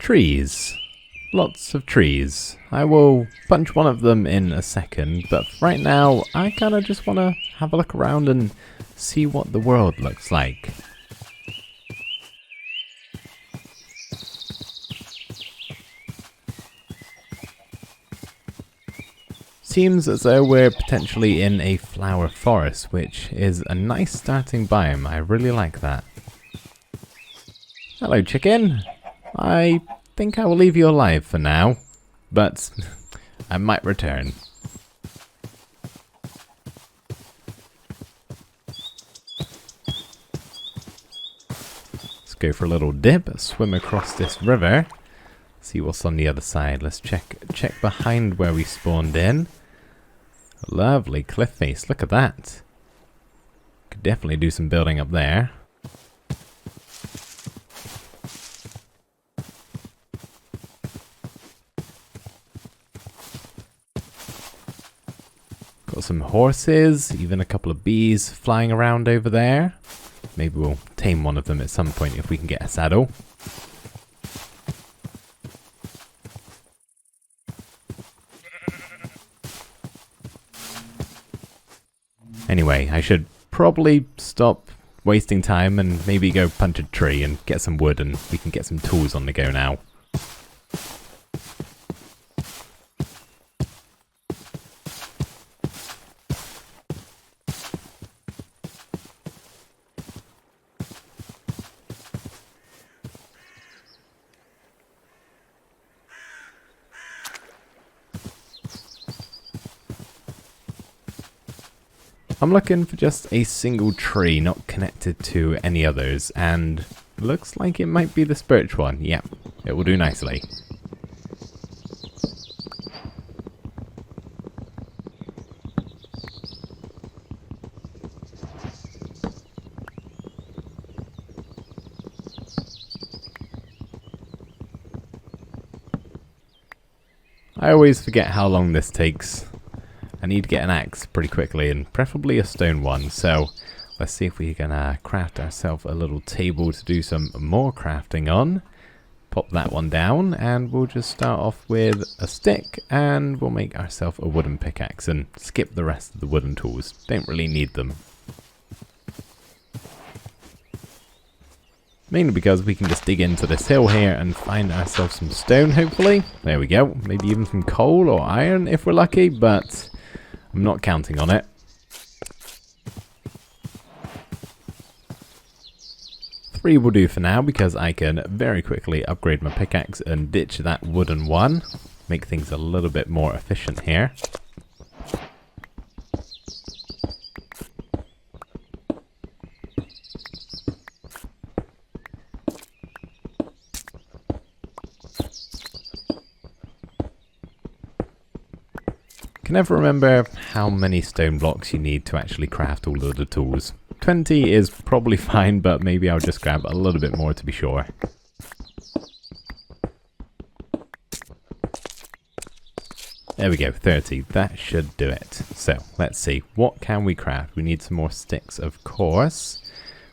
trees. Lots of trees. I will punch one of them in a second, but right now I kind of just want to have a look around and see what the world looks like. Seems as though we're potentially in a flower forest, which is a nice starting biome. I really like that. Hello, chicken. I think I will leave you alive for now, but I might return. Let's go for a little dip, swim across this river, see what's on the other side. Let's check behind where we spawned in. Lovely cliff face, look at that. Could definitely do some building up there. Got some horses, even a couple of bees flying around over there. Maybe we'll tame one of them at some point if we can get a saddle. Anyway, I should probably stop wasting time and maybe go punch a tree and get some wood, and we can get some tools on the go now. I'm looking for just a single tree, not connected to any others, and looks like it might be the spruce one. Yep, it will do nicely. I always forget how long this takes. I need to get an axe pretty quickly, and preferably a stone one, so let's see if we can craft ourselves a little table to do some more crafting on. Pop that one down, and we'll just start off with a stick, and we'll make ourselves a wooden pickaxe and skip the rest of the wooden tools. Don't really need them. Mainly because we can just dig into this hill here and find ourselves some stone, hopefully. There we go. Maybe even some coal or iron if we're lucky, but I'm not counting on it. Three will do for now because I can very quickly upgrade my pickaxe and ditch that wooden one. Make things a little bit more efficient here. I can never remember how many stone blocks you need to actually craft all of the tools. 20 is probably fine, but maybe I'll just grab a little bit more to be sure. There we go, 30. That should do it. So, let's see. What can we craft? We need some more sticks, of course.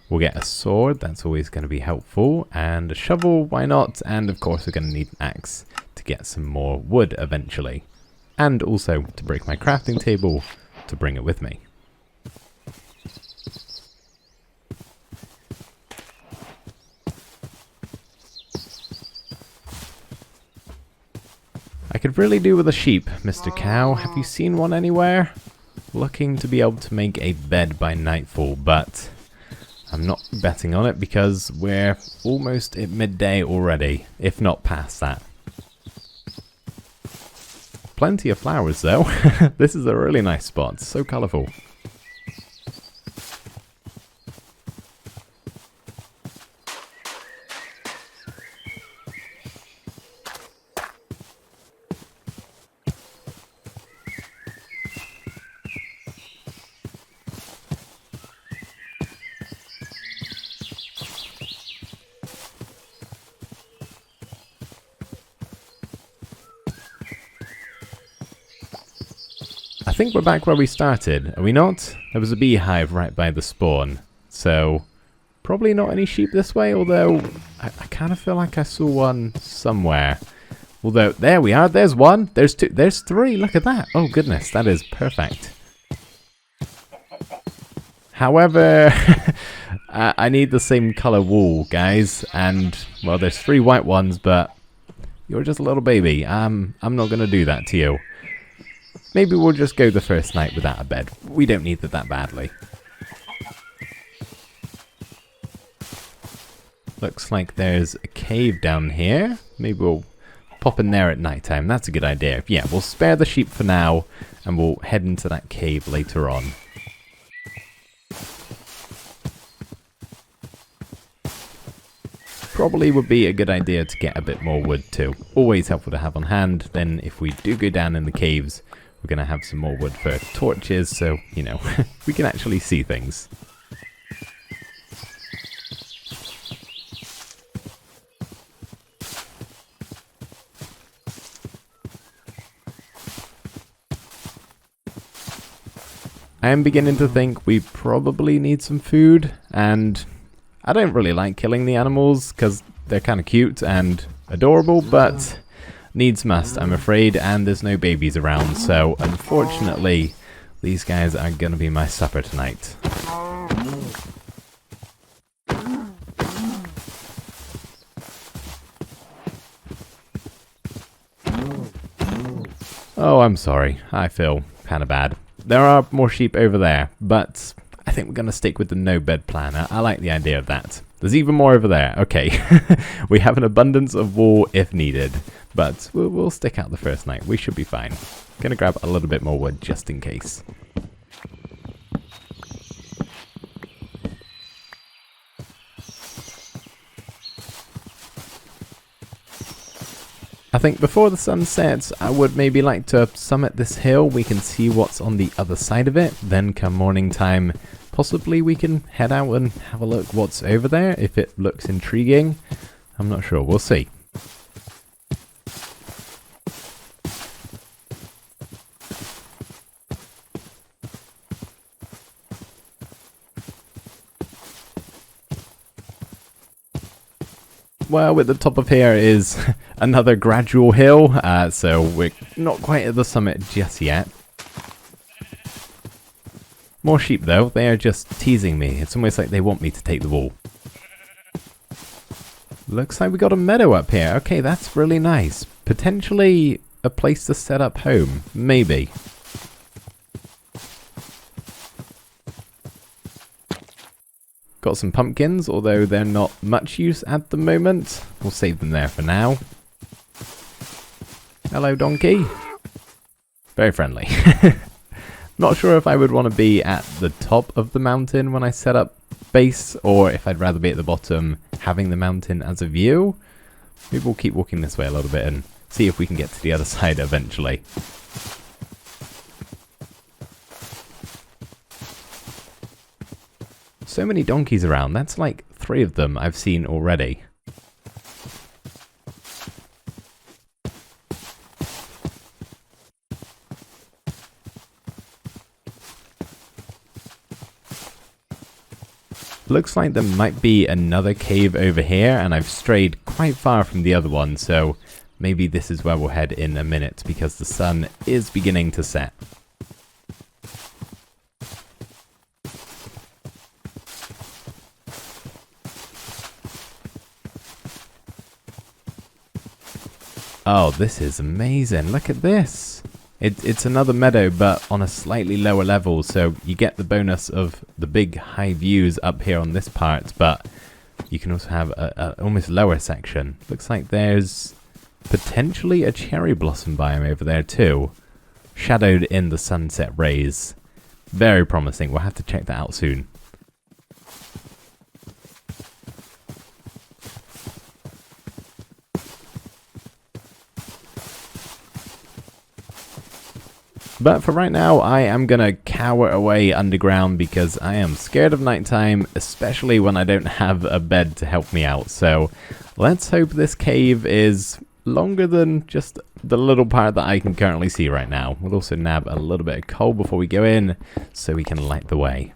We'll get a sword. That's always going to be helpful. And a shovel, why not? And, of course, we're going to need an axe to get some more wood eventually. And also to break my crafting table to bring it with me. I could really do with a sheep, Mr. Cow. Have you seen one anywhere? Looking to be able to make a bed by nightfall, but I'm not betting on it because we're almost at midday already, if not past that. Plenty of flowers though. This is a really nice spot, so colourful. I think we're back where we started, are we not? There was a beehive right by the spawn, so probably not any sheep this way, although I kind of feel like I saw one somewhere. Although, there we are. There's one. There's two. There's three. Look at that. Oh, goodness. That is perfect. However, I need the same color wall, guys. And, well, there's 3 white ones, but you're just a little baby. I'm not going to do that to you. Maybe we'll just go the first night without a bed. We don't need it that badly. Looks like there's a cave down here. Maybe we'll pop in there at night time. That's a good idea. Yeah, we'll spare the sheep for now, and we'll head into that cave later on. Probably would be a good idea to get a bit more wood too. Always helpful to have on hand. Then if we do go down in the caves, we're going to have some more wood for torches, so, you know, we can actually see things. I am beginning to think we probably need some food, and I don't really like killing the animals because they're kind of cute and adorable, but needs must, I'm afraid, and there's no babies around, so unfortunately these guys are going to be my supper tonight. Oh, I'm sorry. I feel kind of bad. There are more sheep over there, but I think we're going to stick with the no bed plan. I like the idea of that. There's even more over there. Okay, we have an abundance of wool if needed, but we'll stick out the first night. We should be fine. Gonna grab a little bit more wood just in case. I think before the sun sets, I would maybe like to summit this hill. We can see what's on the other side of it. Then come morning time, possibly we can head out and have a look what's over there, if it looks intriguing. I'm not sure. We'll see. Well, at the top of here is another gradual hill, so we're not quite at the summit just yet. More sheep though, they are just teasing me. It's almost like they want me to take the wool. Looks like we got a meadow up here. Okay, that's really nice. Potentially a place to set up home, maybe. Got some pumpkins, although they're not much use at the moment. We'll save them there for now. Hello, donkey. Very friendly. Not sure if I would want to be at the top of the mountain when I set up base, or if I'd rather be at the bottom having the mountain as a view. Maybe we'll keep walking this way a little bit and see if we can get to the other side eventually. So many donkeys around. That's like 3 of them I've seen already. Looks like there might be another cave over here, and I've strayed quite far from the other one, so maybe this is where we'll head in a minute because the sun is beginning to set. Oh, this is amazing. Look at this. It's another meadow, but on a slightly lower level, so you get the bonus of the big high views up here on this part, but you can also have a almost lower section. Looks like there's potentially a cherry blossom biome over there too, shadowed in the sunset rays. Very promising. We'll have to check that out soon. But for right now, I am going to cower away underground because I am scared of nighttime, especially when I don't have a bed to help me out. So let's hope this cave is longer than just the little part that I can currently see right now. We'll also nab a little bit of coal before we go in so we can light the way.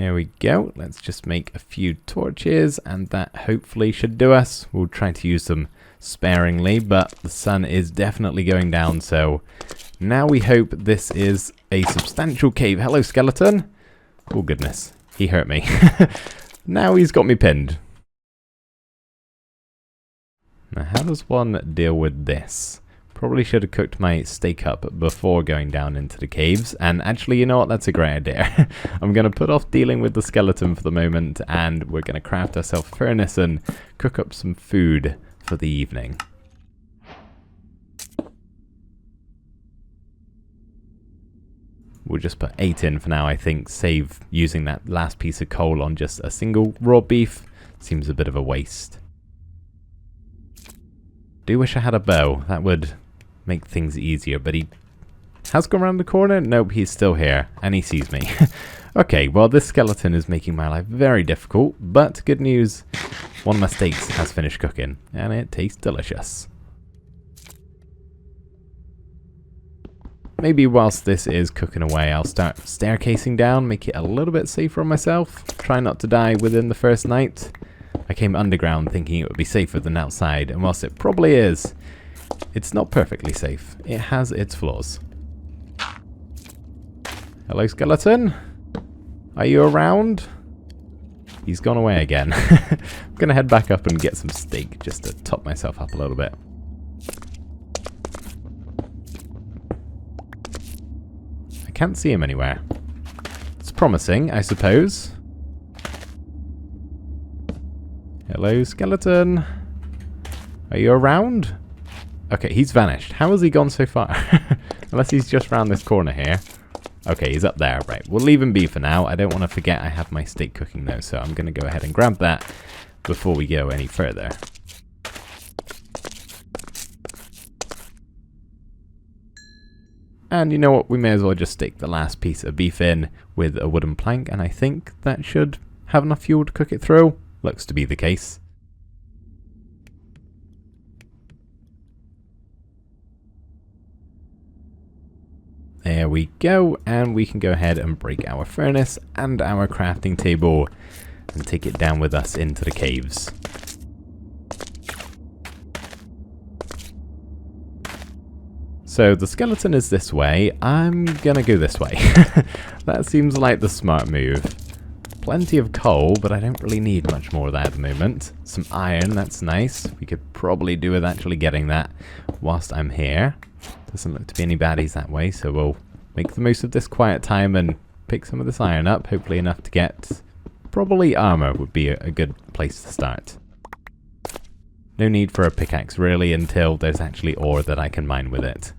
There we go. Let's just make a few torches, and that hopefully should do us. We'll try to use them sparingly, but the sun is definitely going down, so now we hope this is a substantial cave. Hello, skeleton. Oh, goodness. He hurt me. Now he's got me pinned. Now, how does one deal with this? Probably should have cooked my steak up before going down into the caves. And actually, you know what? That's a great idea. I'm going to put off dealing with the skeleton for the moment, and we're going to craft ourselves a furnace and cook up some food for the evening. We'll just put 8 in for now, I think. Save using that last piece of coal on just a single raw beef. Seems a bit of a waste. Do wish I had a bow. That would make things easier, but he has gone around the corner. Nope, he's still here, and he sees me. Okay, well, this skeleton is making my life very difficult, but good news, one of my steaks has finished cooking, and it tastes delicious. Maybe whilst this is cooking away, I'll start staircasing down, make it a little bit safer on myself. Try not to die within the first night. I came underground thinking it would be safer than outside, and whilst it probably is, it's not perfectly safe. It has its flaws. Hello, skeleton. Are you around? He's gone away again. I'm going to head back up and get some steak just to top myself up a little bit. I can't see him anywhere. It's promising, I suppose. Hello, skeleton. Are you around? Okay, he's vanished. How has he gone so far? Unless he's just round this corner here. Okay, he's up there. Right, we'll leave him be for now. I don't want to forget I have my steak cooking though, so I'm going to go ahead and grab that before we go any further. And you know what? We may as well just stick the last piece of beef in with a wooden plank, and I think that should have enough fuel to cook it through. Looks to be the case. There we go, and we can go ahead and break our furnace and our crafting table and take it down with us into the caves. So the skeleton is this way. I'm gonna go this way. That seems like the smart move. Plenty of coal, but I don't really need much more of that at the moment. Some iron, that's nice. We could probably do with actually getting that whilst I'm here. Doesn't look to be any baddies that way, so we'll make the most of this quiet time and pick some of this iron up. Hopefully enough to get... Probably armor would be a good place to start. No need for a pickaxe really until there's actually ore that I can mine with it.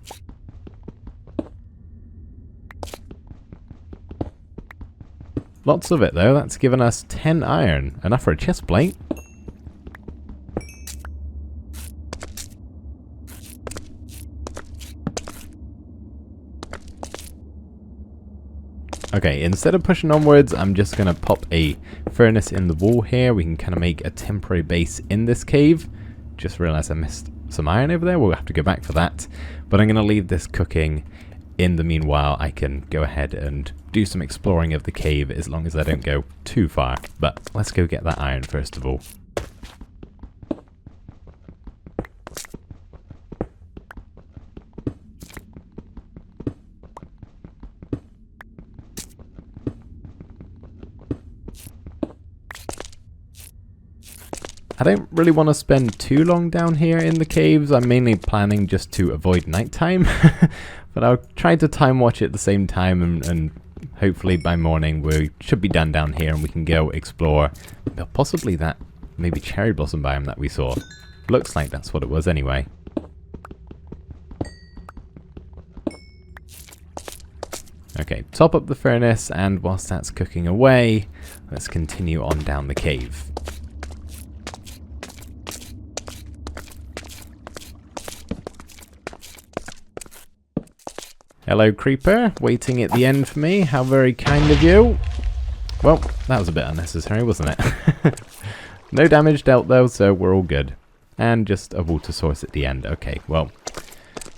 Lots of it though, that's given us 10 iron. Enough for a chest plate. Okay, instead of pushing onwards, I'm just going to pop a furnace in the wall here. We can kind of make a temporary base in this cave. Just realized I missed some iron over there. We'll have to go back for that. But I'm going to leave this cooking. In the meanwhile, I can go ahead and do some exploring of the cave as long as I don't go too far. But let's go get that iron first of all. I don't really want to spend too long down here in the caves. I'm mainly planning just to avoid nighttime. But I'll try to time watch it at the same time, and hopefully by morning we should be done down here and we can go explore possibly that maybe cherry blossom biome that we saw. Looks like that's what it was anyway. Okay, top up the furnace, and whilst that's cooking away, let's continue on down the cave. Hello, creeper. Waiting at the end for me. How very kind of you. Well, that was a bit unnecessary, wasn't it? No damage dealt, though, so we're all good. And just a water source at the end. Okay, well,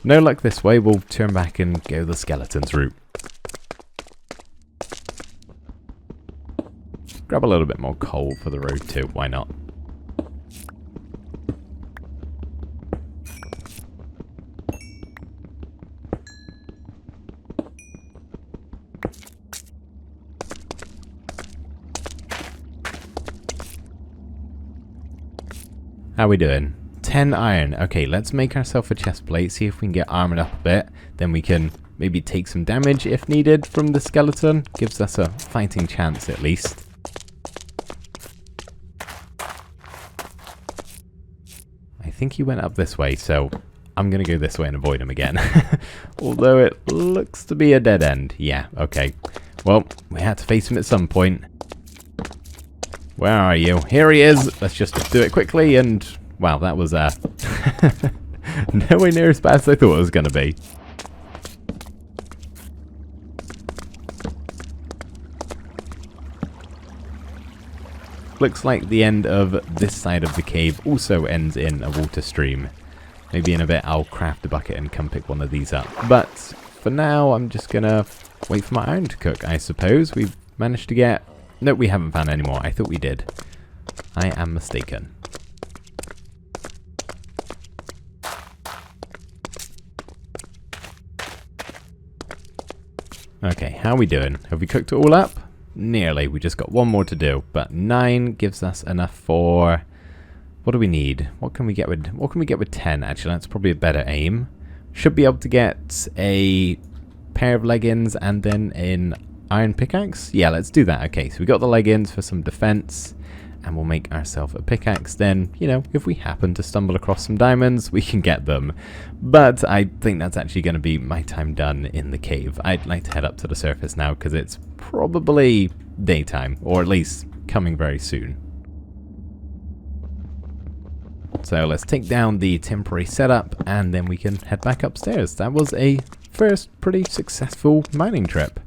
no luck this way. We'll turn back and go the skeleton's route. grab a little bit more coal for the road too. Why not? How we doing? 10 iron. Okay, let's make ourselves a chest plate, see if we can get armored up a bit. Then we can maybe take some damage if needed from the skeleton. Gives us a fighting chance at least. I think he went up this way, so I'm going to go this way and avoid him again. Although it looks to be a dead end. Yeah, okay. Well, we had to face him at some point. Where are you? Here he is. Let's just do it quickly and... Wow, that was nowhere near as bad as I thought it was going to be. Looks like the end of this side of the cave also ends in a water stream. Maybe in a bit I'll craft a bucket and come pick one of these up. But for now, I'm just going to wait for my iron to cook, I suppose. We've managed to get... Nope, we haven't found any more. I thought we did. I am mistaken. Okay, how are we doing? Have we cooked it all up? Nearly. We just got one more to do. But 9 gives us enough for... What do we need? What can we get with 10? Actually, that's probably a better aim. Should be able to get a pair of leggings and then an iron pickaxe? Yeah, let's do that. Okay, so we got the leggings for some defense, and we'll make ourselves a pickaxe. Then, you know, if we happen to stumble across some diamonds, we can get them. But I think that's actually going to be my time done in the cave. I'd like to head up to the surface now because it's probably daytime, or at least coming very soon. So let's take down the temporary setup, and then we can head back upstairs. That was a first pretty successful mining trip.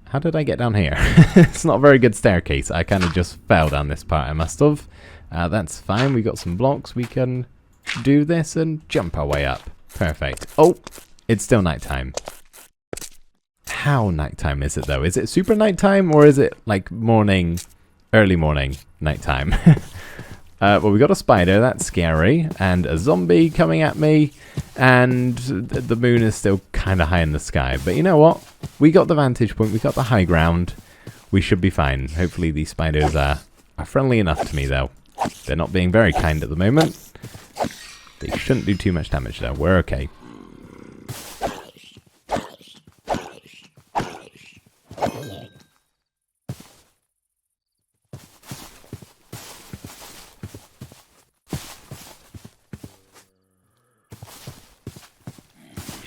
How did I get down here? It's not a very good staircase. I kind of just fell down this part, I must have. That's fine. We got some blocks. We can do this and jump our way up. Perfect. Oh, it's still nighttime. How nighttime is it, though? Is it super nighttime, or is it like morning, early morning nighttime? Well, we got a spider. That's scary. And a zombie coming at me. And the moon is still kind of high in the sky. But you know what? We got the vantage point. We got the high ground. We should be fine. Hopefully these spiders are friendly enough to me, though. They're not being very kind at the moment. They shouldn't do too much damage, though. We're okay.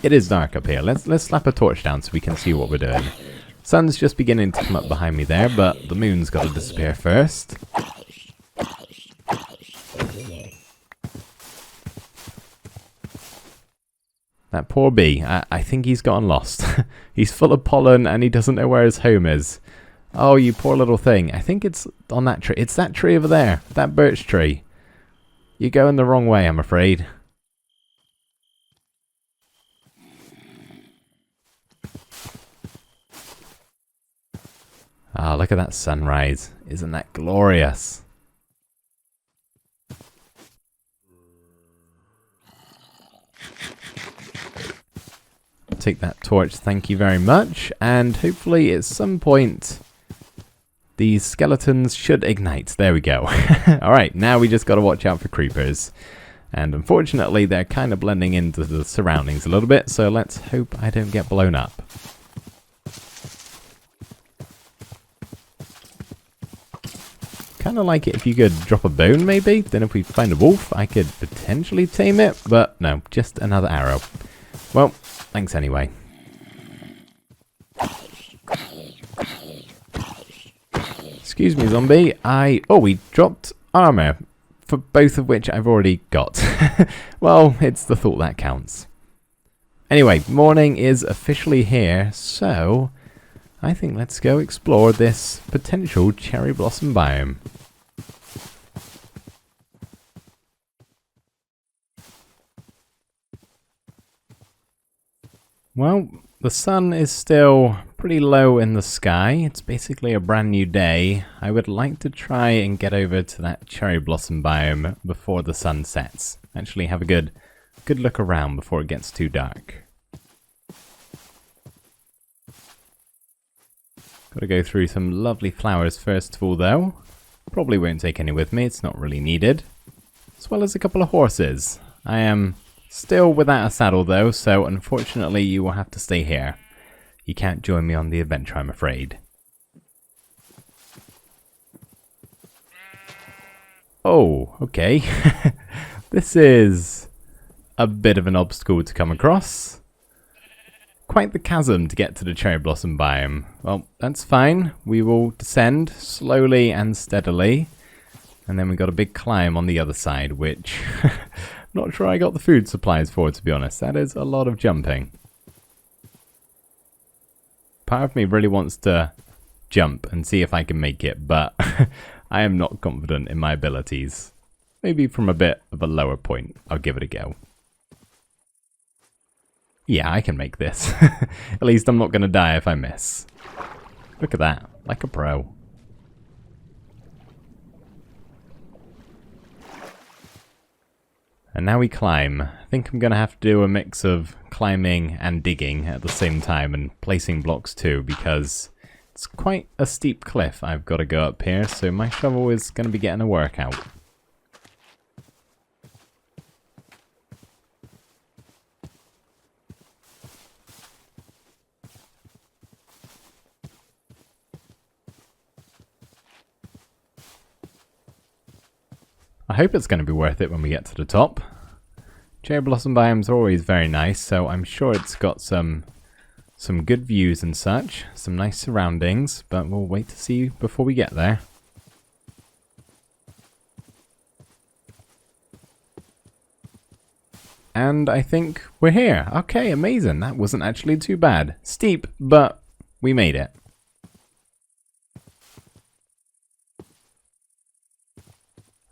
It is dark up here. Let's slap a torch down so we can see what we're doing. Sun's just beginning to come up behind me there, but the moon's got to disappear first. That poor bee. I think he's gotten lost. He's full of pollen and he doesn't know where his home is. Oh, you poor little thing. I think it's on that tree. It's that tree over there. That birch tree. You're going the wrong way, I'm afraid. Ah, look at that sunrise. Isn't that glorious? Take that torch, thank you very much. And hopefully at some point these skeletons should ignite. There we go. Alright, now we just got to watch out for creepers. And unfortunately they're kind of blending into the surroundings a little bit, so let's hope I don't get blown up. Kind of like it if you could drop a bone, maybe. Then if we find a wolf, I could potentially tame it. But no, just another arrow. Well, thanks anyway. Excuse me, zombie. Oh, we dropped armor. For both of which I've already got. Well, it's the thought that counts. Anyway, morning is officially here. So I think let's go explore this potential cherry blossom biome. Well, the sun is still pretty low in the sky. It's basically a brand new day. I would like to try and get over to that cherry blossom biome before the sun sets. Actually have a good look around before it gets too dark. Gotta go through some lovely flowers first of all though. Probably won't take any with me, it's not really needed. As well as a couple of horses. I am still without a saddle though, so unfortunately you will have to stay here. You can't join me on the adventure, I'm afraid. Oh, okay. This is a bit of an obstacle to come across. Quite the chasm to get to the cherry blossom biome. Well, that's fine. We will descend slowly and steadily. And then we got a big climb on the other side, which not sure I got the food supplies for, to be honest. That is a lot of jumping. Part of me really wants to jump and see if I can make it, but I am not confident in my abilities. Maybe from a bit of a lower point, I'll give it a go. Yeah, I can make this. At least I'm not going to die if I miss. Look at that, like a pro. And now we climb. I think I'm going to have to do a mix of climbing and digging at the same time and placing blocks too, because it's quite a steep cliff I've got to go up here, so my shovel is going to be getting a workout. I hope it's going to be worth it when we get to the top. Cherry blossom biomes are always very nice, so I'm sure it's got some good views and such, some nice surroundings, but we'll wait to see before we get there. And I think we're here. Okay, amazing. That wasn't actually too bad. Steep, but we made it.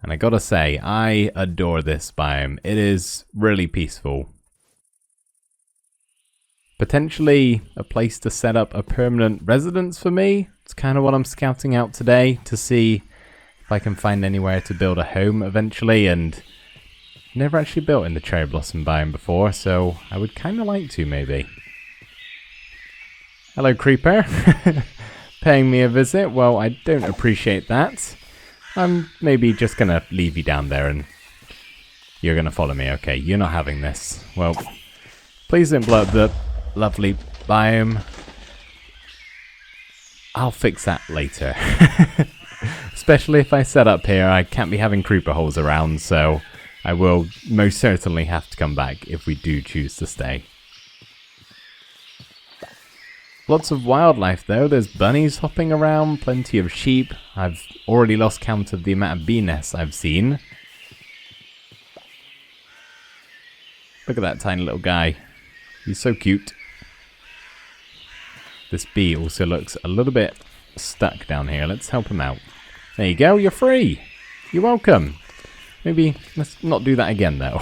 And I gotta say, I adore this biome. It is really peaceful. Potentially a place to set up a permanent residence for me. It's kind of what I'm scouting out today to see if I can find anywhere to build a home eventually. And never actually built in the cherry blossom biome before, so I would kind of like to maybe. Hello, creeper. Paying me a visit. Well, I don't appreciate that. I'm maybe just going to leave you down there and you're going to follow me. Okay, you're not having this. Well, please don't blow up the lovely biome. I'll fix that later. Especially if I set up here, I can't be having creeper holes around, so I will most certainly have to come back if we do choose to stay. Lots of wildlife though, there's bunnies hopping around, plenty of sheep. I've already lost count of the amount of bee nests I've seen. Look at that tiny little guy. He's so cute. This bee also looks a little bit stuck down here. Let's help him out. There you go, you're free. You're welcome. Maybe let's not do that again though.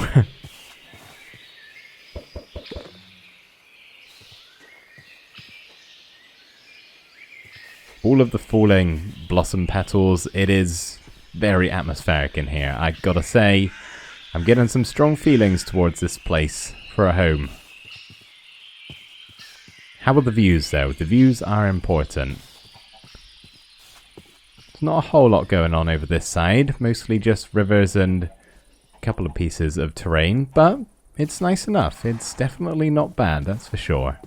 All of the falling blossom petals, it is very atmospheric in here. I gotta say, I'm getting some strong feelings towards this place for a home. How are the views though? The views are important. There's not a whole lot going on over this side, mostly just rivers and a couple of pieces of terrain, but it's nice enough. It's definitely not bad, that's for sure.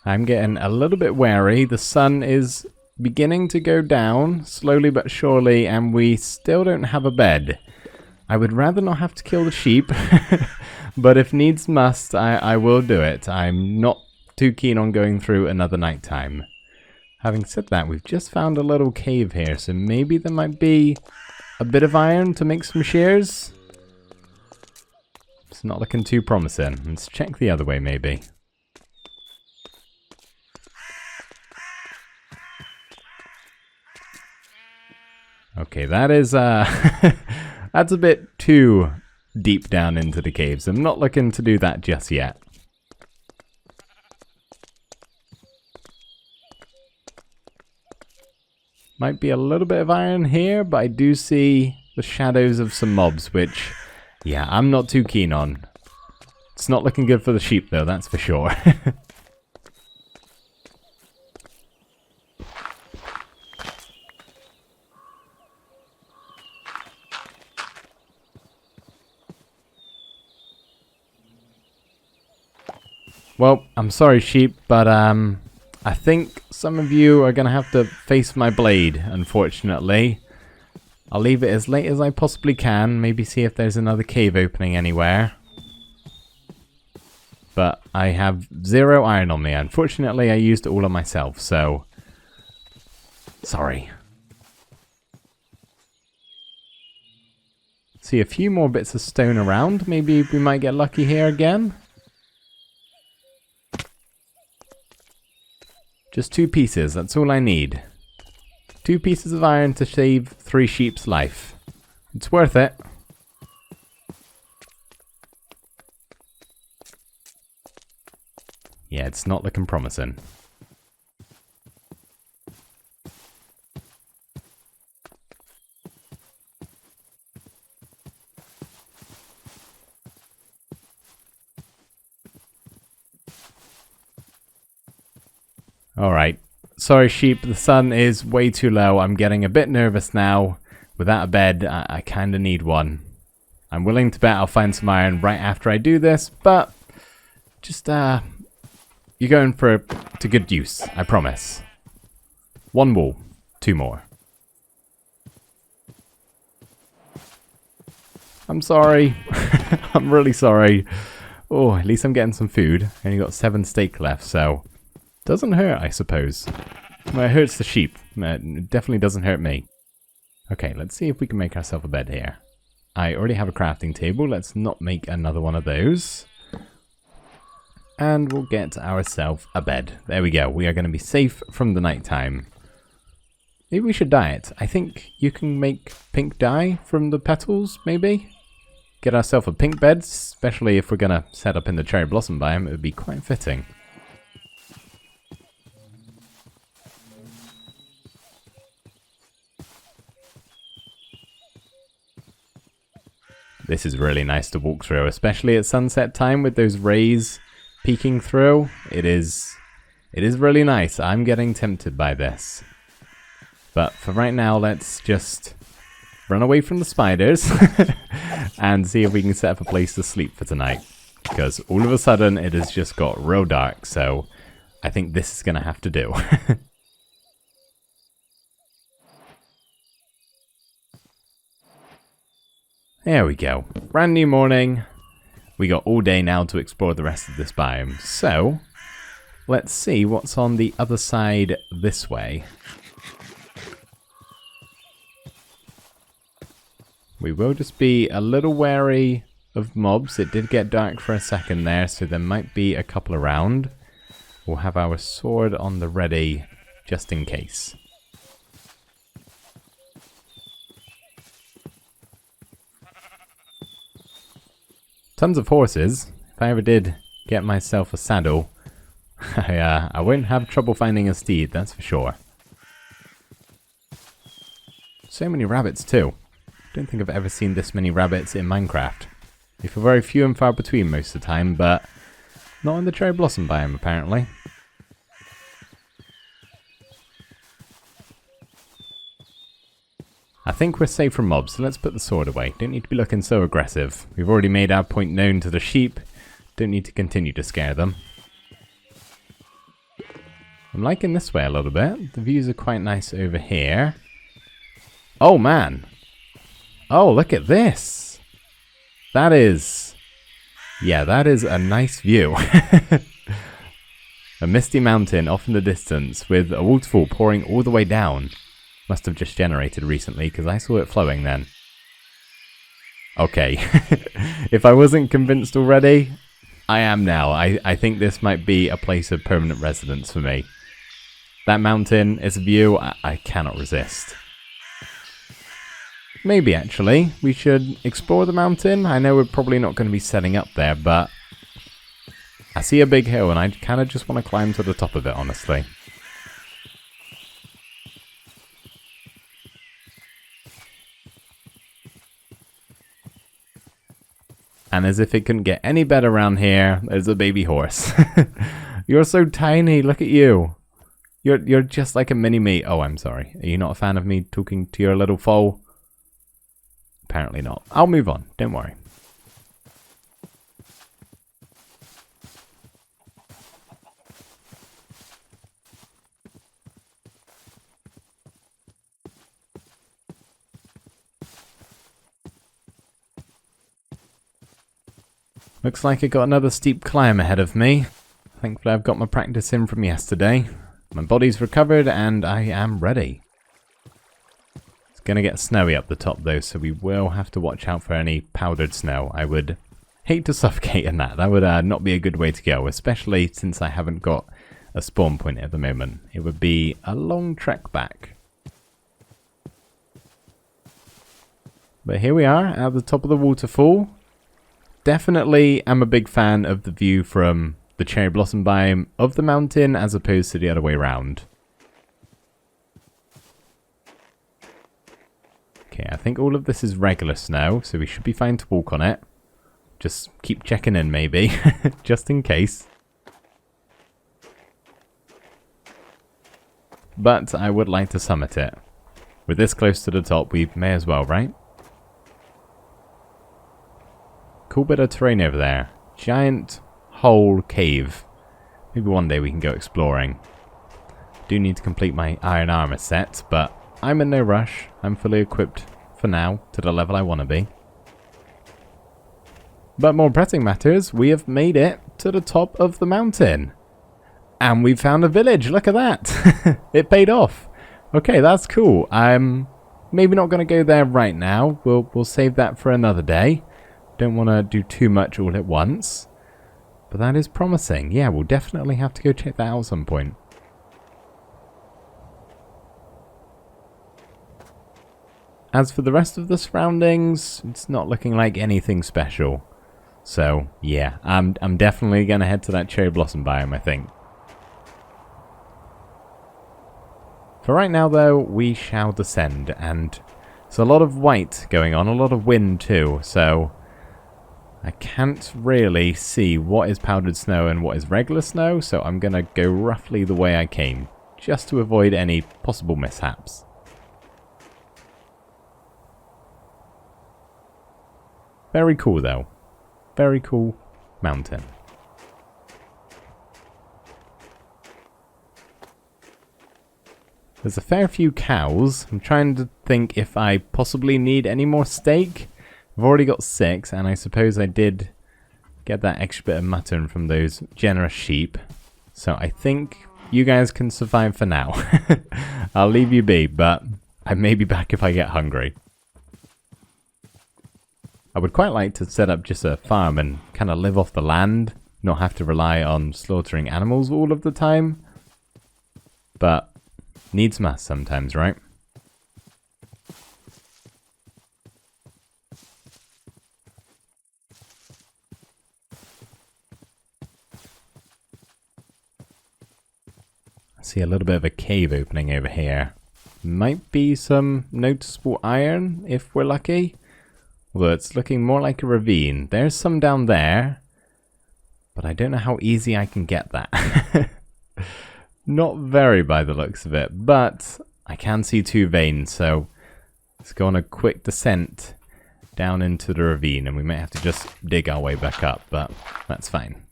I'm getting a little bit wary. The sun is beginning to go down, slowly but surely, and we still don't have a bed. I would rather not have to kill the sheep, but if needs must, I will do it. I'm not too keen on going through another nighttime. Having said that, we've just found a little cave here, so maybe there might be a bit of iron to make some shears. It's not looking too promising. Let's check the other way, maybe. Okay, that is, that's a bit too deep down into the caves. I'm not looking to do that just yet. Might be a little bit of iron here, but I do see the shadows of some mobs, which, yeah, I'm not too keen on. It's not looking good for the sheep, though, that's for sure. Well, I'm sorry, sheep, but I think some of you are going to have to face my blade, unfortunately. I'll leave it as late as I possibly can, maybe see if there's another cave opening anywhere. But I have 0 iron on me. Unfortunately, I used it all on myself, so... sorry. See a few more bits of stone around. Maybe we might get lucky here again. Just 2 pieces, that's all I need. 2 pieces of iron to save 3 sheep's life. It's worth it. Yeah, it's not looking promising. Alright. Sorry sheep, the sun is way too low. I'm getting a bit nervous now. Without a bed, I kinda need one. I'm willing to bet I'll find some iron right after I do this, but just, you're going to good use, I promise. 1 wool, 2 more. I'm sorry. I'm really sorry. Oh, at least I'm getting some food. I only got 7 steak left, so... doesn't hurt, I suppose. Well, it hurts the sheep. It definitely doesn't hurt me. Okay, let's see if we can make ourselves a bed here. I already have a crafting table. Let's not make another one of those. And we'll get ourselves a bed. There we go. We are going to be safe from the nighttime. Maybe we should dye it. I think you can make pink dye from the petals, maybe? Get ourselves a pink bed, especially if we're going to set up in the cherry blossom biome. It would be quite fitting. This is really nice to walk through, especially at sunset time with those rays peeking through. It is really nice. I'm getting tempted by this. But for right now, let's just run away from the spiders and see if we can set up a place to sleep for tonight. Because all of a sudden, it has just got real dark, so I think this is going to have to do. There we go. Brand new morning. We got all day now to explore the rest of this biome. So, let's see what's on the other side this way. We will just be a little wary of mobs. It did get dark for a second there, so there might be a couple around. We'll have our sword on the ready just in case. Tons of horses. If I ever did get myself a saddle, I won't have trouble finding a steed, that's for sure. So many rabbits too. Don't think I've ever seen this many rabbits in Minecraft. They feel very few and far between most of the time, but not in the cherry blossom biome apparently. I think we're safe from mobs, so let's put the sword away. Don't need to be looking so aggressive. We've already made our point known to the sheep. Don't need to continue to scare them. I'm liking this way a little bit. The views are quite nice over here. Oh man! Oh, look at this! That is... yeah, that is a nice view. A misty mountain off in the distance with a waterfall pouring all the way down. Must have just generated recently, because I saw it flowing then. Okay. If I wasn't convinced already, I am now. I think this might be a place of permanent residence for me. That mountain is a view I cannot resist. maybe actually we should explore the mountain. I know we're probably not going to be setting up there, but I see a big hill and I kind of just want to climb to the top of it, honestly. And as if it couldn't get any better around here, there's a baby horse. You're so tiny, look at you. You're just like a mini-me. Oh, I'm sorry. Are you not a fan of me talking to your little foal? Apparently not. I'll move on, don't worry. Looks like I got another steep climb ahead of me. Thankfully I've got my practice in from yesterday. My body's recovered and I am ready. It's going to get snowy up the top though, so we will have to watch out for any powdered snow. I would hate to suffocate in that. That would not be a good way to go, especially since I haven't got a spawn point at the moment. It would be a long trek back. But here we are at the top of the waterfall. Definitely am a big fan of the view from the cherry blossom biome of the mountain as opposed to the other way around. Okay, I think all of this is regular snow, so we should be fine to walk on it. Just keep checking in maybe, just in case. But I would like to summit it. We're this close to the top, we may as well, right? Cool bit of terrain over there. Giant hole cave. Maybe one day we can go exploring. Do need to complete my iron armor set, but I'm in no rush. I'm fully equipped for now to the level I want to be. But more pressing matters, we have made it to the top of the mountain. And we found a village. Look at that. It paid off. Okay, that's cool. I'm maybe not going to go there right now. We'll save that for another day. Don't want to do too much all at once. But that is promising. Yeah, we'll definitely have to go check that out at some point. As for the rest of the surroundings, it's not looking like anything special. So, yeah, I'm definitely going to head to that cherry blossom biome, I think. For right now, though, we shall descend. And there's a lot of white going on, a lot of wind too, so I can't really see what is powdered snow and what is regular snow, so I'm going to go roughly the way I came, just to avoid any possible mishaps. Very cool though. Very cool mountain. There's a fair few cows. I'm trying to think if I possibly need any more steak. I've already got 6, and I suppose I did get that extra bit of mutton from those generous sheep. So I think you guys can survive for now. I'll leave you be, but I may be back if I get hungry. I would quite like to set up just a farm and kind of live off the land, not have to rely on slaughtering animals all of the time. But needs must sometimes, right? See a little bit of a cave opening over here. Might be some noticeable iron if we're lucky. Although it's looking more like a ravine. There's some down there. But I don't know how easy I can get that. Not very by the looks of it. But I can see 2 veins. So let's go on a quick descent down into the ravine. And we might have to just dig our way back up. But that's fine.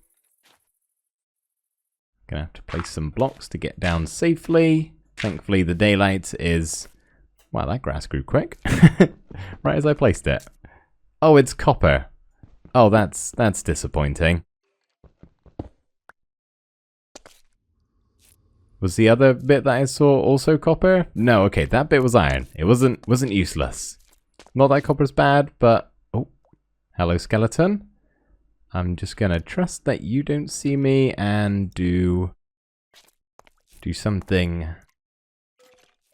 Gonna have to place some blocks to get down safely. Thankfully the daylight is... Wow, that grass grew quick. Right as I placed it. Oh, it's copper. Oh, that's disappointing. Was the other bit that I saw also copper? No, okay, that bit was iron. It wasn't useless. Not that copper's bad, but... Oh, hello skeleton. I'm just gonna trust that you don't see me and do something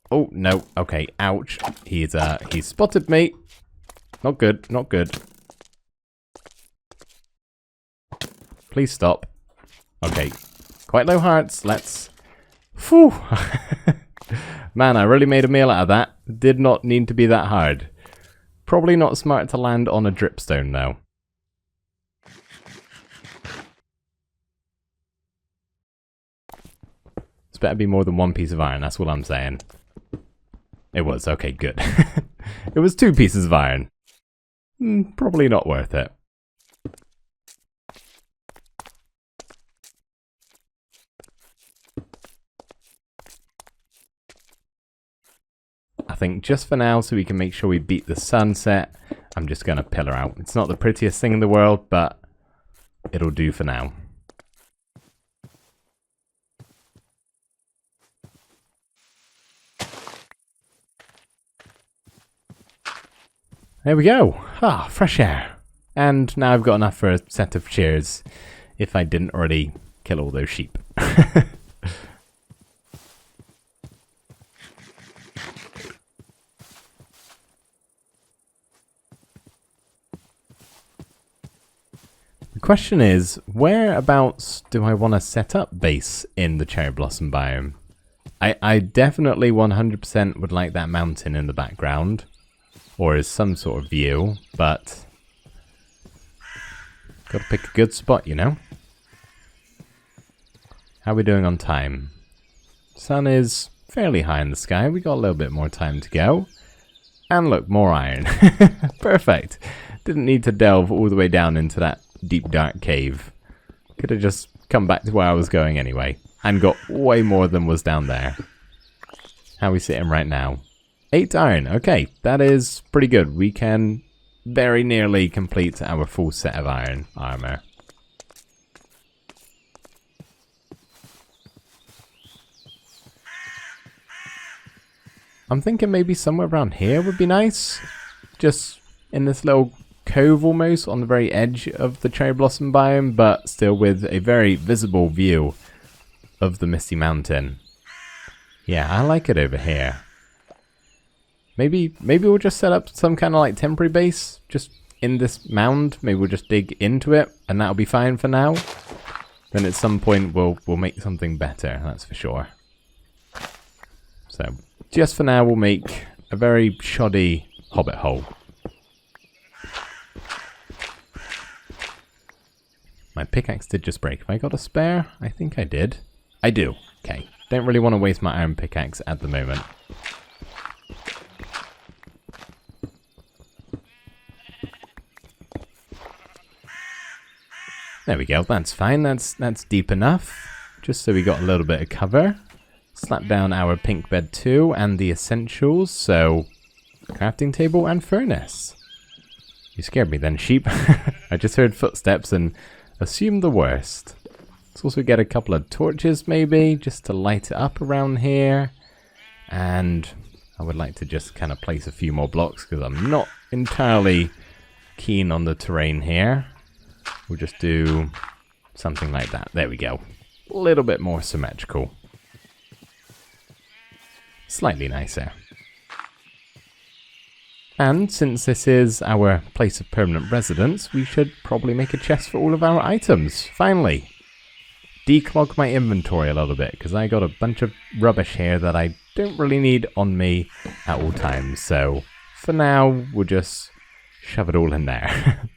Oh, no. Okay, ouch. He's spotted me. Not good, not good. Please stop. Okay. Quite low hearts. Let's... Phew! Man, I really made a meal out of that. Did not need to be that hard. Probably not smart to land on a dripstone, though. It's better be more than one piece of iron, that's all I'm saying. It was, okay, good. It was 2 pieces of iron. Probably not worth it. I think just for now, so we can make sure we beat the sunset, I'm just going to pillar out. It's not the prettiest thing in the world, but it'll do for now. There we go. Ah, fresh air. And now I've got enough for a set of chairs, if I didn't already kill all those sheep. The question is, whereabouts do I want to set up base in the cherry blossom biome? I definitely 100% would like that mountain in the background. Or as some sort of view, but gotta pick a good spot, you know? How are we doing on time? Sun is fairly high in the sky. We got a little bit more time to go. And look, more iron. Perfect. Didn't need to delve all the way down into that deep dark cave. Could have just come back to where I was going anyway. And got way more than was down there. How are we sitting right now? 8 iron. Okay, that is pretty good. We can very nearly complete our full set of iron armor. I'm thinking maybe somewhere around here would be nice. Just in this little cove almost on the very edge of the cherry blossom biome, but still with a very visible view of the Misty Mountain. Yeah, I like it over here. Maybe we'll just set up some kind of like temporary base just in this mound. Maybe we'll just dig into it and that'll be fine for now. Then at some point we'll make something better, that's for sure. So just for now we'll make a very shoddy hobbit hole. My pickaxe did just break. Have I got a spare? I think I did. I do. Okay. Don't really want to waste my iron pickaxe at the moment. There we go, that's fine, that's deep enough. Just so we got a little bit of cover. Slap down our pink bed too, and the essentials, so crafting table and furnace. You scared me then, sheep. I just heard footsteps and assumed the worst. Let's also get a couple of torches maybe, just to light it up around here. And I would like to just kind of place a few more blocks, because I'm not entirely keen on the terrain here. We'll just do something like that. There we go. A little bit more symmetrical. Slightly nicer. And since this is our place of permanent residence, we should probably make a chest for all of our items. Finally. Declog my inventory a little bit, because I got a bunch of rubbish here that I don't really need on me at all times. So for now, we'll just shove it all in there.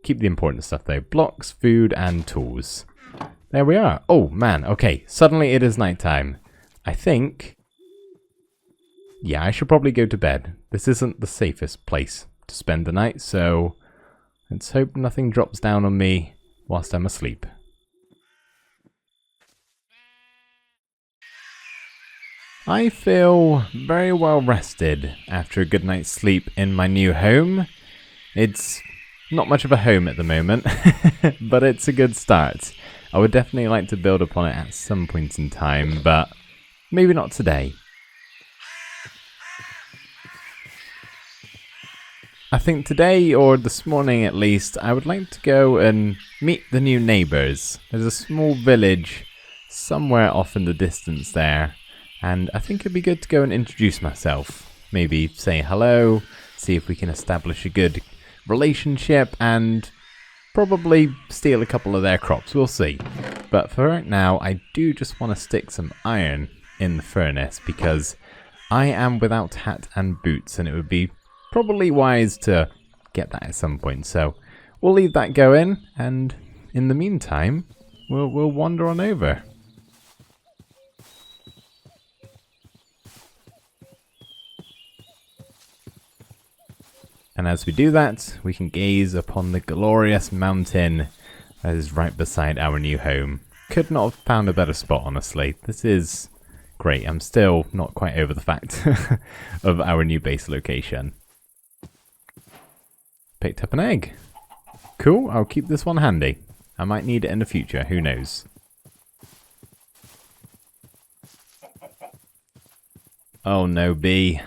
Keep the important stuff though. Blocks, food, and tools. There we are. Oh man, okay. Suddenly it is nighttime. I think... yeah, I should probably go to bed. This isn't the safest place to spend the night, so... let's hope nothing drops down on me whilst I'm asleep. I feel very well rested after a good night's sleep in my new home. It's not much of a home at the moment, but it's a good start. I would definitely like to build upon it at some point in time, but maybe not today. I think today, or this morning at least, I would like to go and meet the new neighbours. There's a small village somewhere off in the distance there. And I think it'd be good to go and introduce myself. Maybe say hello, see if we can establish a good relationship, and probably steal a couple of their crops. We'll see. But for right now, I do just want to stick some iron in the furnace because I am without hat and boots, and it would be probably wise to get that at some point. So we'll leave that going, and in the meantime, we'll wander on over. And as we do that, we can gaze upon the glorious mountain that is right beside our new home. Could not have found a better spot, honestly. This is great. I'm still not quite over the fact of our new base location. Picked up an egg. Cool, I'll keep this one handy. I might need it in the future, who knows. Oh no, bee.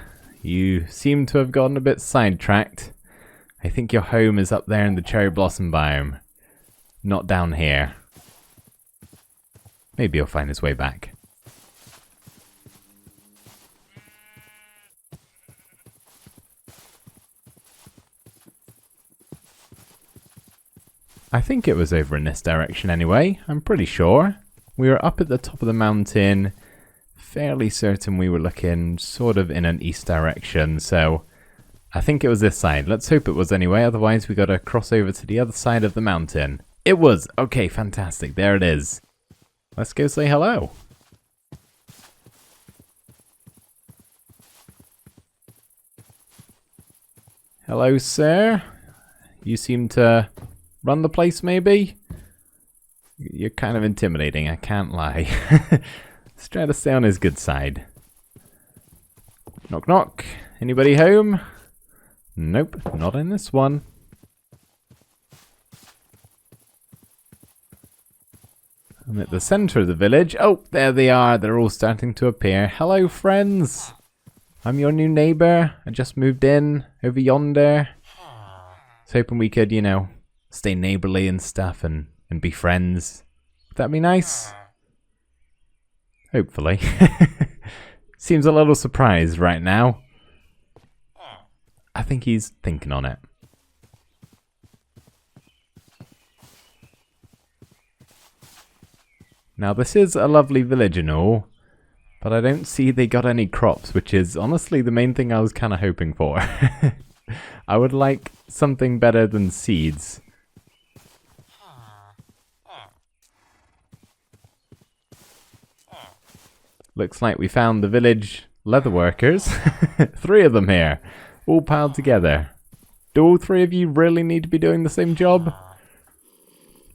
You seem to have gotten a bit sidetracked. I think your home is up there in the cherry blossom biome. Not down here. Maybe he'll find his way back. I think it was over in this direction anyway, I'm pretty sure. We were up at the top of the mountain, fairly certain we were looking sort of in an east direction, so I think it was this side. Let's hope it was anyway, otherwise we gotta cross over to the other side of the mountain. It was! Okay, fantastic, there it is. Let's go say hello. Hello, sir. You seem to run the place, maybe? You're kind of intimidating, I can't lie. Let's try to stay on his good side. Knock knock. Anybody home? Nope, not in this one. I'm at the center of the village. Oh, there they are. They're all starting to appear. Hello, friends. I'm your new neighbor. I just moved in over yonder. I was hoping we could, you know, stay neighborly and stuff and be friends. Would that be nice? Hopefully. Seems a little surprised right now. I think he's thinking on it. Now this is a lovely village and all, but I don't see they got any crops, which is honestly the main thing I was kind of hoping for. I would like something better than seeds. Looks like we found the village leather workers. 3 of them here, all piled together. Do all 3 of you really need to be doing the same job?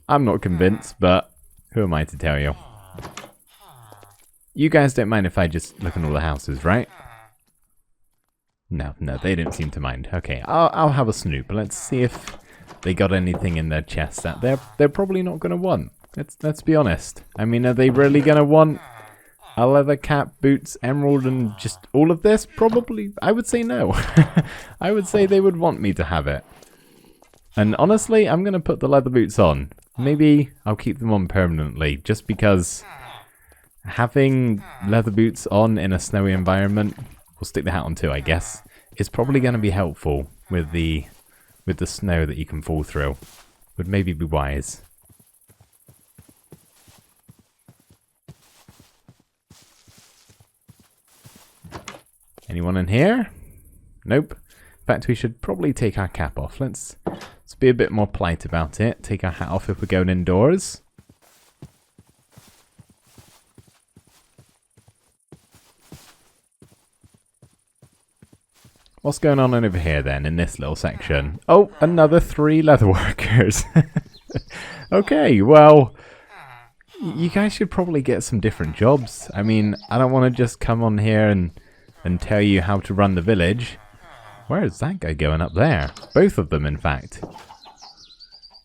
I'm not convinced, but who am I to tell you? You guys don't mind if I just look in all the houses, right? No, they don't seem to mind. Okay, I'll have a snoop. Let's see if they got anything in their chests that they're probably not going to want. Let's be honest. I mean, are they really going to want a leather cap, boots, emerald, and just all of this? Probably, I would say no. I would say they would want me to have it. And honestly, I'm going to put the leather boots on. Maybe I'll keep them on permanently, just because having leather boots on in a snowy environment, we'll stick the hat on too, I guess, is probably going to be helpful with the snow that you can fall through. Would maybe be wise. Anyone in here? Nope. In fact, we should probably take our cap off. Let's be a bit more polite about it. Take our hat off if we're going indoors. What's going on over here then, in this little section? Oh, another 3 leather workers. Okay, well, you guys should probably get some different jobs. I mean, I don't want to just come on here and tell you how to run the village. Where is that guy going up there? Both of them, in fact.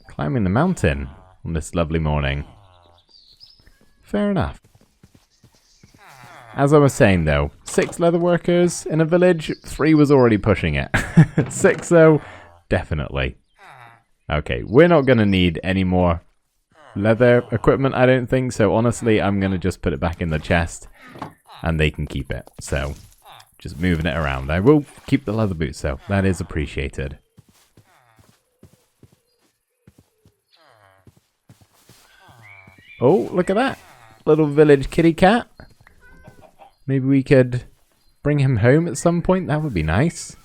Climbing the mountain on this lovely morning. Fair enough. As I was saying though, 6 leather workers in a village, 3 was already pushing it. 6 though, definitely. Okay, we're not going to need any more leather equipment, I don't think. So honestly, I'm going to just put it back in the chest and they can keep it. So just moving it around. I will keep the leather boots though. That is appreciated. Oh, look at that. Little village kitty cat. Maybe we could bring him home at some point. That would be nice.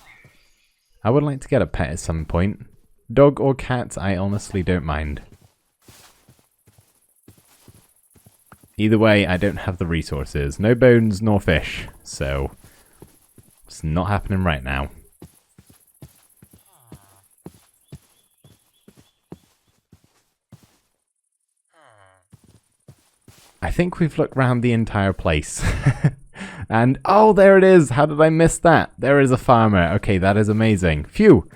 I would like to get a pet at some point. Dog or cat, I honestly don't mind. Either way, I don't have the resources. No bones nor fish. So, it's not happening right now. I think we've looked around the entire place. And, oh, there it is. How did I miss that? There is a farmer. Okay, that is amazing. Phew.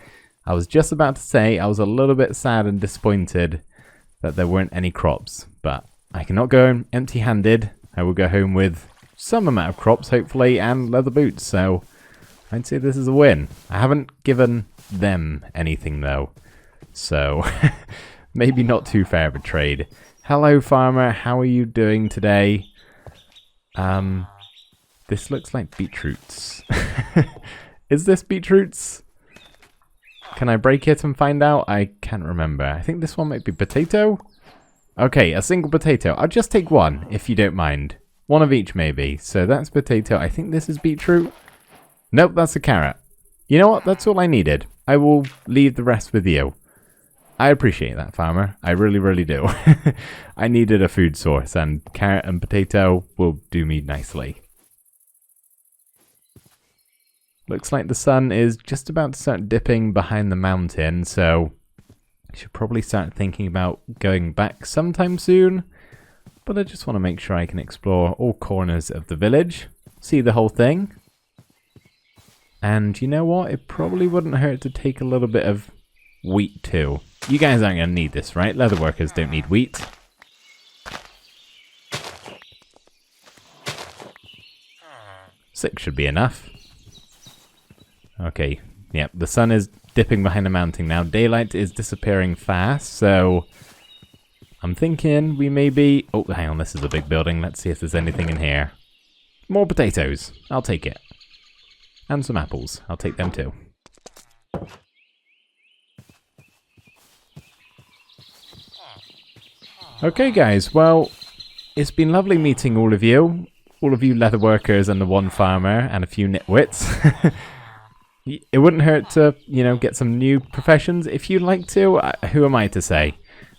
I was just about to say I was a little bit sad and disappointed that there weren't any crops. But I cannot go empty-handed. I will go home with some amount of crops, hopefully, and leather boots. So, I'd say this is a win. I haven't given them anything, though. So, maybe not too fair of a trade. Hello, farmer. How are you doing today? This looks like beetroots. Is this beetroots? Can I break it and find out? I can't remember. I think this one might be potato. Okay, a single potato. I'll just take one, if you don't mind. One of each, maybe. So that's potato. I think this is beetroot. Nope, that's a carrot. You know what? That's all I needed. I will leave the rest with you. I appreciate that, farmer. I really, really do. I needed a food source, and carrot and potato will do me nicely. Looks like the sun is just about to start dipping behind the mountain, so I should probably start thinking about going back sometime soon. But I just want to make sure I can explore all corners of the village, see the whole thing. And you know what? It probably wouldn't hurt to take a little bit of wheat too. You guys aren't going to need this, right? Leather workers don't need wheat. Six should be enough. Okay, yep, the sun is dipping behind the mountain now. Daylight is disappearing fast, so I'm thinking we may be... Oh, hang on, this is a big building. Let's see if there's anything in here. More potatoes. I'll take it. And some apples. I'll take them too. Okay, guys, well, it's been lovely meeting all of you leather workers and the one farmer and a few nitwits. It wouldn't hurt to, you know, get some new professions if you'd like to. Who am I to say?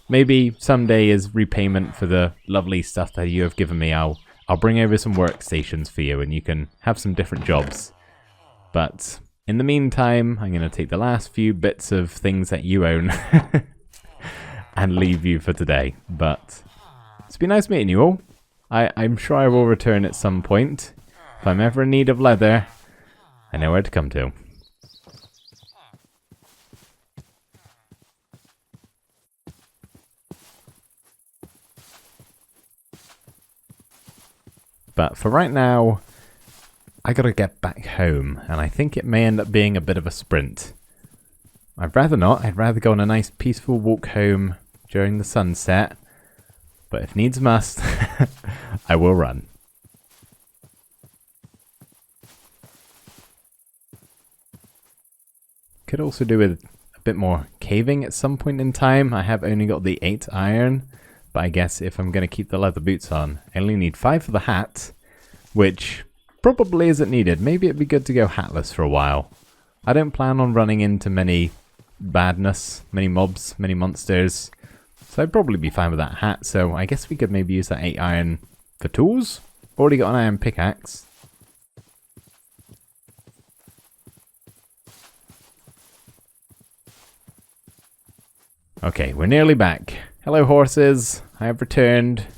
Maybe someday as repayment for the lovely stuff that you have given me, I'll bring over some workstations for you and you can have some different jobs. But in the meantime, I'm going to take the last few bits of things that you own and leave you for today. But it's been nice meeting you all. I'm sure I will return at some point. If I'm ever in need of leather, I know where to come to. But for right now, I gotta get back home, and I think it may end up being a bit of a sprint. I'd rather not. I'd rather go on a nice peaceful walk home during the sunset. But if needs must, I will run. Could also do with a bit more caving at some point in time. I have only got the 8 iron. But I guess if I'm going to keep the leather boots on, I only need 5 for the hat, which probably isn't needed. Maybe it'd be good to go hatless for a while. I don't plan on running into many badness, many mobs, many monsters, so I'd probably be fine with that hat. So I guess we could maybe use that 8 iron for tools. Already got an iron pickaxe. Okay, we're nearly back. Hello horses, I have returned.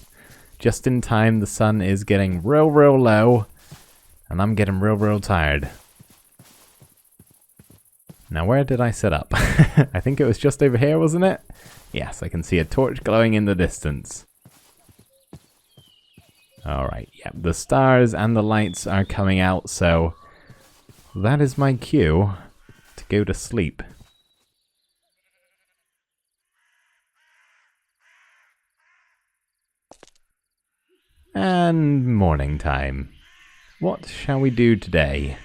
Just in time, the sun is getting real low. And I'm getting real tired. Now where did I set up? I think it was just over here, wasn't it? Yes, I can see a torch glowing in the distance. Alright, yeah, the stars and the lights are coming out, so that is my cue to go to sleep. And morning time. What shall we do today?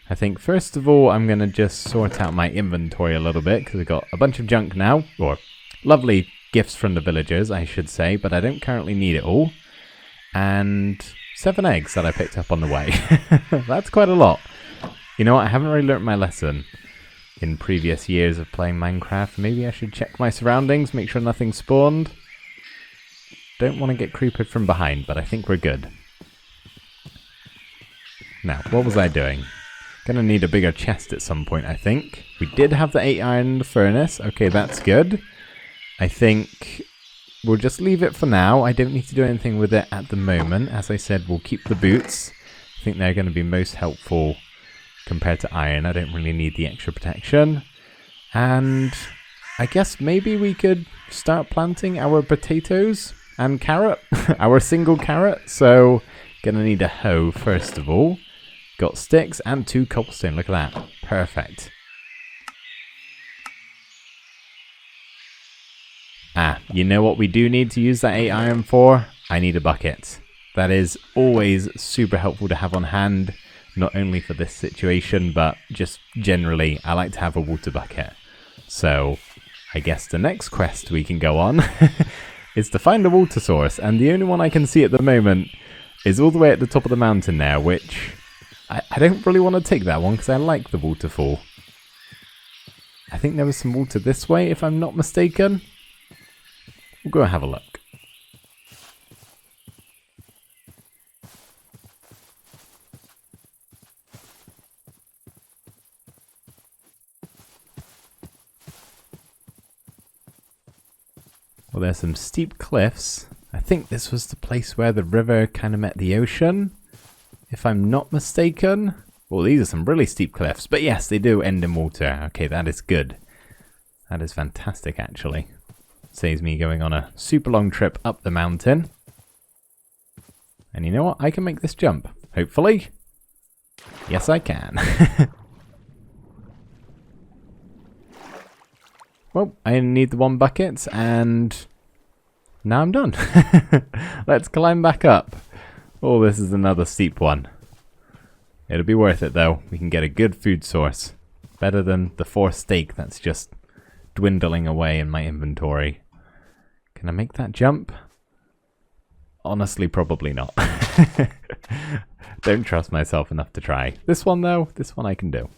I think first of all I'm going to just sort out my inventory a little bit because I've got a bunch of junk now, or lovely gifts from the villagers I should say, but I don't currently need it all. And 7 eggs that I picked up on the way. That's quite a lot. You know what, I haven't really learnt my lesson in previous years of playing Minecraft. Maybe I should check my surroundings, make sure nothing spawned. Don't want to get creeped from behind, but I think we're good. Now, what was I doing? Gonna need a bigger chest at some point, I think. We did have the 8 iron in the furnace. Okay, that's good. I think we'll just leave it for now. I don't need to do anything with it at the moment. As I said, we'll keep the boots. I think they're going to be most helpful compared to iron. I don't really need the extra protection. And I guess maybe we could start planting our potatoes and carrot. Our single carrot. So, gonna need a hoe first of all. Got sticks and 2 cobblestone. Look at that. Perfect. You know what we do need to use that 8 iron for? I need a bucket. That is always super helpful to have on hand. Not only for this situation, but just generally, I like to have a water bucket. So, I guess the next quest we can go on is to find a water source. And the only one I can see at the moment is all the way at the top of the mountain there, which I don't really want to take that one because I like the waterfall. I think there was some water this way, if I'm not mistaken. We'll go and have a look. Well, there's some steep cliffs. I think this was the place where the river kind of met the ocean, if I'm not mistaken. Well, these are some really steep cliffs, but yes, they do end in water. Okay, that is good. That is fantastic, actually. Saves me going on a super long trip up the mountain. And you know what? I can make this jump. Hopefully. Yes, I can. Well, I need the 1 bucket, and now I'm done. Let's climb back up. Oh, this is another steep one. It'll be worth it, though. We can get a good food source. Better than the 4 steak that's just dwindling away in my inventory. Can I make that jump? Honestly, probably not. Don't trust myself enough to try. This one, though, this one I can do.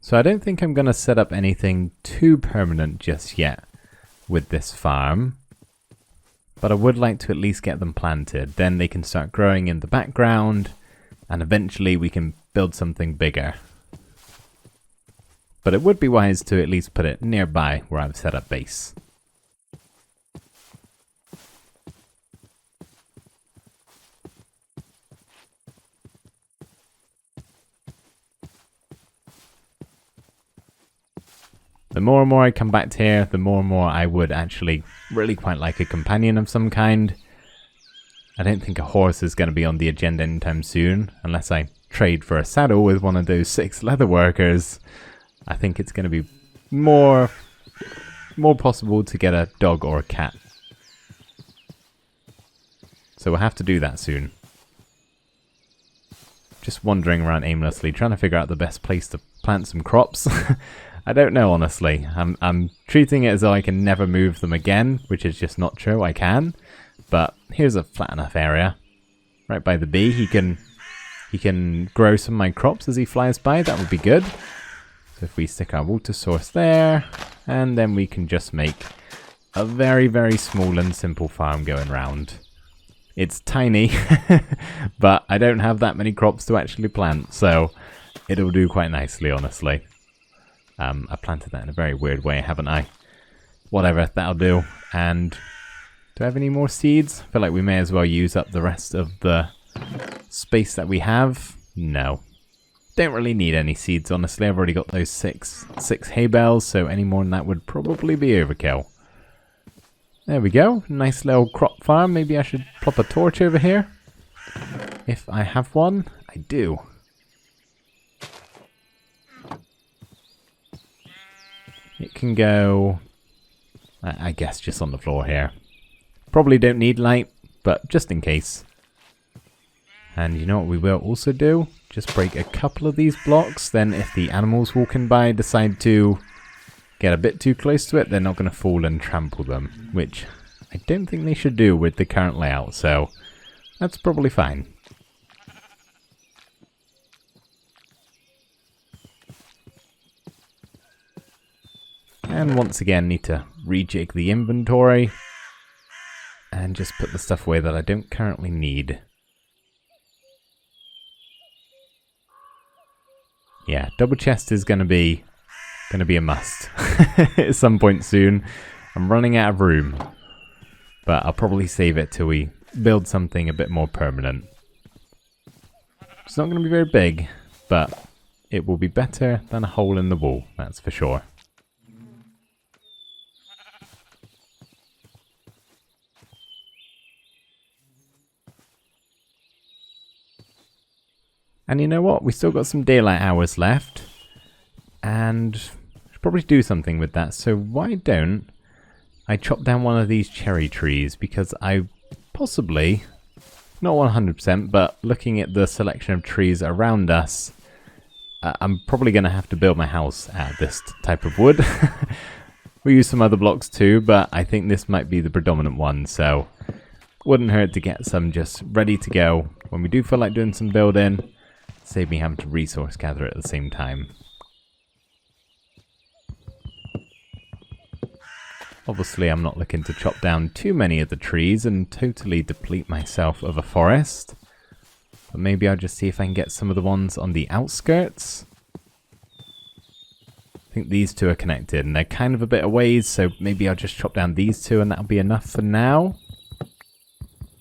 So I don't think I'm going to set up anything too permanent just yet with this farm. But I would like to at least get them planted. Then they can start growing in the background. And eventually we can build something bigger. But it would be wise to at least put it nearby where I've set up base. The more and more I come back to here, the more and more I would actually really quite like a companion of some kind. I don't think a horse is going to be on the agenda anytime soon, unless I trade for a saddle with one of those 6 leather workers. I think it's going to be more possible to get a dog or a cat. So we'll have to do that soon. Just wandering around aimlessly, trying to figure out the best place to plant some crops. I don't know, honestly. I'm treating it as though I can never move them again, which is just not true. I can. But here's a flat enough area. Right by the bee. He can grow some of my crops as he flies by. That would be good. So if we stick our water source there, and then we can just make a very, very small and simple farm going round. It's tiny, but I don't have that many crops to actually plant, so it'll do quite nicely, honestly. I planted that in a very weird way, haven't I? Whatever, that'll do. And do I have any more seeds? I feel like we may as well use up the rest of the space that we have. No. Don't really need any seeds, honestly. I've already got those six hay bales, so any more than that would probably be overkill. There we go. Nice little crop farm. Maybe I should plop a torch over here. if I have one. I do. It can go, I guess, just on the floor here. Probably don't need light, but just in case. And you know what we will also do? Just break a couple of these blocks. Then if the animals walking by decide to get a bit too close to it, they're not going to fall and trample them. Which I don't think they should do with the current layout. So that's probably fine. And once again, need to rejig the inventory. And just put the stuff away that I don't currently need. Yeah, double chest is gonna be a must at some point soon. I'm running out of room, but I'll probably save it till we build something a bit more permanent. It's not gonna be very big, but it will be better than a hole in the wall, that's for sure. And you know what? We still got some daylight hours left. And should probably do something with that. So why don't I chop down one of these cherry trees? Because I possibly, not 100%, but looking at the selection of trees around us, I'm probably going to have to build my house out of this type of wood. We use some other blocks too, but I think this might be the predominant one. So wouldn't hurt to get some just ready to go when we do feel like doing some building. Save me having to resource gather at the same time. Obviously, I'm not looking to chop down too many of the trees and totally deplete myself of a forest. But maybe I'll just see if I can get some of the ones on the outskirts. I think these two are connected and they're kind of a bit away, so maybe I'll just chop down these two and that'll be enough for now.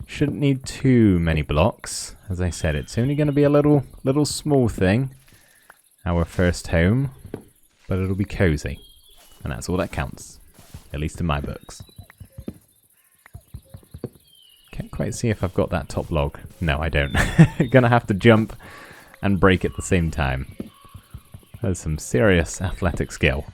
Shouldn't need too many blocks. As I said, it's only going to be a little small thing. Our first home. But it'll be cozy. And that's all that counts. At least in my books. Can't quite see if I've got that top log. No, I don't. Gonna have to jump and break at the same time. There's some serious athletic skill.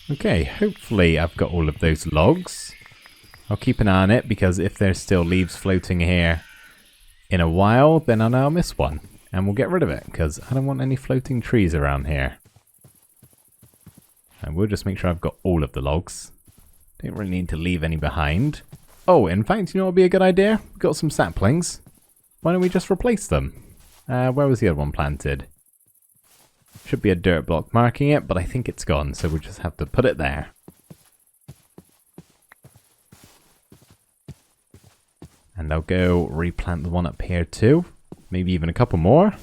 Okay, hopefully I've got all of those logs. I'll keep an eye on it because if there's still leaves floating here in a while, then I know I'll miss one. And we'll get rid of it because I don't want any floating trees around here. And we'll just make sure I've got all of the logs. Don't really need to leave any behind. Oh, in fact, you know what would be a good idea? We've got some saplings. Why don't we just replace them? Where was the other one planted? Should be a dirt block marking it, but I think it's gone, so we'll just have to put it there. And I'll go replant the one up here too. Maybe even a couple more.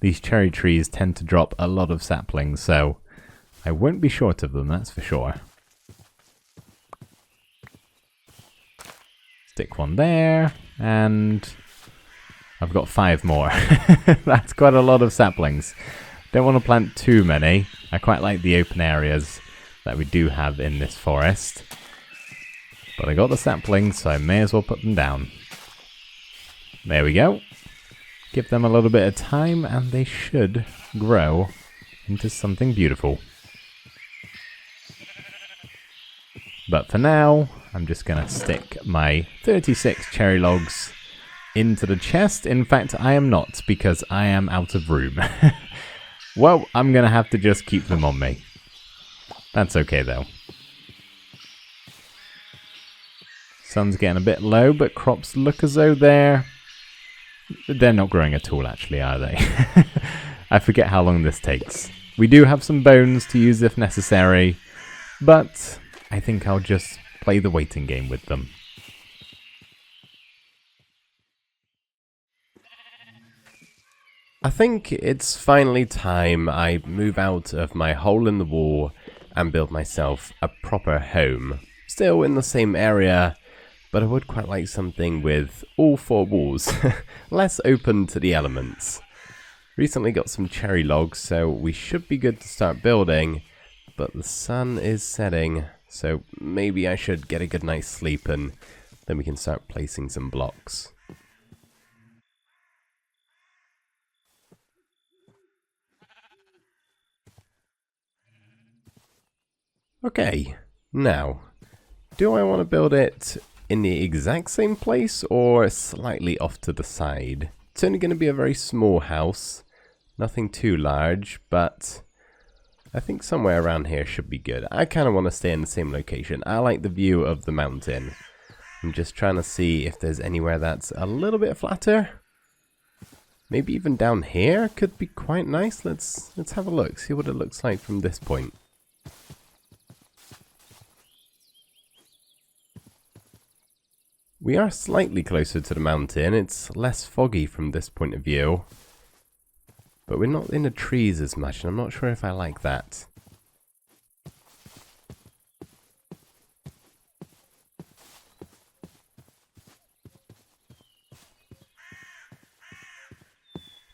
These cherry trees tend to drop a lot of saplings, so I won't be short of them, that's for sure. Stick one there, and I've got 5 more. That's quite a lot of saplings. Don't want to plant too many. I quite like the open areas that we do have in this forest. But I got the saplings, so I may as well put them down. There we go. Give them a little bit of time and they should grow into something beautiful. But for now, I'm just going to stick my 36 cherry logs into the chest. In fact, I am not, because I am out of room. Well, I'm going to have to just keep them on me. That's okay, though. Sun's getting a bit low, but crops look as though they're not growing at all, actually, are they? I forget how long this takes. We do have some bones to use if necessary, but I think I'll just play the waiting game with them. I think it's finally time I move out of my hole in the wall and build myself a proper home. Still in the same area, but I would quite like something with all 4 walls, less open to the elements. Recently got some cherry logs, so we should be good to start building, but the sun is setting, so maybe I should get a good night's sleep and then we can start placing some blocks. Okay, now, do I want to build it in the exact same place or slightly off to the side? It's only going to be a very small house, nothing too large, but I think somewhere around here should be good. I kind of want to stay in the same location. I like the view of the mountain. I'm just trying to see if there's anywhere that's a little bit flatter. Maybe even down here could be quite nice. Let's have a look, see what it looks like from this point. We are slightly closer to the mountain. It's less foggy from this point of view. But we're not in the trees as much, and I'm not sure if I like that.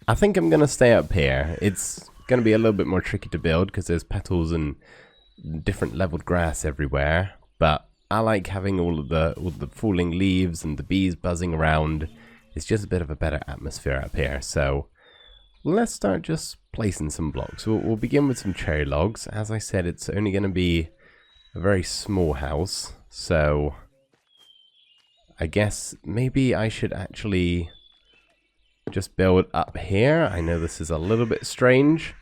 I think I'm going to stay up here. It's going to be a little bit more tricky to build because there's petals and different leveled grass everywhere. But I like having all the falling leaves and the bees buzzing around. It's just a bit of a better atmosphere up here. So let's start just placing some blocks. We'll begin with some cherry logs. As I said, it's only going to be a very small house. So I guess maybe I should actually just build up here. I know this is a little bit strange.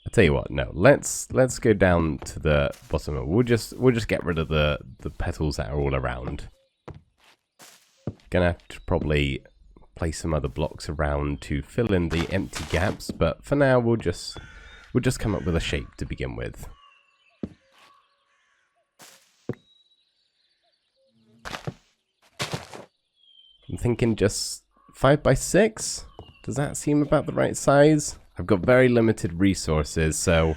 I'll tell you what, no, let's go down to the bottom. We'll just get rid of the petals that are all around. Gonna have to probably place some other blocks around to fill in the empty gaps, but for now we'll just come up with a shape to begin with. I'm thinking just 5 by 6. Does that seem about the right size? I've got very limited resources, so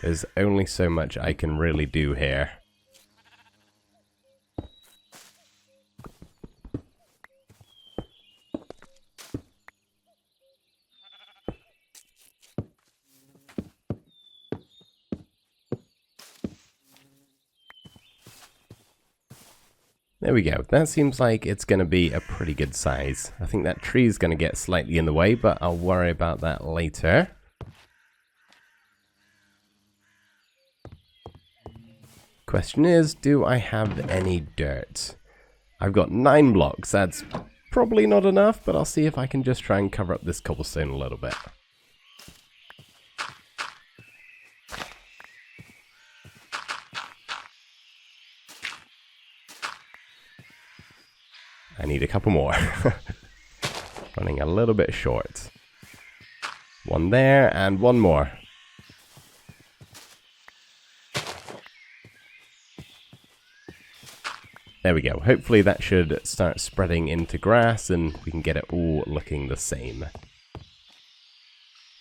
there's only so much I can really do here. There we go. That seems like it's going to be a pretty good size. I think that tree is going to get slightly in the way, but I'll worry about that later. Question is, do I have any dirt? I've got 9 blocks. That's probably not enough, but I'll see if I can just try and cover up this cobblestone a little bit. I need a couple more. Running a little bit short. One there and one more. There we go. Hopefully that should start spreading into grass and we can get it all looking the same.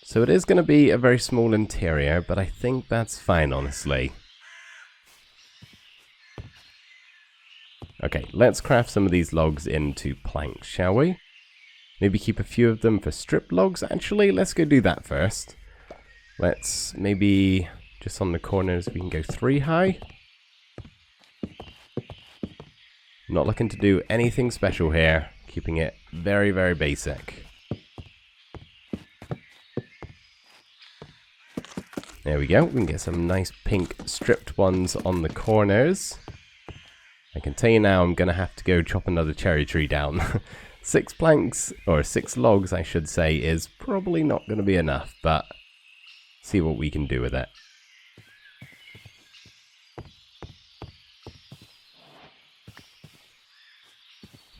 So it is going to be a very small interior, but I think that's fine, honestly. Okay, let's craft some of these logs into planks, shall we? Maybe keep a few of them for strip logs. Actually, let's go do that first. Let's maybe just on the corners we can go 3 high. Not looking to do anything special here. Keeping it very, very basic. There we go. We can get some nice pink stripped ones on the corners. I can tell you now I'm going to have to go chop another cherry tree down. 6 planks, or 6 logs I should say, is probably not going to be enough, but see what we can do with it.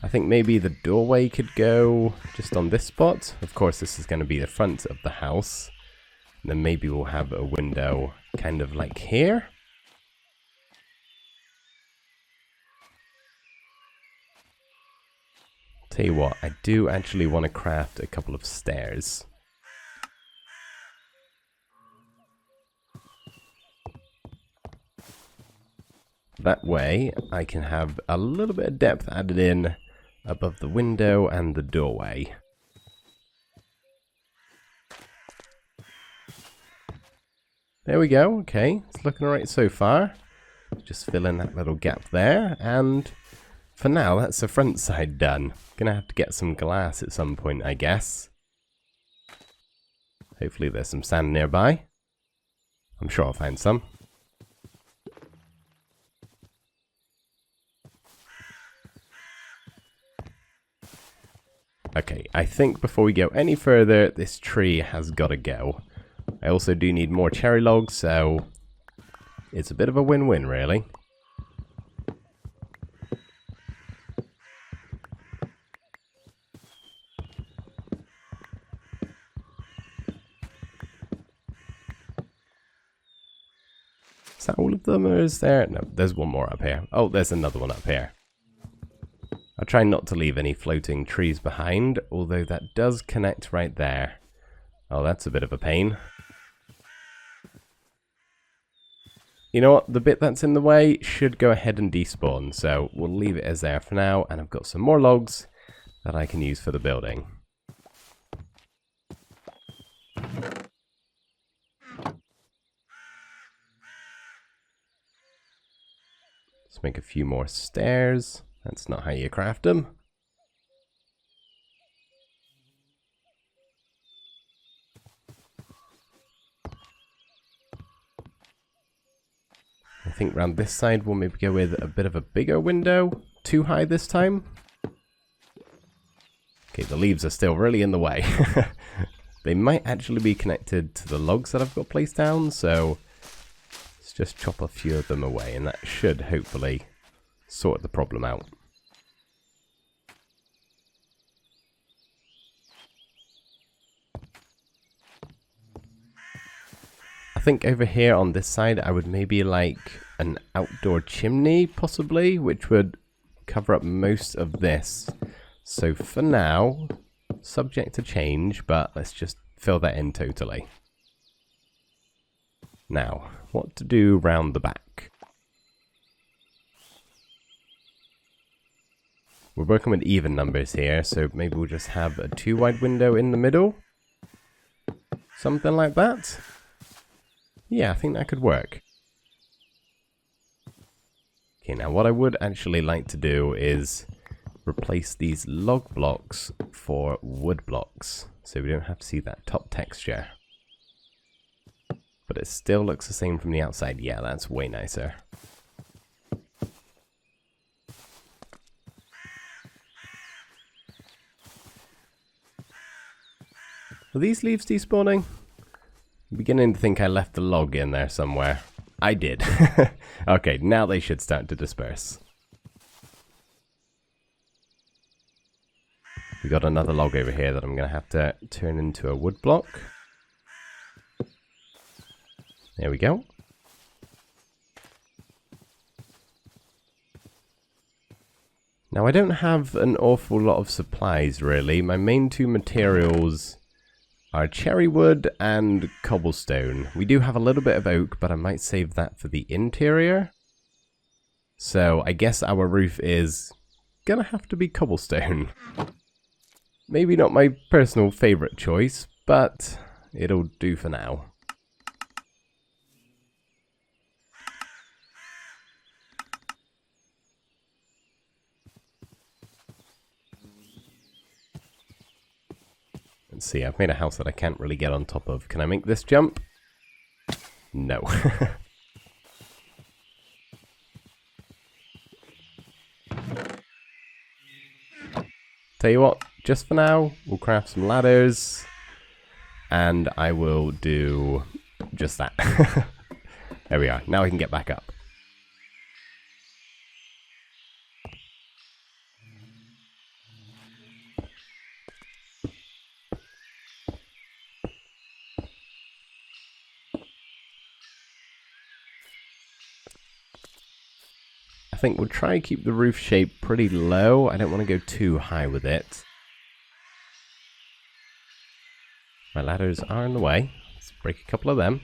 I think maybe the doorway could go just on this spot. Of course this is going to be the front of the house. And then maybe we'll have a window kind of like here. Tell you what, I do actually want to craft a couple of stairs. That way I can have a little bit of depth added in above the window and the doorway. There we go. Okay, it's looking alright so far. Just fill in that little gap there, and for now that's the front side done. Gonna have to get some glass at some point, I guess. Hopefully there's some sand nearby. I'm sure I'll find some. Okay, I think before we go any further, this tree has got to go. I also do need more cherry logs, so it's a bit of a win-win, really. Is that all of them, or is there? No, there's one more up here. Oh, there's another one up here. I'll try not to leave any floating trees behind, although that does connect right there. Oh, that's a bit of a pain. You know what? The bit that's in the way should go ahead and despawn, so we'll leave it as there for now, and I've got some more logs that I can use for the building. Let's make a few more stairs. That's not how you craft them. I think around this side we'll maybe go with a bit of a bigger window. Too high this time. Okay, the leaves are still really in the way. They might actually be connected to the logs that I've got placed down, so let's just chop a few of them away, and that should hopefully sort the problem out. I think over here on this side I would maybe like an outdoor chimney possibly, which would cover up most of this. So for now, subject to change, but let's just fill that in totally. Now, what to do round the back? We're working with even numbers here, so maybe we'll just have a 2 wide window in the middle. Something like that. Yeah, I think that could work. Okay, now what I would actually like to do is replace these log blocks for wood blocks, so we don't have to see that top texture. But it still looks the same from the outside. Yeah, that's way nicer. Are these leaves despawning? I'm beginning to think I left the log in there somewhere. I did. Okay, now they should start to disperse. We got another log over here that I'm going to have to turn into a wood block. There we go. Now I don't have an awful lot of supplies really. My main two materials are cherry wood and cobblestone. We do have a little bit of oak, but I might save that for the interior. So I guess our roof is gonna have to be cobblestone. Maybe not my personal favorite choice, but it'll do for now. Let's see, I've made a house that I can't really get on top of. Can I make this jump? No. Tell you what, just for now, we'll craft some ladders, and I will do just that. There we are, now I can get back up. I think we'll try and keep the roof shape pretty low. I don't want to go too high with it. My ladders are in the way. Let's break a couple of them.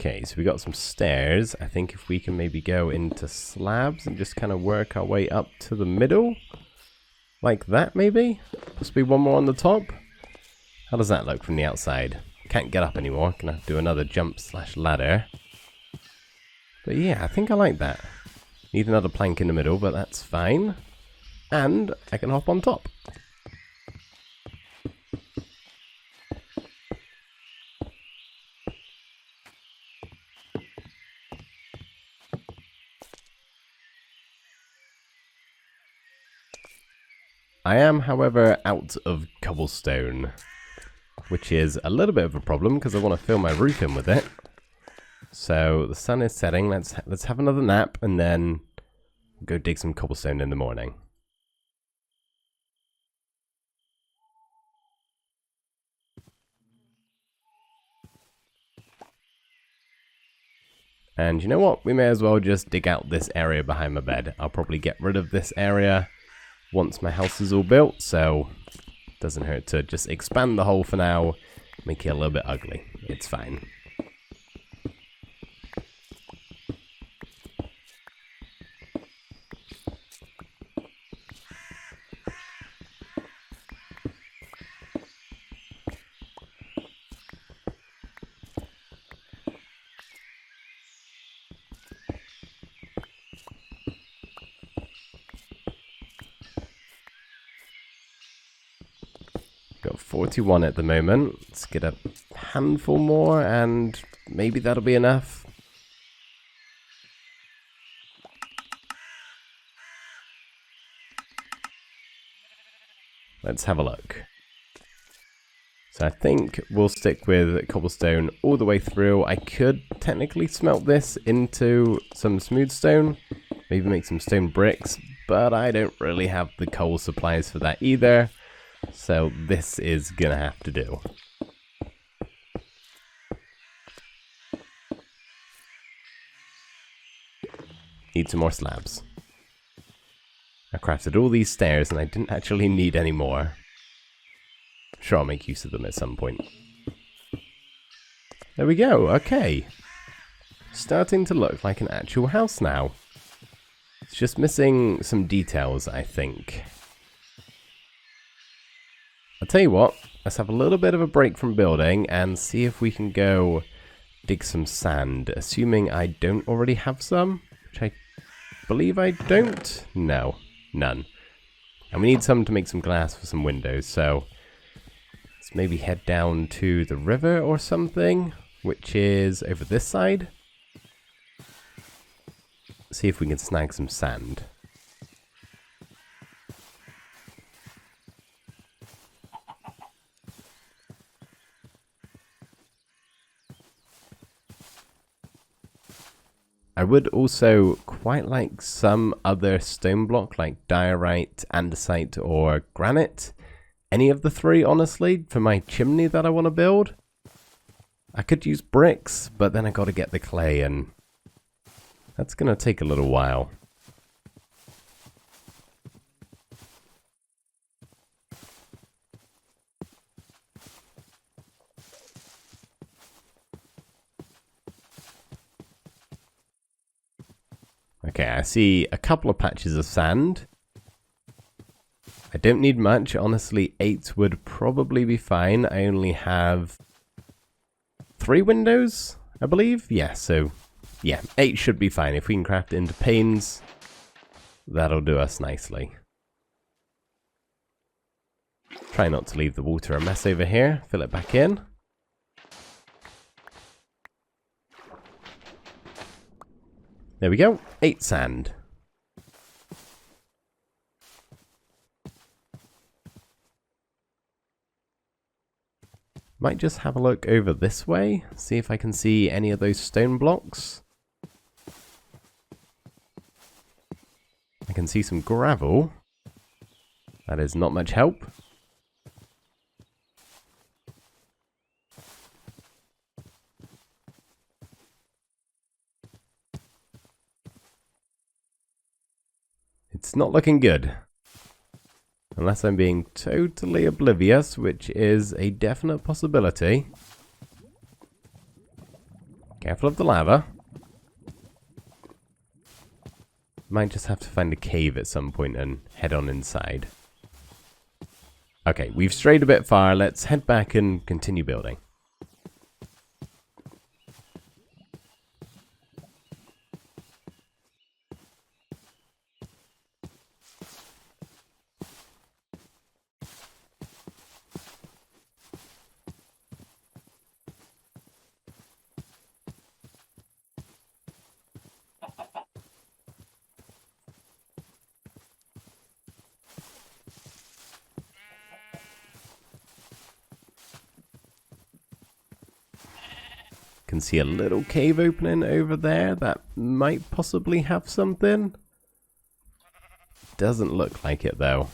Okay, so we got some stairs. I think if we can maybe go into slabs and just kind of work our way up to the middle. Like that, maybe? Possibly one more on the top? How does that look from the outside? Can't get up anymore. Gonna have to do another jump / ladder. But yeah, I think I like that. Need another plank in the middle, but that's fine. And I can hop on top. I am, however, out of cobblestone, which is a little bit of a problem because I want to fill my roof in with it. So the sun is setting. Let's have another nap and then go dig some cobblestone in the morning. And you know what? We may as well just dig out this area behind my bed. I'll probably get rid of this area once my house is all built, so it doesn't hurt to just expand the hole for now, make it a little bit ugly. It's fine. Got 41 at the moment. Let's get a handful more and maybe that'll be enough. Let's have a look. So I think we'll stick with cobblestone all the way through. I could technically smelt this into some smooth stone, maybe make some stone bricks, but I don't really have the coal supplies for that either. So this is gonna have to do. Need some more slabs. I crafted all these stairs and I didn't actually need any more. Sure, I'll make use of them at some point. There we go, okay. Starting to look like an actual house now. It's just missing some details, I think. I'll tell you what, let's have a little bit of a break from building and see if we can go dig some sand, assuming I don't already have some, which I believe I don't. No, none. And we need some to make some glass for some windows, so let's maybe head down to the river or something, which is over this side. See if we can snag some sand. I would also quite like some other stone block like diorite, andesite or granite. Any of the three, honestly, for my chimney that I want to build. I could use bricks, but then I got to get the clay and that's going to take a little while. Okay, I see a couple of patches of sand. I don't need much. Honestly, 8 would probably be fine. I only have 3 windows, I believe. Yeah, so yeah, 8 should be fine. If we can craft it into panes, that'll do us nicely. Try not to leave the water a mess over here. Fill it back in. There we go, 8 sand. Might just have a look over this way, see if I can see any of those stone blocks. I can see some gravel. That is not much help. It's not looking good. Unless I'm being totally oblivious, which is a definite possibility. Careful of the lava. Might just have to find a cave at some point and head on inside. Okay, we've strayed a bit far. Let's head back and continue building. Can see a little cave opening over there that might possibly have something. Doesn't look like it though,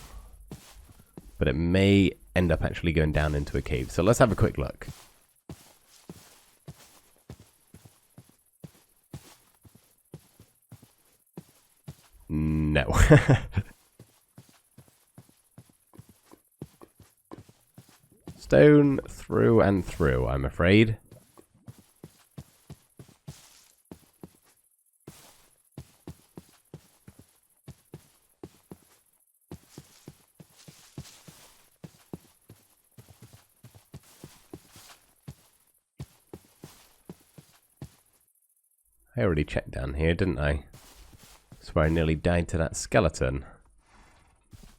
but it may end up actually going down into a cave. So let's have a quick look. No. Stone through and through, I'm afraid. I already checked down here, didn't I? That's where I nearly died to that skeleton.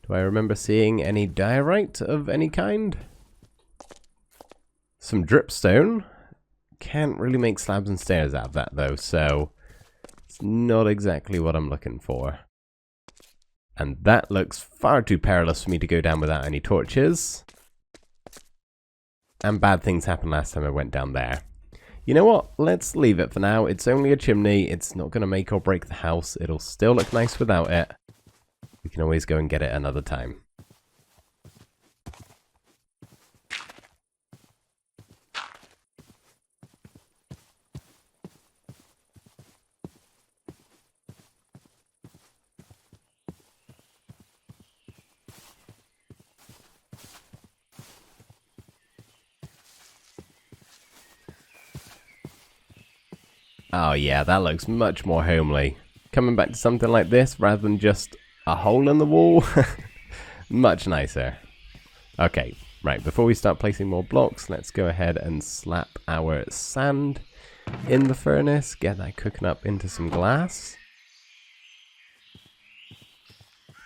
Do I remember seeing any diorite of any kind? Some dripstone. Can't really make slabs and stairs out of that though, so it's not exactly what I'm looking for. And that looks far too perilous for me to go down without any torches. And bad things happened last time I went down there. You know what? Let's leave it for now. It's only a chimney. It's not going to make or break the house. It'll still look nice without it. We can always go and get it another time. Oh yeah, that looks much more homely. Coming back to something like this rather than just a hole in the wall. Much nicer. Okay, right, before we start placing more blocks, let's go ahead and slap our sand in the furnace. Get that cooking up into some glass.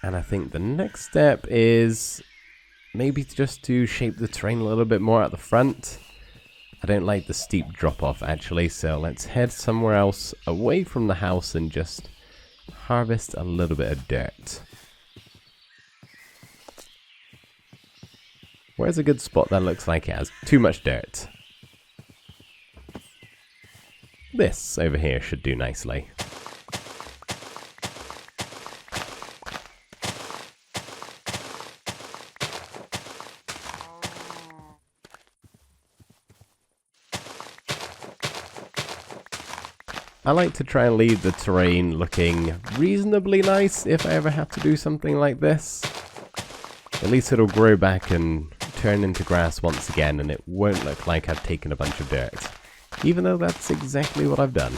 And I think the next step is maybe just to shape the terrain a little bit more at the front. I don't like the steep drop off actually, so let's head somewhere else away from the house and just harvest a little bit of dirt. Where's a good spot that looks like it has too much dirt? This over here should do nicely. I like to try and leave the terrain looking reasonably nice if I ever have to do something like this. At least it'll grow back and turn into grass once again, and it won't look like I've taken a bunch of dirt. Even though that's exactly what I've done.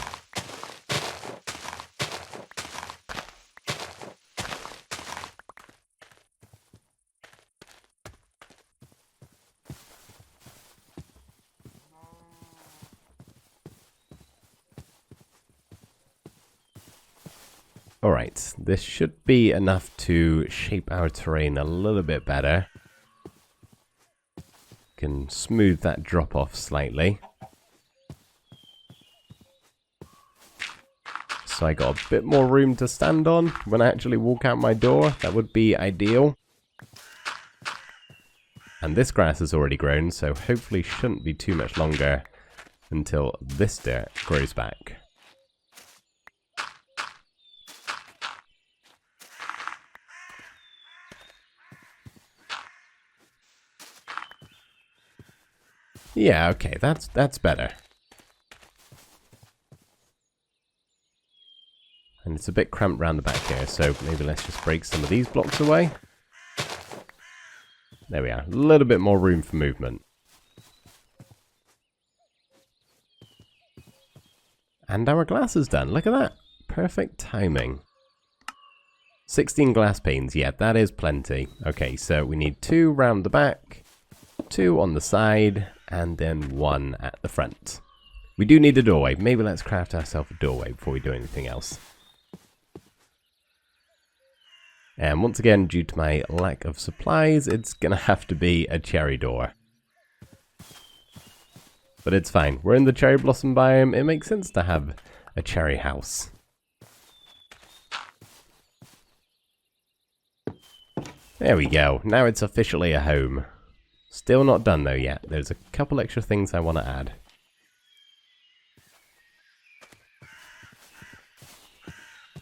Alright, this should be enough to shape our terrain a little bit better. Can smooth that drop off slightly. So I got a bit more room to stand on when I actually walk out my door. That would be ideal. And this grass has already grown, so hopefully shouldn't be too much longer until this dirt grows back. Yeah, okay, that's better. And it's a bit cramped around the back here, so maybe let's just break some of these blocks away. There we are, a little bit more room for movement. And our glass is done. Look at that. Perfect timing. 16 glass panes. Yeah, that is plenty. Okay, so we need 2 round the back, 2 on the side, and then 1 at the front. We do need a doorway. Maybe let's craft ourselves a doorway before we do anything else. And once again, due to my lack of supplies, it's going to have to be a cherry door. But it's fine. We're in the cherry blossom biome. It makes sense to have a cherry house. There we go. Now it's officially a home. Still not done though yet. There's a couple extra things I want to add.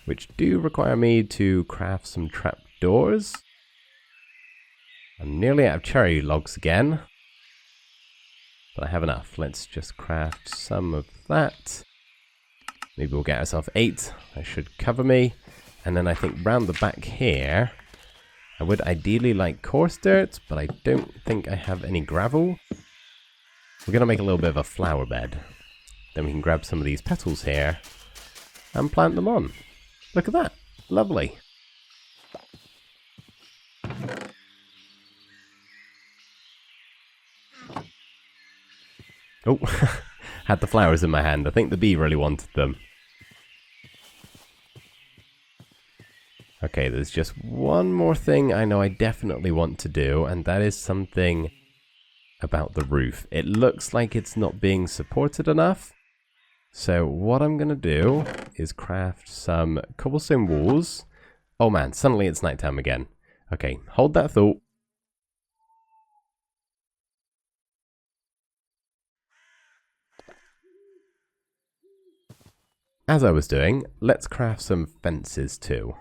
Which do require me to craft some trapdoors. I'm nearly out of cherry logs again. But I have enough. Let's just craft some of that. Maybe we'll get ourselves 8. That should cover me. And then I think round the back here, I would ideally like coarse dirt, but I don't think I have any gravel. We're going to make a little bit of a flower bed. Then we can grab some of these petals here and plant them on. Look at that. Lovely. Oh, had the flowers in my hand. I think the bee really wanted them. Okay, there's just one more thing I know I definitely want to do, and that is something about the roof. It looks like it's not being supported enough. So what I'm going to do is craft some cobblestone walls. Oh man, suddenly it's nighttime again. Okay, hold that thought. As I was doing, let's craft some fences too.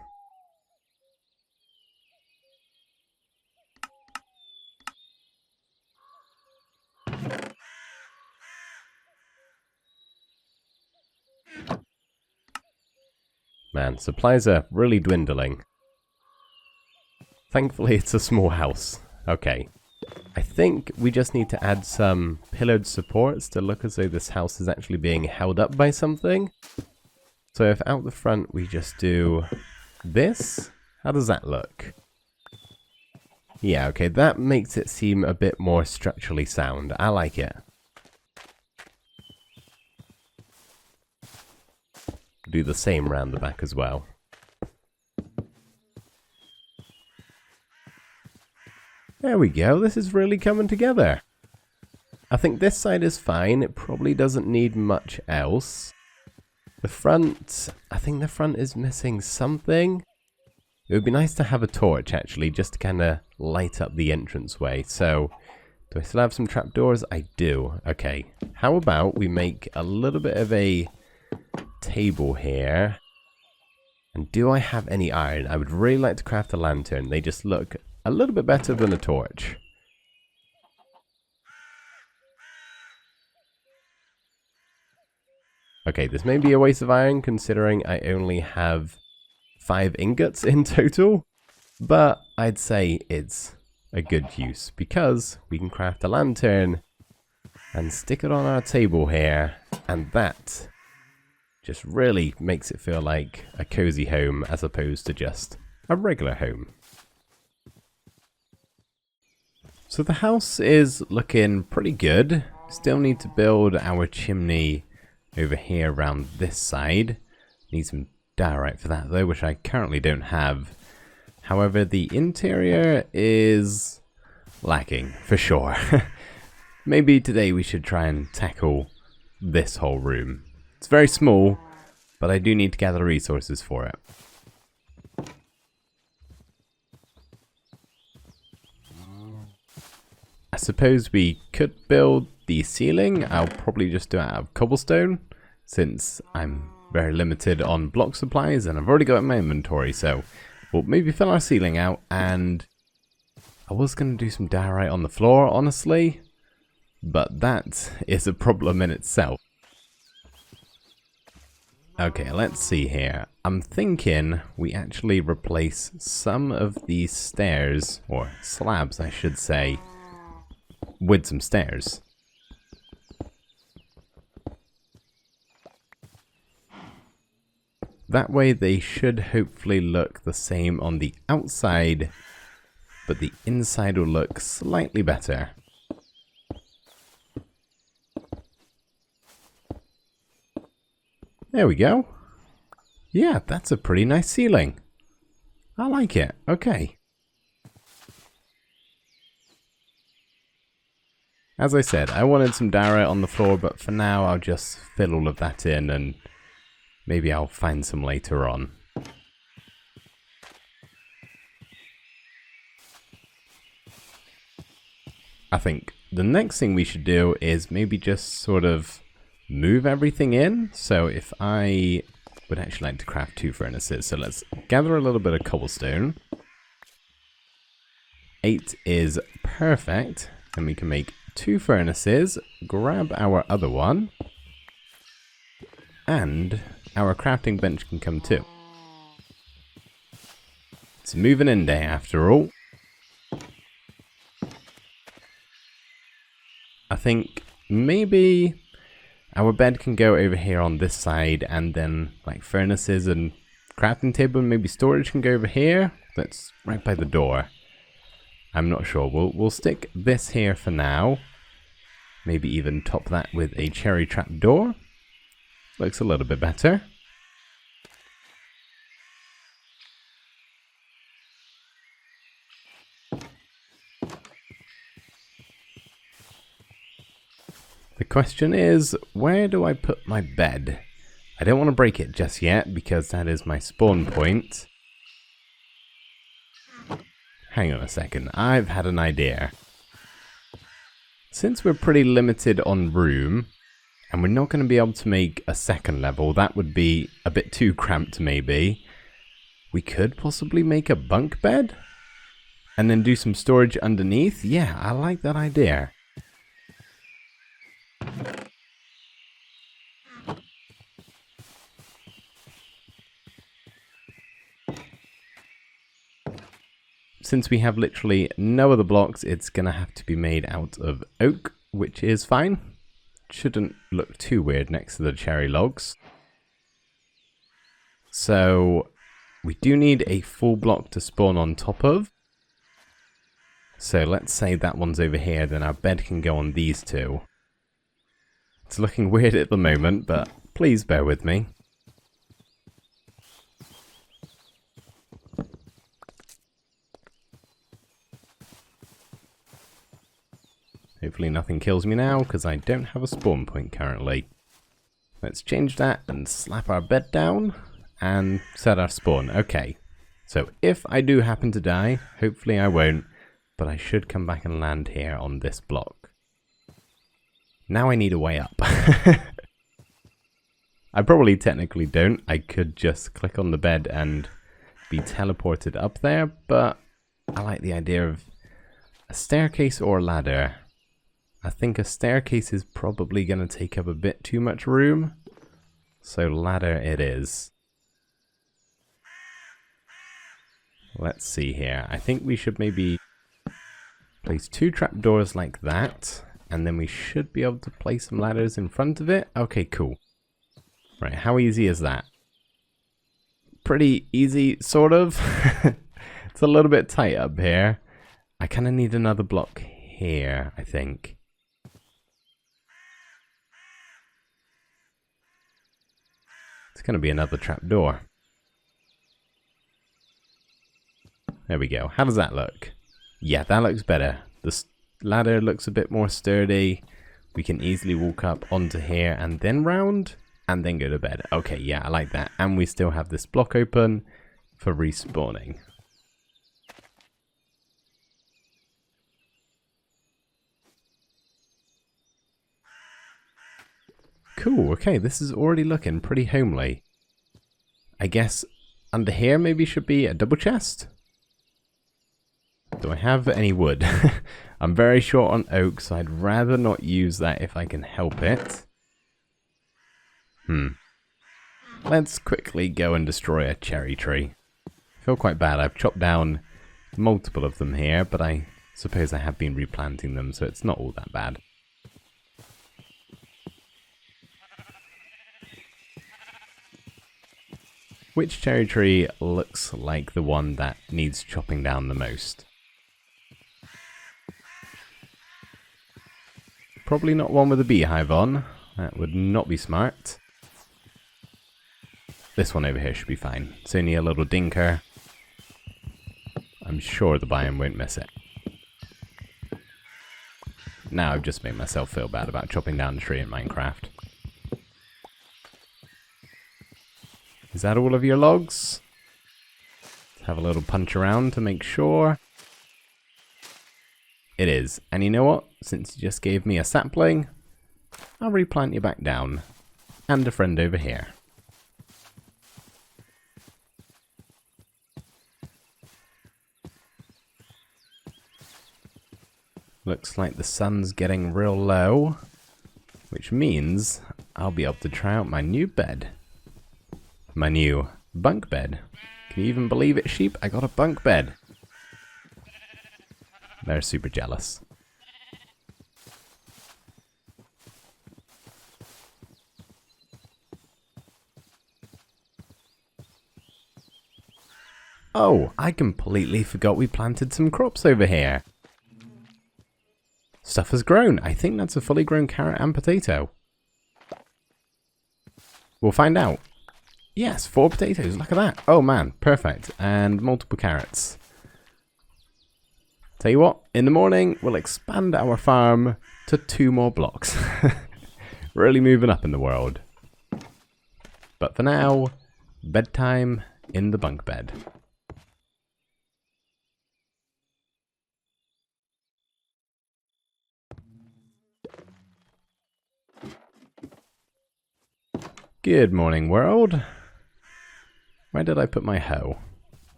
Man, supplies are really dwindling. Thankfully, it's a small house. Okay. I think we just need to add some pillared supports to look as though this house is actually being held up by something. So if out the front we just do this, how does that look? Yeah, okay, that makes it seem a bit more structurally sound. I like it. Do the same round the back as well. There we go, this is really coming together. I think this side is fine, it probably doesn't need much else. The front, I think the front is missing something. It would be nice to have a torch actually, just to kind of light up the entranceway. So, do I still have some trapdoors? I do. Okay, how about we make a little bit of a table here. And do I have any iron? I would really like to craft a lantern. They just look a little bit better than a torch. Okay, this may be a waste of iron considering I only have 5 ingots in total, but I'd say it's a good use because we can craft a lantern and stick it on our table here, and that just really makes it feel like a cozy home as opposed to just a regular home. So the house is looking pretty good. Still need to build our chimney over here around this side. Need some diorite for that though, which I currently don't have. However, the interior is lacking for sure. Maybe today we should try and tackle this whole room. It's very small, but I do need to gather resources for it. I suppose we could build the ceiling. I'll probably just do it out of cobblestone, since I'm very limited on block supplies and I've already got it in my inventory, so we'll maybe fill our ceiling out. And I was going to do some diorite on the floor, honestly, but that is a problem in itself. Okay, let's see here. I'm thinking we actually replace some of these stairs, or slabs I should say, with some stairs. That way they should hopefully look the same on the outside, but the inside will look slightly better. There we go. Yeah, that's a pretty nice ceiling. I like it. Okay. As I said, I wanted some diorite on the floor, but for now I'll just fill all of that in and maybe I'll find some later on. I think the next thing we should do is maybe just sort of move everything in. So if I would actually like to craft 2 furnaces, so let's gather a little bit of cobblestone. 8 is perfect. Then we can make 2 furnaces, grab our other one, and our crafting bench can come too. It's moving in day after all. I think maybe our bed can go over here on this side, and then like furnaces and crafting table and maybe storage can go over here. That's right by the door. I'm not sure. We'll stick this here for now. Maybe even top that with a cherry trap door. Looks a little bit better. The question is, where do I put my bed? I don't want to break it just yet because that is my spawn point. Hang on a second, I've had an idea. Since we're pretty limited on room, and we're not going to be able to make a second level, that would be a bit too cramped maybe. We could possibly make a bunk bed? And then do some storage underneath? Yeah, I like that idea. Since we have literally no other blocks, it's going to have to be made out of oak, which is fine. Shouldn't look too weird next to the cherry logs. So we do need a full block to spawn on top of. So let's say that one's over here, then our bed can go on these 2. It's looking weird at the moment, but please bear with me. Hopefully nothing kills me now, because I don't have a spawn point currently. Let's change that and slap our bed down and set our spawn. Okay, so if I do happen to die, hopefully I won't, but I should come back and land here on this block. Now I need a way up. I probably technically don't. I could just click on the bed and be teleported up there, but I like the idea of a staircase or a ladder. I think a staircase is probably going to take up a bit too much room, so ladder it is. Let's see here. I think we should maybe place 2 trapdoors like that, and then we should be able to place some ladders in front of it. Okay, cool. Right, how easy is that? Pretty easy, sort of. It's a little bit tight up here. I kind of need another block here, I think. It's going to be another trapdoor. There we go. How does that look? Yeah, that looks better. The ladder looks a bit more sturdy. We can easily walk up onto here and then round and then go to bed. Okay, yeah, I like that. And we still have this block open for respawning. Cool, okay, this is already looking pretty homely. I guess under here maybe should be a double chest? Do I have any wood? I'm very short on oak, so I'd rather not use that if I can help it. Let's quickly go and destroy a cherry tree. I feel quite bad. I've chopped down multiple of them here, but I suppose I have been replanting them, so it's not all that bad. Which cherry tree looks like the one that needs chopping down the most? Probably not one with a beehive on. That would not be smart. This one over here should be fine. It's only a little dinker. I'm sure the biome won't miss it. Now I've just made myself feel bad about chopping down a tree in Minecraft. Is that all of your logs? Let's have a little punch around to make sure. It is. And you know what? Since you just gave me a sapling, I'll replant you back down. And a friend over here. Looks like the sun's getting real low, which means I'll be able to try out my new bed. My new bunk bed. Can you even believe it, sheep? I got a bunk bed. They're super jealous. Oh, I completely forgot we planted some crops over here. Stuff has grown. I think that's a fully grown carrot and potato. We'll find out. Yes, 4 potatoes. Look at that. Oh man, perfect. And multiple carrots. Tell you what, in the morning, we'll expand our farm to 2 more blocks. Really moving up in the world. But for now, bedtime in the bunk bed. Good morning, world. Where did I put my hoe?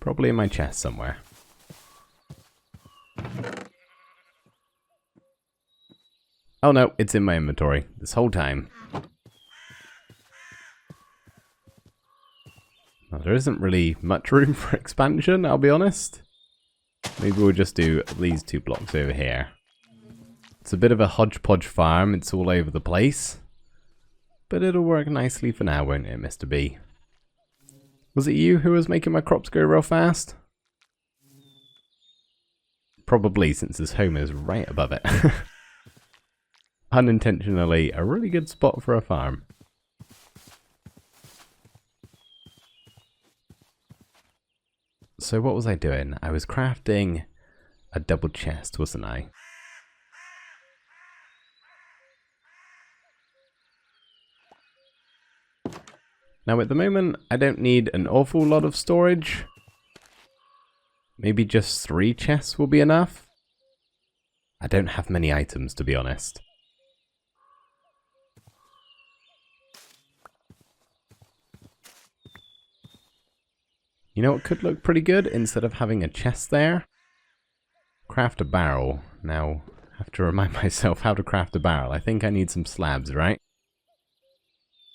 Probably in my chest somewhere. Oh no, it's in my inventory this whole time. Well, there isn't really much room for expansion, I'll be honest. Maybe we'll just do these 2 blocks over here. It's a bit of a hodgepodge farm, it's all over the place. But it'll work nicely for now, won't it, Mr. B? Was it you who was making my crops go real fast? Probably, since his home is right above it. Unintentionally, a really good spot for a farm. So what was I doing? I was crafting a double chest, wasn't I? Now at the moment, I don't need an awful lot of storage. Maybe just 3 chests will be enough. I don't have many items, to be honest. You know what could look pretty good instead of having a chest there? Craft a barrel. Now, I have to remind myself how to craft a barrel. I think I need some slabs, right?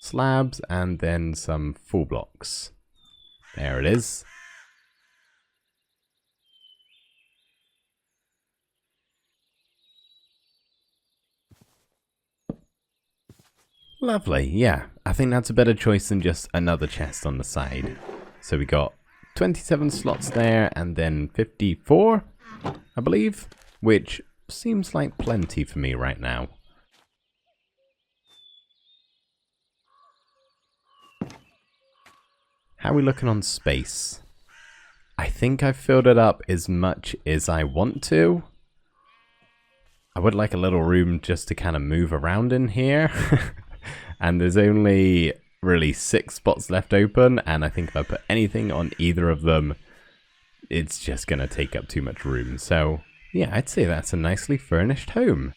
Slabs and then some full blocks. There it is. Lovely, yeah. I think that's a better choice than just another chest on the side. So we got 27 slots there and then 54, I believe, which seems like plenty for me right now. How are we looking on space? I think I've filled it up as much as I want to. I would like a little room just to kind of move around in here. And there's only really 6 spots left open, and I think if I put anything on either of them, it's just going to take up too much room. So, yeah, I'd say that's a nicely furnished home.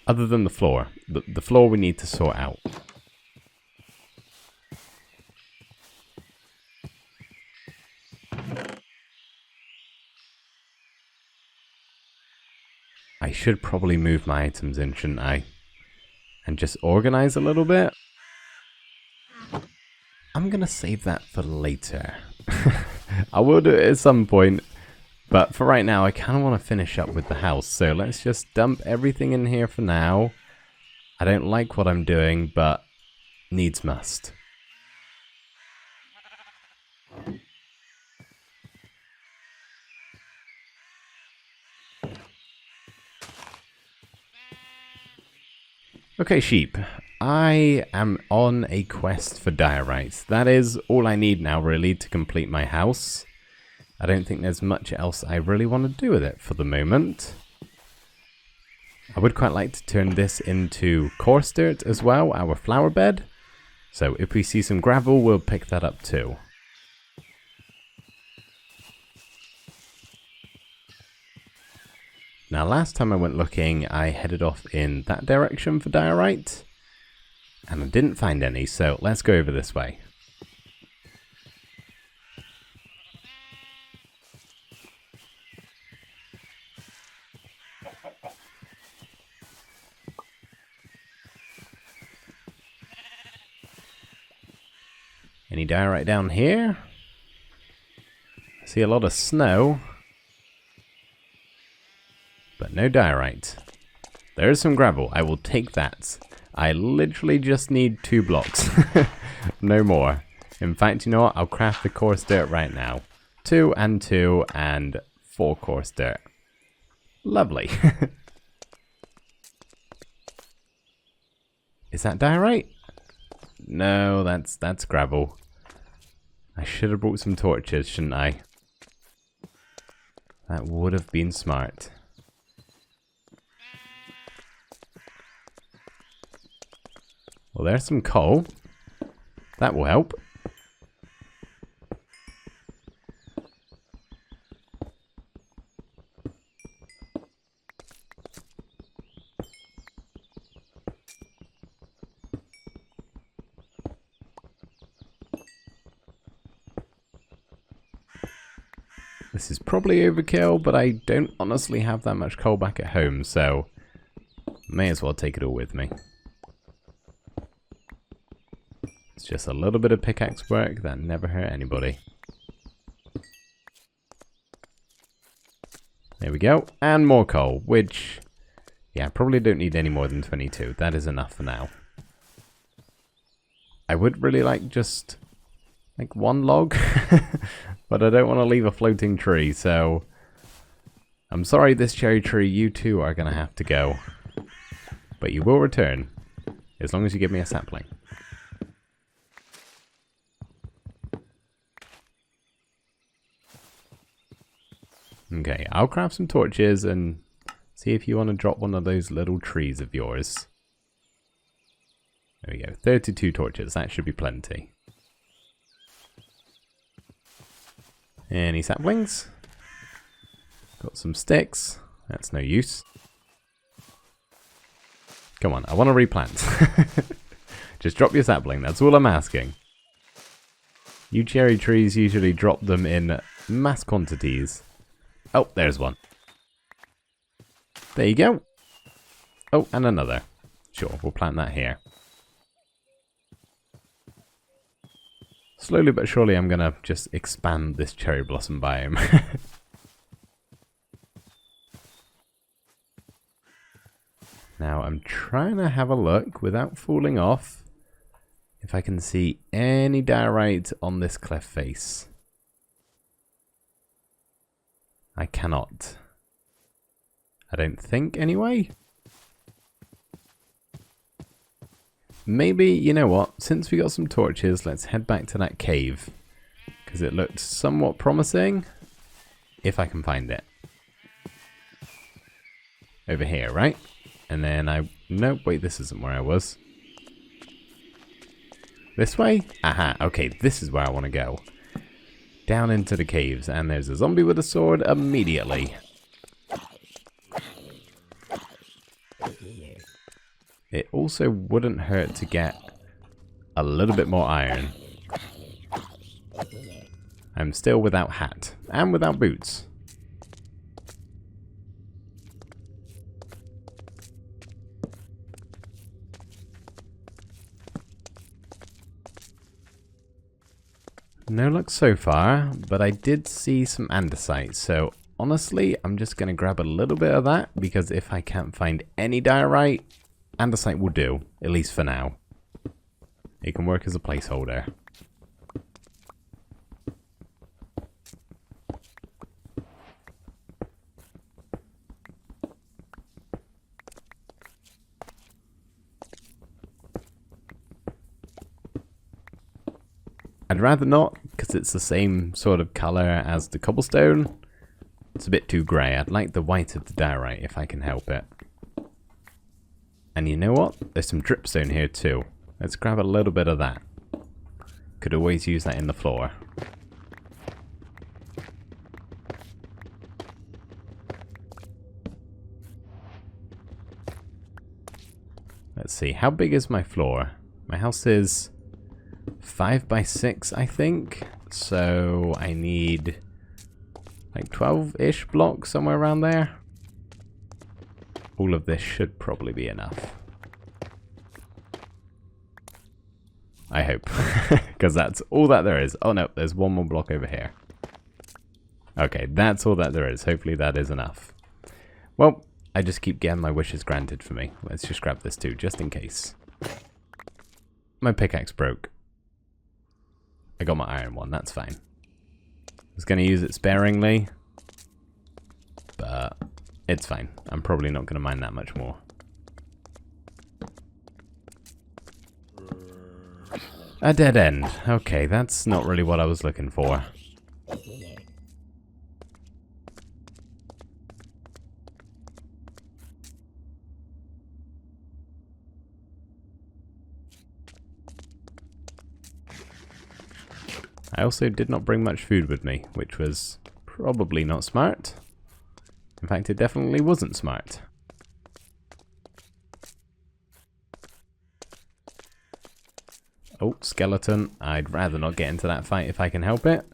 Other than the floor. The floor we need to sort out. I should probably move my items in, shouldn't I? And just organize a little bit. I'm gonna save that for later. I will do it at some point, but for right now I kind of want to finish up with the house, so let's just dump everything in here for now. I don't like what I'm doing, but needs must. Okay, sheep. I am on a quest for diorite. That is all I need now, really, to complete my house. I don't think there's much else I really want to do with it for the moment. I would quite like to turn this into coarse dirt as well, our flower bed. So if we see some gravel, we'll pick that up too. Now last time I went looking, I headed off in that direction for diorite. And I didn't find any, so let's go over this way. Any diorite down here? I see a lot of snow. But no diorite. There is some gravel. I will take that. I literally just need 2 blocks. No more. In fact, you know what? I'll craft the coarse dirt right now. 2 and 2 and 4 coarse dirt. Lovely. Is that diorite? No, that's gravel. I should have brought some torches, shouldn't I? That would have been smart. Well, there's some coal. That will help. This is probably overkill, but I don't honestly have that much coal back at home, so may as well take it all with me. It's just a little bit of pickaxe work that never hurt anybody. There we go. And more coal, which, yeah, I probably don't need any more than 22. That is enough for now. I would really like just, like, 1 log, but I don't want to leave a floating tree, so I'm sorry, this cherry tree, you too are going to have to go. But you will return, as long as you give me a sapling. Okay, I'll craft some torches and see if you want to drop one of those little trees of yours. There we go, 32 torches, that should be plenty. Any saplings? Got some sticks, that's no use. Come on, I want to replant. Just drop your sapling, that's all I'm asking. You cherry trees usually drop them in mass quantities. Oh, there's one. There you go. Oh, and another. Sure, we'll plant that here. Slowly but surely I'm going to just expand this cherry blossom biome. Now I'm trying to have a look without falling off if I can see any diorite on this cliff face. I cannot. I don't think, anyway. Maybe, you know what, since we got some torches, let's head back to that cave. Because it looked somewhat promising. If I can find it. Over here, right? And then no, wait, this isn't where I was. This way? Aha, okay, this is where I want to go. Down into the caves, and there's a zombie with a sword immediately. It also wouldn't hurt to get a little bit more iron. I'm still without hat, and without boots. No luck so far, but I did see some andesite, so honestly, I'm just going to grab a little bit of that, because if I can't find any diorite, andesite will do, at least for now. It can work as a placeholder. I'd rather not, because it's the same sort of color as the cobblestone. It's a bit too grey. I'd like the white of the diorite if I can help it. And you know what? There's some dripstone here too. Let's grab a little bit of that. Could always use that in the floor. Let's see, how big is my floor? My house is 5 by 6, I think. So I need like 12-ish blocks, somewhere around there. All of this should probably be enough. I hope. Because that's all that there is. Oh no, there's one more block over here. Okay, that's all that there is. Hopefully that is enough. Well, I just keep getting my wishes granted for me. Let's just grab this too, just in case. My pickaxe broke. I got my iron one, that's fine. I was going to use it sparingly, but it's fine. I'm probably not going to mine that much more. A dead end. Okay, that's not really what I was looking for. I also did not bring much food with me, which was probably not smart. In fact, it definitely wasn't smart. Oh, skeleton. I'd rather not get into that fight if I can help it.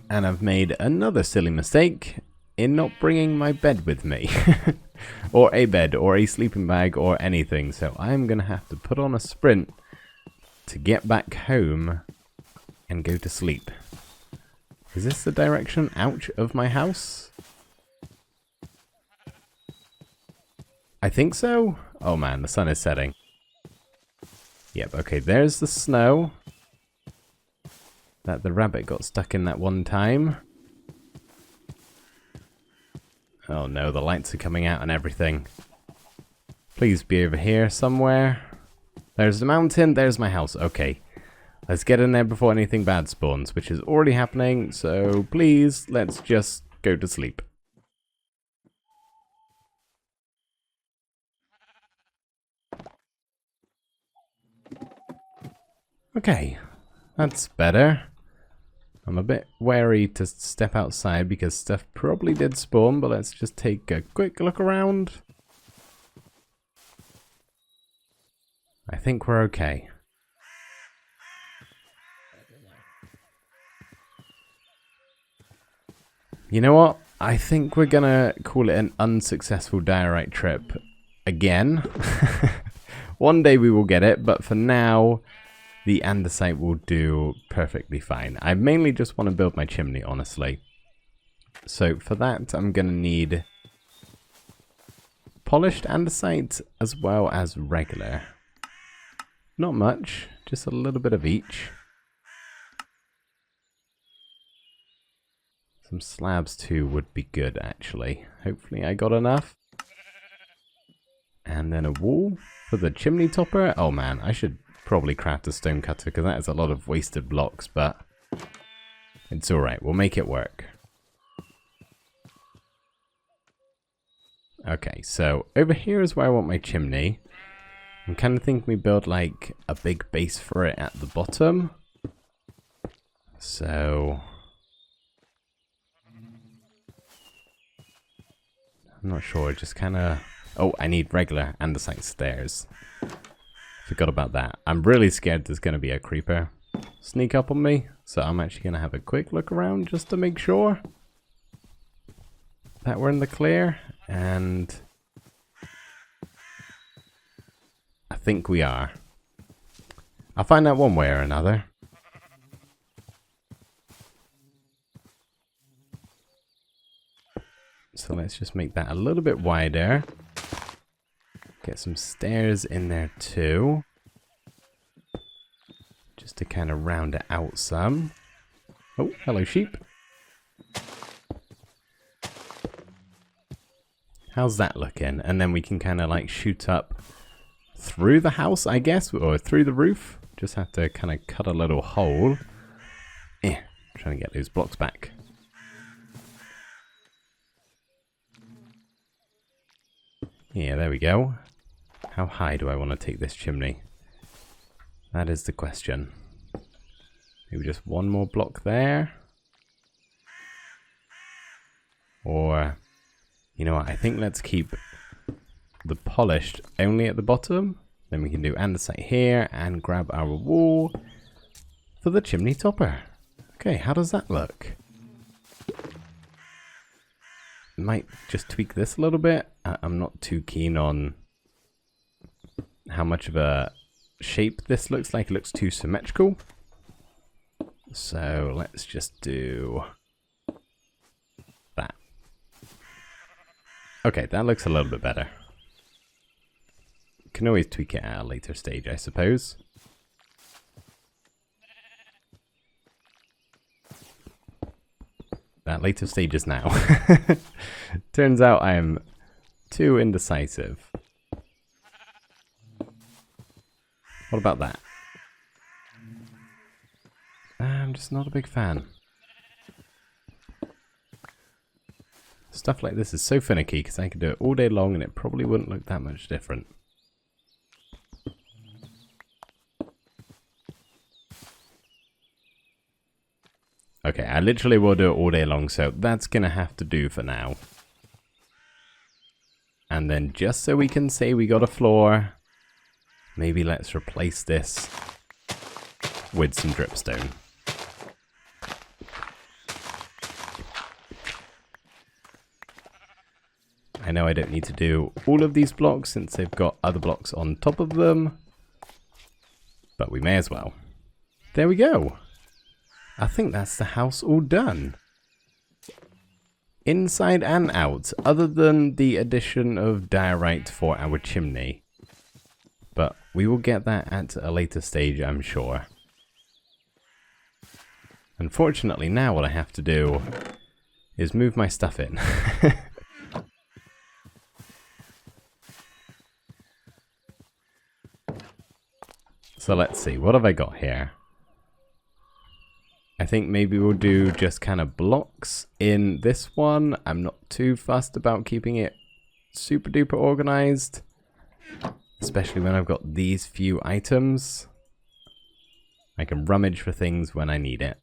And I've made another silly mistake in not bringing my bed with me. Or a bed, or a sleeping bag, or anything. So I'm going to have to put on a sprint to get back home and go to sleep. Is this the direction out of my house? I think so. Oh man, the sun is setting. Yep, okay, there's the snow that the rabbit got stuck in that one time. Oh no, the lights are coming out and everything. Please be over here somewhere. There's the mountain, there's my house. Okay, let's get in there before anything bad spawns, which is already happening, so please, let's just go to sleep. Okay, that's better. I'm a bit wary to step outside because stuff probably did spawn, but let's just take a quick look around. I think we're okay. You know what? I think we're gonna call it an unsuccessful diorite trip again. One day we will get it, but for now, the andesite will do perfectly fine. I mainly just want to build my chimney, honestly. So for that, I'm going to need polished andesite as well as regular. Not much, just a little bit of each. Some slabs too would be good, actually. Hopefully I got enough. And then a wall for the chimney topper. Oh man, I should probably craft a stone cutter because that is a lot of wasted blocks, but it's alright, we'll make it work. Okay, so over here is where I want my chimney. I'm kind of thinking we build like a big base for it at the bottom. So I'm not sure, just kind of... Oh, I need regular andesite stairs. Forgot about that. I'm really scared there's going to be a creeper sneak up on me. So I'm actually going to have a quick look around just to make sure that we're in the clear. And I think we are. I'll find out one way or another. So let's just make that a little bit wider. Get some stairs in there too. Just to kind of round it out some. Oh, hello sheep. How's that looking? And then we can kind of like shoot up through the house, I guess, or through the roof. Just have to kind of cut a little hole. Trying to get those blocks back. Yeah, there we go. How high do I want to take this chimney? That is the question. Maybe just one more block there. Or, you know what, I think let's keep the polished only at the bottom. Then we can do andesite here and grab our wall for the chimney topper. Okay, how does that look? Might just tweak this a little bit. I'm not too keen on how much of a shape this looks like. It looks too symmetrical. So let's just do that. Okay, that looks a little bit better. Can always tweak it at a later stage, I suppose. That later stage is now. Turns out I am too indecisive. What about that? I'm just not a big fan. Stuff like this is so finicky because I could do it all day long and it probably wouldn't look that much different. Okay, I literally will do it all day long, so that's gonna have to do for now. And then just so we can say we got a floor, maybe let's replace this with some dripstone. I know I don't need to do all of these blocks since they've got other blocks on top of them, but we may as well. There we go. I think that's the house all done. Inside and out, other than the addition of diorite for our chimney. But we will get that at a later stage, I'm sure. Unfortunately, now what I have to do is move my stuff in. So let's see, what have I got here? I think maybe we'll do just kind of blocks in this one. I'm not too fussed about keeping it super duper organized, especially when I've got these few items. I can rummage for things when I need it.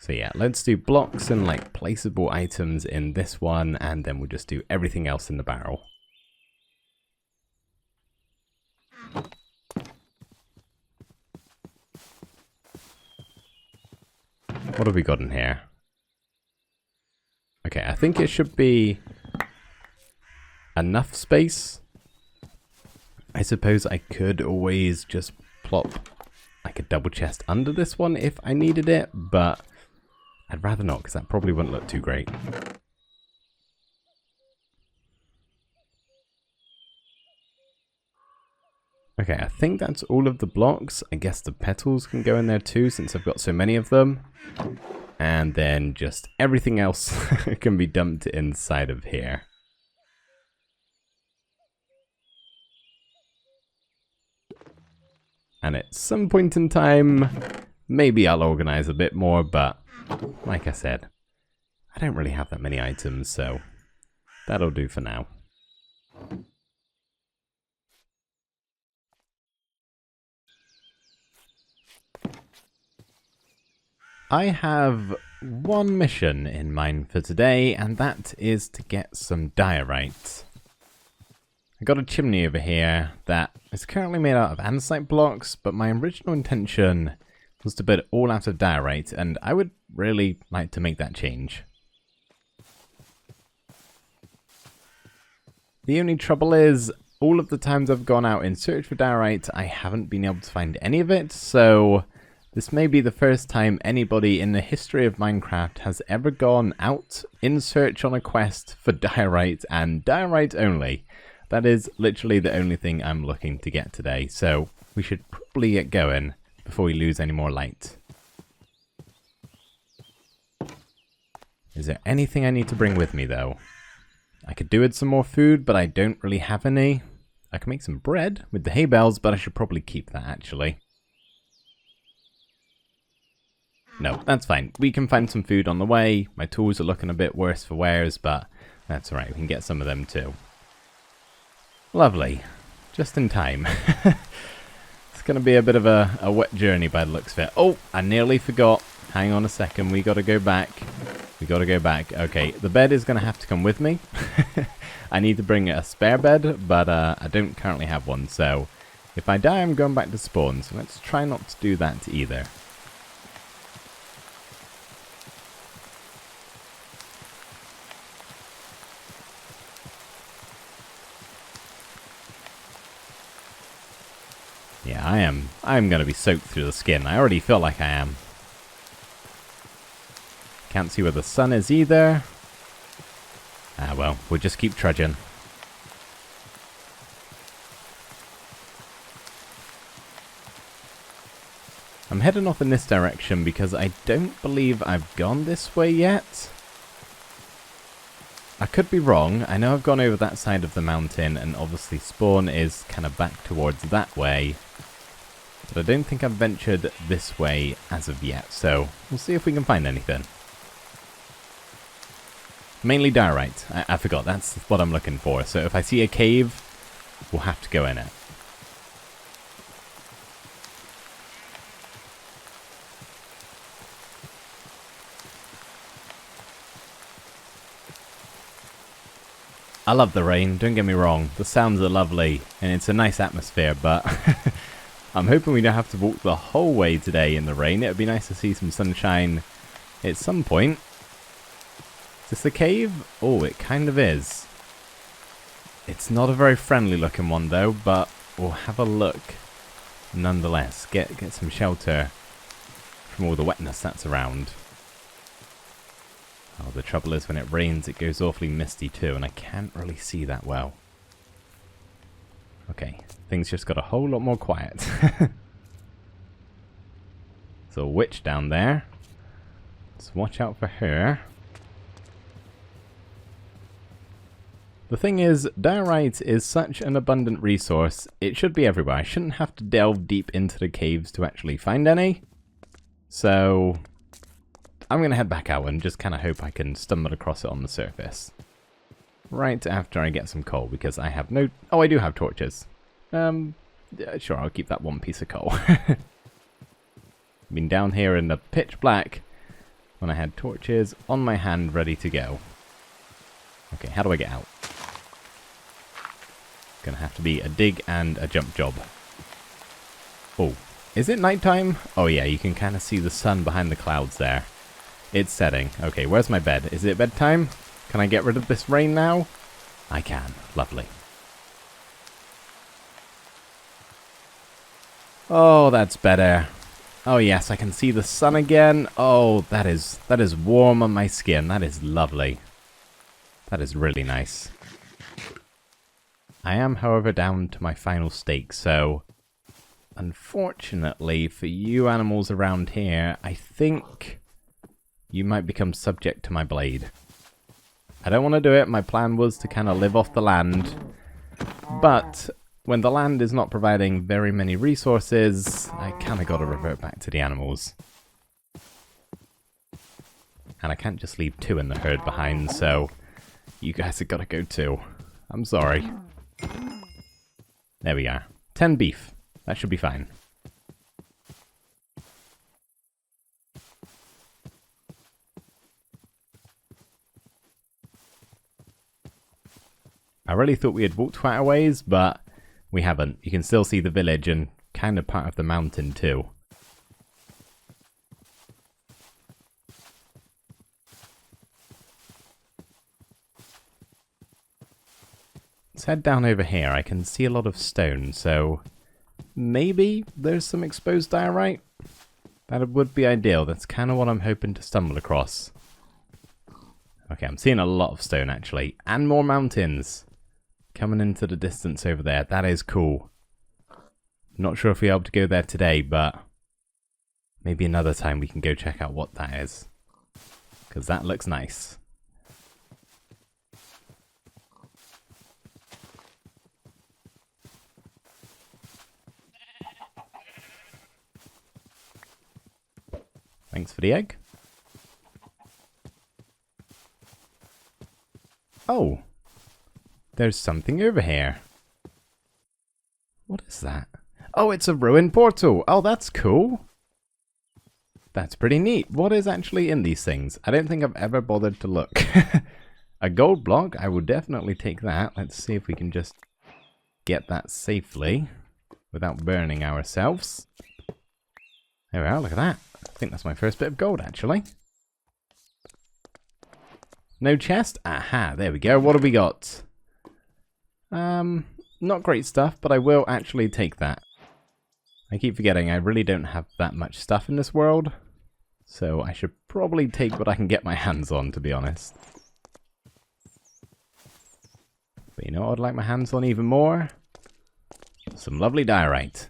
So yeah, let's do blocks and like placeable items in this one, and then we'll just do everything else in the barrel. What have we got in here? Okay, I think it should be enough space. I suppose I could always just plop like a double chest under this one if I needed it, but I'd rather not because that probably wouldn't look too great. Okay, I think that's all of the blocks. I guess the petals can go in there too since I've got so many of them. And then just everything else can be dumped inside of here. And at some point in time, maybe I'll organize a bit more, but like I said, I don't really have that many items, so that'll do for now. I have one mission in mind for today, and that is to get some diorite. I got a chimney over here that is currently made out of andesite blocks, but my original intention was to build it all out of diorite, and I would really like to make that change. The only trouble is, all of the times I've gone out in search for diorite, I haven't been able to find any of it, so this may be the first time anybody in the history of Minecraft has ever gone out in search on a quest for diorite and diorite only. That is literally the only thing I'm looking to get today, so we should probably get going before we lose any more light. Is there anything I need to bring with me though? I could do with some more food, but I don't really have any. I can make some bread with the hay bales, but I should probably keep that actually. No, that's fine. We can find some food on the way. My tools are looking a bit worse for wears, but that's alright. We can get some of them too. Lovely. Just in time. It's going to be a bit of a wet journey by the looks of it. Oh, I nearly forgot. Hang on a second. We got to go back. We got to go back. Okay, the bed is going to have to come with me. I need to bring a spare bed, but I don't currently have one. So if I die, I'm going back to spawn. So let's try not to do that either. Yeah, I'm going to be soaked through the skin. I already feel like I am. Can't see where the sun is either. Ah, well, we'll just keep trudging. I'm heading off in this direction because I don't believe I've gone this way yet. I could be wrong. I know I've gone over that side of the mountain, and obviously spawn is kind of back towards that way. But I don't think I've ventured this way as of yet, so we'll see if we can find anything. Mainly diorite. I forgot, that's what I'm looking for. So if I see a cave, we'll have to go in it. I love the rain, don't get me wrong. The sounds are lovely, and it's a nice atmosphere, but I'm hoping we don't have to walk the whole way today in the rain. It would be nice to see some sunshine at some point. Is this a cave? Oh, it kind of is. It's not a very friendly looking one though, but we'll have a look nonetheless. Get some shelter from all the wetness that's around. Oh, the trouble is when it rains it goes awfully misty too, and I can't really see that well. Okay, things just got a whole lot more quiet. There's a witch down there. Let's watch out for her. The thing is, diorite is such an abundant resource, it should be everywhere. I shouldn't have to delve deep into the caves to actually find any. So I'm going to head back out and just kind of hope I can stumble across it on the surface. Right after I get some coal, because I have no... Oh, I do have torches. Sure, I'll keep that one piece of coal. Been down here in the pitch black when I had torches on my hand ready to go. Okay, how do I get out? Gonna have to be a dig and a jump job. Oh, is it nighttime? Oh yeah, you can kind of see the sun behind the clouds there. It's setting. Okay, where's my bed? Is it bedtime? Can I get rid of this rain now? I can. Lovely. Oh, that's better. Oh yes, I can see the sun again. Oh, that is warm on my skin. That is lovely. That is really nice. I am, however, down to my final stake, so unfortunately for you animals around here, I think you might become subject to my blade. I don't want to do it. My plan was to kind of live off the land, but when the land is not providing very many resources, I kind of got to revert back to the animals. And I can't just leave two in the herd behind, so you guys have got to go too. I'm sorry. There we are. 10 beef. That should be fine. I really thought we had walked quite a ways, but we haven't. You can still see the village and kind of part of the mountain too. Let's head down over here. I can see a lot of stone, so maybe there's some exposed diorite? That would be ideal. That's kind of what I'm hoping to stumble across. Okay, I'm seeing a lot of stone actually, and more mountains coming into the distance over there. That is cool. Not sure if we'll be able to go there today, but maybe another time we can go check out what that is, because that looks nice. Thanks for the egg. Oh, there's something over here. What is that? Oh, it's a ruined portal. Oh, that's cool. That's pretty neat. What is actually in these things? I don't think I've ever bothered to look. A gold block, I will definitely take that. Let's see if we can just get that safely without burning ourselves. There we are, look at that. I think that's my first bit of gold, actually. No chest? Aha, there we go. What have we got? Not great stuff, but I will actually take that. I keep forgetting I really don't have that much stuff in this world, so I should probably take what I can get my hands on, to be honest. But you know what I'd like my hands on even more? Some lovely diorite.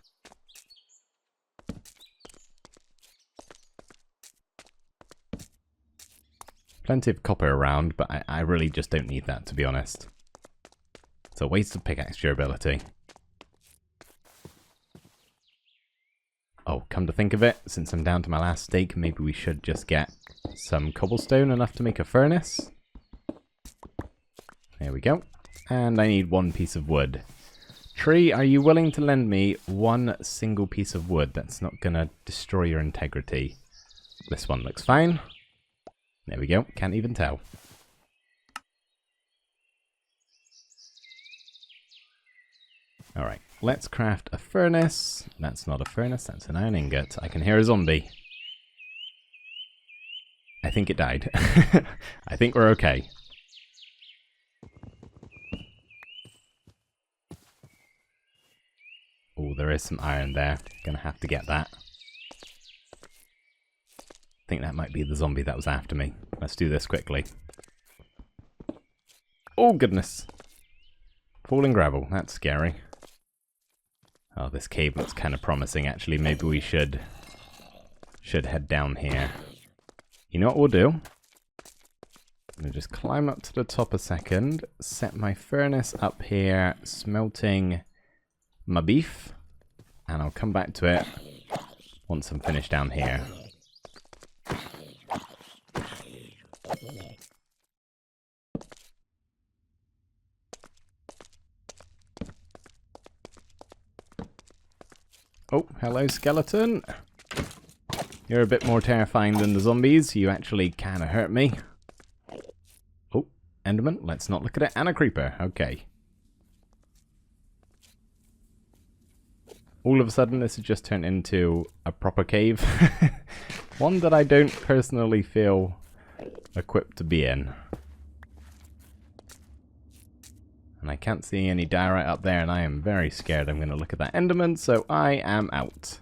Plenty of copper around, but I really just don't need that, to be honest. It's a waste of pickaxe durability. Oh, come to think of it, since I'm down to my last steak, maybe we should just get some cobblestone, enough to make a furnace. There we go. And I need one piece of wood. Tree, are you willing to lend me one single piece of wood that's not going to destroy your integrity? This one looks fine. There we go, can't even tell. Alright, let's craft a furnace. That's not a furnace, that's an iron ingot. I can hear a zombie. I think it died. I think we're okay. Oh, there is some iron there. Gonna have to get that. I think that might be the zombie that was after me. Let's do this quickly. Oh, goodness. Falling gravel. That's scary. Oh, this cave looks kind of promising, actually. Maybe we should head down here. You know what we'll do? I'm going to just climb up to the top a second, set my furnace up here, smelting my beef, and I'll come back to it once I'm finished down here. Oh, hello, skeleton. You're a bit more terrifying than the zombies. You actually kind of hurt me. Oh, Enderman. Let's not look at it. And a creeper. Okay. All of a sudden, this has just turned into a proper cave. One that I don't personally feel equipped to be in. And I can't see any diorite up there, and I am very scared I'm going to look at that Enderman, so I am out.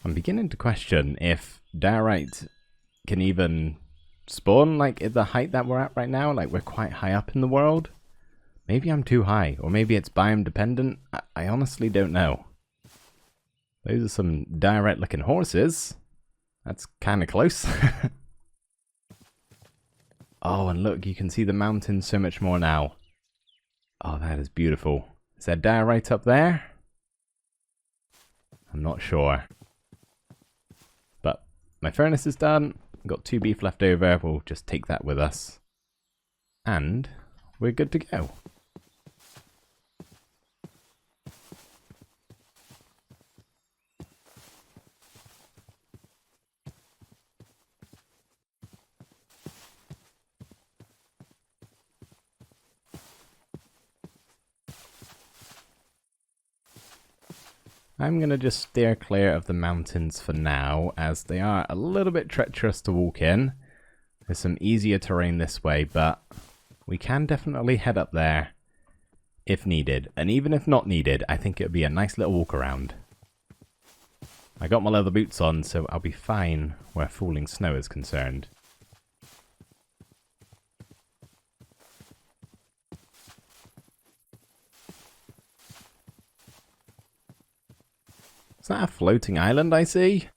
I'm beginning to question if diorite can even spawn, like, at the height that we're at right now. Like, we're quite high up in the world. Maybe I'm too high, or maybe it's biome dependent. I honestly don't know. Those are some diorite looking horses. That's kind of close. Oh, and look, you can see the mountains so much more now. Oh, that is beautiful. Is there diorite up there? I'm not sure. But my furnace is done. Got 2 beef left over. We'll just take that with us. And we're good to go. I'm going to just steer clear of the mountains for now, as they are a little bit treacherous to walk in. There's some easier terrain this way, but we can definitely head up there if needed. And even if not needed, I think it would be a nice little walk around. I got my leather boots on, so I'll be fine where falling snow is concerned. Is that a floating island I see?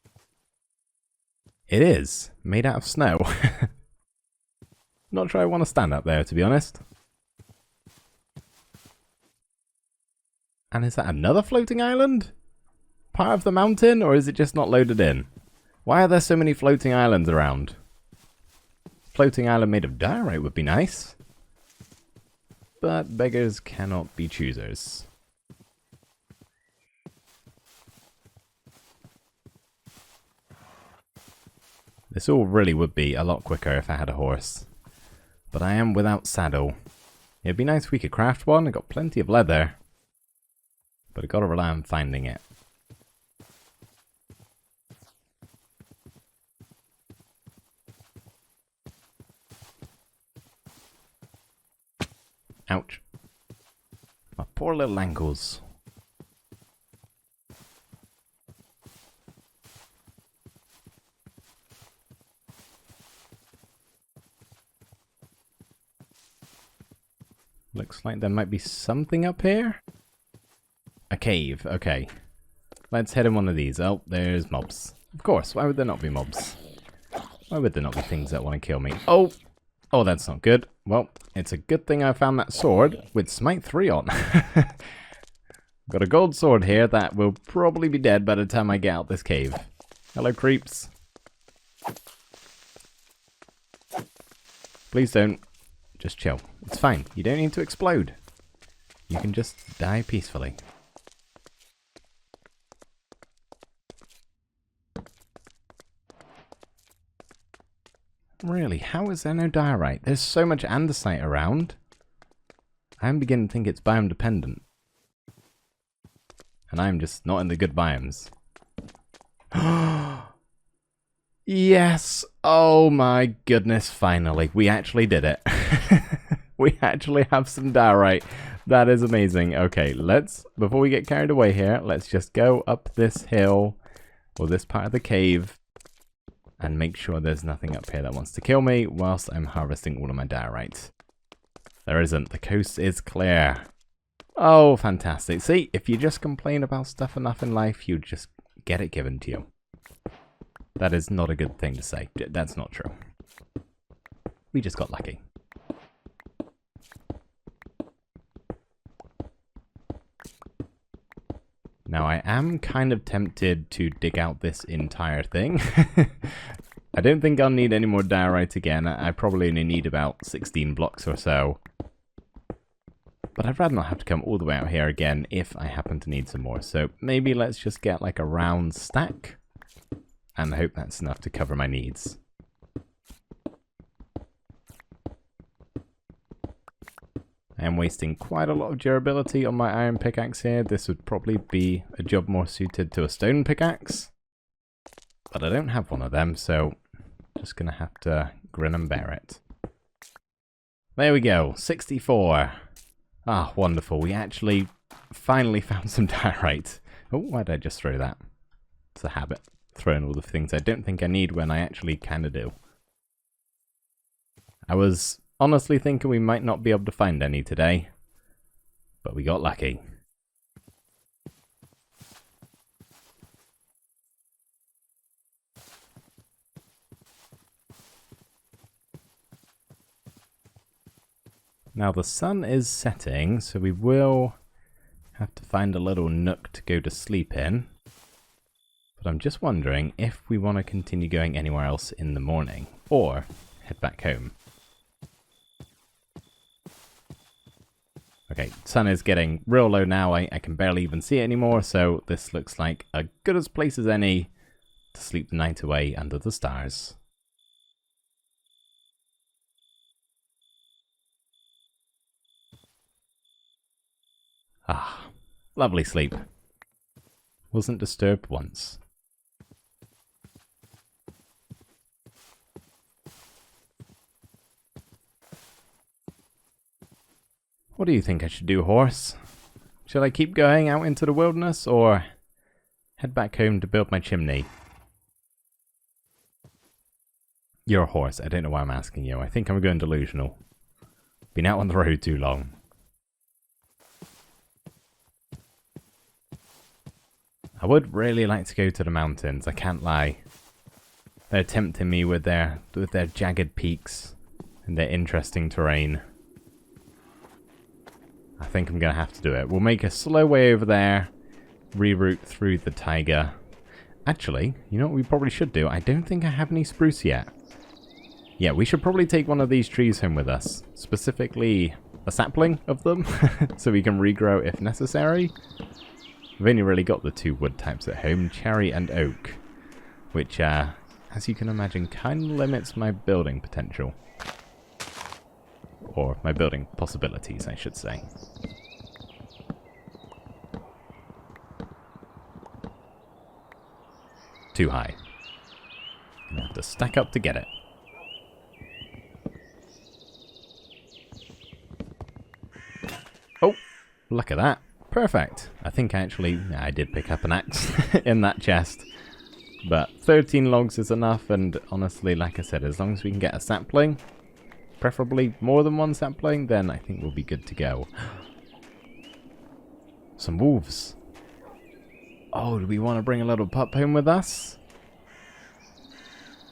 It is, made out of snow. Not sure I want to stand up there, to be honest. And is that another floating island? Part of the mountain, or is it just not loaded in? Why are there so many floating islands around? Floating island made of diorite would be nice. But beggars cannot be choosers. This all really would be a lot quicker if I had a horse. But I am without saddle. It'd be nice if we could craft one. I got plenty of leather. But I gotta rely on finding it. Ouch. My poor little ankles. Looks like there might be something up here. A cave, okay. Let's head in one of these. Oh, there's mobs. Of course, why would there not be mobs? Why would there not be things that want to kill me? Oh! Oh, that's not good. Well, it's a good thing I found that sword with Smite 3 on. Got a gold sword here that will probably be dead by the time I get out this cave. Hello, creeps. Please don't. Just chill. It's fine. You don't need to explode. You can just die peacefully. Really, how is there no diorite? There's so much andesite around. I'm beginning to think it's biome dependent. And I'm just not in the good biomes. Yes! Oh my goodness, finally. We actually did it. We actually have some diorite. That is amazing. Okay, before we get carried away here, let's just go up this hill, or this part of the cave, and make sure there's nothing up here that wants to kill me whilst I'm harvesting all of my diorite. There isn't. The coast is clear. Oh, fantastic. See, if you just complain about stuff enough in life, you just get it given to you. That is not a good thing to say. That's not true. We just got lucky. Now, I am kind of tempted to dig out this entire thing. I don't think I'll need any more diorite again. I probably only need about 16 blocks or so. But I'd rather not have to come all the way out here again if I happen to need some more. So maybe let's just get like a round stack. And I hope that's enough to cover my needs. I am wasting quite a lot of durability on my iron pickaxe here. This would probably be a job more suited to a stone pickaxe. But I don't have one of them, so just going to have to grin and bear it. There we go, 64. Ah, wonderful. We actually finally found some diorite. Oh, why did I just throw that? It's a habit. Throwing all the things I don't think I need when I actually kind of do. I was honestly thinking we might not be able to find any today, but we got lucky. Now the sun is setting, so we will have to find a little nook to go to sleep in. But I'm just wondering if we want to continue going anywhere else in the morning, or head back home. Okay, sun is getting real low now. I can barely even see it anymore, so this looks like as good a place as any to sleep the night away under the stars. Ah, lovely sleep. Wasn't disturbed once. What do you think I should do, horse? Should I keep going out into the wilderness, or head back home to build my chimney? You're a horse. I don't know why I'm asking you. I think I'm going delusional. Been out on the road too long. I would really like to go to the mountains, I can't lie. They're tempting me with their jagged peaks and their interesting terrain. I think I'm going to have to do it. We'll make a slow way over there, reroute through the taiga. Actually, you know what we probably should do? I don't think I have any spruce yet. Yeah, we should probably take one of these trees home with us. Specifically, a sapling of them, so we can regrow if necessary. We've only really got the 2 wood types at home, cherry and oak. Which, as you can imagine, kind of limits my building potential. Or my building possibilities, I should say. Too high. Gonna have to stack up to get it. Oh, look at that. Perfect. I think I did pick up an axe in that chest. But 13 logs is enough, and honestly, like I said, as long as we can get a sapling, preferably more than 1 sapling, then I think we'll be good to go. Some wolves. Oh, do we want to bring a little pup home with us?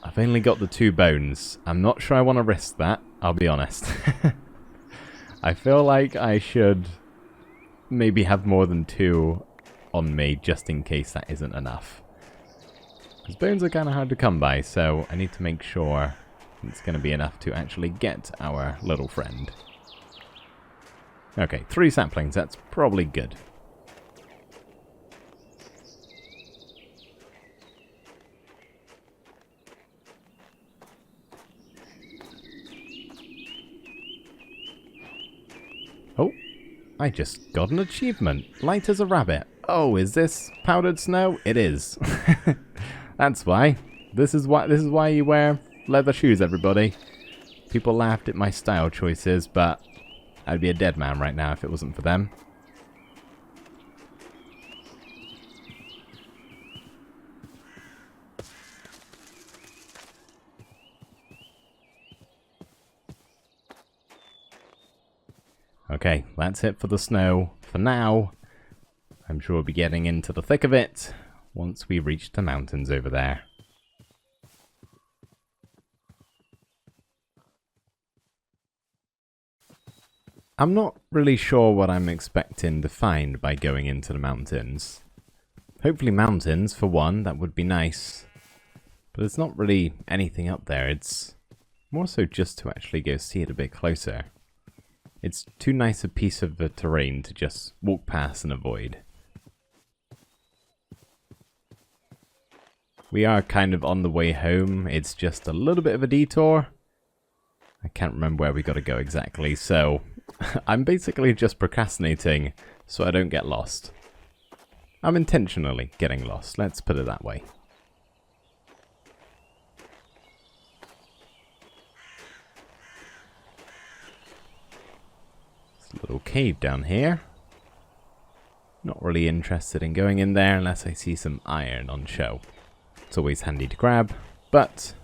I've only got the 2 bones. I'm not sure I want to risk that, I'll be honest. I feel like I should maybe have more than 2 on me, just in case that isn't enough. Because bones are kind of hard to come by, so I need to make sure it's going to be enough to actually get our little friend. Okay, 3 saplings, that's probably good. Oh, I just got an achievement. Light as a rabbit. Oh, is this powdered snow? It is. That's why. This is why you wear leather shoes, everybody. People laughed at my style choices, but I'd be a dead man right now if it wasn't for them. Okay, that's it for the snow. For now, I'm sure we'll be getting into the thick of it once we reach the mountains over there. I'm not really sure what I'm expecting to find by going into the mountains. Hopefully mountains, for one, that would be nice. But there's not really anything up there. It's more so just to actually go see it a bit closer. It's too nice a piece of the terrain to just walk past and avoid. We are kind of on the way home. It's just a little bit of a detour. I can't remember where we got to go exactly, so I'm basically just procrastinating so I don't get lost. I'm intentionally getting lost, let's put it that way. There's a little cave down here. Not really interested in going in there unless I see some iron on show. It's always handy to grab, but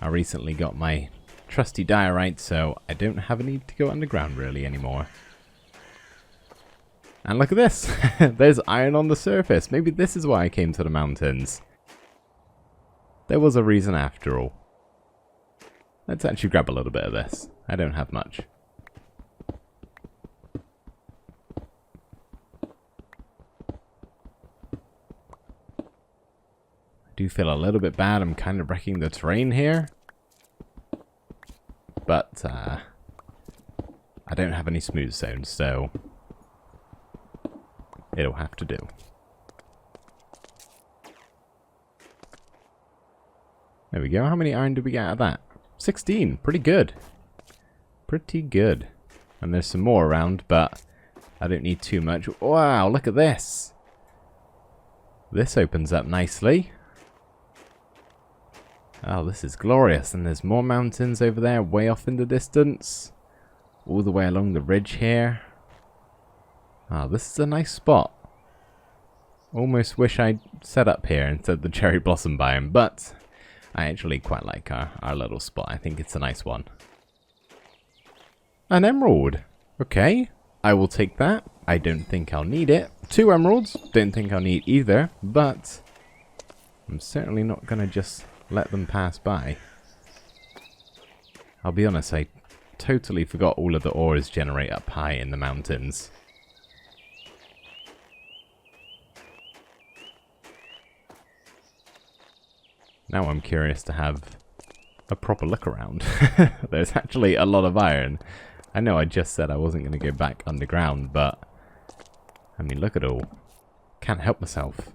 I recently got my trusty diorite, so I don't have a need to go underground really anymore. And look at this! There's iron on the surface. Maybe this is why I came to the mountains. There was a reason after all. Let's actually grab a little bit of this. I don't have much. I do feel a little bit bad. I'm kind of wrecking the terrain here. But I don't have any smooth zones, so it'll have to do. There we go. How many iron did we get out of that? 16. Pretty good. Pretty good. And there's some more around, but I don't need too much. Wow, look at this. This opens up nicely. Oh, this is glorious. And there's more mountains over there, way off in the distance. All the way along the ridge here. Oh, this is a nice spot. Almost wish I'd set up here instead of the cherry blossom biome, but I actually quite like our little spot. I think it's a nice one. An emerald. Okay, I will take that. I don't think I'll need it. 2 emeralds. Don't think I'll need either, but I'm certainly not going to just let them pass by. I'll be honest, I totally forgot all of the ores generate up high in the mountains. Now I'm curious to have a proper look around. There's actually a lot of iron. I know I just said I wasn't going to go back underground, but I mean, look at all. Can't help myself.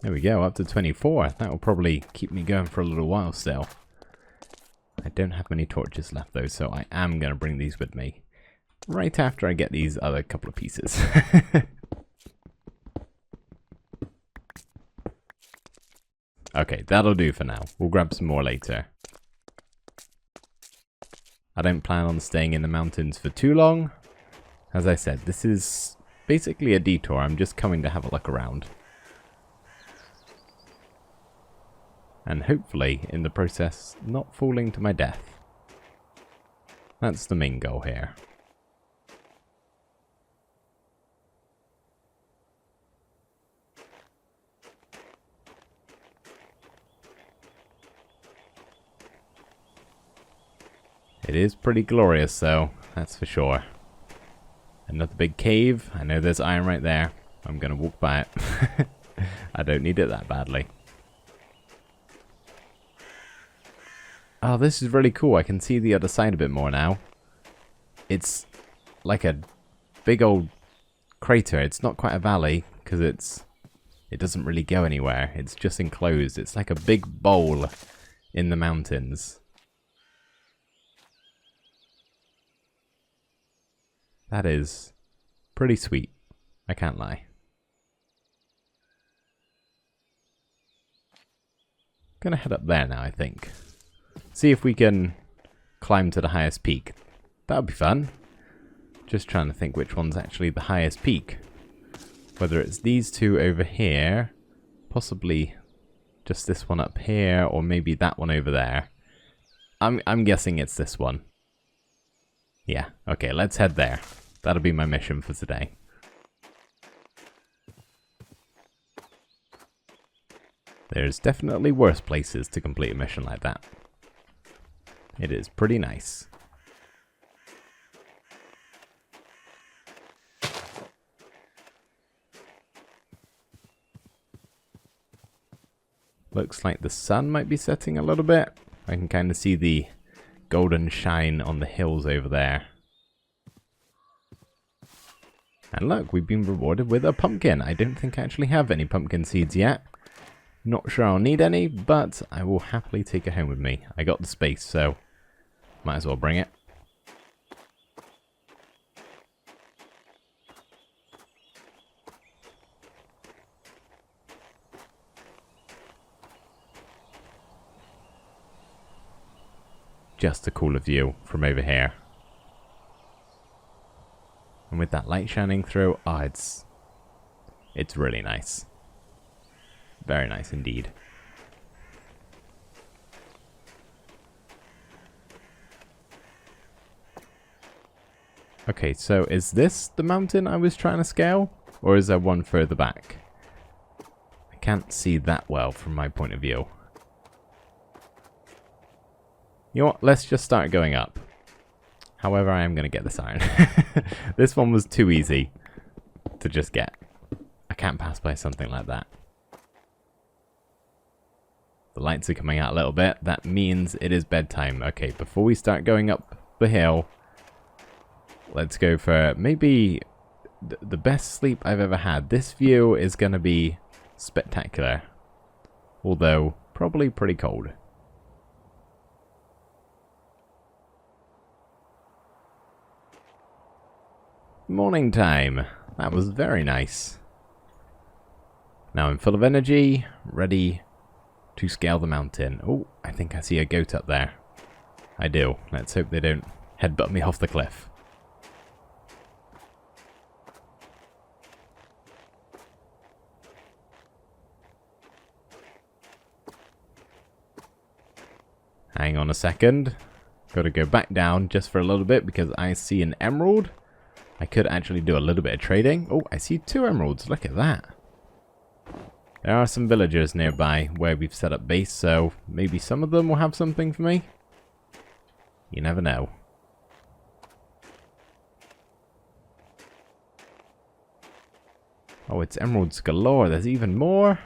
There we go, up to 24. That will probably keep me going for a little while still. I don't have many torches left though, so I am going to bring these with me. Right after I get these other couple of pieces. Okay, that'll do for now. We'll grab some more later. I don't plan on staying in the mountains for too long. As I said, this is basically a detour. I'm just coming to have a look around. And hopefully, in the process, not falling to my death. That's the main goal here. It is pretty glorious though, that's for sure. Another big cave. I know there's iron right there. I'm gonna walk by it. I don't need it that badly. Oh, this is really cool. I can see the other side a bit more now. It's like a big old crater. It's not quite a valley because it doesn't really go anywhere. It's just enclosed. It's like a big bowl in the mountains. That is pretty sweet. I can't lie. Gonna head up there now, I think. See if we can climb to the highest peak. That would be fun. Just trying to think which one's actually the highest peak. Whether it's these two over here, possibly just this one up here, or maybe that one over there. I'm guessing it's this one. Yeah, okay, let's head there. That'll be my mission for today. There's definitely worse places to complete a mission like that. It is pretty nice. Looks like the sun might be setting a little bit. I can kind of see the golden shine on the hills over there. And look, we've been rewarded with a pumpkin. I don't think I actually have any pumpkin seeds yet. Not sure I'll need any, but I will happily take it home with me. I got the space, so might as well bring it. Just a cooler view from over here. And with that light shining through, oh, it's really nice. Very nice indeed. Okay, so is this the mountain I was trying to scale? Or is there one further back? I can't see that well from my point of view. You know what? Let's just start going up. However, I am going to get this iron. This one was too easy to just get. I can't pass by something like that. The lights are coming out a little bit. That means it is bedtime. Okay, before we start going up the hill, let's go for maybe the best sleep I've ever had. This view is going to be spectacular. Although, probably pretty cold. Morning time. That was very nice. Now I'm full of energy, ready to scale the mountain. Oh, I think I see a goat up there. I do. Let's hope they don't headbutt me off the cliff. Hang on a second. Got to go back down just for a little bit because I see an emerald. I could actually do a little bit of trading. Oh, I see 2 emeralds. Look at that. There are some villagers nearby where we've set up base, so maybe some of them will have something for me. You never know. Oh, it's emeralds galore. There's even more.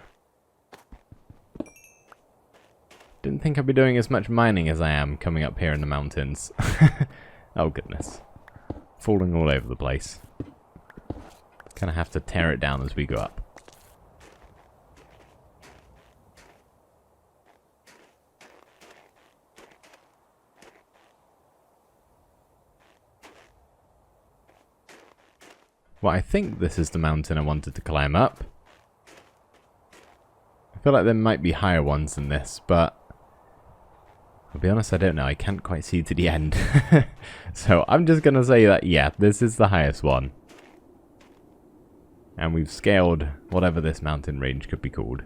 Didn't think I'd be doing as much mining as I am coming up here in the mountains. Oh, goodness. Falling all over the place. Kind of have to tear it down as we go up. Well, I think this is the mountain I wanted to climb up. I feel like there might be higher ones than this, but I'll be honest, I don't know. I can't quite see to the end. So I'm just going to say that, yeah, this is the highest one. And we've scaled whatever this mountain range could be called.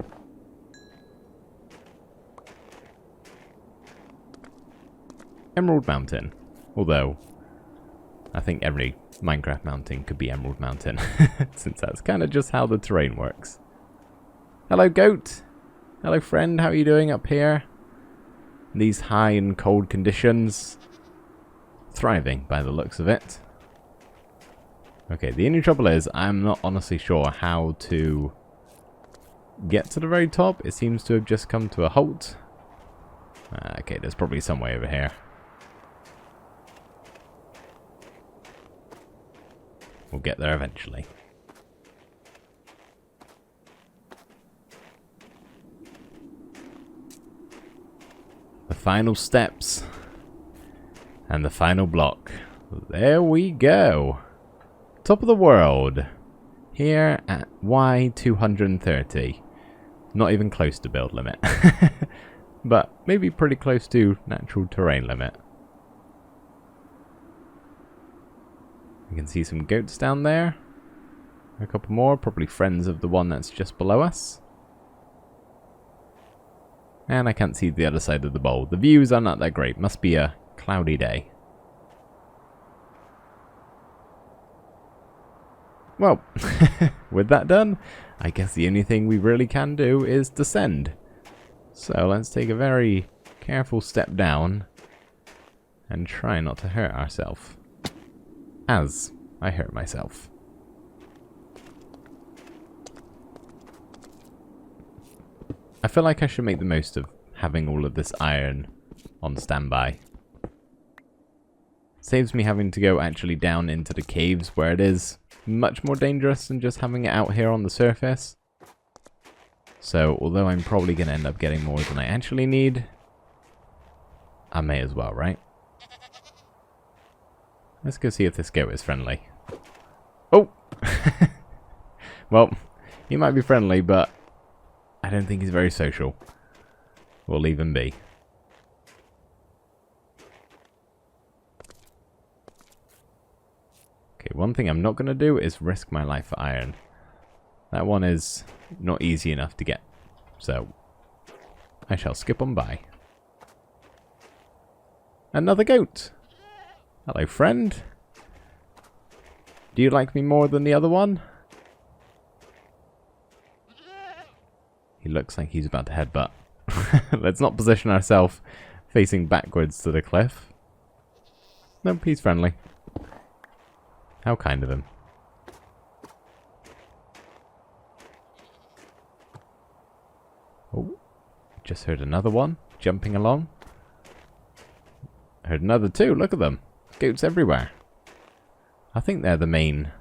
Emerald Mountain. Although, I think every Minecraft mountain could be Emerald Mountain, since that's kind of just how the terrain works. Hello, goat. Hello, friend. How are you doing up here? These high and cold conditions. Thriving by the looks of it. Okay, the only trouble is I'm not honestly sure how to get to the very top. It seems to have just come to a halt. Okay, there's probably some way over here. We'll get there eventually. The final steps. And the final block. There we go. Top of the world. Here at Y230. Not even close to build limit. But maybe pretty close to natural terrain limit. You can see some goats down there. A couple more, probably friends of the one that's just below us. And I can't see the other side of the bowl. The views are not that great. Must be a cloudy day. Well, with that done, I guess the only thing we really can do is descend. So let's take a very careful step down and try not to hurt ourselves. As I hurt myself. I feel like I should make the most of having all of this iron on standby. Saves me having to go actually down into the caves where it is much more dangerous than just having it out here on the surface. So, although I'm probably going to end up getting more than I actually need, I may as well, right? Let's go see if this goat is friendly. Oh! Well, he might be friendly, but I don't think he's very social. We'll leave him be. Okay, one thing I'm not going to do is risk my life for iron. That one is not easy enough to get. So, I shall skip on by. Another goat! Hello, friend. Do you like me more than the other one? He looks like he's about to headbutt. Let's not position ourselves facing backwards to the cliff. Nope, he's friendly. How kind of him. Oh, just heard another one jumping along. Heard another two, look at them. Goats everywhere. I think they're the main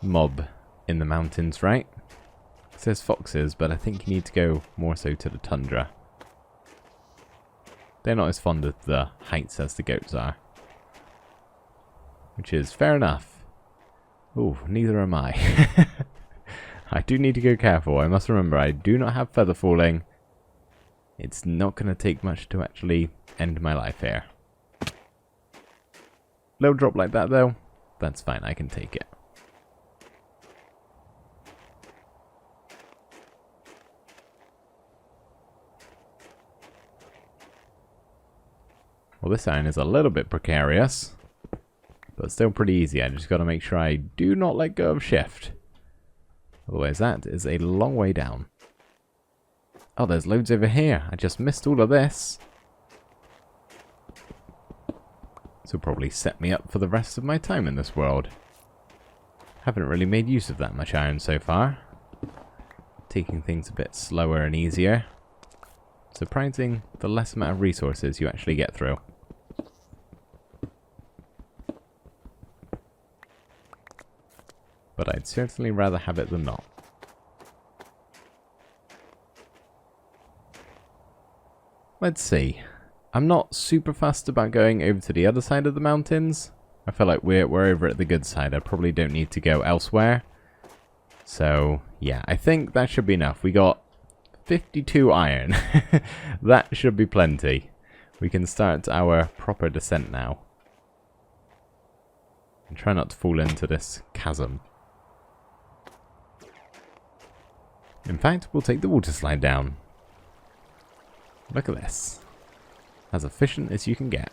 mob in the mountains, right? It says foxes, but I think you need to go more so to the tundra. They're not as fond of the heights as the goats are. Which is fair enough. Ooh, neither am I. I do need to go careful. I must remember I do not have feather falling. It's not going to take much to actually end my life here. Little drop like that though, that's fine, I can take it. Well, this iron is a little bit precarious, but still pretty easy. I just got to make sure I do not let go of shift. Otherwise that is a long way down. Oh, there's loads over here. I just missed all of this. This will probably set me up for the rest of my time in this world. Haven't really made use of that much iron so far. Taking things a bit slower and easier. Surprising the less amount of resources you actually get through. But I'd certainly rather have it than not. Let's see. I'm not super fussed about going over to the other side of the mountains. I feel like we're over at the good side. I probably don't need to go elsewhere. So, yeah, I think that should be enough. We got 52 iron. That should be plenty. We can start our proper descent now. And try not to fall into this chasm. In fact, we'll take the water slide down. Look at this. As efficient as you can get.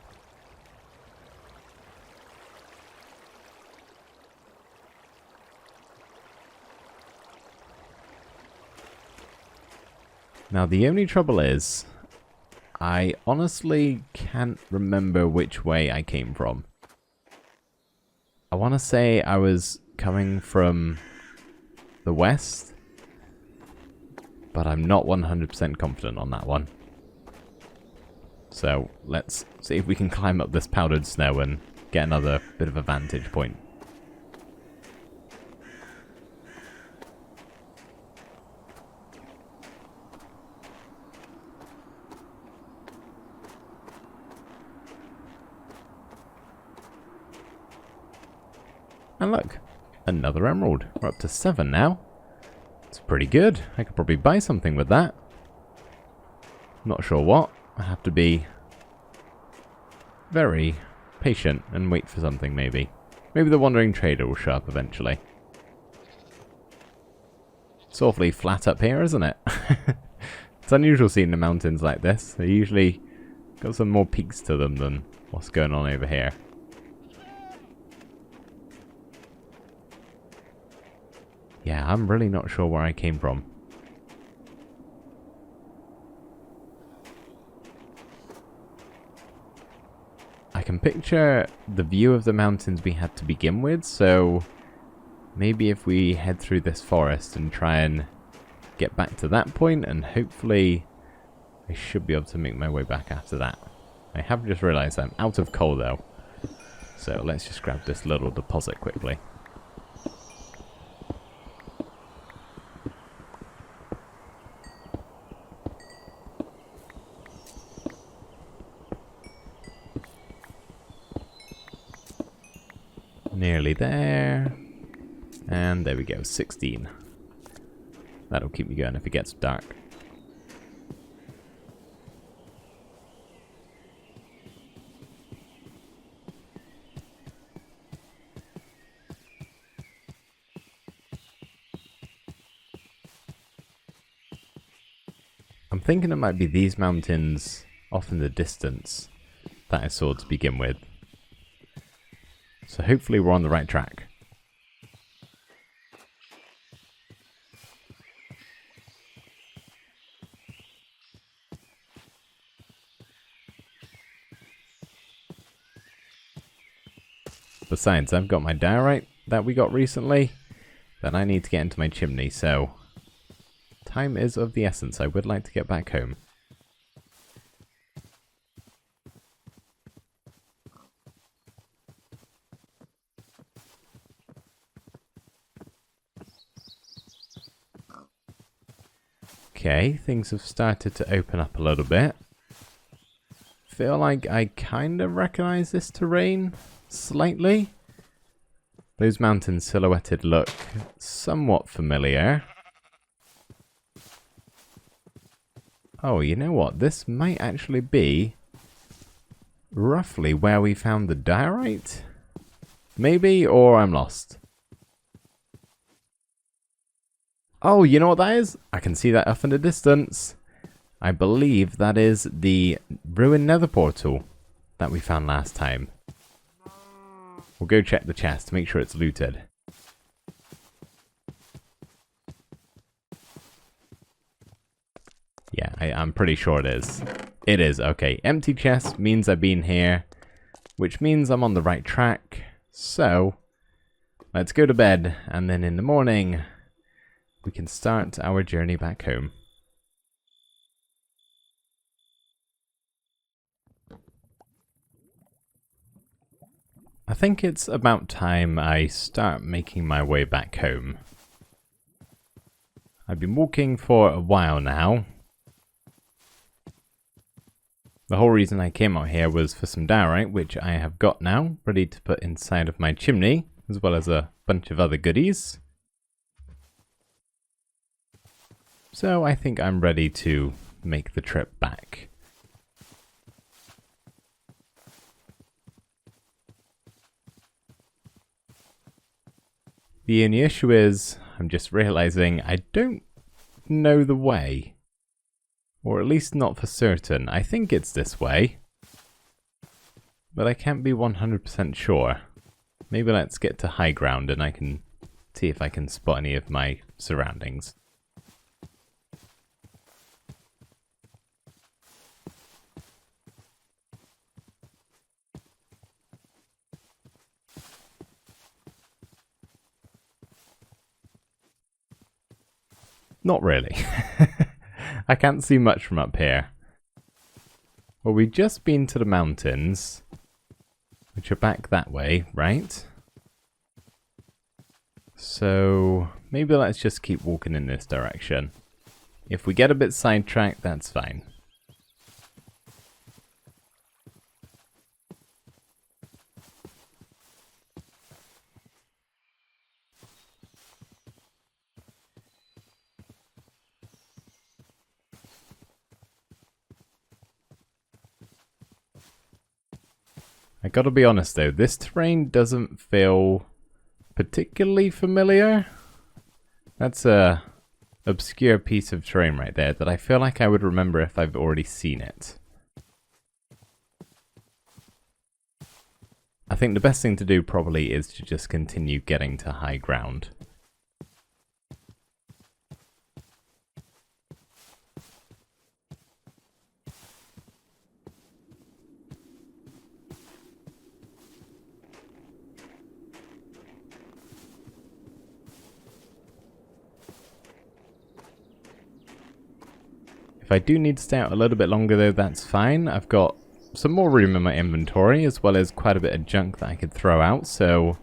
Now the only trouble is, I honestly can't remember which way I came from. I want to say I was coming from the west, but I'm not 100% confident on that one. So let's see if we can climb up this powdered snow and get another bit of a vantage point. And look, another emerald. We're up to 7 now. It's pretty good. I could probably buy something with that. Not sure what. I have to be very patient and wait for something maybe. Maybe the wandering trader will show up eventually. It's awfully flat up here, isn't it? It's unusual seeing the mountains like this. They usually got some more peaks to them than what's going on over here. Yeah, I'm really not sure where I came from. I can picture the view of the mountains we had to begin with, so maybe if we head through this forest and try and get back to that point, and hopefully I should be able to make my way back after that. I have just realised I'm out of coal though, so let's just grab this little deposit quickly. Nearly there. And there we go, 16. That'll keep me going if it gets dark. I'm thinking it might be these mountains off in the distance that I saw to begin with. So hopefully we're on the right track. Besides, I've got my diorite that we got recently that I need to get into my chimney, so time is of the essence. I would like to get back home. Okay, things have started to open up a little bit. Feel like I kind of recognize this terrain slightly. Those mountains silhouetted look somewhat familiar. Oh, you know what? This might actually be roughly where we found the diorite? Maybe, or I'm lost. Oh, you know what that is? I can see that off in the distance. I believe that is the ruined nether portal that we found last time. We'll go check the chest to make sure it's looted. Yeah, I'm pretty sure it is. It is, okay. Empty chest means I've been here, which means I'm on the right track. So, let's go to bed, and then in the morning, we can start our journey back home. I think it's about time I start making my way back home. I've been walking for a while now. The whole reason I came out here was for some diorite, which I have got now, ready to put inside of my chimney, as well as a bunch of other goodies. So I think I'm ready to make the trip back. The only issue is, I'm just realizing I don't know the way. Or at least not for certain. I think it's this way. But I can't be 100% sure. Maybe let's get to high ground and I can see if I can spot any of my surroundings. Not really. I can't see much from up here. Well, we've just been to the mountains, which are back that way, right? So maybe let's just keep walking in this direction. If we get a bit sidetracked, that's fine. I gotta be honest though, this terrain doesn't feel particularly familiar. That's a obscure piece of terrain right there that I feel like I would remember if I've already seen it. I think the best thing to do probably is to just continue getting to high ground. If I do need to stay out a little bit longer though, that's fine. I've got some more room in my inventory, as well as quite a bit of junk that I could throw out, so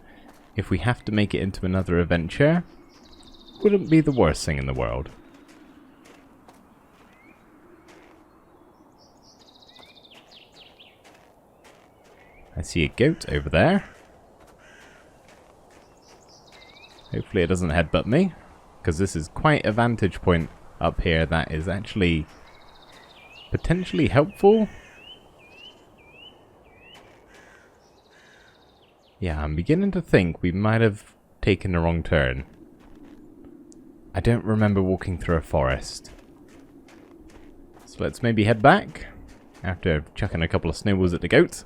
if we have to make it into another adventure, wouldn't be the worst thing in the world. I see a goat over there. Hopefully it doesn't headbutt me, because this is quite a vantage point up here that is actually potentially helpful. Yeah, I'm beginning to think we might have taken the wrong turn. I don't remember walking through a forest. So let's maybe head back after chucking a couple of snowballs at the goat.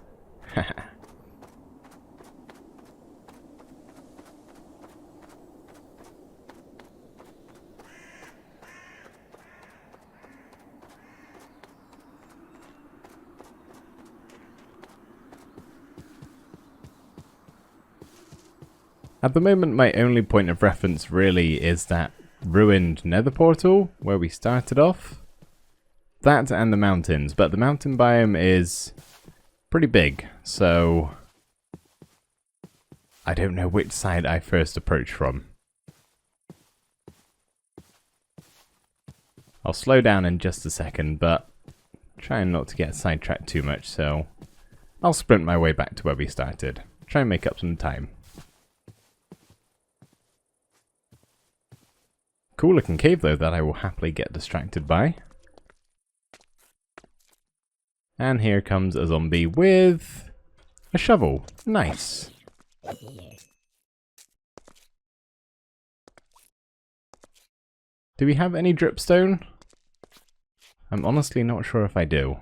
At the moment, my only point of reference really is that ruined nether portal where we started off. That and the mountains, but the mountain biome is pretty big, so I don't know which side I first approached from. I'll slow down in just a second, but trying not to get sidetracked too much, so I'll sprint my way back to where we started. Try and make up some time. Cool looking cave though that I will happily get distracted by. And here comes a zombie with a shovel. Nice. Do we have any dripstone? I'm honestly not sure if I do.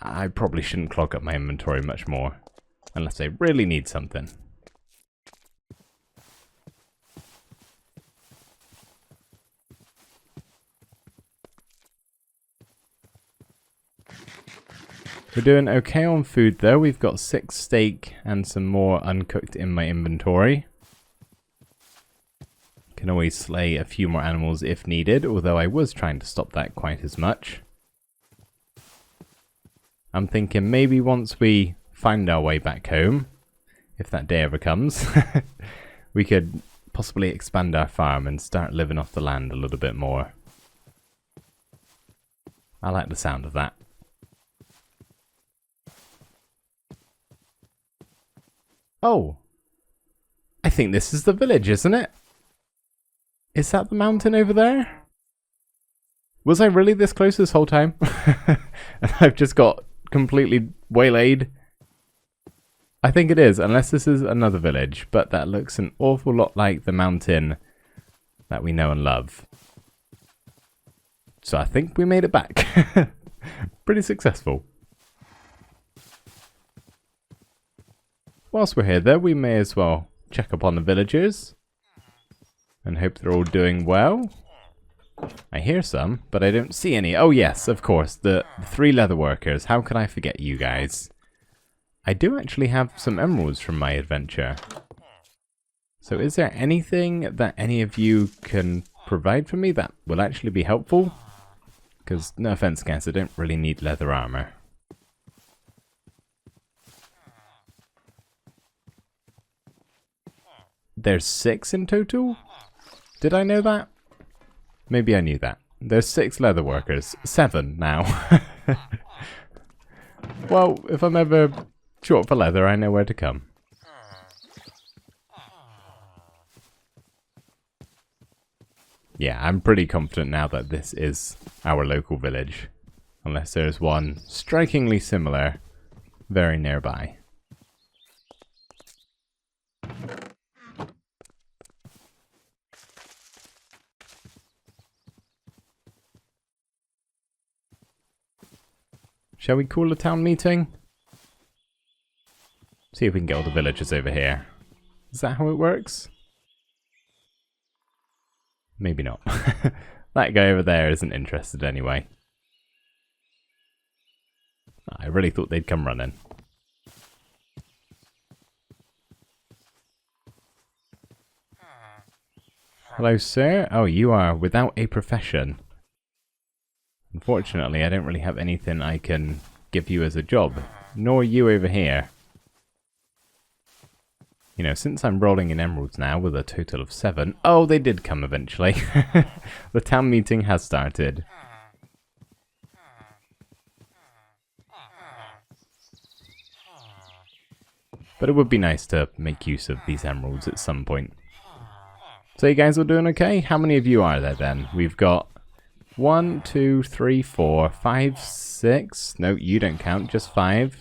I probably shouldn't clog up my inventory much more. Unless they really need something. We're doing okay on food though. We've got 6 steak and some more uncooked in my inventory. Can always slay a few more animals if needed, although I was trying to stop that quite as much. I'm thinking maybe once we find our way back home, if that day ever comes, we could possibly expand our farm and start living off the land a little bit more. I like the sound of that. Oh, I think this is the village, isn't it? Is that the mountain over there? Was I really this close this whole time? And I've just got completely waylaid. I think it is, unless this is another village, but that looks an awful lot like the mountain that we know and love. So I think we made it back. Pretty successful. Whilst we're here though, we may as well check up on the villagers and hope they're all doing well. I hear some, but I don't see any. Oh yes, of course, the 3 leather workers. How could I forget you guys? I do actually have some emeralds from my adventure. So is there anything that any of you can provide for me that will actually be helpful? Because, no offense guys, I don't really need leather armor. There's 6 in total? Did I know that? Maybe I knew that. There's 6 leather workers. 7 now. Well, if I'm ever short for leather, I know where to come. Yeah, I'm pretty confident now that this is our local village. Unless there's one strikingly similar very nearby. Shall we call a town meeting? See if we can get all the villagers over here. Is that how it works? Maybe not. That guy over there isn't interested anyway. I really thought they'd come running. Hello, sir. Oh, you are without a profession. Unfortunately, I don't really have anything I can give you as a job. Nor you over here. You know, since I'm rolling in emeralds now with a total of 7... Oh, they did come eventually. The town meeting has started. But it would be nice to make use of these emeralds at some point. So you guys are doing okay? How many of you are there then? We've got 1, 2, 3, 4, 5, 6. No, you don't count, just 5.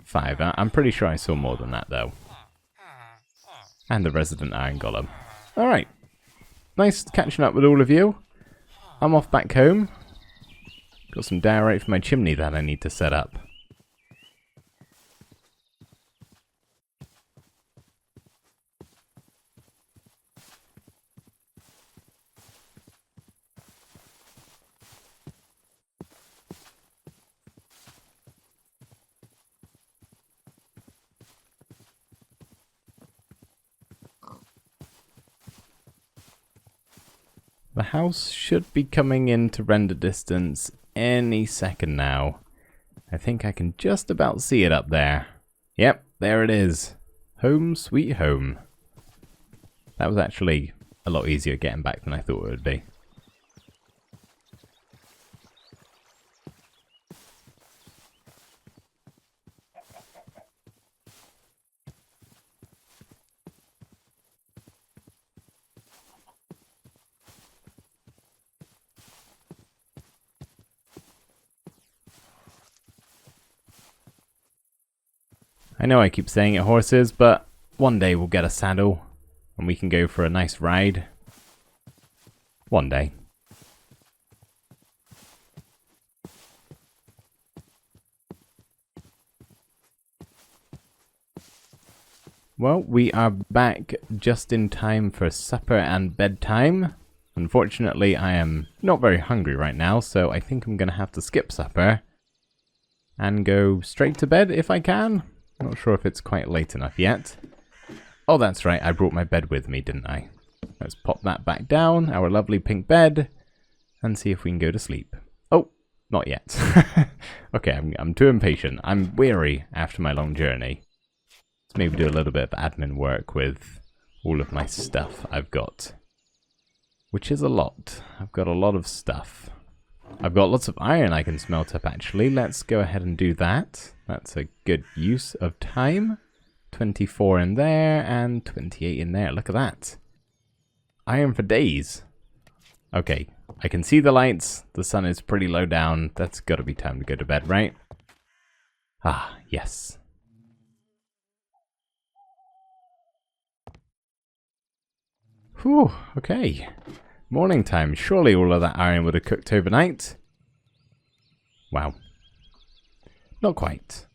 5. I'm pretty sure I saw more than that though. And the resident iron golem. Alright. Nice catching up with all of you. I'm off back home. Got some diorite for my chimney that I need to set up. The house should be coming into render distance any second now. I think I can just about see it up there. Yep, there it is. Home sweet home. That was actually a lot easier getting back than I thought it would be. I know I keep saying it horses, but one day we'll get a saddle and we can go for a nice ride. One day. Well, we are back just in time for supper and bedtime. Unfortunately, I am not very hungry right now, so I think I'm going to have to skip supper and go straight to bed if I can. Not sure if it's quite late enough yet. Oh, that's right, I brought my bed with me, didn't I? Let's pop that back down, our lovely pink bed, and see if we can go to sleep. Oh, not yet. Okay, I'm too impatient. I'm weary after my long journey. Let's maybe do a little bit of admin work with all of my stuff I've got. Which is a lot. I've got a lot of stuff. I've got lots of iron I can smelt up actually. Let's go ahead and do that. That's a good use of time. 24 in there and 28 in there. Look at that. Iron for days. Okay, I can see the lights. The sun is pretty low down. That's got to be time to go to bed, right? Ah, yes. Whew, okay. Morning time. Surely all of that iron would have cooked overnight. Wow. Not quite.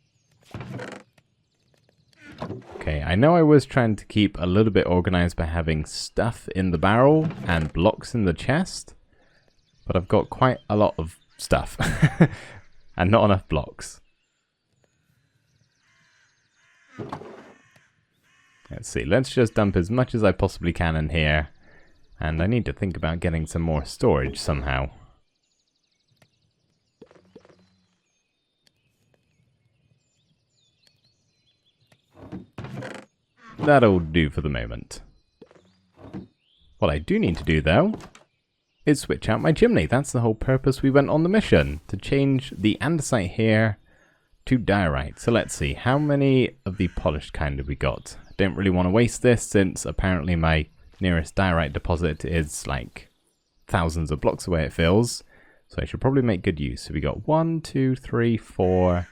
Okay, I know I was trying to keep a little bit organized by having stuff in the barrel and blocks in the chest, but I've got quite a lot of stuff and not enough blocks. Let's see, let's just dump as much as I possibly can in here, and I need to think about getting some more storage somehow. That'll do for the moment. What I do need to do, though, is switch out my chimney. That's the whole purpose we went on the mission, to change the andesite here to diorite. So let's see, how many of the polished kind have we got? I don't really want to waste this, since apparently my nearest diorite deposit is like thousands of blocks away, it feels. So I should probably make good use. So we got 1, 2, 3, 4,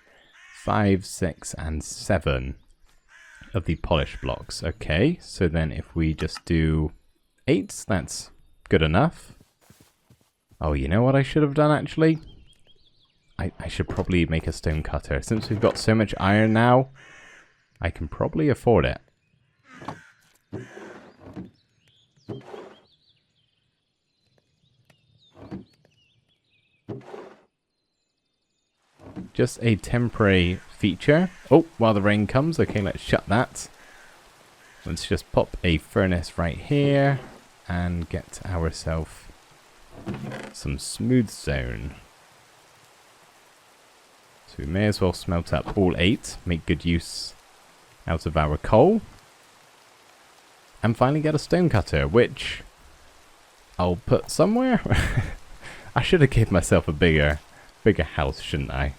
5, 6, and 7 of the polished blocks. Okay, so then if we just do 8, that's good enough. Oh, you know what I should have done actually? I should probably make a stone cutter. Since we've got so much iron now, I can probably afford it. Just a temporary feature. Oh, while the rain comes. Okay, let's shut that. Let's just pop a furnace right here and get ourselves some smooth stone. So we may as well smelt up all 8, make good use out of our coal, and finally get a stone cutter, which I'll put somewhere. I should have given myself a bigger house, shouldn't I?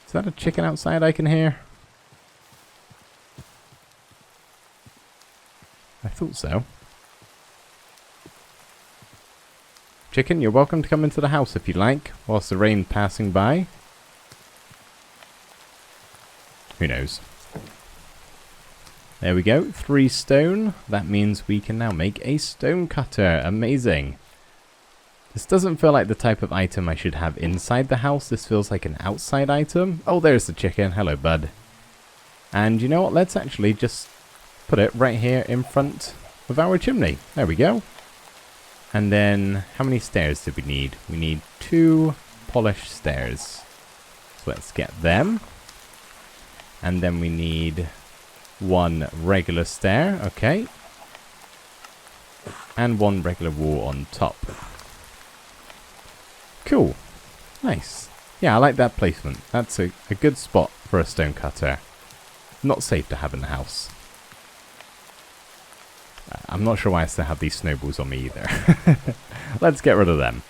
Is that a chicken outside I can hear? I thought so. Chicken, you're welcome to come into the house if you like, whilst the rain's passing by. Who knows? There we go, 3 stone. That means we can now make a stone cutter. Amazing. This doesn't feel like the type of item I should have inside the house. This feels like an outside item. Oh, there's the chicken. Hello, bud. And you know what? Let's actually just put it right here in front of our chimney. There we go. And then, how many stairs did we need? We need 2 polished stairs. So let's get them. And then we need 1 regular stair. Okay. And 1 regular wall on top. Cool. Nice. Yeah, I like that placement. That's a good spot for a stone cutter. Not safe to have in the house. I'm not sure why I still have these snowballs on me either. Let's get rid of them.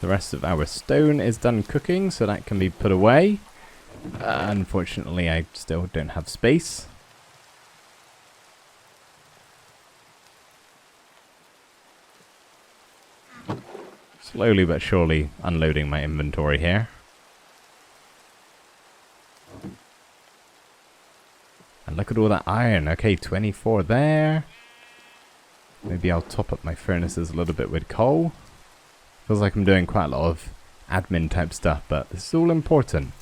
The rest of our stone is done cooking, so that can be put away. Unfortunately, I still don't have space. Slowly but surely unloading my inventory here. And look at all that iron. Okay, 24 there. Maybe I'll top up my furnaces a little bit with coal. Feels like I'm doing quite a lot of admin type stuff, but this is all important.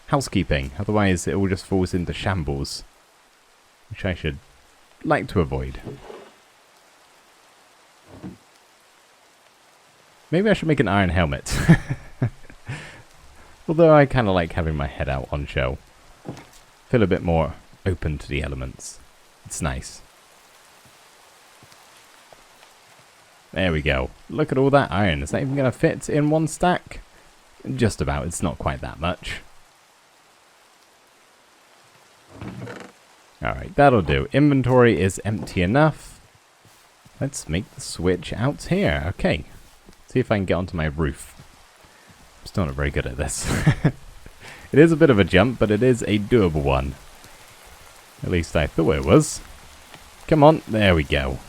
Housekeeping, otherwise it all just falls into shambles. Which I should like to avoid. Maybe I should make an iron helmet. Although I kind of like having my head out on show. Feel a bit more open to the elements. It's nice. There we go. Look at all that iron. Is that even going to fit in one stack? Just about. It's not quite that much. Alright, that'll do. Inventory is empty enough. Let's make the switch out here. Okay. See if I can get onto my roof. I'm still not very good at this. It is a bit of a jump, but it is a doable one. At least I thought it was. Come on, there we go.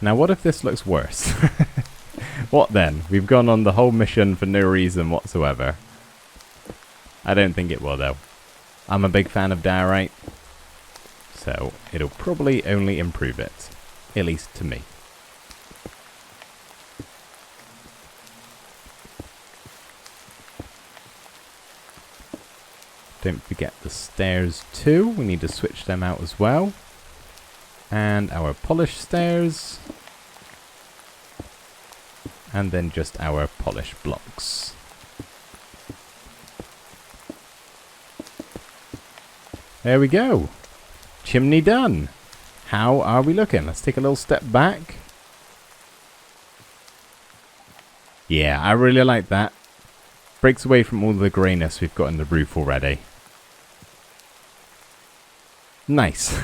Now what if this looks worse? What then? We've gone on the whole mission for no reason whatsoever. I don't think it will though. I'm a big fan of diorite, so it'll probably only improve it. At least to me. Don't forget the stairs too. We need to switch them out as well. And our polished stairs. And then just our polished blocks. There we go. Chimney done. How are we looking? Let's take a little step back. Yeah, I really like that. Breaks away from all the greyness we've got in the roof already. Nice.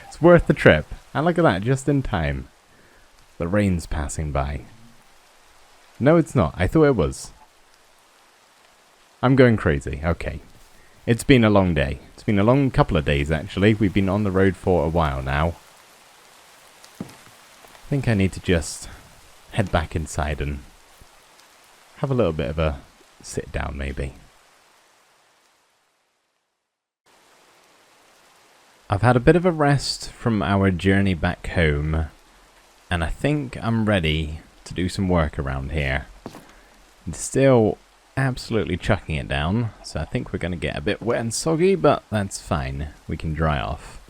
It's worth the trip. And look at that, just in time. The rain's passing by. No, it's not. I thought it was. I'm going crazy. Okay. It's been a long day. It's been a long couple of days, actually. We've been on the road for a while now. I think I need to just head back inside and have a little bit of a sit down, maybe. I've had a bit of a rest from our journey back home, and I think I'm ready to do some work around here. It's still absolutely chucking it down, so I think we're going to get a bit wet and soggy, but that's fine. We can dry off.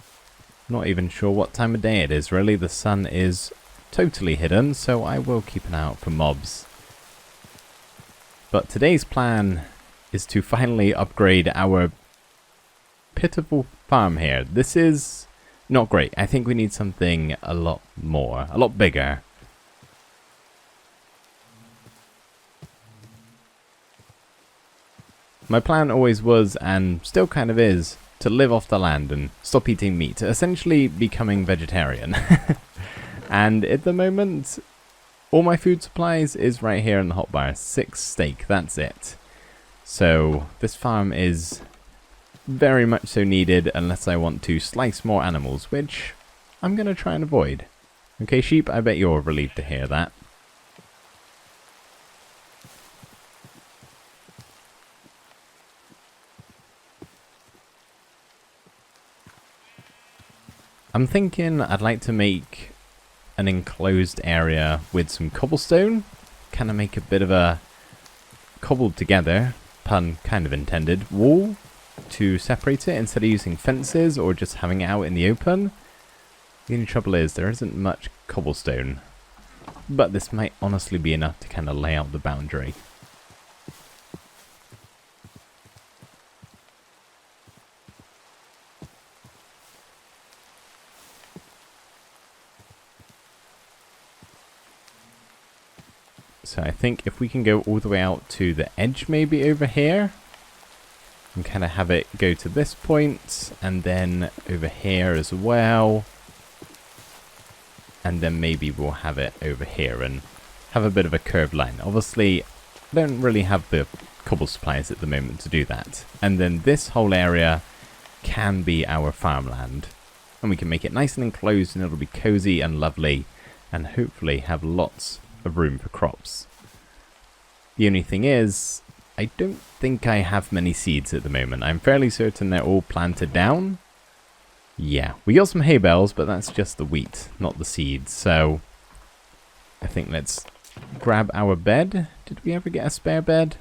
Not even sure what time of day it is, really. The sun is totally hidden, so I will keep an eye out for mobs. But today's plan is to finally upgrade our pitiful farm here. This is not great. I think we need something a lot more, a lot bigger. My plan always was, and still kind of is, to live off the land and stop eating meat, essentially becoming vegetarian. And at the moment, all my food supplies is right here in the hotbar. 6 steak, that's it. So this farm is very much so needed unless I want to slice more animals, which I'm going to try and avoid. Okay, sheep, I bet you're relieved to hear that. I'm thinking I'd like to make an enclosed area with some cobblestone. Kind of make a bit of a cobbled together, pun kind of intended, wall to separate it instead of using fences or just having it out in the open. The only trouble is there isn't much cobblestone, but this might honestly be enough to kind of lay out the boundary. So I think if we can go all the way out to the edge maybe over here, and kind of have it go to this point, and then over here as well, and then maybe we'll have it over here and have a bit of a curved line. Obviously, I don't really have the cobble supplies at the moment to do that. And then this whole area can be our farmland, and we can make it nice and enclosed, and it'll be cozy and lovely, and hopefully have lots of room for crops. The only thing is, I don't think I have many seeds at the moment. I'm fairly certain they're all planted down, Yeah, we got some hay bales, but that's just the wheat, not the seeds. So I think let's grab our bed. Did we ever get a spare bed?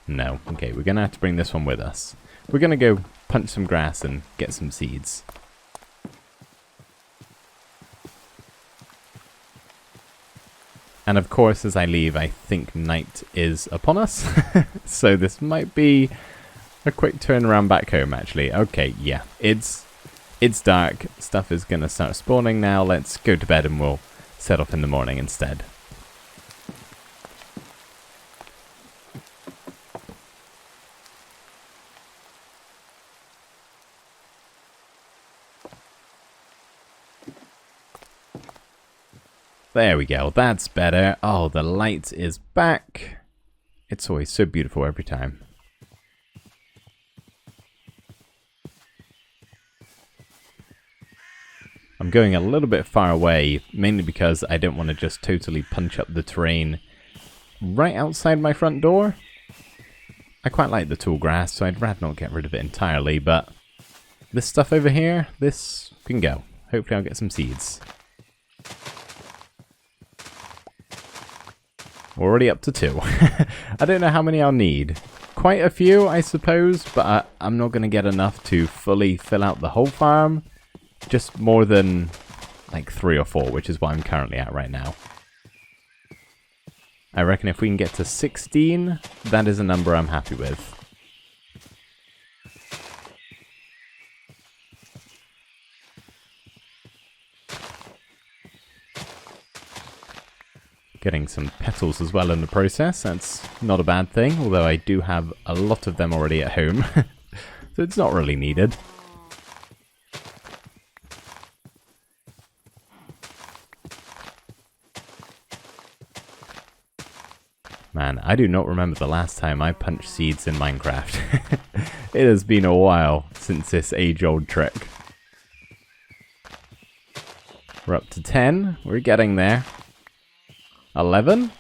No. Okay, we're going to have to bring this one with us. We're going to go punch some grass and get some seeds. And of course, as I leave, I think night is upon us. So this might be a quick turnaround back home, actually. Okay, yeah, it's dark. Stuff is going to start spawning now. Let's go to bed and we'll set off in the morning instead. There we go, that's better. Oh, the light is back. It's always so beautiful every time. I'm going a little bit far away, mainly because I don't want to just totally punch up the terrain right outside my front door. I quite like the tall grass, so I'd rather not get rid of it entirely, but this stuff over here, this can go. Hopefully I'll get some seeds. Already up to 2. I don't know how many I'll need. Quite a few, I suppose, but I'm not going to get enough to fully fill out the whole farm. Just more than like 3 or 4, which is what I'm currently at right now. I reckon if we can get to 16, that is a number I'm happy with. Getting some petals as well in the process, that's not a bad thing, although I do have a lot of them already at home, so it's not really needed. Man, I do not remember the last time I punched seeds in Minecraft. It has been a while since this age-old trick. We're up to 10, we're getting there. 11?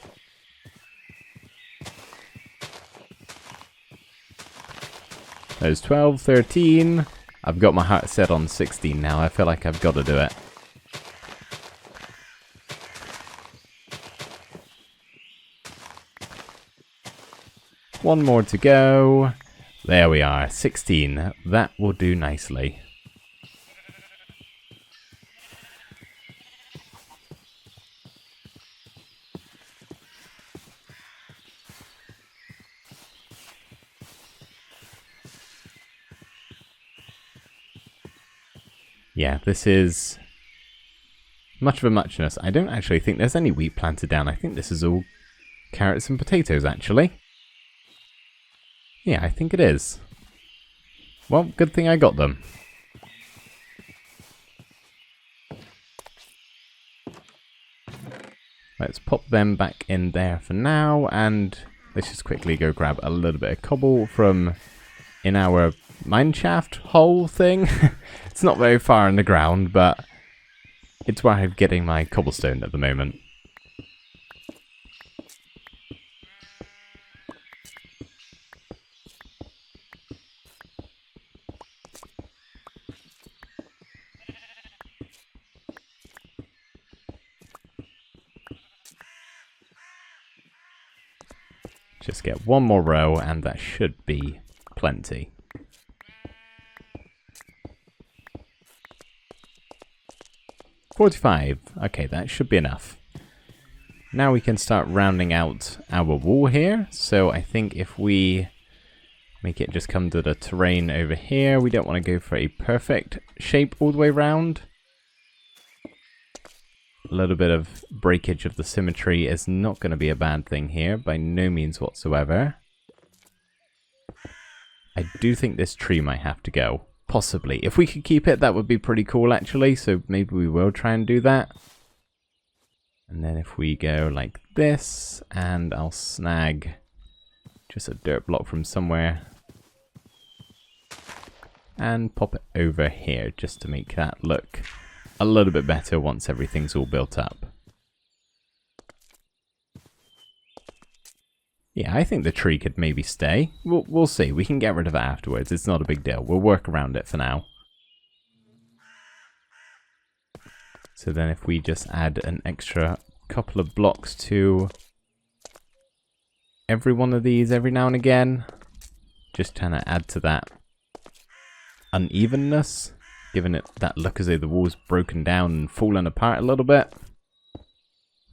There's 12, 13. I've got my heart set on 16 now. I feel like I've got to do it. One more to go. There we are, 16. That will do nicely. Yeah, this is much of a muchness. I don't actually think there's any wheat planted down. I think this is all carrots and potatoes, actually. Yeah, I think it is. Well, good thing I got them. Let's pop them back in there for now, and let's just quickly go grab a little bit of cobble from in our mineshaft hole thing. It's not very far in the ground, but it's where I'm getting my cobblestone at the moment. Just get one more row and that should be plenty. $45. Okay, that should be enough. Now we can start rounding out our wall here. So I think if we make it just come to the terrain over here, we don't want to go for a perfect shape all the way around. A little bit of breakage of the symmetry is not going to be a bad thing here, by no means whatsoever. I do think this tree might have to go. Possibly. If we could keep it, that would be pretty cool, actually, so maybe we will try and do that. And then if we go like this, and I'll snag just a dirt block from somewhere, and pop it over here, just to make that look a little bit better once everything's all built up. Yeah, I think the tree could maybe stay. We'll see. We can get rid of it afterwards. It's not a big deal. We'll work around it for now. So then if we just add an extra couple of blocks to every one of these every now and again, just trying to add to that unevenness, giving it that look as though the wall's broken down and fallen apart a little bit.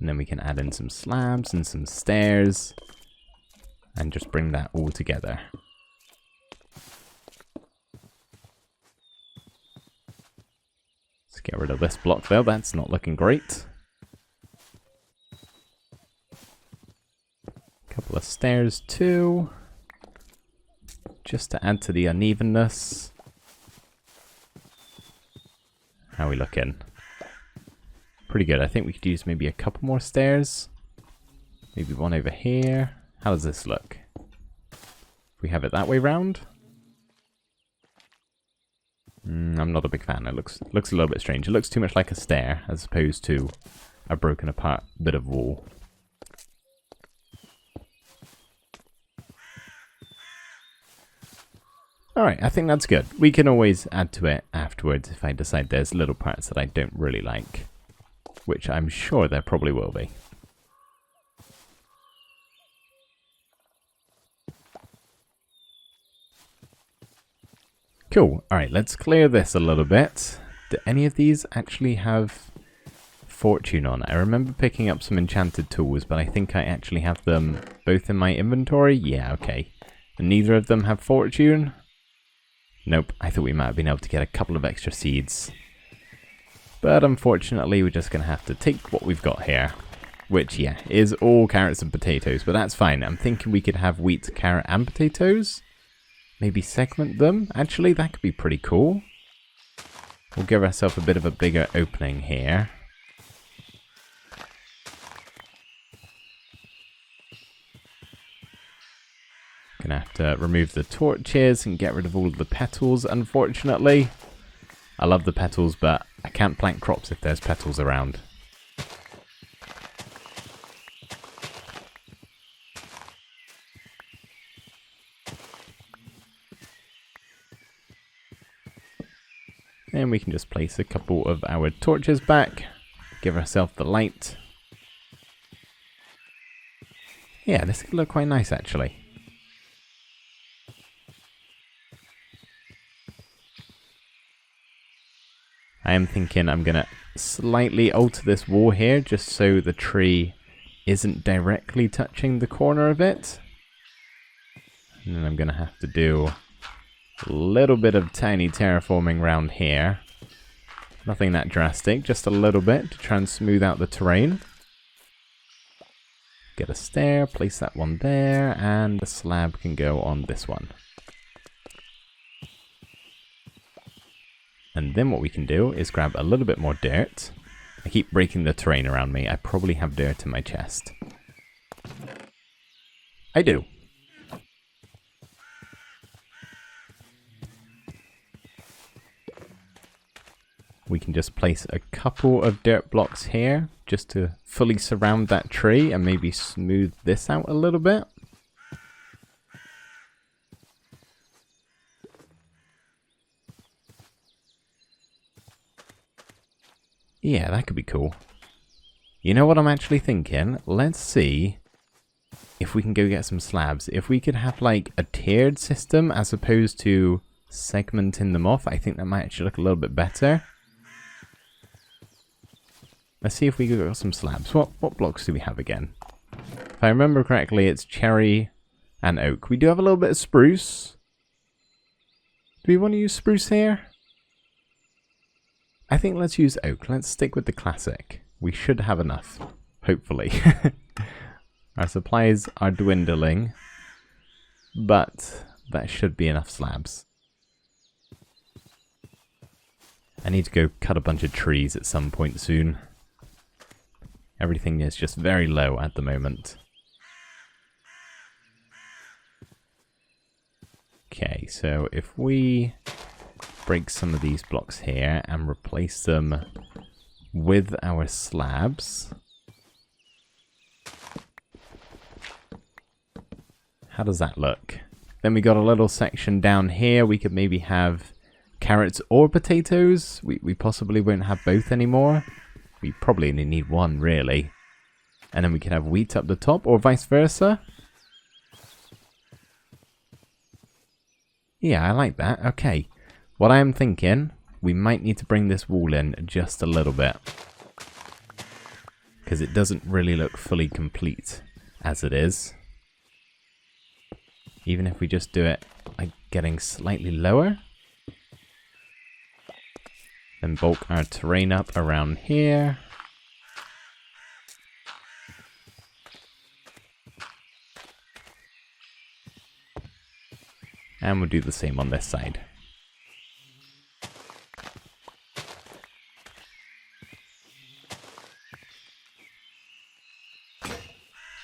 And then we can add in some slabs and some stairs and just bring that all together. Let's get rid of this block though, that's not looking great. Couple of stairs too, just to add to the unevenness. How are we looking? Pretty good. I think we could use maybe a couple more stairs. Maybe one over here. How does this look? If we have it that way round? I'm not a big fan. It looks a little bit strange. It looks too much like a stair as opposed to a broken apart bit of wall. Alright, I think that's good. We can always add to it afterwards if I decide there's little parts that I don't really like. Which I'm sure there probably will be. Cool. Alright, let's clear this a little bit. Do any of these actually have fortune on? I remember picking up some enchanted tools, but I think I actually have them both in my inventory. Yeah, okay. And neither of them have fortune? Nope, I thought we might have been able to get a couple of extra seeds. But unfortunately, we're just going to have to take what we've got here. Which, yeah, is all carrots and potatoes, but that's fine. I'm thinking we could have wheat, carrot, and potatoes. Maybe segment them. Actually, that could be pretty cool. We'll give ourselves a bit of a bigger opening here. Gonna have to remove the torches and get rid of all of the petals, unfortunately. I love the petals, but I can't plant crops if there's petals around. And we can just place a couple of our torches back, give ourselves the light. Yeah, this could look quite nice actually. I am thinking I'm going to slightly alter this wall here just so the tree isn't directly touching the corner of it. And then I'm going to have to do a little bit of tiny terraforming around here. Nothing that drastic, just a little bit to try and smooth out the terrain. Get a stair, place that one there, and the slab can go on this one. And then what we can do is grab a little bit more dirt. I keep breaking the terrain around me. I probably have dirt in my chest. I do. We can just place a couple of dirt blocks here just to fully surround that tree and maybe smooth this out a little bit. Yeah, that could be cool. You know what I'm actually thinking? Let's see if we can go get some slabs. If we could have like a tiered system as opposed to segmenting them off, I think that might actually look a little bit better. Let's see if we can get some slabs. What blocks do we have again? If I remember correctly, it's cherry and oak. We do have a little bit of spruce. Do we want to use spruce here? I think let's use oak. Let's stick with the classic. We should have enough, hopefully. Our supplies are dwindling, but that should be enough slabs. I need to go cut a bunch of trees at some point soon. Everything is just very low at the moment. Okay, so if we break some of these blocks here and replace them with our slabs. How does that look? Then we got a little section down here. We could maybe have carrots or potatoes. We possibly won't have both anymore. We probably only need one, really. And then we can have wheat up the top, or vice versa. Yeah, I like that. Okay. What I am thinking, we might need to bring this wall in just a little bit. Because it doesn't really look fully complete as it is. Even if we just do it like getting slightly lower. Then bulk our terrain up around here. And we'll do the same on this side.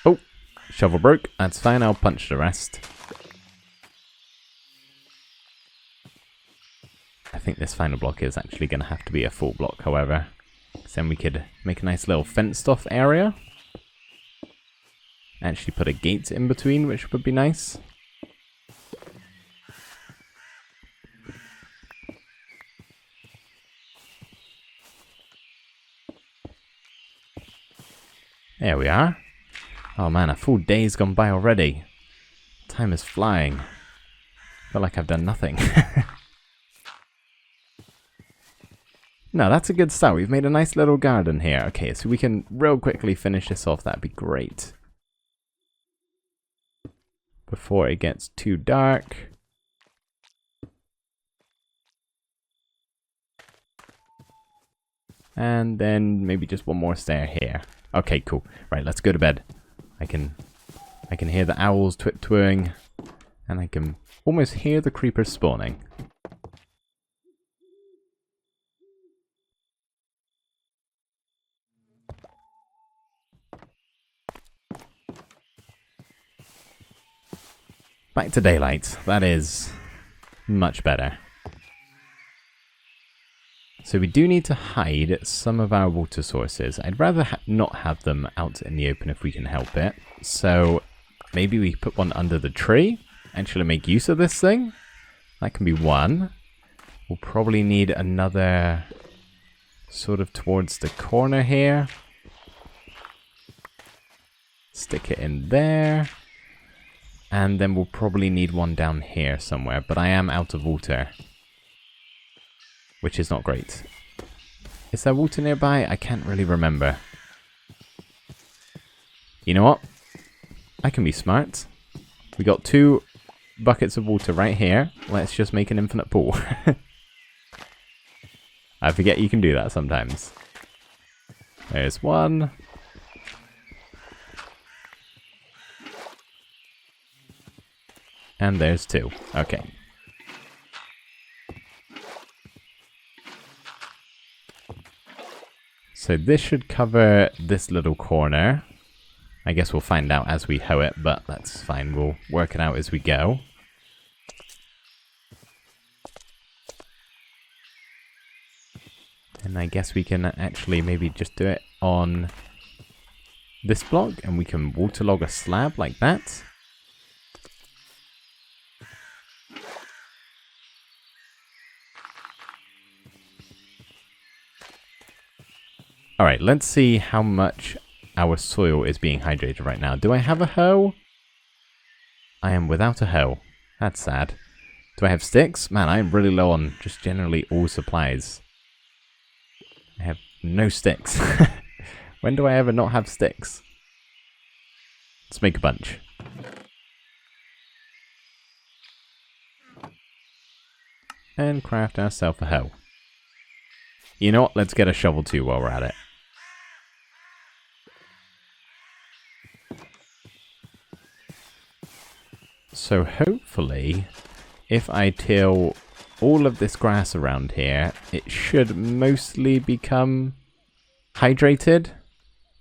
Oh, shovel broke. That's fine, I'll punch the rest. I think this final block is actually going to have to be a full block, however. So then we could make a nice little fenced off area. Actually put a gate in between, which would be nice. There we are. Oh man, a full day's gone by already. Time is flying. I feel like I've done nothing. No, that's a good start. We've made a nice little garden here. Okay, so we can real quickly finish this off. That'd be great. Before it gets too dark. And then maybe just one more stair here. Okay, cool. Right, let's go to bed. I can hear the owls twit-twirring. And I can almost hear the creepers spawning. Back to daylight. That is much better. So we do need to hide some of our water sources. I'd rather not have them out in the open if we can help it. So maybe we put one under the tree. Actually make use of this thing. That can be one. We'll probably need another sort of towards the corner here. Stick it in there. And then we'll probably need one down here somewhere. But I am out of water. Which is not great. Is there water nearby? I can't really remember. You know what? I can be smart. We got 2 buckets of water right here. Let's just make an infinite pool. I forget you can do that sometimes. There's one. And there's 2. Okay. So this should cover this little corner. I guess we'll find out as we hoe it, but that's fine. We'll work it out as we go. And I guess we can actually maybe just do it on this block, and we can waterlog a slab like that. Alright, let's see how much our soil is being hydrated right now. Do I have a hoe? I am without a hoe. That's sad. Do I have sticks? Man, I'm really low on just generally all supplies. I have no sticks. When do I ever not have sticks? Let's make a bunch. And craft ourselves a hoe. You know what? Let's get a shovel too while we're at it. So hopefully, if I till all of this grass around here, it should mostly become hydrated.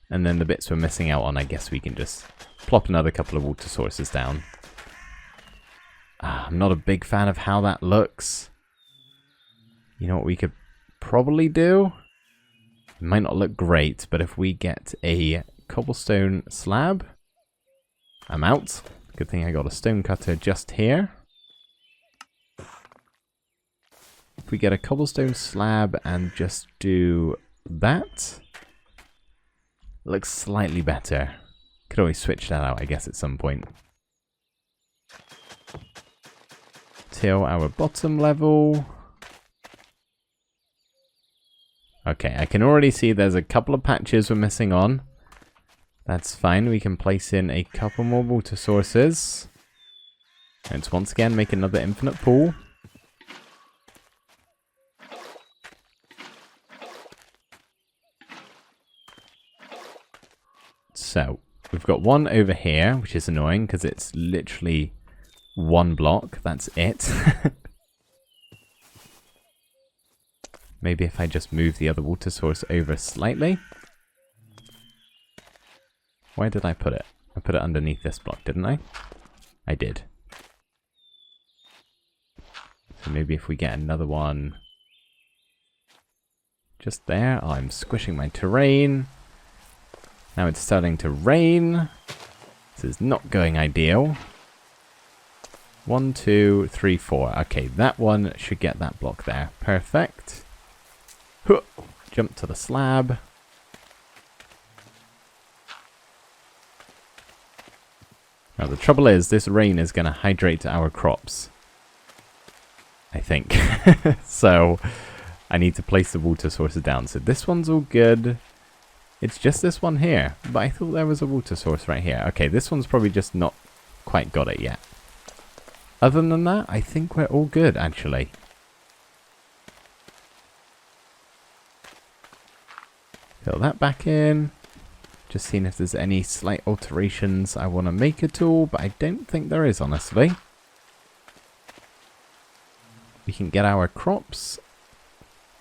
And then the bits we're missing out on, I guess we can just plop another couple of water sources down. I'm not a big fan of how that looks. You know what we could probably do? It might not look great, but if we get a cobblestone slab, I'm out. Good thing I got a stone cutter just here. If we get a cobblestone slab and just do that, looks slightly better. Could always switch that out, I guess, at some point. Till our bottom level. Okay, I can already see there's a couple of patches we're missing on. That's fine, we can place in a couple more water sources. Let's once again make another infinite pool. So, we've got one over here, which is annoying because it's literally one block. That's it. Maybe if I just move the other water source over slightly. Where did I put it? I put it underneath this block, didn't I? I did. So maybe if we get another one just there. Oh, I'm squishing my terrain. Now it's starting to rain. This is not going ideal. 1, 2, 3, 4. Okay, that one should get that block there. Perfect. Jump to the slab. Now the trouble is, this rain is going to hydrate our crops. I think. So, I need to place the water sources down. So this one's all good. It's just this one here. But I thought there was a water source right here. Okay, this one's probably just not quite got it yet. Other than that, I think we're all good, actually. Fill that back in. Just seeing if there's any slight alterations I want to make at all, but I don't think there is, honestly. We can get our crops,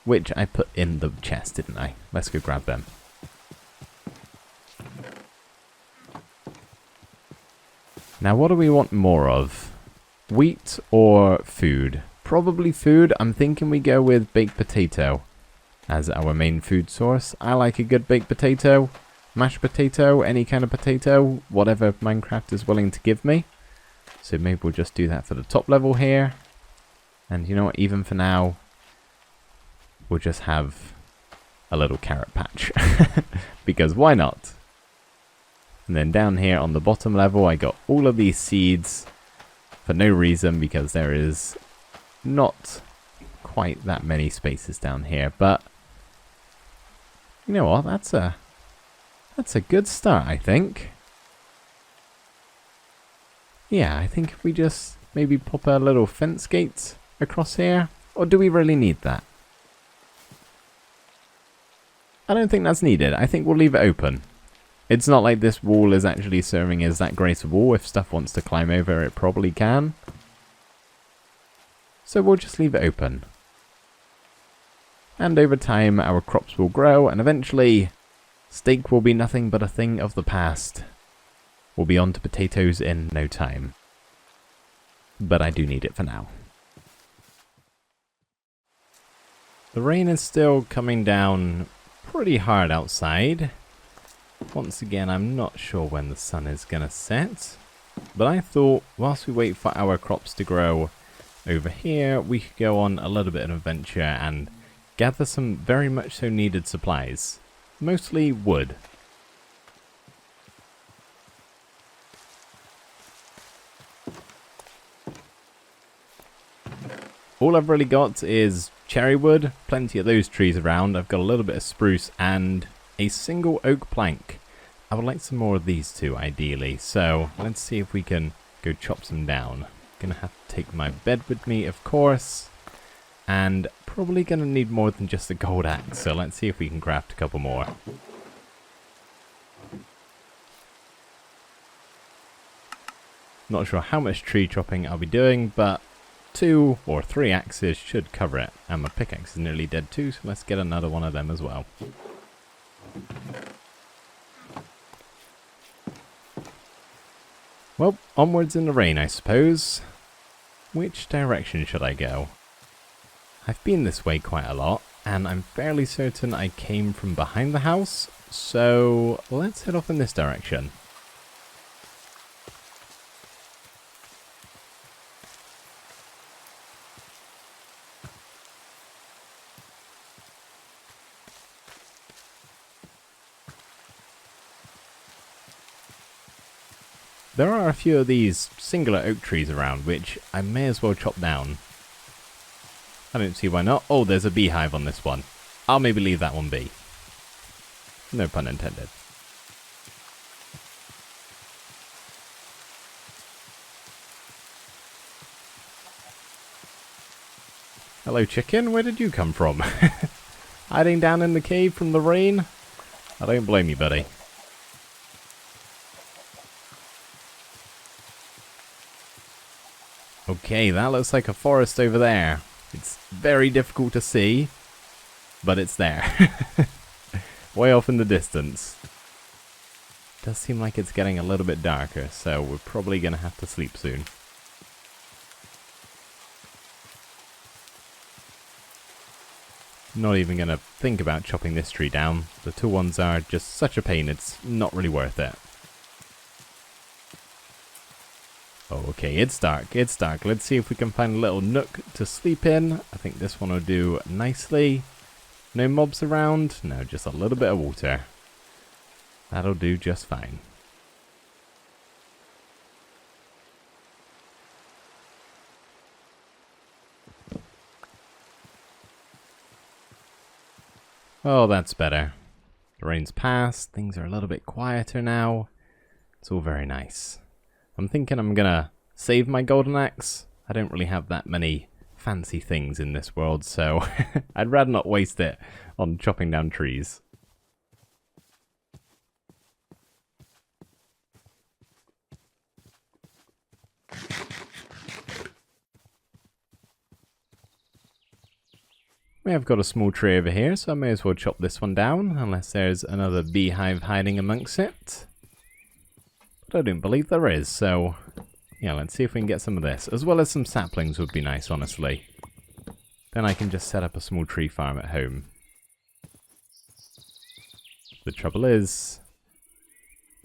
which I put in the chest, didn't I? Let's go grab them. Now, what do we want more of? Wheat or food? Probably food. I'm thinking we go with baked potato as our main food source. I like a good baked potato, mashed potato, any kind of potato, whatever Minecraft is willing to give me. So maybe we'll just do that for the top level here. And you know what, even for now, we'll just have a little carrot patch. Because why not? And then down here on the bottom level, I got all of these seeds for no reason, because there is not quite that many spaces down here. But you know what? That's a good start, I think. Yeah, I think if we just maybe pop a little fence gate across here, or do we really need that? I don't think that's needed. I think we'll leave it open. It's not like this wall is actually serving as that great a wall. If stuff wants to climb over, it probably can. So we'll just leave it open. And over time, our crops will grow, and eventually, steak will be nothing but a thing of the past. We'll be on to potatoes in no time. But I do need it for now. The rain is still coming down pretty hard outside. Once again, I'm not sure when the sun is going to set. But I thought, whilst we wait for our crops to grow over here, we could go on a little bit of an adventure and gather some very much so needed supplies. Mostly wood. All I've really got is cherry wood, plenty of those trees around. I've got a little bit of spruce and a single oak plank. I would like some more of these two, ideally. So let's see if we can go chop some down. Gonna have to take my bed with me, of course. And probably gonna need more than just a gold axe. So let's see if we can craft a couple more. Not sure how much tree chopping I'll be doing, but 2 or 3 axes should cover it. And my pickaxe is nearly dead too, so let's get another one of them as well. Well, onwards in the rain, I suppose. Which direction should I go? I've been this way quite a lot, and I'm fairly certain I came from behind the house, so let's head off in this direction. There are a few of these singular oak trees around, which I may as well chop down. I don't see why not. Oh, there's a beehive on this one. I'll maybe leave that one be. No pun intended. Hello, chicken. Where did you come from? Hiding down in the cave from the rain? I don't blame you, buddy. Okay, that looks like a forest over there. It's very difficult to see, but it's there. Way off in the distance. Does seem like it's getting a little bit darker, so we're probably going to have to sleep soon. Not even going to think about chopping this tree down. The tall ones are just such a pain, it's not really worth it. Oh, okay, it's dark, it's dark. Let's see if we can find a little nook to sleep in. I think this one will do nicely. No mobs around? No, just a little bit of water. That'll do just fine. Oh, that's better. The rain's passed, things are a little bit quieter now. It's all very nice. I'm thinking I'm gonna save my golden axe. I don't really have that many fancy things in this world, so I'd rather not waste it on chopping down trees. We have got a small tree over here, so I may as well chop this one down, unless there's another beehive hiding amongst it. But I don't believe there is, so yeah, let's see if we can get some of this. As well as some saplings would be nice, honestly. Then I can just set up a small tree farm at home. The trouble is,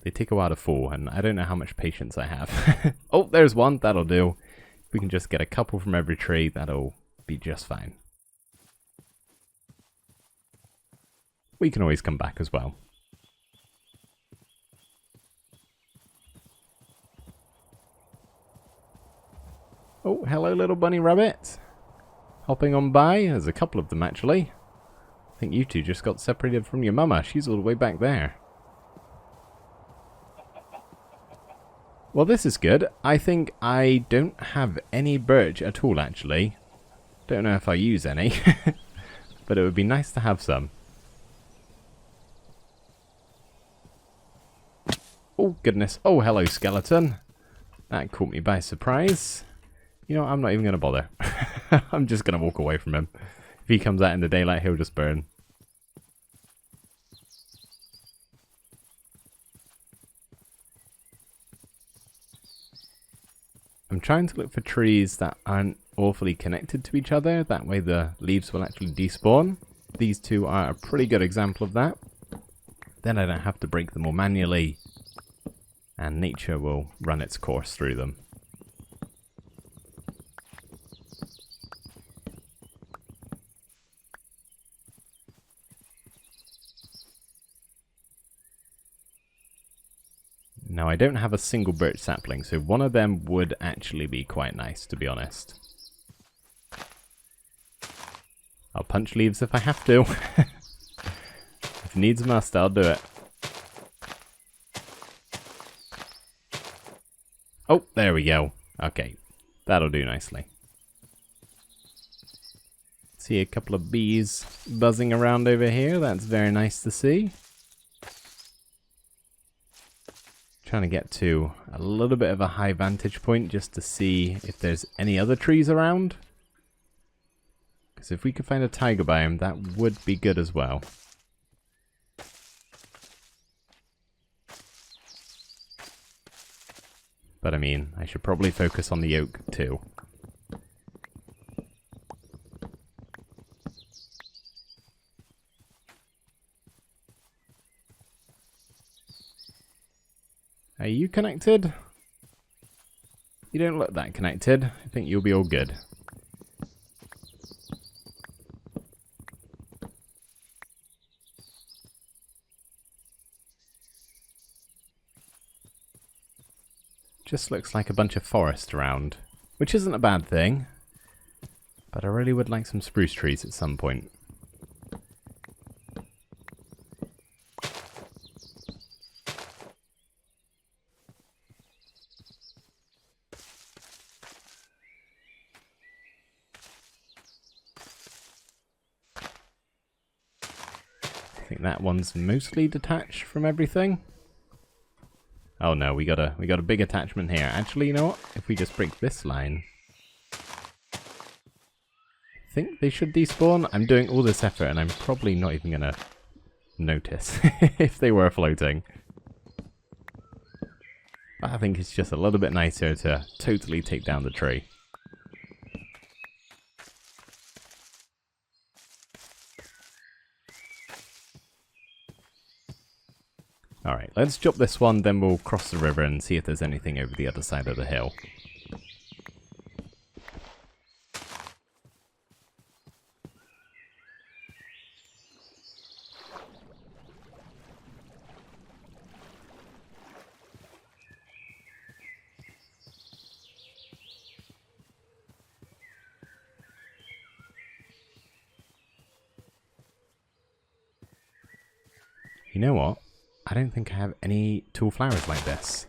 they take a while to fall, and I don't know how much patience I have. Oh, there's one, that'll do. If we can just get a couple from every tree, that'll be just fine. We can always come back as well. Oh, hello little bunny rabbit. Hopping on by. There's a couple of them actually. I think you two just got separated from your mama. She's all the way back there. Well, this is good. I think I don't have any birch at all actually. Don't know if I use any. But it would be nice to have some. Oh, goodness. Oh, hello, skeleton. That caught me by surprise. You know, I'm not even going to bother. I'm just going to walk away from him. If he comes out in the daylight, he'll just burn. I'm trying to look for trees that aren't awfully connected to each other. That way the leaves will actually despawn. These two are a pretty good example of that. Then I don't have to break them all manually. And nature will run its course through them. Now I don't have a single birch sapling, so one of them would actually be quite nice, to be honest. I'll punch leaves if I have to. If needs must, I'll do it. Oh, there we go. Okay, that'll do nicely. See a couple of bees buzzing around over here. That's very nice to see. Trying to get to a little bit of a high vantage point just to see if there's any other trees around. Because if we could find a tiger biome, that would be good as well. But I mean, I should probably focus on the oak too. Are you connected? You don't look that connected. I think you'll be all good. Just looks like a bunch of forest around, which isn't a bad thing. But I really would like some spruce trees at some point. I think that one's mostly detached from everything. Oh no, we got a big attachment here. Actually, you know what? If we just break this line, I think they should despawn. I'm doing all this effort and I'm probably not even gonna notice if they were floating. But I think it's just a little bit nicer to totally take down the tree. Alright, let's chop this one, then we'll cross the river and see if there's anything over the other side of the hill. You know what? I don't think I have any tall flowers like this.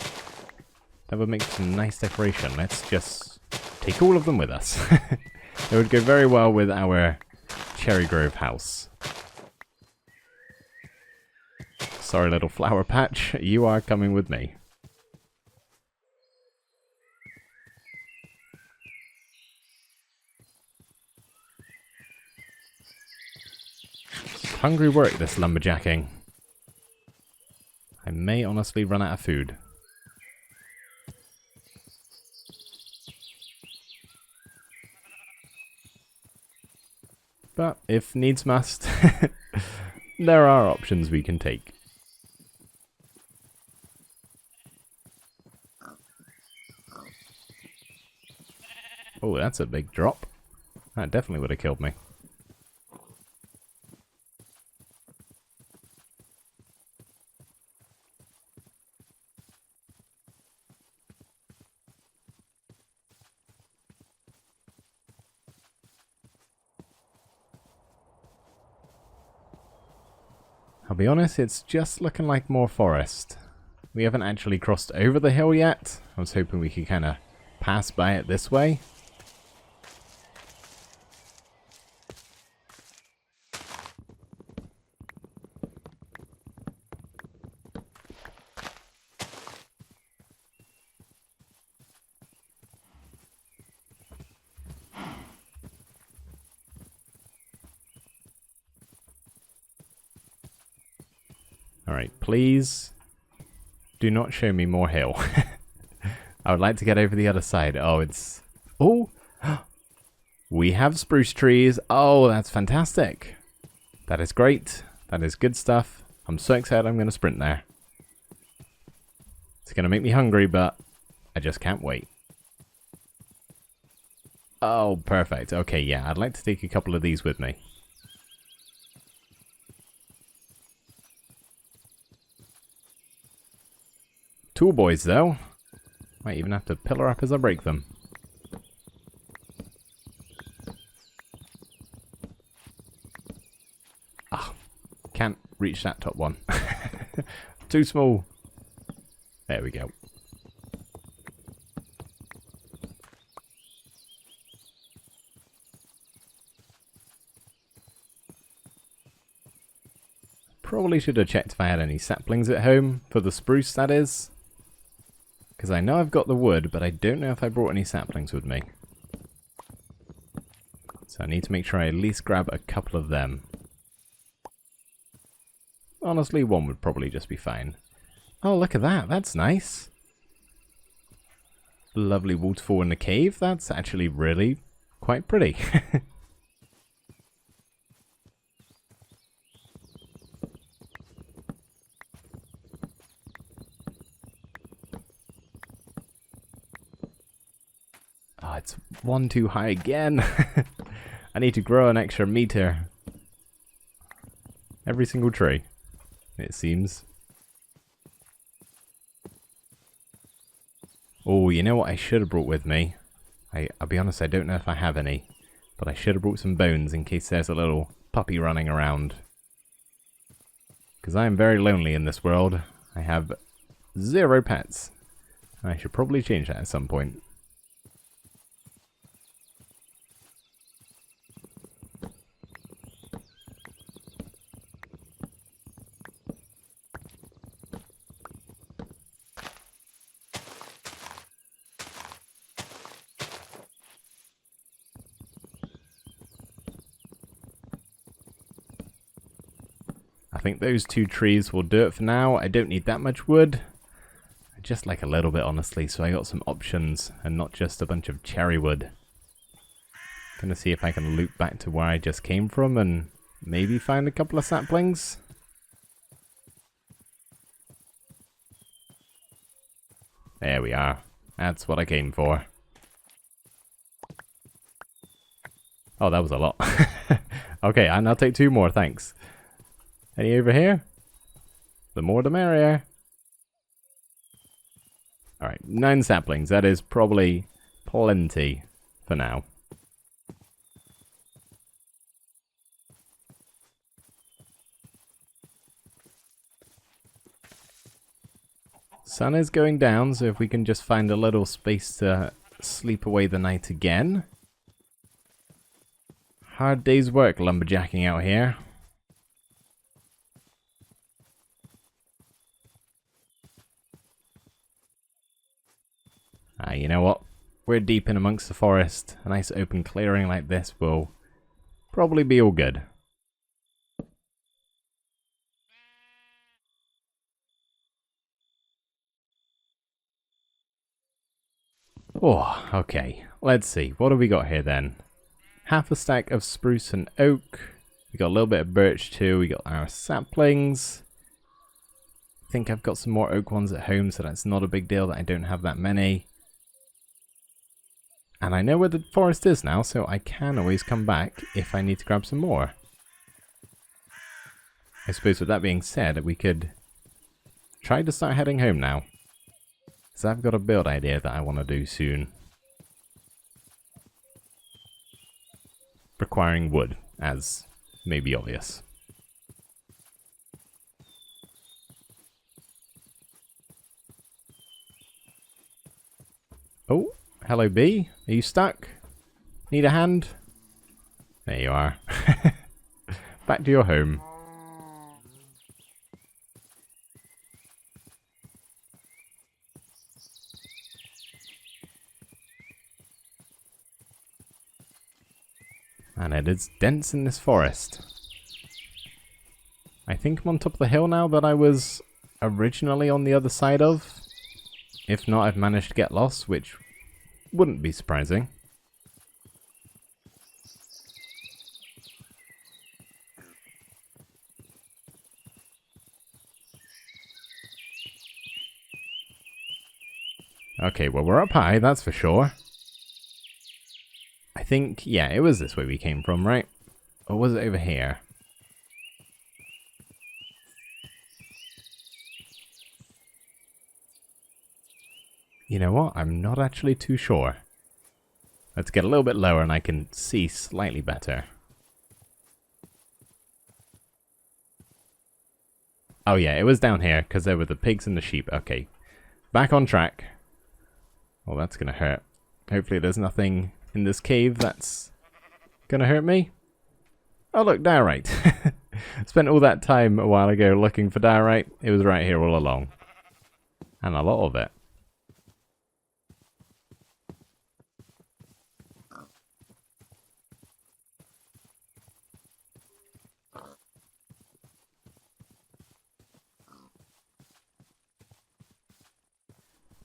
That would make some nice decoration. Let's just take all of them with us. It would go very well with our Cherry Grove house. Sorry, little flower patch. You are coming with me. Hungry work, this lumberjacking. I may honestly run out of food. But if needs must, there are options we can take. Oh, that's a big drop. That definitely would have killed me. I'll be honest, it's just looking like more forest. We haven't actually crossed over the hill yet. I was hoping we could kind of pass by it this way. Alright, please do not show me more hill. I would like to get over the other side. Oh, it's... Oh! We have spruce trees. Oh, that's fantastic. That is great. That is good stuff. I'm so excited I'm going to sprint there. It's going to make me hungry, but I just can't wait. Oh, perfect. Okay, yeah, I'd like to take a couple of these with me. Tool boys, though. Might even have to pillar up as I break them. Ah, can't reach that top one. Too small. There we go. Probably should have checked if I had any saplings at home, for the spruce that is. Because I know I've got the wood, but I don't know if I brought any saplings with me. So I need to make sure I at least grab a couple of them. Honestly, one would probably just be fine. Oh, look at that. That's nice. Lovely waterfall in the cave. That's actually really quite pretty. Oh, it's one too high again. I need to grow an extra meter. Every single tree, it seems. Oh, you know what I should have brought with me? I'll be honest, I don't know if I have any. But I should have brought some bones in case there's a little puppy running around. Because I am very lonely in this world. I have 0 pets. I should probably change that at some point. I think those 2 trees will do it for now. I don't need that much wood. I just like a little bit, honestly, so I got some options and not just a bunch of cherry wood. Gonna see if I can loop back to where I just came from and maybe find a couple of saplings. There we are. That's what I came for. Oh, that was a lot. Okay, and I'll take 2 more, thanks. Any over here? The more the merrier. Alright, 9 saplings. That is probably plenty for now. Sun is going down, so if we can just find a little space to sleep away the night again. Hard day's work lumberjacking out here. You know what? We're deep in amongst the forest. A nice open clearing like this will probably be all good. Oh, okay. Let's see. What have we got here then? Half a stack of spruce and oak. We got a little bit of birch too. We got our saplings. I think I've got some more oak ones at home, so that's not a big deal that I don't have that many. And I know where the forest is now, so I can always come back if I need to grab some more. I suppose with that being said, we could try to start heading home now. So I've got a build idea that I want to do soon. Requiring wood, as may be obvious. Oh, hello bee. Are you stuck? Need a hand? There you are. Back to your home. And it is dense in this forest. I think I'm on top of the hill now that I was originally on the other side of. If not, I've managed to get lost, which wouldn't be surprising. Okay, well we're up high, that's for sure. I think, yeah, it was this way we came from, right? Or was it over here? You know what? I'm not actually too sure. Let's get a little bit lower and I can see slightly better. Oh yeah, it was down here because there were the pigs and the sheep. Okay, back on track. Well, that's gonna hurt. Hopefully there's nothing in this cave that's gonna hurt me. Oh look, diorite. Spent all that time a while ago looking for diorite. It was right here all along. And a lot of it.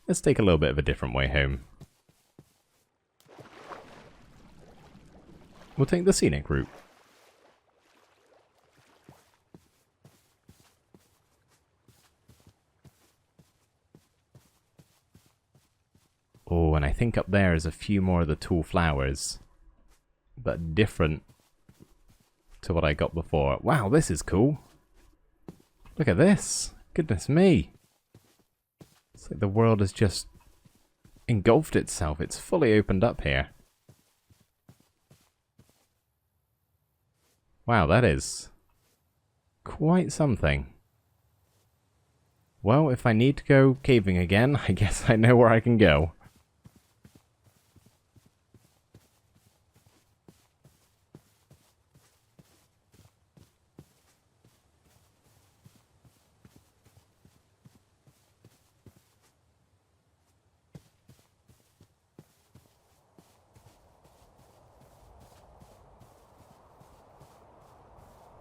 Let's take a little bit of a different way home. We'll take the scenic route. Oh, and I think up there is a few more of the tall flowers. But different to what I got before. Wow, this is cool. Look at this. Goodness me. It's like the world has just engulfed itself. It's fully opened up here. Wow, that is quite something. Well, if I need to go caving again, I guess I know where I can go.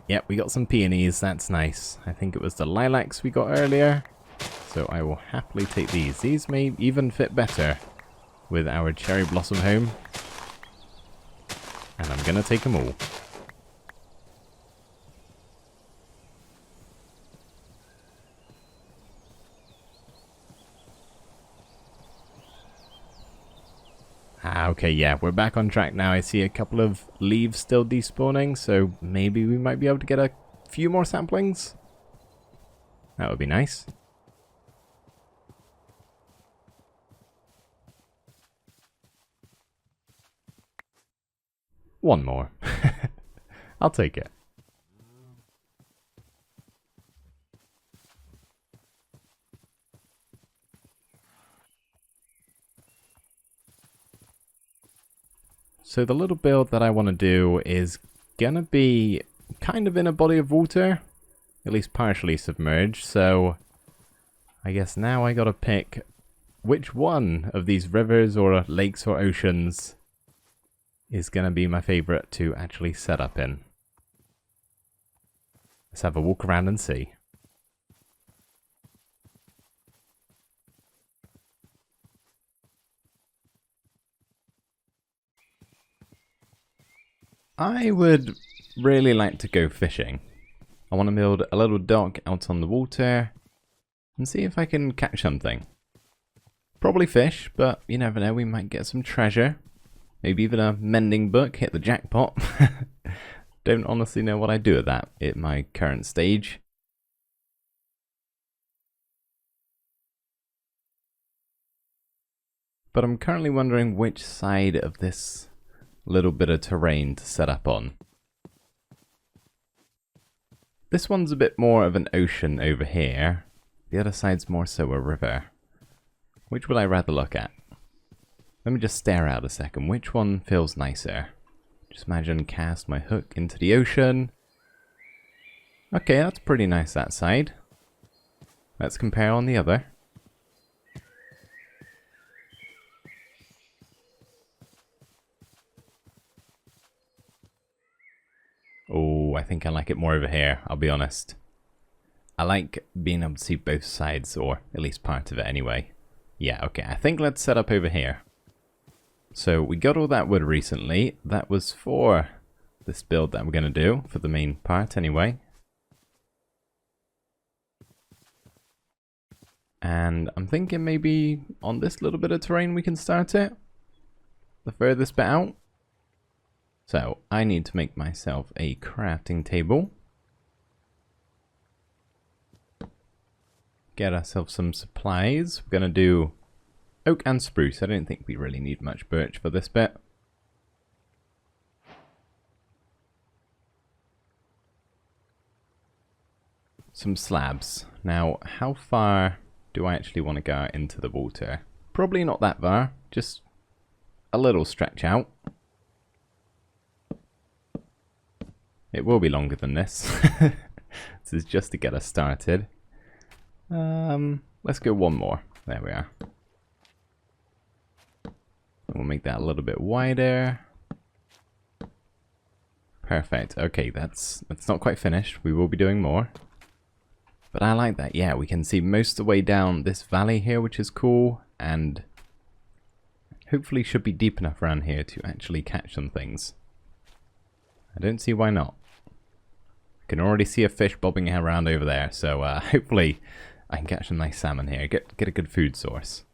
Yep, we got some peonies, that's nice. I think it was the lilacs we got earlier. So I will happily take these. These may even fit better with our cherry blossom home. And I'm gonna take them all. Okay, yeah, we're back on track now. I see a couple of leaves still despawning, so maybe we might be able to get a few more saplings. That would be nice. One more. I'll take it. So the little build that I want to do is gonna be kind of in a body of water, at least partially submerged, so I guess now I gotta pick which one of these rivers or lakes or oceans is gonna be my favorite to actually set up in. Let's have a walk around and see. I would really like to go fishing. I want to build a little dock out on the water and see if I can catch something. Probably fish, but you never know, we might get some treasure. Maybe even a mending book, hit the jackpot. Don't honestly know what I'd do with that at my current stage. But I'm currently wondering which side of this little bit of terrain to set up on. This one's a bit more of an ocean over here. The other side's more so a river. Which would I rather look at? Let me just stare out a second. Which one feels nicer? Just imagine cast my hook into the ocean. Okay, that's pretty nice that side. Let's compare on the other. Oh, I think I like it more over here, I'll be honest. I like being able to see both sides, or at least part of it anyway. Yeah, okay, I think let's set up over here. So we got all that wood recently. That was for this build that we're going to do, for the main part anyway. And I'm thinking maybe on this little bit of terrain we can start it. The furthest bit out. So I need to make myself a crafting table. Get ourselves some supplies. We're going to do oak and spruce. I don't think we really need much birch for this bit. Some slabs. Now, how far do I actually want to go out into the water? Probably not that far. Just a little stretch out. It will be longer than this. This is just to get us started. Let's go one more. There we are. We'll make that a little bit wider. Perfect. Okay, that's not quite finished. We will be doing more. But I like that. Yeah, we can see most of the way down this valley here, which is cool. And hopefully should be deep enough around here to actually catch some things. I don't see why not. I can already see a fish bobbing around over there. So hopefully I can catch some nice salmon here. Get a good food source.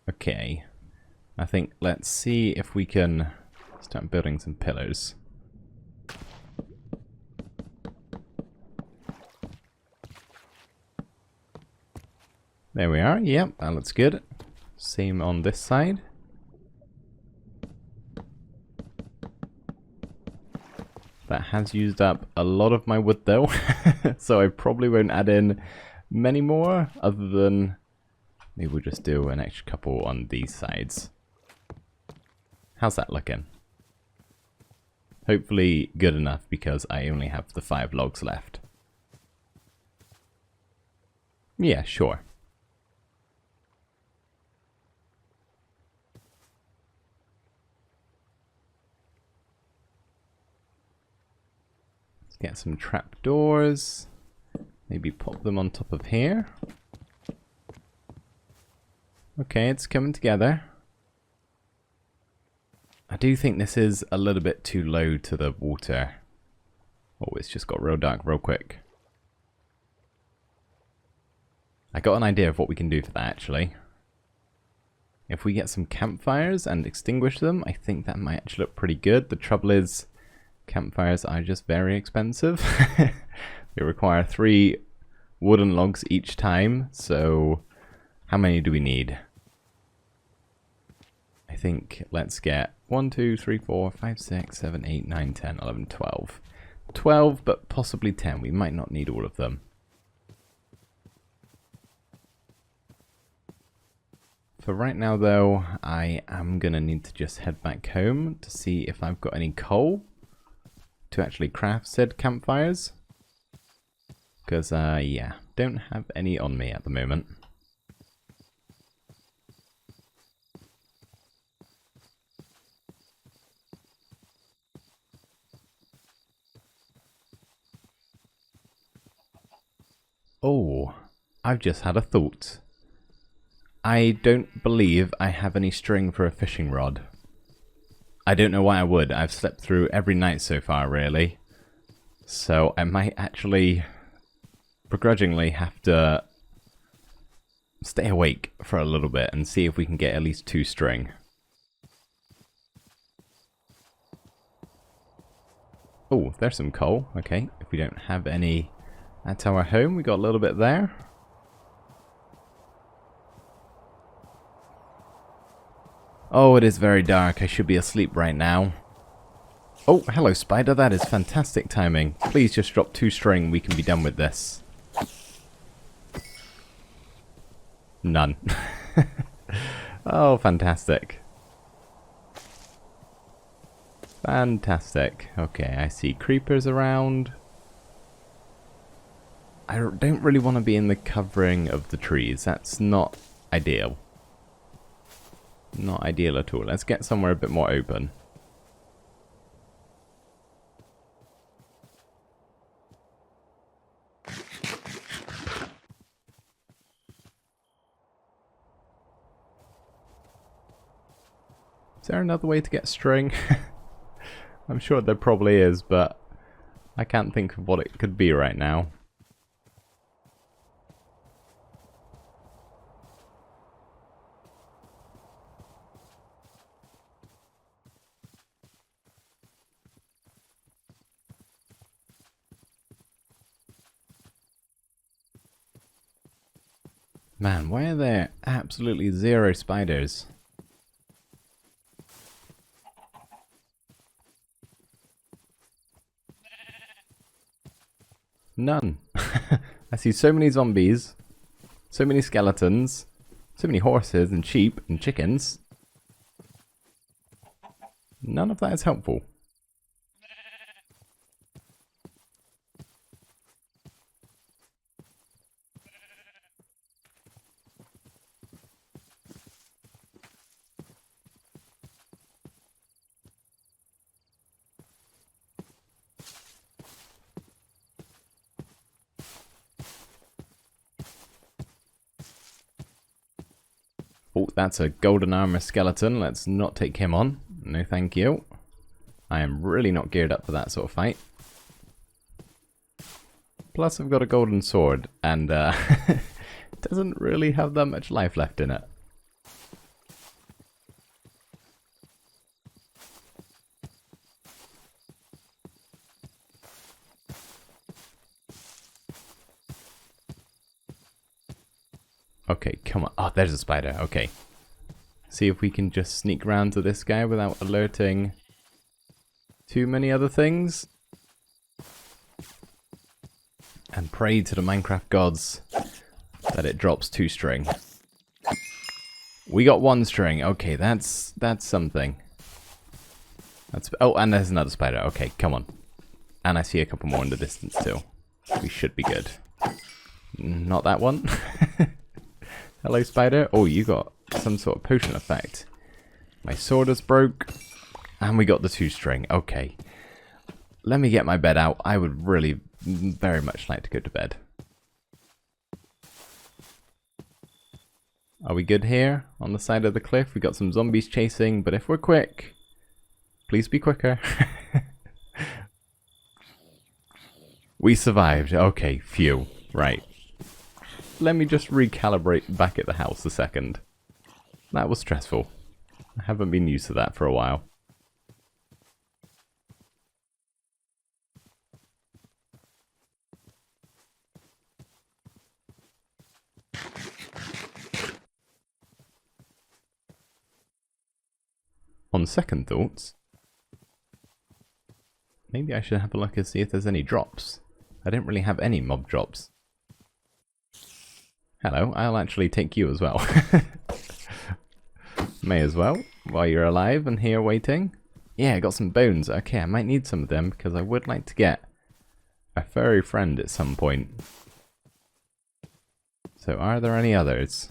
Okay, I think let's see if we can start building some pillars. There we are. Yep, that looks good. Same on this side. That has used up a lot of my wood though, so I probably won't add in many more, other than maybe we'll just do an extra couple on these sides. How's that looking? Hopefully good enough, because I only have the 5 logs left. Yeah, sure. Get some trapdoors. Maybe pop them on top of here. Okay, it's coming together. I do think this is a little bit too low to the water. Oh, it's just got real dark real quick. I got an idea of what we can do for that, actually. If we get some campfires and extinguish them, I think that might actually look pretty good. The trouble is, campfires are just very expensive. They require 3 wooden logs each time, so how many do we need? I think let's get 1, 2, 3, 4, 5, 6, 7, 8, 9, 10, 11, 12. 12, but possibly 10. We might not need all of them. For right now though, I am going to need to just head back home to see if I've got any coal to actually craft said campfires. Because, yeah, don't have any on me at the moment. Oh, I've just had a thought. I don't believe I have any string for a fishing rod. I don't know why I would. I've slept through every night so far, really. So I might actually begrudgingly have to stay awake for a little bit and see if we can get at least 2 string. Oh, there's some coal. Okay, if we don't have any at our home, we got a little bit there. Oh, it is very dark. I should be asleep right now. Oh, hello, spider. That is fantastic timing. Please just drop 2 string. We can be done with this. None. Oh, fantastic. Fantastic. Okay, I see creepers around. I don't really want to be in the covering of the trees. That's not ideal. Not ideal at all. Let's get somewhere a bit more open. Is there another way to get string? I'm sure there probably is, but I can't think of what it could be right now. Man, why are there absolutely 0 spiders? None. I see so many zombies, so many skeletons, so many horses and sheep and chickens. None of that is helpful. Oh, that's a golden armor skeleton. Let's not take him on. No thank you. I am really not geared up for that sort of fight. Plus I've got a golden sword, and it doesn't really have that much life left in it. Okay, come on. Oh, there's a spider. Okay. See if we can just sneak around to this guy without alerting too many other things. And pray to the Minecraft gods that it drops 2 string. We got 1 string. Okay, that's something. Oh, and there's another spider. Okay, come on. And I see a couple more in the distance too. We should be good. Not that one. Hello, spider. Oh, you got some sort of potion effect. My sword is broke. And we got the 2 string. Okay. Let me get my bed out. I would really very much like to go to bed. Are we good here on the side of the cliff? We got some zombies chasing, but if we're quick, please be quicker. We survived. Okay, phew. Right. Let me just recalibrate back at the house a second. That was stressful. I haven't been used to that for a while. On second thoughts, maybe I should have a look and see if there's any drops. I didn't really have any mob drops. Hello, I'll actually take you as well. May as well, while you're alive and here waiting. Yeah, I got some bones. Okay, I might need some of them because I would like to get a furry friend at some point. So are there any others?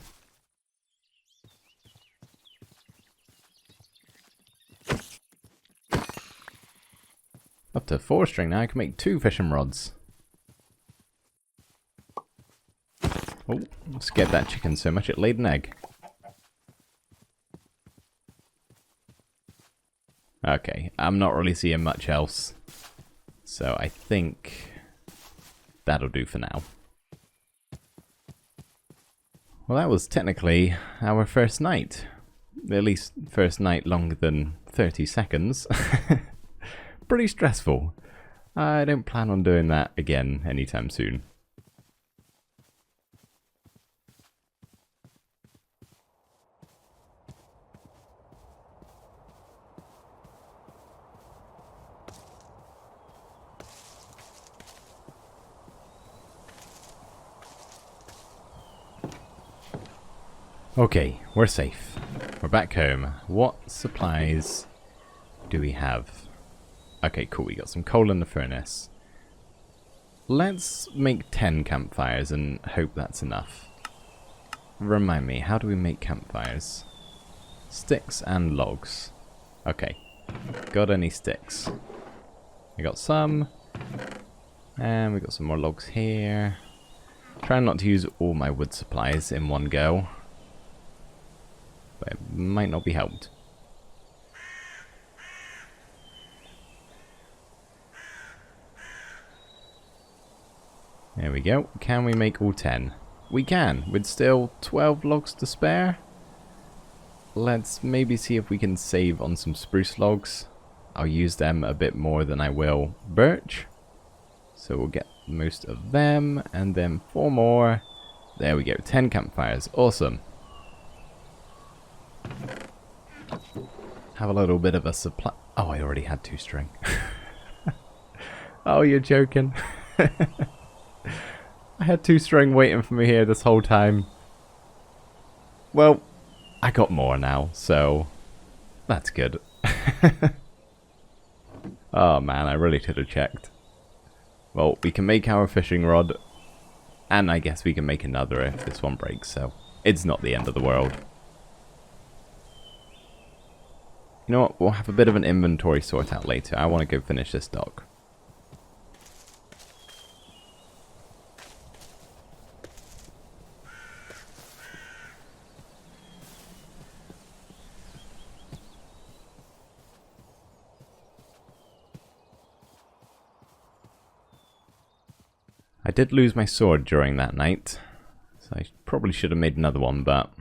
Up to 4 string now, I can make 2 fishing rods. Oh, scared that chicken so much it laid an egg. Okay, I'm not really seeing much else. So I think that'll do for now. Well, that was technically our first night. At least first night longer than 30 seconds. Pretty stressful. I don't plan on doing that again anytime soon. Okay, we're safe. We're back home. What supplies do we have? Okay, cool. We got some coal in the furnace. Let's make 10 campfires and hope that's enough. Remind me, how do we make campfires? Sticks and logs. Okay. Got any sticks? I got some. And we got some more logs here. Trying not to use all my wood supplies in one go. But it might not be helped. There we go. Can we make all 10? We can, with still 12 logs to spare. Let's maybe see if we can save on some spruce logs. I'll use them a bit more than I will birch. So we'll get most of them, and then 4 more. There we go, 10 campfires. Awesome. Have a little bit of a supply. Oh, I already had 2 string. Oh, you're joking. I had 2 string waiting for me here this whole time. Well, I got more now, so that's good. Oh man, I really should have checked. Well, we can make our fishing rod, and I guess we can make another if this one breaks, so it's not the end of the world. You know what, we'll have a bit of an inventory sort out later. I want to go finish this dock. I did lose my sword during that night, so I probably should have made another one, but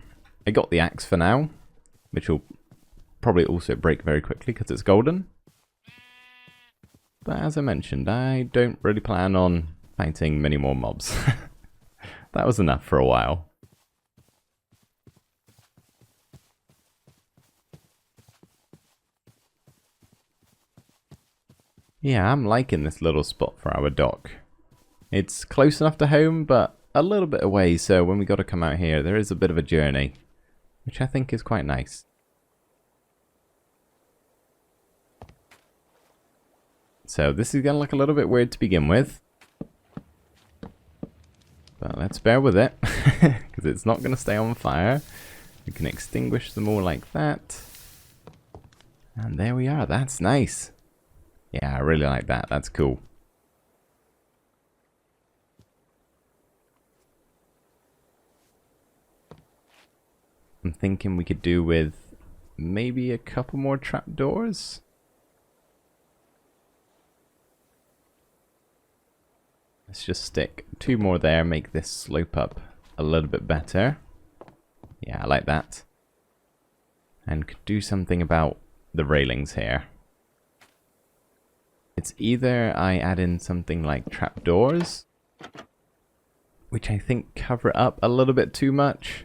I got the axe for now, which will probably also break very quickly because it's golden. But as I mentioned, I don't really plan on fighting many more mobs. That was enough for a while. Yeah, I'm liking this little spot for our dock. It's close enough to home, but a little bit away, so when we got to come out here, there is a bit of a journey, which I think is quite nice. So this is going to look a little bit weird to begin with, but let's bear with it, because it's not going to stay on fire. We can extinguish them all like that. And there we are, that's nice. Yeah, I really like that, that's cool. I'm thinking we could do with maybe a couple more trapdoors. Let's just stick 2 more there, make this slope up a little bit better. Yeah, I like that. And could do something about the railings here. It's either I add in something like trapdoors, which I think cover it up a little bit too much.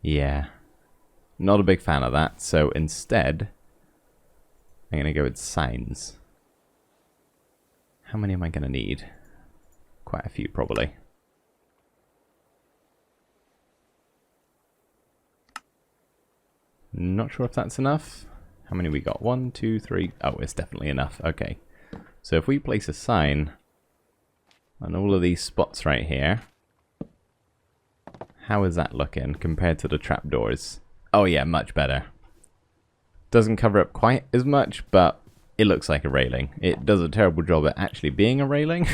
Yeah, not a big fan of that, so instead I'm going to go with signs. How many am I going to need? Quite a few, probably. Not sure if that's enough. How many we got? 1, 2, 3. Oh, it's definitely enough. Okay. So if we place a sign on all of these spots right here, how is that looking compared to the trapdoors? Oh yeah, much better. Doesn't cover up quite as much, but it looks like a railing. It does a terrible job at actually being a railing.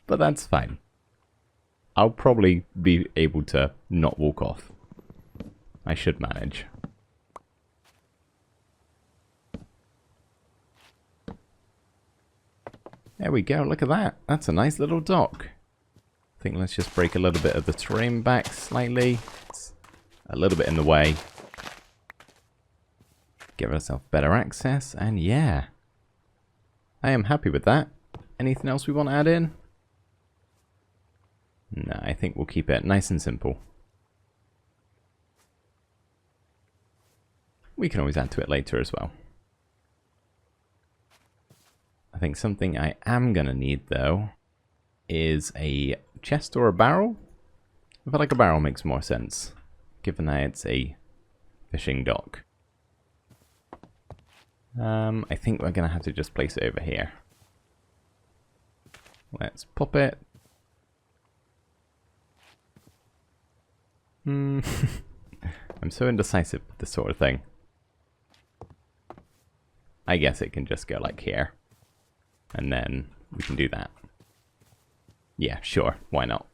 But that's fine. I'll probably be able to not walk off. I should manage. There we go, look at that. That's a nice little dock. I think let's just break a little bit of the terrain back slightly. It's a little bit in the way. Give ourselves better access, and yeah. I am happy with that. Anything else we want to add in? No, I think we'll keep it nice and simple. We can always add to it later as well. I think something I am going to need, though, is a chest or a barrel. I feel like a barrel makes more sense, given that it's a fishing dock. I think we're going to have to just place it over here. Let's pop it. I'm so indecisive with this sort of thing. I guess it can just go like here. And then we can do that. Yeah, sure. Why not?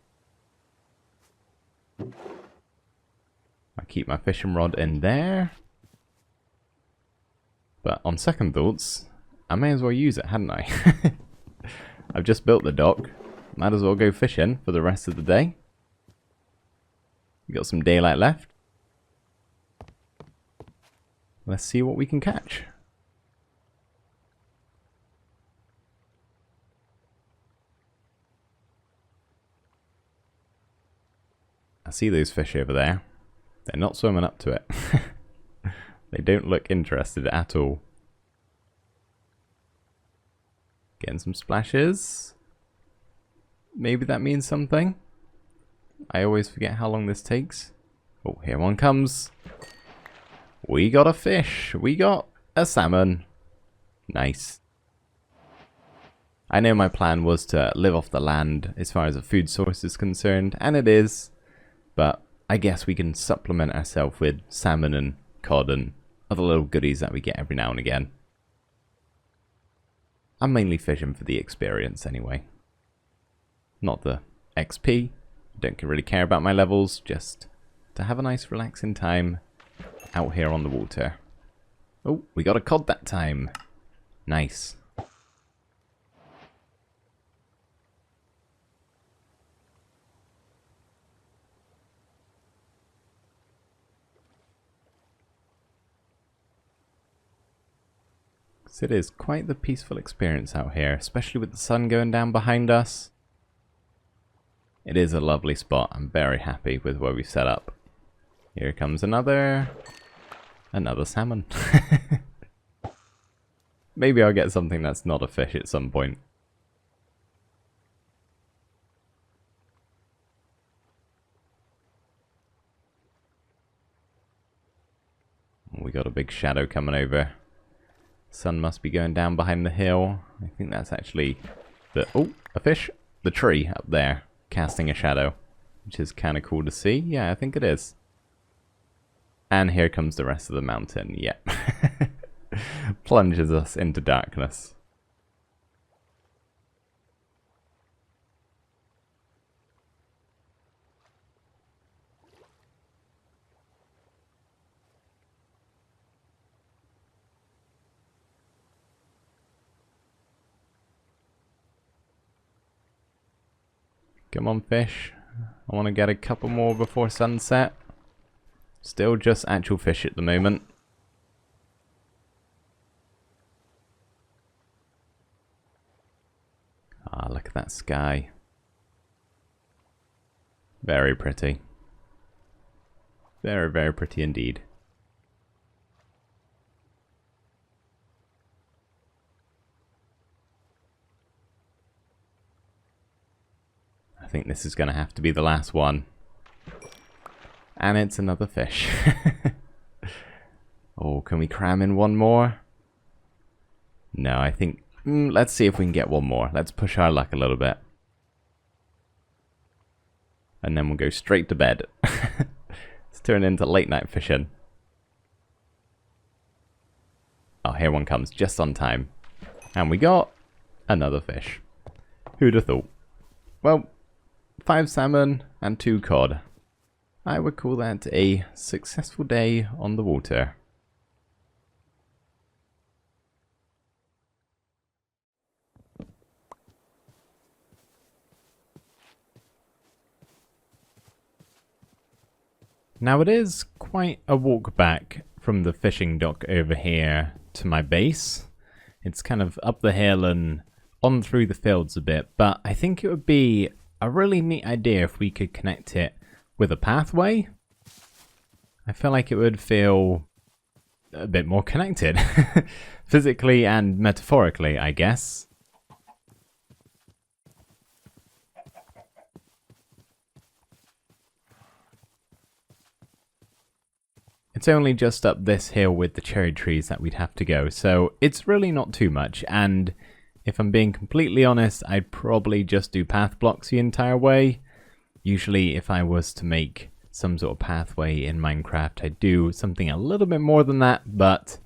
I keep my fishing rod in there. But on second thoughts, I may as well use it, hadn't I? I've just built the dock. Might as well go fishing for the rest of the day. We got some daylight left. Let's see what we can catch. I see those fish over there. They're not swimming up to it. They don't look interested at all. Getting some splashes. Maybe that means something. I always forget how long this takes. Oh, here one comes. We got a fish. We got a salmon. Nice. I know my plan was to live off the land as far as a food source is concerned, and it is. But I guess we can supplement ourselves with salmon and cod and other little goodies that we get every now and again. I'm mainly fishing for the experience anyway. Not the XP. Don't really care about my levels, just to have a nice relaxing time out here on the water. Oh, we got a cod that time. Nice. It is quite the peaceful experience out here, especially with the sun going down behind us. It is a lovely spot. I'm very happy with where we've set up. Here comes another salmon. Maybe I'll get something that's not a fish at some point. We got a big shadow coming over. Sun must be going down behind the hill. I think that's actually the... Oh, a fish. The tree up there, casting a shadow. Which is kind of cool to see. Yeah, I think it is. And here comes the rest of the mountain. Yep. Plunges us into darkness. Come on, fish. I want to get a couple more before sunset. Still just actual fish at the moment. Ah, look at that sky. Very pretty. Very, very pretty indeed. I think this is going to have to be the last one. And it's another fish. Oh, can we cram in one more? No, I think... let's see if we can get one more. Let's push our luck a little bit. And then we'll go straight to bed. Let's turn into late night fishing. Oh, here one comes just on time. And we got another fish. Who'd have thought? Well, 5 salmon and 2 cod. I would call that a successful day on the water. Now it is quite a walk back from the fishing dock over here to my base. It's kind of up the hill and on through the fields a bit, but I think it would be a really neat idea if we could connect it with a pathway. I feel like it would feel a bit more connected, physically and metaphorically, I guess. It's only just up this hill with the cherry trees that we'd have to go, so it's really not too much, and if I'm being completely honest, I'd probably just do path blocks the entire way. Usually if I was to make some sort of pathway in Minecraft, I'd do something a little bit more than that, but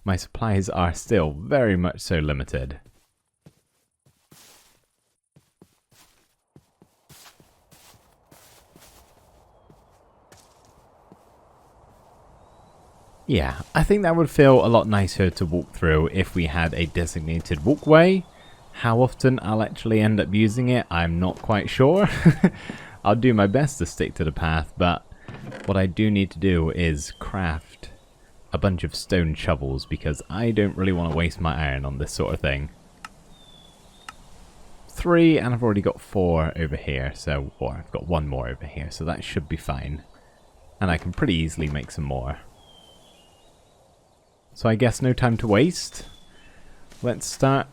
my supplies are still very much so limited. Yeah, I think that would feel a lot nicer to walk through if we had a designated walkway. How often I'll actually end up using it, I'm not quite sure. I'll do my best to stick to the path, but what I do need to do is craft a bunch of stone shovels because I don't really want to waste my iron on this sort of thing. 3, and I've already got 4 over here, so, or I've got 1 more over here, so that should be fine. And I can pretty easily make some more. So I guess no time to waste. Let's start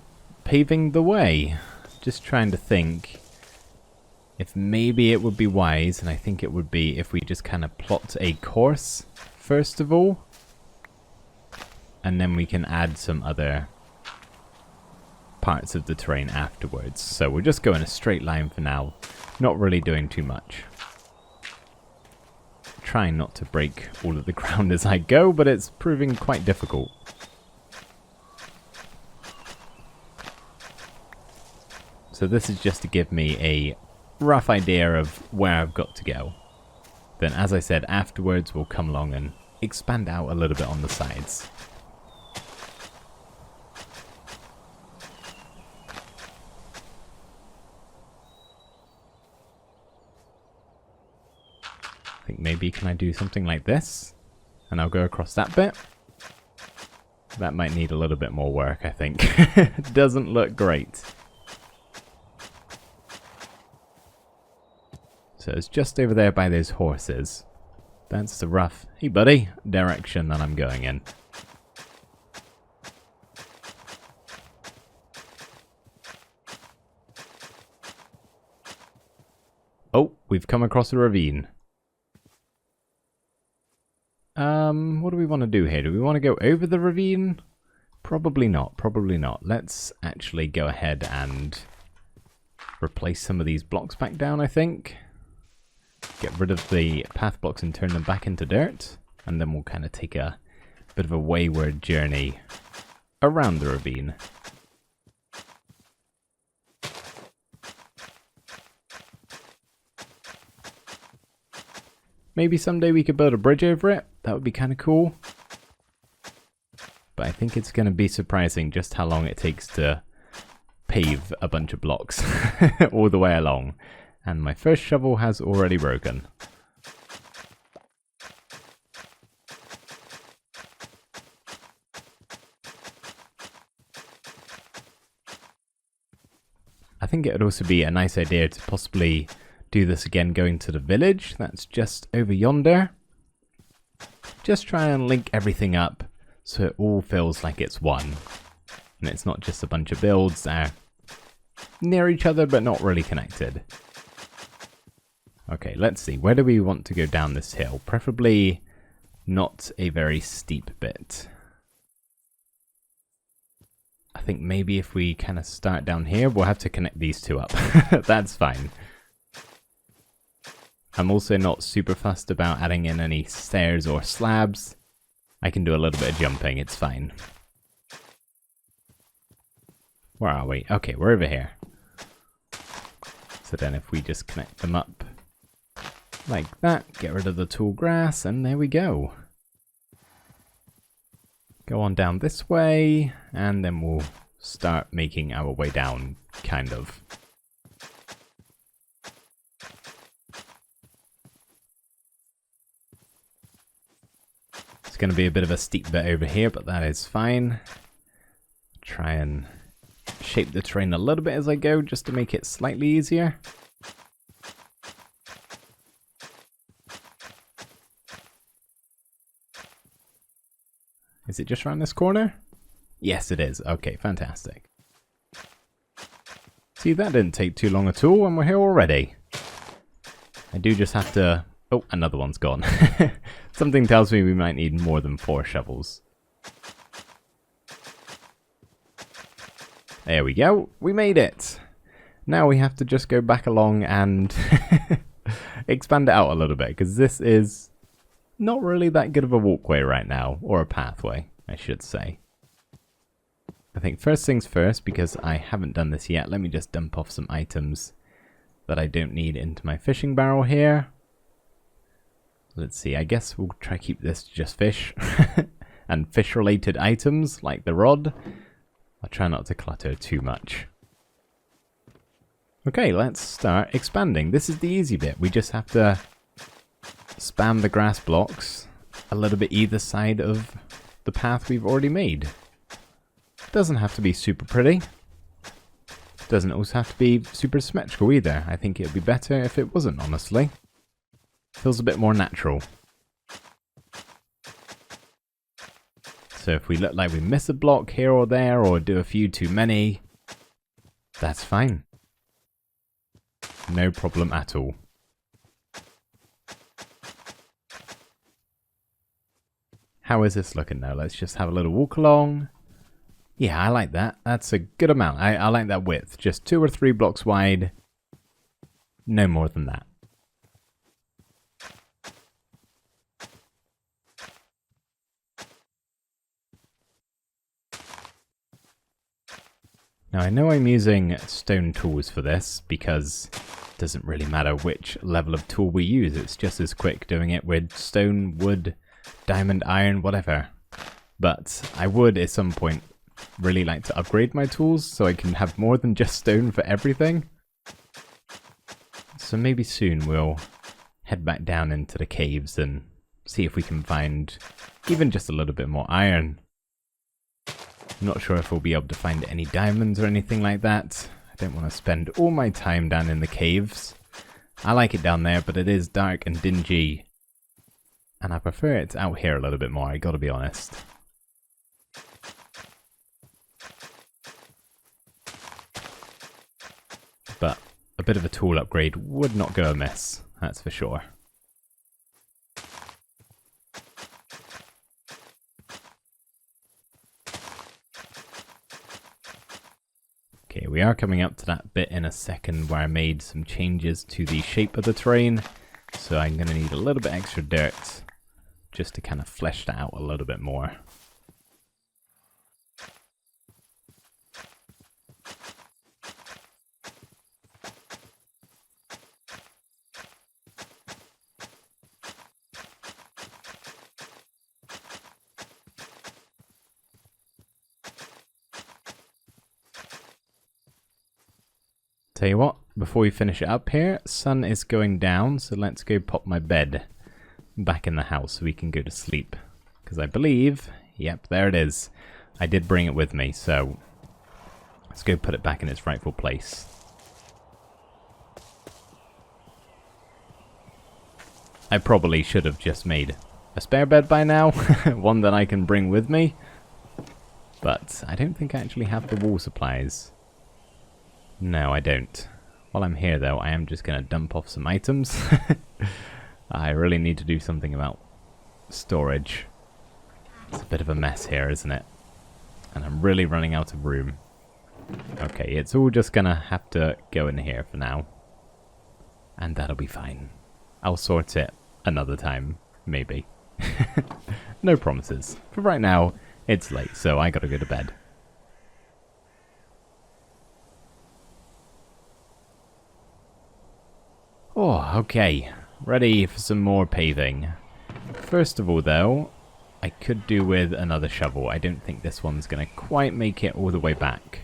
paving the way. Just trying to think if maybe it would be wise, and I think it would be if we just kind of plot a course first of all. And then we can add some other parts of the terrain afterwards. So we'll just go in a straight line for now. Not really doing too much. Trying not to break all of the ground as I go, but it's proving quite difficult. So this is just to give me a rough idea of where I've got to go. Then, as I said, afterwards we'll come along and expand out a little bit on the sides. I think maybe can I do something like this? And I'll go across that bit. That might need a little bit more work, I think. It doesn't look great. So it's just over there by those horses. That's the rough, hey buddy, direction that I'm going in. we've come across a ravine. What do we want to do here? Do we want to go over the ravine? Probably not, probably not. Let's actually go ahead and replace some of these blocks back down, I think. Get rid of the path blocks and turn them back into dirt. And then we'll kind of take a bit of a wayward journey around the ravine. Maybe someday we could build a bridge over it. That would be kind of cool. But I think it's going to be surprising just how long it takes to pave a bunch of blocks all the way along. And my first shovel has already broken. I think it would also be a nice idea to possibly do this again going to the village that's just over yonder. Just try and link everything up so it all feels like it's one. And it's not just a bunch of builds that are near each other but not really connected. Okay, let's see. Where do we want to go down this hill? Preferably not a very steep bit. I think maybe if we kind of start down here, we'll have to connect these two up. That's fine. I'm also not super fussed about adding in any stairs or slabs. I can do a little bit of jumping, it's fine. Where are we? Okay, we're over here. So then if we just connect them up like that, get rid of the tall grass, and there we go. Go on down this way, and then we'll start making our way down, kind of. It's going to be a bit of a steep bit over here, but that is fine. Try and shape the terrain a little bit as I go, just to make it slightly easier. Is it just around this corner? Yes, it is. Okay, fantastic. See, that didn't take too long at all, and we're here already. I do just have to... Oh, another one's gone. Something tells me we might need more than 4 shovels. There we go. We made it. Now we have to just go back along and expand it out a little bit, because this is not really that good of a walkway right now, or a pathway, I should say. I think first things first, because I haven't done this yet, let me just dump off some items that I don't need into my fishing barrel here. Let's see, I guess we'll try to keep this to just fish and fish related items like the rod. I'll try not to clutter too much. Okay, let's start expanding. This is the easy bit. We just have to spam the grass blocks a little bit either side of the path we've already made. Doesn't have to be super pretty. Doesn't also have to be super symmetrical either. I think it'd be better if it wasn't, honestly. Feels a bit more natural. So if we look like we miss a block here or there, or do a few too many, that's fine. No problem at all. How is this looking now? Let's just have a little walk along. Yeah, I like that. That's a good amount. I like that width. Just 2 or 3 blocks wide. No more than that. Now I know I'm using stone tools for this because it doesn't really matter which level of tool we use. It's just as quick doing it with stone, wood, diamond, iron, whatever. But I would at some point really like to upgrade my tools so I can have more than just stone for everything. So maybe soon we'll head back down into the caves and see if we can find even just a little bit more iron. I'm not sure if we'll be able to find any diamonds or anything like that. I don't want to spend all my time down in the caves. I like it down there, but it is dark and dingy. And I prefer it out here a little bit more, I gotta be honest. But a bit of a tool upgrade would not go amiss. that's for sure. Okay, we are coming up to that bit in a second where I made some changes to the shape of the terrain. So I'm going to need a little bit extra dirt just to kind of flesh that out a little bit more. Tell you what, before we finish it up here, sun is going down, so let's go pop my bed back in the house so we can go to sleep. Because I believe, yep, there it is. I did bring it with me, so let's go put it back in its rightful place. I probably should have just made a spare bed by now, one that I can bring with me. But I don't think I actually have the wall supplies. No, I don't. While I'm here, though, I am just going to dump off some items. I really need to do something about storage. It's a bit of a mess here, isn't it? And I'm really running out of room. Okay, it's all just going to have to go in here for now. And that'll be fine. I'll sort it another time, maybe. No promises. For right now, it's late, so I gotta go to bed. Oh, okay. Ready for some more paving. First of all, though, I could do with another shovel. I don't think this one's going to quite make it all the way back.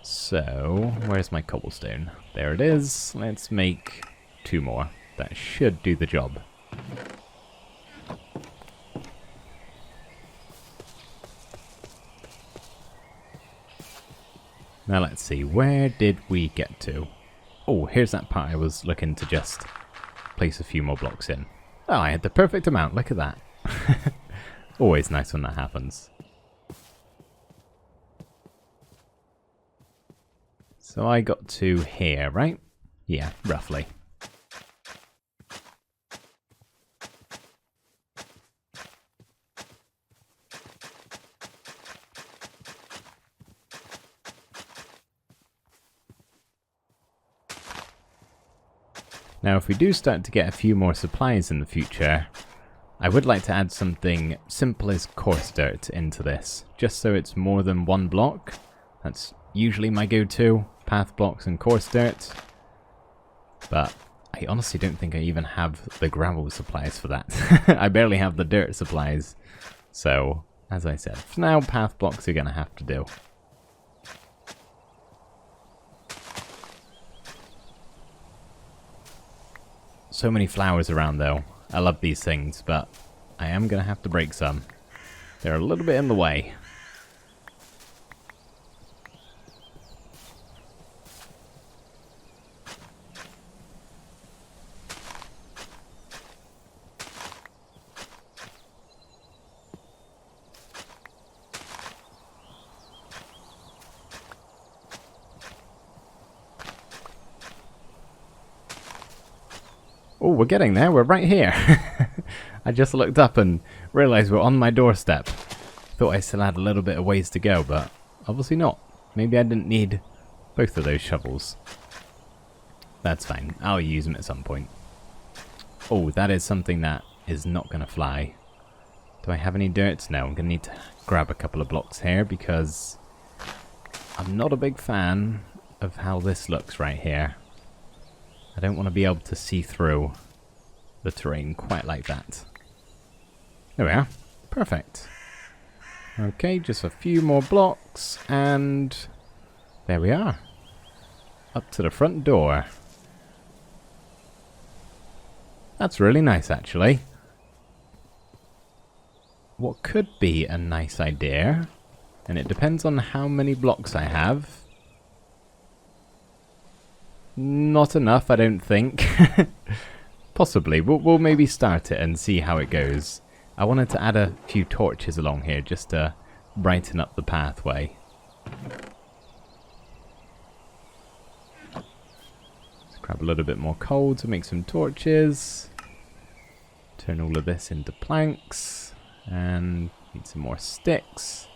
So, where's my cobblestone? There it is. Let's make 2 more. That should do the job. Now let's see, where did we get to? Oh, here's that part I was looking to just place a few more blocks in. Oh, I had the perfect amount, look at that. Always nice when that happens. So I got to here, right? Yeah, roughly. Now, if we do start to get a few more supplies in the future, I would like to add something simple as coarse dirt into this, just so it's more than 1 block. That's usually my go-to, path blocks and coarse dirt. But I honestly don't think I even have the gravel supplies for that. I barely have the dirt supplies. So, as I said, for now, path blocks are going to have to do. So many flowers around though. I love these things, but I am going to have to break some. They're a little bit in the way. Oh, we're getting there. We're right here. I just looked up and realized we're on my doorstep. Thought I still had a little bit of ways to go, but obviously not. Maybe I didn't need both of those shovels. That's fine. I'll use them at some point. Oh, that is something that is not going to fly. Do I have any dirt? No, I'm going to need to grab a couple of blocks here because I'm not a big fan of how this looks right here. I don't want to be able to see through the terrain quite like that. There we are. Perfect. Okay, just a few more blocks, and there we are. Up to the front door. That's really nice, actually. What could be a nice idea, and it depends on how many blocks I have. Not enough, I don't think. Possibly. We'll maybe start it and see how it goes. I wanted to add a few torches along here just to brighten up the pathway. Let's Grab a little bit more coal to make some torches. Turn all of this into planks. And need some more sticks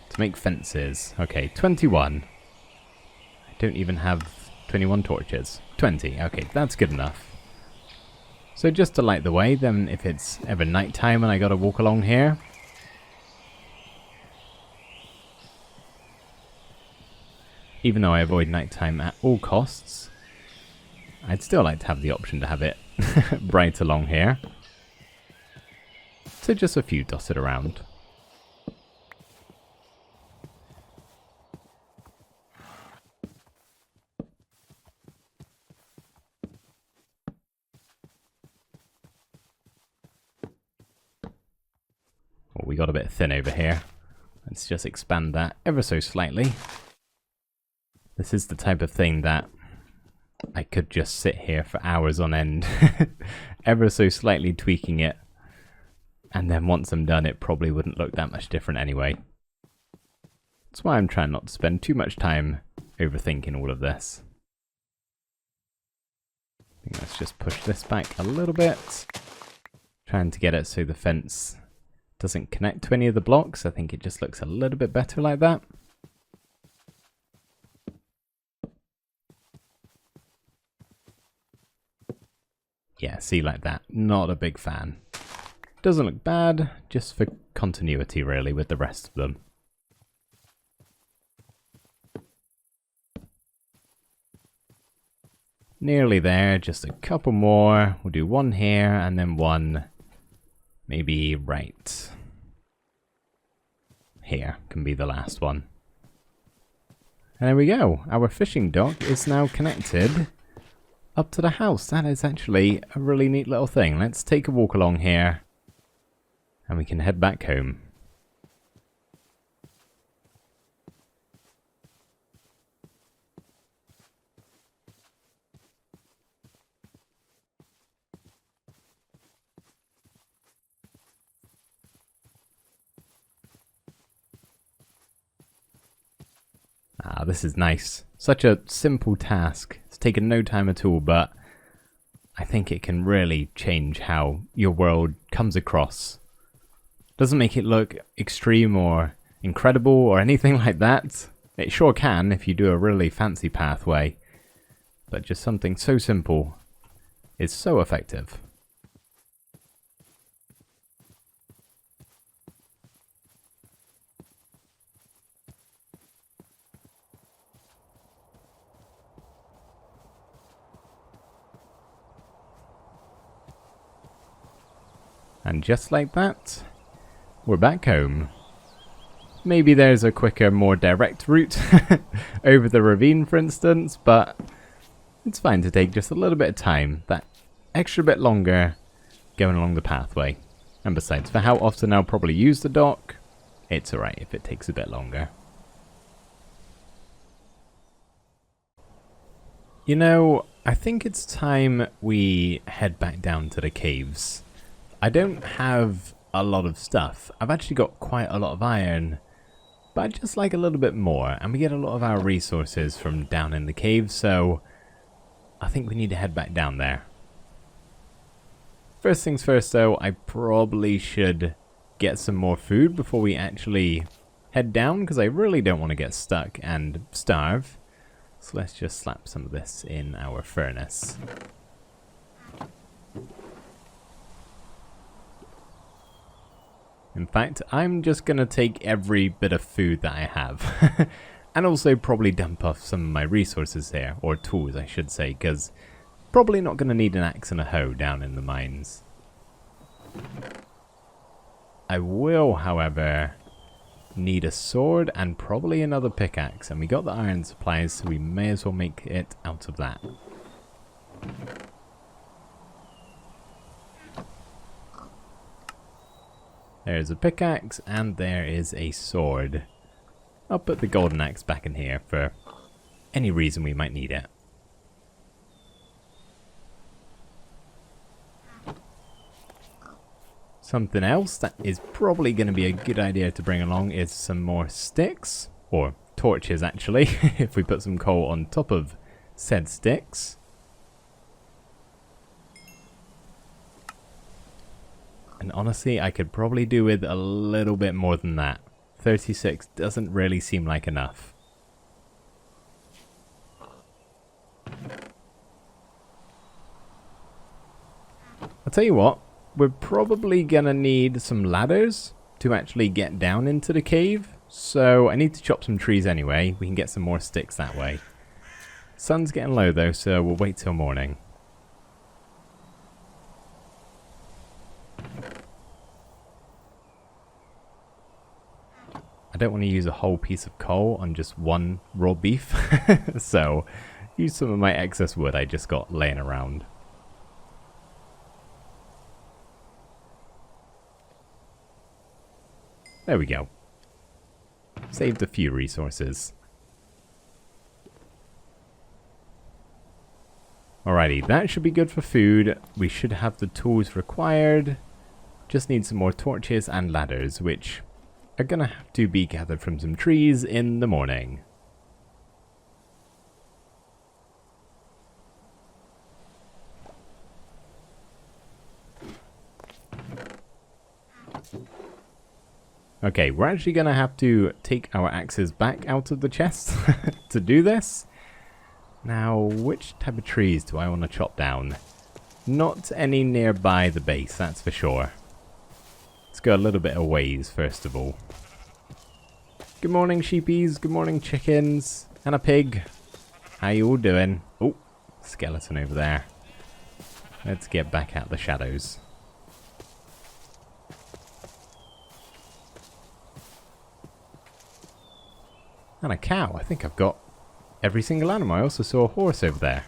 to make fences. Okay, 21. I don't even have 21 torches. 20. Okay, that's good enough. So just to light the way, then if it's ever nighttime and I gotta walk along here, even though I avoid nighttime at all costs, I'd still like to have the option to have it bright along here. So just a few dotted around. Oh, we got a bit thin over here. Let's just expand that ever so slightly. This is the type of thing that I could just sit here for hours on end, ever so slightly tweaking it. And then once I'm done, it probably wouldn't look that much different anyway. That's why I'm trying not to spend too much time overthinking all of this. I think let's just push this back a little bit. Trying to get it so the fence doesn't connect to any of the blocks. I think it just looks a little bit better like that. Yeah, see, like that. Not a big fan. Doesn't look bad, just for continuity really with the rest of them. Nearly there, just a couple more. We'll do one here and then one maybe right here can be the last one. And there we go. Our fishing dock is now connected up to the house. That is actually a really neat little thing. Let's take a walk along here and we can head back home. Ah, this is nice. Such a simple task. It's taken no time at all, but I think it can really change how your world comes across. Doesn't make it look extreme or incredible or anything like that. It sure can if you do a really fancy pathway, but just something so simple is so effective. And just like that, we're back home. Maybe there's a quicker, more direct route over the ravine, for instance, but it's fine to take just a little bit of time, that extra bit longer going along the pathway. And besides, for how often I'll probably use the dock, it's alright if it takes a bit longer. You know, I think it's time we head back down to the caves. I don't have a lot of stuff. I've actually got quite a lot of iron, but I'd just like a little bit more, and we get a lot of our resources from down in the cave, so I think we need to head back down there. First things first though, I probably should get some more food before we actually head down, because I really don't want to get stuck and starve. So let's just slap some of this in our furnace. In fact, I'm just going to take every bit of food that I have. And also probably dump off some of my resources here. Or tools, I should say. Because probably not going to need an axe and a hoe down in the mines. I will, however, need a sword and probably another pickaxe. And we got the iron supplies, so we may as well make it out of that. There's a pickaxe, and there is a sword. I'll put the golden axe back in here for any reason we might need it. Something else that is probably going to be a good idea to bring along is some more sticks, or torches actually, if we put some coal on top of said sticks. And honestly, I could probably do with a little bit more than that. 36 doesn't really seem like enough. I'll tell you what, we're probably gonna need some ladders to actually get down into the cave. So I need to chop some trees anyway. We can get some more sticks that way. Sun's getting low though, so we'll wait till morning. I don't want to use a whole piece of coal on just one raw beef. So use some of my excess wood I just got laying around. There we go. Saved a few resources. Alrighty, that should be good for food. We should have the tools required. Just need some more torches and ladders, which are gonna have to be gathered from some trees in the morning. Okay, we're actually gonna have to take our axes back out of the chest to do this. Now, which type of trees do I want to chop down? Not any nearby the base, that's for sure. Let's go a little bit of ways, first of all. Good morning, sheepies. Good morning, chickens. And a pig. How you all doing? Oh, skeleton over there. Let's get back out the shadows. And a cow. I think I've got every single animal. I also saw a horse over there.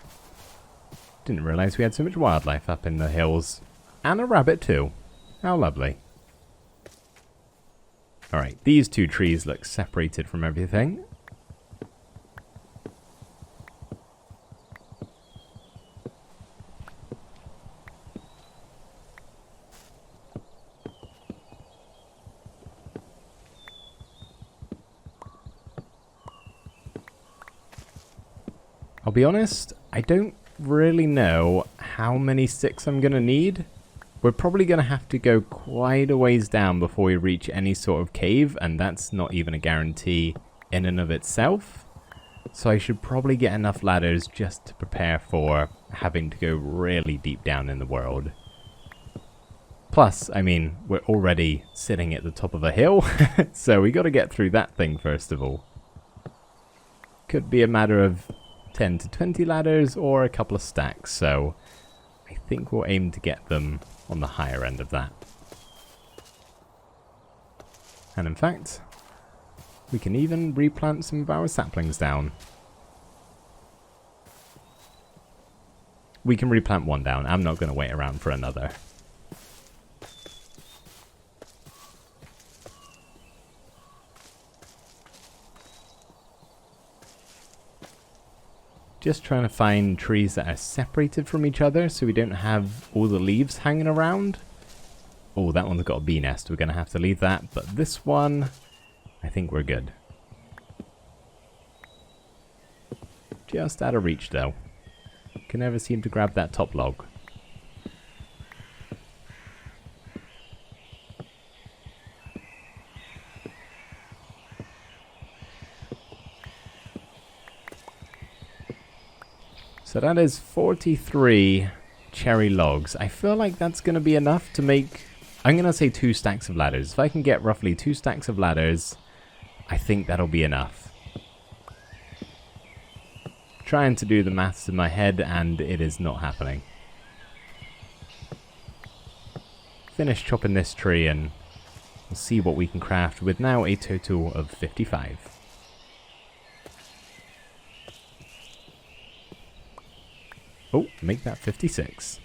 Didn't realise we had so much wildlife up in the hills. And a rabbit too. How lovely. Alright, these two trees look separated from everything. I'll be honest, I don't really know how many sticks I'm going to need. We're probably going to have to go quite a ways down before we reach any sort of cave, and that's not even a guarantee in and of itself. So I should probably get enough ladders just to prepare for having to go really deep down in the world. Plus, I mean, we're already sitting at the top of a hill, so we got to get through that thing first of all. Could be a matter of 10 to 20 ladders or a couple of stacks, so I think we'll aim to get them on the higher end of that. And in fact, we can even replant some of our saplings down. We can replant one down. I'm not going to wait around for another. Just trying to find trees that are separated from each other so we don't have all the leaves hanging around. Oh, that one's got a bee nest. We're going to have to leave that. But this one, I think we're good. Just out of reach though. Can never seem to grab that top log. So that is 43 cherry logs. I feel like that's going to be enough to make, I'm going to say 2 stacks of ladders. If I can get roughly 2 stacks of ladders, I think that'll be enough. Trying to do the maths in my head and it is not happening. Finish chopping this tree and we'll see what we can craft with now a total of 55. Oh, make that 56.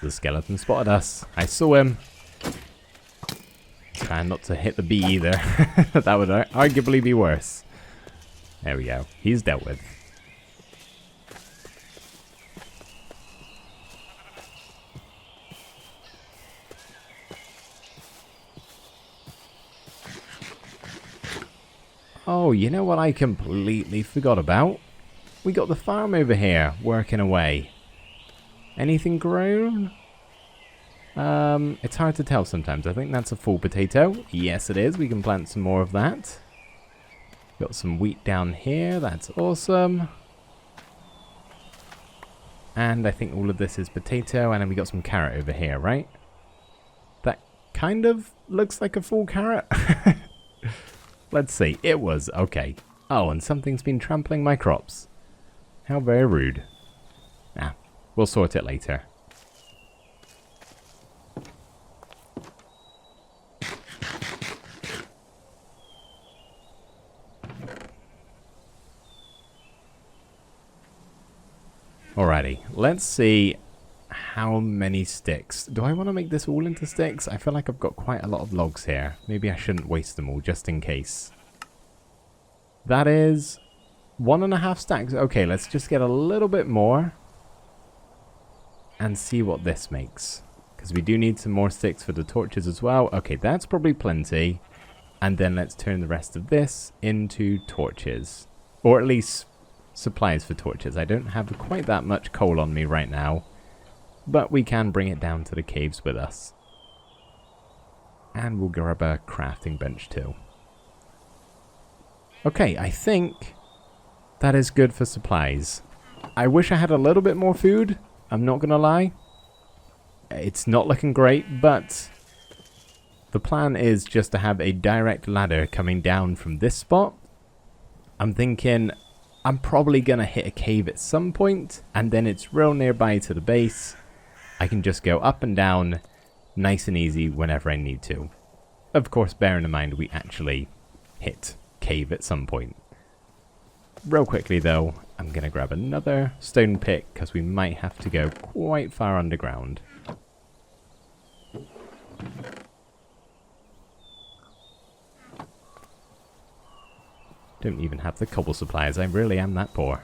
The skeleton spotted us. I saw him. Trying not to hit the bee either. That would arguably be worse. There we go. He's dealt with. Oh, you know what I completely forgot about? We got the farm over here, working away. Anything grown? It's hard to tell sometimes. I think that's a full potato. Yes, it is. We can plant some more of that. Got some wheat down here. That's awesome. And I think all of this is potato. And then we got some carrot over here, right? That kind of looks like a full carrot. Let's see. It was. Okay. Oh, and something's been trampling my crops. How very rude. Nah, we'll sort it later. Alrighty, let's see how many sticks. Do I want to make this all into sticks? I feel like I've got quite a lot of logs here. Maybe I shouldn't waste them all just in case. That is 1.5 stacks. Okay, let's just get a little bit more and see what this makes. Because we do need some more sticks for the torches as well. Okay, that's probably plenty. And then let's turn the rest of this into torches. Or at least supplies for torches. I don't have quite that much coal on me right now, but we can bring it down to the caves with us. And we'll grab a crafting bench too. Okay, I think that is good for supplies. I wish I had a little bit more food, I'm not gonna lie. It's not looking great, but the plan is just to have a direct ladder coming down from this spot. I'm thinking I'm probably going to hit a cave at some point, and then it's real nearby to the base. I can just go up and down nice and easy whenever I need to. Of course, bearing in mind we actually hit cave at some point. Real quickly though, I'm going to grab another stone pick because we might have to go quite far underground. Don't even have the cobble supplies. I really am that poor.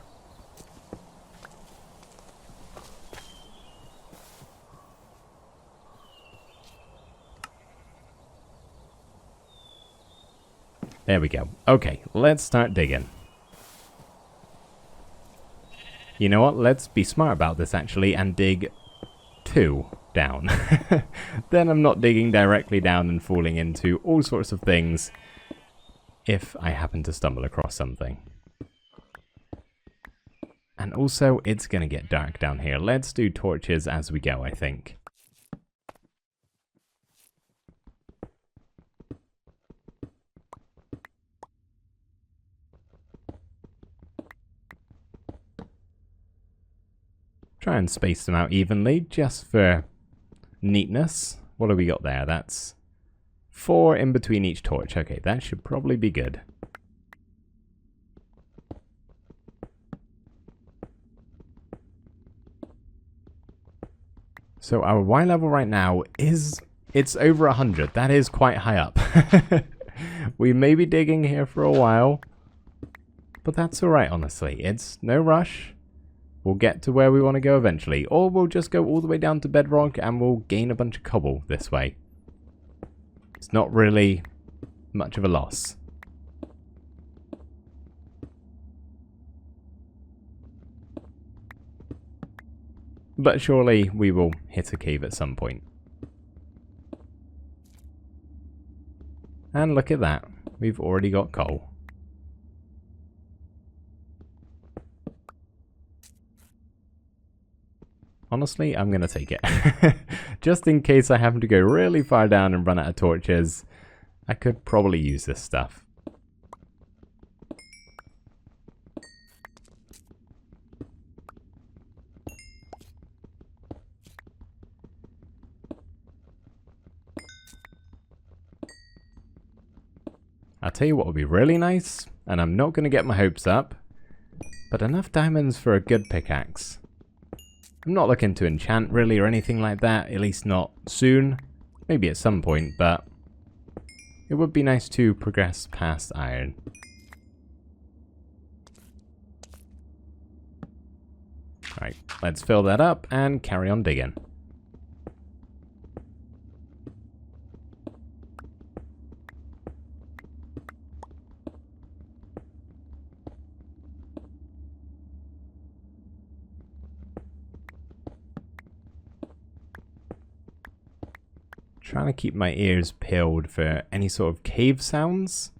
There we go. Okay, let's start digging. You know what? Let's be smart about this actually and dig 2 down. Then I'm not digging directly down and falling into all sorts of things if I happen to stumble across something. And also, it's going to get dark down here. Let's do torches as we go, I think. Try and space them out evenly, just for neatness. What have we got there? That's 4 in between each torch. Okay, that should probably be good. So our Y level right now is, it's over 100. That is quite high up. We may be digging here for a while, but that's alright, honestly. It's no rush. We'll get to where we want to go eventually, or we'll just go all the way down to bedrock and we'll gain a bunch of cobble this way. It's not really much of a loss. But surely we will hit a cave at some point. And look at that. We've already got coal. Honestly, I'm going to take it. Just in case I happen to go really far down and run out of torches, I could probably use this stuff. I'll tell you what would be really nice, and I'm not going to get my hopes up, but enough diamonds for a good pickaxe. I'm not looking to enchant really or anything like that, at least not soon. Maybe at some point, but it would be nice to progress past iron. Right, let's fill that up and carry on digging. Trying to keep my ears peeled for any sort of cave sounds.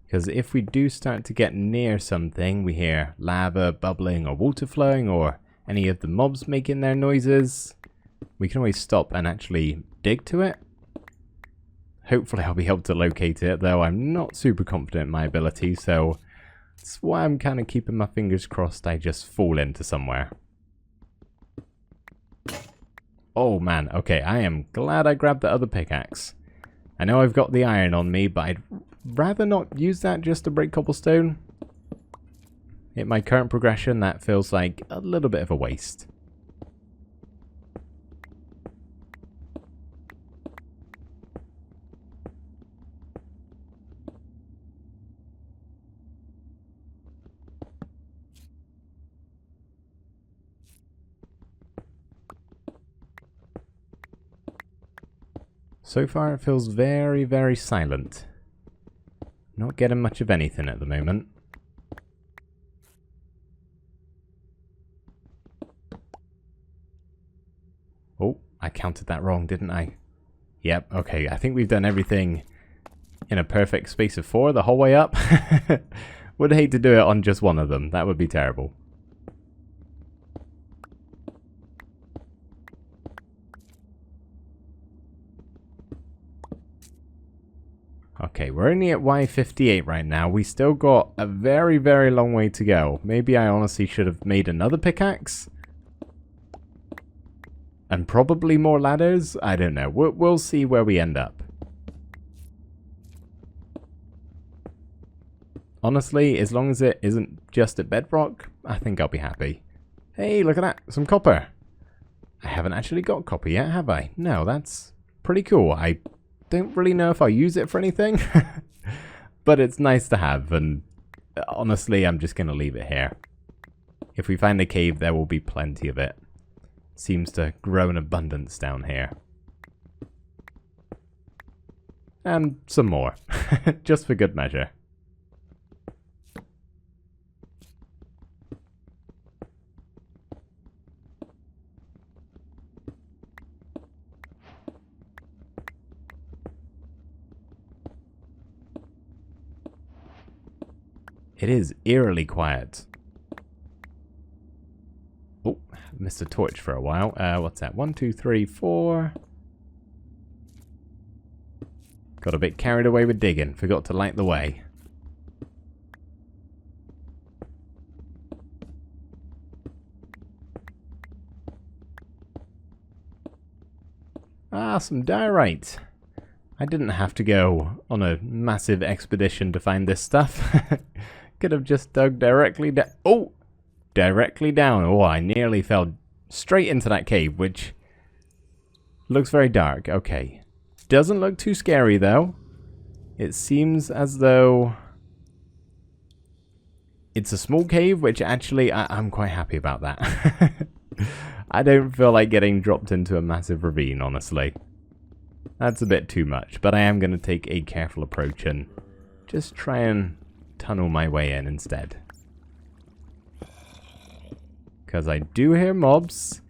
Because if we do start to get near something, we hear lava bubbling or water flowing or any of the mobs making their noises, we can always stop and actually dig to it. Hopefully I'll be able to locate it, though I'm not super confident in my ability, so that's why I'm kind of keeping my fingers crossed I just fall into somewhere. Oh man, okay, I am glad I grabbed the other pickaxe. I know I've got the iron on me, but I'd rather not use that just to break cobblestone. In my current progression, that feels like a little bit of a waste. So far it feels very, very silent. Not getting much of anything at the moment. Oh, I counted that wrong, didn't I? Yep, okay, I think we've done everything in a perfect space of 4 the whole way up. Would hate to do it on just one of them, that would be terrible. Okay, we're only at Y58 right now. We still got a very, very long way to go. Maybe I honestly should have made another pickaxe. And probably more ladders? I don't know. We'll see where we end up. Honestly, as long as it isn't just a bedrock, I think I'll be happy. Hey, look at that. Some copper. I haven't actually got copper yet, have I? No, that's pretty cool. I don't really know if I'll use it for anything, but it's nice to have, and honestly, I'm just going to leave it here. If we find a cave, there will be plenty of it. Seems to grow in abundance down here. And some more, just for good measure. It is eerily quiet. Oh, missed a torch for a while. What's that? 1, 2, 3, 4. Got a bit carried away with digging. Forgot to light the way. Ah, some diorite. I didn't have to go on a massive expedition to find this stuff. Could have just dug directly down. Oh! Directly down. Oh, I nearly fell straight into that cave, which looks very dark. Okay. Doesn't look too scary, though. It seems as though it's a small cave, which actually I'm quite happy about that. I don't feel like getting dropped into a massive ravine, honestly. That's a bit too much, but I am going to take a careful approach and just try and tunnel my way in instead. Because I do hear mobs,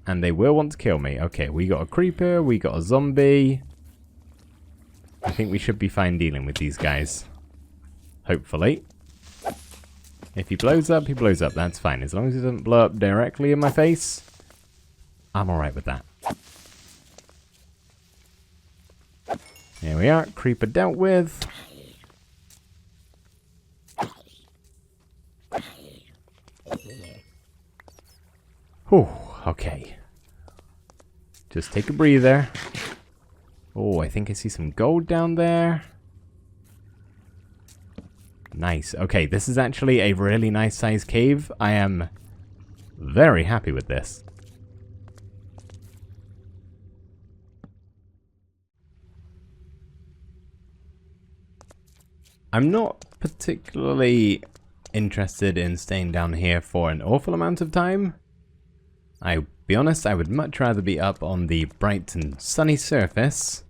and they will want to kill me. Okay, we got a creeper, we got a zombie. I think we should be fine dealing with these guys. Hopefully. If he blows up, he blows up. That's fine. As long as he doesn't blow up directly in my face, I'm alright with that. Here we are. Creeper dealt with. Whew, okay. Just take a breather. Oh, I think I see some gold down there. Nice. Okay, this is actually a really nice sized cave. I am very happy with this. I'm not particularly interested in staying down here for an awful amount of time. I'll be honest, I would much rather be up on the bright and sunny surface.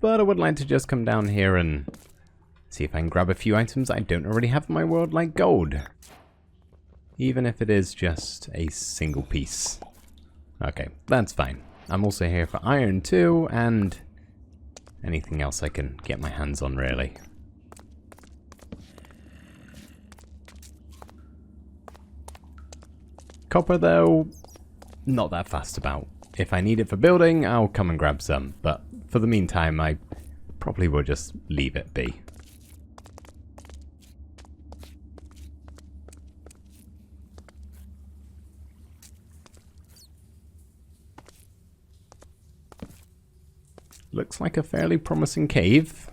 But I would like to just come down here and see if I can grab a few items I don't already have in my world, like gold. Even if it is just a single piece. Okay, that's fine. I'm also here for iron too, and anything else I can get my hands on, really. Copper, though, not that fast about. If I need it for building, I'll come and grab some, but for the meantime, I probably will just leave it be. Looks like a fairly promising cave.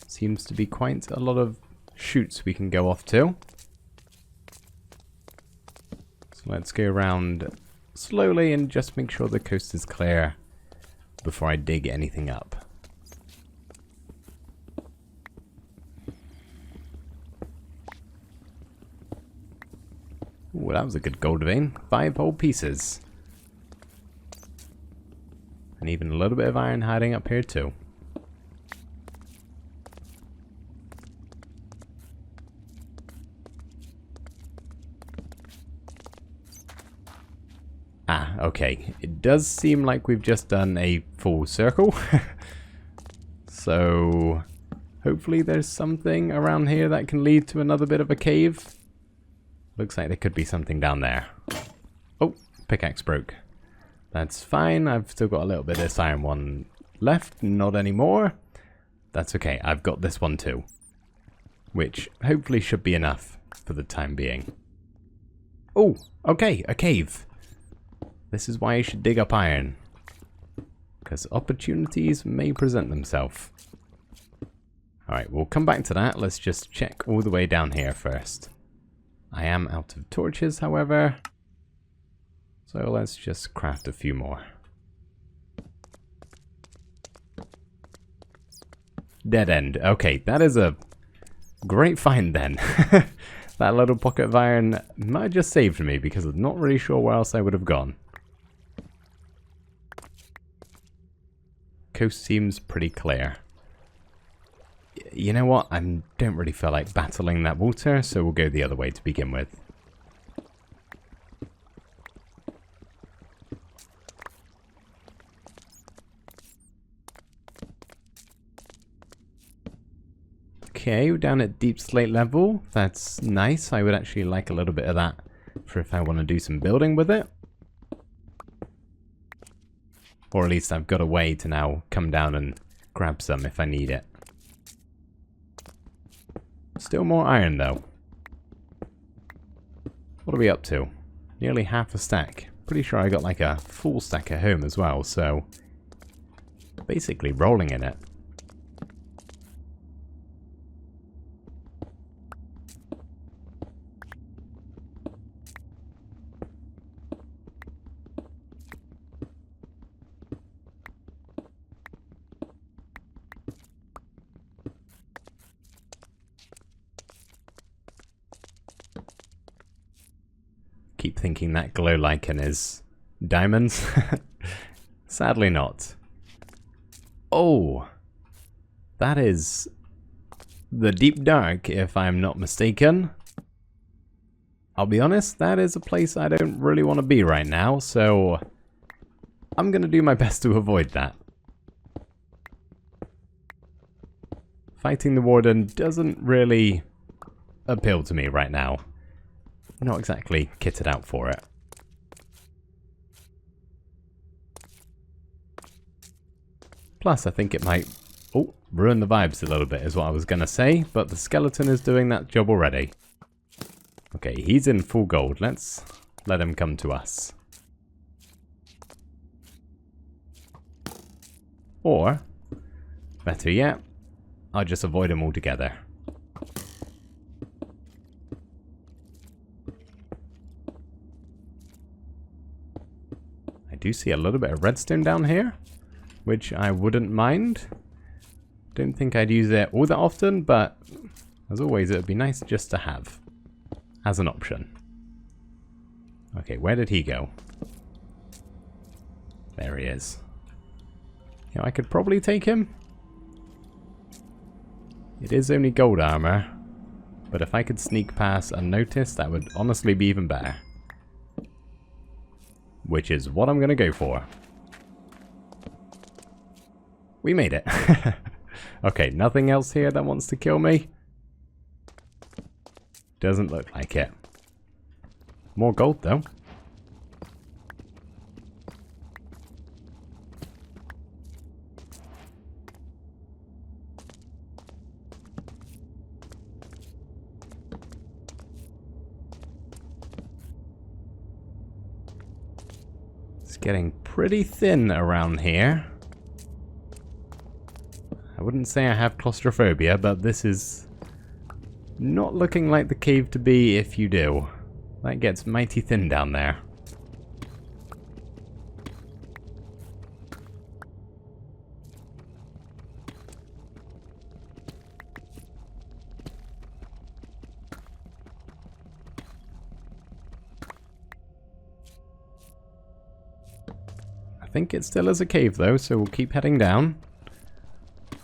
Seems to be quite a lot of chutes we can go off to. So let's go around slowly and just make sure the coast is clear before I dig anything up. Ooh, that was a good gold vein. 5 whole pieces. And even a little bit of iron hiding up here too. Ah, okay. It does seem like we've just done a full circle. So, hopefully there's something around here that can lead to another bit of a cave. Looks like there could be something down there. Oh, pickaxe broke. That's fine. I've still got a little bit of this iron one left. Not anymore. That's okay. I've got this one too. Which hopefully should be enough for the time being. Oh, okay. A cave. This is why you should dig up iron. Because opportunities may present themselves. Alright, we'll come back to that. Let's just check all the way down here first. I am out of torches, however. So let's just craft a few more. Dead end. Okay, that is a great find then. That little pocket of iron might have just saved me because I'm not really sure where else I would have gone. Coast seems pretty clear. You know what? I don't really feel like battling that water, so we'll go the other way to begin with. Okay, we're down at deep slate level. That's nice. I would actually like a little bit of that for if I want to do some building with it. Or at least I've got a way to now come down and grab some if I need it. Still more iron though. What are we up to? Nearly half a stack. Pretty sure I got like a full stack at home as well, so basically rolling in it. Keep thinking that glow lichen is diamonds. Sadly not. Oh, that is the deep dark, if I'm not mistaken. I'll be honest, that is a place I don't really want to be right now, so I'm going to do my best to avoid that. Fighting the warden doesn't really appeal to me right now. Not exactly kitted out for it. Plus, I think it might ruin the vibes a little bit is what I was going to say, but the skeleton is doing that job already. Okay, he's in full gold. Let's let him come to us. Or, better yet, I'll just avoid him altogether. I do see a little bit of redstone down here, which I wouldn't mind. Don't think I'd use it all that often, but as always, it would be nice just to have as an option. Okay, where did he go? There he is. You know, I could probably take him. It is only gold armor, but if I could sneak past unnoticed, that would honestly be even better. Which is what I'm going to go for. we made it. Okay, nothing else here that wants to kill me? Doesn't look like it. More gold, though. It's getting pretty thin around here. I wouldn't say I have claustrophobia, but this is not looking like the cave to be if you do. That gets mighty thin down there. I think it still is a cave though, so we'll keep heading down.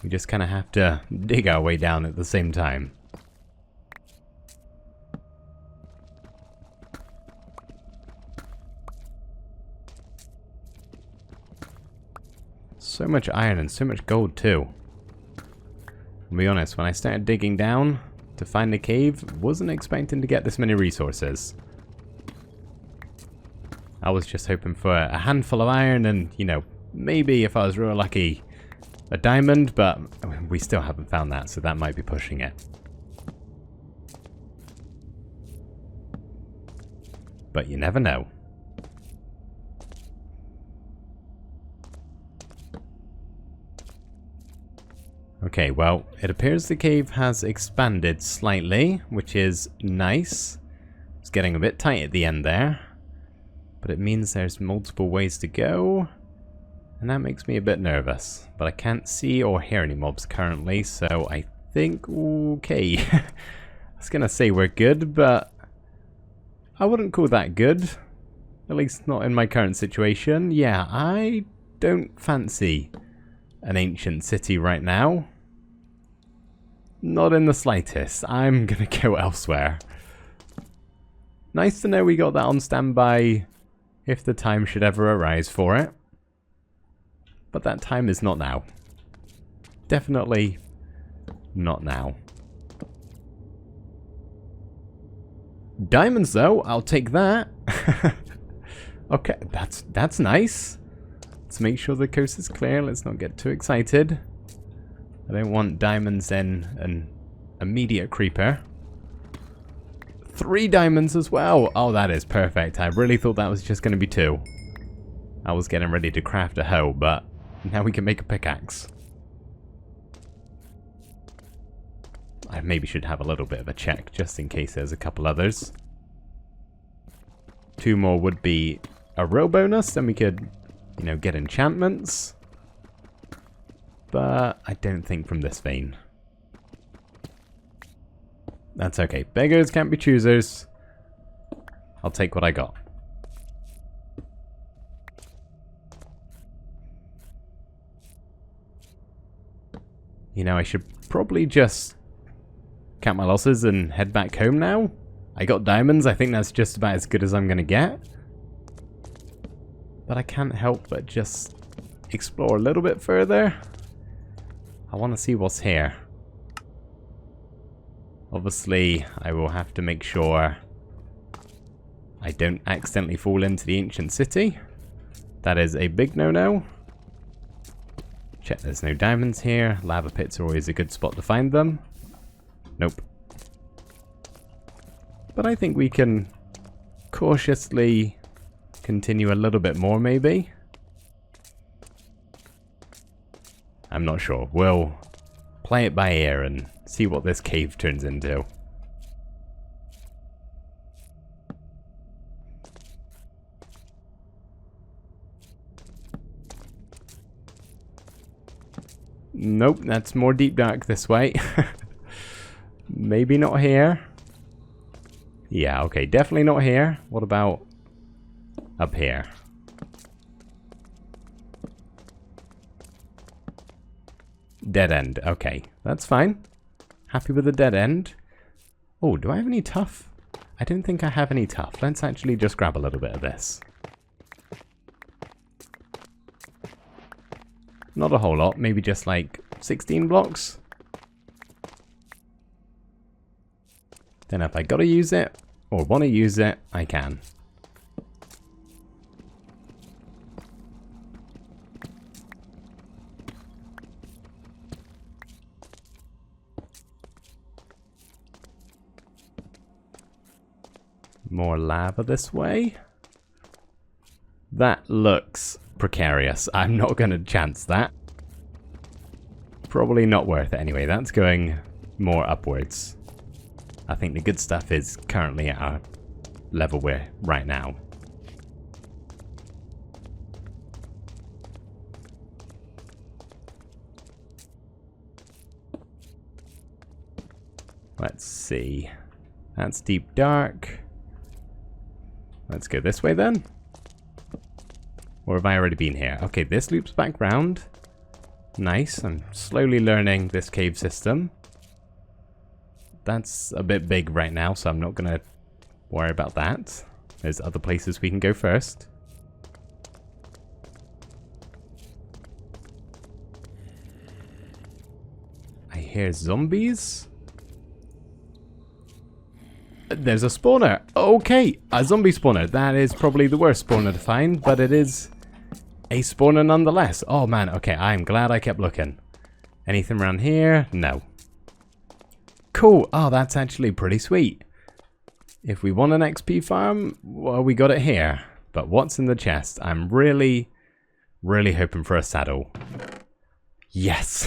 We just kind of have to dig our way down at the same time. So much iron and so much gold too. I'll be honest, when I started digging down to find the cave, wasn't expecting to get this many resources. I was just hoping for a handful of iron and, you know, maybe if I was real lucky, a diamond, but we still haven't found that, so that might be pushing it. But you never know. Okay, well, it appears the cave has expanded slightly, which is nice. It's getting a bit tight at the end there, but it means there's multiple ways to go. And that makes me a bit nervous, but I can't see or hear any mobs currently, so I think, okay. I was gonna say we're good, but I wouldn't call that good. At least not in my current situation. Yeah, I don't fancy an ancient city right now. Not in the slightest. I'm gonna go elsewhere. Nice to know we got that on standby if the time should ever arise for it. But that time is not now. Definitely not now. Diamonds though, I'll take that. Okay, that's nice. Let's make sure the coast is clear. Let's not get too excited. I don't want diamonds in an immediate creeper. 3 diamonds as well. Oh, that is perfect. I really thought that was just going to be 2. I was getting ready to craft a hoe, but now we can make a pickaxe. I maybe should have a little bit of a check, just in case there's a couple others. 2 more would be a real bonus, then we could, you know, get enchantments. But I don't think from this vein. That's okay. Beggars can't be choosers. I'll take what I got. You know, I should probably just count my losses and head back home now. I got diamonds. I think that's just about as good as I'm going to get. But I can't help but just explore a little bit further. I want to see what's here. Obviously, I will have to make sure I don't accidentally fall into the ancient city. That is a big no-no. Check there's no diamonds here. Lava pits are always a good spot to find them. Nope. But I think we can cautiously continue a little bit more, maybe. I'm not sure. We'll play it by ear and see what this cave turns into. Nope, that's more deep dark this way. Maybe not here. Yeah, okay, definitely not here. What about up here? Dead end. Okay, that's fine. Happy with the dead end. Oh, do I have any tuff? I don't think I have any tuff. Let's actually just grab a little bit of this. Not a whole lot, maybe just like 16 blocks. Then if I gotta use it, or want to use it, I can. More lava this way. That looks precarious. I'm not going to chance that. Probably not worth it anyway. That's going more upwards. I think the good stuff is currently at our level we're right now. Let's see. That's deep dark. Let's go this way then. Or have I already been here? Okay, this loops back round. Nice. I'm slowly learning this cave system. That's a bit big right now, so I'm not going to worry about that. There's other places we can go first. I hear zombies. There's a spawner. Okay, a zombie spawner. That is probably the worst spawner to find, but it is a spawner nonetheless. Oh man, okay, I'm glad I kept looking. Anything around here? No. Cool. Oh, that's actually pretty sweet. If we want an XP farm, well, we got it here. But what's in the chest? I'm really, really hoping for a saddle. Yes.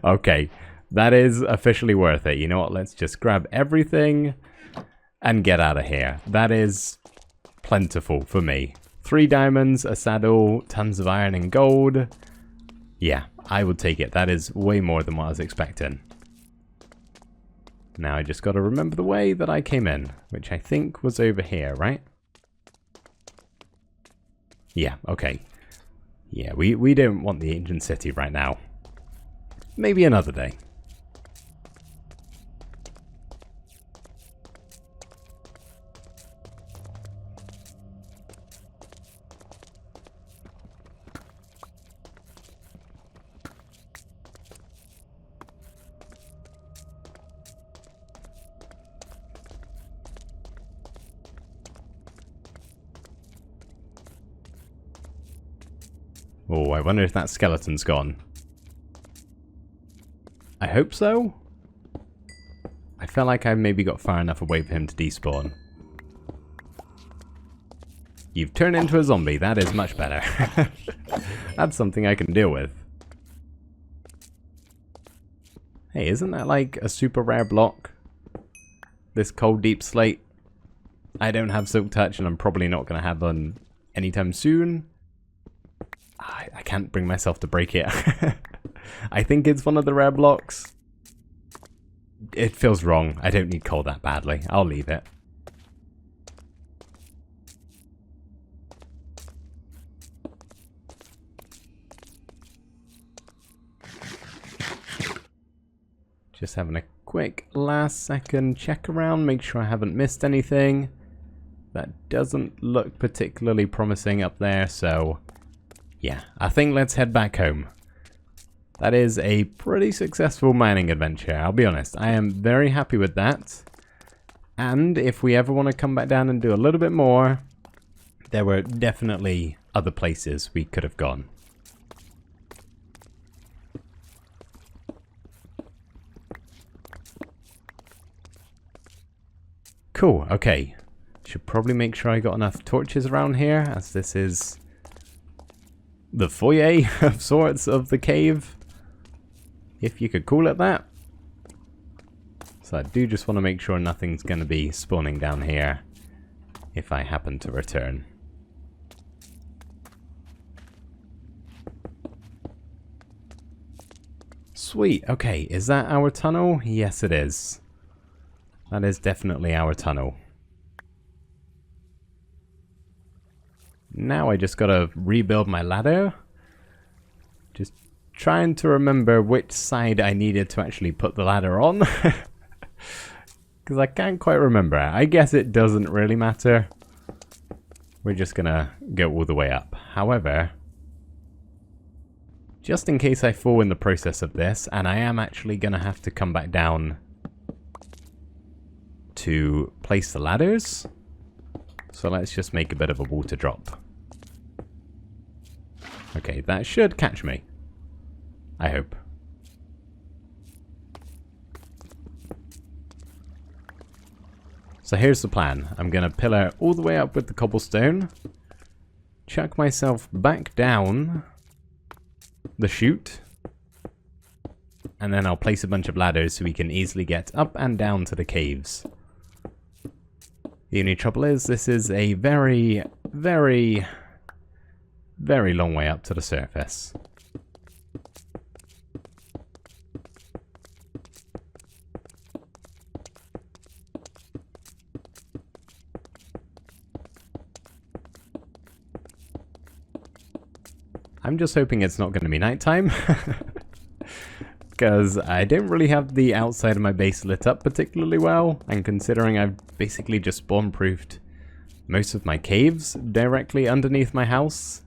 Okay. That is officially worth it. You know what? Let's just grab everything and get out of here. That is plentiful for me. 3 diamonds, a saddle, tons of iron and gold. Yeah, I would take it. That is way more than what I was expecting. Now I just got to remember the way that I came in, which I think was over here, right? Yeah, okay. Yeah, we don't want the ancient city right now. Maybe another day. Oh, I wonder if that skeleton's gone. I hope so. I felt like I maybe got far enough away for him to despawn. You've turned into a zombie. That is much better. That's something I can deal with. Hey, isn't that like a super rare block? This cold deep slate. I don't have silk touch and I'm probably not going to have one anytime soon. I can't bring myself to break it. I think it's one of the rare blocks. It feels wrong. I don't need coal that badly. I'll leave it. Just having a quick last second check around, make sure I haven't missed anything. That doesn't look particularly promising up there, so yeah, I think let's head back home. That is a pretty successful mining adventure, I'll be honest. I am very happy with that. And if we ever want to come back down and do a little bit more, there were definitely other places we could have gone. Cool, okay. Should probably make sure I got enough torches around here, as this is the foyer of sorts of the cave, if you could call it that. So I do just want to make sure nothing's going to be spawning down here if I happen to return. Sweet, okay, is that our tunnel? Yes it is. That is definitely our tunnel. Now I just gotta rebuild my ladder. Just trying to remember which side I needed to actually put the ladder on. Because I can't quite remember. I guess it doesn't really matter. We're just gonna go all the way up. However, Just in case I fall in the process of this, and I am actually going to have to come back down to place the ladders. So let's just make a bit of a water drop. Okay, that should catch me. I hope. So here's the plan. I'm going to pillar all the way up with the cobblestone, chuck myself back down the chute, and then I'll place a bunch of ladders so we can easily get up and down to the caves. The only trouble is this is a very, very, very long way up to the surface. I'm just hoping it's not going to be nighttime, because I don't really have the outside of my base lit up particularly well, and considering I've basically just spawn-proofed most of my caves directly underneath my house,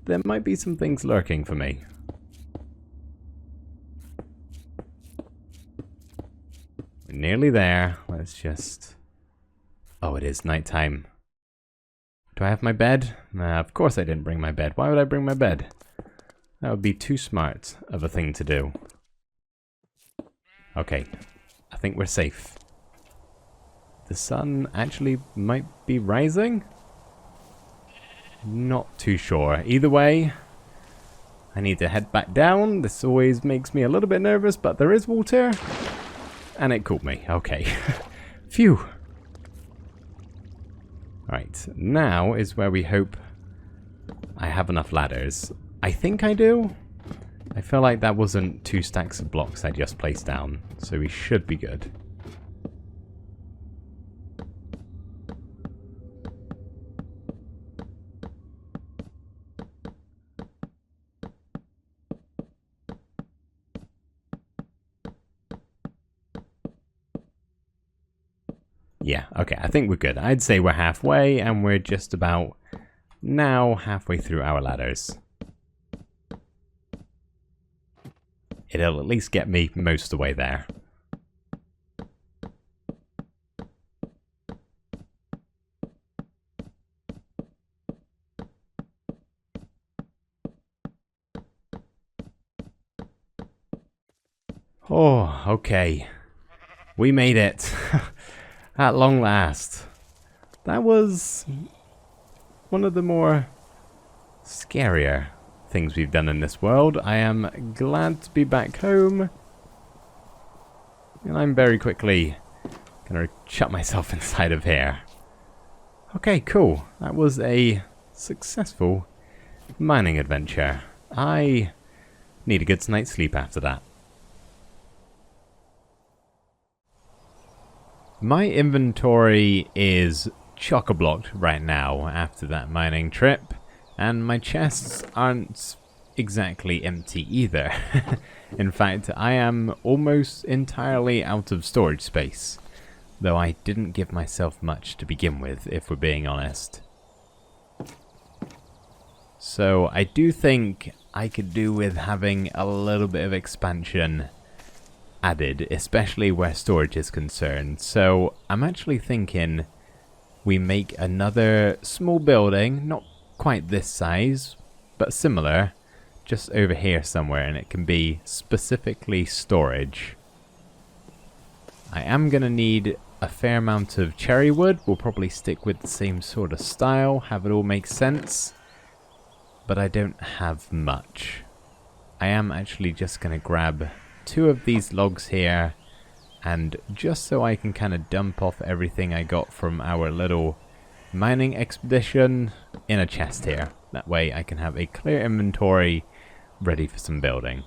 there might be some things lurking for me. We're nearly there. Let's just... Oh, it is nighttime. Do I have my bed? Of course I didn't bring my bed. Why would I bring my bed? That would be too smart of a thing to do. Okay, I think we're safe. The sun actually might be rising? Not too sure. Either way, I need to head back down. This always makes me a little bit nervous, but there is water. And it caught me. Okay. Phew. Right, now is where we hope I have enough ladders. I think I do. I feel like that wasn't 2 stacks of blocks I just placed down, so we should be good. Yeah, okay, I think we're good. I'd say we're halfway, and we're just about now halfway through our ladders. It'll at least get me most of the way there. Oh, okay. We made it. At long last. That was one of the more scarier things we've done in this world. I am glad to be back home. And I'm very quickly going to shut myself inside of here. Okay, cool. That was a successful mining adventure. I need a good night's sleep after that. My inventory is chock-a-blocked right now after that mining trip, and my chests aren't exactly empty either. In fact, I am almost entirely out of storage space, though I didn't give myself much to begin with, if we're being honest. So I do think I could do with having a little bit of expansion added, especially where storage is concerned. So I'm actually thinking we make another small building, not quite this size, but similar, just over here somewhere, and it can be specifically storage. I am going to need a fair amount of cherry wood. We'll probably stick with the same sort of style, have it all make sense, but I don't have much. I am actually just going to grab 2 of these logs here, and just so I can kind of dump off everything I got from our little mining expedition in a chest here. That way I can have a clear inventory ready for some building.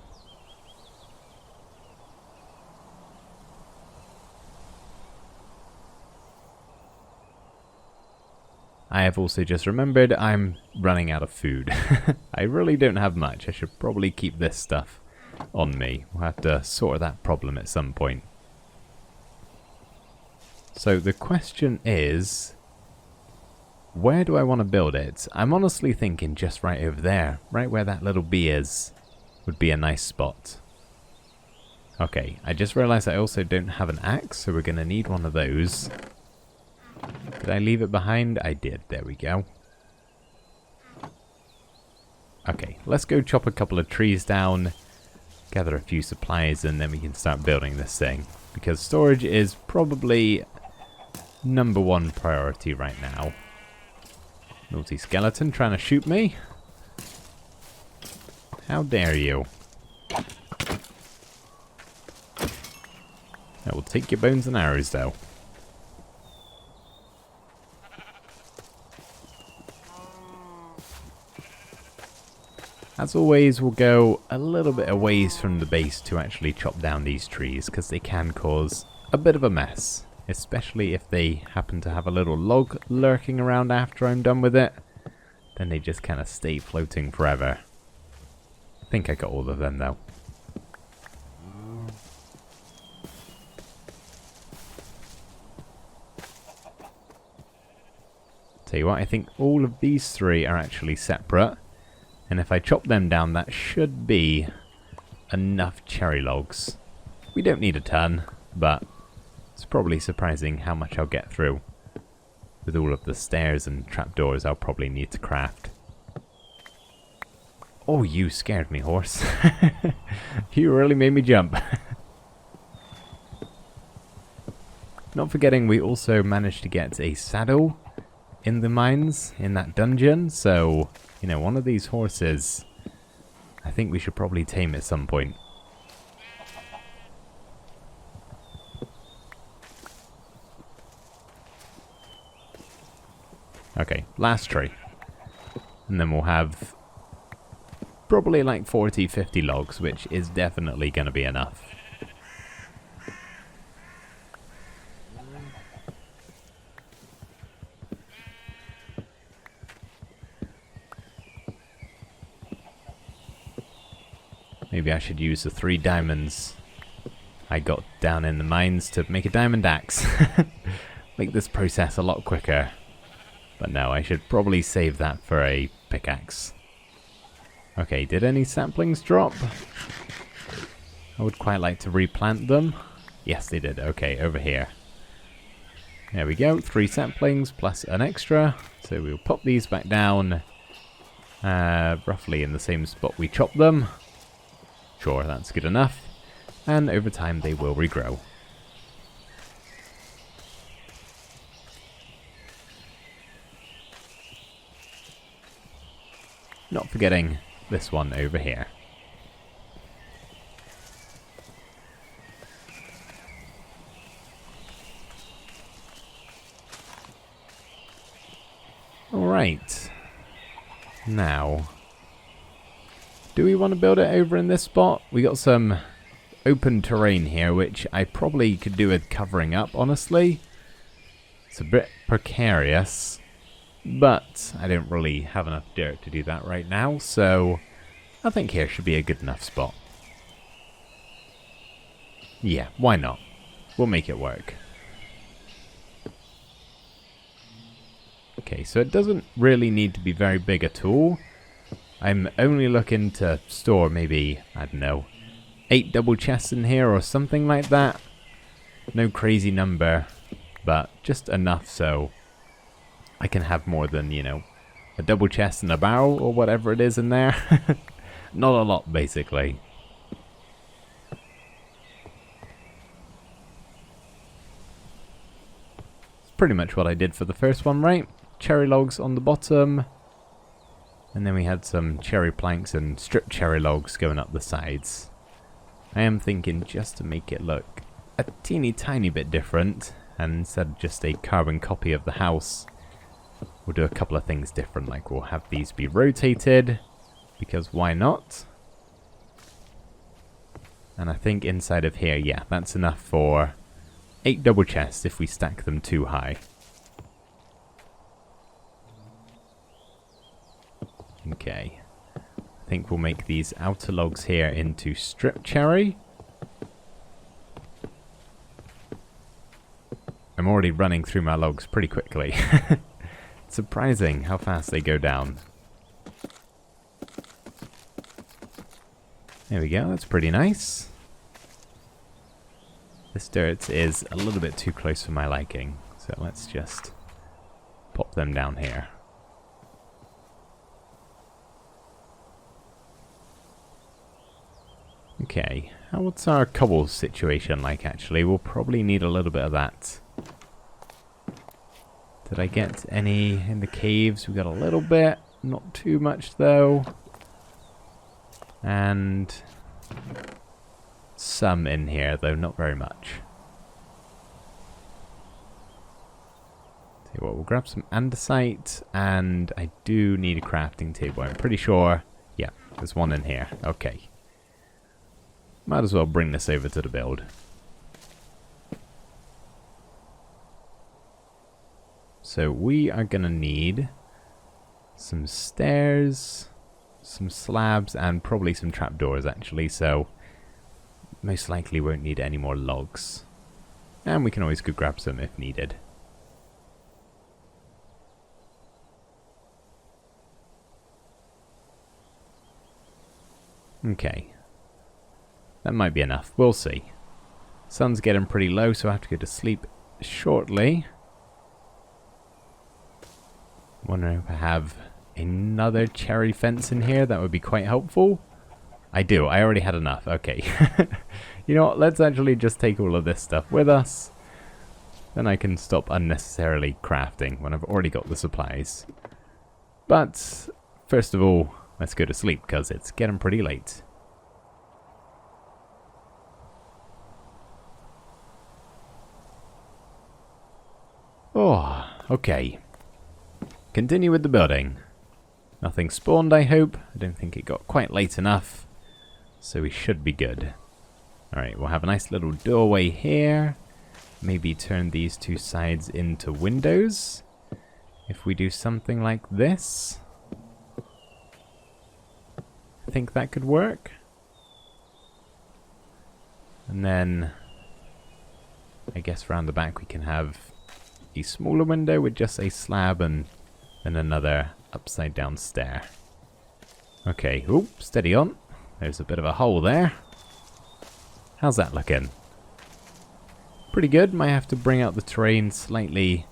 I have also just remembered I'm running out of food. I really don't have much. I should probably keep this stuff on me. We'll have to sort that problem at some point. So the question is, where do I want to build it? I'm honestly thinking just right over there, right where that little bee is, would be a nice spot. Okay, I just realized I also don't have an axe, so we're going to need one of those. Did I leave it behind? I did. There we go. Okay, let's go chop a couple of trees down, gather a few supplies, and then we can start building this thing. Because storage is probably #1 priority right now. Naughty skeleton trying to shoot me. How dare you? I will take your bones and arrows, though. As always, we'll go a little bit away from the base to actually chop down these trees, because they can cause a bit of a mess. Especially if they happen to have a little log lurking around after I'm done with it. Then they just kind of stay floating forever. I think I got all of them, though. Tell you what, I think all of these three are actually separate. And if I chop them down, that should be enough cherry logs. We don't need a ton, but it's probably surprising how much I'll get through. With all of the stairs and trapdoors I'll probably need to craft. Oh, you scared me, horse. You really made me jump. Not forgetting we also managed to get a saddle in the mines, in that dungeon, so, you know, one of these horses, I think we should probably tame at some point. Okay, last tree. And then we'll have probably like 40, 50 logs, which is definitely going to be enough. Maybe I should use the 3 diamonds I got down in the mines to make a diamond axe. Make this process a lot quicker. But no, I should probably save that for a pickaxe. Okay, did any saplings drop? I would quite like to replant them. Yes, they did. Okay, over here. There we go. 3 saplings plus an extra. So we'll pop these back down. Roughly in the same spot we chopped them. Sure, that's good enough. And over time they will regrow. Not forgetting this one over here. Alright. Now, do we want to build it over in this spot? We got some open terrain here, which I probably could do with covering up, honestly. It's a bit precarious, but I don't really have enough dirt to do that right now, so I think here should be a good enough spot. Yeah, why not? We'll make it work. Okay, so it doesn't really need to be very big at all. I'm only looking to store maybe, I don't know, 8 double chests in here or something like that. No crazy number, but just enough so I can have more than, you know, a double chest and a barrel or whatever it is in there. Not a lot, basically. It's pretty much what I did for the first one, right? Cherry logs on the bottom. And then we had some cherry planks and stripped cherry logs going up the sides. I am thinking just to make it look a teeny tiny bit different, and instead of just a carbon copy of the house, we'll do a couple of things different, like we'll have these be rotated, because why not? And I think inside of here, yeah, that's enough for 8 double chests if we stack them too high. Okay, I think we'll make these outer logs here into strip cherry. I'm already running through my logs pretty quickly. Surprising how fast they go down. There we go, that's pretty nice. This dirt is a little bit too close for my liking, so let's just pop them down here. Okay, what's our cobble situation like actually? We'll probably need a little bit of that. Did I get any in the caves? We got a little bit, not too much though. And some in here though, not very much. Tell you what, we'll grab some andesite, and I do need a crafting table. I'm pretty sure, yeah, there's one in here. Okay. Might as well bring this over to the build. So we are going to need some stairs, some slabs, and probably some trapdoors actually, so most likely won't need any more logs. And we can always go grab some if needed. Okay. That might be enough. We'll see. Sun's getting pretty low, so I have to go to sleep shortly. Wondering if I have another cherry fence in here. That would be quite helpful. I do. I already had enough. Okay. You know what? Let's actually just take all of this stuff with us. Then I can stop unnecessarily crafting when I've already got the supplies. But first of all, let's go to sleep because it's getting pretty late. Oh, okay. Continue with the building. Nothing spawned, I hope. I don't think it got quite late enough. So we should be good. Alright, we'll have a nice little doorway here. Maybe turn these two sides into windows. If we do something like this. I think that could work. And then I guess around the back we can have a smaller window with just a slab and then another upside down stair. Okay, oop, steady on. There's a bit of a hole there. How's that looking? Pretty good. Might have to bring out the terrain slightly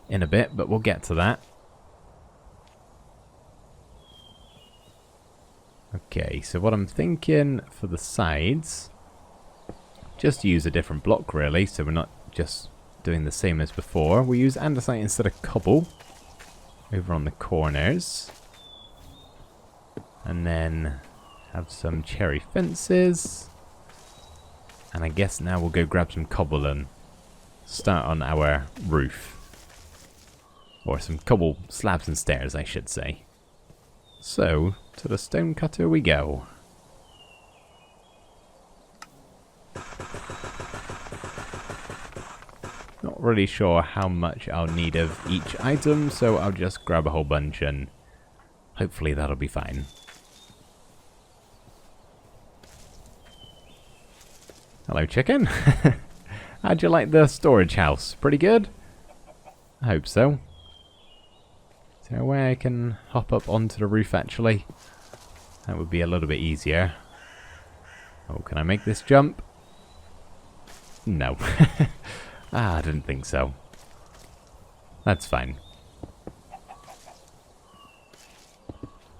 in a bit, but we'll get to that. Okay, so what I'm thinking for the sides, just use a different block really, so we're not just doing the same as before. We'll use andesite instead of cobble over on the corners. And then have some cherry fences. And I guess now we'll go grab some cobble and start on our roof. Or some cobble slabs and stairs, I should say. So, to the stone cutter we go. Not really sure how much I'll need of each item, so I'll just grab a whole bunch and hopefully that'll be fine. Hello, chicken. How'd you like the storage house? Pretty good? I hope so. Is there a way I can hop up onto the roof actually? That would be a little bit easier. Oh, can I make this jump? No. I didn't think so. That's fine.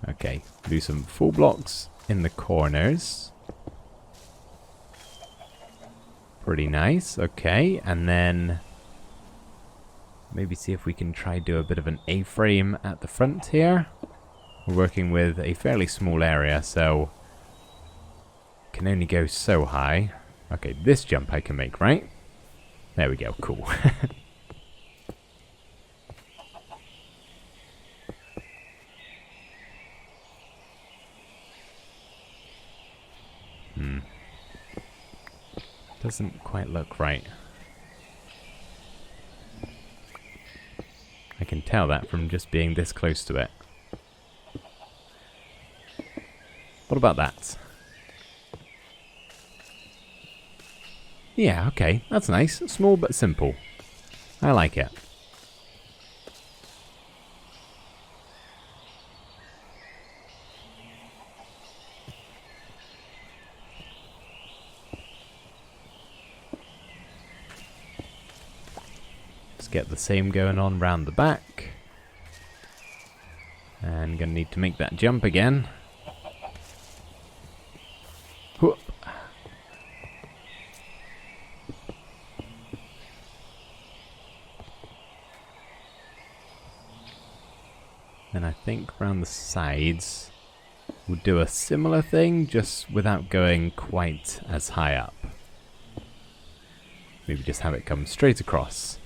Okay, do some full blocks in the corners. Pretty nice, okay, and then maybe see if we can try do a bit of an A-frame at the front here. We're working with a fairly small area, so can only go so high. Okay, this jump I can make, right? There we go, cool. Doesn't quite look right. I can tell that from just being this close to it. What about that? Yeah, okay, that's nice. Small but simple. I like it. just get the same going on round the back. And gonna need to make that jump again. Whoop. And I think around the sides we'll do a similar thing, just without going quite as high up. Maybe just have it come straight across.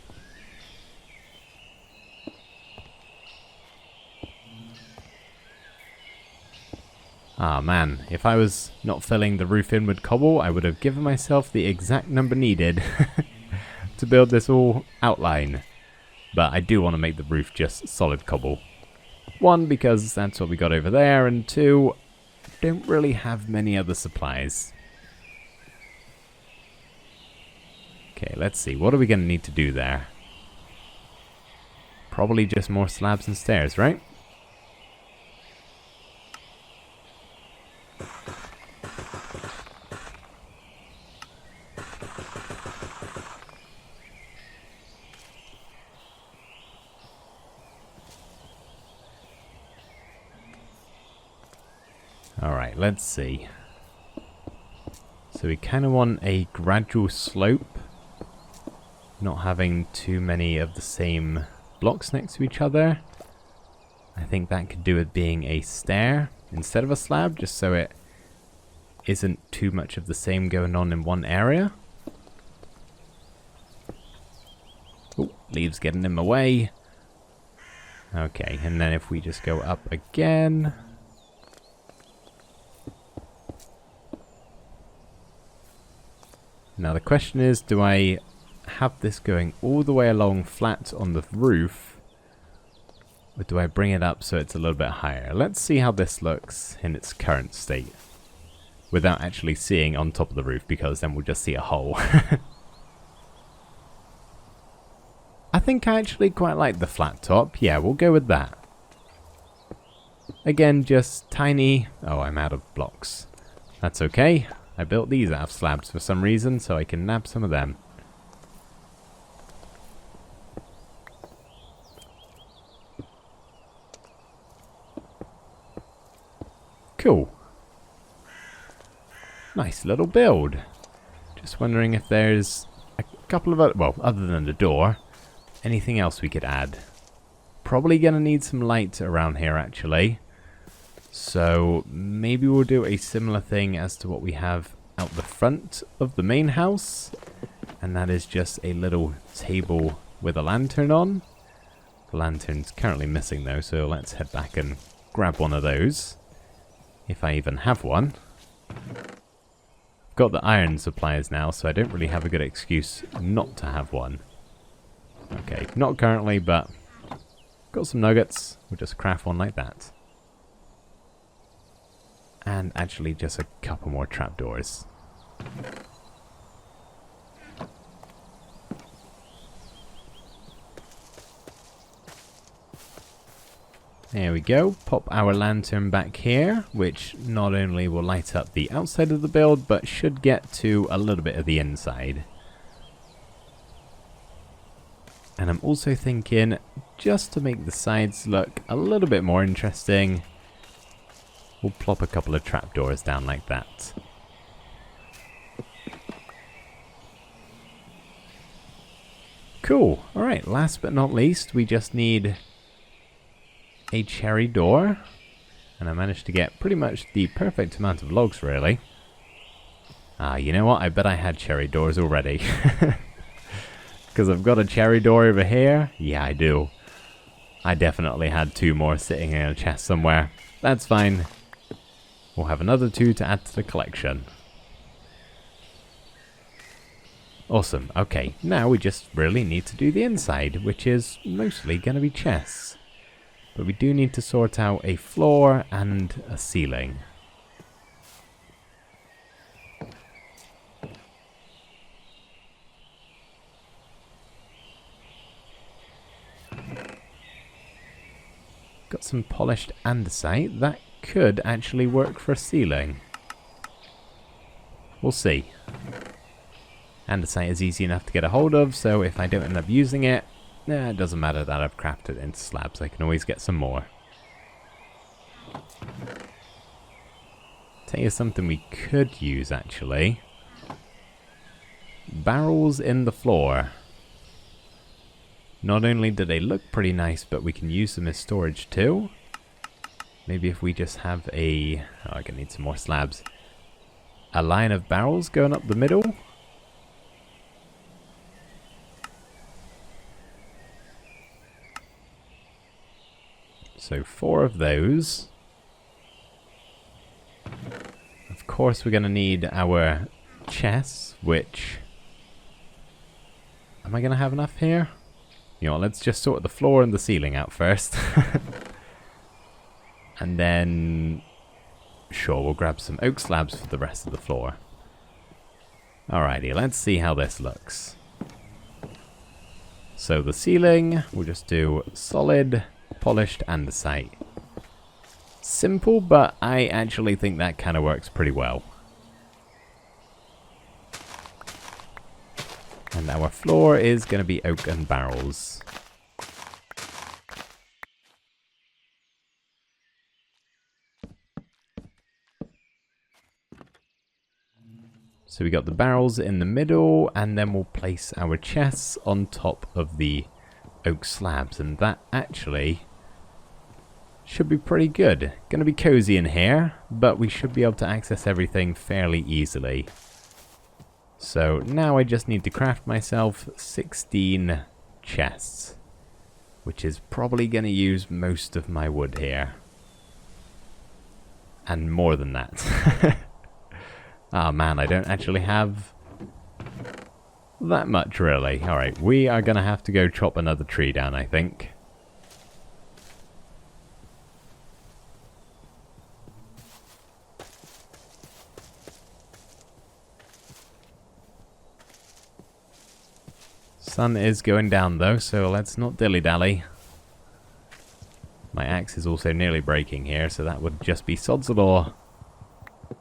Ah man, if I was not filling the roof in with cobble, I would have given myself the exact number needed to build this all outline. But I do want to make the roof just solid cobble. One, because that's what we got over there, and two, don't really have many other supplies. Okay, let's see, what are we going to need to do there? Probably just more slabs and stairs, right? Alright, let's see. So we kind of want a gradual slope, not having too many of the same blocks next to each other. I think that could do with being a stair instead of a slab, just so it isn't too much of the same going on in one area. Oh, leaves getting in my way. Okay, and then if we just go up again. Now the question is, do I have this going all the way along flat on the roof, or do I bring it up so it's a little bit higher? Let's see how this looks in its current state, without actually seeing on top of the roof, because then we'll just see a hole. I think I actually quite like the flat top. Yeah, we'll go with that. Again, just tiny... Oh, I'm out of blocks. That's okay. I built these out of slabs for some reason, so I can nab some of them. Cool. Nice little build. Just wondering if there's a couple of other... Well, other than the door, anything else we could add. Probably gonna need some light around here, actually. So maybe we'll do a similar thing as to what we have out the front of the main house, and that is just a little table with a lantern on. The lantern's currently missing though, so let's head back and grab one of those, if I even have one. I've got the iron supplies now, so I don't really have a good excuse not to have one. Okay, not currently, but got some nuggets. We'll just craft one like that. And actually just a couple more trapdoors. There we go. Pop our lantern back here, which not only will light up the outside of the build, but should get to a little bit of the inside. And I'm also thinking, just to make the sides look a little bit more interesting, we'll plop a couple of trapdoors down like that. Cool. Alright, last but not least, we just need a cherry door. And I managed to get pretty much the perfect amount of logs, really. Ah, you know what? I bet I had cherry doors already. Because I've got a cherry door over here. Yeah, I do. I definitely had two more sitting in a chest somewhere. That's fine. We'll have another two to add to the collection. Awesome. Okay, now we just really need to do the inside, which is mostly going to be chests. But we do need to sort out a floor and a ceiling. Got some polished andesite. That could actually work for a ceiling. We'll see. Andesite is easy enough to get a hold of, so if I don't end up using it, Nah, it doesn't matter that I've crafted it into slabs. I can always get some more. Tell you something we could use, actually. Barrels in the floor. Not only do they look pretty nice, but we can use them as storage too. Maybe if we just have a... oh, I'm gonna need some more slabs. A line of barrels going up the middle. So 4 of those. Of course we're gonna need our chests, which... am I gonna have enough here? You know, let's just sort the floor and the ceiling out first. And then... sure, we'll grab some oak slabs for the rest of the floor. Alrighty, let's see how this looks. So the ceiling, we'll just do solid, polished, andesite. Simple, but I actually think that kind of works pretty well. And our floor is going to be oak and barrels. So we got the barrels in the middle, and then we'll place our chests on top of the oak slabs, and that actually should be pretty good. Gonna be cozy in here, but we should be able to access everything fairly easily. So now I just need to craft myself 16 chests, which is probably gonna use most of my wood here. And more than that. Oh man, I don't actually have that much really. Alright, we are gonna have to go chop another tree down, I think. Sun is going down though, so let's not dilly-dally. My axe is also nearly breaking here, so that would just be sod's law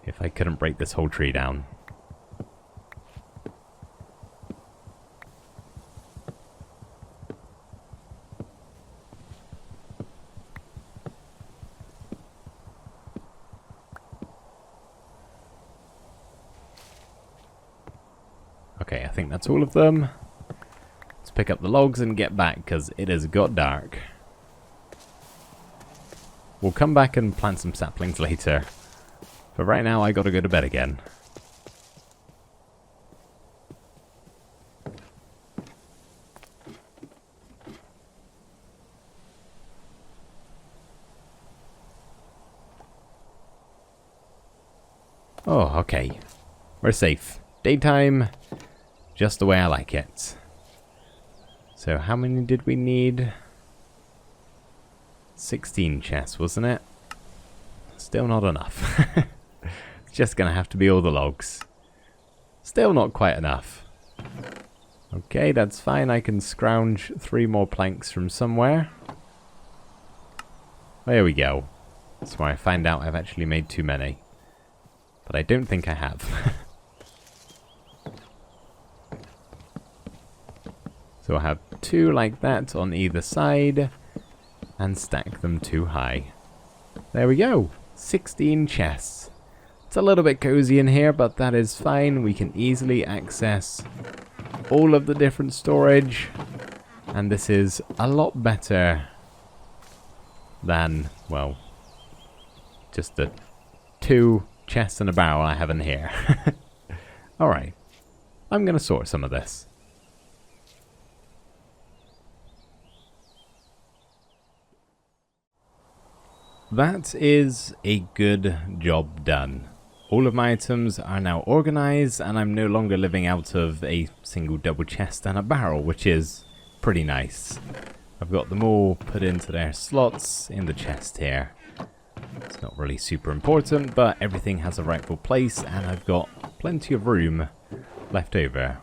if I couldn't break this whole tree down. Okay, I think that's all of them. Let's pick up the logs and get back, because it has got dark. We'll come back and plant some saplings later. But right now, I gotta go to bed again. Oh, okay. We're safe. Daytime, just the way I like it. So how many did we need? 16 chests, wasn't it? Still not enough. It's just gonna have to be all the logs. Still not quite enough. Okay, that's fine. I can scrounge 3 more planks from somewhere. There we go. That's where I find out I've actually made too many. But I don't think I have. So I'll have 2 like that on either side. And stack them 2 high. There we go. 16 chests. It's a little bit cozy in here, but that is fine. We can easily access all of the different storage. And this is a lot better than, well, just the 2 chests and a barrel I have in here. Alright. I'm going to sort some of this. That is a good job done. All of my items are now organized, and I'm no longer living out of a single double chest and a barrel, which is pretty nice. I've got them all put into their slots in the chest here. It's not really super important, but everything has a rightful place, and I've got plenty of room left over.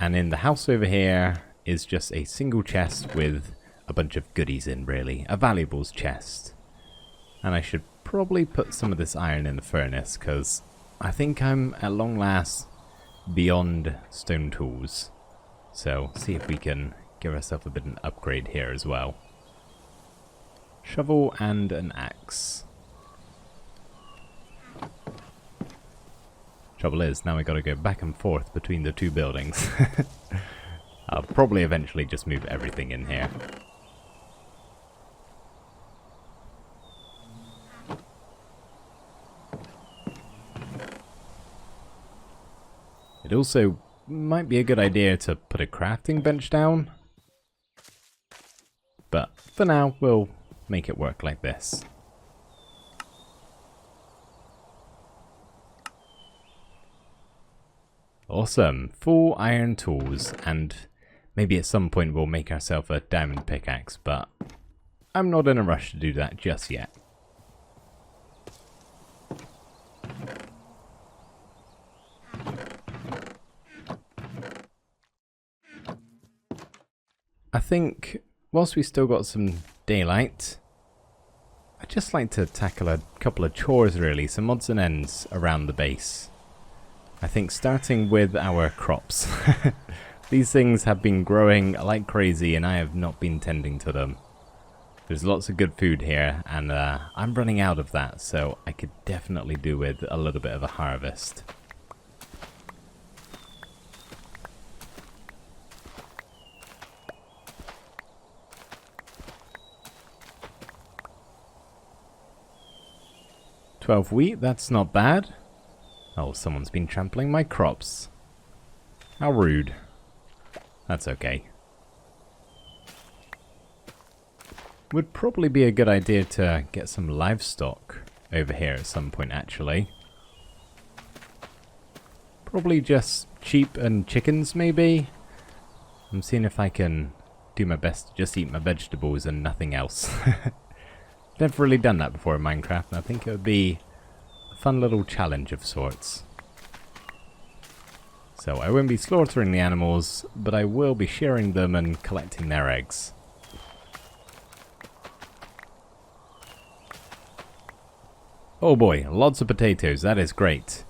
And in the house over here is just a single chest with a bunch of goodies in, really. A valuables chest. And I should probably put some of this iron in the furnace, because I think I'm at long last beyond stone tools. So see if we can give ourselves a bit of an upgrade here as well. Shovel and an axe. Trouble is, now I gotta go back and forth between the two buildings. I'll probably eventually just move everything in here. It also might be a good idea to put a crafting bench down. But for now, we'll make it work like this. Awesome. Full iron tools, and maybe at some point we'll make ourselves a diamond pickaxe, but I'm not in a rush to do that just yet. I think whilst we still got some daylight, I'd just like to tackle a couple of chores really, some odds and ends around the base. I think starting with our crops. These things have been growing like crazy and I have not been tending to them. There's lots of good food here and I'm running out of that, so I could definitely do with a little bit of a harvest. Wheat, that's not bad. Oh, someone's been trampling my crops. How rude. That's okay. Would probably be a good idea to get some livestock over here at some point, actually. Probably just sheep and chickens, maybe? I'm seeing if I can do my best to just eat my vegetables and nothing else. Never really done that before in Minecraft, and I think it would be a fun little challenge of sorts. So I won't be slaughtering the animals, but I will be shearing them and collecting their eggs. Oh boy, lots of potatoes, that is great.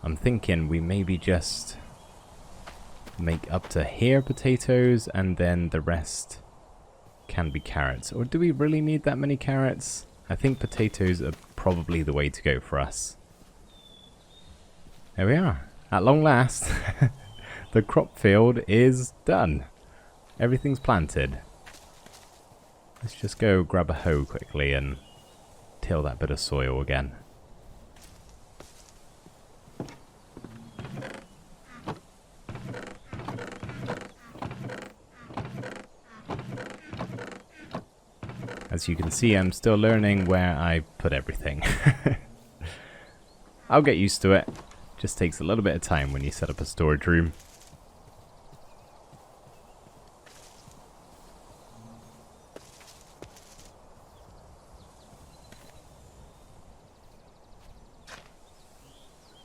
I'm thinking we maybe just make up to here potatoes and then the rest can be carrots. Or do we really need that many carrots? I think potatoes are probably the way to go for us. There we are. At long last, the crop field is done. Everything's planted. Let's just go grab a hoe quickly and till that bit of soil again. As you can see, I'm still learning where I put everything. I'll get used to it. Just takes a little bit of time when you set up a storage room.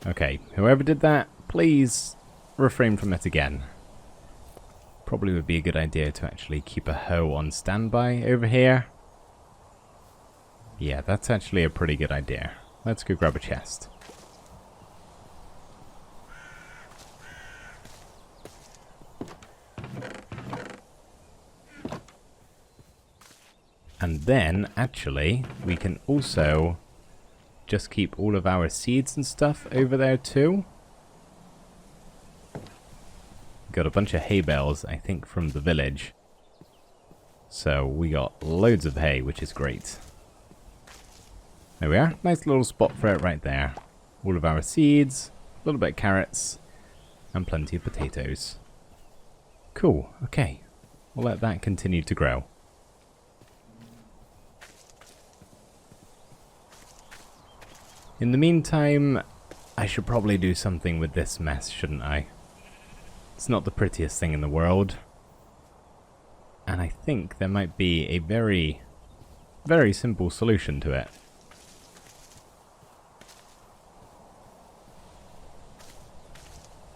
Okay, whoever did that, please refrain from it again. Probably would be a good idea to actually keep a hoe on standby over here. Yeah, that's actually a pretty good idea. Let's go grab a chest. And then, actually, we can also just keep all of our seeds and stuff over there too. Got a bunch of hay bales, I think, from the village. So we got loads of hay, which is great. There we are. Nice little spot for it right there. All of our seeds, a little bit of carrots, and plenty of potatoes. Cool. Okay. We'll let that continue to grow. In the meantime, I should probably do something with this mess, shouldn't I? It's not the prettiest thing in the world. And I think there might be a very, very simple solution to it.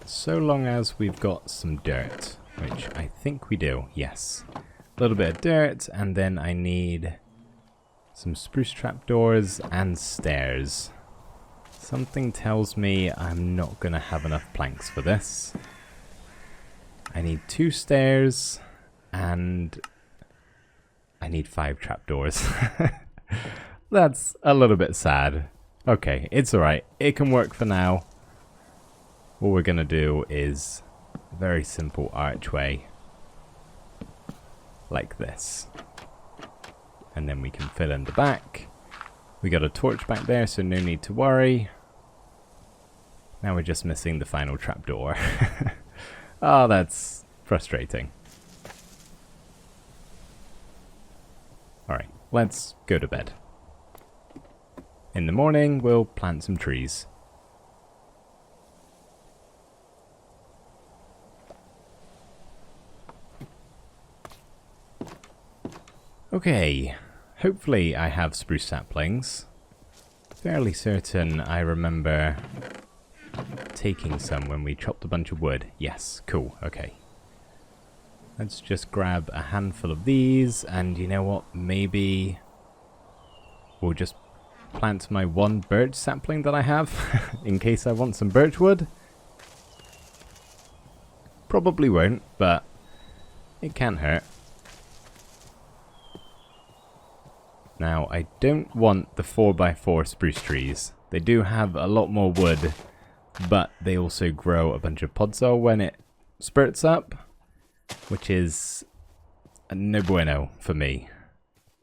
So long as we've got some dirt, which I think we do, yes. A little bit of dirt, and then I need some spruce trapdoors and stairs. Something tells me I'm not going to have enough planks for this. I need 2 stairs and I need 5 trapdoors. That's a little bit sad. Okay, it's alright. It can work for now. What we're going to do is a very simple archway like this. And then we can fill in the back. We got a torch back there, so no need to worry. Now we're just missing the final trapdoor. Oh, that's frustrating. Alright, let's go to bed. In the morning, we'll plant some trees. Okay, hopefully I have spruce saplings. Fairly certain I remember taking some when we chopped a bunch of wood. Yes, cool, okay. Let's just grab a handful of these, and you know what, maybe we'll just plant my 1 birch sapling that I have, in case I want some birch wood. Probably won't, but it can't hurt. Now, I don't want the 4x4 spruce trees. They do have a lot more wood, but they also grow a bunch of podzol when it spurts up, which is a no bueno for me.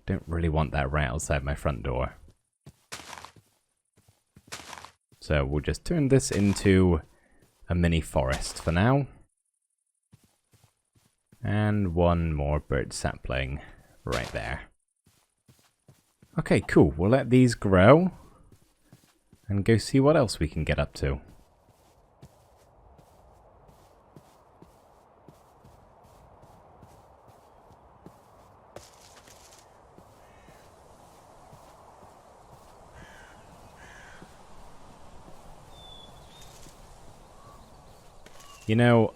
Don't really want that right outside my front door. So we'll just turn this into a mini forest for now. And 1 more birch sapling right there. Okay, cool. We'll let these grow and go see what else we can get up to. You know,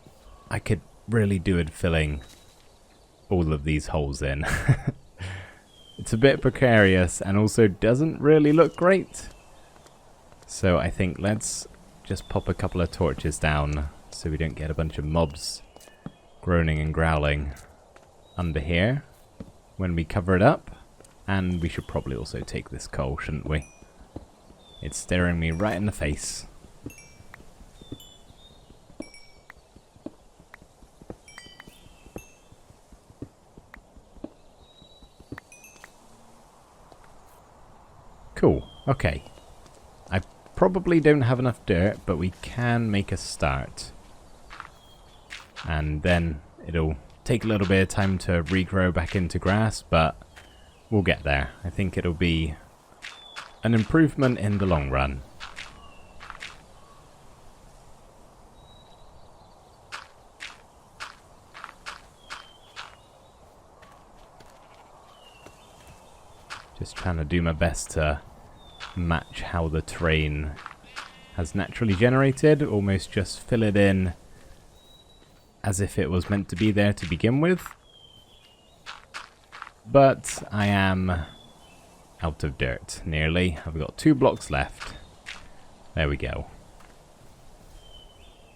I could really do with filling all of these holes in. It's a bit precarious and also doesn't really look great. So I think let's just pop a couple of torches down so we don't get a bunch of mobs groaning and growling under here when we cover it up. And we should probably also take this coal, shouldn't we? It's staring me right in the face. Cool, okay. I probably don't have enough dirt, but we can make a start. And then it'll take a little bit of time to regrow back into grass, but we'll get there. I think it'll be an improvement in the long run. Just trying to do my best to match how the terrain has naturally generated, almost just fill it in as if it was meant to be there to begin with. But I am out of dirt, nearly. I've got 2 blocks left. There we go.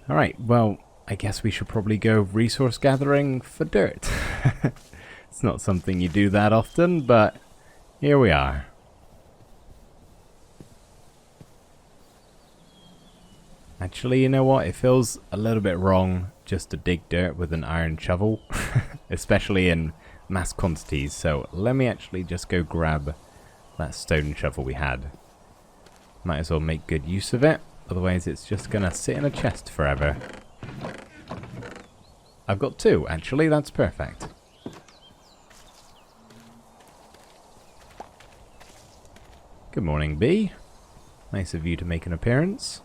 Alright, well, I guess we should probably go resource gathering for dirt. It's not something you do that often, but here we are. Actually, you know what? It feels a little bit wrong just to dig dirt with an iron shovel, especially in mass quantities. So let me actually just go grab that stone shovel we had. Might as well make good use of it, otherwise it's just gonna sit in a chest forever. I've got 2, actually, that's perfect. Good morning, bee. Nice of you to make an appearance.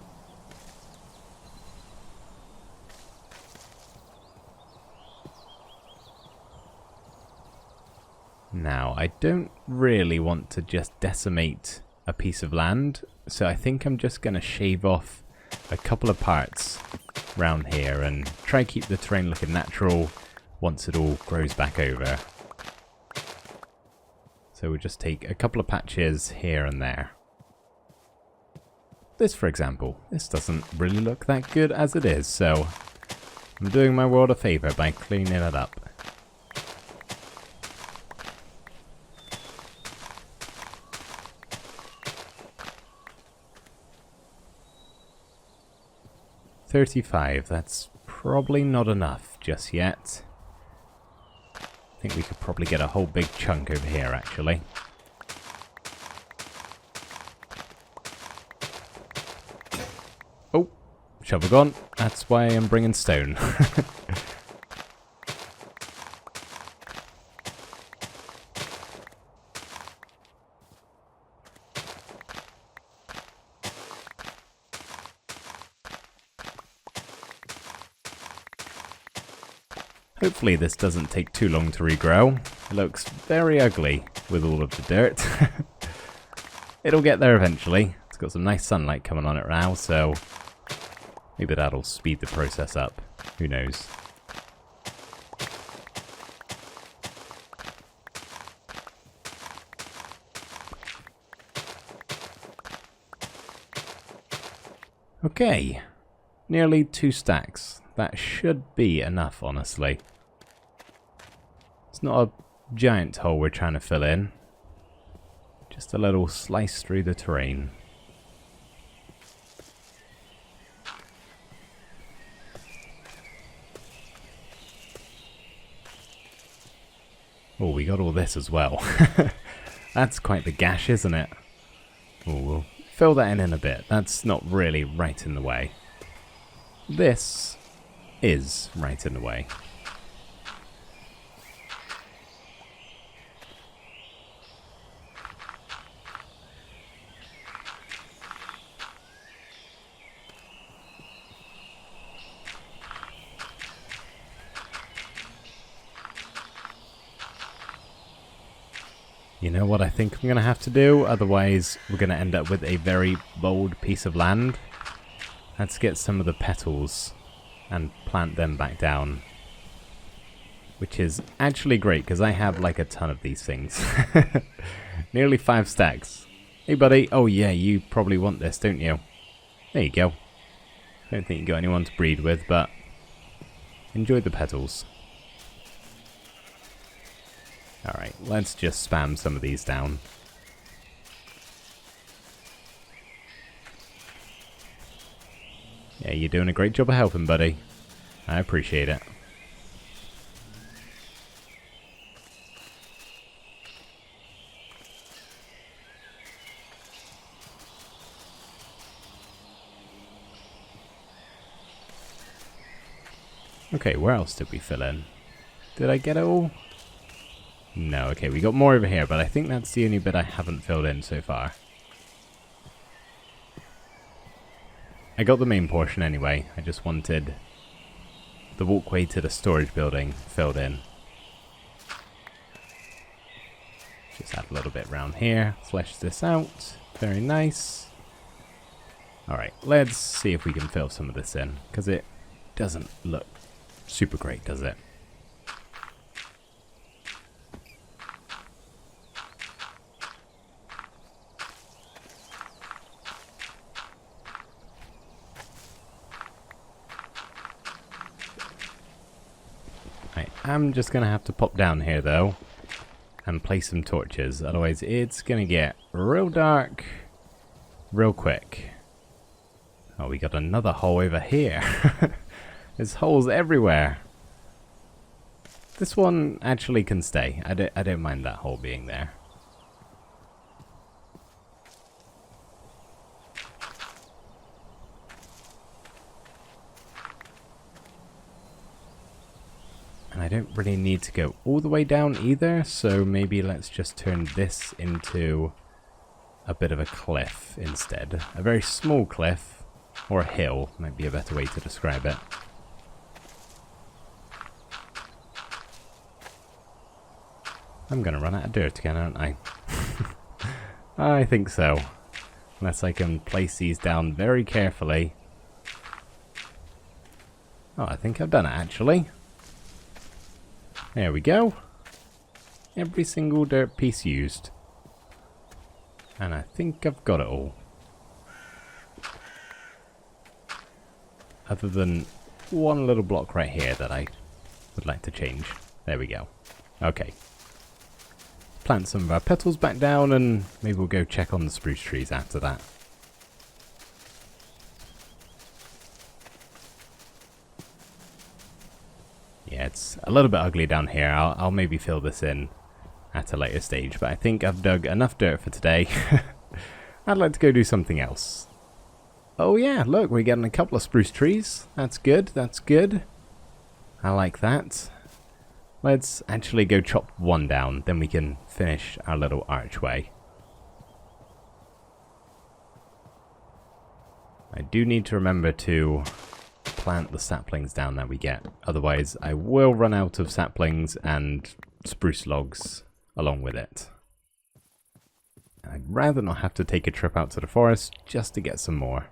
Now, I don't really want to just decimate a piece of land, so I think I'm just going to shave off a couple of parts around here and try to keep the terrain looking natural once it all grows back over. So we'll just take a couple of patches here and there. this, for example. This doesn't really look that good as it is, so I'm doing my world a favour by cleaning it up. $35, that's probably not enough just yet. I think we could probably get a whole big chunk over here, actually. Oh, shovel gone. That's why I'm bringing stone. Hopefully this doesn't take too long to regrow. It looks very ugly with all of the dirt. It'll get there eventually. It's got some nice sunlight coming on it now, so maybe that'll speed the process up. Who knows? Okay, nearly 2 stacks. That should be enough, honestly. It's not a giant hole we're trying to fill in. Just a little slice through the terrain. Oh, we got all this as well. That's quite the gash, isn't it? Oh, we'll fill that in a bit. That's not really right in the way. This is right in the way. You know what I think I'm going to have to do? Otherwise, we're going to end up with a very bold piece of land. Let's get some of the petals and plant them back down. Which is actually great, because I have like a ton of these things. Nearly 5 stacks. Hey buddy, oh yeah, you probably want this, don't you? There you go. Don't think you got anyone to breed with, but enjoy the petals. Alright, let's just spam some of these down. Yeah, you're doing a great job of helping, buddy. I appreciate it. Okay, where else did we fill in? Did I get it all? No, okay, we got more over here, but I think that's the only bit I haven't filled in so far. I got the main portion anyway. I just wanted the walkway to the storage building filled in. Just add a little bit around here. Flesh this out. Very nice. Alright, let's see if we can fill some of this in, because it doesn't look super great, does it? I'm just going to have to pop down here though and place some torches, otherwise it's going to get real dark real quick. Oh, we got another hole over here. There's holes everywhere. This one actually can stay. I don't mind that hole being there. And I don't really need to go all the way down either, so maybe let's just turn this into a bit of a cliff instead. A very small cliff, or a hill, might be a better way to describe it. I'm gonna run out of dirt again, aren't I? I think so. Unless I can place these down very carefully. Oh, I think I've done it actually. There we go. Every single dirt piece used. And I think I've got it all. other than one little block right here that I would like to change. There we go. Okay. Plant some of our petals back down, and maybe we'll go check on the spruce trees after that. Yeah, it's a little bit ugly down here. I'll maybe fill this in at a later stage, but I think I've dug enough dirt for today. I'd like to go do something else. Oh yeah, look, we're getting a couple of spruce trees. That's good, that's good. I like that. Let's actually go chop one down, then we can finish our little archway. I do need to remember to plant the saplings down that we get. Otherwise, I will run out of saplings and spruce logs along with it. I'd rather not have to take a trip out to the forest just to get some more.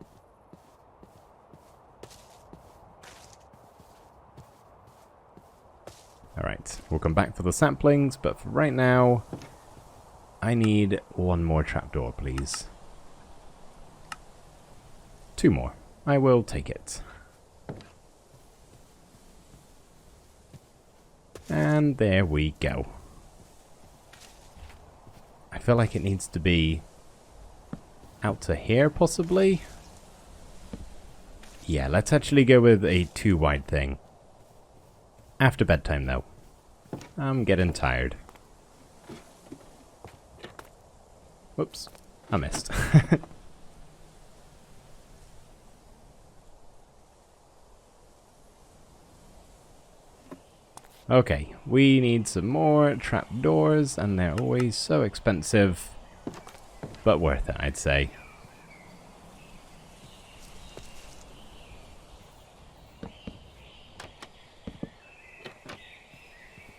Alright, we'll come back for the saplings, but for right now, I need one more trapdoor, please. 2 more. I will take it. And there we go. I feel like it needs to be out to here, possibly? Yeah, let's actually go with a 2 wide thing. After bedtime, though. I'm getting tired. Whoops. I missed. Okay, we need some more trapdoors, and they're always so expensive. But worth it, I'd say.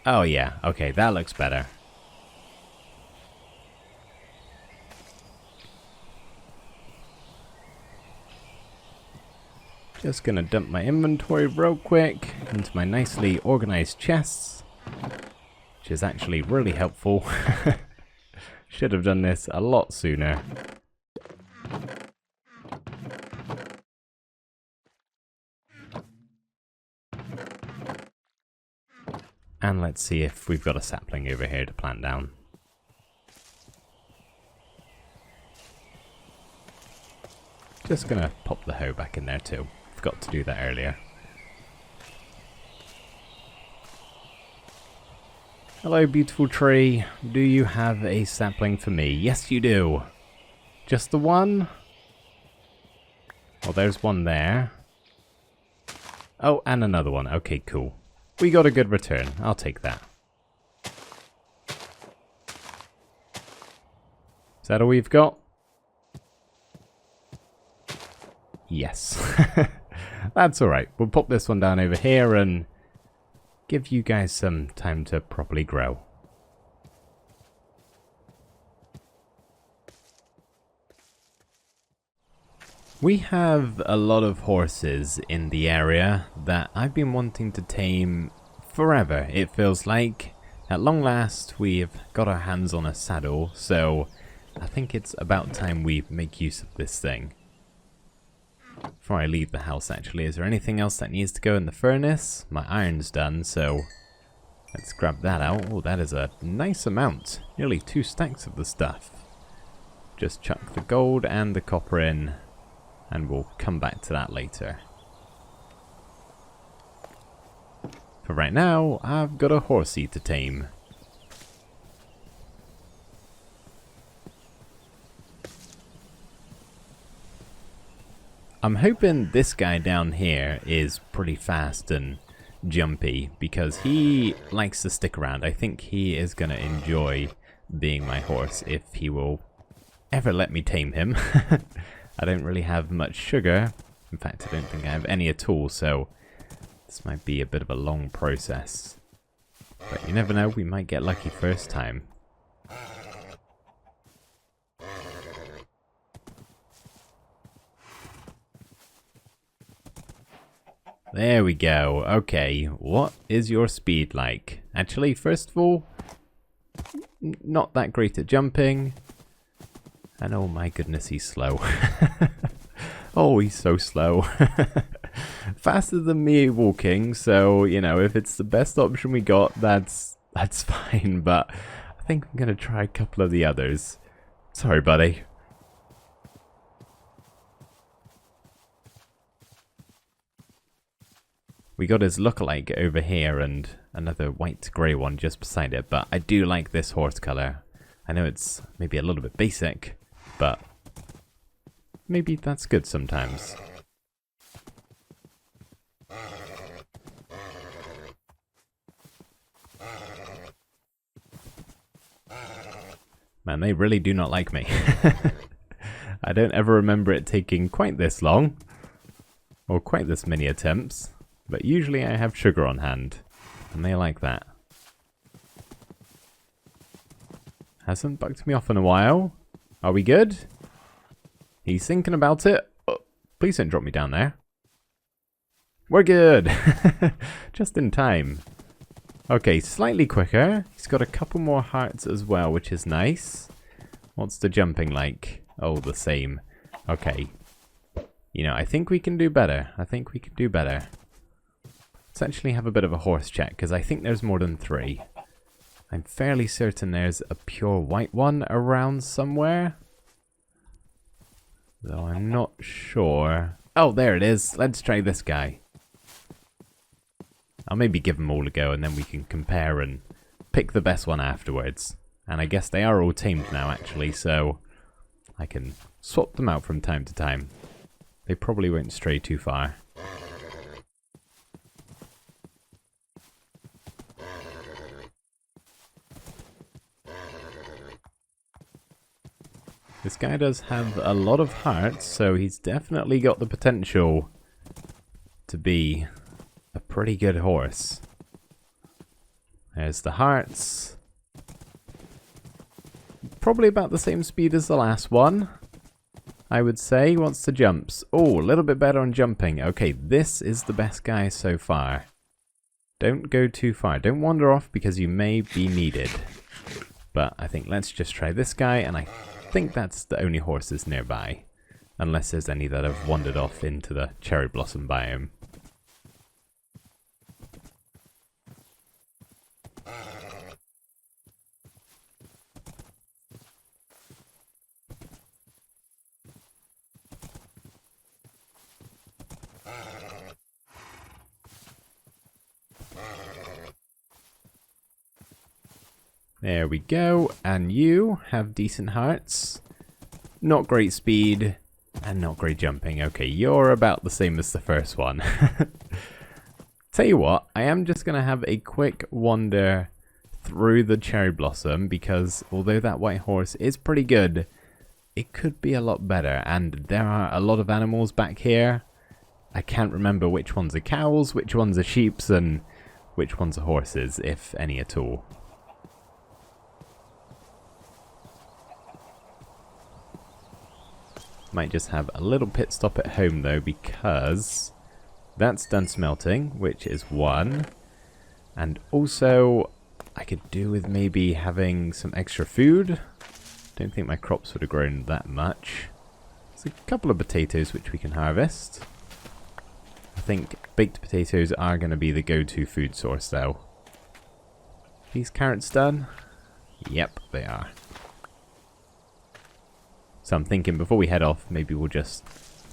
Oh yeah, okay, that looks better. Just gonna dump my inventory real quick into my nicely organized chests, which is actually really helpful. Should have done this a lot sooner. And let's see if we've got a sapling over here to plant down. Just gonna pop the hoe back in there too. Forgot to do that earlier. Hello, beautiful tree. Do you have a sapling for me? Yes, you do. Just the one? Well, there's one there. Oh, and another one. Okay, cool. We got a good return. I'll take that. Is that all we've got? Yes. That's alright. We'll pop this one down over here and give you guys some time to properly grow. We have a lot of horses in the area that I've been wanting to tame forever, it feels like. At long last, we've got our hands on a saddle, so I think it's about time we make use of this thing. Before I leave the house, actually, is there anything else that needs to go in the furnace? My iron's done, so let's grab that out. Oh, that is a nice amount. Nearly 2 stacks of the stuff. Just chuck the gold and the copper in, and we'll come back to that later. For right now, I've got a horsey to tame. I'm hoping this guy down here is pretty fast and jumpy, because he likes to stick around. I think he is going to enjoy being my horse if he will ever let me tame him. I don't really have much sugar. In fact, I don't think I have any at all, so this might be a bit of a long process. But you never know, we might get lucky first time. There we go. Okay, what is your speed like? Actually, first of all, not that great at jumping. And oh my goodness, he's slow. Oh, he's so slow. faster than me walking, so, you know, if it's the best option we got, that's fine, but I think I'm going to try a couple of the others. Sorry, buddy. We got his lookalike over here and another white-grey one just beside it, but I do like this horse colour. I know it's maybe a little bit basic, but maybe that's good sometimes. Man, they really do not like me. I don't ever remember it taking quite this long, or quite this many attempts. But usually I have sugar on hand, and they like that. Hasn't bucked me off in a while. Are we good? He's thinking about it. Oh, please don't drop me down there. We're good! Just in time. Okay, slightly quicker. He's got a couple more hearts as well, which is nice. What's the jumping like? Oh, the same. Okay. You know, I think we can do better. I think we can do better. Let's actually have a bit of a horse check, because I think there's more than 3. I'm fairly certain there's a pure white one around somewhere. Though I'm not sure. Oh, there it is. Let's try this guy. I'll maybe give them all a go, and then we can compare and pick the best one afterwards. And I guess they are all tamed now, actually, so I can swap them out from time to time. They probably won't stray too far. This guy does have a lot of hearts, so he's definitely got the potential to be a pretty good horse. There's the hearts. Probably about the same speed as the last one, I would say. Wants the jumps. Oh, a little bit better on jumping. Okay, this is the best guy so far. Don't go too far. Don't wander off because you may be needed. But I think let's just try this guy, and I think that's the only horses nearby, unless there's any that have wandered off into the cherry blossom biome. There we go, and you have decent hearts, not great speed, and not great jumping. Okay, you're about the same as the first one. Tell you what, I am just going to have a quick wander through the cherry blossom, because although that white horse is pretty good, it could be a lot better, and there are a lot of animals back here. I can't remember which ones are cows, which ones are sheeps, and which ones are horses, if any at all. Might just have a little pit stop at home though, because that's done smelting, which is 1. And also, I could do with maybe having some extra food. Don't think my crops would have grown that much. There's a couple of potatoes which we can harvest. I think baked potatoes are going to be the go-to food source though. These carrots done? Yep, they are. So I'm thinking before we head off, maybe we'll just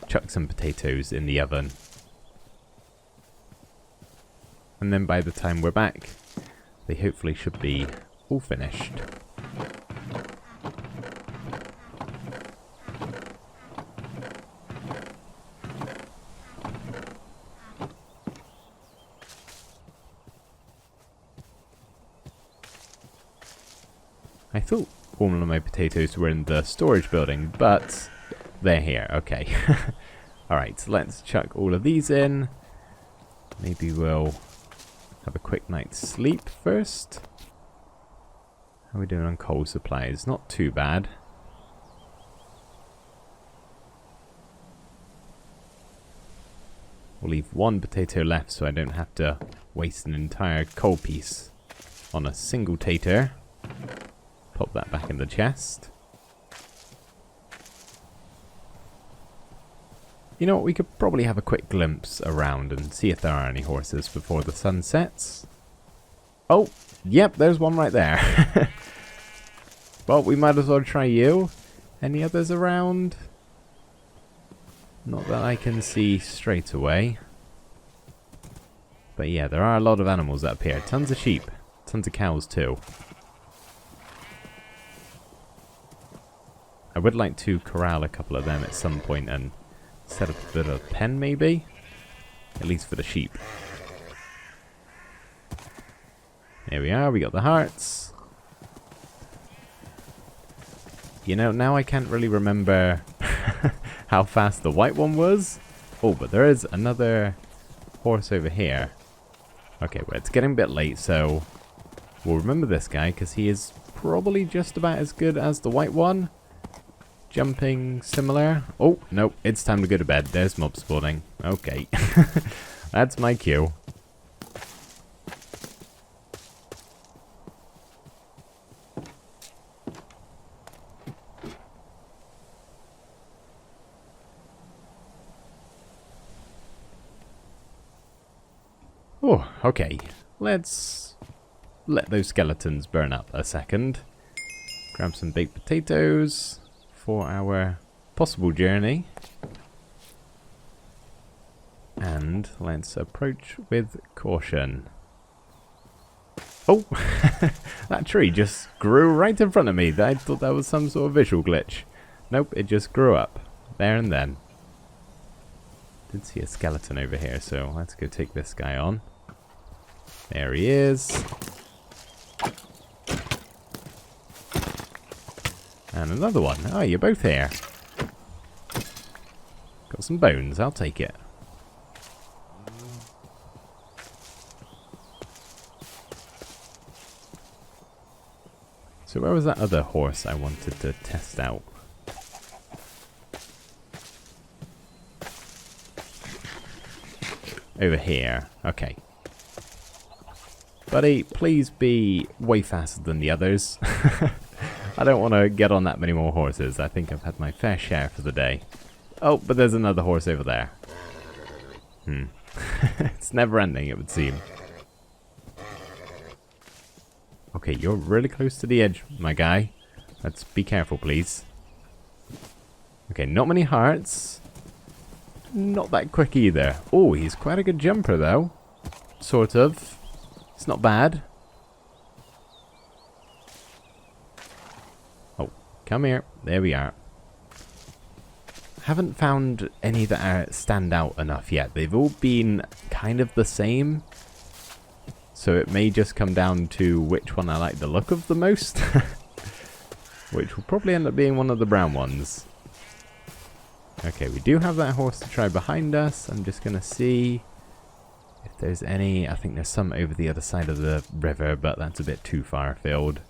chuck some potatoes in the oven. And then by the time we're back, they hopefully should be all finished. I thought all of my potatoes were in the storage building, but they're here. Okay. Alright, so let's chuck all of these in. Maybe we'll have a quick night's sleep first. How are we doing on coal supplies? Not too bad. We'll leave 1 potato left so I don't have to waste an entire coal piece on a single tater. Pop that back in the chest. You know what, we could probably have a quick glimpse around and see if there are any horses before the sun sets. Oh, yep, there's one right there. Well, we might as well try you. Any others around? Not that I can see straight away. But yeah, there are a lot of animals up here. Tons of sheep. Tons of cows too. I would like to corral a couple of them at some point and set up a bit of a pen maybe. At least for the sheep. There we are, we got the hearts. You know, now I can't really remember how fast the white one was. Oh, but there is another horse over here. Okay, well, it's getting a bit late, so we'll remember this guy, because he is probably just about as good as the white one. Jumping similar. Oh, nope, it's time to go to bed. There's mob spawning. Okay. That's my cue. Oh, okay. Let's let those skeletons burn up a second. Grab some baked potatoes for our possible journey. And let's approach with caution. Oh! That tree just grew right in front of me. I thought that was some sort of visual glitch. Nope, it just grew up. There and then. Did see a skeleton over here, so let's go take this guy on. There he is. And another one. Oh, you're both here. Got some bones, I'll take it. So where was that other horse I wanted to test out? Over here. Okay. Buddy, please be way faster than the others. I don't want to get on that many more horses. I think I've had my fair share for the day. Oh, but there's another horse over there. It's never ending, it would seem. Okay, you're really close to the edge, my guy. Let's be careful, please. Okay, not many hearts. Not that quick either. Oh, he's quite a good jumper, though. Sort of. It's not bad. Oh, come here. There we are. Haven't found any that stand out enough yet. They've all been kind of the same. So it may just come down to which one I like the look of the most. Which will probably end up being one of the brown ones. Okay, we do have that horse to try behind us. I'm just going to see if there's any. I think there's some over the other side of the river, but that's a bit too far afield.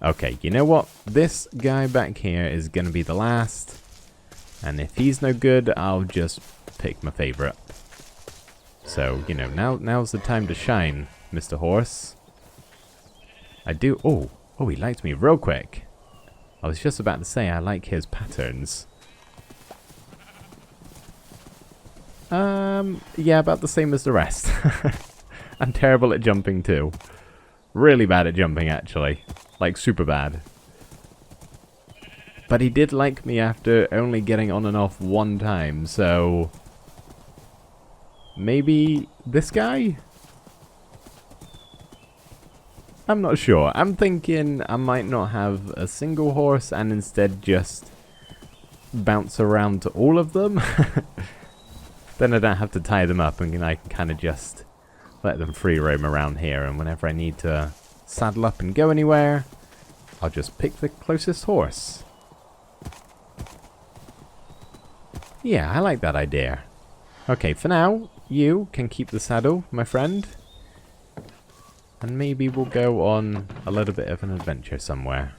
Okay, you know what? This guy back here is going to be the last. And if he's no good, I'll just pick my favorite. So, you know, now's the time to shine, Mr. Horse. I do. Oh, he liked me real quick. I was just about to say I like his patterns. Yeah, about the same as the rest. I'm terrible at jumping too. Really bad at jumping, actually. Like, super bad. But he did like me after only getting on and off one time, so... maybe this guy? I'm not sure. I'm thinking I might not have a single horse and instead just bounce around to all of them. Then I don't have to tie them up and I can kind of just let them free roam around here, and whenever I need to saddle up and go anywhere, I'll just pick the closest horse. Yeah, I like that idea. Okay, for now, you can keep the saddle, my friend. And maybe we'll go on a little bit of an adventure somewhere.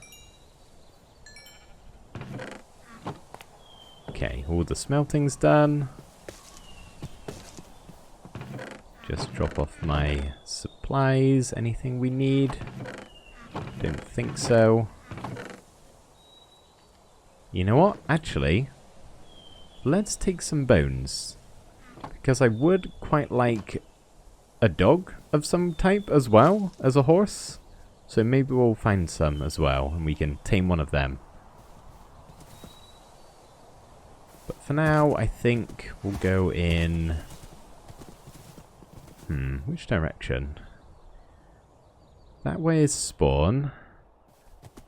Okay, all the smelting's done. Just drop off my supplies. Anything we need? Don't think so. You know what? Actually, let's take some bones. Because I would quite like a dog of some type as well as a horse. So maybe we'll find some as well and we can tame one of them. But for now, I think we'll go in... which direction? That way is spawn.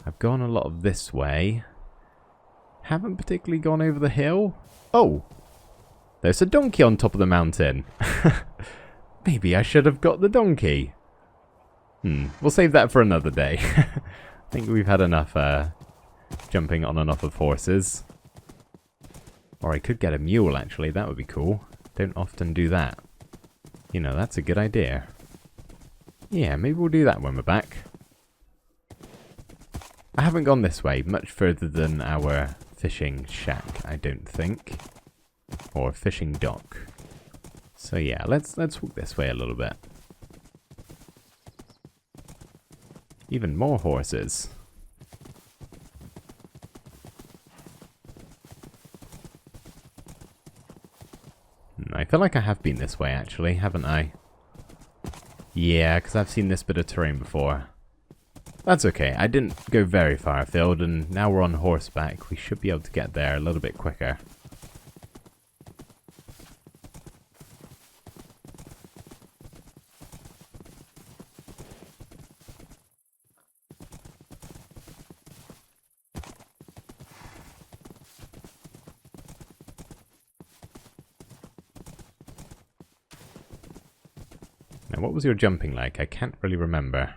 I've gone a lot of this way. Haven't particularly gone over the hill. Oh! There's a donkey on top of the mountain. Maybe I should have got the donkey. We'll save that for another day. I think we've had enough jumping on and off of horses. Or I could get a mule, actually. That would be cool. Don't often do that. You know, that's a good idea. Yeah, maybe we'll do that when we're back. I haven't gone this way much further than our fishing shack, I don't think. Or fishing dock. So yeah, let's walk this way a little bit. Even more horses. I feel like I have been this way actually, haven't I? Yeah, because I've seen this bit of terrain before. That's okay, I didn't go very far afield and now we're on horseback. We should be able to get there a little bit quicker. Now, what was your jumping like? I can't really remember.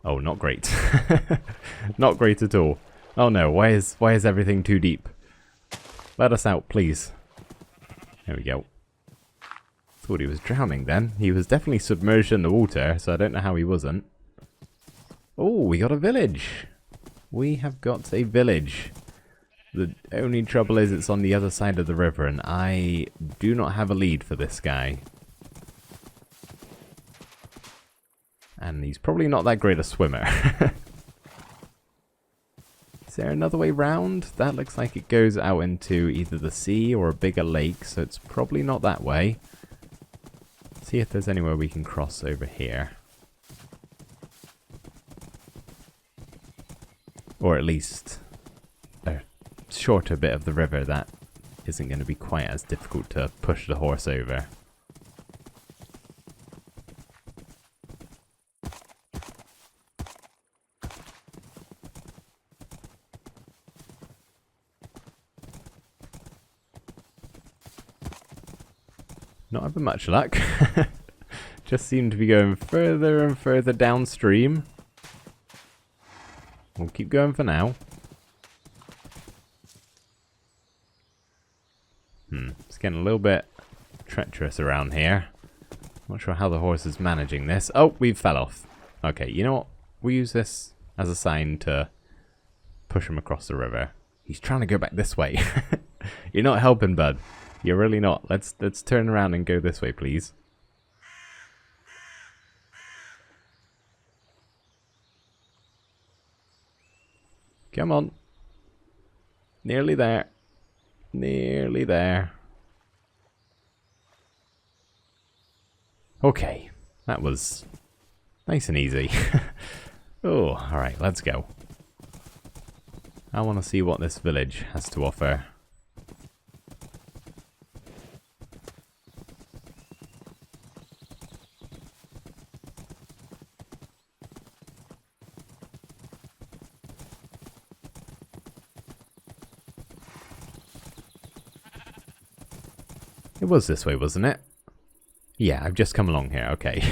Oh, not great. Not great at all. Oh no, why is everything too deep? Let us out, please. There we go. Thought he was drowning then. He was definitely submerged in the water, so I don't know how he wasn't. Oh, we got a village. We have got a village. The only trouble is it's on the other side of the river, and I do not have a lead for this guy. And he's probably not that great a swimmer. Is there another way round? That looks like it goes out into either the sea or a bigger lake, so it's probably not that way. See if there's anywhere we can cross over here. Or at least a shorter bit of the river that isn't going to be quite as difficult to push the horse over. Not having much luck. Just seem to be going further and further downstream. We'll keep going for now. It's getting a little bit treacherous around here. Not sure how the horse is managing this. Oh, we fell off. Okay, you know what? We'll use this as a sign to push him across the river. He's trying to go back this way. You're not helping, bud. You're really not. Let's turn around and go this way, please. Come on. Nearly there. Nearly there. Okay. That was nice and easy. Oh, alright, let's go. I want to see what this village has to offer. It was this way, wasn't it? Yeah, I've just come along here, okay.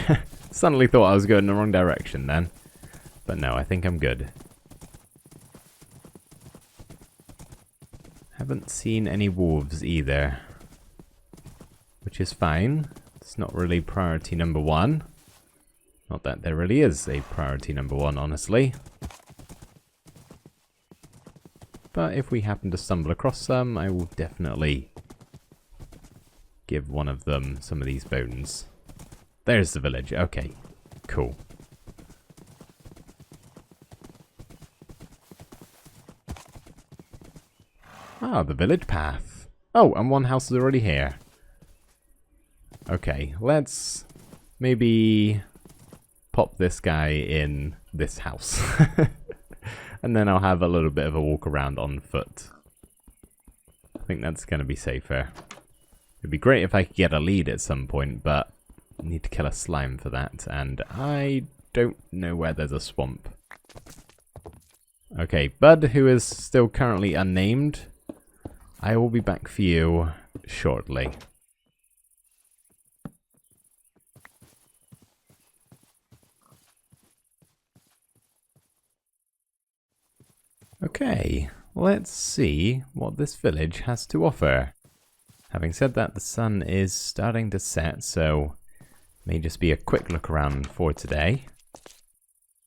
Suddenly thought I was going in the wrong direction then. But no, I think I'm good. Haven't seen any wolves either. Which is fine. It's not really priority number one. Not that there really is a priority number one, honestly. But if we happen to stumble across some, I will definitely give one of them some of these bones. There's the village. Okay, cool. Ah, the village path. Oh, and one house is already here. Okay, let's maybe pop this guy in this house. And then I'll have a little bit of a walk around on foot. I think that's going to be safer. It'd be great if I could get a lead at some point, but I need to kill a slime for that, and I don't know where there's a swamp. Okay, Bud, who is still currently unnamed, I will be back for you shortly. Okay, let's see what this village has to offer. Having said that, the sun is starting to set, so may just be a quick look around for today.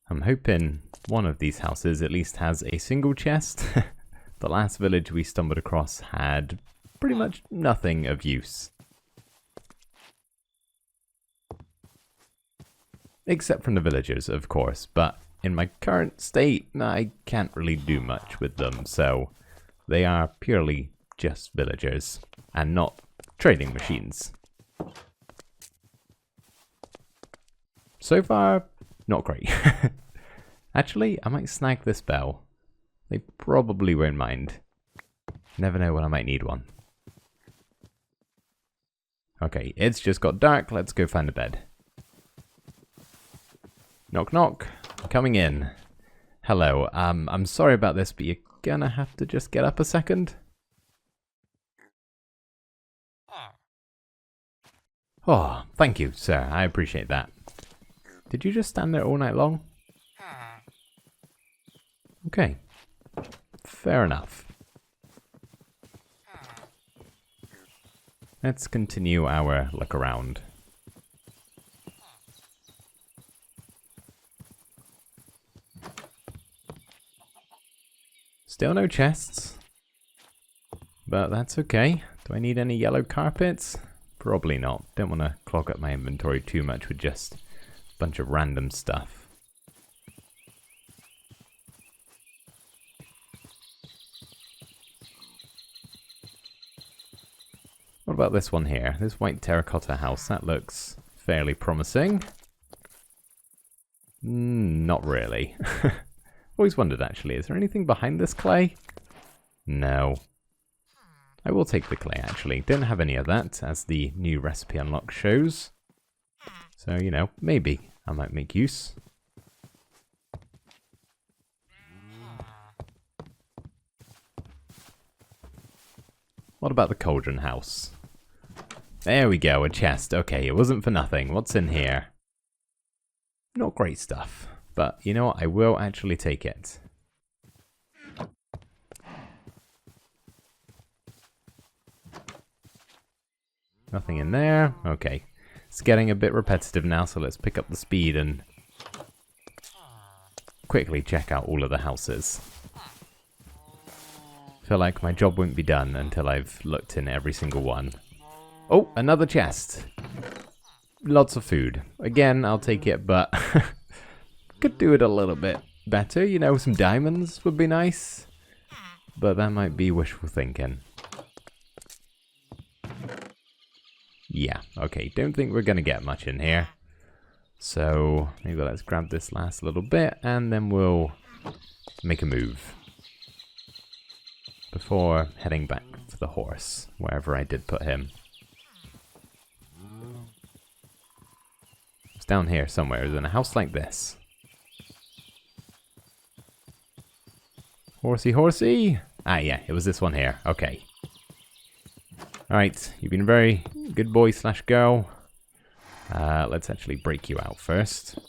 I'm hoping one of these houses at least has a single chest. The last village we stumbled across had pretty much nothing of use. Except from the villagers, of course, but in my current state, I can't really do much with them, so they are purely just villagers, and not trading machines. So far, not great. Actually, I might snag this bell. They probably won't mind. Never know when I might need one. Okay, it's just got dark, let's go find a bed. Knock knock. Coming in. Hello, I'm sorry about this, but you're gonna have to just get up a second. Oh, thank you, sir. I appreciate that. Did you just stand there all night long? Okay. Fair enough. Let's continue our look around. Still no chests, but that's okay. Do I need any yellow carpets? Probably not. Don't want to clog up my inventory too much with just a bunch of random stuff. What about this one here? This white terracotta house, that looks fairly promising. Not really. Always wondered, actually, is there anything behind this clay? No. I will take the clay, actually. Don't have any of that, as the new recipe unlock shows. So, you know, maybe I might make use. What about the cauldron house? There we go, a chest. Okay, it wasn't for nothing. What's in here? Not great stuff. But, you know what, I will actually take it. Nothing in there. Okay. It's getting a bit repetitive now, so let's pick up the speed and quickly check out all of the houses. Feel like my job won't be done until I've looked in every single one. Oh, another chest. Lots of food. Again, I'll take it, but could do it a little bit better. You know, some diamonds would be nice. But that might be wishful thinking. Yeah, okay. Don't think we're going to get much in here. So, maybe let's grab this last little bit and then we'll make a move. Before heading back for the horse, wherever I did put him. It's down here somewhere. It's in a house like this. Horsey, horsey! Ah, yeah, it was this one here. Okay. Alright, you've been a very good boy slash girl. Let's actually break you out first.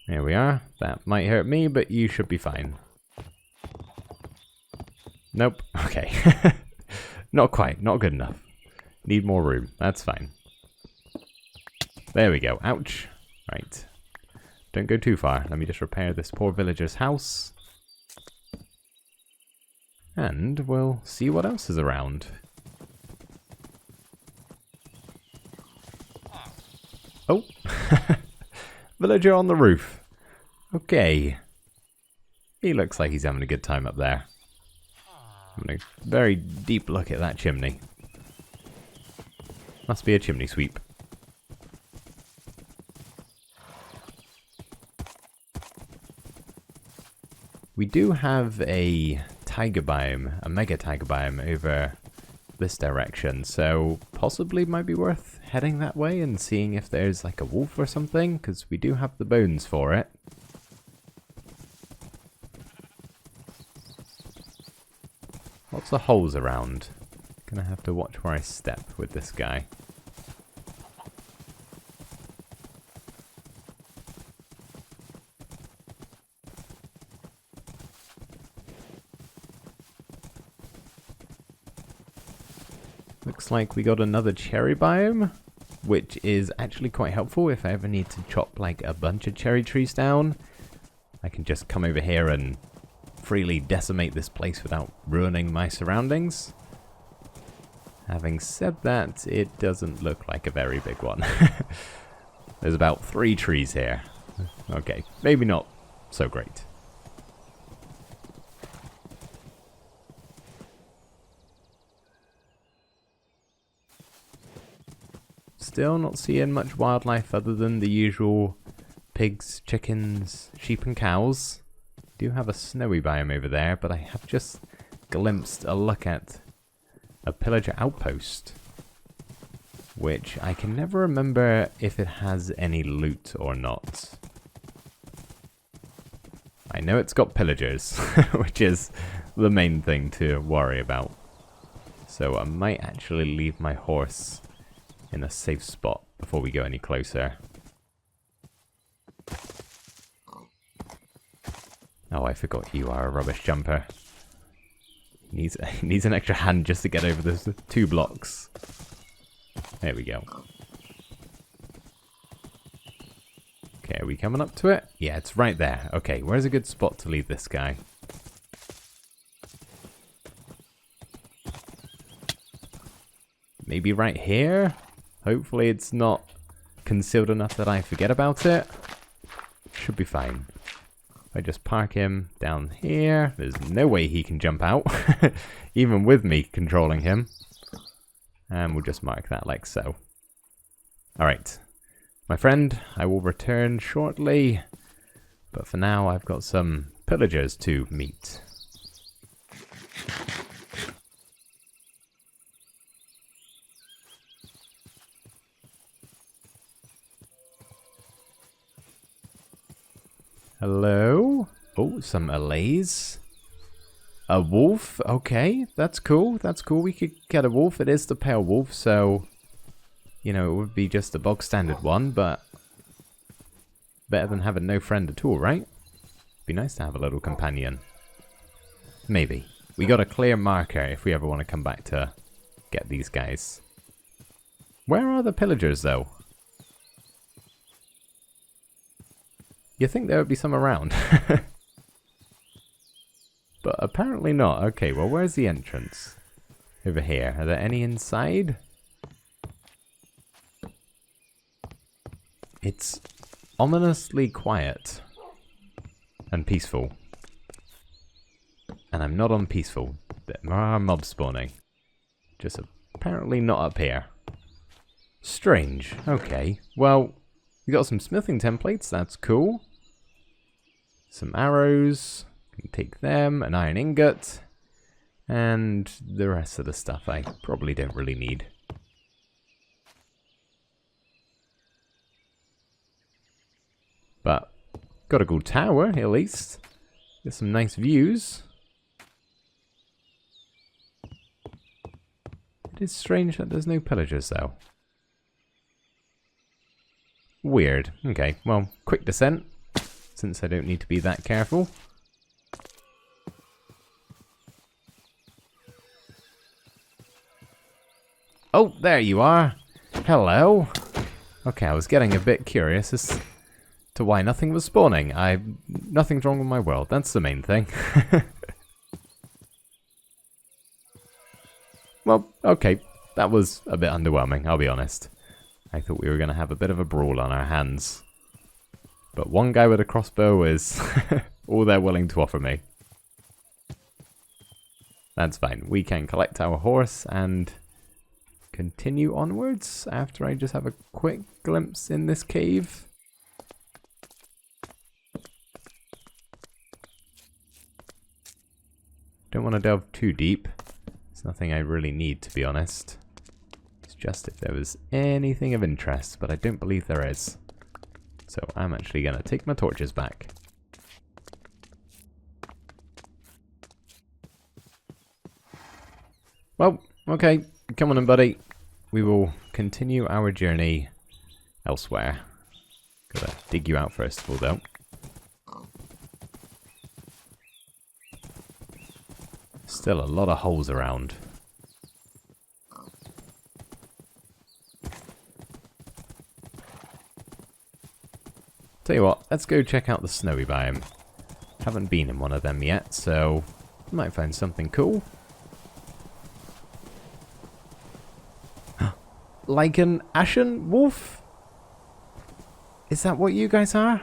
There we are. That might hurt me, but you should be fine. Nope. Okay. Not quite. Not good enough. Need more room. That's fine. There we go. Ouch. Right. Don't go too far. Let me just repair this poor villager's house. And we'll see what else is around. Oh. Villager on the roof. Okay. He looks like he's having a good time up there. I'm gonna very deep look at that chimney. Must be a chimney sweep. We do have a tiger biome, a mega tiger biome over this direction, so possibly might be worth heading that way and seeing if there's like a wolf or something, because we do have the bones for it. Lots of holes around. Gonna have to watch where I step with this guy. Looks like we got another cherry biome, which is actually quite helpful if I ever need to chop like a bunch of cherry trees down. I can just come over here and freely decimate this place without ruining my surroundings. Having said that, it doesn't look like a very big one. There's about 3 trees here. Okay, maybe not so great. Still not seeing much wildlife other than the usual pigs, chickens, sheep and cows. Do have a snowy biome over there, but I have just glimpsed a look at a pillager outpost, which I can never remember if it has any loot or not. I know it's got pillagers, which is the main thing to worry about. So I might actually leave my horse in a safe spot before we go any closer. Oh, I forgot you are a rubbish jumper. He needs an extra hand just to get over those 2 blocks. There we go. Okay, are we coming up to it? Yeah, it's right there. Okay, where's a good spot to leave this guy? Maybe right here? Hopefully it's not concealed enough that I forget about it. Should be fine. If I just park him down here, there's no way he can jump out, even with me controlling him. And we'll just mark that like so. Alright, my friend, I will return shortly, but for now I've got some pillagers to meet. Hello? Oh, some allays. A wolf? Okay, that's cool. That's cool. We could get a wolf. It is the pale wolf, so you know, it would be just a bog standard one, but better than having no friend at all, right? Be nice to have a little companion. Maybe. We got a clear marker if we ever want to come back to get these guys. Where are the pillagers, though? You think there would be some around. But apparently not. Okay, well, where's the entrance? Over here. Are there any inside? It's ominously quiet and peaceful. And I'm not on peaceful. There are mobs spawning. Just apparently not up here. Strange. Okay. Well, we got some smithing templates. That's cool. Some arrows. Can take them. An iron ingot. And the rest of the stuff I probably don't really need. But got a good tower, at least. Get some nice views. It is strange that there's no pillagers, though. Weird. Okay, well, quick descent, since I don't need to be that careful. Oh, there you are. Hello. Okay, I was getting a bit curious as to why nothing was spawning. Nothing's wrong with my world. That's the main thing. Well, okay. That was a bit underwhelming, I'll be honest. I thought we were going to have a bit of a brawl on our hands. But one guy with a crossbow is all they're willing to offer me. That's fine. We can collect our horse and continue onwards after I just have a quick glimpse in this cave. Don't want to delve too deep. It's nothing I really need, to be honest. It's just if there was anything of interest, but I don't believe there is. So I'm actually going to take my torches back. Well, okay. Come on in, buddy. We will continue our journey elsewhere. Gotta dig you out first of all, though. Still a lot of holes around. Tell you what, let's go check out the snowy biome. Haven't been in one of them yet, so might find something cool. Like an ashen wolf? Is that what you guys are?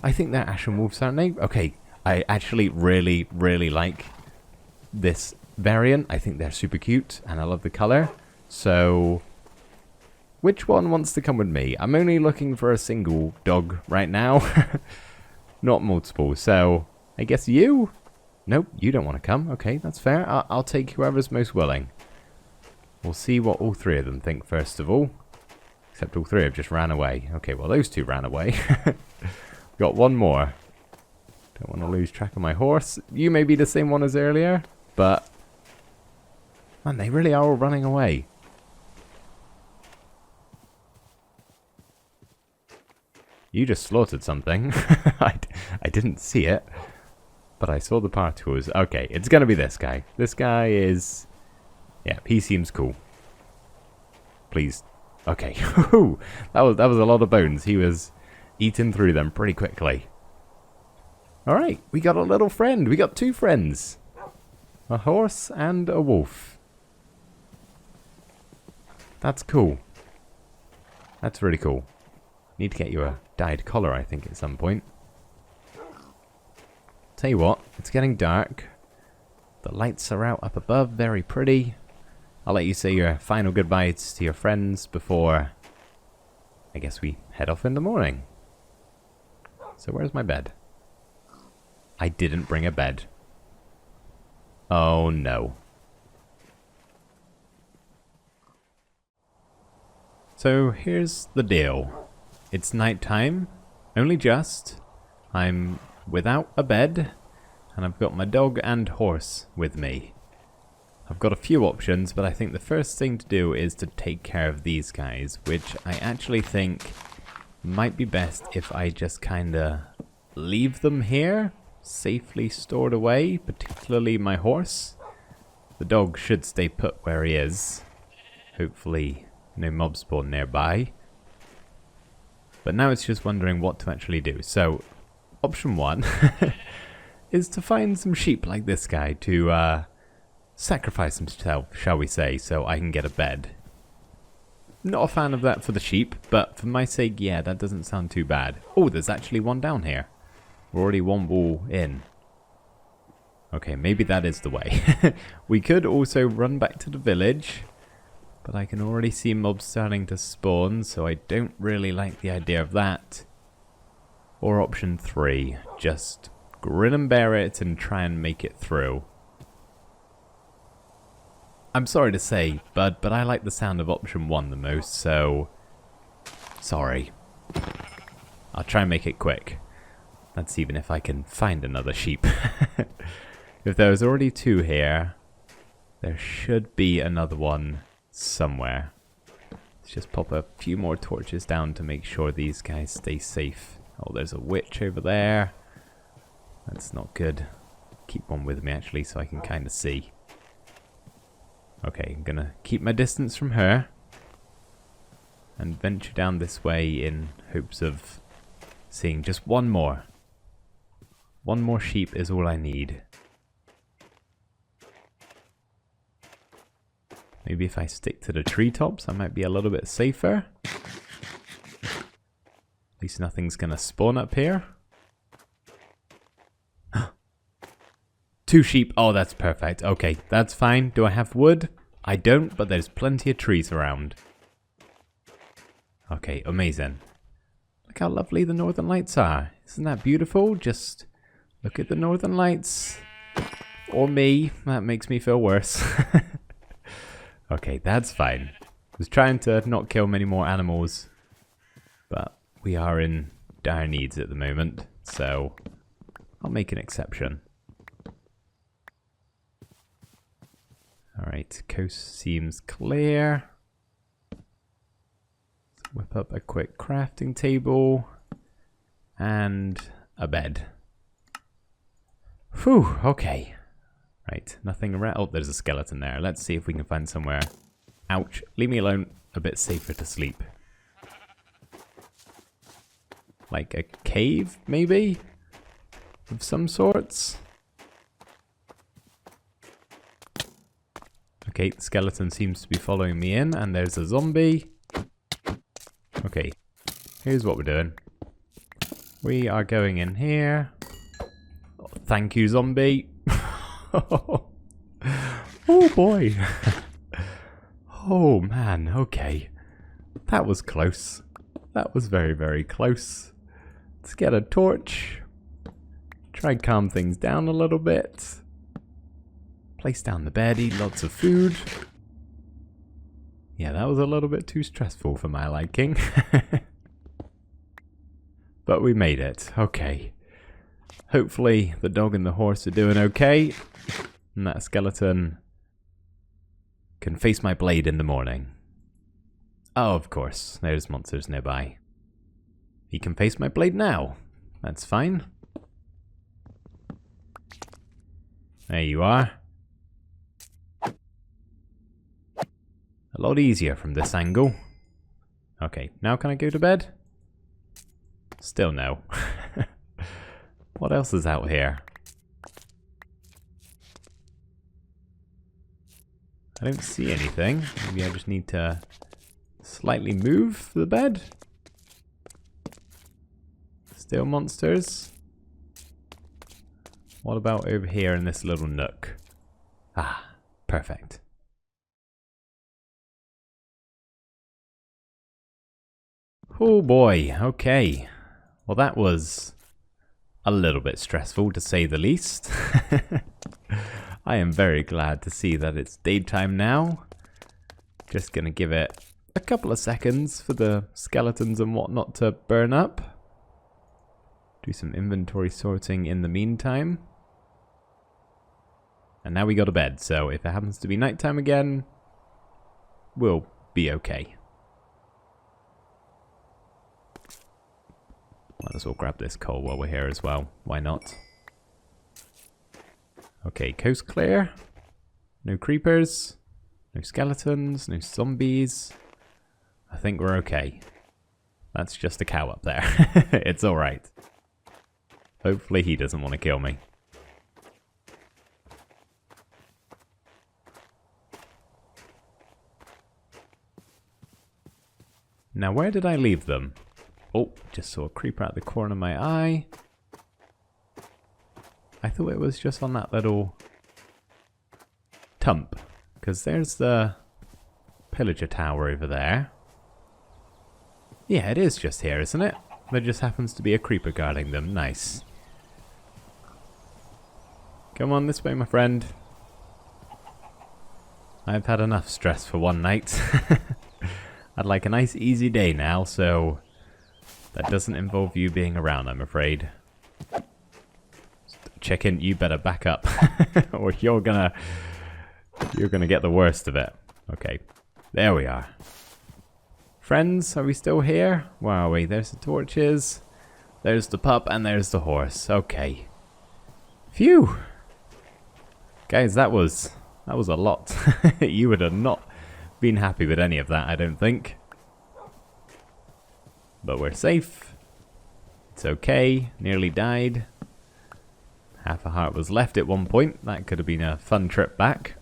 I think they're ashen wolves, aren't they? Okay, I actually really, really like this variant. I think they're super cute and I love the color. So which one wants to come with me? I'm only looking for a single dog right now. Not multiple. So I guess you? Nope, you don't want to come. Okay, that's fair. I'll take whoever's most willing. We'll see what all three of them think first of all. Except all three have just ran away. Okay, well those two ran away. Got one more. Don't want to lose track of my horse. You may be the same one as earlier, but man, they really are all running away. You just slaughtered something. I didn't see it, but I saw the particles. Okay, it's gonna be this guy. This guy is... yeah, he seems cool. Please. Okay. that was a lot of bones. He was eating through them pretty quickly. Alright, we got a little friend. We got two friends. A horse and a wolf. That's cool. That's really cool. Need to get you a dyed collar, I think, at some point. Tell you what, it's getting dark. The lights are out up above, very pretty. I'll let you say your final goodbyes to your friends before I guess we head off in the morning. So where's my bed? I didn't bring a bed. Oh no. So here's the deal. It's nighttime, only just. I'm without a bed, and I've got my dog and horse with me. I've got a few options, but I think the first thing to do is to take care of these guys, which I actually think might be best if I just kinda leave them here, safely stored away, particularly my horse. The dog should stay put where he is. Hopefully no mob spawn nearby. But now it's just wondering what to actually do. So, option one is to find some sheep like this guy to sacrifice himself, shall we say, so I can get a bed. Not a fan of that for the sheep, but for my sake, yeah, that doesn't sound too bad. Oh, there's actually one down here. We're already one wall in. Okay, maybe that is the way. We could also run back to the village, but I can already see mobs starting to spawn, so I don't really like the idea of that. Or option 3, just grin and bear it and try and make it through. I'm sorry to say, but I like the sound of option 1 the most, so... sorry. I'll try and make it quick. That's even if I can find another sheep. If there was already 2 here, there should be another one somewhere. Let's just pop a few more torches down to make sure these guys stay safe. Oh, there's a witch over there. That's not good. Keep one with me actually so I can kind of see. Okay, I'm gonna keep my distance from her and venture down this way in hopes of seeing just one more. One more sheep is all I need. Maybe if I stick to the treetops, I might be a little bit safer. At least nothing's gonna spawn up here. 2 sheep. Oh, that's perfect. Okay, that's fine. Do I have wood? I don't, but there's plenty of trees around. Okay, amazing. Look how lovely the northern lights are. Isn't that beautiful? Just look at the northern lights. Or me. That makes me feel worse. Okay, that's fine. I was trying to not kill many more animals, but we are in dire needs at the moment, so I'll make an exception. Alright, coast seems clear. Let's whip up a quick crafting table and a bed. Whew, okay. Right, nothing around. Oh, there's a skeleton there. Let's see if we can find somewhere. Ouch, leave me alone. A bit safer to sleep. Like a cave, maybe? Of some sorts? Okay, the skeleton seems to be following me in, and there's a zombie. Okay, here's what we're doing. We are going in here. Oh, thank you, zombie. Oh boy. Oh man, okay. That was close. That was very, very close. Let's get a torch. Try and calm things down a little bit. Place down the bed, eat lots of food. Yeah, that was a little bit too stressful for my liking. But we made it. Okay. Hopefully the dog and the horse are doing okay. And that skeleton can face my blade in the morning. Oh, of course. There's monsters nearby. He can face my blade now. That's fine. There you are. A lot easier from this angle. Okay, now can I go to bed? Still no. What else is out here? I don't see anything. Maybe I just need to slightly move the bed. Still monsters. What about over here in this little nook? Ah, perfect. Oh boy, okay. Well, that was a little bit stressful to say the least. I am very glad to see that it's daytime now. Just gonna give it a couple of seconds for the skeletons and whatnot to burn up. Do some inventory sorting in the meantime. And now we go to bed, so if it happens to be nighttime again, we'll be okay. Might as well grab this coal while we're here as well. Why not? Okay, coast clear. No creepers. No skeletons. No zombies. I think we're okay. That's just a cow up there. It's alright. Hopefully he doesn't want to kill me. Now where did I leave them? Oh, just saw a creeper out the corner of my eye. I thought it was just on that little tump. Because there's the pillager tower over there. Yeah, it is just here, isn't it? There just happens to be a creeper guarding them. Nice. Come on this way, my friend. I've had enough stress for one night. I'd like a nice easy day now, so that doesn't involve you being around, I'm afraid. Chicken, you better back up, or you're gonna get the worst of it. Okay, there we are. Friends, are we still here? Where are we? There's the torches, there's the pup, and there's the horse. Okay. Phew. Guys, that was a lot. You would have not been happy with any of that, I don't think. But we're safe. It's okay. Nearly died. Half a heart was left at one point. That could have been a fun trip back.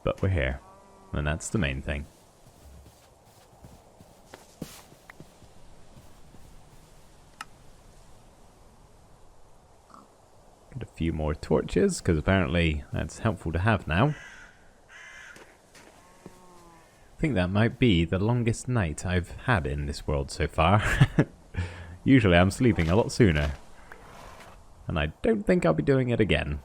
But we're here. And that's the main thing. Get a few more torches, because apparently that's helpful to have now. I think that might be the longest night I've had in this world so far. Usually I'm sleeping a lot sooner. And I don't think I'll be doing it again.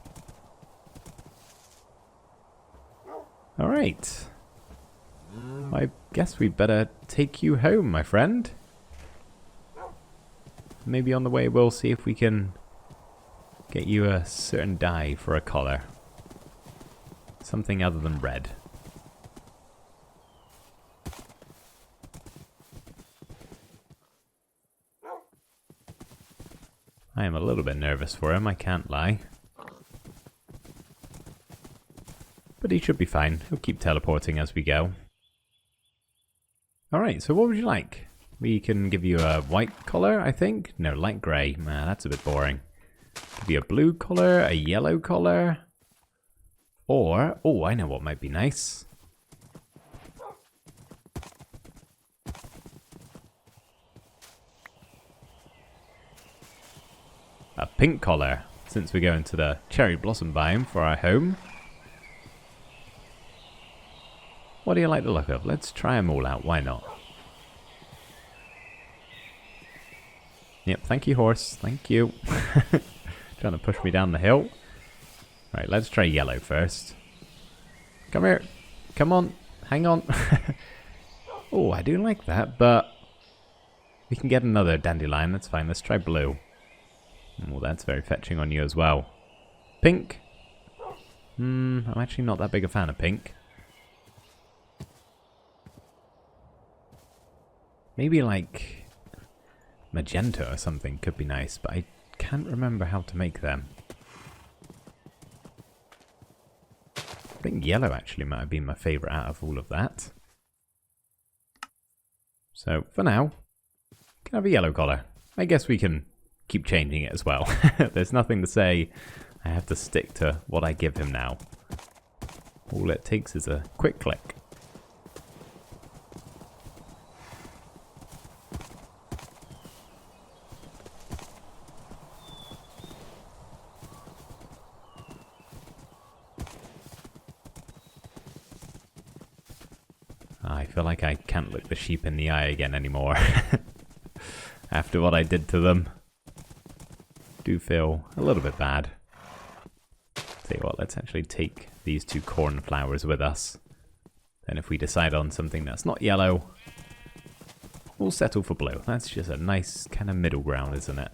Alright. I guess we'd better take you home, my friend. Maybe on the way we'll see if we can get you a certain dye for a collar. Something other than red. I am a little bit nervous for him, I can't lie. But he should be fine. He'll keep teleporting as we go. Alright, so what would you like? We can give you a white collar, I think? No, light grey. Man, that's a bit boring. Give you a blue collar, a yellow collar. Or, oh, I know what might be nice. A pink collar, since we're going to the cherry blossom biome for our home. What do you like the look of? Let's try them all out, why not? Yep, thank you, horse. Thank you. Trying to push me down the hill. Right, let's try yellow first. Come here. Come on. Hang on. Oh, I do like that, but we can get another dandelion. That's fine. Let's try blue. Oh, that's very fetching on you as well. Pink. I'm actually not that big a fan of pink. Maybe like magenta or something could be nice, but I can't remember how to make them. I think yellow actually might have been my favourite out of all of that. So, for now, can I have a yellow collar? I guess we can keep changing it as well. There's nothing to say I have to stick to what I give him now. All it takes is a quick click. I feel like I can't look the sheep in the eye again anymore. After what I did to them. Do feel a little bit bad. Tell you what, let's actually take these two cornflowers with us. Then if we decide on something that's not yellow, we'll settle for blue. That's just a nice kind of middle ground, isn't it?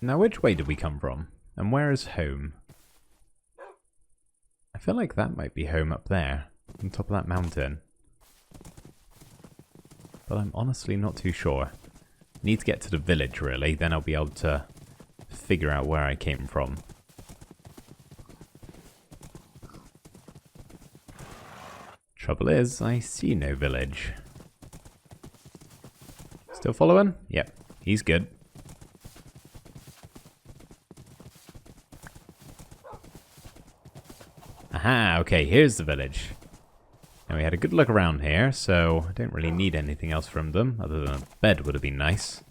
Now, which way did we come from? And where is home? I feel like that might be home up there, on top of that mountain. But I'm honestly not too sure. Need to get to the village, really, then I'll be able to figure out where I came from. Trouble is, I see no village. Still following? Yep, he's good. Aha, okay, here's the village. Now we had a good look around here, so I don't really need anything else from them, other than a bed would have been nice.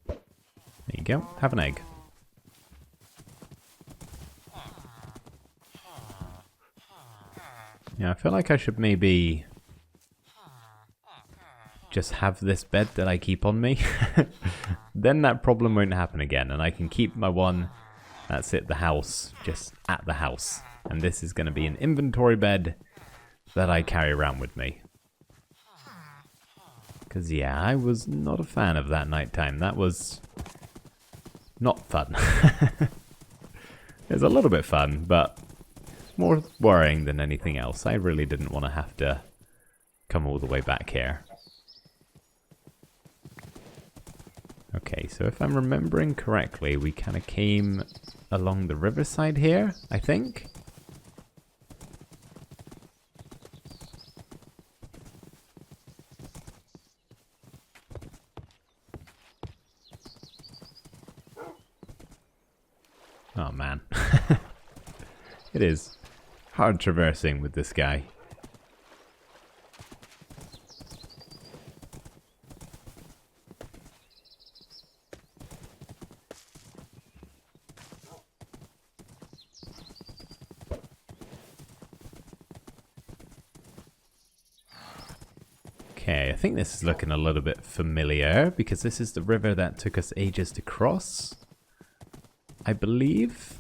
There you go, have an egg. Yeah, I feel like I should maybe just have this bed that I keep on me. Then that problem won't happen again, and I can keep my one that's at the house, just at the house. And this is going to be an inventory bed that I carry around with me. Because yeah, I was not a fan of that nighttime. That was not fun. It was a little bit fun, but more worrying than anything else. I really didn't want to have to come all the way back here. Okay, so if I'm remembering correctly, we kind of came along the riverside here, I think. Oh man. It is hard traversing with this guy. Okay, I think this is looking a little bit familiar because this is the river that took us ages to cross, I believe,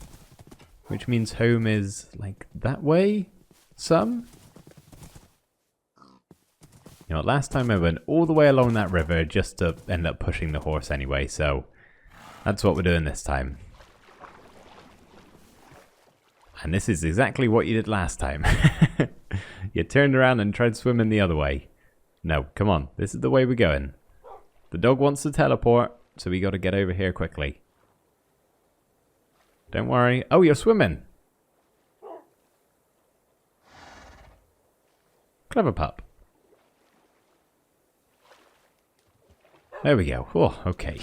which means home is like that way, some. You know, last time I went all the way along that river just to end up pushing the horse anyway, so that's what we're doing this time. And this is exactly what you did last time. You turned around and tried swimming the other way. No, come on. This is the way we're going. The dog wants to teleport, so we got to get over here quickly. Don't worry. Oh, you're swimming. Clever pup. There we go. Oh, okay.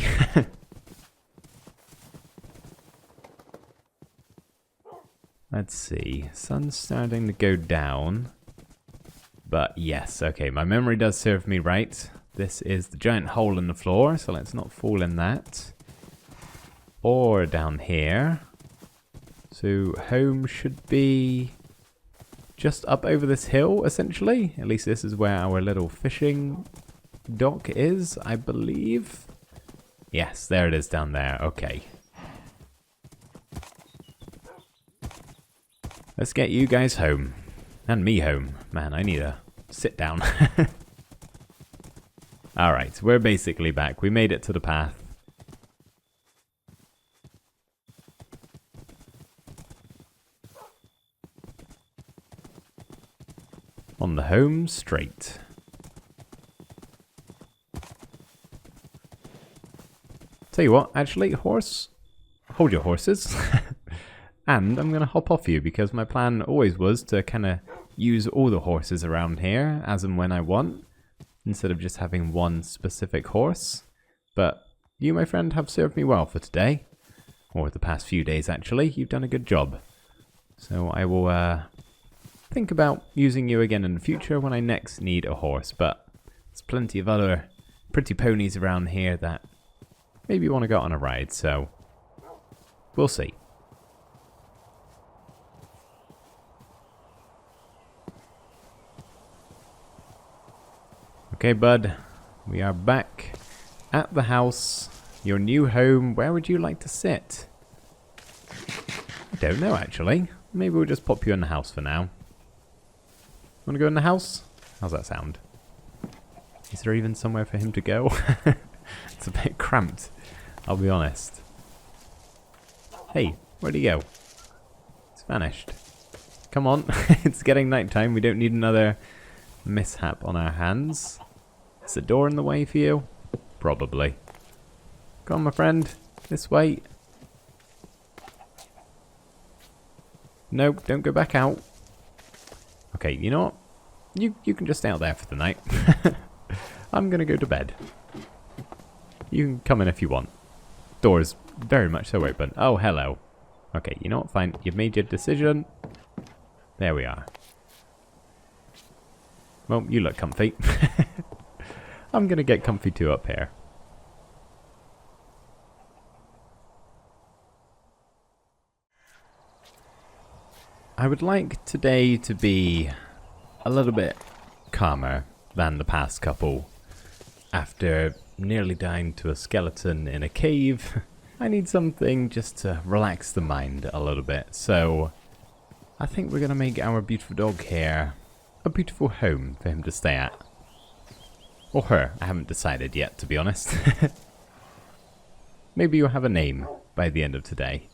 Let's see. Sun's starting to go down. But yes, okay, my memory does serve me right. This is the giant hole in the floor, so let's not fall in that. Or down here. So home should be just up over this hill, essentially. At least this is where our little fishing dock is, I believe. Yes, there it is down there. Okay. Let's get you guys home. And me home. Man, I need a sit down. Alright, we're basically back. We made it to the path. On the home straight. Tell you what, actually, horse, hold your horses. And I'm going to hop off you because my plan always was to kind of use all the horses around here as and when I want, instead of just having one specific horse. But you, my friend, have served me well for today, or the past few days actually. You've done a good job. So I will think about using you again in the future when I next need a horse, but there's plenty of other pretty ponies around here that maybe want to go on a ride, so we'll see. Okay, bud, we are back at the house, your new home. Where would you like to sit? I don't know, actually. Maybe we'll just pop you in the house for now. Want to go in the house? How's that sound? Is there even somewhere for him to go? It's a bit cramped, I'll be honest. Hey, where'd he go? He's vanished. Come on, it's getting nighttime. We don't need another mishap on our hands. Is the door in the way for you? Probably. Come on, my friend. This way. Nope, don't go back out. Okay, you know what? You can just stay out there for the night. I'm gonna go to bed. You can come in if you want. Door's very much so open. Oh, hello. Okay, you know what? Fine. You've made your decision. There we are. Well, you look comfy. I'm gonna get comfy too up here. I would like today to be a little bit calmer than the past couple. After nearly dying to a skeleton in a cave, I need something just to relax the mind a little bit. So I think we're gonna make our beautiful dog here a beautiful home for him to stay at. Or her, I haven't decided yet, to be honest. Maybe you'll have a name by the end of today.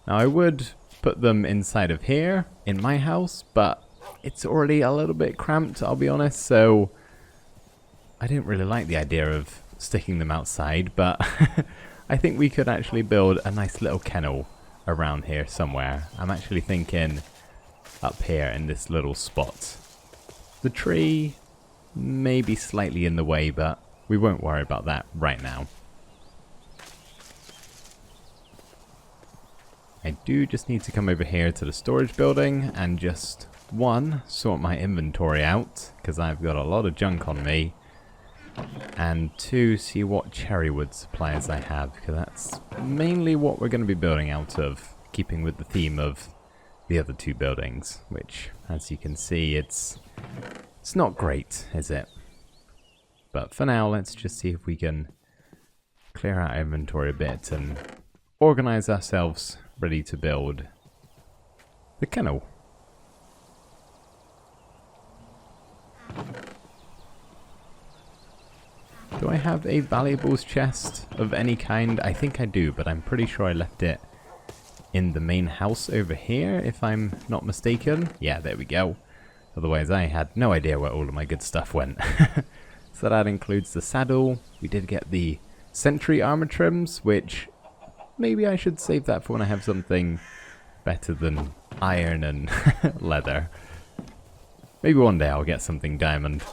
Now I would put them inside of here, in my house, but it's already a little bit cramped, I'll be honest, so I didn't really like the idea of sticking them outside, but I think we could actually build a nice little kennel around here somewhere. I'm actually thinking up here in this little spot. The tree may be slightly in the way, but we won't worry about that right now. I do just need to come over here to the storage building and just, one, sort my inventory out, because I've got a lot of junk on me. And two, see what cherry wood supplies I have, because that's mainly what we're going to be building out of, keeping with the theme of the other two buildings, which, as you can see, it's not great, is it? But for now, let's just see if we can clear out our inventory a bit and organize ourselves ready to build the kennel. Do I have a valuables chest of any kind? I think I do, but I'm pretty sure I left it in the main house over here, if I'm not mistaken. Yeah, there we go. Otherwise, I had no idea where all of my good stuff went. So that includes the saddle. We did get the sentry armor trims, which maybe I should save that for when I have something better than iron and leather. Maybe one day I'll get something diamond.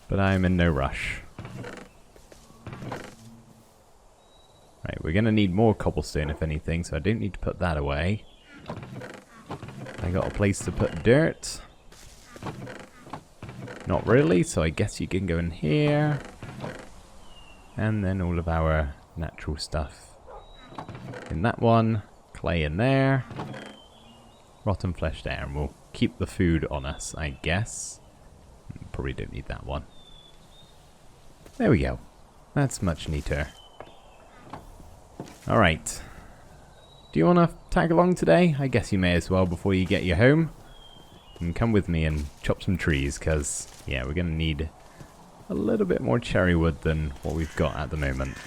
But I'm in no rush. Right, we're going to need more cobblestone if anything, so I don't need to put that away. I got a place to put dirt. Not really, so I guess you can go in here. And then all of our natural stuff in that one. Clay in there. Rotten flesh there, and we'll keep the food on us, I guess. Probably don't need that one. There we go. That's much neater. Alright. Do you want to tag along today? I guess you may as well before you get you home. And come with me and chop some trees, because, yeah, we're going to need a little bit more cherry wood than what we've got at the moment.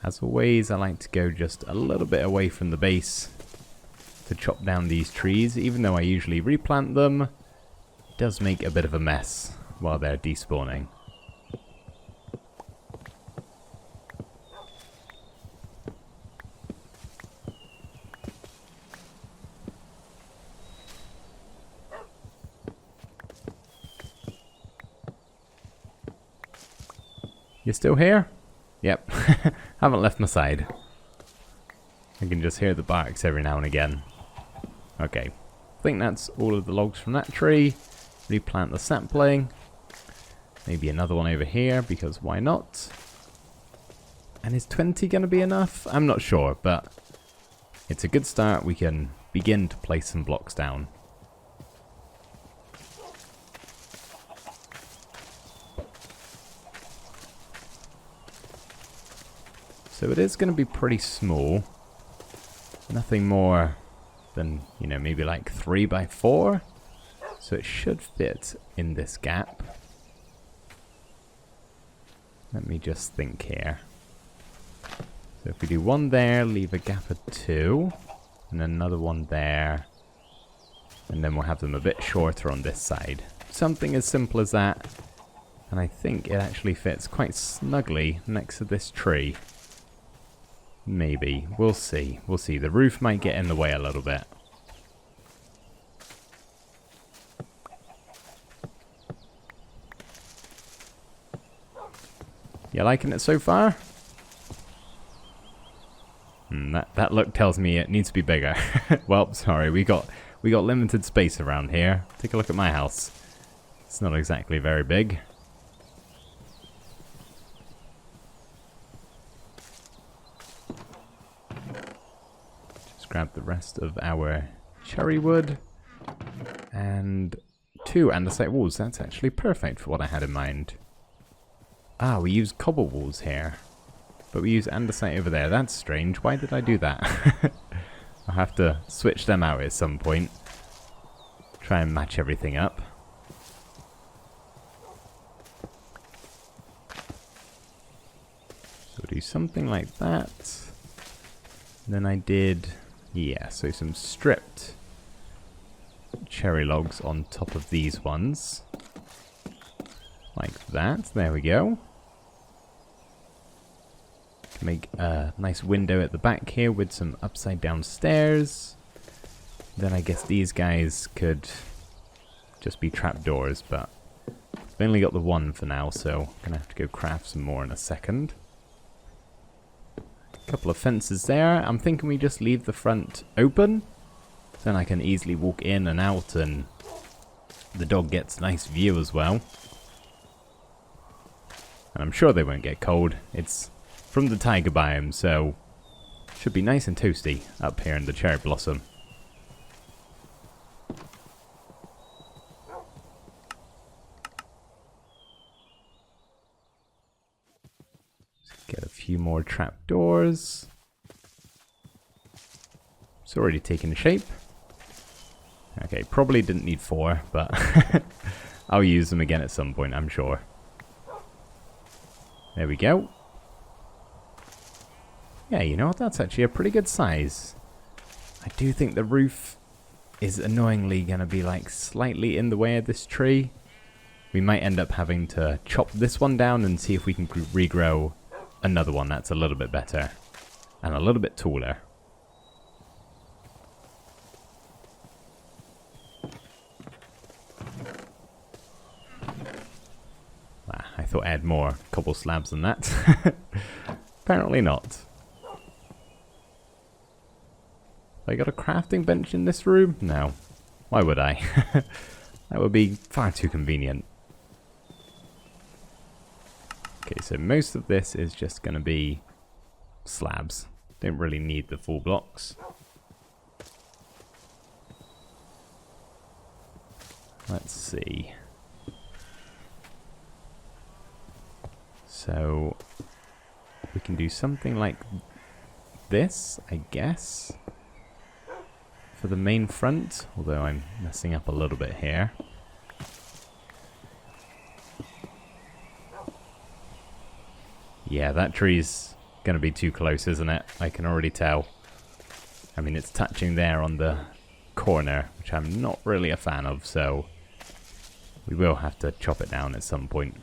As always, I like to go just a little bit away from the base to chop down these trees. Even though I usually replant them, it does make a bit of a mess while they're despawning. You still here? Yep. Haven't left my side. I can just hear the barks every now and again. Okay. I think that's all of the logs from that tree. Replant the sapling. Maybe another one over here, because why not? And is 20 going to be enough? I'm not sure, but it's a good start. We can begin to place some blocks down. So it is going to be pretty small. Nothing more than, you know, maybe like 3 by 4. So it should fit in this gap. Let me just think here. So if we do one there, leave a gap of 2. And another one there. And then we'll have them a bit shorter on this side. Something as simple as that. And I think it actually fits quite snugly next to this tree. Maybe. We'll see. We'll see. The roof might get in the way a little bit. You liking it so far? That look tells me it needs to be bigger. Well, sorry. We got limited space around here. Take a look at my house. It's not exactly very big. Grab the rest of our cherry wood and 2 andesite walls. That's actually perfect for what I had in mind. Ah, we use cobble walls here, but we use andesite over there. That's strange. Why did I do that? I'll have to switch them out at some point. Try and match everything up. So we'll do something like that. Then I did... yeah, so some stripped cherry logs on top of these ones. Like that. There we go. Make a nice window at the back here with some upside down stairs. Then I guess these guys could just be trapdoors, but I've only got the one for now, so I'm going to have to go craft some more in a second. A couple of fences there. I'm thinking we just leave the front open. Then I can easily walk in and out, and the dog gets a nice view as well. And I'm sure they won't get cold. It's from the tiger biome, so should be nice and toasty up here in the cherry blossom. Get a few more trapdoors. It's already taken shape. Okay, probably didn't need 4, but I'll use them again at some point, I'm sure. There we go. Yeah, you know what? That's actually a pretty good size. I do think the roof is annoyingly going to be like slightly in the way of this tree. We might end up having to chop this one down and see if we can regrow another one that's a little bit better and a little bit taller. I thought I had more cobble slabs than that. Apparently not. Have I got a crafting bench in this room? No. Why would I? That would be far too convenient. Okay, so most of this is just going to be slabs. Don't really need the full blocks. Let's see. So we can do something like this, I guess, for the main front, although I'm messing up a little bit here. Yeah, that tree's going to be too close, isn't it? I can already tell. I mean, it's touching there on the corner, which I'm not really a fan of, so we will have to chop it down at some point.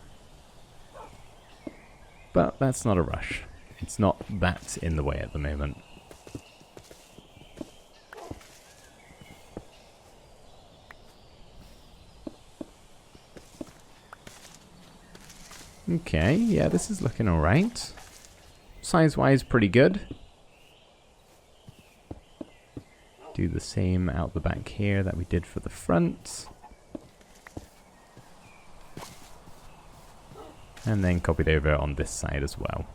But that's not a rush. It's not that in the way at the moment. Okay, yeah, this is looking alright. Size-wise, pretty good. Do the same out the back here that we did for the front. And then copied over on this side as well.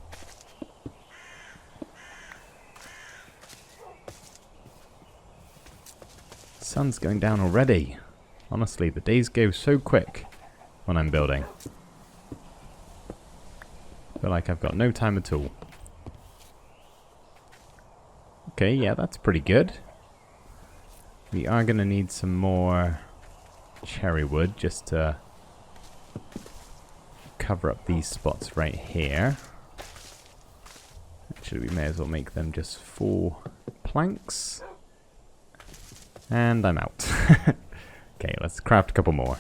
Sun's going down already. Honestly, the days go so quick when I'm building. I feel like I've got no time at all. Okay, yeah, that's pretty good. We are going to need some more cherry wood just to cover up these spots right here. Actually, we may as well make them just 4 planks. And I'm out. Okay, let's craft a couple more.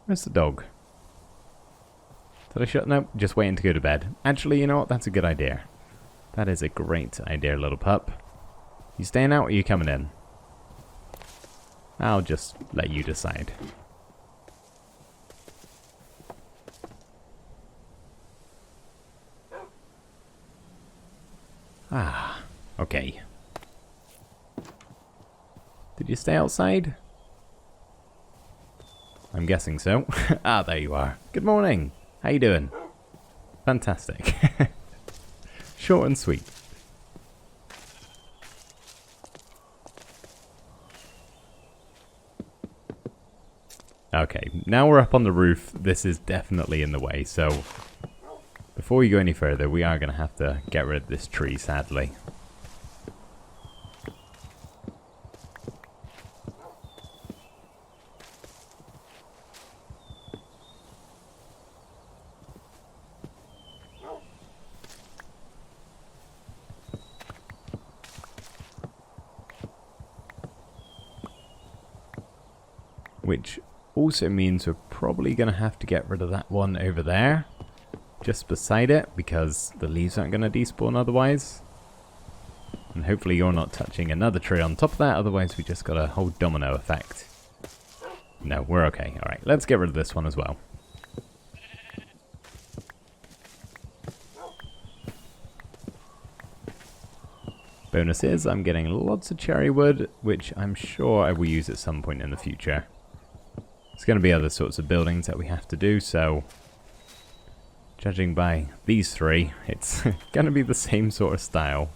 Where's the dog? Did I shut? Nope, just waiting to go to bed. Actually, you know what? That's a good idea. That is a great idea, little pup. You staying out or you coming in? I'll just let you decide. Ah, okay. Did you stay outside? I'm guessing so. Ah, there you are. Good morning. How you doing? Fantastic. Short and sweet. Okay, now we're up on the roof. This is definitely in the way, so before we go any further, we are going to have to get rid of this tree, sadly. Which also means we're probably going to have to get rid of that one over there, just beside it, because the leaves aren't going to despawn otherwise. And hopefully you're not touching another tree on top of that, otherwise we just got a whole domino effect. No, we're okay. Alright, let's get rid of this one as well. Bonus is I'm getting lots of cherry wood, which I'm sure I will use at some point in the future. There's going to be other sorts of buildings that we have to do, so judging by these three, it's going to be the same sort of style.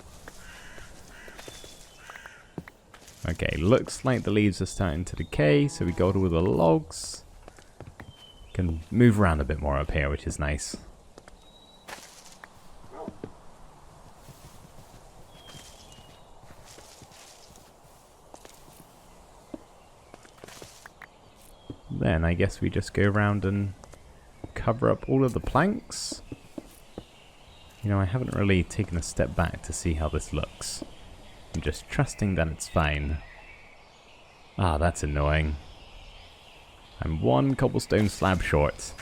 Okay, looks like the leaves are starting to decay, so we got all the logs. Can move around a bit more up here, which is nice. Then I guess we just go around and cover up all of the planks. You know, I haven't really taken a step back to see how this looks. I'm just trusting that it's fine. Ah, that's annoying. I'm one cobblestone slab short.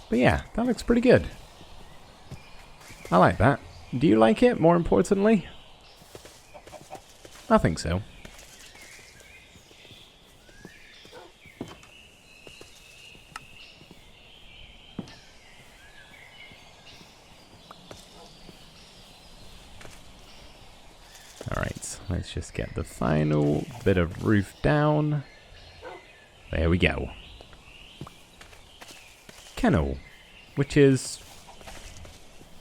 But yeah, that looks pretty good. I like that. Do you like it, more importantly? I think so. Alright, let's just get the final bit of roof down. There we go. Kennel, which is,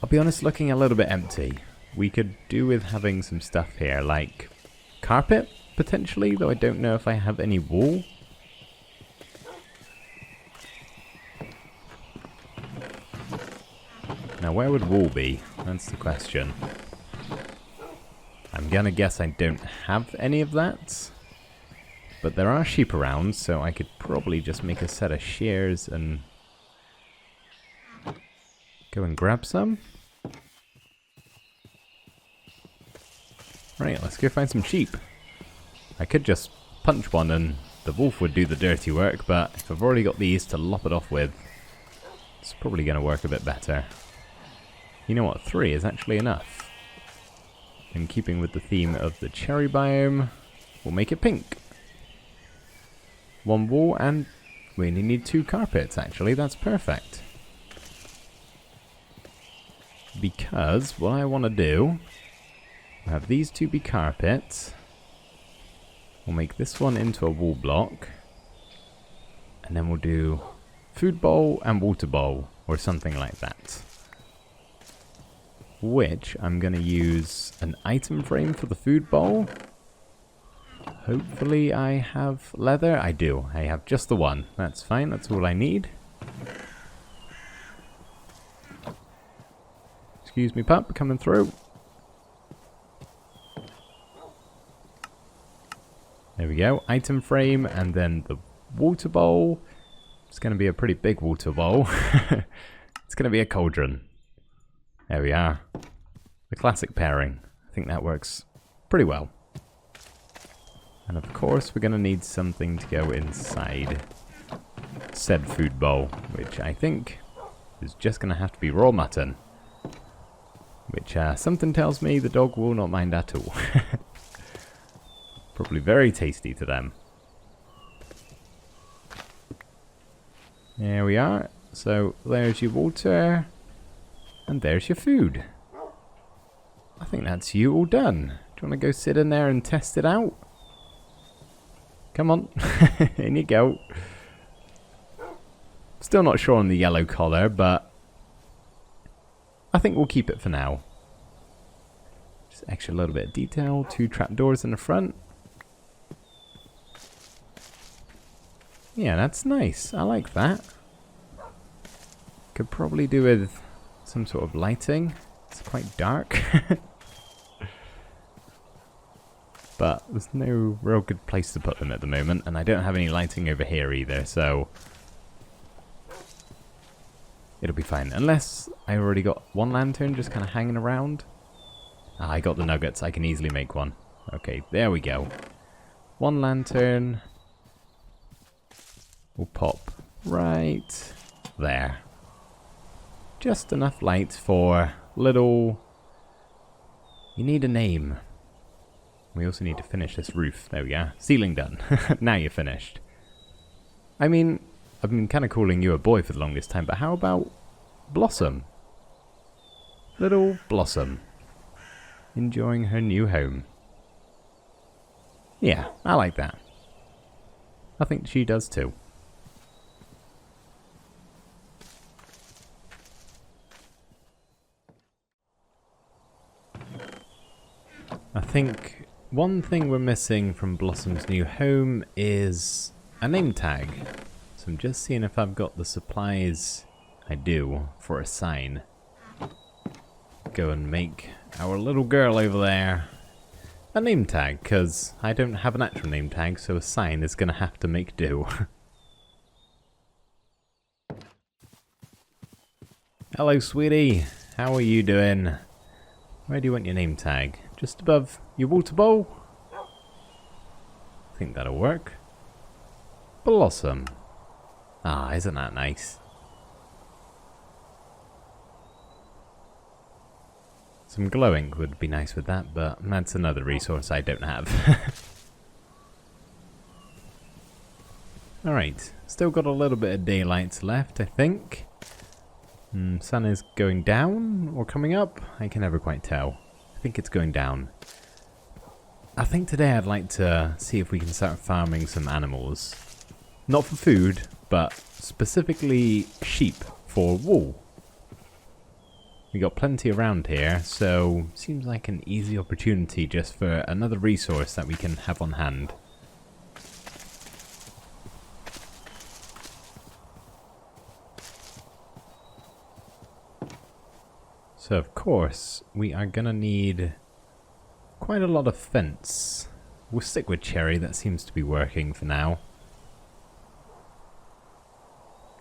I'll be honest, looking a little bit empty. We could do with having some stuff here, like carpet, potentially, though I don't know if I have any wool. Now, where would wool be? That's the question. I'm gonna guess I don't have any of that. But there are sheep around, so I could probably just make a set of shears and go and grab some. Right, let's go find some sheep. I could just punch one and the wolf would do the dirty work, but if I've already got these to lop it off with, it's probably going to work a bit better. You know what, 3 is actually enough. In keeping with the theme of the cherry biome, we'll make it pink. 1 wool, and we only need 2 carpets, actually. That's perfect. Because what I want to do, we'll have these 2 be carpets. We'll make this one into a wool block. And then we'll do food bowl and water bowl, or something like that. Which I'm going to use an item frame for the food bowl. Hopefully I have leather. I do. I have just the one. That's fine. That's all I need. Excuse me, pup. Coming through. There we go. Item frame and then the water bowl. It's going to be a pretty big water bowl. It's going to be a cauldron. There we are. The classic pairing. I think that works pretty well. And of course we're going to need something to go inside said food bowl, which I think is just going to have to be raw mutton. Which something tells me the dog will not mind at all. Probably very tasty to them. There we are. So there's your water. And there's your food. I think that's you all done. Do you want to go sit in there and test it out? Come on. In you go. Still not sure on the yellow collar, but I think we'll keep it for now. Just extra little bit of detail. 2 trapdoors in the front. Yeah, that's nice. I like that. Could probably do with some sort of lighting. It's quite dark. But there's no real good place to put them at the moment, and I don't have any lighting over here either, so it'll be fine. Unless I already got 1 lantern just kind of hanging around. Ah, I got the nuggets. I can easily make one. Okay, there we go. 1 lantern. will pop right there. Just enough light for little... You need a name. We also need to finish this roof. There we go. Ceiling done. Now you're finished. I mean, I've been kind of calling you a boy for the longest time, but how about Blossom? Little Blossom. Enjoying her new home. Yeah, I like that. I think she does too. I think one thing we're missing from Blossom's new home is a name tag. So I'm just seeing if I've got the supplies I do for a sign. Go and make our little girl over there a name tag, because I don't have an actual name tag, so a sign is going to have to make do. Hello, sweetie. How are you doing? Where do you want your name tag? Just above your water bowl? I think that'll work. Blossom. Ah, isn't that nice? Some glow ink would be nice with that, but that's another resource I don't have. Alright, still got a little bit of daylight left, I think. Sun is going down or coming up? I can never quite tell. I think it's going down. I think today I'd like to see if we can start farming some animals. Not for food, but specifically sheep for wool. We got plenty around here, so seems like an easy opportunity just for another resource that we can have on hand. So of course, we are gonna need quite a lot of fence. We'll stick with cherry, that seems to be working for now.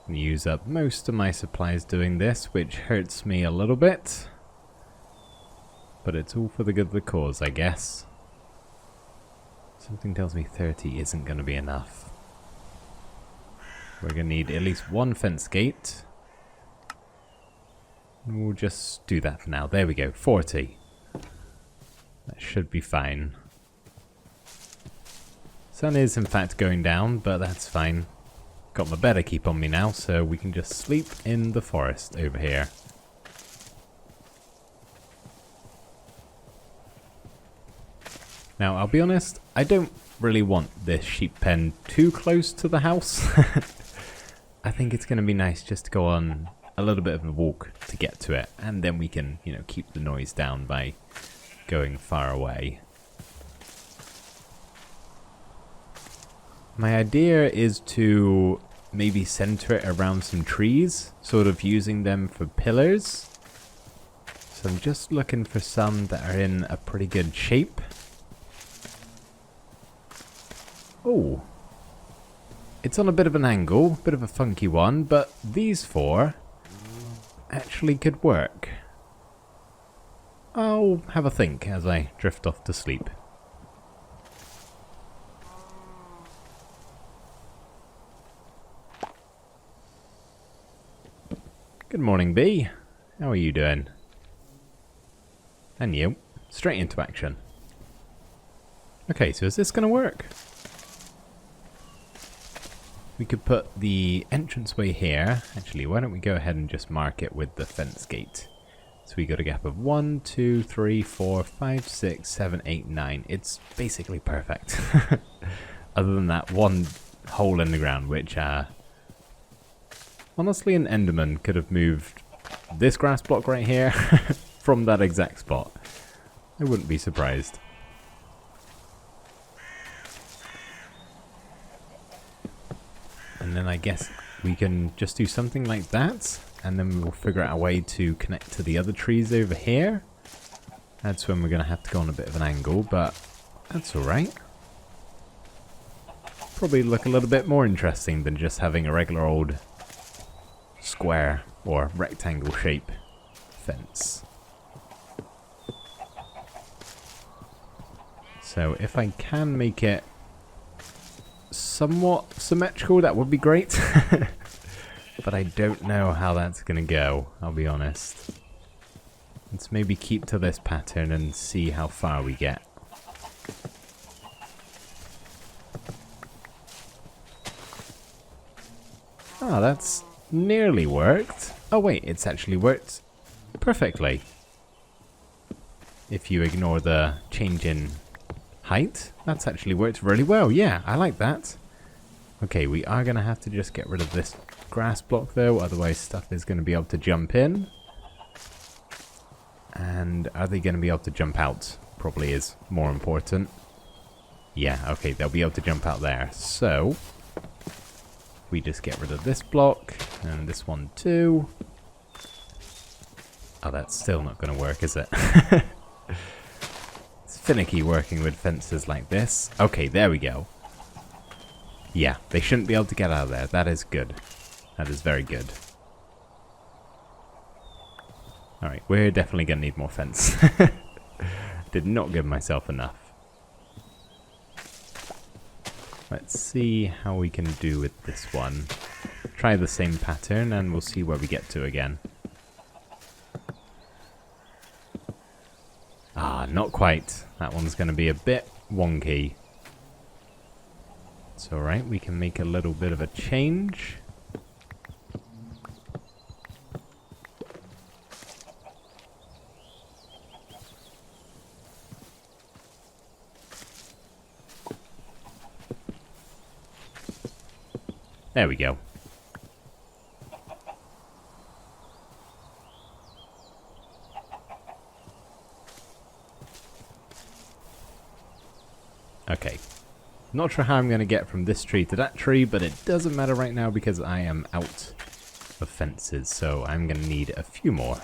Use up most of my supplies doing this, which hurts me a little bit. But it's all for the good of the cause, I guess. Something tells me 30 isn't going to be enough. We're going to need at least one fence gate. We'll just do that for now. There we go, 40. That should be fine. Sun is in fact going down, but that's fine. Got my better keep on me now, so we can just sleep in the forest over here. Now, I'll be honest, I don't really want this sheep pen too close to the house. I think it's going to be nice just to go on a little bit of a walk to get to it, and then we can, you know, keep the noise down by going far away. My idea is to maybe center it around some trees, sort of using them for pillars. So I'm just looking for some that are in a pretty good shape. Oh, it's on a bit of an angle, bit of a funky one, but these four actually could work. I'll have a think as I drift off to sleep. Good morning, Bee. How are you doing? And you. Straight into action. Okay, so is this going to work? We could put the entranceway here. Actually, why don't we go ahead and just mark it with the fence gate. So we got a gap of 1, 2, 3, 4, 5, 6, 7, 8, 9. It's basically perfect. Other than that one hole in the ground, which honestly, an Enderman could have moved this grass block right here from that exact spot. I wouldn't be surprised. And then I guess we can just do something like that, and then we'll figure out a way to connect to the other trees over here. That's when we're going to have to go on a bit of an angle, but that's alright. Probably look a little bit more interesting than just having a regular old square or rectangle shape fence. So if I can make it somewhat symmetrical, that would be great. But I don't know how that's going to go, I'll be honest. Let's maybe keep to this pattern and see how far we get. Oh, that's nearly worked. Oh wait, it's actually worked perfectly. If you ignore the change in height, that's actually worked really well. Yeah, I like that. Okay, we are going to have to just get rid of this grass block though, otherwise stuff is going to be able to jump in. And are they going to be able to jump out? Probably is more important. Yeah, okay, they'll be able to jump out there. So, we just get rid of this block, and this one too. Oh, that's still not going to work, is it? It's finicky working with fences like this. Okay, there we go. Yeah, they shouldn't be able to get out of there. That is good. That is very good. Alright, we're definitely going to need more fence. Did not give myself enough. Let's see how we can do with this one. Try the same pattern and we'll see where we get to again. Ah, not quite. That one's going to be a bit wonky. It's alright, we can make a little bit of a change. There we go. Okay. Not sure how I'm going to get from this tree to that tree, but it doesn't matter right now because I am out of fences, so I'm going to need a few more.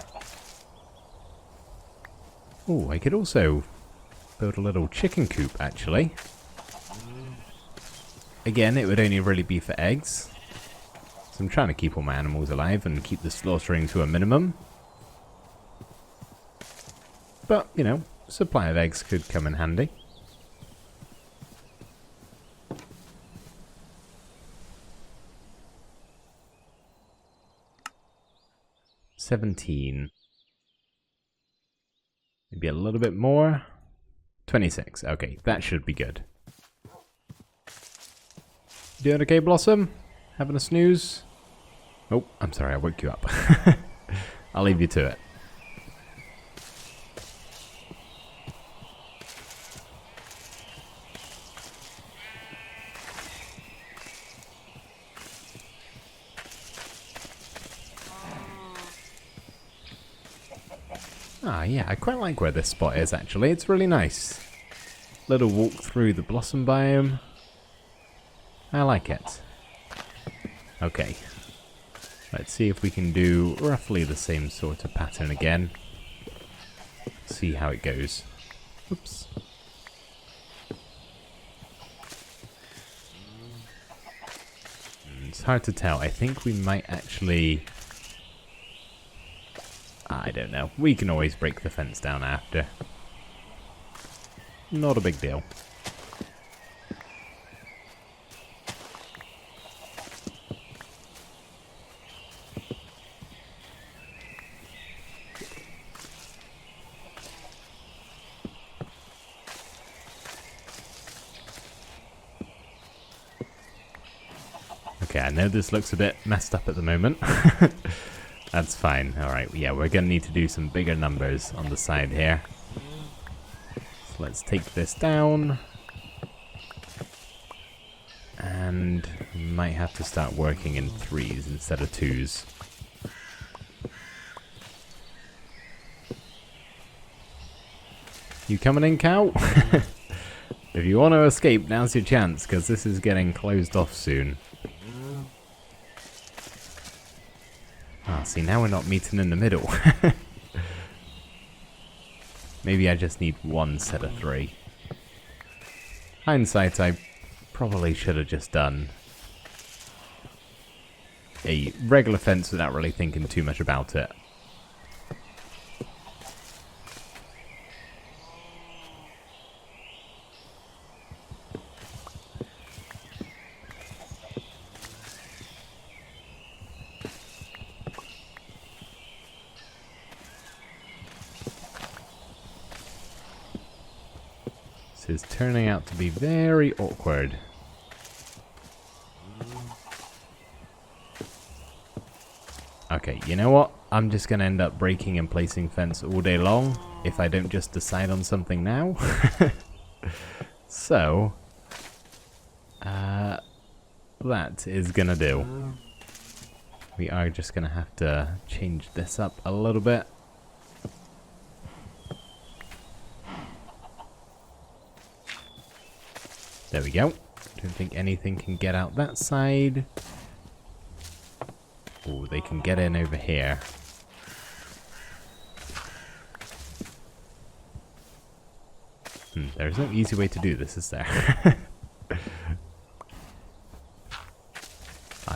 Oh, I could also build a little chicken coop, actually. Again, it would only really be for eggs. So I'm trying to keep all my animals alive and keep the slaughtering to a minimum. But, you know, supply of eggs could come in handy. $17. Maybe a little bit more. 26. Okay, that should be good. Doing okay, Blossom? Having a snooze? Oh, I'm sorry, I woke you up. I'll leave you to it. Ah, yeah, I quite like where this spot is, actually. It's really nice. Little walk through the blossom biome. I like it. Okay. Let's see if we can do roughly the same sort of pattern again. See how it goes. Oops. It's hard to tell. I think we might actually... I don't know. We can always break the fence down after. Not a big deal. Okay, I know this looks a bit messed up at the moment. That's fine. Alright, yeah, we're going to need to do some bigger numbers on the side here. So let's take this down. And we might have to start working in 3s instead of 2s. You coming in, cow? If you want to escape, now's your chance, because this is getting closed off soon. Ah, see, now we're not meeting in the middle. Maybe I just need one set of 3. Hindsight, I probably should have just done a regular fence without really thinking too much about it. is turning out to be very awkward. Okay, you know what? I'm just going to end up breaking and placing fence all day long if I don't just decide on something now. So, that is going to do. We are just going to have to change this up a little bit. There we go. Don't think anything can get out that side. Oh, they can get in over here. There's no easy way to do this, is there?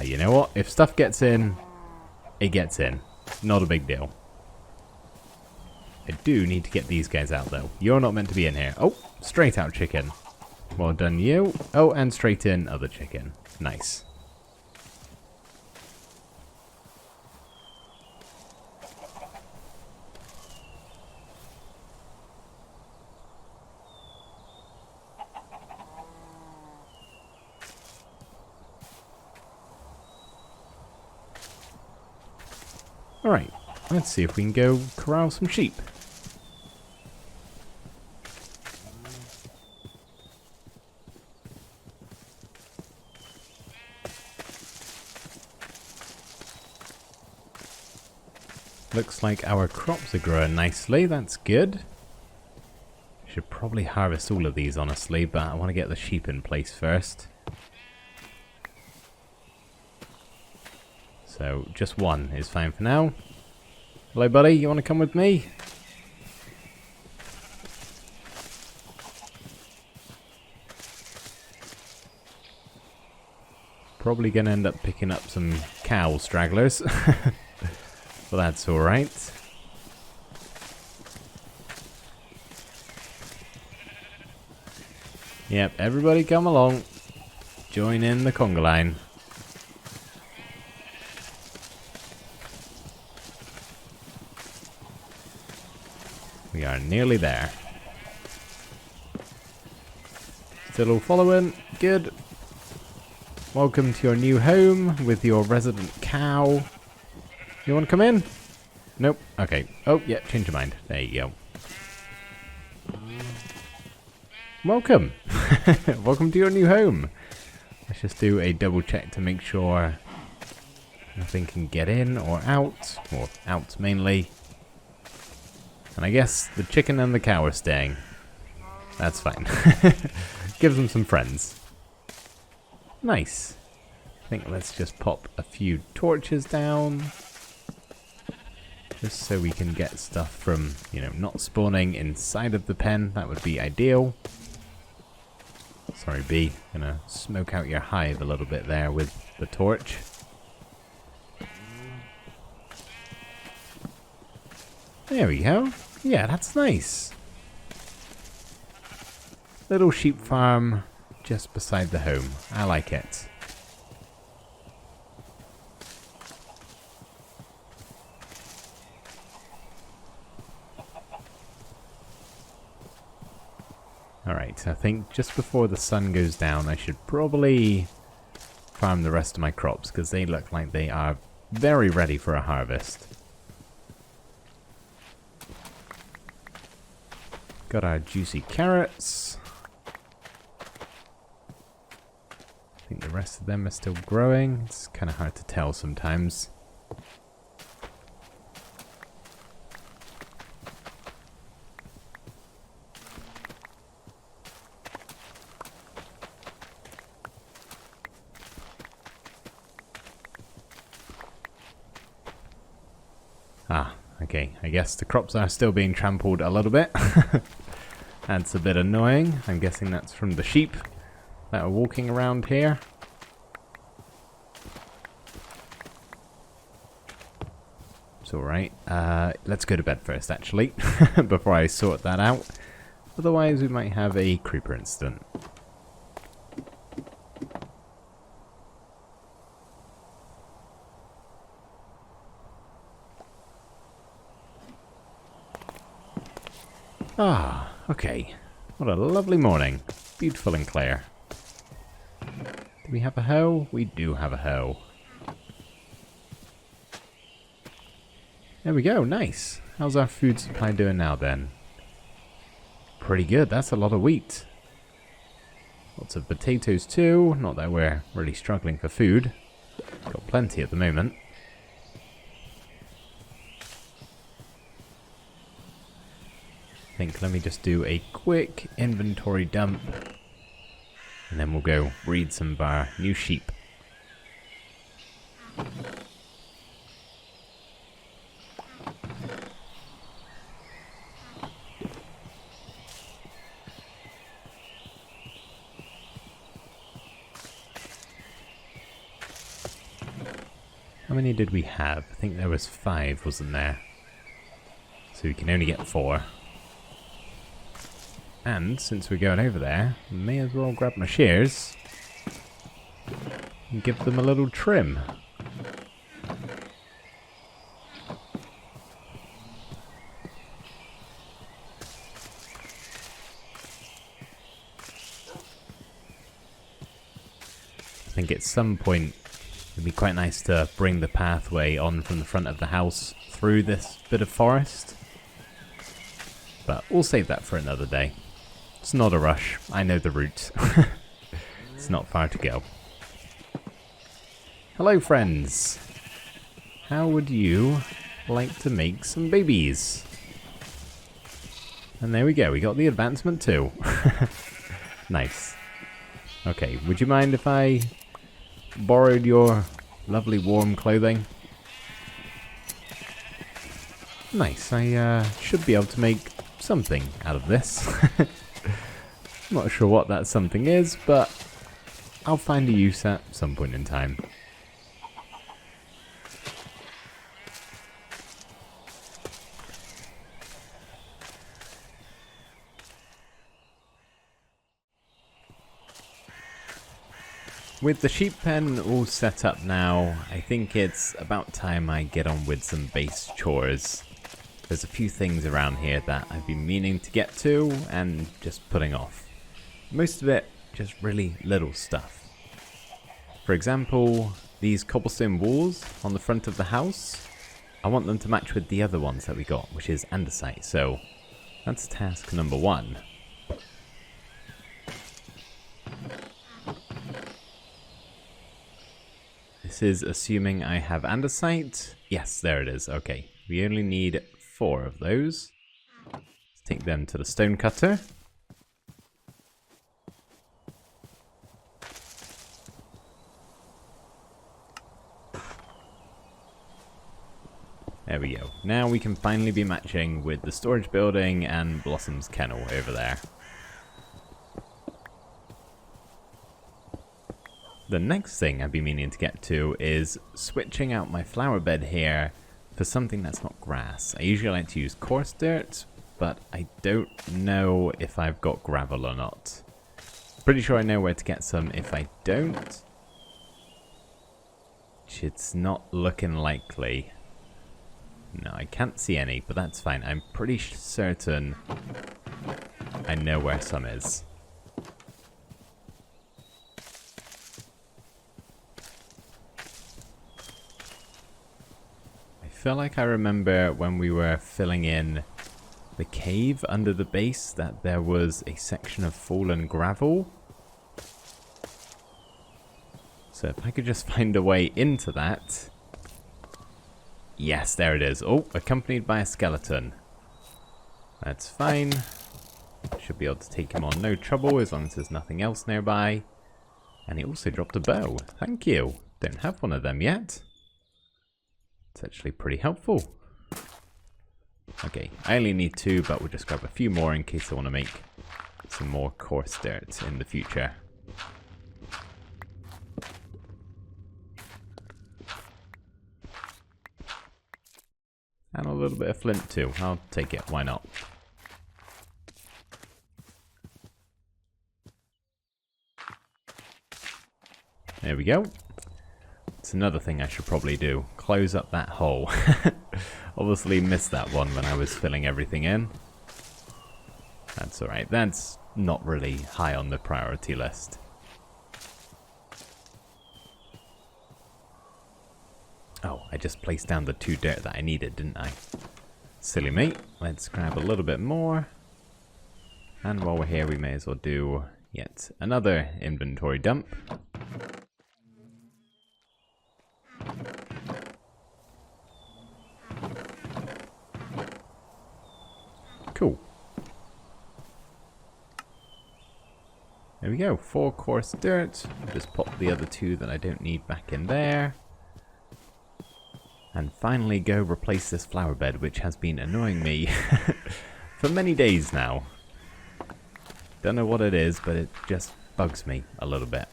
You know what? If stuff gets in, it gets in. Not a big deal. I do need to get these guys out, though. You're not meant to be in here. Oh, straight out chicken. Well done, you. Oh, and straight in other chicken. Nice. Alright, let's see if we can go corral some sheep. Looks like our crops are growing nicely, that's good. Should probably harvest all of these, honestly, but I want to get the sheep in place first. So, just one is fine for now. Hello, buddy, you want to come with me? Probably going to end up picking up some cow stragglers. But that's alright. Yep, everybody come along. Join in the conga line. We are nearly there. Still all following? Good. Welcome to your new home with your resident cow. You want to come in? Nope. Okay. Oh, yeah, change your mind. There you go. Welcome. Welcome to your new home. Let's just do a double check to make sure nothing can get in or out mainly. And I guess the chicken and the cow are staying. That's fine. Gives them some friends. Nice. I think let's just pop a few torches down. Just so we can get stuff from, you know, not spawning inside of the pen. That would be ideal. Sorry, bee. Gonna smoke out your hive a little bit there with the torch. There we go. Yeah, that's nice. Little sheep farm just beside the home. I like it. Alright, I think just before the sun goes down I should probably farm the rest of my crops because they look like they are very ready for a harvest. Got our juicy carrots. I think the rest of them are still growing. It's kind of hard to tell sometimes. Ah, okay. I guess the crops are still being trampled a little bit. That's a bit annoying. I'm guessing that's from the sheep that are walking around here. It's alright. Let's go to bed first, actually, before I sort that out. Otherwise, we might have a creeper incident. Ah, okay. What a lovely morning. Beautiful and clear. Do we have a hoe? We do have a hoe. There we go, nice. How's our food supply doing now then? Pretty good, that's a lot of wheat. Lots of potatoes too, not that we're really struggling for food. Got plenty at the moment. I think let me just do a quick inventory dump. And then we'll go breed some of our new sheep. How many did we have? I think there was 5, wasn't there? So we can only get 4. And since we're going over there, may as well grab my shears and give them a little trim. I think at some point it'd be quite nice to bring the pathway on from the front of the house through this bit of forest. But we'll save that for another day. It's not a rush. I know the route. It's not far to go. Hello, friends. How would you like to make some babies? And there we go. We got the advancement too. Nice. Okay, would you mind if I borrowed your lovely warm clothing? Nice, I should be able to make something out of this. Not sure what that something is, but I'll find a use at some point in time. With the sheep pen all set up now, I think it's about time I get on with some base chores. There's a few things around here that I've been meaning to get to and just putting off. Most of it just really little stuff. For example, these cobblestone walls on the front of the house, I want them to match with the other ones that we got, which is andesite. So that's task number 1. This is assuming I have andesite. Yes, there it is. Okay, we only need 4 of those. Let's take them to the stone cutter. There we go. Now we can finally be matching with the storage building and Blossom's kennel over there. The next thing I've been meaning to get to is switching out my flower bed here for something that's not grass. I usually like to use coarse dirt, but I don't know if I've got gravel or not. Pretty sure I know where to get some if I don't. Which it's not looking likely. No, I can't see any, but that's fine. I'm pretty certain I know where some is. I feel like I remember when we were filling in the cave under the base that there was a section of fallen gravel. So if I could just find a way into that. Yes, there it is. Oh, accompanied by a skeleton. That's fine. Should be able to take him on no trouble as long as there's nothing else nearby. And he also dropped a bow. Thank you. Don't have one of them yet. It's actually pretty helpful. Okay, I only need 2, but we'll just grab a few more in case I want to make some more coarse dirt in the future. And a little bit of flint too. I'll take it, why not? There we go. It's another thing I should probably do. Close up that hole. Obviously missed that one when I was filling everything in. That's alright. That's not really high on the priority list. Oh, I just placed down the 2 dirt that I needed, didn't I? Silly me. Let's grab a little bit more. And while we're here, we may as well do yet another inventory dump. Cool. There we go, 4 coarse dirt. I'll just pop the other 2 that I don't need back in there. And finally go replace this flower bed, which has been annoying me for many days now. Don't know what it is, but it just bugs me a little bit.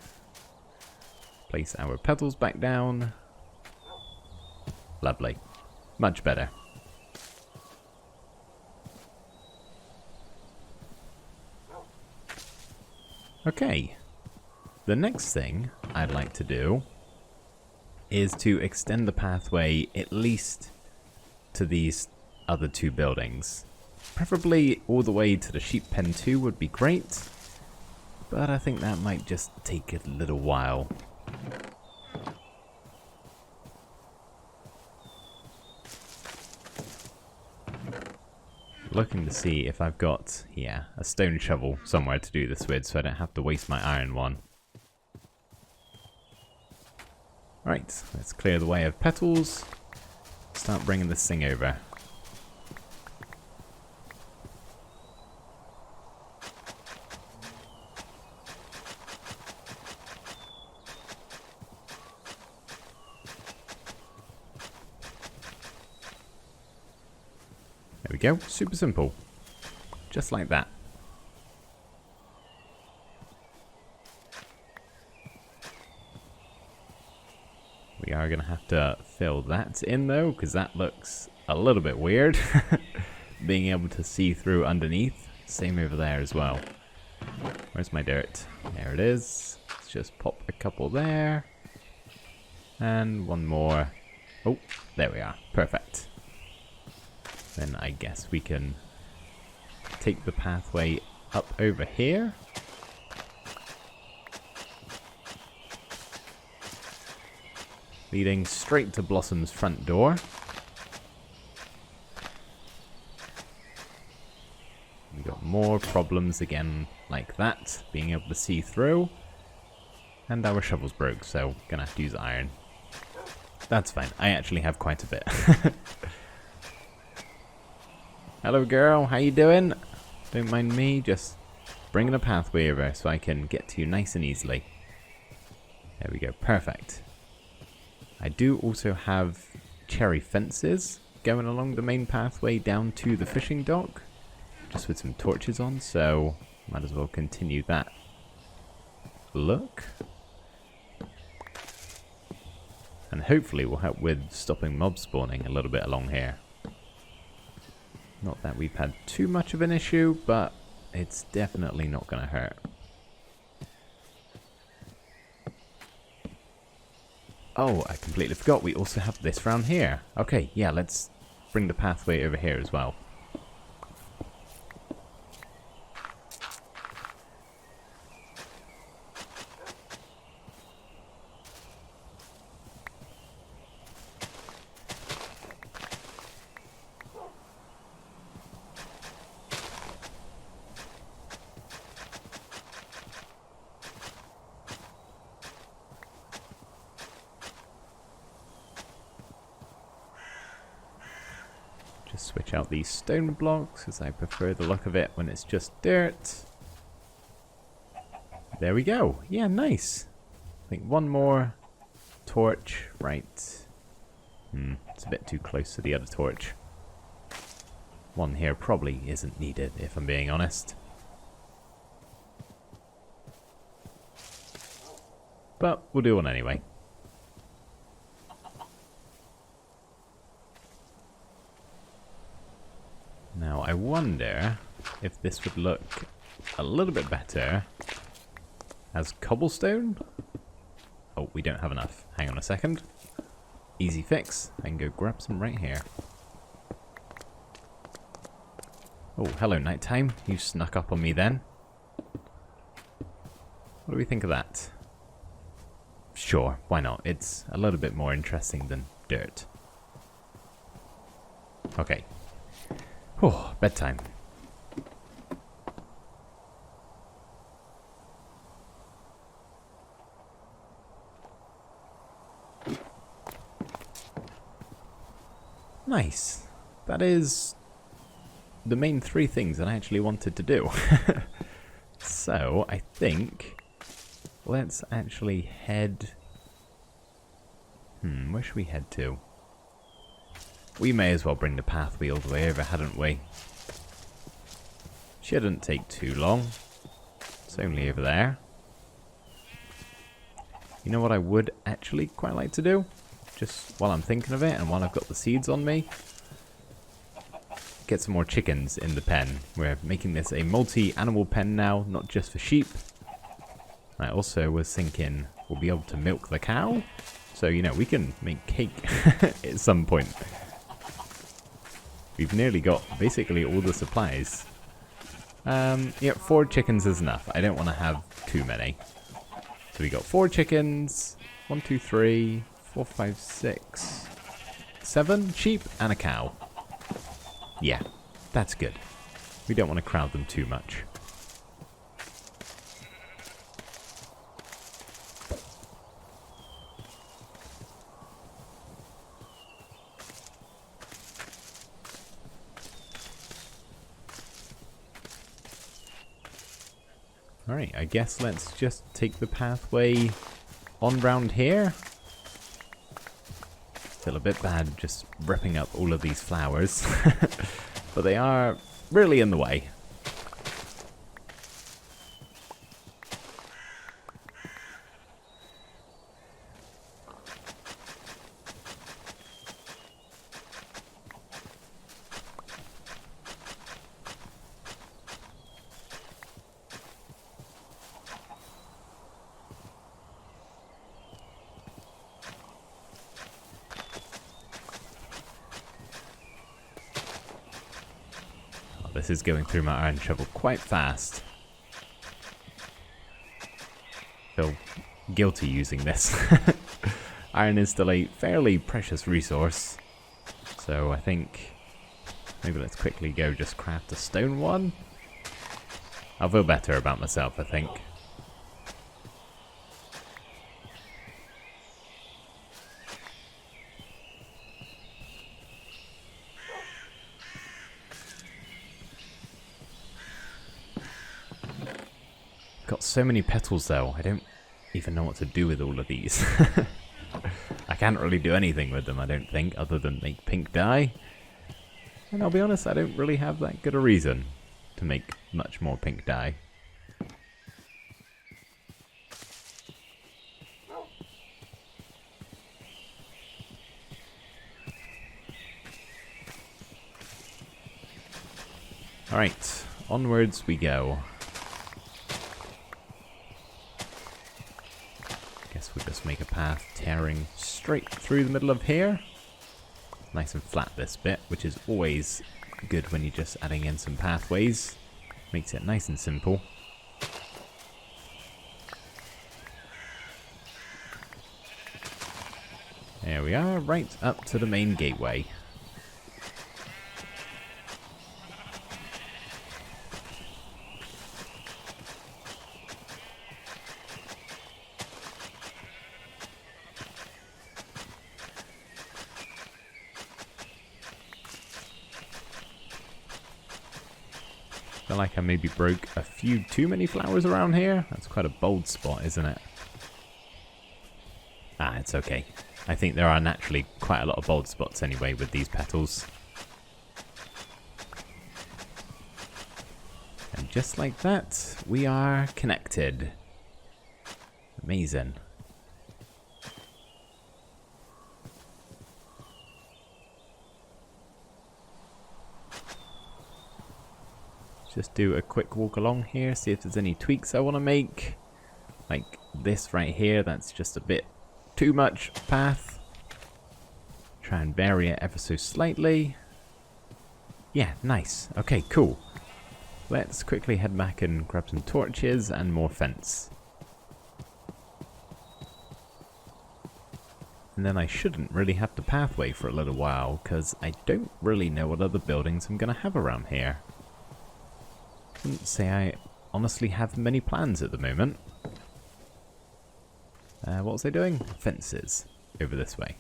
Place our petals back down. Lovely. Much better. Okay. The next thing I'd like to do is to extend the pathway at least to these other 2 buildings. Preferably all the way to the sheep pen 2 would be great, but I think that might just take a little while. Looking to see if I've got, yeah, a stone shovel somewhere to do this with so I don't have to waste my iron one. Right, let's clear the way of petals. Start bringing this thing over. There we go, super simple. Just like that. We are going to have to fill that in though, because that looks a little bit weird. Being able to see through underneath. Same over there as well. Where's my dirt? There it is. Let's just pop a couple there. And one more. Oh, there we are. Perfect. Then I guess we can take the pathway up over here. Leading straight to Blossom's front door. We got more problems again like that, being able to see through. And our shovel's broke, so gonna have to use iron. That's fine, I actually have quite a bit. Hello girl, how you doing? Don't mind me, just bringing a pathway over so I can get to you nice and easily. There we go, perfect. I do also have cherry fences going along the main pathway down to the fishing dock, just with some torches on, so might as well continue that look. And hopefully will help with stopping mob spawning a little bit along here. Not that we've had too much of an issue, but it's definitely not going to hurt. Oh, I completely forgot. We also have this round here. Okay, yeah, let's bring the pathway over here as well. Just switch out these stone blocks because I prefer the look of it when it's just dirt. There we go. Yeah, nice. I think one more torch. Right. It's a bit too close to the other torch. One here probably isn't needed, if I'm being honest. But we'll do one anyway. Now, I wonder if this would look a little bit better as cobblestone. Oh, we don't have enough. Hang on a second. Easy fix. I can go grab some right here. Oh, hello, nighttime. You snuck up on me then. What do we think of that? Sure, why not? It's a little bit more interesting than dirt. Okay. Oh, bedtime. Nice. That is the main three things that I actually wanted to do. So, I think let's actually head... where should we head to? We may as well bring the pathway all the way over, hadn't we? Shouldn't take too long. It's only over there. You know what I would actually quite like to do? Just while I'm thinking of it and while I've got the seeds on me. Get some more chickens in the pen. We're making this a multi-animal pen now, not just for sheep. I also was thinking we'll be able to milk the cow. So, you know, we can make cake at some point. We've nearly got basically all the supplies. Yeah, 4 chickens is enough. I don't want to have too many. So we got 4 chickens. 1, 2, 3, 4, 5, 6, 7 sheep and a cow. Yeah, that's good. We don't want to crowd them too much. Alright, I guess let's just take the pathway on round here. Feel a bit bad just ripping up all of these flowers. But they are really in the way. This is going through my iron shovel quite fast. Feel guilty using this. Iron is still a fairly precious resource. So I think maybe let's quickly go just craft a stone one. I'll feel better about myself, I think. Got so many petals though, I don't even know what to do with all of these. I can't really do anything with them, I don't think, other than make pink dye. And I'll be honest, I don't really have that good a reason to make much more pink dye. Alright, onwards we go. We'll just make a path tearing straight through the middle of here. Nice and flat this bit, which is always good when you're just adding in some pathways. Makes it nice and simple. There we are, right up to the main gateway. I feel like I maybe broke a few too many flowers around here. That's quite a bold spot, isn't it? Ah, it's okay. I think there are naturally quite a lot of bold spots anyway with these petals. And just like that, we are connected. Amazing. Just do a quick walk along here, see if there's any tweaks I want to make. Like this right here, that's just a bit too much path. Try and vary it ever so slightly. Yeah, nice. Okay, cool. Let's quickly head back and grab some torches and more fence. And then I shouldn't really have the pathway for a little while, because I don't really know what other buildings I'm going to have around here. Wouldn't say I honestly have many plans at the moment. What was I doing? Fences over this way.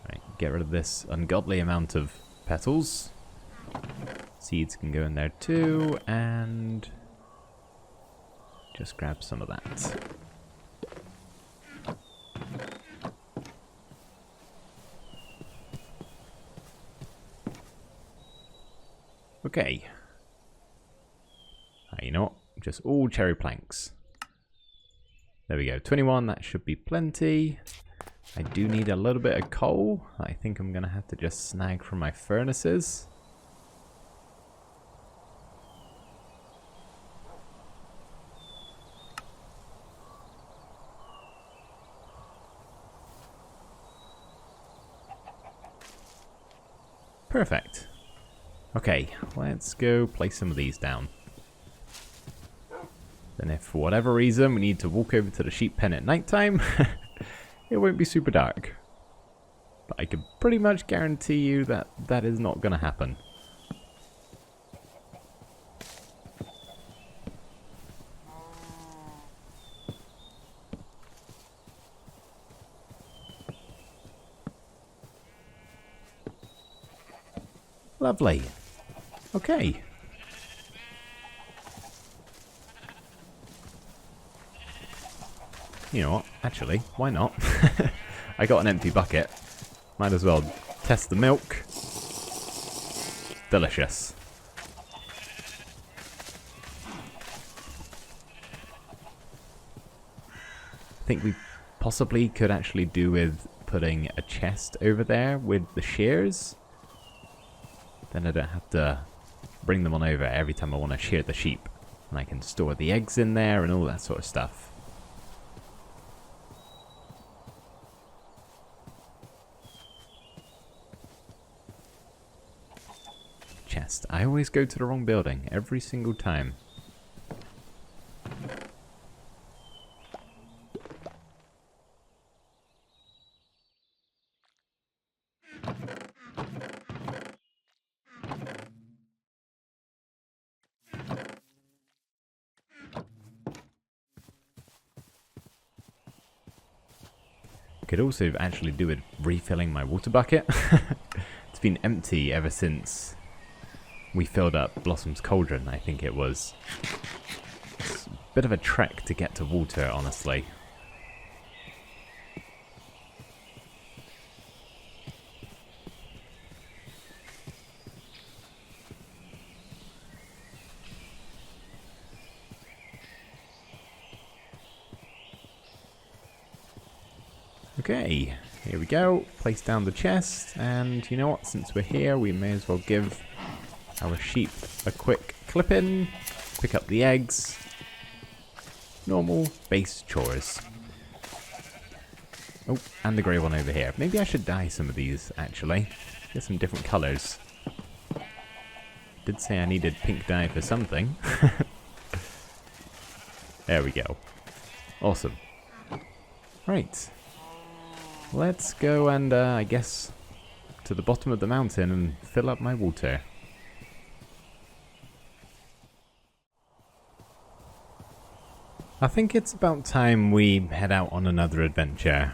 Right, get rid of this ungodly amount of petals. Seeds can go in there too, and just grab some of that. Okay. You know what? Just all cherry planks. There we go. 21, that should be plenty. I do need a little bit of coal. I think I'm going to have to just snag from my furnaces. Perfect. Okay, let's go place some of these down. Then if for whatever reason we need to walk over to the sheep pen at night time, it won't be super dark. But I can pretty much guarantee you that that is not going to happen. Lovely. Okay. You know what? Actually, why not? I got an empty bucket. Might as well test the milk. Delicious. I think we possibly could actually do with putting a chest over there with the shears. Then I don't have to bring them on over every time I want to shear the sheep. And I can store the eggs in there and all that sort of stuff. Chest. I always go to the wrong building every single time. Could also actually do with refilling my water bucket. It's been empty ever since we filled up Blossom's cauldron, I think it was. It's a bit of a trek to get to water, honestly. Okay, here we go. Place down the chest, and you know what? Since we're here, we may as well give our sheep a quick clip-in, pick up the eggs. Normal base chores. Oh, and the grey one over here. Maybe I should dye some of these, actually. Get some different colours. Did say I needed pink dye for something. There we go. Awesome. Right. Let's go and, I guess, to the bottom of the mountain and fill up my water. I think it's about time we head out on another adventure.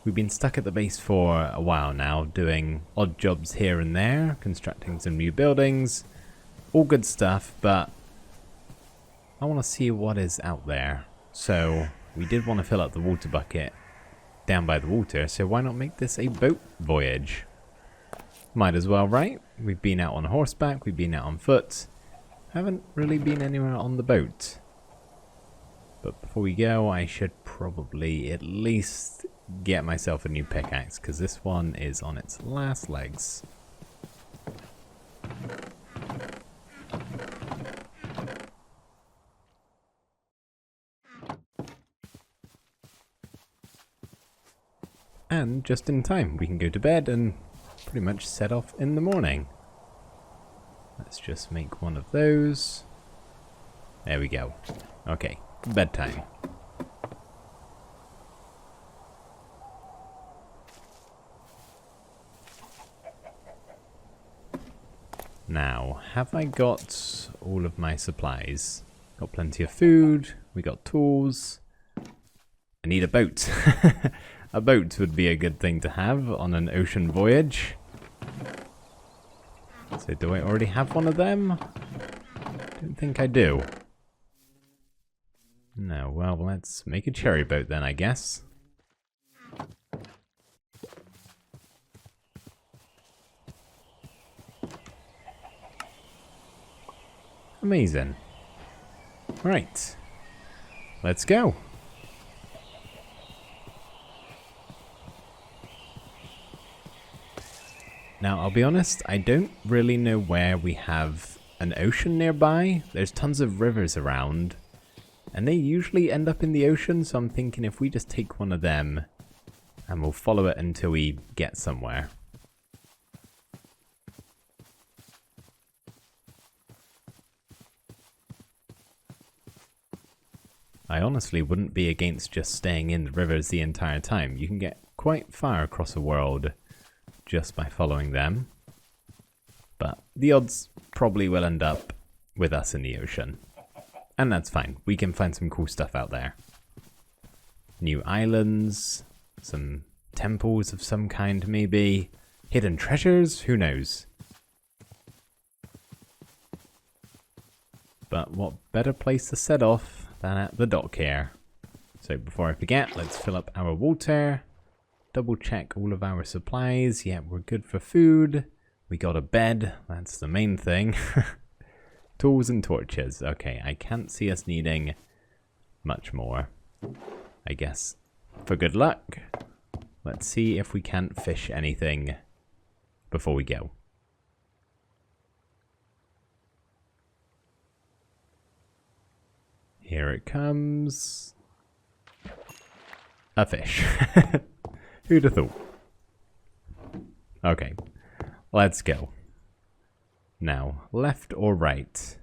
We've been stuck at the base for a while now, doing odd jobs here and there, constructing some new buildings, all good stuff, but I want to see what is out there. So we did want to fill up the water bucket down by the water, so why not make this a boat voyage? Might as well, right? We've been out on horseback, we've been out on foot, haven't really been anywhere on the boat. But before we go, I should probably at least get myself a new pickaxe, because this one is on its last legs. And just in time, we can go to bed and pretty much set off in the morning. Let's just make one of those. There we go. Okay, bedtime. Now, have I got all of my supplies? Got plenty of food, we got tools. I need a boat. A boat would be a good thing to have on an ocean voyage. So do I already have one of them? Don't think I do. No, well, let's make a cherry boat then, I guess. Amazing. Right. Let's go. Now, I'll be honest, I don't really know where we have an ocean nearby. There's tons of rivers around, and they usually end up in the ocean, so I'm thinking if we just take one of them, and we'll follow it until we get somewhere. I honestly wouldn't be against just staying in the rivers the entire time. You can get quite far across a world just by following them. But the odds probably will end up with us in the ocean. And that's fine. We can find some cool stuff out there. New islands, some temples of some kind maybe. Hidden treasures, who knows? But what better place to set off than at the dock here. So before I forget, let's fill up our water. Double check all of our supplies. Yeah, we're good for food. We got a bed. That's the main thing. Tools and torches. Okay, I can't see us needing much more. I guess for good luck, let's see if we can't fish anything before we go. Here it comes. A fish. Who'd have thought? Okay, let's go. Now, left or right?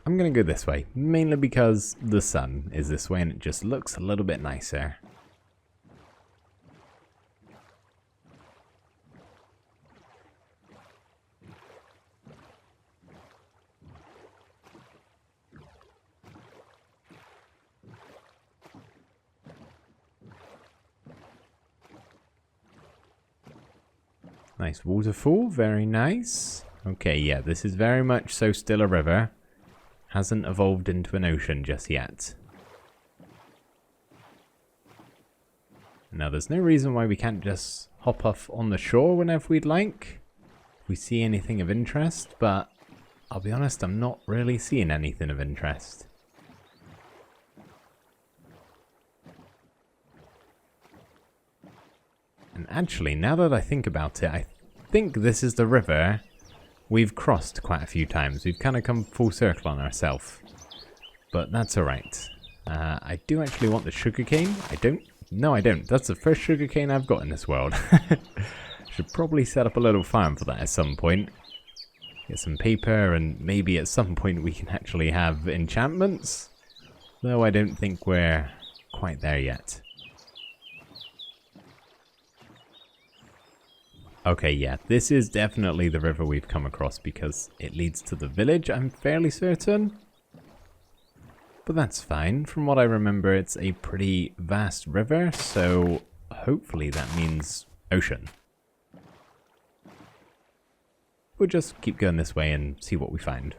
I'm gonna go this way, mainly because the sun is this way and it just looks a little bit nicer. Nice waterfall, very nice. Okay, yeah, this is very much so still a river. Hasn't evolved into an ocean just yet. Now, there's no reason why we can't just hop off on the shore whenever we'd like. If we see anything of interest, but I'll be honest, I'm not really seeing anything of interest. And actually, now that I think about it, I think this is the river we've crossed quite a few times. We've kind of come full circle on ourselves. But that's alright. I do actually want the sugarcane. I don't. No, I don't. That's the first sugarcane I've got in this world. Should probably set up a little farm for that at some point. Get some paper, and maybe at some point we can actually have enchantments. Though I don't think we're quite there yet. Okay, yeah, this is definitely the river we've come across because it leads to the village, I'm fairly certain. But that's fine. From what I remember, it's a pretty vast river, so hopefully that means ocean. We'll just keep going this way and see what we find.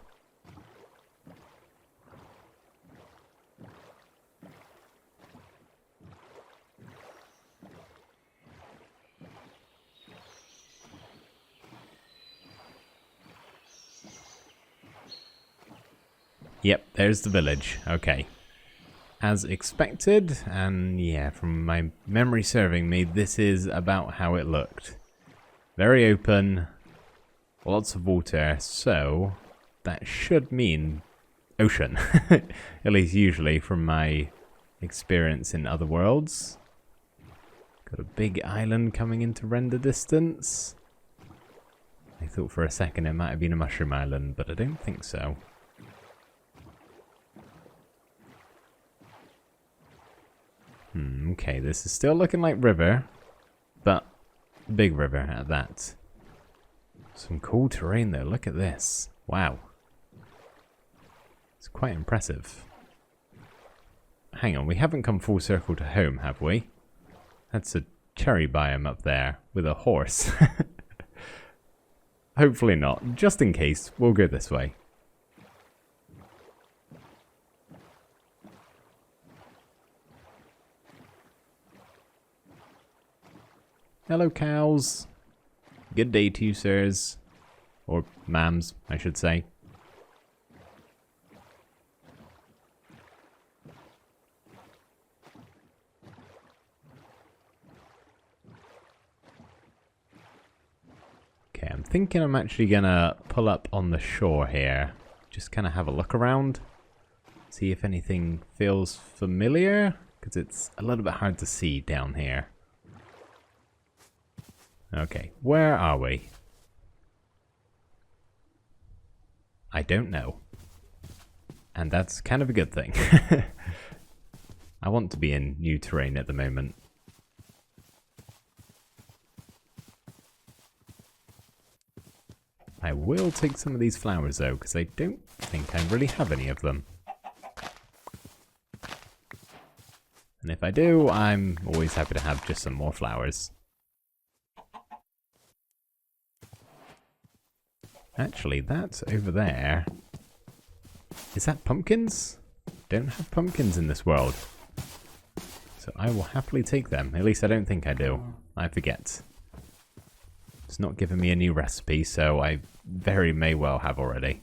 Yep, there's the village. Okay. As expected, and yeah, from my memory serving me, this is about how it looked. Very open, lots of water, so that should mean ocean. At least usually from my experience in other worlds. Got a big island coming into render distance. I thought for a second it might have been a mushroom island, but I don't think so. Okay, this is still looking like river, but big river at that. Some cool terrain though, look at this. Wow. It's quite impressive. Hang on, we haven't come full circle to home, have we? That's a cherry biome up there with a horse. Hopefully not. Just in case, we'll go this way. Hello, cows. Good day to you, sirs. Or ma'ams, I should say. Okay, I'm thinking I'm actually gonna pull up on the shore here. Just kind of have a look around. See if anything feels familiar. Because it's a little bit hard to see down here. Okay, where are we? I don't know. And that's kind of a good thing. I want to be in new terrain at the moment. I will take some of these flowers though, because I don't think I really have any of them. And if I do, I'm always happy to have just some more flowers. Actually, that's over there. Is that pumpkins? Don't have pumpkins in this world. So I will happily take them. At least I don't think I do. I forget. It's not giving me a new recipe, so I very may well have already.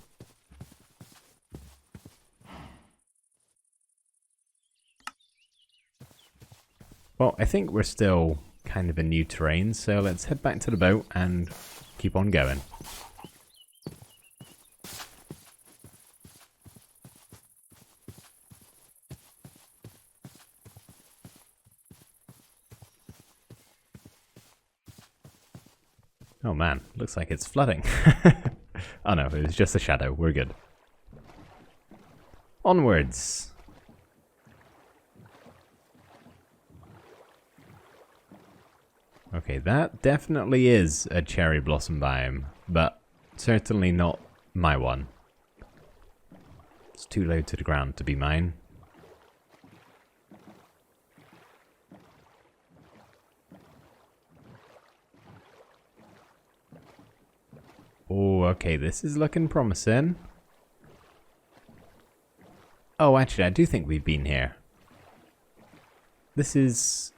Well, I think we're still kind of in new terrain, so let's head back to the boat and keep on going. Oh man, looks like it's flooding. Oh no, it was just a shadow. We're good. Onwards. Okay, that definitely is a cherry blossom biome, but certainly not my one. It's too low to the ground to be mine. Oh, okay, this is looking promising. Oh, actually, I do think we've been here. This is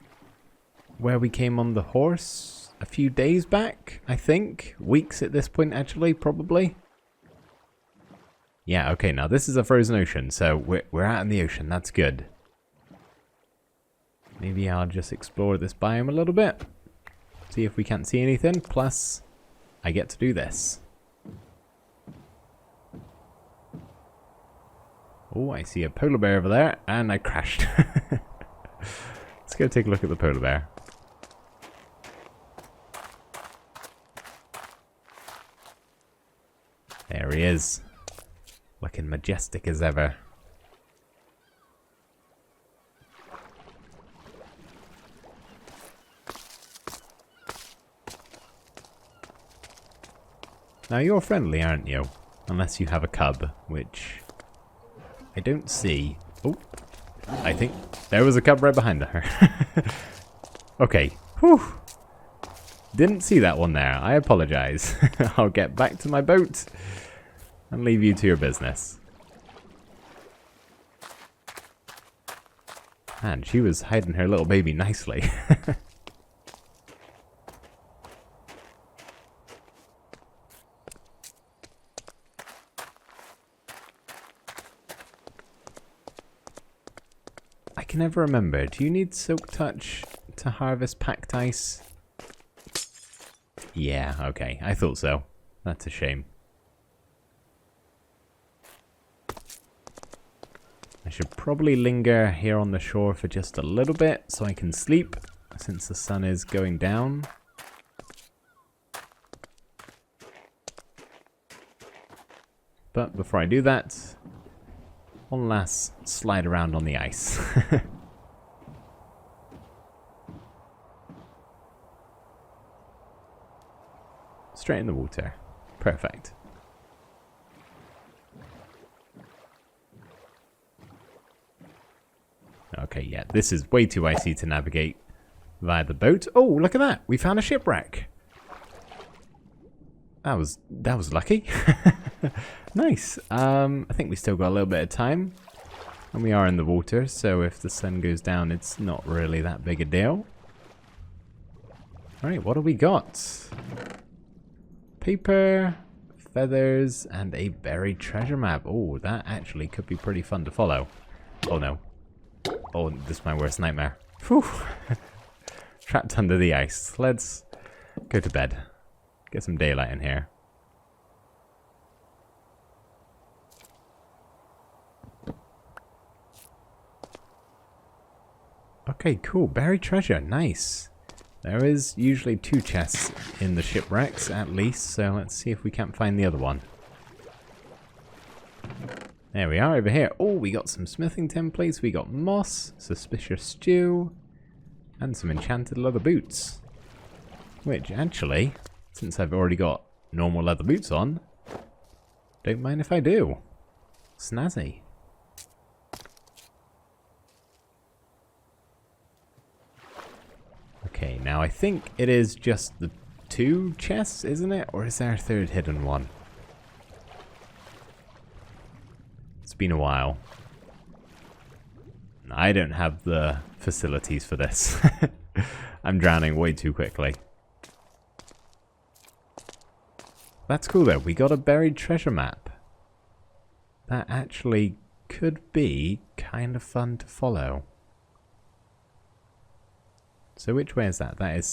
where we came on the horse a few days back, I think. Weeks at this point, actually, probably. Yeah, okay, now this is a frozen ocean, so we're out in the ocean. That's good. Maybe I'll just explore this biome a little bit. See if we can't see anything, plus I get to do this. Oh, I see a polar bear over there, and I crashed. Let's go take a look at the polar bear. There he is. Looking majestic as ever. Now you're friendly, aren't you? Unless you have a cub, which I don't see. Oh, I think there was a cub right behind her. Okay, whew. Didn't see that one there. I apologize. I'll get back to my boat and leave you to your business. And she was hiding her little baby nicely. I can never remember. Do you need Silk Touch to harvest packed ice? Yeah, okay. I thought so. That's a shame. I should probably linger here on the shore for just a little bit so I can sleep, since the sun is going down. But before I do that, one last slide around on the ice. Straight in the water. Perfect. Okay, yeah, this is way too icy to navigate via the boat. Oh, look at that. We found a shipwreck. That was lucky. Nice. I think we still got a little bit of time. And we are in the water, so if the sun goes down, it's not really that big a deal. Alright, what do we got? Paper, feathers, and a buried treasure map. Oh, that actually could be pretty fun to follow. Oh no. Oh, this is my worst nightmare. Whew. Trapped under the ice. Let's go to bed. Get some daylight in here. Okay, cool. Buried treasure. Nice. There is usually 2 chests in the shipwrecks, at least, so let's see if we can't find the other one. There we are, over here. Oh, we got some smithing templates, we got moss, suspicious stew, and some enchanted leather boots. Which, actually, since I've already got normal leather boots on, don't mind if I do. Snazzy. Okay, now I think it is just the 2 chests, isn't it? Or is there a 3rd hidden one? It's been a while. I don't have the facilities for this. I'm drowning way too quickly. That's cool though. We got a buried treasure map. That actually could be kind of fun to follow. So which way is that? That is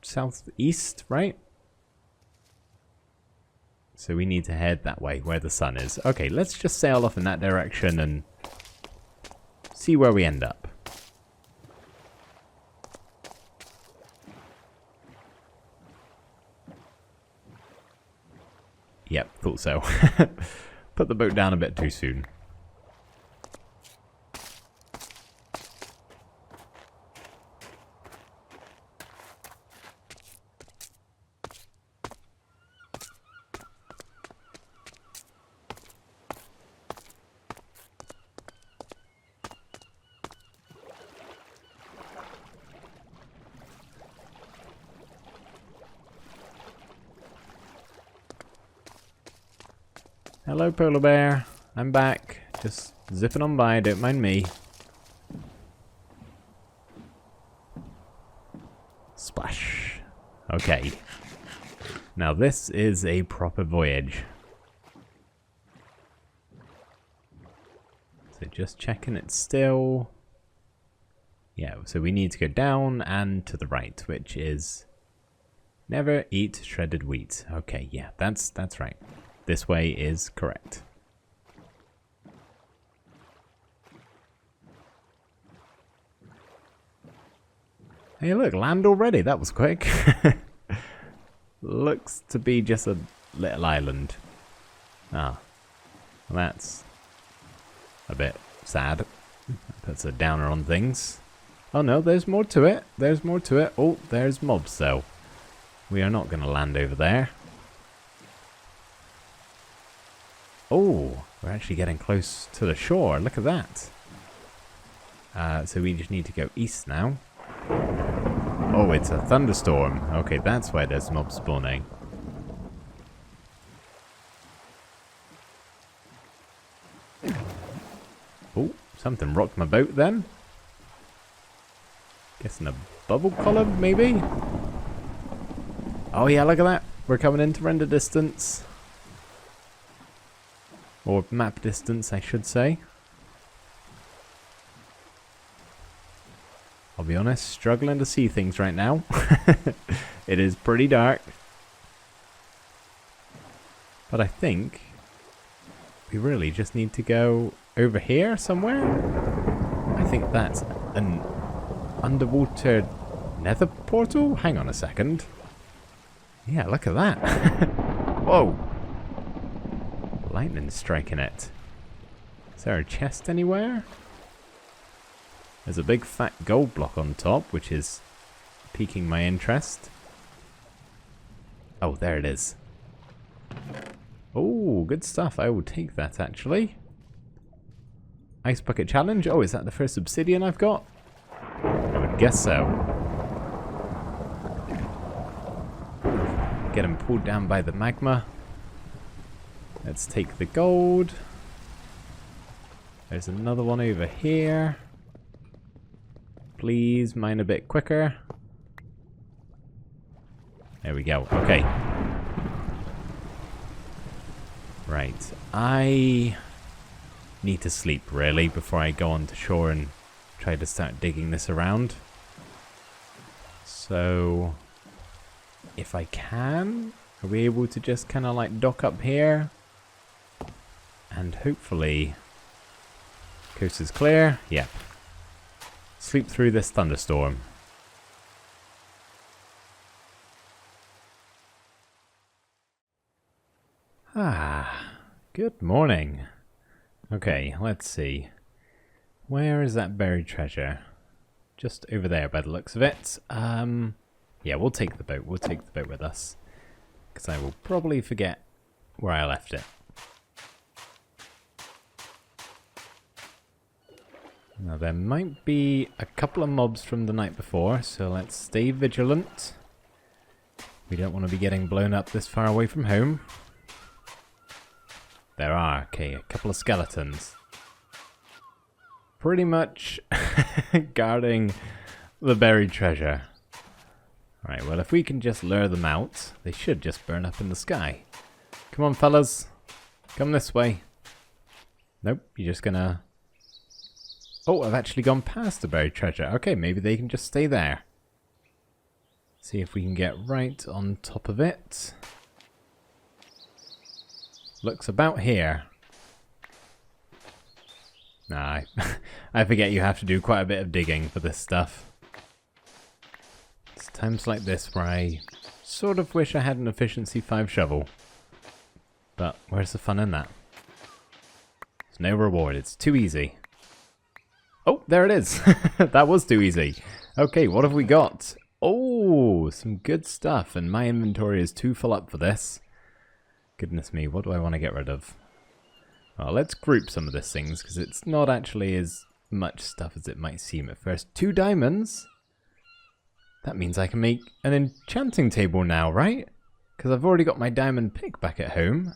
southeast, right? So we need to head that way, where the sun is. Okay, let's just sail off in that direction and see where we end up. Yep, thought so. Put the boat down a bit too soon. Hello, polar bear. I'm back. Just zipping on by, don't mind me. Splash. Okay. Now this is a proper voyage. So just checking it's still... Yeah, so we need to go down and to the right, which is... Never eat shredded wheat. Okay, yeah, that's right. This way is correct. Hey look, land already. That was quick. Looks to be just a little island. Ah, well, that's a bit sad. That's a downer on things. Oh no, there's more to it. There's more to it. Oh, there's mobs though. We are not going to land over there. Oh, we're actually getting close to the shore. Look at that. So we just need to go east now. Oh, it's a thunderstorm. Okay, that's why there's mobs spawning. Oh, something rocked my boat then. Guessing a bubble column, maybe? Oh yeah, look at that. We're coming into render distance. Or map distance, I should say. I'll be honest, struggling to see things right now. It is pretty dark. But I think we really just need to go over here somewhere. I think that's an underwater nether portal? Hang on a second. Yeah, look at that. Whoa. Lightning striking it. Is there a chest anywhere? There's a big fat gold block on top, which is piquing my interest. Oh, there it is. Oh, good stuff. I will take that, actually. Ice bucket challenge. Oh, is that the first obsidian I've got? I would guess so. Get them pulled down by the magma. Let's take the gold. There's another one over here. Please mine a bit quicker. There we go. Okay. Right. I need to sleep, really, before I go on to shore and try to start digging this around. So, if I can, are we able to just kind of like dock up here? And hopefully, coast is clear. Yep. Sleep through this thunderstorm. Ah, good morning. Okay, let's see. Where is that buried treasure? Just over there by the looks of it. Yeah, we'll take the boat. We'll take the boat with us. Because I will probably forget where I left it. Now, there might be a couple of mobs from the night before, so let's stay vigilant. We don't want to be getting blown up this far away from home. There are, okay, a couple of skeletons. Pretty much guarding the buried treasure. Alright, well, if we can just lure them out, they should just burn up in the sky. Come on, fellas. Come this way. Nope, you're just gonna... Oh, I've actually gone past the buried treasure. Okay, maybe they can just stay there. See if we can get right on top of it. Looks about here. Nah, I forget you have to do quite a bit of digging for this stuff. It's times like this where I sort of wish I had an efficiency 5 shovel. But where's the fun in that? There's no reward, it's too easy. Oh, there it is. That was too easy. Okay, what have we got? Oh, some good stuff, and my inventory is too full up for this. Goodness me, what do I want to get rid of? Well, let's group some of these things, because it's not actually as much stuff as it might seem at first. 2 diamonds? That means I can make an enchanting table now, right? Because I've already got my diamond pick back at home.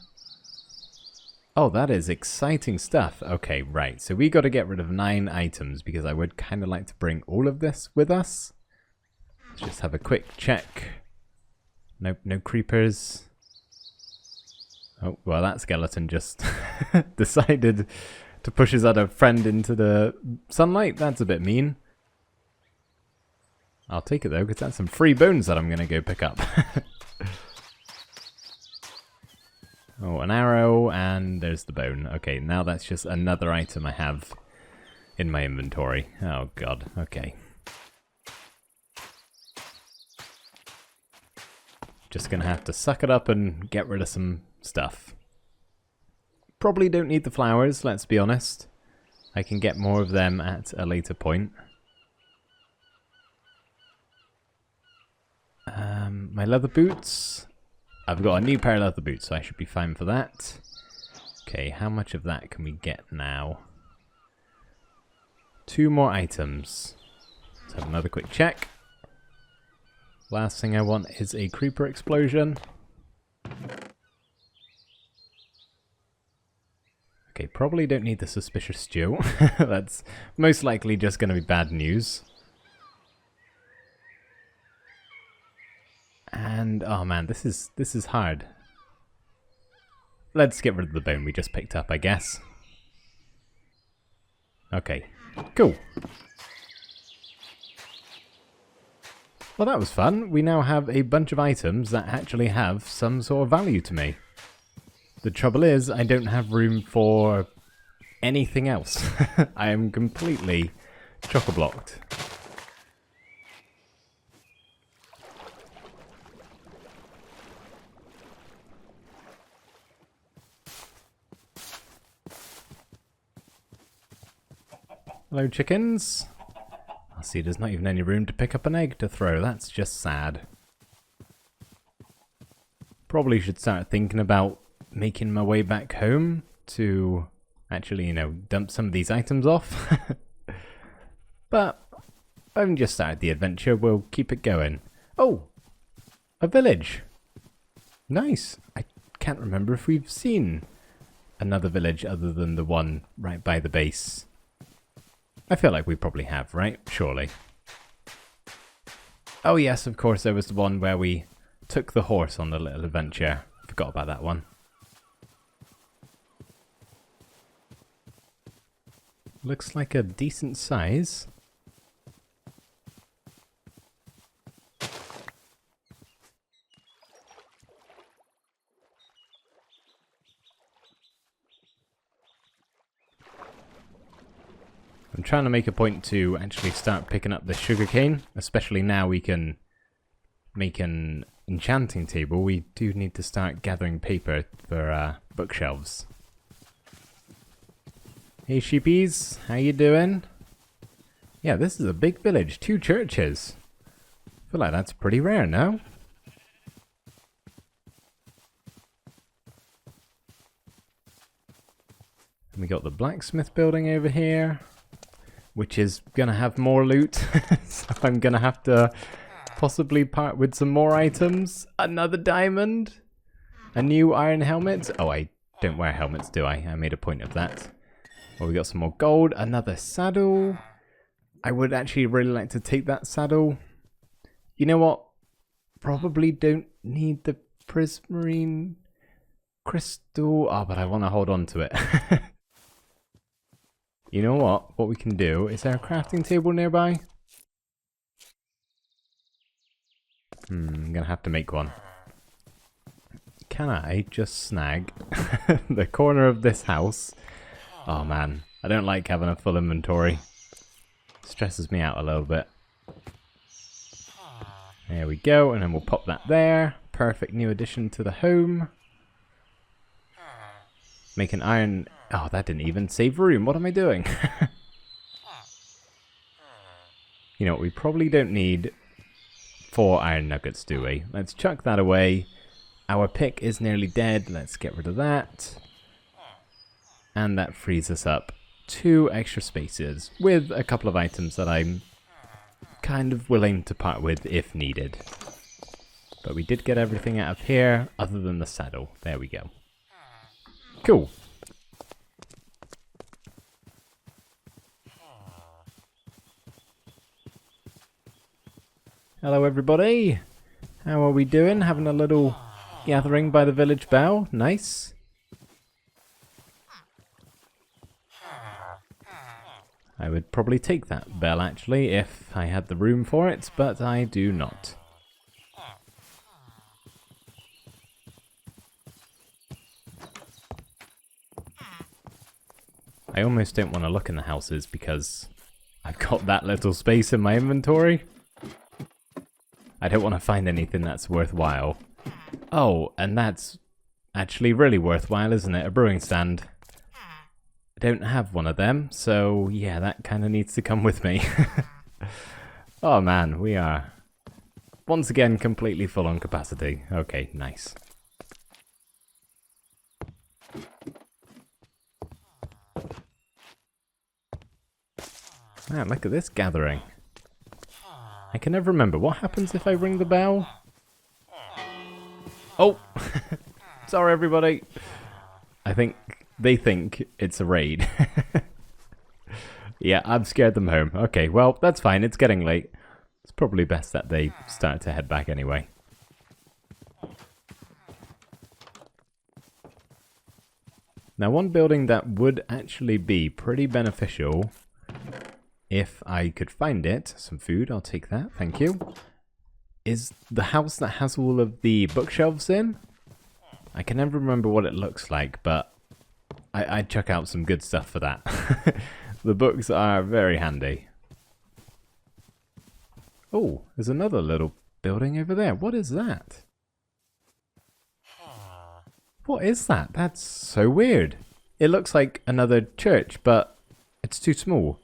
Oh, that is exciting stuff. Okay, right. So we got to get rid of 9 items, because I would kind of like to bring all of this with us. Let's just have a quick check. Nope, no creepers. Oh, well, that skeleton just decided to push his other friend into the sunlight. That's a bit mean. I'll take it, though, because that's some free bones that I'm going to go pick up. Oh, an arrow, and there's the bone. Okay, now that's just another item I have in my inventory. Oh, God. Okay. Just going to have to suck it up and get rid of some stuff. Probably don't need the flowers, let's be honest. I can get more of them at a later point. My leather boots. I've got a new pair of leather boots, so I should be fine for that. Okay, how much of that can we get now? 2 more items. Let's have another quick check. Last thing I want is a creeper explosion. Okay, probably don't need the suspicious stew. That's most likely just going to be bad news. And, oh man, this is hard. Let's get rid of the bone we just picked up, I guess. Okay, cool. Well, that was fun. We now have a bunch of items that actually have some sort of value to me. The trouble is, I don't have room for anything else. I am completely chock-a-blocked. Hello, chickens. I see there's not even any room to pick up an egg to throw. That's just sad. Probably should start thinking about making my way back home to actually, you know, dump some of these items off. But I haven't just started the adventure, we'll keep it going. Oh! A village! Nice! I can't remember if we've seen another village other than the one right by the base. I feel like we probably have, right? Surely. Oh yes, of course, there was the one where we took the horse on the little adventure. Forgot about that one. Looks like a decent size. I'm trying to make a point to actually start picking up the sugarcane, especially now we can make an enchanting table. We do need to start gathering paper for bookshelves. Hey sheepies, how you doing? Yeah, this is a big village, 2 churches. I feel like that's pretty rare, no? And we got the blacksmith building over here, which is gonna have more loot, so I'm gonna have to possibly part with some more items. Another diamond, a new iron helmet. Oh, I don't wear helmets, do I? I made a point of that. Well, we got some more gold, another saddle. I would actually really like to take that saddle. You know what? Probably don't need the prismarine crystal. Oh, but I want to hold on to it. You know what? What we can do, is there a crafting table nearby? I'm gonna have to make one. Can I just snag the corner of this house? Oh man, I don't like having a full inventory. Stresses me out a little bit. There we go, and then we'll pop that there. Perfect new addition to the home. Make an iron... Oh, that didn't even save room. What am I doing? You know what, we probably don't need 4 iron nuggets, do we? Let's chuck that away. Our pick is nearly dead. Let's get rid of that. And that frees us up 2 extra spaces with a couple of items that I'm kind of willing to part with if needed. But we did get everything out of here other than the saddle. There we go. Cool. Hello everybody. How are we doing? Having a little gathering by the village bell. Nice. I would probably take that bell actually if I had the room for it, but I do not. I almost don't want to look in the houses because I've got that little space in my inventory. I don't want to find anything that's worthwhile. Oh, and that's actually really worthwhile, isn't it? A brewing stand. I don't have one of them, so yeah, that kind of needs to come with me. Oh man, we are once again completely full on capacity. Okay, nice. Man, look at this gathering. I can never remember. What happens if I ring the bell? Oh! Sorry, everybody. I think they think it's a raid. Yeah, I've scared them home. Okay, well, that's fine. It's getting late. It's probably best that they start to head back anyway. Now, one building that would actually be pretty beneficial... if I could find it, some food, I'll take that, thank you, is the house that has all of the bookshelves in. I can never remember what it looks like, but I'd chuck out some good stuff for that. The books are very handy. Oh, there's another little building over there. What is that? What is that? That's so weird. It looks like another church, but it's too small.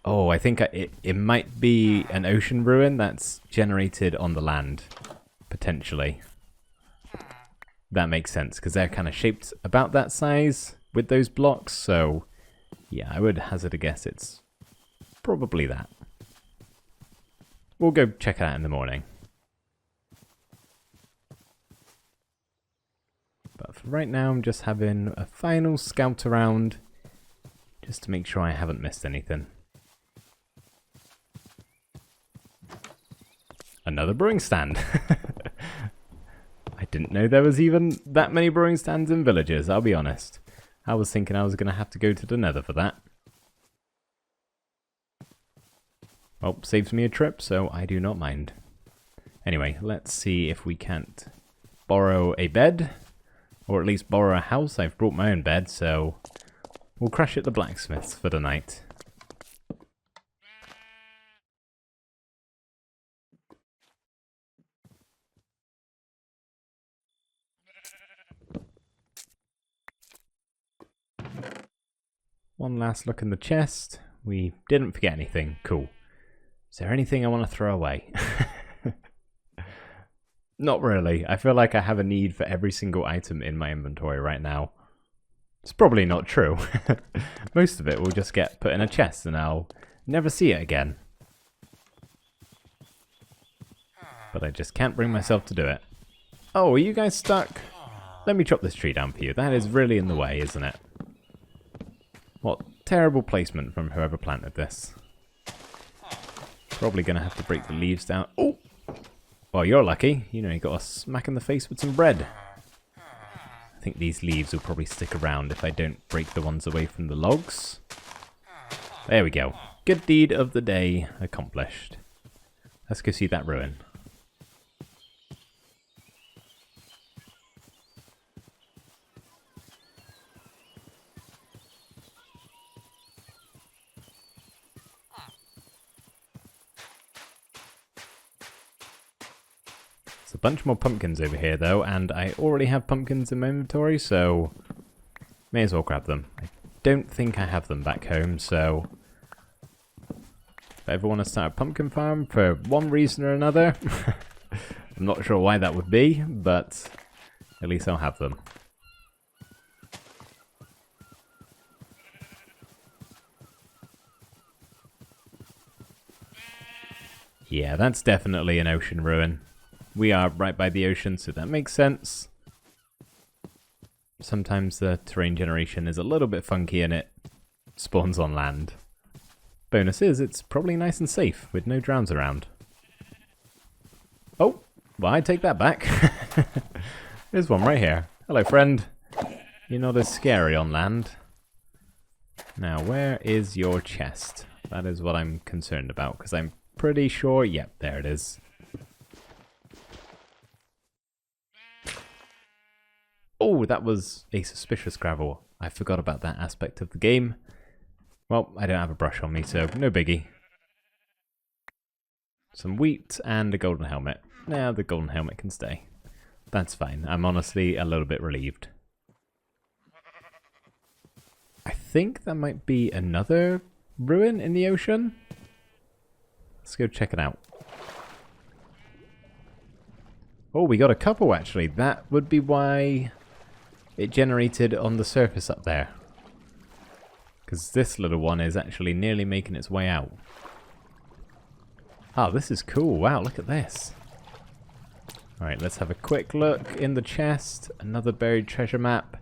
Oh, I think it might be an ocean ruin that's generated on the land. potentially. That makes sense, because they're kind of shaped about that size with those blocks, so yeah, I would hazard a guess it's probably that. We'll go check it out in the morning. But for right now, I'm just having a final scout around, just to make sure I haven't missed anything. Another brewing stand. I didn't know there was even that many brewing stands in villages, I'll be honest. I was thinking I was going to have to go to the Nether for that. Well, saves me a trip, so I do not mind. Anyway, let's see if we can't borrow a bed, or at least borrow a house. I've brought my own bed, so we'll crash at the blacksmith's for the night. One last look in the chest. We didn't forget anything. Cool. Is there anything I want to throw away? Not really. I feel like I have a need for every single item in my inventory right now. It's probably not true. Most of it will just get put in a chest and I'll never see it again. But I just can't bring myself to do it. Oh, are you guys stuck? Let me chop this tree down for you. That is really in the way, isn't it? What terrible placement from whoever planted this. Probably going to have to break the leaves down. Oh! Well, you're lucky. You know, you got a smack in the face with some bread. I think these leaves will probably stick around if I don't break the ones away from the logs. There we go. Good deed of the day accomplished. Let's go see that ruin. A bunch more pumpkins over here though, and I already have pumpkins in my inventory, so may as well grab them. I don't think I have them back home, so if I ever want to start a pumpkin farm for one reason or another, I'm not sure why that would be, but at least I'll have them. Yeah, that's definitely an ocean ruin. We are right by the ocean, so that makes sense. Sometimes the terrain generation is a little bit funky and it spawns on land. Bonus is, it's probably nice and safe with no drowns around. Oh, well, I take that back. There's one right here. Hello, friend. You're not as scary on land. Now, where is your chest? That is what I'm concerned about, because I'm pretty sure... Yep, there it is. Oh, that was a suspicious gravel. I forgot about that aspect of the game. Well, I don't have a brush on me, so no biggie. Some wheat and a golden helmet. Now the golden helmet can stay. That's fine. I'm honestly a little bit relieved. I think that might be another ruin in the ocean. Let's go check it out. Oh, we got a couple actually. That would be why it generated on the surface up there. Because this little one is actually nearly making its way out. Oh, this is cool. Wow, look at this. Alright, let's have a quick look in the chest. Another buried treasure map.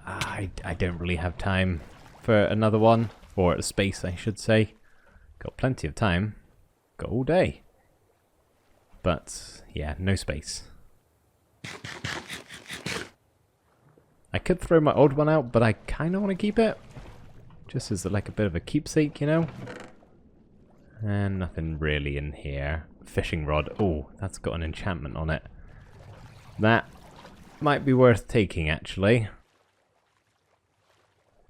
I don't really have time for another one. Or a space, I should say. Got plenty of time. Got all day. But, yeah, no space. I could throw my old one out, but I kind of want to keep it. Just as like a bit of a keepsake, you know? And nothing really in here. Fishing rod. Oh, that's got an enchantment on it. That might be worth taking, actually.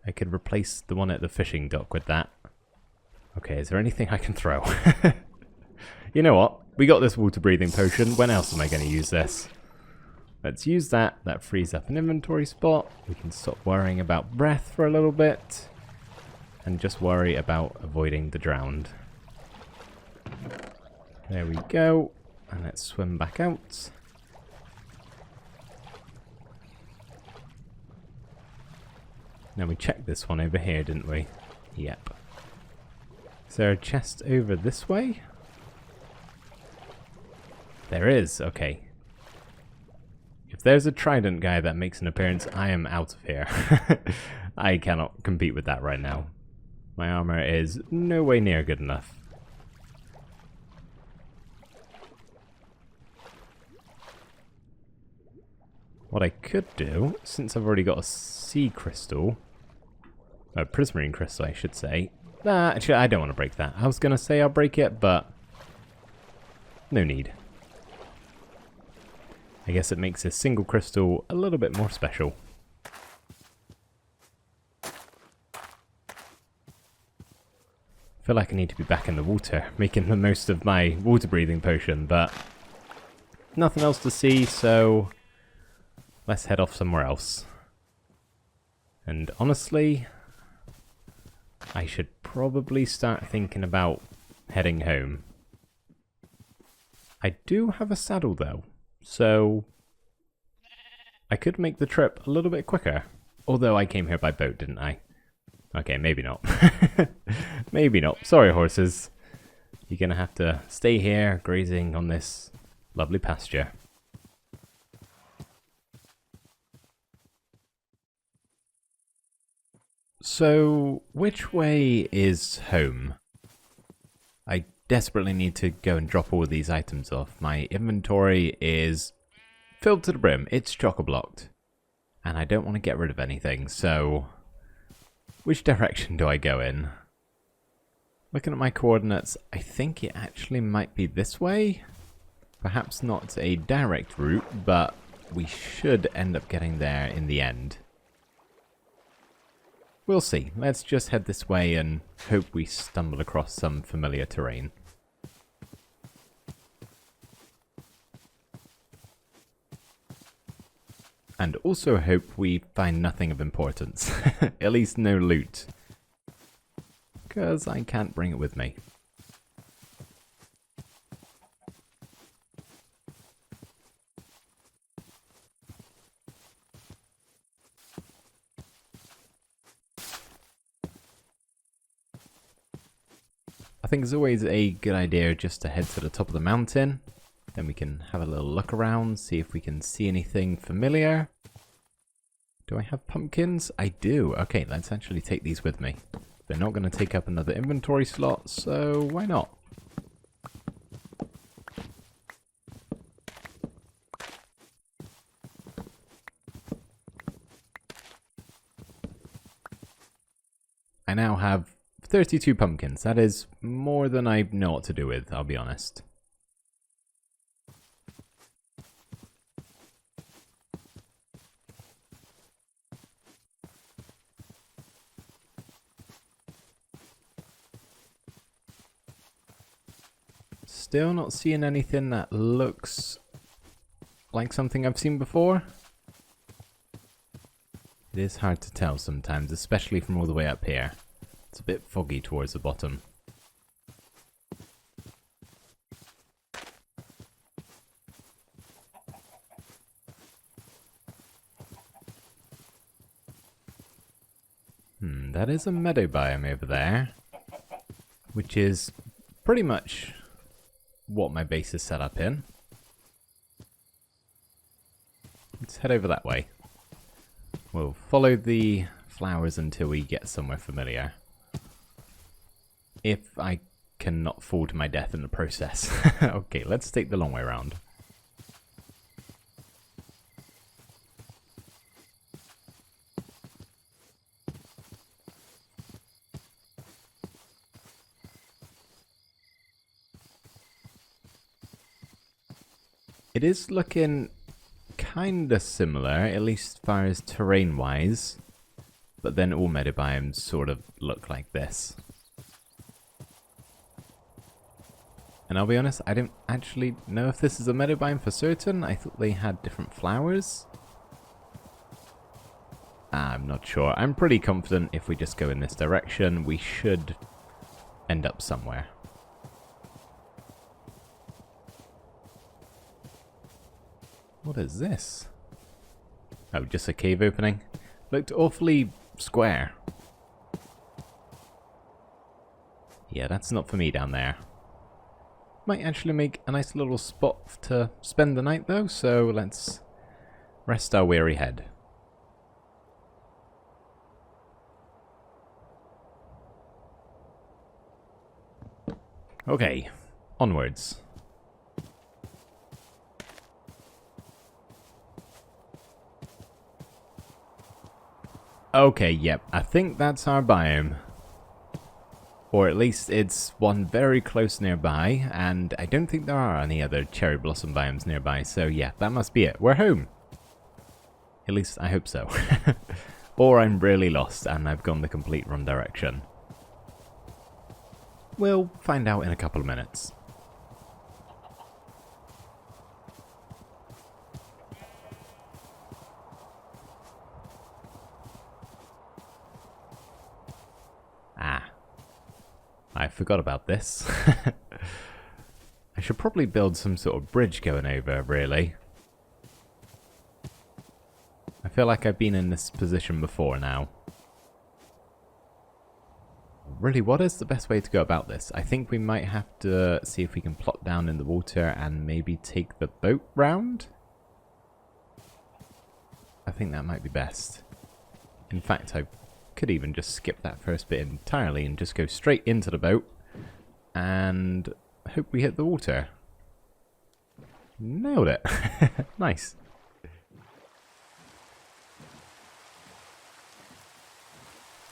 I could replace the one at the fishing dock with that. Okay, is there anything I can throw? You know what? We got this water breathing potion. When else am I going to use this? Let's use that. That frees up an inventory spot. We can stop worrying about breath for a little bit. And just worry about avoiding the drowned. There we go. And let's swim back out. Now we checked this one over here, didn't we? Yep. Is there a chest over this way? There is, okay. If there's a trident guy that makes an appearance, I am out of here. I cannot compete with that right now. My armor is no way near good enough. What I could do, since I've already got a sea crystal, a prismarine crystal I should say. Nah, actually I don't want to break that. I was going to say I'll break it, but no need. I guess it makes a single crystal a little bit more special. I feel like I need to be back in the water, making the most of my water breathing potion, but nothing else to see, so let's head off somewhere else. And honestly, I should probably start thinking about heading home. I do have a saddle though, so I could make the trip a little bit quicker. Although I came here by boat, didn't I? Okay, maybe not. Maybe not. Sorry, horses. You're gonna have to stay here, grazing on this lovely pasture. So, which way is home? I desperately need to go and drop all of these items off. My inventory is filled to the brim. It's chock-a-blocked. And I don't want to get rid of anything, so which direction do I go in? Looking at my coordinates, I think it actually might be this way. Perhaps not a direct route, but we should end up getting there in the end. We'll see. Let's just head this way and hope we stumble across some familiar terrain. And also hope we find nothing of importance. At least no loot. Because I can't bring it with me. I think it's always a good idea just to head to the top of the mountain. Then we can have a little look around, see if we can see anything familiar. Do I have pumpkins? I do. Okay, let's actually take these with me. They're not going to take up another inventory slot, so why not? I now have 32 pumpkins. That is more than I know what to do with, I'll be honest. Still not seeing anything that looks like something I've seen before. It is hard to tell sometimes, especially from all the way up here. It's a bit foggy towards the bottom. That is a meadow biome over there, which is pretty much what my base is set up in. Let's head over that way. We'll follow the flowers until we get somewhere familiar. If I cannot fall to my death in the process. Okay, let's take the long way around. It is looking kinda similar, at least as far as terrain-wise, but then all meadow biomes sort of look like this. And I'll be honest, I don't actually know if this is a meadow biome for certain. I thought they had different flowers. I'm not sure. I'm pretty confident if we just go in this direction, we should end up somewhere. What is this? Oh, just a cave opening. Looked awfully square. Yeah, that's not for me down there. Might actually make a nice little spot to spend the night though, so let's rest our weary head. Okay, onwards. Okay, yep, I think that's our biome. Or at least it's one very close nearby, and I don't think there are any other cherry blossom biomes nearby, so yeah, that must be it. We're home! At least I hope so. Or I'm really lost and I've gone the complete wrong direction. We'll find out in a couple of minutes. Ah. I forgot about this. I should probably build some sort of bridge going over, really. I feel like I've been in this position before now. Really, what is the best way to go about this? I think we might have to see if we can plot down in the water and maybe take the boat round? I think that might be best. In fact, I could even just skip that first bit entirely and just go straight into the boat and hope we hit the water. Nailed it. Nice.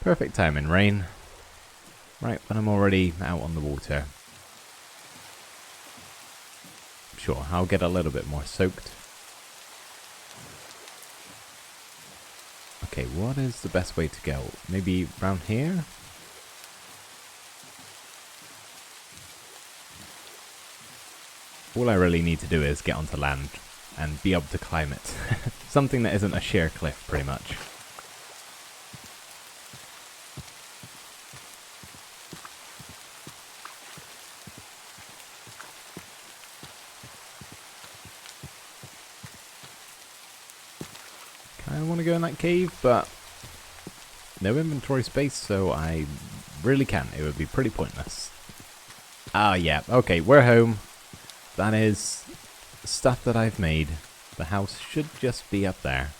Perfect timing, rain. Right when I'm already out on the water. Sure, I'll get a little bit more soaked. Okay, what is the best way to go? Maybe round here? All I really need to do is get onto land and be able to climb it. Something that isn't a sheer cliff, pretty much. I want to go in that cave, but no inventory space, so I really can't. It would be pretty pointless. Ah, yeah. Okay, we're home. That is stuff that I've made. The house should just be up there.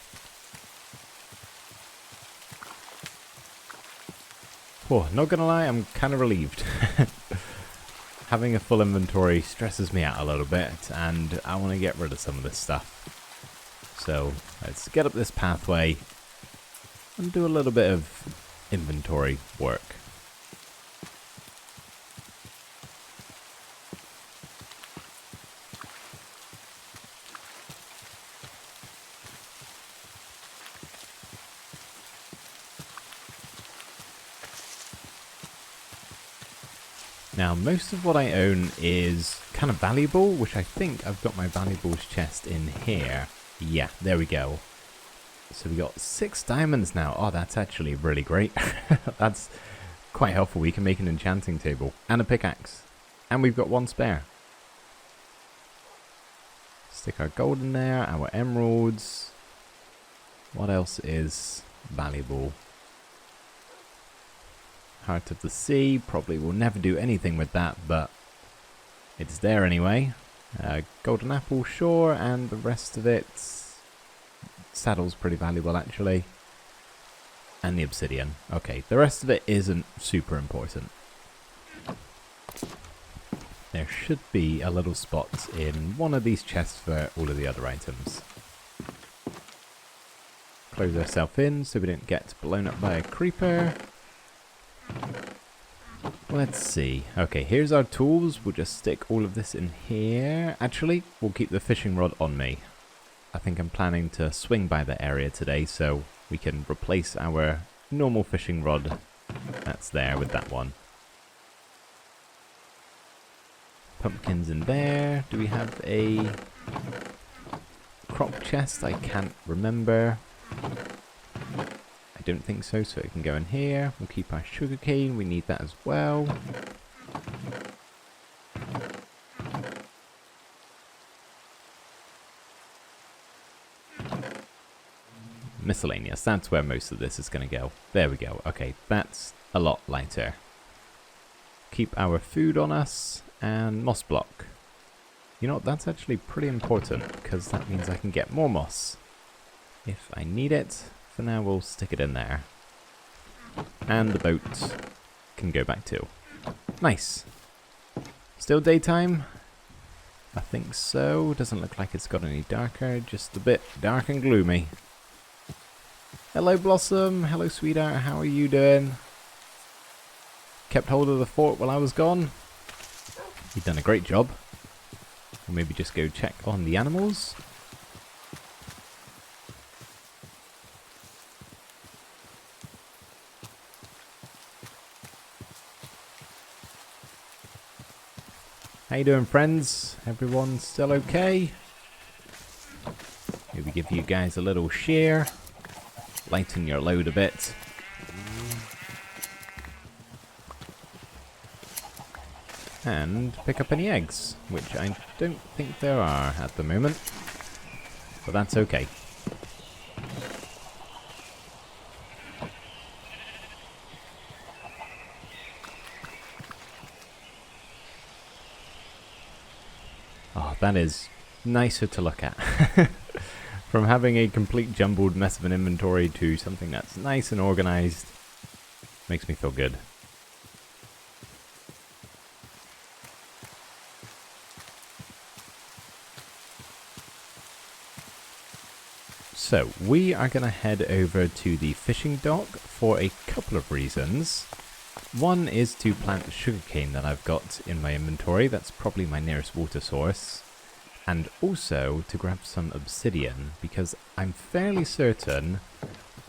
Oh, not gonna lie, I'm kind of relieved. Having a full inventory stresses me out a little bit, and I want to get rid of some of this stuff. So let's get up this pathway and do a little bit of inventory work. Now, most of what I own is kind of valuable, which I think I've got my valuables chest in here. Yeah, there we go. So we got 6 diamonds now. Oh, that's actually really great. That's quite helpful. We can make an enchanting table and a pickaxe. And we've got 1 spare. Stick our gold in there, our emeralds. What else is valuable? Heart of the Sea. Probably will never do anything with that, but it's there anyway. Golden apple, sure, and the rest of it. Saddle's pretty valuable, actually. And the obsidian. Okay, the rest of it isn't super important. There should be a little spot in one of these chests for all of the other items. Close ourselves in so we don't get blown up by a creeper. Let's see. Okay, here's our tools. We'll just stick all of this in here. Actually, we'll keep the fishing rod on me. I think I'm planning to swing by the area today, so we can replace our normal fishing rod that's there with that one. Pumpkins in there. Do we have a crop chest? I can't remember. I don't think so, so it can go in here. We'll keep our sugarcane, we need that as well. miscellaneous. That's where most of this is going to go. There we go. Okay, that's a lot lighter. Keep our food on us, and moss block. You know what, that's actually pretty important, because that means I can get more moss if I need it. For now, we'll stick it in there. And the boat can go back too. Nice. Still daytime? I think so. Doesn't look like it's got any darker, just a bit dark and gloomy. Hello, Blossom. Hello, sweetheart. How are you doing? Kept hold of the fort while I was gone. You've done a great job. Or maybe just go check on the animals. How you doing, friends? Everyone still okay? Maybe give you guys a little share. Lighten your load a bit. And pick up any eggs, which I don't think there are at the moment. But that's okay. Oh, that is nicer to look at. From having a complete jumbled mess of an inventory to something that's nice and organized, makes me feel good. So, we are going to head over to the fishing dock for a couple of reasons. One is to plant the sugarcane that I've got in my inventory. That's probably my nearest water source. And also to grab some obsidian, because I'm fairly certain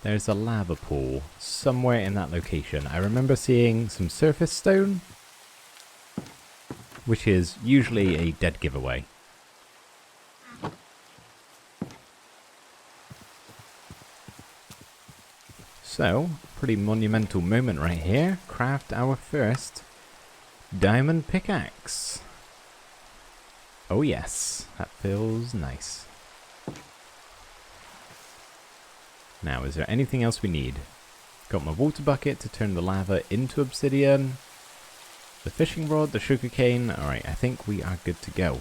there's a lava pool somewhere in that location. I remember seeing some surface stone, which is usually a dead giveaway. So, pretty monumental moment right here. Craft our first diamond pickaxe. Oh yes, that feels nice. Now, is there anything else we need? Got my water bucket to turn the lava into obsidian. The fishing rod, the sugarcane. Alright, I think we are good to go.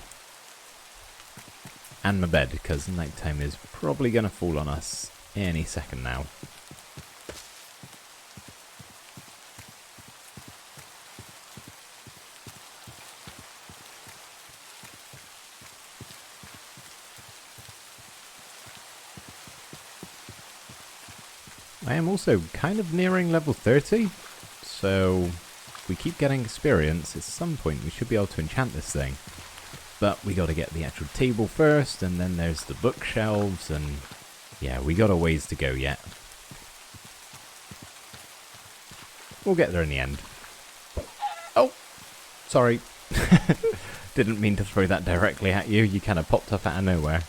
And my bed, because nighttime is probably going to fall on us any second now. I am also kind of nearing level 30, so if we keep getting experience, at some point we should be able to enchant this thing. But we got to get the actual table first, and then there's the bookshelves, and yeah, we got a ways to go yet. We'll get there in the end. Oh, sorry. Didn't mean to throw that directly at you, you kind of popped up out of nowhere.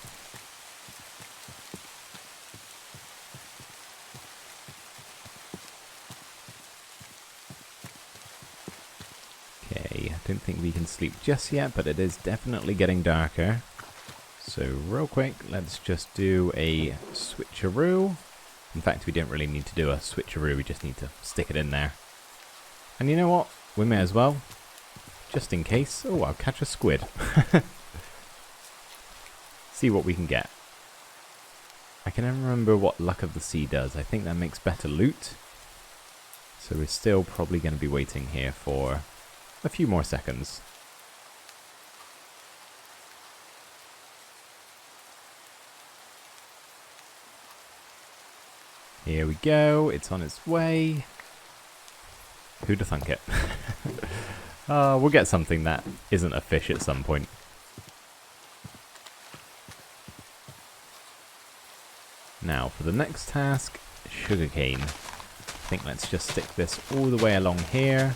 Don't think we can sleep just yet, but it is definitely getting darker. So real quick, let's just do a switcheroo. In fact, we don't really need to do a switcheroo, we just need to stick it in there. And you know what? We may as well. Just in case. Oh, I'll catch a squid. See what we can get. I can never remember what Luck of the Sea does. I think that makes better loot. So we're still probably going to be waiting here for a few more seconds. Here we go, it's on its way. Who'd have thunk it? We'll get something that isn't a fish at some point. Now for the next task, sugarcane. I think let's just stick this all the way along here.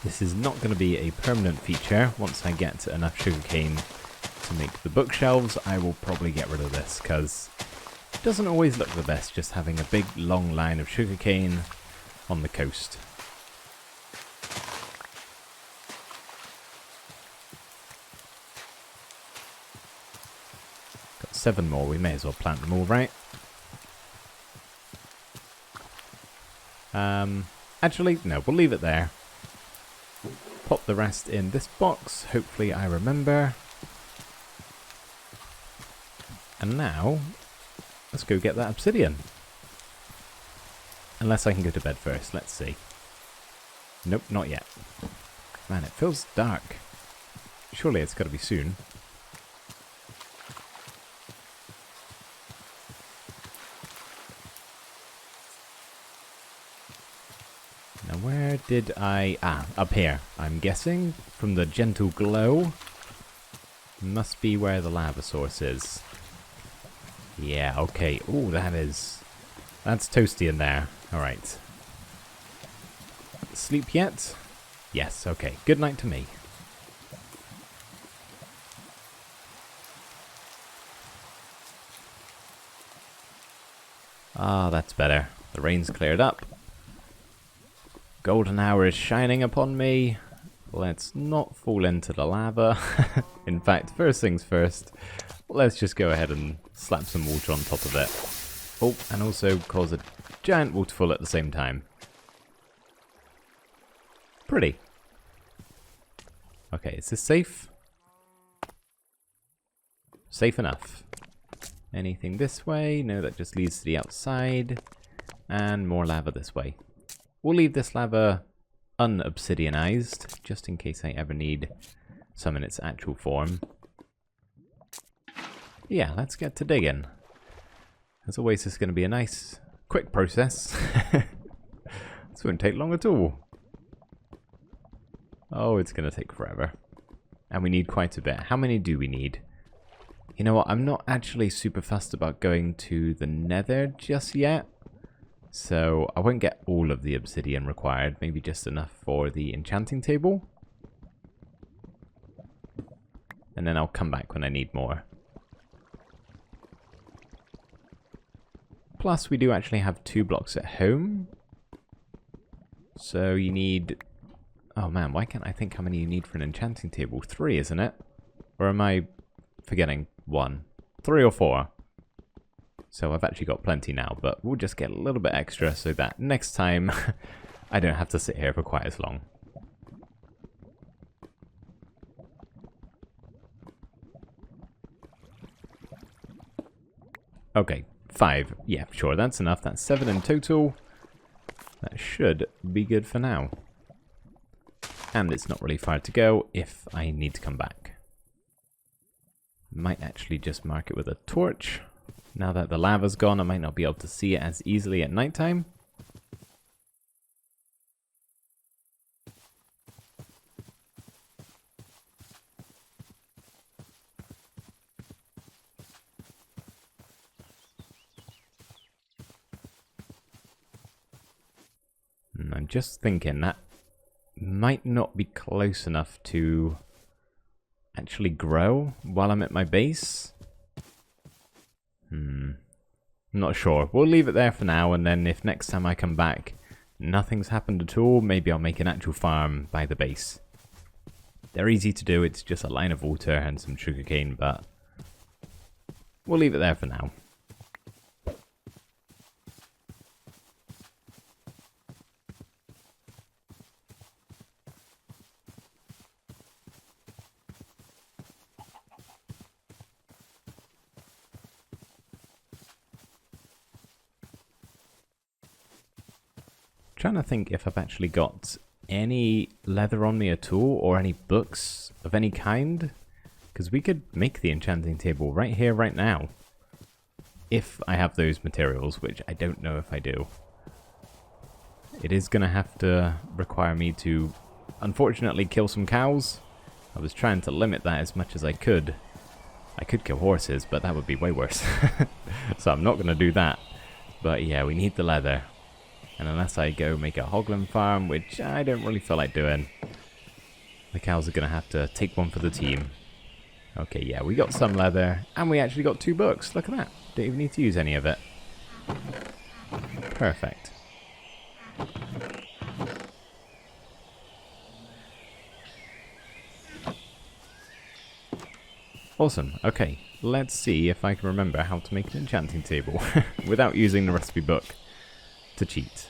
This is not going to be a permanent feature. Once I get enough sugarcane to make the bookshelves, I will probably get rid of this, because it doesn't always look the best just having a big long line of sugarcane on the coast. Got 7 more, we may as well plant them all, right? Actually, no, we'll leave it there. Pop the rest in this box. Hopefully I remember. And now, let's go get that obsidian. Unless I can go to bed first. Let's see. Nope, not yet. Man, it feels dark. Surely it's got to be soon. Now where did I... Ah, up here. I'm guessing from the gentle glow. Must be where the lava source is. Yeah, okay. Ooh, that's toasty in there. Alright. Sleep yet? Yes, okay. Good night to me. Ah, that's better. The rain's cleared up. Golden hour is shining upon me. Let's not fall into the lava. In fact, first things first, let's just go ahead and slap some water on top of it. Oh, and also cause a giant waterfall at the same time. Pretty. Okay, is this safe? Safe enough. Anything this way? No, that just leads to the outside. And more lava this way. We'll leave this lava unobsidianized, just in case I ever need some in its actual form. Yeah, let's get to digging. As always, this is going to be a nice, quick process. This won't take long at all. Oh, it's going to take forever. And we need quite a bit. How many do we need? You know what, I'm not actually super fussed about going to the nether just yet. So I won't get all of the obsidian required, maybe just enough for the enchanting table. And then I'll come back when I need more. Plus we do actually have 2 blocks at home. So you need... Oh man, why can't I think how many you need for an enchanting table? 3, isn't it? Or am I forgetting 1? 3 or 4? So I've actually got plenty now, but we'll just get a little bit extra so that next time I don't have to sit here for quite as long. Okay, 5. Yeah, sure, that's enough. That's 7 in total. That should be good for now. And it's not really far to go if I need to come back. Might actually just mark it with a torch. Now that the lava's gone, I might not be able to see it as easily at nighttime. And I'm just thinking that might not be close enough to actually grow while I'm at my base. I'm not sure. We'll leave it there for now, and then if next time I come back nothing's happened at all, maybe I'll make an actual farm by the base. They're easy to do, it's just a line of water and some sugarcane, but we'll leave it there for now. Trying to think if I've actually got any leather on me at all, or any books of any kind, because we could make the enchanting table right here, right now, if I have those materials, which I don't know if I do. It is going to have to require me to, unfortunately, kill some cows. I was trying to limit that as much as I could. I could kill horses, but that would be way worse. So I'm not going to do that. But yeah, we need the leather. And unless I go make a hoglin farm, which I don't really feel like doing, the cows are going to have to take one for the team. Okay, yeah, we got some leather, and we actually got 2 books. Look at that. Don't even need to use any of it. Perfect. Awesome. Okay, let's see if I can remember how to make an enchanting table without using the recipe book to cheat.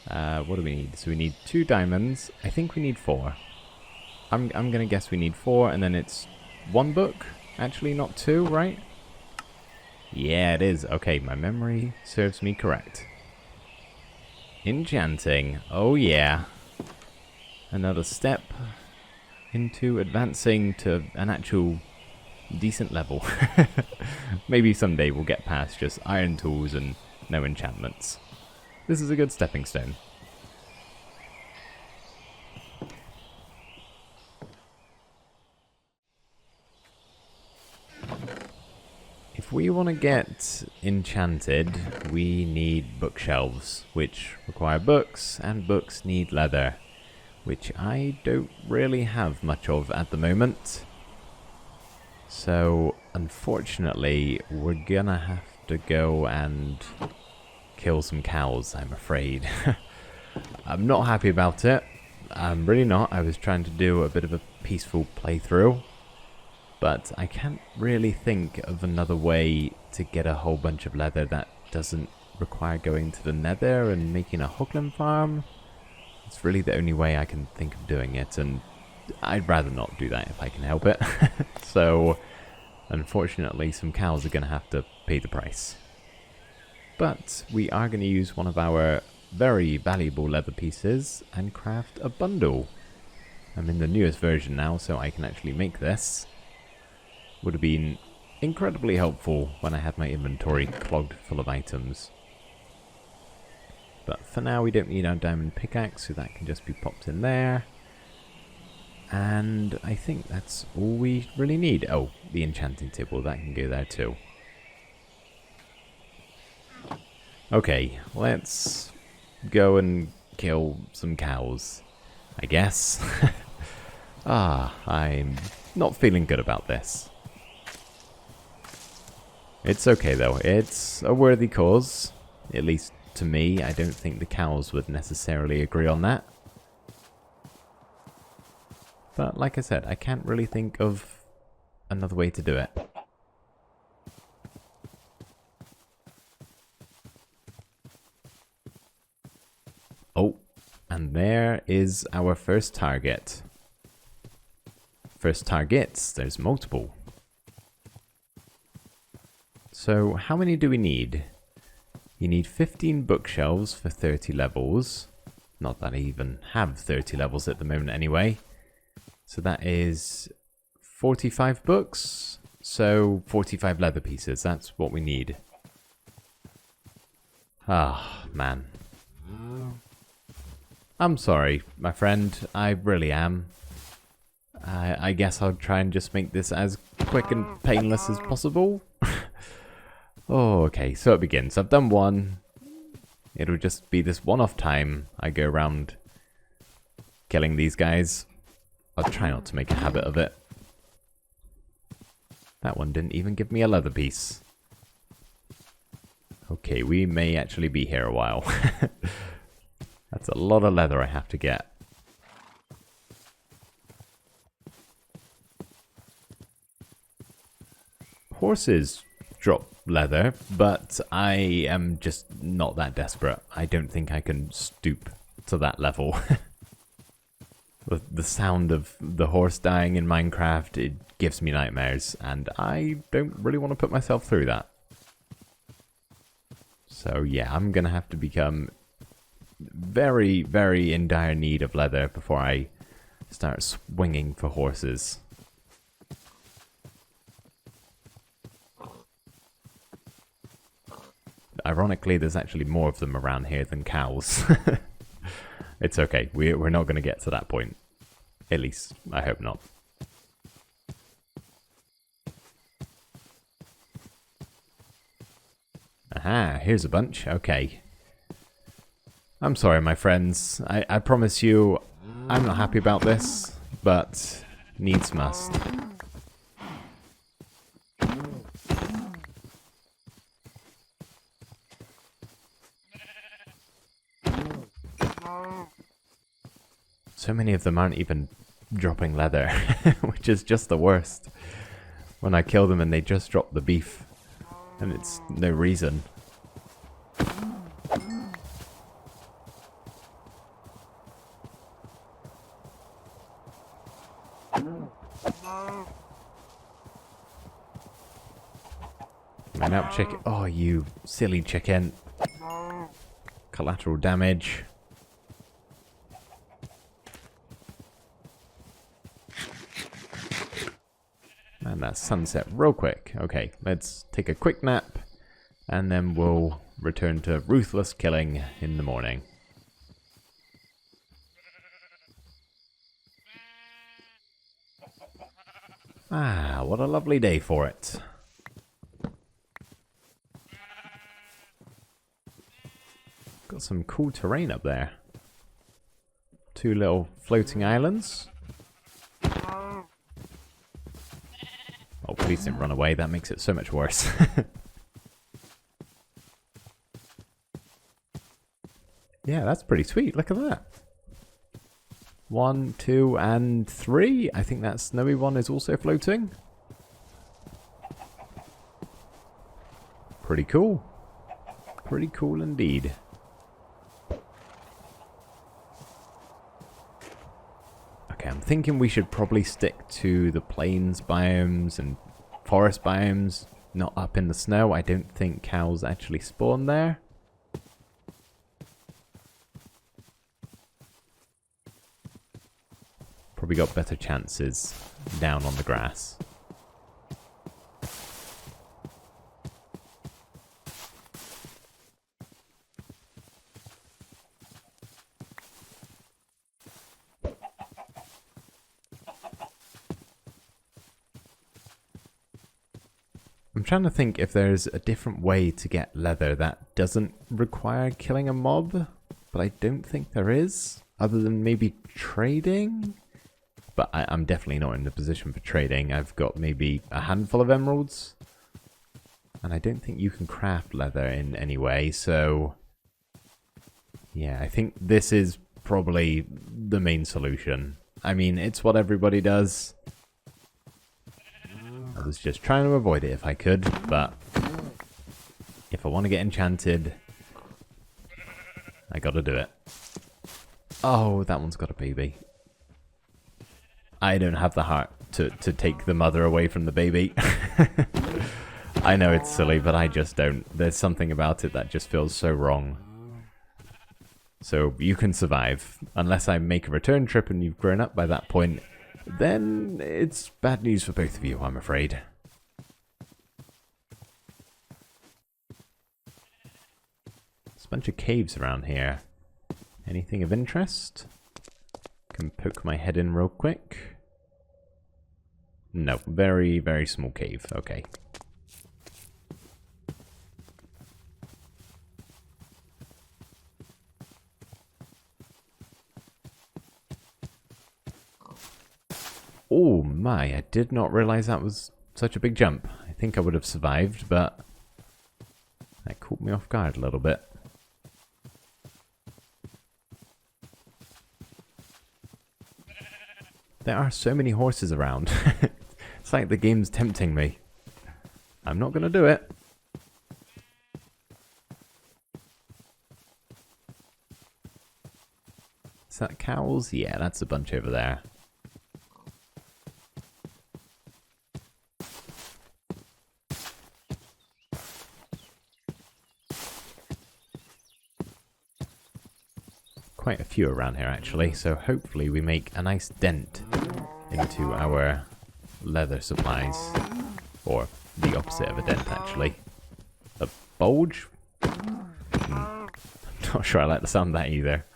What do we need? So we need 2 diamonds. I think we need 4. I'm gonna guess we need 4, and then it's 1 book. Actually, not 2, right? Yeah, it is. Okay, my memory serves me correct. Enchanting. Oh yeah. Another step into advancing to an actual decent level. Maybe someday we'll get past just iron tools and no enchantments. This is a good stepping stone. If we want to get enchanted, we need bookshelves, which require books, and books need leather, which I don't really have much of at the moment. So, unfortunately, we're gonna have to go and kill some cows, I'm afraid. I'm not happy about it. I'm really not. I was trying to do a bit of a peaceful playthrough. But I can't really think of another way to get a whole bunch of leather that doesn't require going to the nether and making a hookland farm. It's really the only way I can think of doing it, and I'd rather not do that if I can help it. So, unfortunately, some cows are going to have to pay the price. But we are going to use one of our very valuable leather pieces and craft a bundle. I'm in the newest version now, so I can actually make this. Would have been incredibly helpful when I had my inventory clogged full of items. But for now we don't need our diamond pickaxe, so that can just be popped in there. And I think that's all we really need. Oh, the enchanting table, that can go there too. Okay, let's go and kill some cows, I guess. I'm not feeling good about this. It's okay though, it's a worthy cause, at least to me. I don't think the cows would necessarily agree on that. But like I said, I can't really think of another way to do it. Oh, and there is our first target. First targets, there's multiple. So, how many do we need? You need 15 bookshelves for 30 levels. Not that I even have 30 levels at the moment anyway. So that is 45 books. So, 45 leather pieces. That's what we need. Ah, man. I'm sorry, my friend. I really am. I guess I'll try and just make this as quick and painless as possible. Oh, okay, so it begins. I've done one. It'll just be this one-off time I go around killing these guys. I'll try not to make a habit of it. That one didn't even give me a leather piece. Okay, we may actually be here a while. That's a lot of leather I have to get. Horses drop leather, but I am just not that desperate. I don't think I can stoop to that level. The sound of the horse dying in Minecraft, it gives me nightmares, and I don't really want to put myself through that. So yeah, I'm gonna have to become very, very in dire need of leather before I start swinging for horses. Ironically, there's actually more of them around here than cows. It's okay, we're not going to get to that point. At least, I hope not. Aha, here's a bunch, okay. I'm sorry, my friends. I promise you, I'm not happy about this, but needs must. So many of them aren't even dropping leather, which is just the worst. When I kill them and they just drop the beef, and it's no reason. Man up, chicken. Oh, you silly chicken. Collateral damage. And that's sunset real quick. Okay, let's take a quick nap. And then we'll return to ruthless killing in the morning. Ah, what a lovely day for it. Got some cool terrain up there. 2 little floating islands. Oh, please don't run away. That makes it so much worse. Yeah, that's pretty sweet. Look at that. 1, 2, and 3. I think that snowy one is also floating. Pretty cool. Pretty cool indeed. Okay, I'm thinking we should probably stick to the plains biomes and forest biomes, not up in the snow. I don't think cows actually spawn there. Probably got better chances down on the grass. I'm trying to think if there's a different way to get leather that doesn't require killing a mob, but I don't think there is, other than maybe trading. But I'm definitely not in the position for trading. I've got maybe a handful of emeralds. And I don't think you can craft leather in any way, so... yeah, I think this is probably the main solution. I mean, it's what everybody does. I was just trying to avoid it if I could, but... if I want to get enchanted... I gotta do it. Oh, that one's got a baby. I don't have the heart to take the mother away from the baby. I know it's silly, but I just don't. There's something about it that just feels so wrong. So you can survive. Unless I make a return trip and you've grown up by that point, then it's bad news for both of you, I'm afraid. There's a bunch of caves around here. Anything of interest? Can poke my head in real quick. No, very, very small cave. Okay. Oh my, I did not realize that was such a big jump. I think I would have survived, but that caught me off guard a little bit. There are so many horses around. It's like the game's tempting me. I'm not going to do it. Is that cows? Yeah, that's a bunch over there. Quite a few around here actually, so hopefully we make a nice dent into our leather supplies. Or the opposite of a dent actually. A bulge? I'm not sure I like the sound of that either.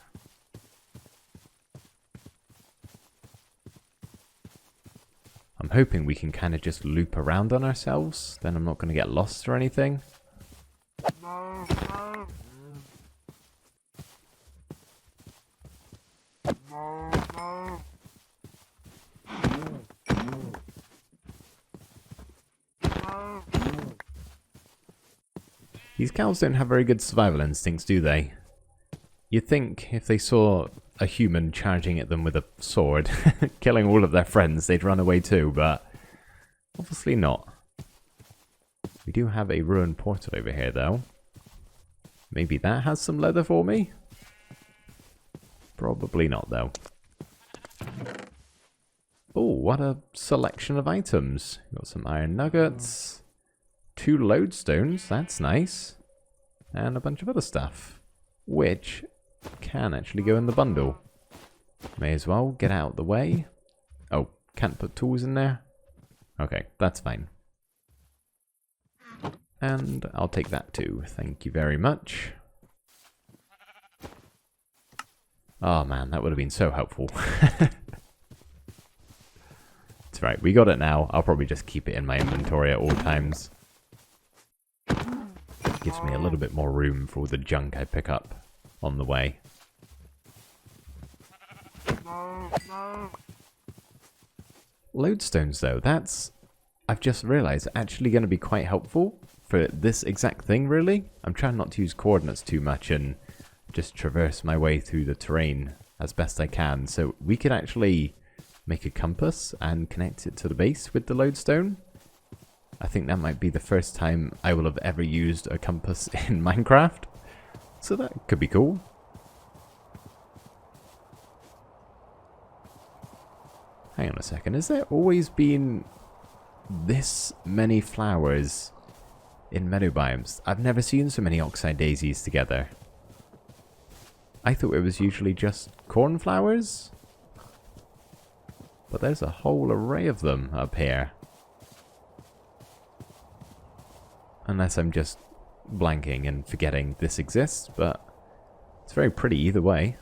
I'm hoping we can kind of just loop around on ourselves, then I'm not going to get lost or anything. These cows don't have very good survival instincts, do they? You'd think if they saw a human charging at them with a sword, killing all of their friends, they'd run away too, but obviously not. We do have a ruined portal over here, though. Maybe that has some leather for me? Probably not, though. Oh, what a selection of items. Got some iron nuggets, 2 lodestones, that's nice. And a bunch of other stuff, which can actually go in the bundle. May as well get out of the way. Oh, can't put tools in there? Okay, that's fine. And I'll take that too, thank you very much. Oh man, that would have been so helpful. It's right, we got it now. I'll probably just keep it in my inventory at all times. Gives me a little bit more room for all the junk I pick up on the way. Lodestones though, that's, I've just realised, actually going to be quite helpful for this exact thing really. I'm trying not to use coordinates too much and just traverse my way through the terrain as best I can. So we could actually make a compass and connect it to the base with the lodestone. I think that might be the first time I will have ever used a compass in Minecraft. So that could be cool. Hang on a second, has there always been this many flowers in meadow biomes? I've never seen so many oxeye daisies together. I thought it was usually just cornflowers. But there's a whole array of them up here. Unless I'm just blanking and forgetting this exists, but it's very pretty either way.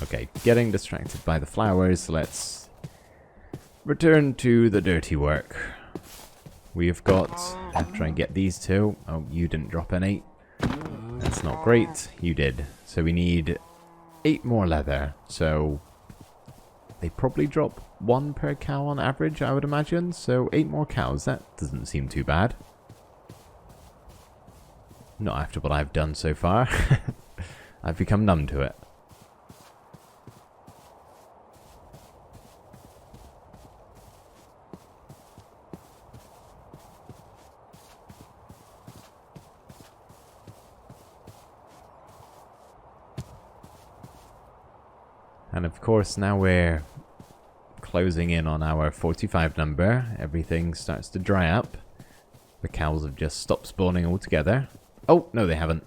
Okay, getting distracted by the flowers, let's return to the dirty work. We've got, try and get these two. Oh, you didn't drop any. That's not great. You did. So we need 8 more leather. So they probably drop 1 per cow on average, I would imagine. So 8 more cows, that doesn't seem too bad. Not after what I've done so far. I've become numb to it. And of course, now we're closing in on our 45 number. Everything starts to dry up. The cows have just stopped spawning altogether. Oh, no they haven't.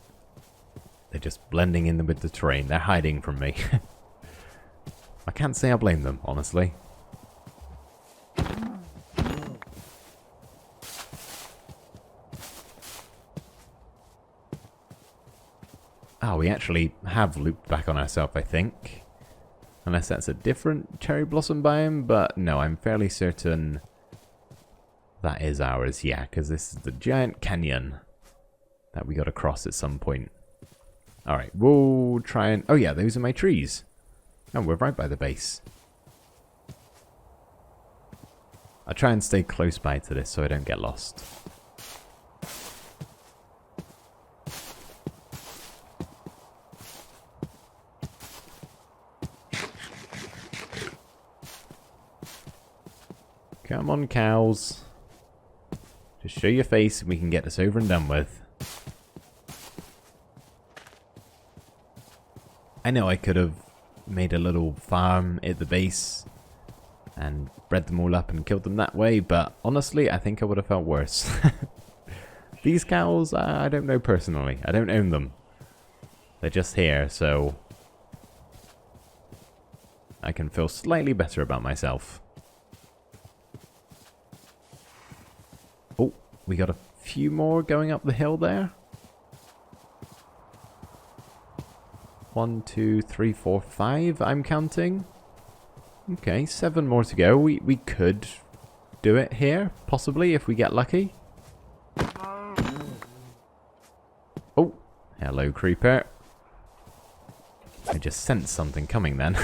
They're just blending in with the terrain. They're hiding from me. I can't say I blame them, honestly. Oh, we actually have looped back on ourselves, I think. Unless that's a different cherry blossom biome, but no, I'm fairly certain that is ours, yeah, because this is the giant canyon that we got to cross at some point. Alright, we'll try and... Oh yeah, those are my trees. Oh, we're right by the base. I'll try and stay close by to this so I don't get lost. Come on, cows. Just show your face and we can get this over and done with. I know I could have made a little farm at the base and bred them all up and killed them that way, but honestly, I think I would have felt worse. These cows, I don't know personally. I don't own them. They're just here, so I can feel slightly better about myself. Oh, we got a few more going up the hill there. 1, 2, 3, 4, 5, I'm counting. Okay, 7 more to go. We could do it here, possibly, if we get lucky. Oh, hello, creeper. I just sensed something coming then.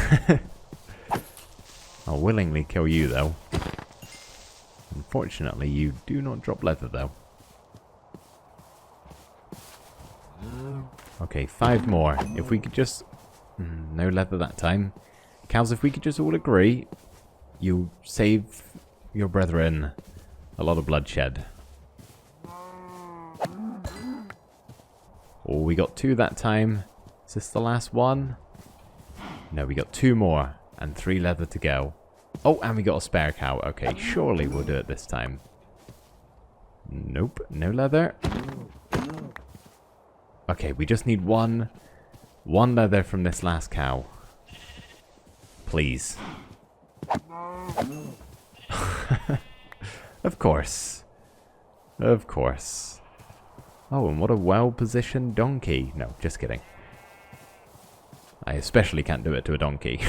I'll willingly kill you, though. Unfortunately, you do not drop leather, though. Okay, 5 more. If we could just... no leather that time. Cows, if we could just all agree, you save your brethren a lot of bloodshed. Oh, we got 2 that time. Is this the last one? No, we got 2 more and 3 leather to go. Oh, and we got a spare cow. Okay, surely we'll do it this time. Nope, no leather. Okay, we just need one leather from this last cow. Please. Of course. Of course. Oh, and what a well-positioned donkey. No, just kidding. I especially can't do it to a donkey.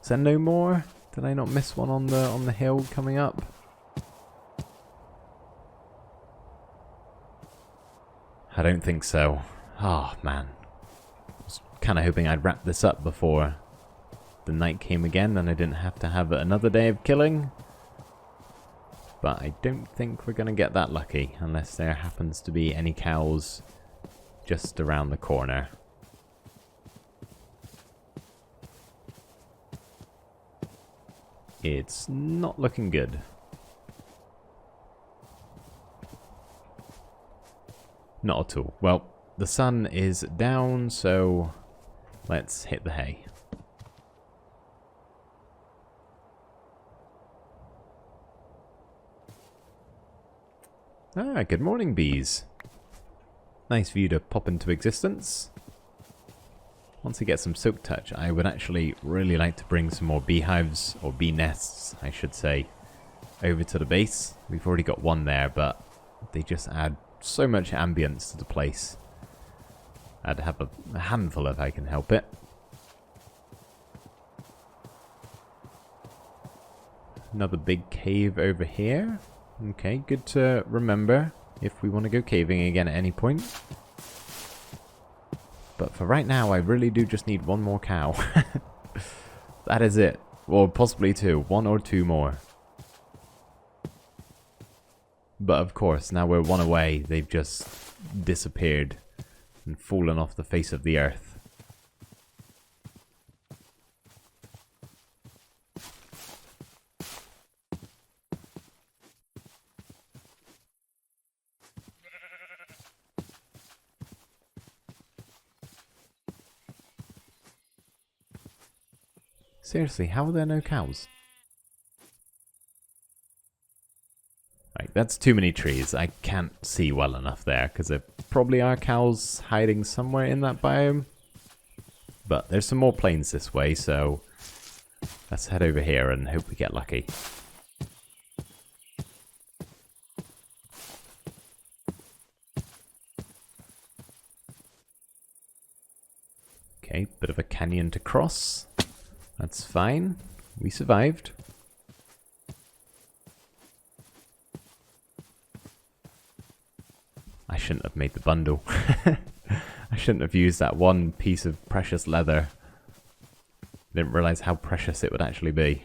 Is there no more? Did I not miss one on the hill coming up? I don't think so. Oh, man. I was kind of hoping I'd wrap this up before the night came again and I didn't have to have another day of killing. But I don't think we're going to get that lucky unless there happens to be any cows just around the corner. It's not looking good. Not at all. Well, the sun is down, so let's hit the hay. Ah, good morning, bees. Nice for you to pop into existence. Once I get some silk touch, I would actually really like to bring some more beehives, or bee nests, I should say, over to the base. We've already got one there, but they just add so much ambience to the place. I'd have a handful if I can help it. Another big cave over here. Okay, good to remember if we want to go caving again at any point. But for right now, I really do just need one more cow. That is it. Or possibly two. One or two more. But of course, now we're one away, they've just disappeared and fallen off the face of the earth. Seriously, how are there no cows? Right, that's too many trees. I can't see well enough there, because there probably are cows hiding somewhere in that biome. But there's some more plains this way, so let's head over here and hope we get lucky. Okay, bit of a canyon to cross. That's fine. We survived. I shouldn't have made the bundle. I shouldn't have used that one piece of precious leather. Didn't realize how precious it would actually be.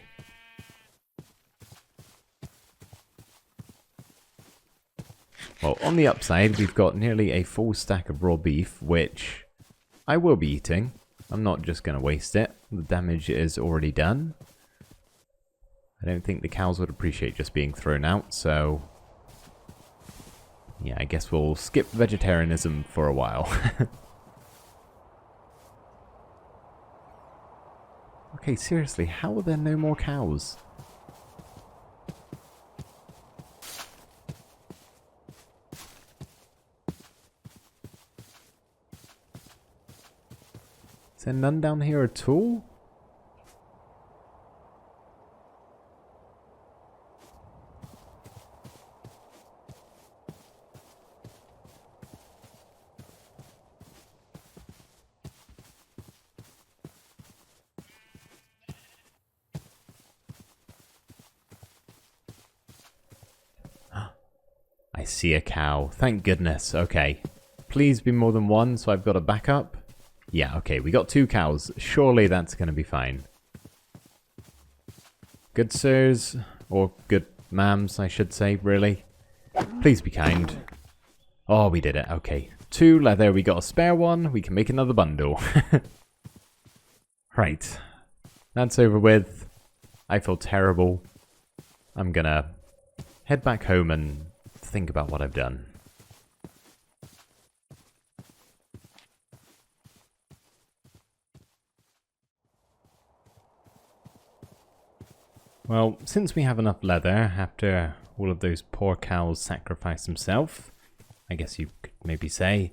Well, on the upside, we've got nearly a full stack of raw beef, which I will be eating. I'm not just going to waste it. The damage is already done. I don't think the cows would appreciate just being thrown out, so yeah, I guess we'll skip vegetarianism for a while. Okay, seriously, how are there no more cows? Is there none down here at all? I see a cow. Thank goodness. Okay. Please be more than one so I've got a backup. Yeah, okay. We got 2 cows. Surely that's going to be fine. Good sirs. Or good ma'ams, I should say, really. Please be kind. Oh, we did it. Okay. 2 leather. We got a spare one. We can make another bundle. Right. That's over with. I feel terrible. I'm gonna head back home and think about what I've done. Well, since we have enough leather after all of those poor cows sacrificed themselves, I guess you could maybe say,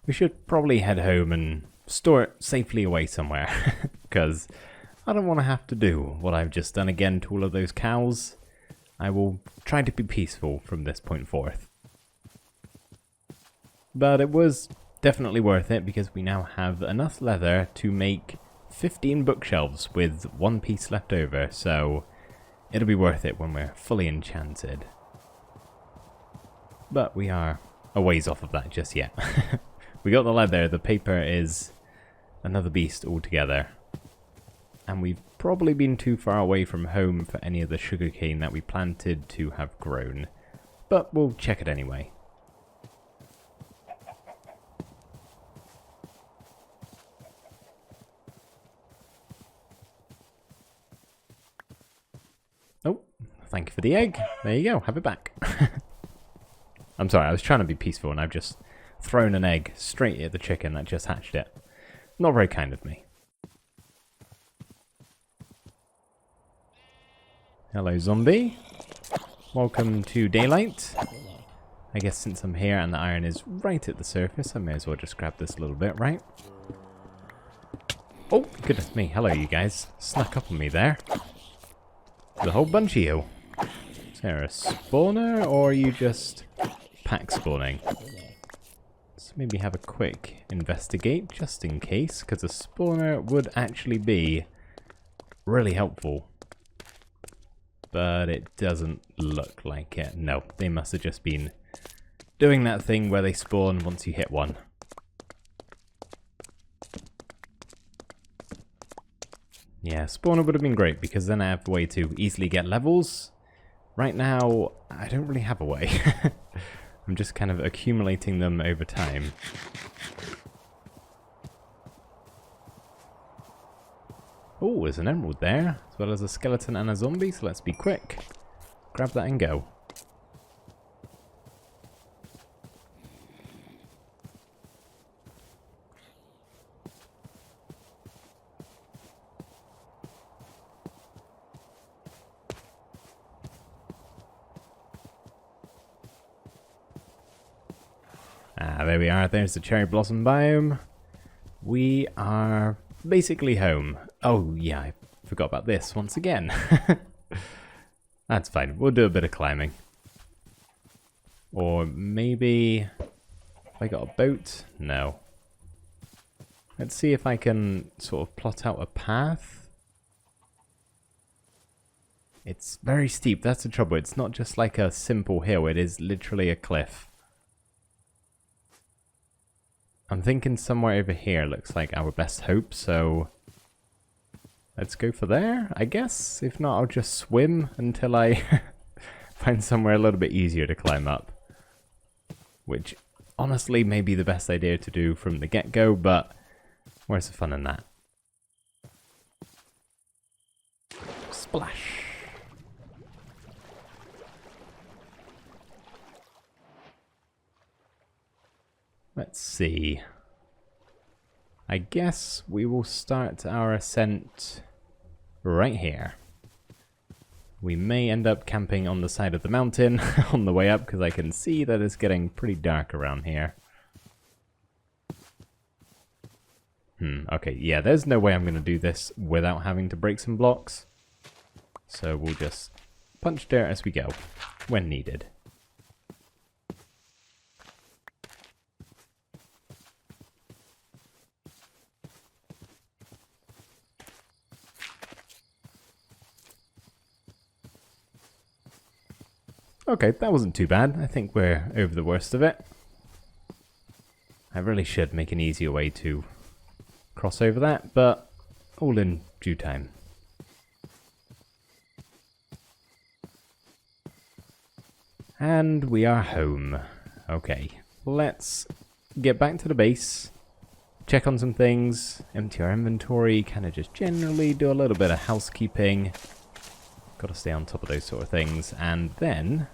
we should probably head home and store it safely away somewhere. Because I don't want to have to do what I've just done again to all of those cows. I will try to be peaceful from this point forth. But it was definitely worth it because we now have enough leather to make 15 bookshelves with one piece left over, so it'll be worth it when we're fully enchanted. But we are a ways off of that just yet. We got the leather, the paper is another beast altogether. And we've probably been too far away from home for any of the sugarcane that we planted to have grown. But we'll check it anyway. Oh, thank you for the egg. There you go, have it back. I'm sorry, I was trying to be peaceful and I've just thrown an egg straight at the chicken that just hatched it. Not very kind of me. Hello, zombie. Welcome to daylight. I guess since I'm here and the iron is right at the surface, I may as well just grab this a little bit, right? Oh, goodness me. Hello, you guys. Snuck up on me there. There's a whole bunch of you. Is there a spawner, or are you just pack spawning? Let's maybe have a quick investigate, just in case, because a spawner would actually be really helpful. But it doesn't look like it. No, they must have just been doing that thing where they spawn once you hit one. Yeah, spawner would have been great because then I have a way to easily get levels. Right now, I don't really have a way. I'm just kind of accumulating them over time. Oh, there's an emerald there, as well as a skeleton and a zombie, so let's be quick. Grab that and go. Ah, there we are. There's the cherry blossom biome. We are basically home. Oh, yeah, I forgot about this once again. That's fine. We'll do a bit of climbing. Or maybe... Have I got a boat? No. Let's see if I can sort of plot out a path. It's very steep. That's the trouble. It's not just like a simple hill. It is literally a cliff. I'm thinking somewhere over here looks like our best hope, so let's go for there, I guess. If not, I'll just swim until I find somewhere a little bit easier to climb up. Which, honestly, may be the best idea to do from the get-go, but where's the fun in that? Splash! Let's see. I guess we will start our ascent right here. We may end up camping on the side of the mountain on the way up because I can see that it's getting pretty dark around here. Okay, yeah, there's no way I'm going to do this without having to break some blocks. So we'll just punch dirt as we go, when needed. Okay, that wasn't too bad. I think we're over the worst of it. I really should make an easier way to cross over that, but all in due time. And we are home. Okay, let's get back to the base, check on some things, empty our inventory, kind of just generally do a little bit of housekeeping. Got to stay on top of those sort of things, and then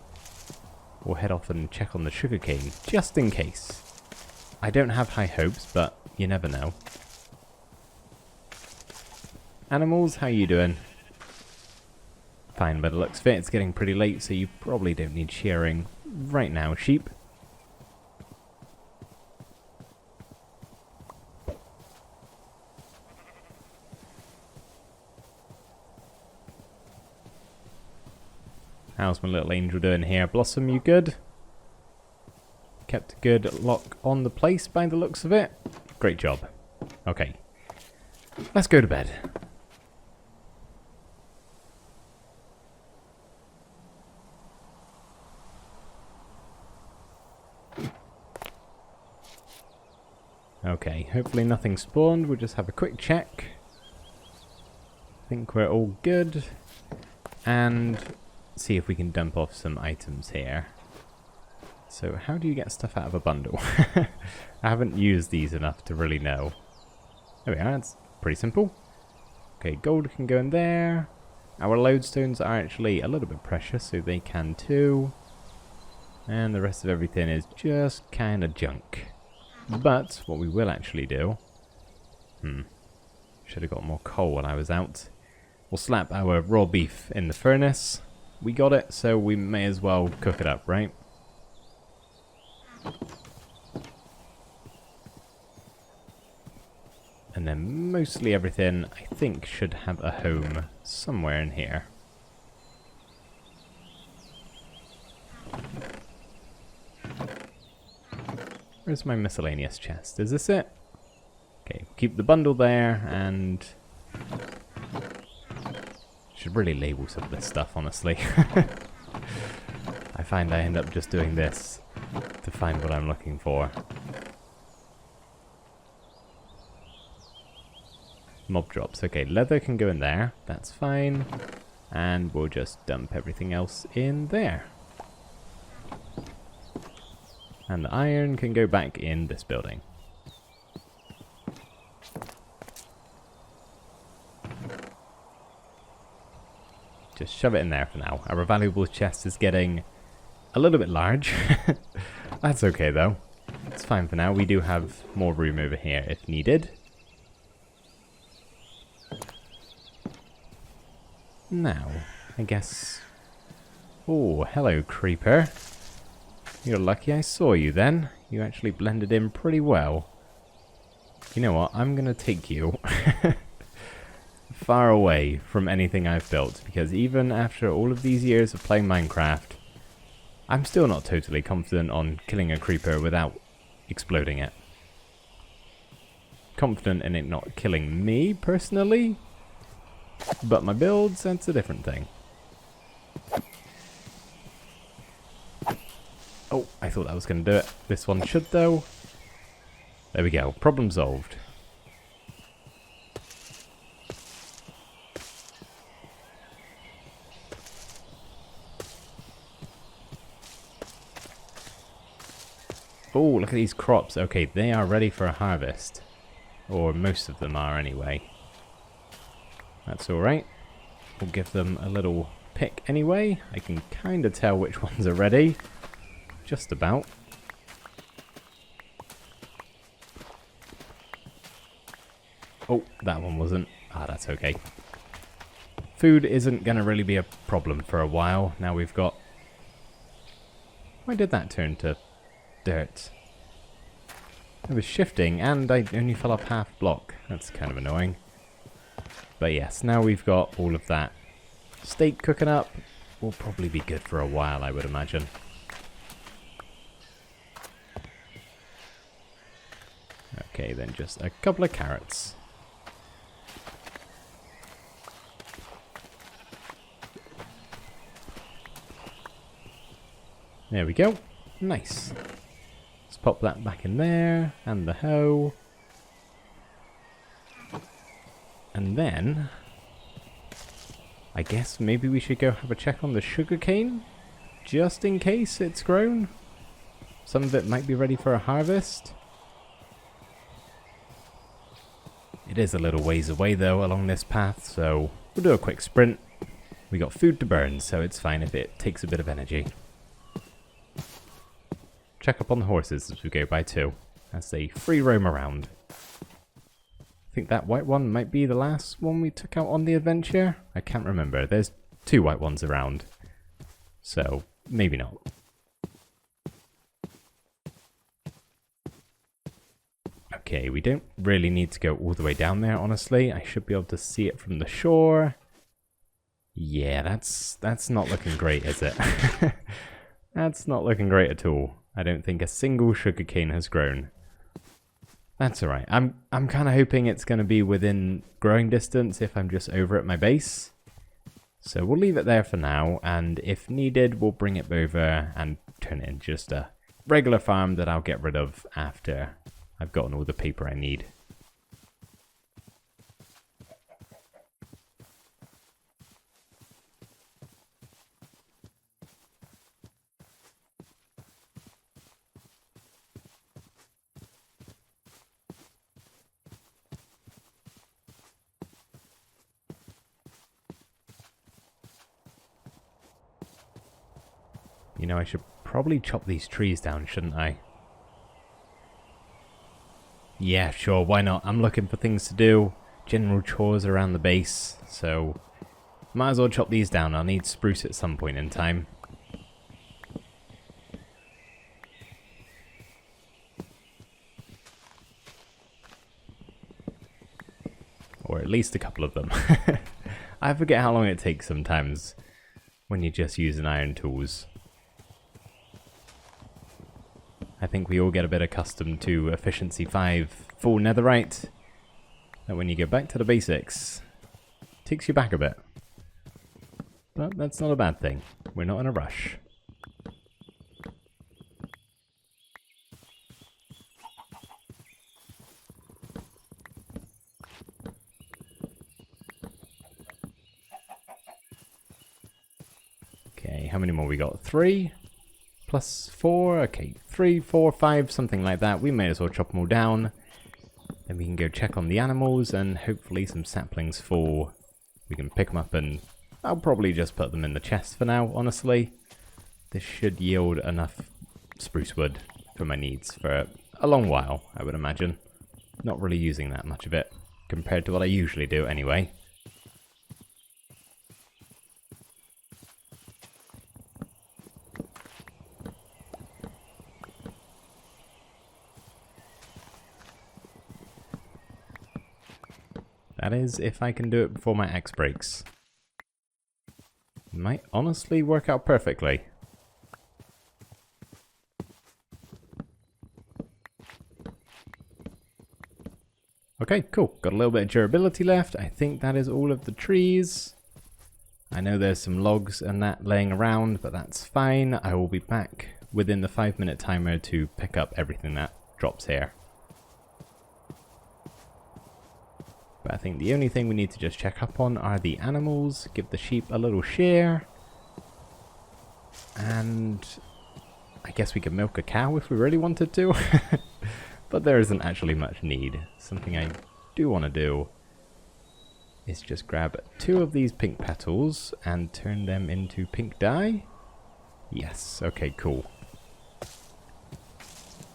we'll head off and check on the sugarcane, just in case. I don't have high hopes, but you never know. Animals, how you doing? Fine, by the looks of it, it's getting pretty late, so you probably don't need shearing right now, sheep. How's my little angel doing here? Blossom, you good? Kept a good lock on the place by the looks of it. Great job. Okay. Let's go to bed. Okay, hopefully nothing spawned. We'll just have a quick check. I think we're all good. And see if we can dump off some items here. So how do you get stuff out of a bundle? I haven't used these enough to really know. There we are, it's pretty simple. Okay, gold can go in there. Our lodestones are actually a little bit precious, so they can too. And the rest of everything is just kind of junk. But what we will actually do... should have got more coal when I was out. We'll slap our raw beef in the furnace. We got it, so we may as well cook it up, right? And then mostly everything, I think, should have a home somewhere in here. Where's my miscellaneous chest? Is this it? Okay, keep the bundle there, and... should really label some of this stuff, honestly. I find I end up just doing this to find what I'm looking for. Mob drops. Okay, leather can go in there. That's fine. And we'll just dump everything else in there. And the iron can go back in this building. Just shove it in there for now. Our valuable chest is getting a little bit large. That's okay though. It's fine for now. We do have more room over here if needed. Now, I guess... Oh, hello creeper. You're lucky I saw you then. You actually blended in pretty well. You know what? I'm gonna take you far away from anything I've built, because even after all of these years of playing Minecraft, I'm still not totally confident on killing a creeper without exploding it. Confident in it not killing me, personally, but my builds, that's a different thing. Oh, I thought that was going to do it. This one should, though. There we go. Problem solved. Oh, look at these crops. Okay, they are ready for a harvest. Or most of them are, anyway. That's alright. We'll give them a little pick anyway. I can kind of tell which ones are ready. Just about. Oh, that one wasn't. Ah, that's okay. Food isn't going to really be a problem for a while. Now we've got... Why did that turn to dirt? It was shifting and I only fell off half block. That's kind of annoying. But yes, now we've got all of that steak cooking up. Will probably be good for a while, I would imagine. Okay, then just a couple of carrots. There we go. Nice. Let's pop that back in there. And the hoe. And then... I guess maybe we should go have a check on the sugarcane. Just in case it's grown. Some of it might be ready for a harvest. It is a little ways away though along this path, so we'll do a quick sprint. We got food to burn, so it's fine if it takes a bit of energy. Check up on the horses as we go by too, as they free roam around. I think that white one might be the last one we took out on the adventure. I can't remember. There's 2 white ones around. So, maybe not. Okay, we don't really need to go all the way down there, honestly. I should be able to see it from the shore. Yeah, that's not looking great, is it? That's not looking great at all. I don't think a single sugarcane has grown. That's alright. I'm kind of hoping it's going to be within growing distance if I'm just over at my base. So we'll leave it there for now, and if needed, we'll bring it over and turn it into just a regular farm that I'll get rid of after I've gotten all the paper I need. You know, I should probably chop these trees down, shouldn't I? Yeah, sure, why not? I'm looking for things to do. General chores around the base, so might as well chop these down. I'll need spruce at some point in time. Or at least a couple of them. I forget how long it takes sometimes when you're just using iron tools. I think we all get a bit accustomed to efficiency 5 full netherite. And when you go back to the basics, it takes you back a bit. But that's not a bad thing. We're not in a rush. Okay, how many more we got? 3? Plus 4, okay, 3, 4, 5, something like that. We may as well chop them all down. Then we can go check on the animals and hopefully some saplings fall. We can pick them up and I'll probably just put them in the chest for now, honestly. This should yield enough spruce wood for my needs for a long while, I would imagine. Not really using that much of it compared to what I usually do anyway. That is, if I can do it before my axe breaks. Might honestly work out perfectly. Okay, cool. Got a little bit of durability left. I think that is all of the trees. I know there's some logs and that laying around, but that's fine. I will be back within the 5-minute timer to pick up everything that drops here. But I think the only thing we need to just check up on are the animals, give the sheep a little share, and I guess we could milk a cow if we really wanted to, but there isn't actually much need. Something I do want to do is just grab 2 of these pink petals and turn them into pink dye. Yes, okay, cool.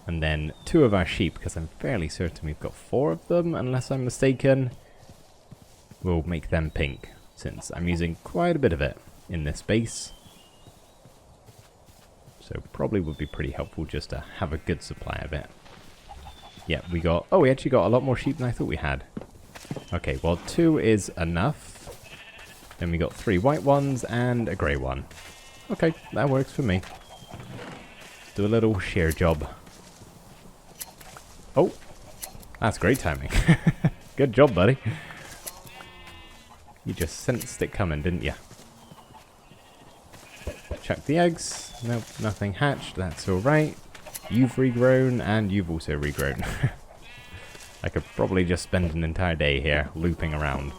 And then 2 of our sheep, because I'm fairly certain we've got 4 of them, unless I'm mistaken. We'll make them pink, since I'm using quite a bit of it in this base. So probably would be pretty helpful just to have a good supply of it. Yeah, we actually got a lot more sheep than I thought we had. Okay, well 2 is enough. Then we got 3 white ones and a grey one. Okay, that works for me. Do a little shear job. Oh, that's great timing. Good job, buddy. You just sensed it coming, didn't you? Check the eggs. Nope, nothing hatched. That's alright. You've regrown, and you've also regrown. I could probably just spend an entire day here looping around.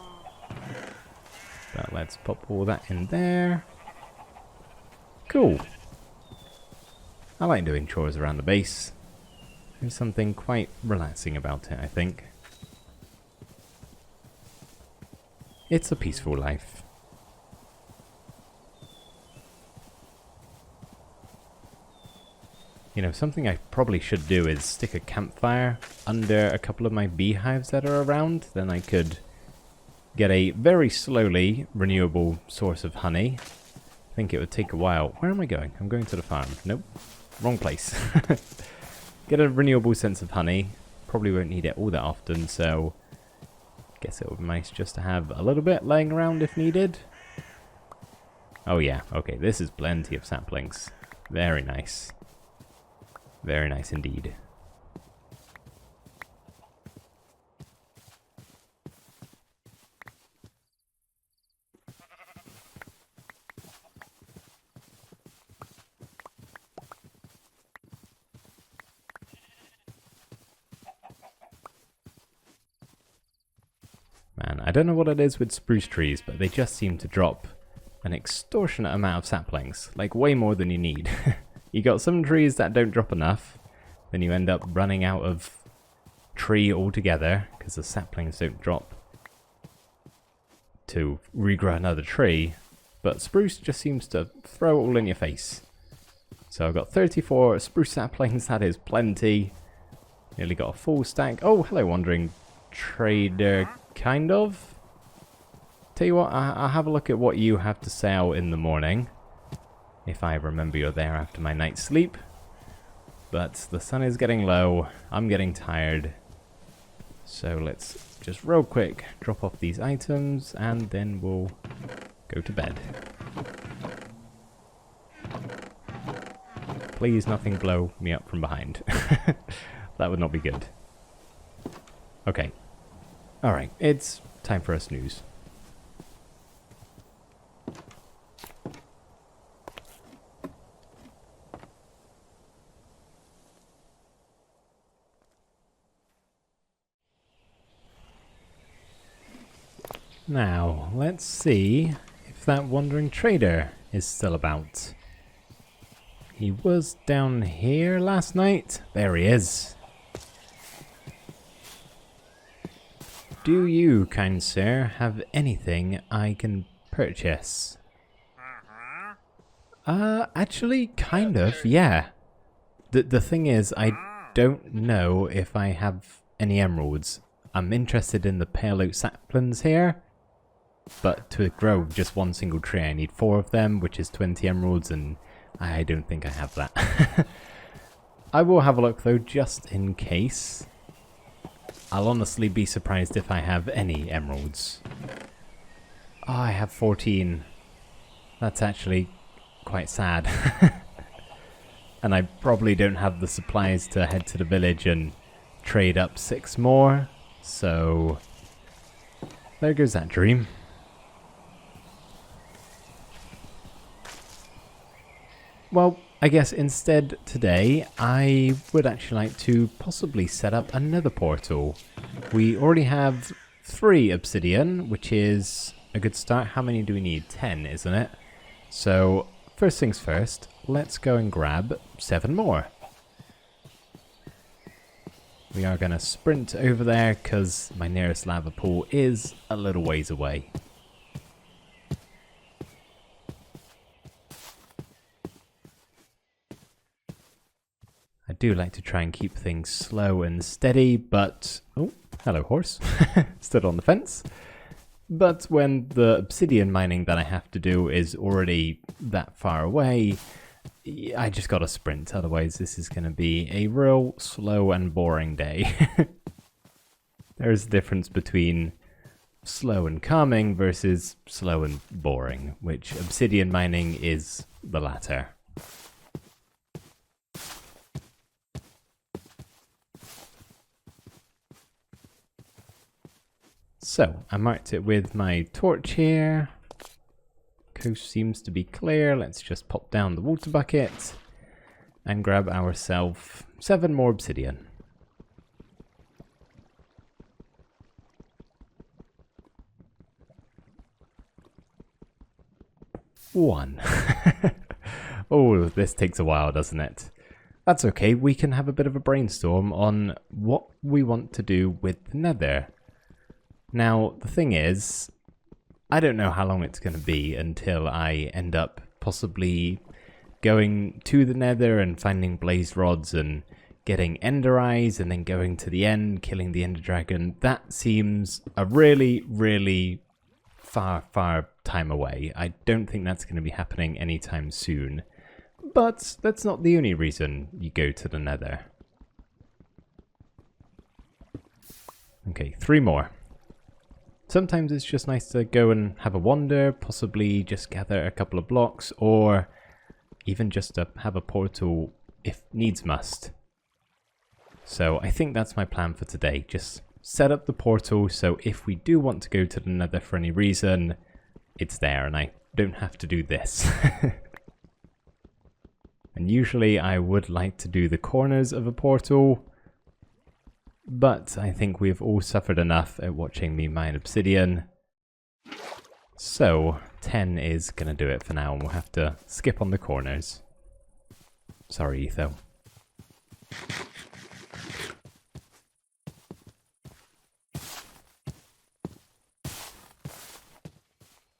But let's pop all that in there. Cool. I like doing chores around the base. There's something quite relaxing about it, I think. It's a peaceful life. You know, something I probably should do is stick a campfire under a couple of my beehives that are around. Then I could get a very slowly renewable source of honey. I think it would take a while. Where am I going? I'm going to the farm. Nope. Wrong place. Get a renewable sense of honey. Probably won't need it all that often, so guess it would be nice just to have a little bit laying around if needed. Oh yeah, okay, this is plenty of saplings. Very nice. Very nice indeed. Man, I don't know what it is with spruce trees, but they just seem to drop an extortionate amount of saplings. Like, way more than you need. You got some trees that don't drop enough, then you end up running out of tree altogether, because the saplings don't drop to regrow another tree. But spruce just seems to throw it all in your face. So I've got 34 spruce saplings, that is plenty. Nearly got a full stack. Oh, hello, wandering trader, kind of. Tell you what, I'll have a look at what you have to sell in the morning. If I remember you're there after my night's sleep. But the sun is getting low, I'm getting tired. So let's just real quick drop off these items and then we'll go to bed. Please nothing blow me up from behind. That would not be good. Okay. Alright, it's time for a snooze. Now, let's see if that wandering trader is still about. He was down here last night. There he is. Do you, kind sir, have anything I can purchase? Actually, kind of, yeah. The thing is, I don't know if I have any emeralds. I'm interested in the pale oak saplings here. But to grow just one single tree, I need 4 of them, which is 20 emeralds, and I don't think I have that. I will have a look, though, just in case. I'll honestly be surprised if I have any emeralds. Oh, I have 14. That's actually quite sad. And I probably don't have the supplies to head to the village and trade up 6 more. So there goes that dream. Well, I guess instead today I would actually like to possibly set up another portal. We already have 3 obsidian, which is a good start. How many do we need? 10, isn't it? So first things first, let's go and grab 7 more. We are going to sprint over there because my nearest lava pool is a little ways away. I do like to try and keep things slow and steady, but... Oh, hello horse. Stood on the fence. But when the obsidian mining that I have to do is already that far away, I just gotta sprint, otherwise this is gonna be a real slow and boring day. There's a difference between slow and calming versus slow and boring, which obsidian mining is the latter. So, I marked it with my torch here. Coast seems to be clear. Let's just pop down the water bucket and grab ourselves 7 more obsidian. One. Oh, this takes a while, doesn't it? That's okay. We can have a bit of a brainstorm on what we want to do with the nether. Now, the thing is, I don't know how long it's going to be until I end up possibly going to the nether and finding blaze rods and getting ender eyes and then going to the end, killing the ender dragon. That seems a really, really far time away. I don't think that's going to be happening anytime soon. But that's not the only reason you go to the Nether. Okay, 3 more. Sometimes it's just nice to go and have a wander, possibly just gather a couple of blocks, or even just to have a portal if needs must. So I think that's my plan for today. Just set up the portal so if we do want to go to the Nether for any reason, it's there and I don't have to do this. And usually I would like to do the corners of a portal, but I think we've all suffered enough at watching me mine obsidian. So 10 is going to do it for now and we'll have to skip on the corners. Sorry, Etho.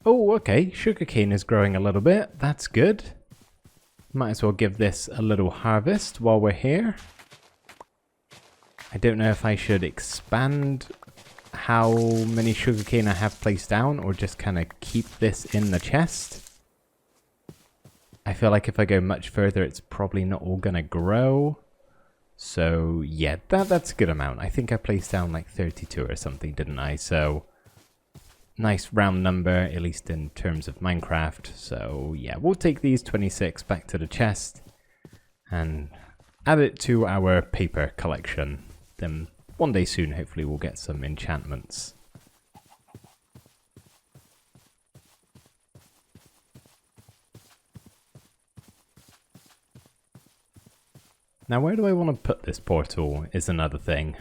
Oh, okay, sugarcane is growing a little bit. That's good. Might as well give this a little harvest while we're here. I don't know if I should expand how many sugarcane I have placed down or just kind of keep this in the chest. I feel like if I go much further, it's probably not all going to grow. So yeah, that's a good amount. I think I placed down like 32 or something, didn't I? So nice round number, at least in terms of Minecraft. So yeah, we'll take these 26 back to the chest and add it to our paper collection. Then one day soon, hopefully we'll get some enchantments. Now where do I want to put this portal is another thing.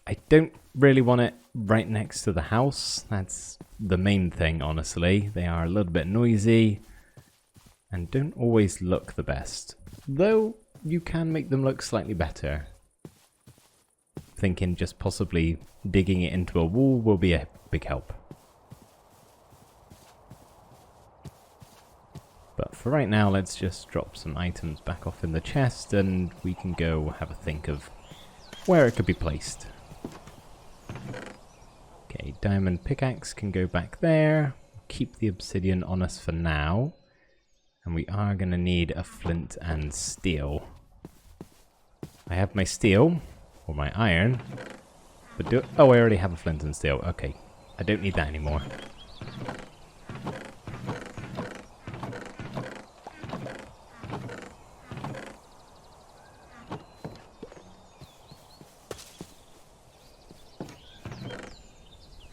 I don't really want it right next to the house. That's the main thing, honestly. They are a little bit noisy and don't always look the best. Though you can make them look slightly better. Thinking just possibly digging it into a wall will be a big help. But for right now, let's just drop some items back off in the chest and we can go have a think of where it could be placed. Okay, diamond pickaxe can go back there. Keep the obsidian on us for now. And we are going to need a flint and steel. I have my steel, or my iron. But oh, I already have a flint and steel. Okay, I don't need that anymore.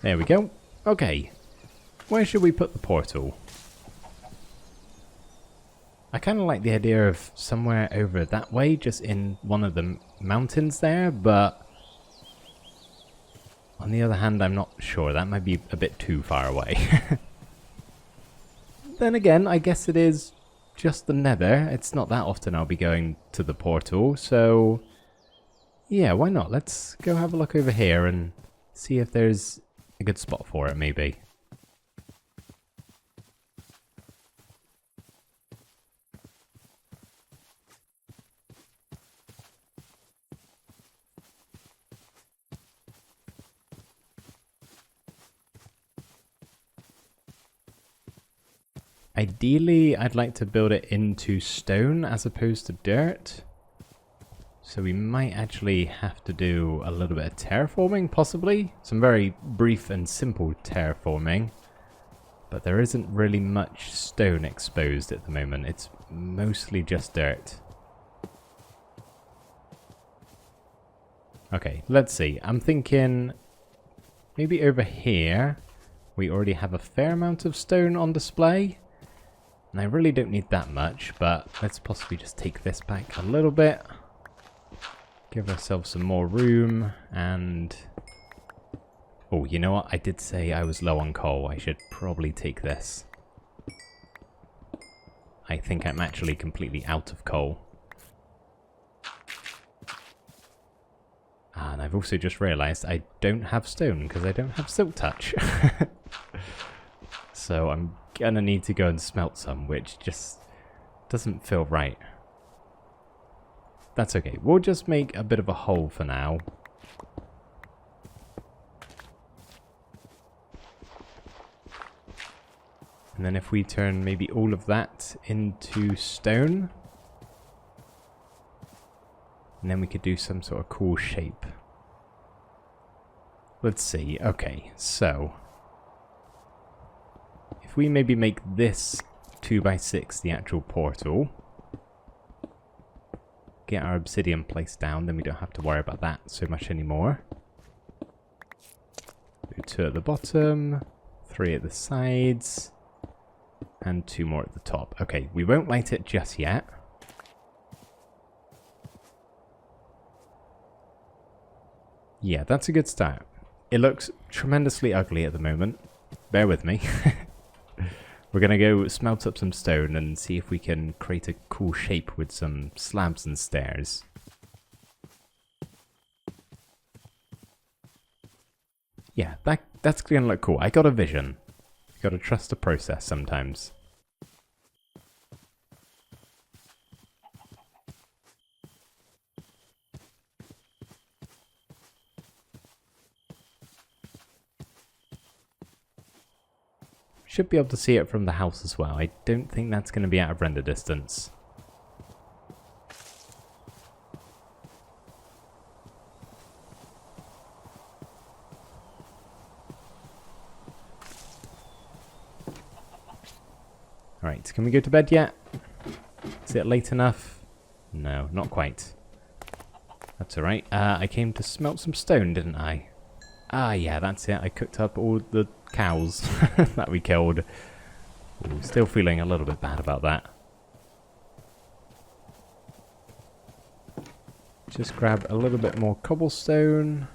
There we go. Okay. Where should we put the portal? I kind of like the idea of somewhere over that way, just in one of the mountains there, but on the other hand, I'm not sure. That might be a bit too far away. Then again, I guess it is just the Nether. It's not that often I'll be going to the portal, so yeah, why not? Let's go have a look over here and see if there's a good spot for it, maybe. Ideally, I'd like to build it into stone as opposed to dirt. So we might actually have to do a little bit of terraforming, possibly. Some very brief and simple terraforming. But there isn't really much stone exposed at the moment. It's mostly just dirt. Okay, let's see. I'm thinking maybe over here we already have a fair amount of stone on display. And I really don't need that much, but let's possibly just take this back a little bit. Give ourselves some more room, and oh, you know what? I did say I was low on coal. I should probably take this. I think I'm actually completely out of coal. And I've also just realized I don't have stone because I don't have silk touch. So I'm gonna need to go and smelt some, which just doesn't feel right. That's okay. We'll just make a bit of a hole for now. And then if we turn maybe all of that into stone, and then we could do some sort of cool shape. Let's see. Okay, so if we maybe make this 2x6 the actual portal, get our obsidian placed down, then we don't have to worry about that so much anymore. Do 2 at the bottom, 3 at the sides, and 2 more at the top. Okay, we won't light it just yet. Yeah, that's a good start. It looks tremendously ugly at the moment. Bear with me. We're going to go smelt up some stone and see if we can create a cool shape with some slabs and stairs. Yeah, that's going to look cool. I got a vision. You got to trust the process sometimes. Should be able to see it from the house as well. I don't think that's going to be out of render distance. Alright, can we go to bed yet? Is it late enough? No, not quite. That's alright. I came to smelt some stone, didn't I? Ah, yeah, that's it. I cooked up all the cows that we killed. Ooh, still feeling a little bit bad about that. Just grab a little bit more cobblestone.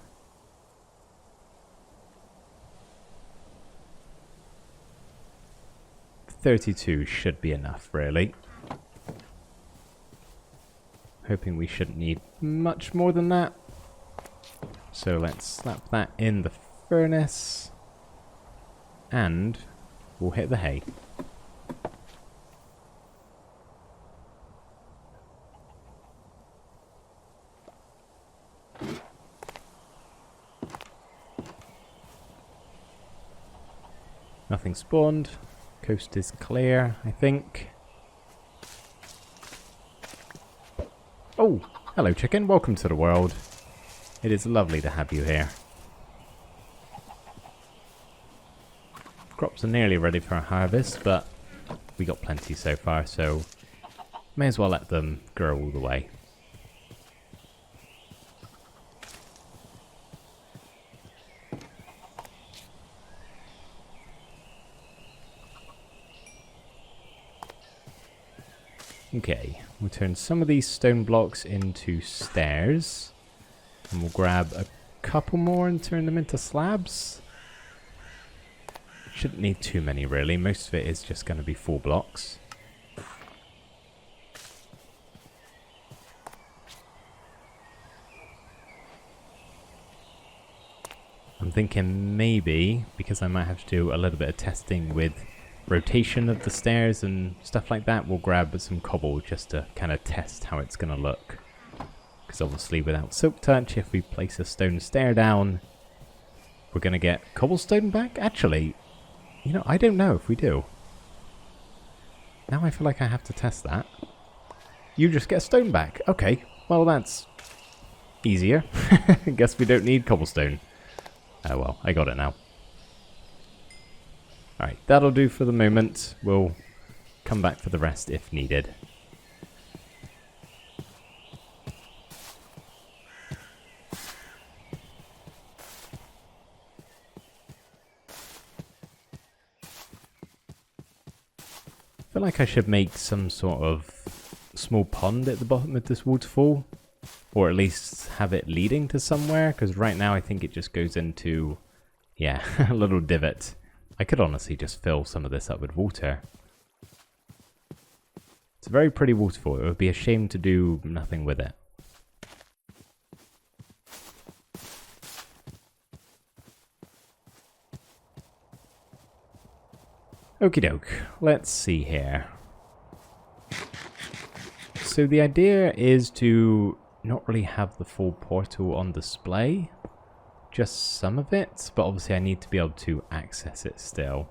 $32 should be enough, really. Hoping we shouldn't need much more than that. So let's slap that in the furnace. And we'll hit the hay. Nothing spawned. Coast is clear, I think. Oh, hello chicken. Welcome to the world. It is lovely to have you here. Crops are nearly ready for harvest, but we got plenty so far, so may as well let them grow all the way. Okay, we'll turn some of these stone blocks into stairs. And we'll grab a couple more and turn them into slabs. Shouldn't need too many really, most of it is just going to be 4 blocks. I'm thinking maybe, because I might have to do a little bit of testing with rotation of the stairs and stuff like that, we'll grab some cobble just to kind of test how it's going to look. Because obviously without silk touch, if we place a stone stair down, we're going to get cobblestone back? Actually, you know, I don't know if we do. Now I feel like I have to test that. You just get stone back. Okay, well that's easier. I guess we don't need cobblestone. Oh well, I got it now. Alright, that'll do for the moment. We'll come back for the rest if needed. I feel like I should make some sort of small pond at the bottom of this waterfall. Or at least have it leading to somewhere, because right now I think it just goes into, yeah, a little divot. I could honestly just fill some of this up with water. It's a very pretty waterfall. It would be a shame to do nothing with it. Okie doke, let's see here. So the idea is to not really have the full portal on display, just some of it, but obviously I need to be able to access it still.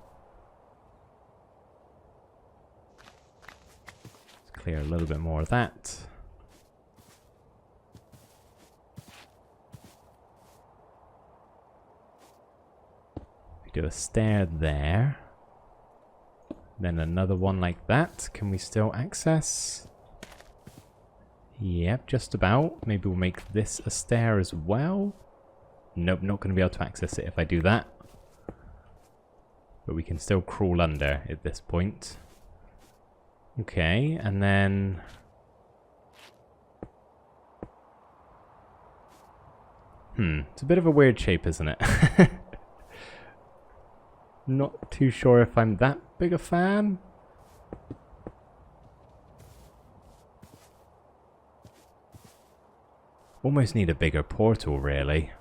clear a little bit more of that. We do a stair there. Then another one like that. Can we still access? Yep, just about. Maybe we'll make this a stair as well. Nope, not going to be able to access it if I do that. But we can still crawl under at this point. Okay, and then... it's a bit of a weird shape, isn't it? Not too sure if I'm that big a fan. Almost need a bigger portal, really.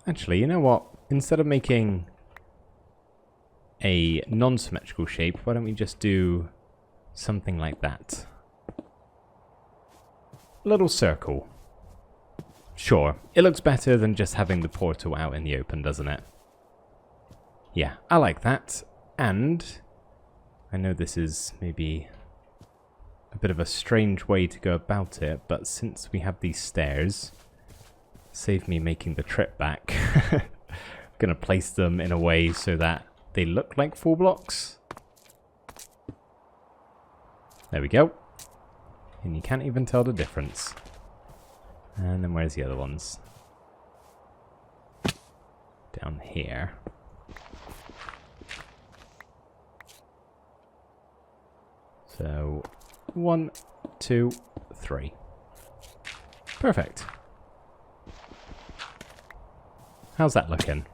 Actually, you know what? Instead of making a non-symmetrical shape, why don't we just do something like that? A little circle. Sure, it looks better than just having the portal out in the open, doesn't it? Yeah, I like that. And I know this is maybe a bit of a strange way to go about it, but since we have these stairs, save me making the trip back. I'm gonna place them in a way so that they look like 4 blocks. There we go. And you can't even tell the difference. And then where's the other ones? Down here. So 1, 2, 3. Perfect. How's that looking?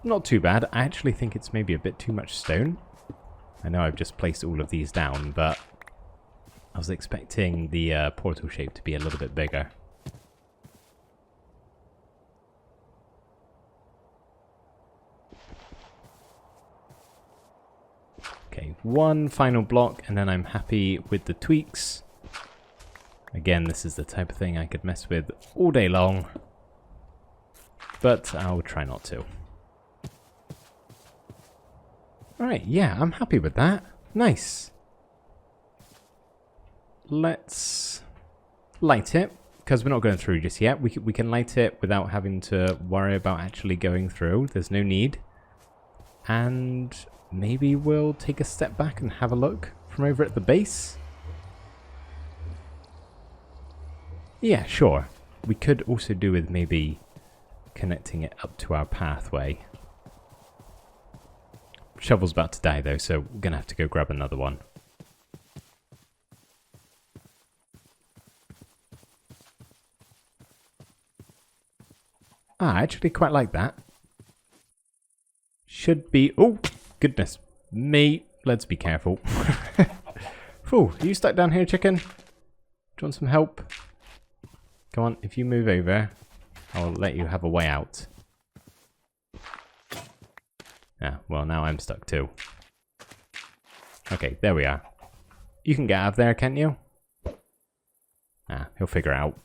Not too bad. I actually think it's maybe a bit too much stone. I know I've just placed all of these down, but I was expecting the portal shape to be a little bit bigger. Okay, one final block and then I'm happy with the tweaks. Again, this is the type of thing I could mess with all day long, but I'll try not to. Alright, yeah, I'm happy with that. Nice. Let's light it, because we're not going through just yet. We can light it without having to worry about actually going through. There's no need. And maybe we'll take a step back and have a look from over at the base. Yeah, sure. We could also do with maybe connecting it up to our pathway. Shovel's about to die though, so we're going to have to go grab another one. Ah, I actually quite like that. Should be... Oh, goodness me. Let's be careful. Phew, are you stuck down here, chicken? Do you want some help? Come on, if you move over, I'll let you have a way out. Ah, well, now I'm stuck too. Okay, there we are. You can get out of there, can't you? Ah, he'll figure it out.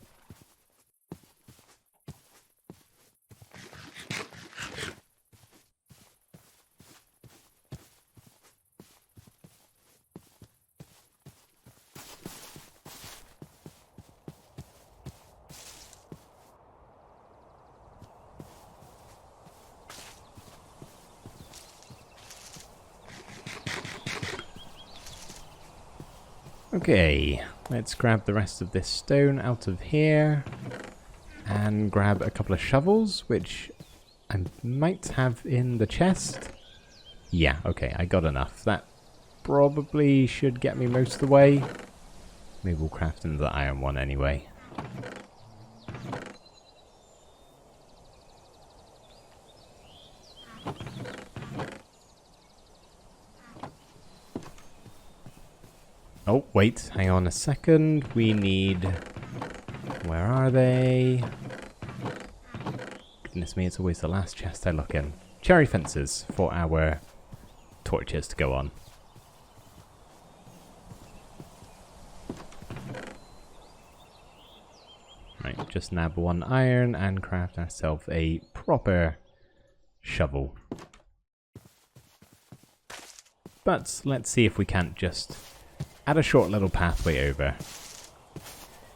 Okay, let's grab the rest of this stone out of here and grab a couple of shovels, which I might have in the chest. Yeah, okay, I got enough. That probably should get me most of the way. Maybe we'll craft another iron one anyway. Oh, wait, hang on a second. We need... Where are they? Goodness me, it's always the last chest I look in. cherry fences for our torches to go on. Right, just nab one iron and craft ourselves a proper shovel. But let's see if we can't just add a short little pathway over.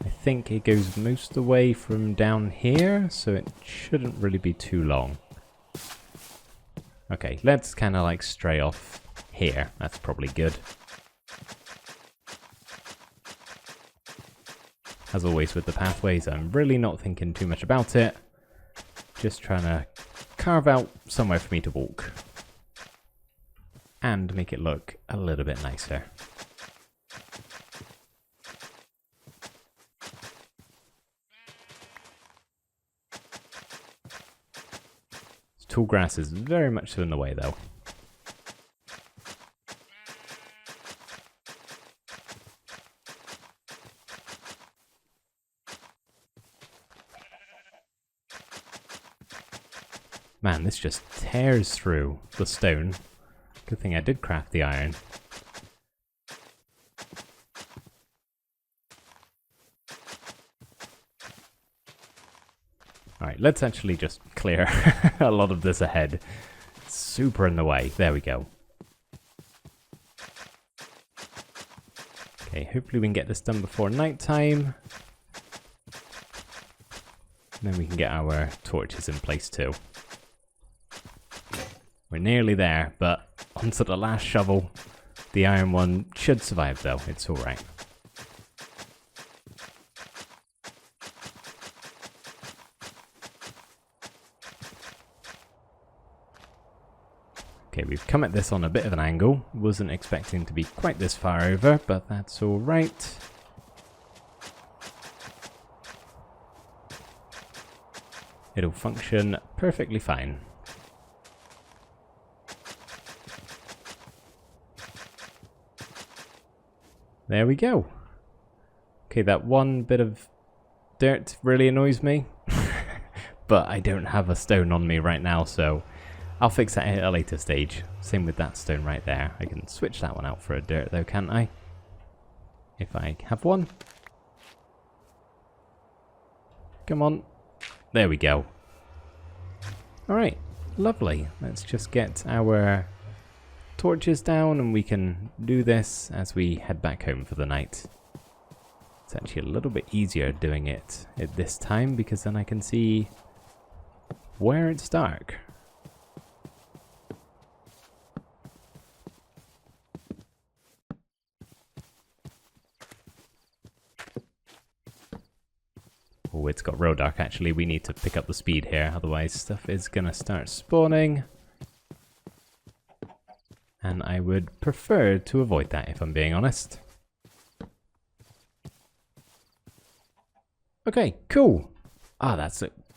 I think it goes most of the way from down here, so it shouldn't really be too long. Okay, let's kind of like stray off here. That's probably good. As always with the pathways, I'm really not thinking too much about it. Just trying to carve out somewhere for me to walk. And make it look a little bit nicer. Tall grass is very much so in the way though. Man, this just tears through the stone. Good thing I did craft the iron. Alright, let's actually just clear a lot of this ahead. It's super in the way. There we go. Okay, hopefully we can get this done before nighttime. Then we can get our torches in place too. We're nearly there, but onto the last shovel. The iron one should survive though, it's alright. Okay, we've come at this on a bit of an angle. Wasn't expecting to be quite this far over, but that's alright. It'll function perfectly fine. There we go. Okay, that one bit of dirt really annoys me. But I don't have a stone on me right now, so I'll fix that at a later stage. Same with that stone right there. I can switch that one out for a dirt though, can't I? If I have one. Come on. There we go. Alright, lovely. Let's just get our torches down and we can do this as we head back home for the night. It's actually a little bit easier doing it at this time because then I can see where it's dark. Oh, it's got real dark actually. We need to pick up the speed here, otherwise stuff is gonna start spawning. And I would prefer to avoid that if I'm being honest. Okay, cool. Ah,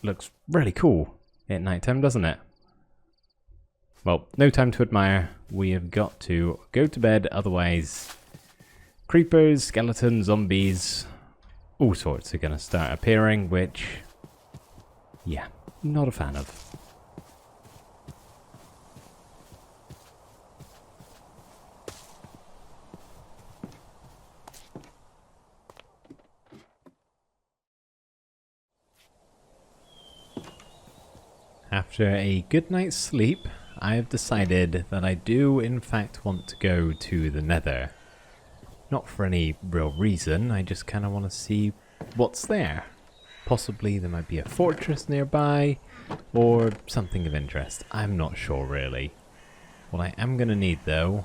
looks really cool at nighttime, doesn't it? Well, no time to admire. We have got to go to bed, otherwise creepers, skeletons, zombies, all sorts are going to start appearing, which, yeah, not a fan of. After a good night's sleep, I have decided that I do in fact want to go to the Nether. Not for any real reason, I just kind of want to see what's there. Possibly there might be a fortress nearby, or something of interest. I'm not sure really. What I am going to need though,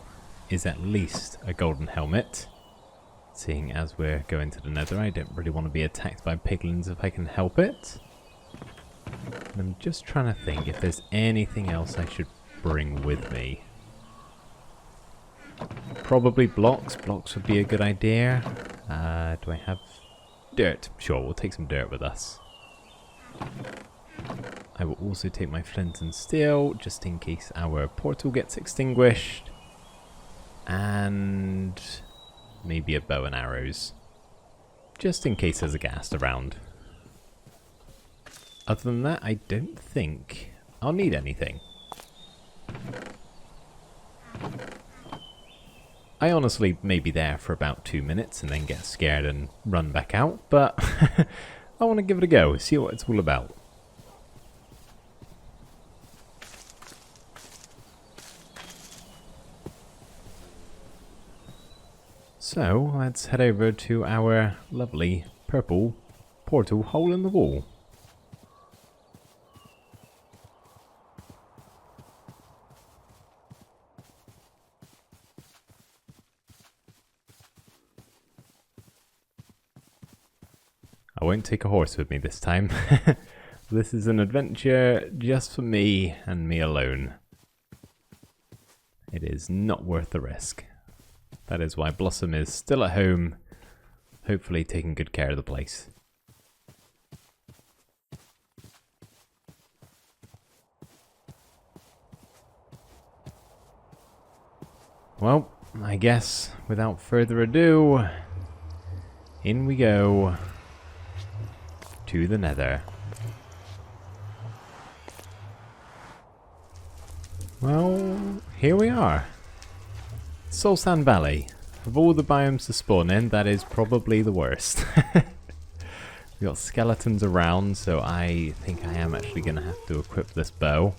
is at least a golden helmet. Seeing as we're going to the Nether, I don't really want to be attacked by piglins if I can help it. And I'm just trying to think if there's anything else I should bring with me. Probably blocks. Blocks would be a good idea. Do I have dirt? Sure, we'll take some dirt with us. I will also take my flint and steel, just in case our portal gets extinguished. And maybe a bow and arrows. Just in case there's a ghast around. Other than that, I don't think I'll need anything. I honestly may be there for about 2 minutes and then get scared and run back out, but I want to give it a go, see what it's all about. So, let's head over to our lovely purple portal hole in the wall. I won't take a horse with me this time. This is an adventure just for me and me alone. It is not worth the risk. That is why Blossom is still at home, hopefully taking good care of the place. Well, I guess without further ado, in we go to the Nether. Well, here we are. Soul Sand Valley. Of all the biomes to spawn in, that is probably the worst. We got skeletons around, so I think I am actually going to have to equip this bow.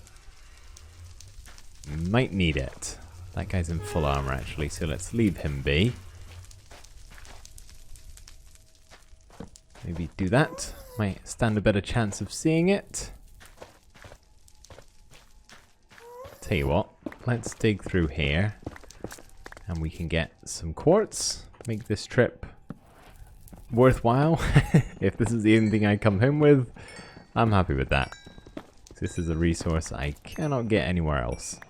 Might need it. That guy's in full armor actually, so let's leave him be. Maybe do that. Might stand a better chance of seeing it. Tell you what, let's dig through here. And we can get some quartz. Make this trip worthwhile. If this is the only thing I come home with, I'm happy with that. This is a resource I cannot get anywhere else.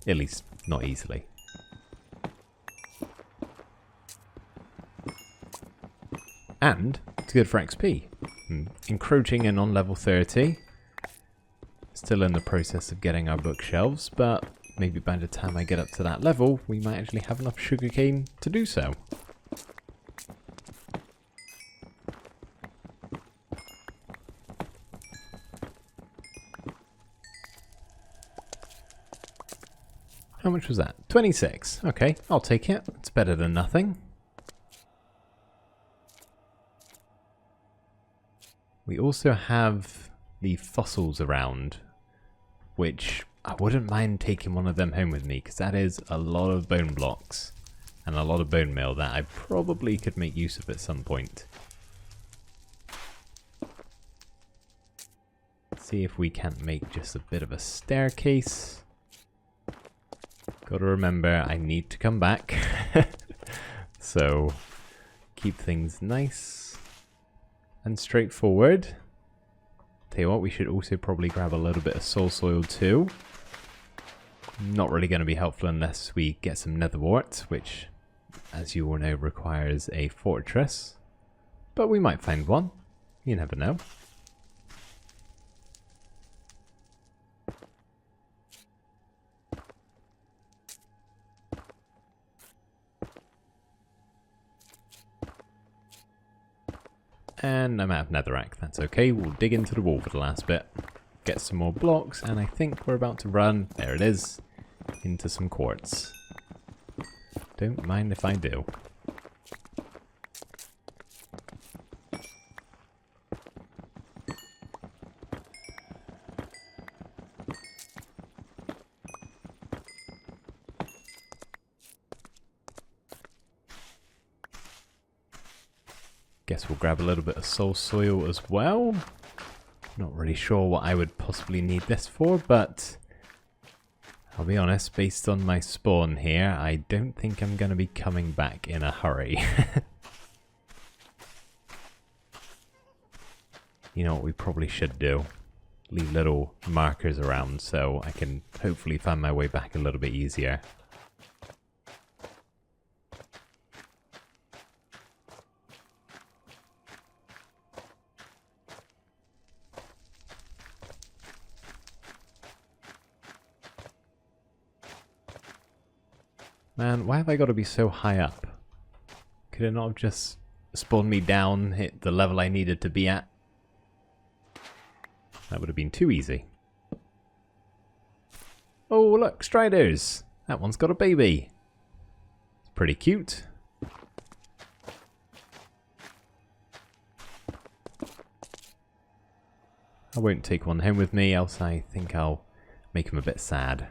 At least, not easily. And it's good for XP. Encroaching in on level 30. Still in the process of getting our bookshelves, but maybe by the time I get up to that level, we might actually have enough sugarcane to do so. How much was that? 26. Okay, I'll take it. It's better than nothing. We also have the fossils around, which I wouldn't mind taking one of them home with me, because that is a lot of bone blocks and a lot of bone meal that I probably could make use of at some point. Let's see if we can't make just a bit of a staircase. Gotta remember, I need to come back. So, keep things nice and straightforward. Tell you what, we should also probably grab a little bit of soul soil too. Not really going to be helpful unless we get some nether wart, which, as you all know, requires a fortress. But we might find one. You never know. And I'm out of netherrack, that's okay, we'll dig into the wall for the last bit. Get some more blocks, and I think we're about to run, there it is, into some quartz. Don't mind if I do. Guess we'll grab a little bit of soul soil as well. Not really sure what I would possibly need this for, but I'll be honest, based on my spawn here, I don't think I'm going to be coming back in a hurry. You know what we probably should do? Leave little markers around so I can hopefully find my way back a little bit easier. Man, why have I got to be so high up? Could it not have just spawned me down, hit the level I needed to be at? That would have been too easy. Oh, look, striders. That one's got a baby. It's pretty cute. I won't take one home with me, else I think I'll make him a bit sad.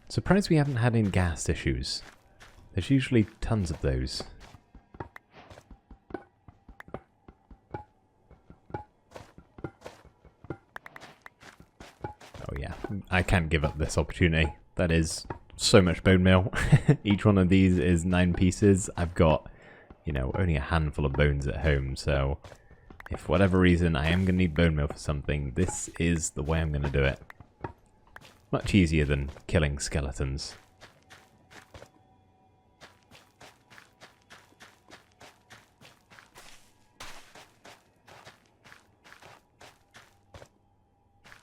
Surprised we haven't had any gas issues. There's usually tons of those. Oh yeah, I can't give up this opportunity. That is so much bone meal. Each one of these is 9 pieces. I've got, you know, only a handful of bones at home, so if for whatever reason I am going to need bone meal for something, this is the way I'm going to do it. Much easier than killing skeletons.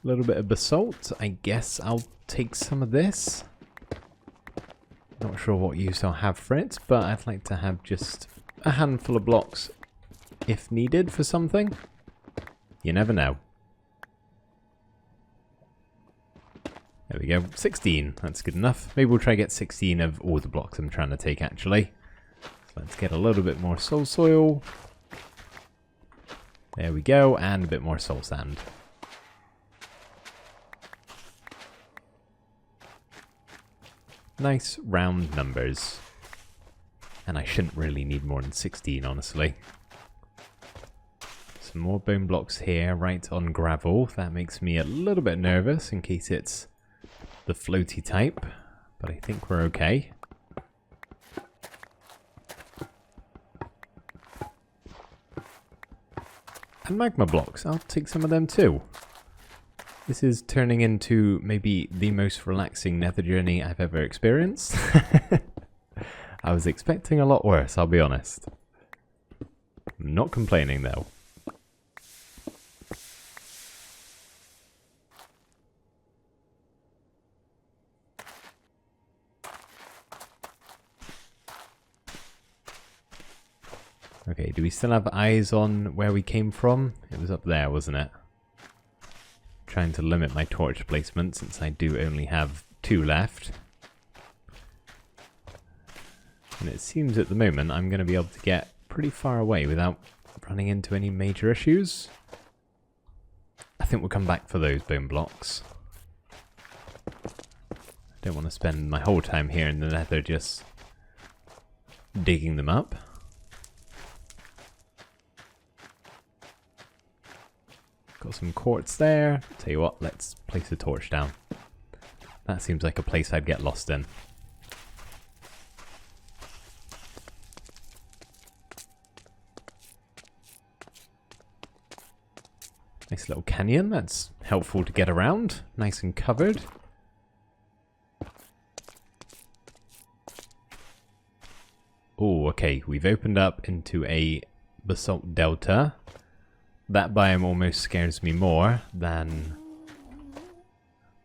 A little bit of basalt. I guess I'll take some of this. Not sure what use I'll have for it, but I'd like to have just a handful of blocks if needed for something. You never know. There we go. 16. That's good enough. Maybe we'll try to get 16 of all the blocks I'm trying to take, actually. So let's get a little bit more soul soil. There we go. And a bit more soul sand. Nice round numbers. And I shouldn't really need more than 16, honestly. Some more bone blocks here, right on gravel. That makes me a little bit nervous in case it's the floaty type, but I think we're okay. And magma blocks, I'll take some of them too. This is turning into maybe the most relaxing nether journey I've ever experienced. I was expecting a lot worse, I'll be honest. I'm not complaining though. Okay, do we still have eyes on where we came from? It was up there, wasn't it? Trying to limit my torch placement since I do only have 2 left. And it seems at the moment I'm going to be able to get pretty far away without running into any major issues. I think we'll come back for those bone blocks. I don't want to spend my whole time here in the nether just digging them up. Got some quartz there. Tell you what, let's place a torch down. That seems like a place I'd get lost in. Nice little canyon, that's helpful to get around. Nice and covered. Oh, okay, we've opened up into a basalt delta. That biome almost scares me more than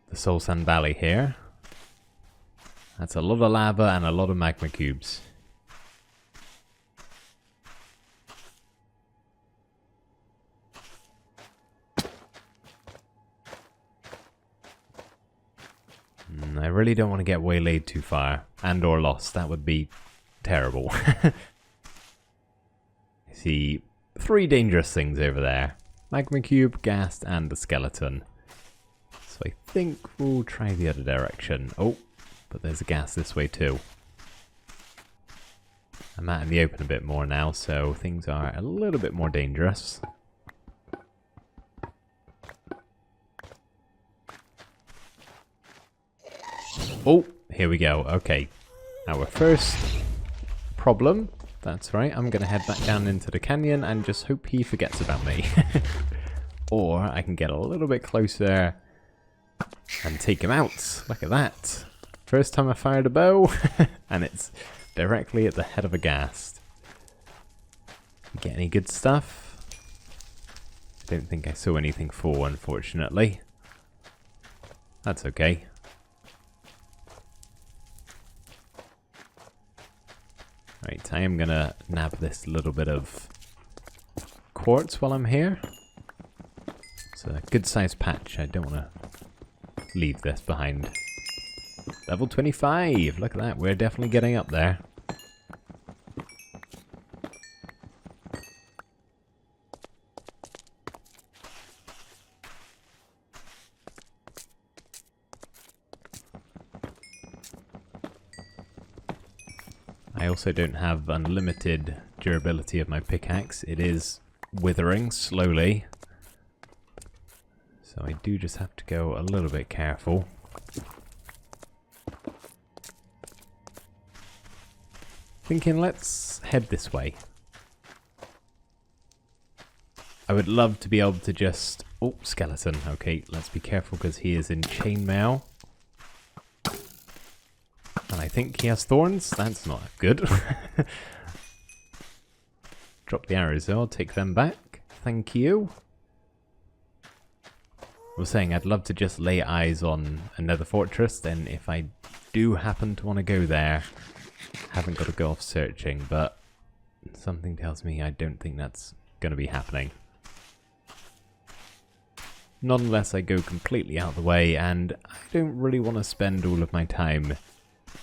the Soul Sand Valley here. That's a lot of lava and a lot of magma cubes. I really don't want to get waylaid too far and or lost. That would be terrible. I see 3 dangerous things over there. Magma cube, ghast, and a skeleton. So I think we'll try the other direction. Oh, but there's a ghast this way too. I'm out in the open a bit more now, so things are a little bit more dangerous. Oh, here we go. Okay, our first problem. That's right, I'm going to head back down into the canyon and just hope he forgets about me. Or I can get a little bit closer and take him out. Look at that. First time I fired a bow, and it's directly at the head of a ghast. Get any good stuff? I don't think I saw anything full, unfortunately. That's okay. Right, I am gonna nab this little bit of quartz while I'm here. a good sized patch. I don't want to leave this behind. Level 25! Look at that, we're definitely getting up there. I also don't have unlimited durability of my pickaxe. It is withering slowly. So I do just have to go a little bit careful. Thinking let's head this way. I would love to be able to just... Oh, skeleton. Okay, let's be careful because he is in chainmail. And I think he has thorns. That's not good. Drop the arrows though. I'll take them back. Thank you. I was saying I'd love to just lay eyes on another fortress. Then if I do happen to want to go there, haven't got to go off searching. But something tells me I don't think that's going to be happening. Not unless I go completely out of the way. And I don't really want to spend all of my time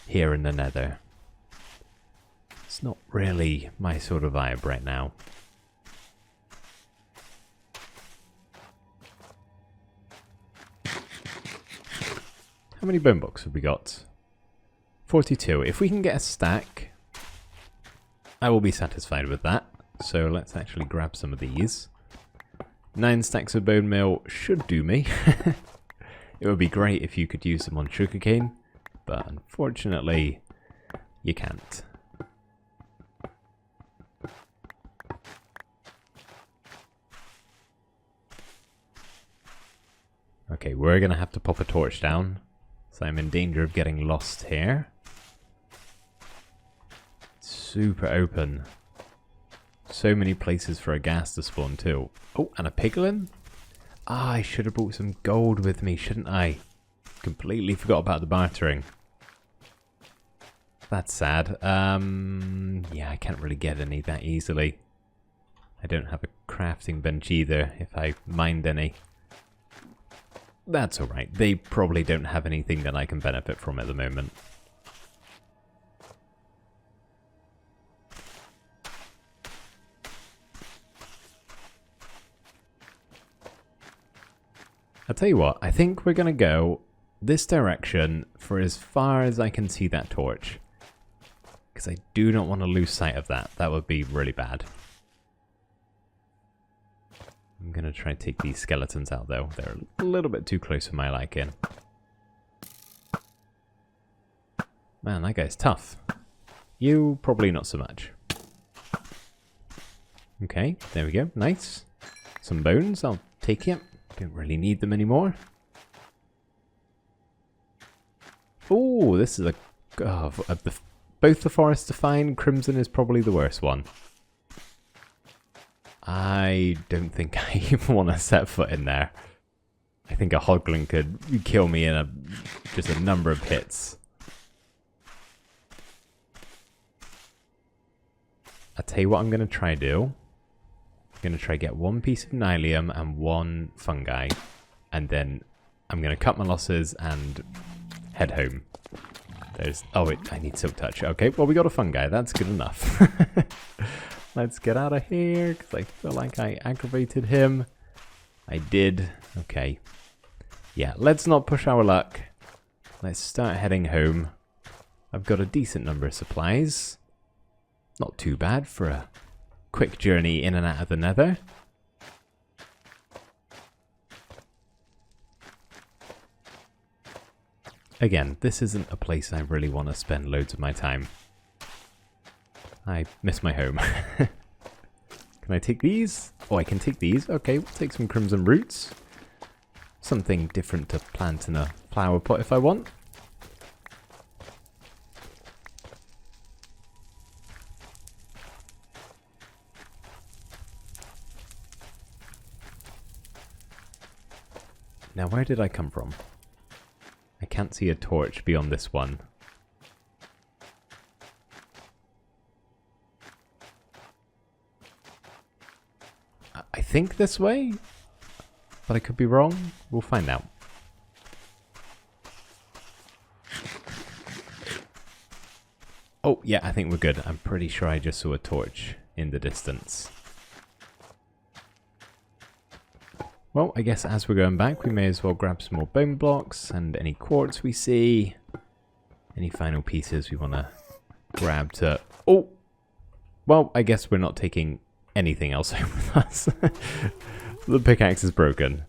here in the nether. It's not really my sort of vibe right now. How many bone blocks have we got? 42. If we can get a stack, I will be satisfied with that. So let's actually grab some of these. 9 stacks of bone meal should do me. It would be great if you could use them on sugarcane. But unfortunately, you can't. Okay, we're going to have to pop a torch down. So I'm in danger of getting lost here. Super open. So many places for a ghast to spawn too. Oh, and a piglin? Ah, I should have brought some gold with me, shouldn't I? Completely forgot about the bartering. That's sad. Yeah, I can't really get any that easily. I don't have a crafting bench either, if I mined any. That's alright. They probably don't have anything that I can benefit from at the moment. I'll tell you what, I think we're going to go this direction for as far as I can see that torch. Because I do not want to lose sight of that. That would be really bad. I'm going to try and take these skeletons out though. They're a little bit too close for my liking. Man, that guy's tough. You, probably not so much. Okay, there we go. Nice. Some bones, I'll take it. Don't really need them anymore. Oh, this is a... Oh, both the forests are fine. Crimson is probably the worst one. I don't think I even want to set foot in there. I think a hoglin could kill me in just a number of hits. I'll tell you what I'm going to try do. I'm going to try get one piece of nylium and one fungi. And then I'm going to cut my losses and head home. There's... Oh, wait, I need silk touch. Okay, well, we got a fungi. That's good enough. Let's get out of here, because I feel like I aggravated him. I did. Okay. Yeah, let's not push our luck. Let's start heading home. I've got a decent number of supplies. Not too bad for a quick journey in and out of the nether. Again, this isn't a place I really want to spend loads of my time. I miss my home. Can I take these? Oh, I can take these. Okay, we'll take some crimson roots. Something different to plant in a flower pot if I want. Now, where did I come from? I can't see a torch beyond this one. I think this way? but I could be wrong. We'll find out. Oh, yeah, I think we're good. I'm pretty sure I just saw a torch in the distance. Well, I guess as we're going back, we may as well grab some more bone blocks and any quartz we see. Any final pieces we want to grab to... Oh! Well, I guess we're not taking anything else home with us. The pickaxe is broken.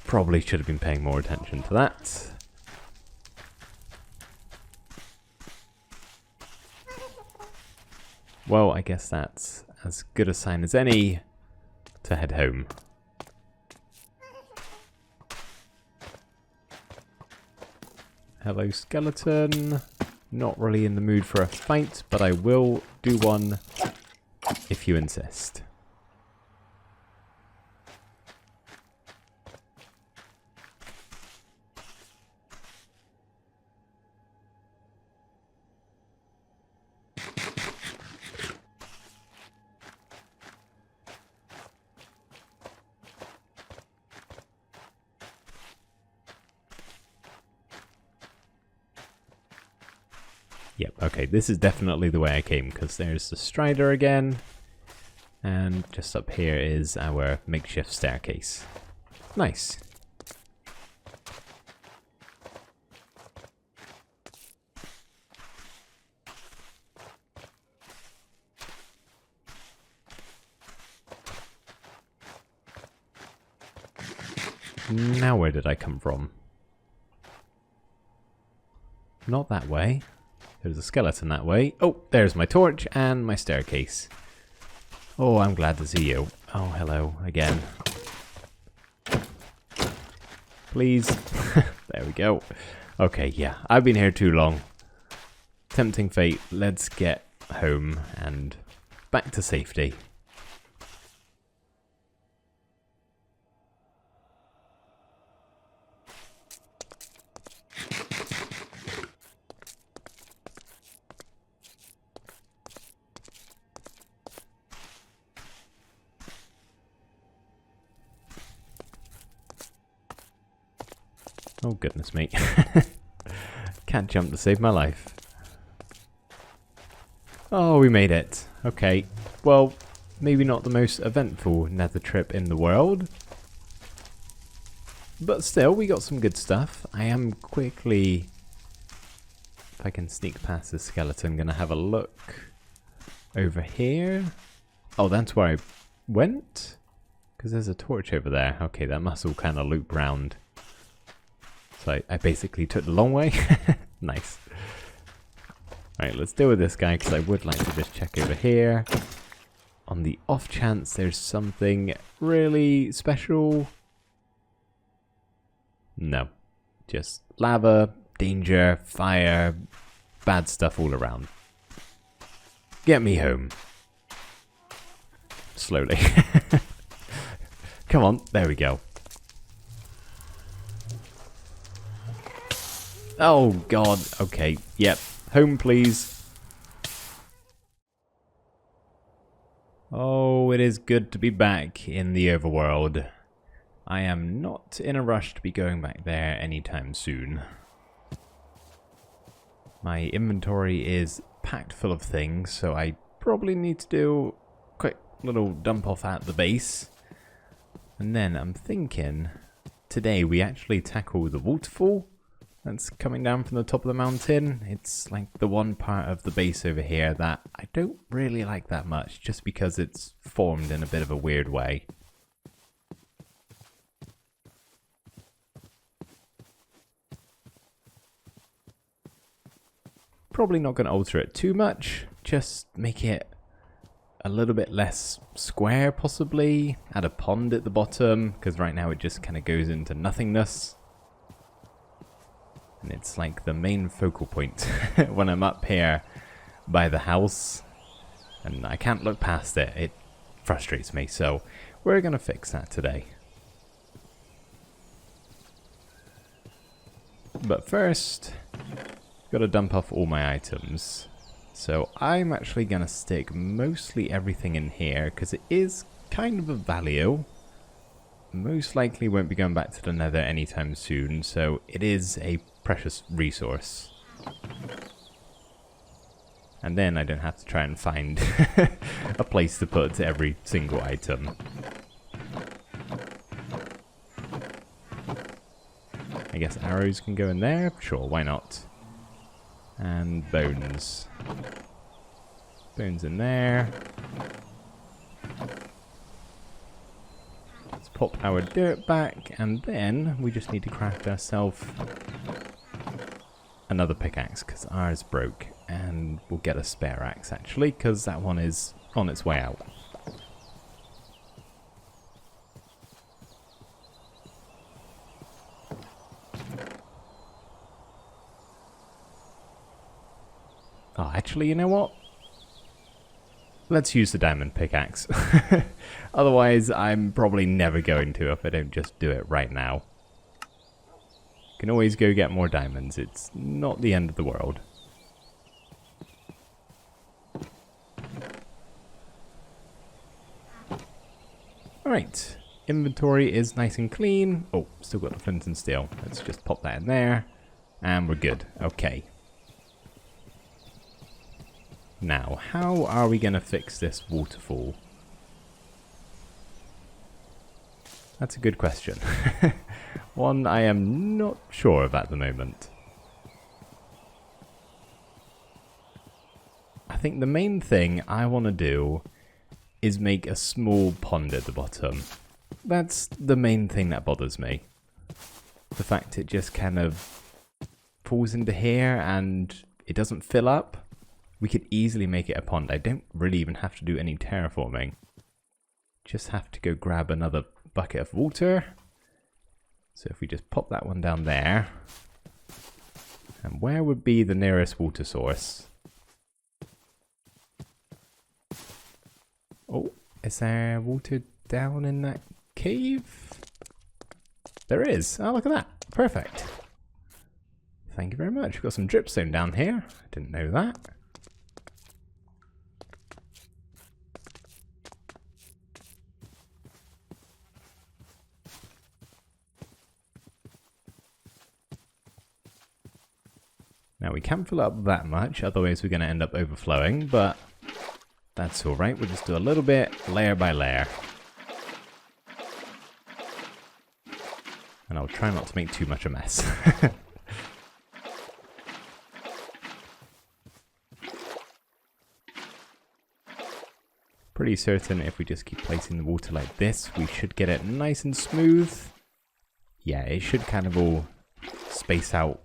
Probably should have been paying more attention to that. Well, I guess that's as good a sign as any to head home. Hello, skeleton. Not really in the mood for a fight, but I will do one if you insist. Yep, okay, this is definitely the way I came, because there's the strider again, and just up here is our makeshift staircase. Nice. Now where did I come from? Not that way. There's a skeleton that way. Oh, there's my torch and my staircase. Oh, I'm glad to see you. Oh, hello again. Please. There we go. Okay, yeah, I've been here too long. Tempting fate. Let's get home and back to safety. Oh, goodness me. Can't jump to save my life. Oh, we made it. Okay. Well, maybe not the most eventful nether trip in the world. But still, we got some good stuff. I am quickly, if I can sneak past this skeleton, going to have a look over here. Oh, that's where I went? Because there's a torch over there. Okay, that must all kind of loop round. So I basically took the long way. Nice. Alright, let's deal with this guy, because I would like to just check over here. On the off chance there's something really special. No. Just lava, danger, fire, bad stuff all around. Get me home. Slowly. Come on, there we go. Oh god, okay, yep. Home please. Oh, it is good to be back in the overworld. I am not in a rush to be going back there anytime soon. My inventory is packed full of things, so I probably need to do a quick little dump off at the base. And then I'm thinking, today we actually tackle the waterfall that's coming down from the top of the mountain. It's like the one part of the base over here that I don't really like that much, just because it's formed in a bit of a weird way. Probably not going to alter it too much, just make it a little bit less square possibly, add a pond at the bottom, because right now it just kind of goes into nothingness. And it's like the main focal point when I'm up here by the house. And I can't look past it. It frustrates me. So we're going to fix that today. But first, got to dump off all my items. So I'm actually going to stick mostly everything in here, because it is kind of a value. most likely won't be going back to the nether anytime soon, so it is a precious resource. And then I don't have to try and find a place to put every single item. I guess arrows can go in there? Sure, why not? And bones. Bones in there. Let's pop our dirt back, and then we just need to craft ourselves another pickaxe, because ours broke. And we'll get a spare axe, actually, because that one is on its way out. Oh, actually, you know what? Let's use the diamond pickaxe. Otherwise, I'm probably never going to if I don't just do it right now. Can always go get more diamonds. It's not the end of the world. Alright, inventory is nice and clean. Oh, still got the flint and steel. Let's just pop that in there. And we're good. Okay. Now, how are we going to fix this waterfall? That's a good question. One I am not sure of at the moment. I think the main thing I want to do is make a small pond at the bottom. That's the main thing that bothers me. The fact it just kind of falls into here and it doesn't fill up. We could easily make it a pond. I don't really even have to do any terraforming. Just have to go grab another bucket of water. So if we just pop that one down there. And where would be the nearest water source? Oh, is there water down in that cave? There is. Oh, look at that. Perfect. Thank you very much. We've got some dripstone down here. I didn't know that. Now we can't fill up that much, otherwise we're going to end up overflowing, but that's alright. We'll just do a little bit, layer by layer. And I'll try not to make too much a mess. Pretty certain if we just keep placing the water like this, we should get it nice and smooth. Yeah, it should kind of all space out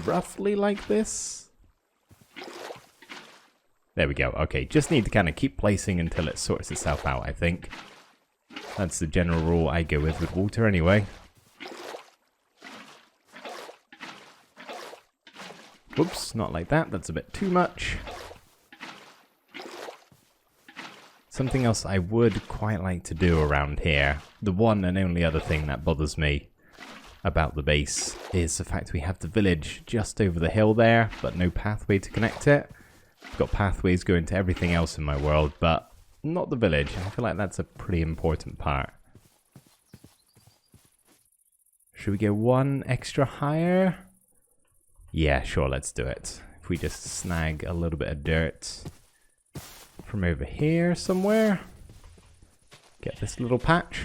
roughly like this. There we go. Okay, just need to kind of keep placing until it sorts itself out, I think. That's the general rule I go with water anyway. Whoops, not like that. That's a bit too much. Something else I would quite like to do around here, the one and only other thing that bothers me about the base, is the fact we have the village just over the hill there, but no pathway to connect it. I've got pathways going to everything else in my world, but not the village. I feel like that's a pretty important part. Should we go one extra higher? Yeah, sure, let's do it. If we just snag a little bit of dirt from over here somewhere. Get this little patch.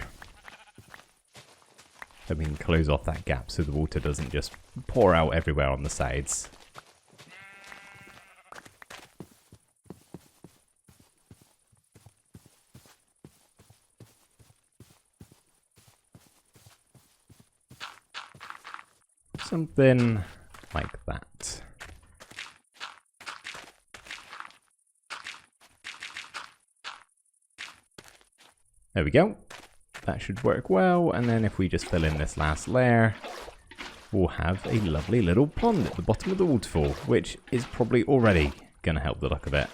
So we can close off that gap so the water doesn't just pour out everywhere on the sides. Something like that. There we go. That should work well, and then if we just fill in this last layer, we'll have a lovely little pond at the bottom of the waterfall, which is probably already going to help the look of it.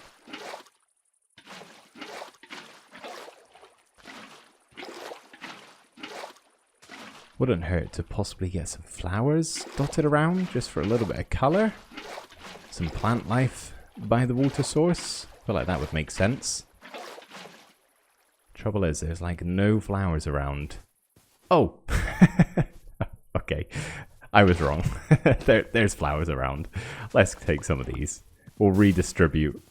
Wouldn't hurt to possibly get some flowers dotted around just for a little bit of colour. Some plant life by the water source. I feel like that would make sense. Trouble is, there's like no flowers around. Oh! Okay, I was wrong. There's flowers around. Let's take some of these. We'll redistribute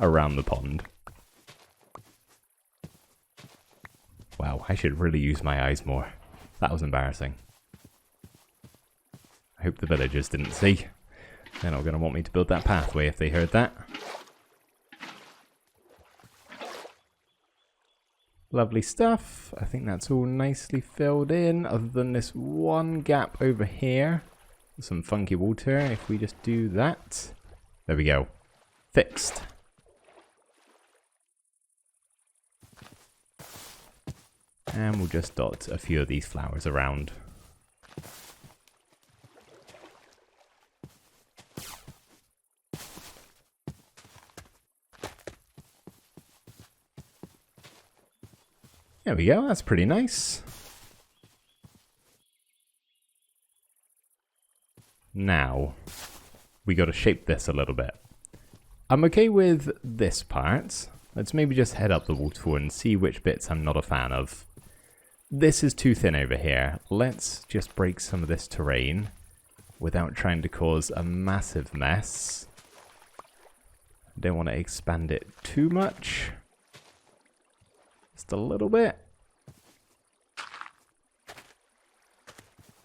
around the pond. Wow, I should really use my eyes more. That was embarrassing. I hope the villagers didn't see. They're not going to want me to build that pathway if they heard that. Lovely stuff. I think that's all nicely filled in, other than this one gap over here. Some funky water, if we just do that. There we go. Fixed. And we'll just dot a few of these flowers around. There we go, that's pretty nice. Now, we got to shape this a little bit. I'm okay with this part. Let's maybe just head up the waterfall and see which bits I'm not a fan of. This is too thin over here. Let's just break some of this terrain without trying to cause a massive mess. I don't want to expand it too much. Just a little bit.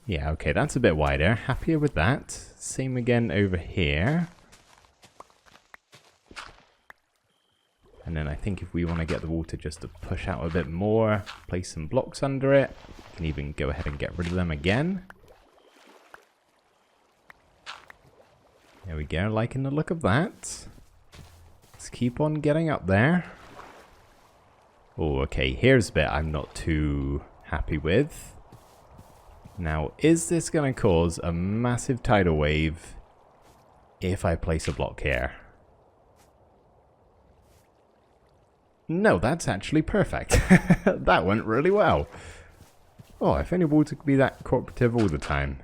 Yeah, okay, that's a bit wider. Happier with that. Same again over here. And then I think if we want to get the water just to push out a bit more, place some blocks under it. We can even go ahead and get rid of them again. There we go, liking the look of that. Let's keep on getting up there. Oh, okay, here's a bit I'm not too happy with. Now, is this going to cause a massive tidal wave if I place a block here? No, that's actually perfect. That went really well. Oh, if only water could be that cooperative all the time.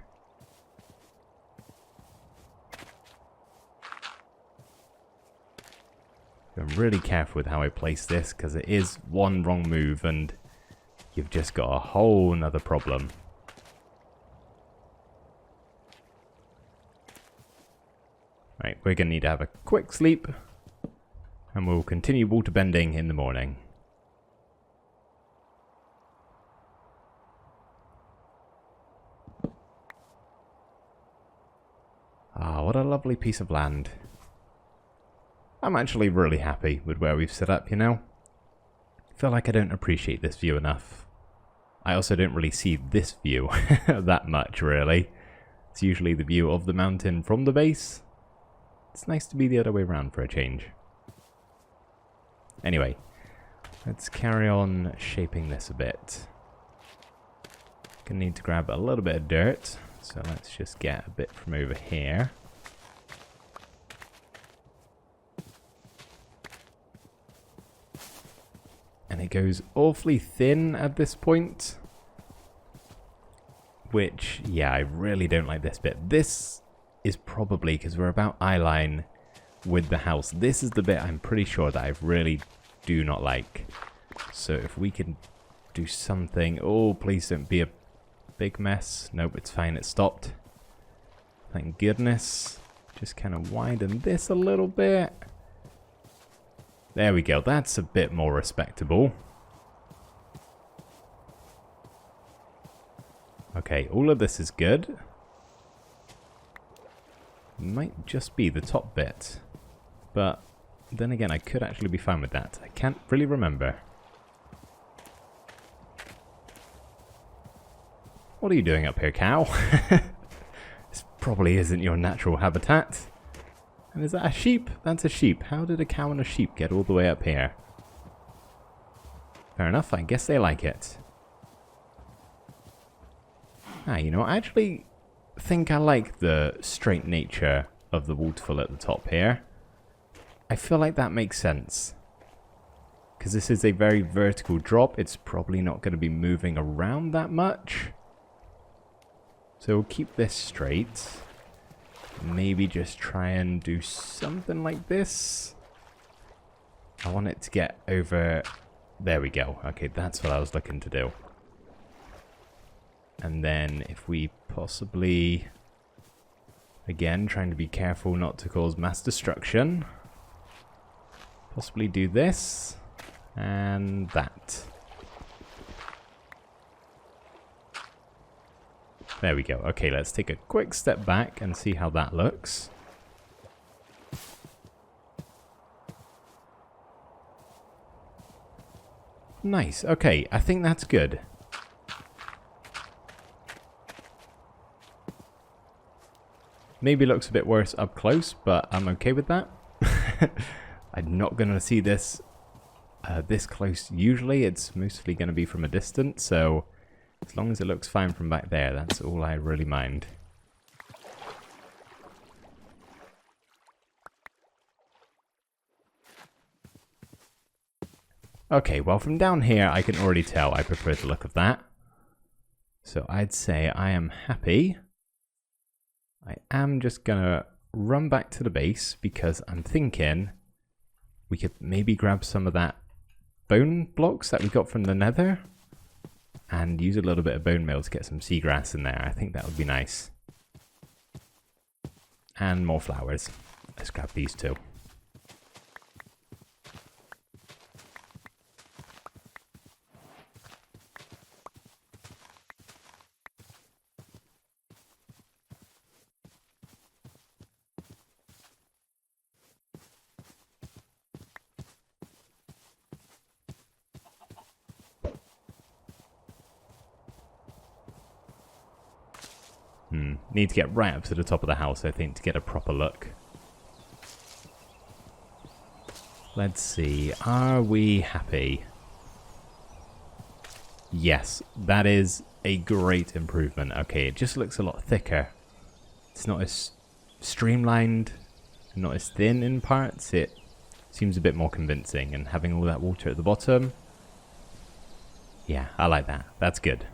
I'm really careful with how I place this, because it is one wrong move and you've just got a whole nother problem. Right, we're going to need to have a quick sleep, and we'll continue water bending in the morning. Ah, what a lovely piece of land. I'm actually really happy with where we've set up, you know? I feel like I don't appreciate this view enough. I also don't really see this view that much, really. It's usually the view of the mountain from the base. It's nice to be the other way around for a change. Anyway, let's carry on shaping this a bit. Gonna need to grab a little bit of dirt, so let's just get a bit from over here. And it goes awfully thin at this point. Which, yeah, I really don't like this bit. This is probably, because we're about eye line with the house, this is the bit I'm pretty sure that I really do not like. So if we can do something... Oh, please don't be a big mess. Nope, it's fine, it stopped. Thank goodness. Just kind of widen this a little bit. There we go, that's a bit more respectable. Okay, all of this is good. Might just be the top bit. But then again, I could actually be fine with that. I can't really remember. What are you doing up here, cow? This probably isn't your natural habitat. And is that a sheep? That's a sheep. How did a cow and a sheep get all the way up here? Fair enough, I guess they like it. Ah, you know, I actually think I like the straight nature of the waterfall at the top here. I feel like that makes sense. Because this is a very vertical drop, it's probably not going to be moving around that much. So we'll keep this straight. Maybe just try and do something like this. I want it to get over... There we go. Okay, that's what I was looking to do. And then if we possibly, again, trying to be careful not to cause mass destruction, possibly do this and that. There we go. Okay, let's take a quick step back and see how that looks. Nice. Okay, I think that's good. Maybe looks a bit worse up close, but I'm okay with that. I'm not going to see this this close usually. It's mostly going to be from a distance, so as long as it looks fine from back there, that's all I really mind. Okay, well from down here I can already tell I prefer the look of that. So I'd say I am happy. I am just gonna run back to the base because I'm thinking we could maybe grab some of that bone blocks that we got from the nether and use a little bit of bone meal to get some seagrass in there. I think that would be nice. And more flowers. Let's grab these two. Need to get right up to the top of the house, I think, to get a proper look. Let's see. Are we happy? Yes, that is a great improvement. Okay, it just looks a lot thicker. It's not as streamlined, not as thin in parts. It seems a bit more convincing, and having all that water at the bottom. Yeah, I like that. That's good.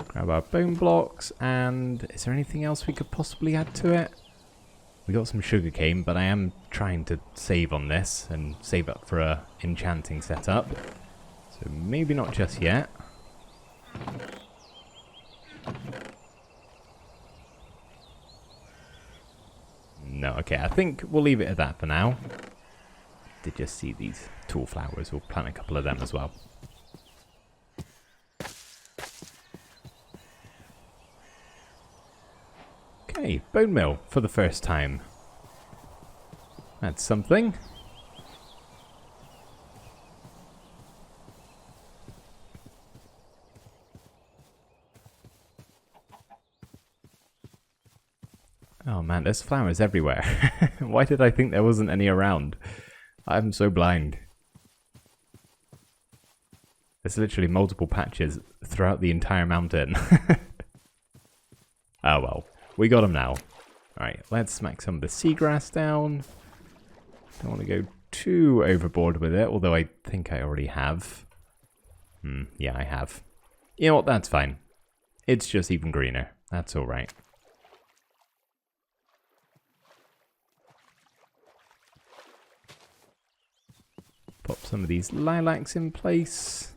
Grab our bone blocks, and is there anything else we could possibly add to it? We got some sugarcane, but I am trying to save on this and save up for a enchanting setup. So maybe not just yet. No, okay, I think we'll leave it at that for now. Did just see these tall flowers. We'll plant a couple of them as well. Okay, bone meal for the first time. That's something. Oh man, there's flowers everywhere. Why did I think there wasn't any around? I'm so blind. There's literally multiple patches throughout the entire mountain. Oh well. We got them now. Alright, let's smack some of the seagrass down. Don't want to go too overboard with it, although I think I already have. Yeah, I have. You know what, that's fine. It's just even greener. That's alright. Pop some of these lilacs in place.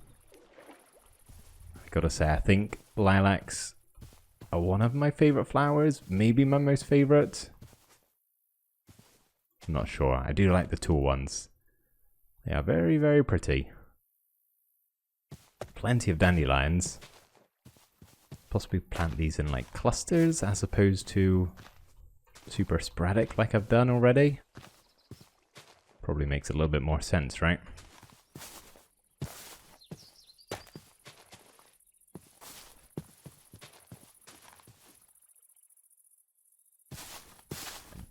I gotta say, I think lilacs are one of my favourite flowers, maybe my most favourite. I'm not sure. I do like the tall ones. They are very, very pretty. Plenty of dandelions. Possibly plant these in like clusters as opposed to super sporadic like I've done already. Probably makes a little bit more sense, right?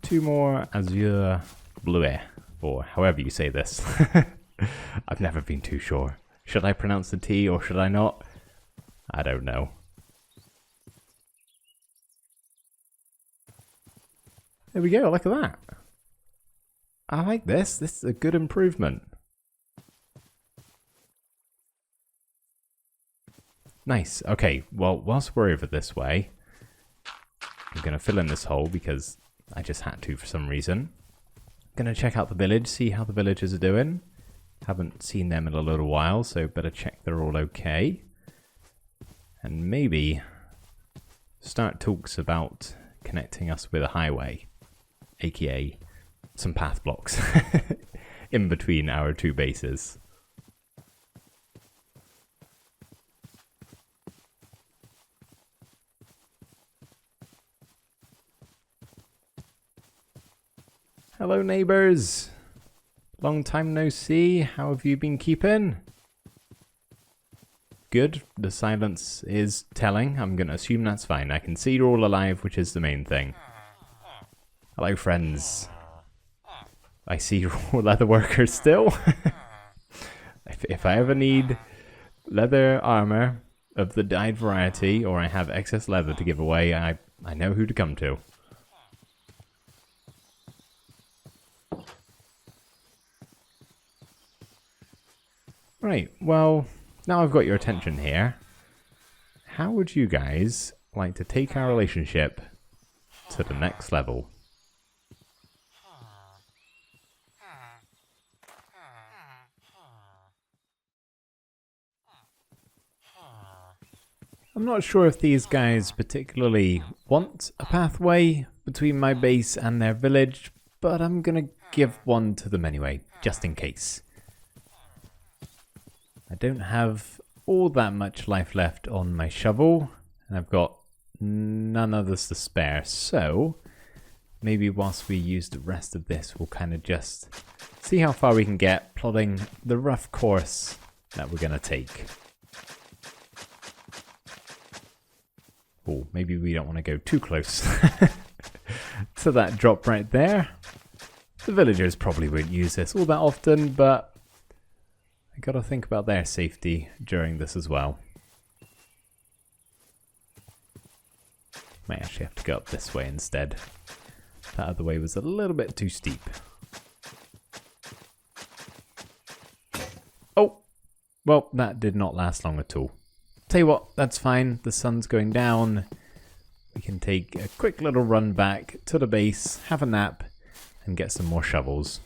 Two more azure bleuet, or however you say this. I've never been too sure. Should I pronounce the T or should I not? I don't know. There we go, look at that. I like this. This is a good improvement. Nice. Okay, well, whilst we're over this way, I'm going to fill in this hole because I just had to for some reason. Going to check out the village, see how the villagers are doing. Haven't seen them in a little while, so better check they're all okay. And maybe start talks about connecting us with a highway, aka some path blocks in between our two bases. Hello neighbours! Long time no see, how have you been keeping? Good, the silence is telling, I'm gonna assume that's fine. I can see you're all alive, which is the main thing. Hello friends. I see you're all leather workers still. If I ever need leather armor of the dyed variety, or I have excess leather to give away, I know who to come to. Right, well, now I've got your attention here. How would you guys like to take our relationship to the next level? I'm not sure if these guys particularly want a pathway between my base and their village, but I'm gonna give one to them anyway, just in case. I don't have all that much life left on my shovel, and I've got none others to spare, so maybe whilst we use the rest of this, we'll kind of just see how far we can get, plotting the rough course that we're going to take. Oh, maybe we don't want to go too close to that drop right there. The villagers probably won't use this all that often, but I gotta think about their safety during this as well. Might actually have to go up this way instead. That other way was a little bit too steep. Oh! Well, that did not last long at all. Tell you what, that's fine. The sun's going down. We can take a quick little run back to the base, have a nap, and get some more shovels.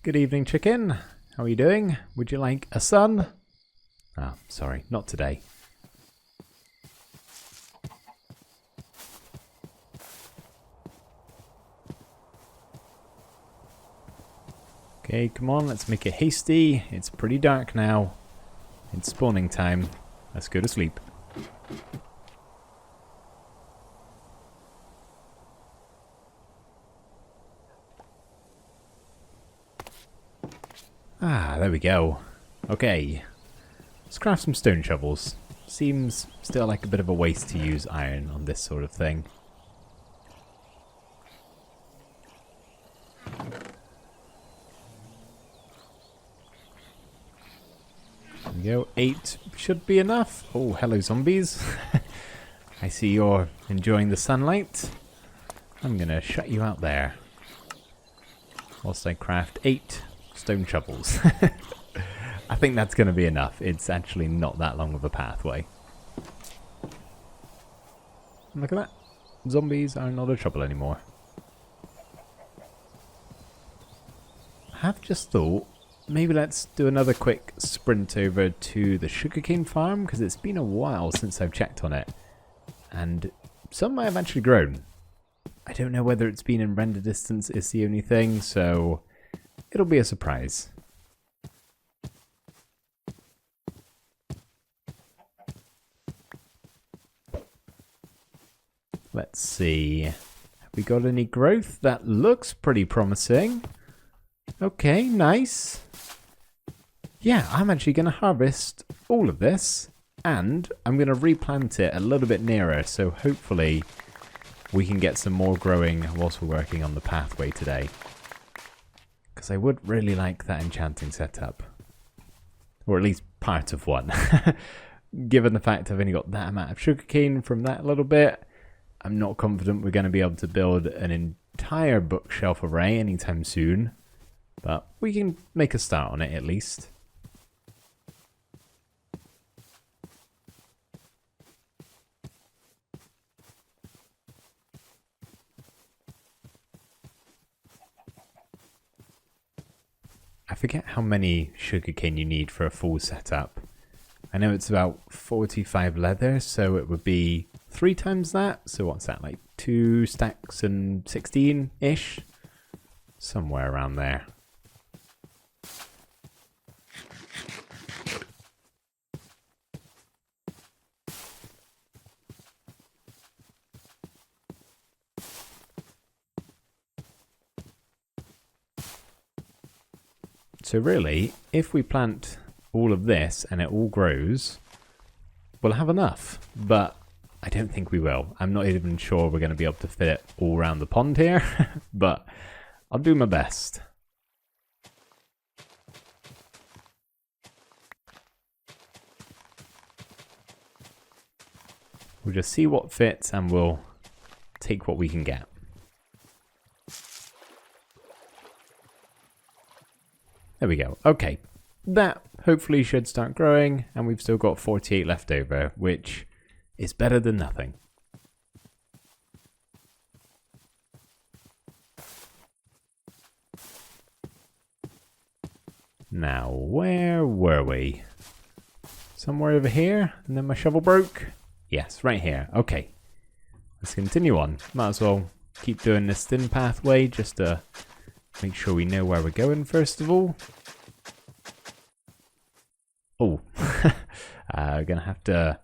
Good evening, chicken. How are you doing? Would you like a sun? Ah, sorry, not today. Okay, come on, let's make it hasty. It's pretty dark now. It's spawning time. Let's go to sleep. Ah, there we go. Okay. Let's craft some stone shovels. Seems still like a bit of a waste to use iron on this sort of thing. There we go. 8 should be enough. Oh, hello zombies. I see you're enjoying the sunlight. I'm gonna shut you out there. Whilst I craft 8 stone shovels. I think that's going to be enough. It's actually not that long of a pathway. And look at that. Zombies are not a trouble anymore. I have just thought, maybe let's do another quick sprint over to the sugarcane farm, because it's been a while since I've checked on it. And some might have actually grown. I don't know whether it's been in render distance is the only thing, so it'll be a surprise. Let's see. Have we got any growth? That looks pretty promising. Okay, nice. Yeah, I'm actually going to harvest all of this, and I'm going to replant it a little bit nearer, so hopefully we can get some more growing whilst we're working on the pathway today. Because I would really like that enchanting setup. Or at least part of one. given the fact I've only got that amount of sugarcane from that little bit, I'm not confident we're going to be able to build an entire bookshelf array anytime soon. But we can make a start on it at least. I forget how many sugarcane you need for a full setup. I know it's about 45 leather, so it would be 3 times that. So what's that, like 2 stacks and 16-ish? Somewhere around there. So really, if we plant all of this and it all grows, we'll have enough. But I don't think we will. I'm not even sure we're going to be able to fit it all around the pond here. But I'll do my best. We'll just see what fits and we'll take what we can get. There we go. Okay, that hopefully should start growing, and we've still got 48 left over, which is better than nothing. Now, where were we? Somewhere over here, and then my shovel broke? Yes, right here. Okay, let's continue on. Might as well keep doing this thin pathway just to make sure we know where we're going first of all. Oh, gonna have to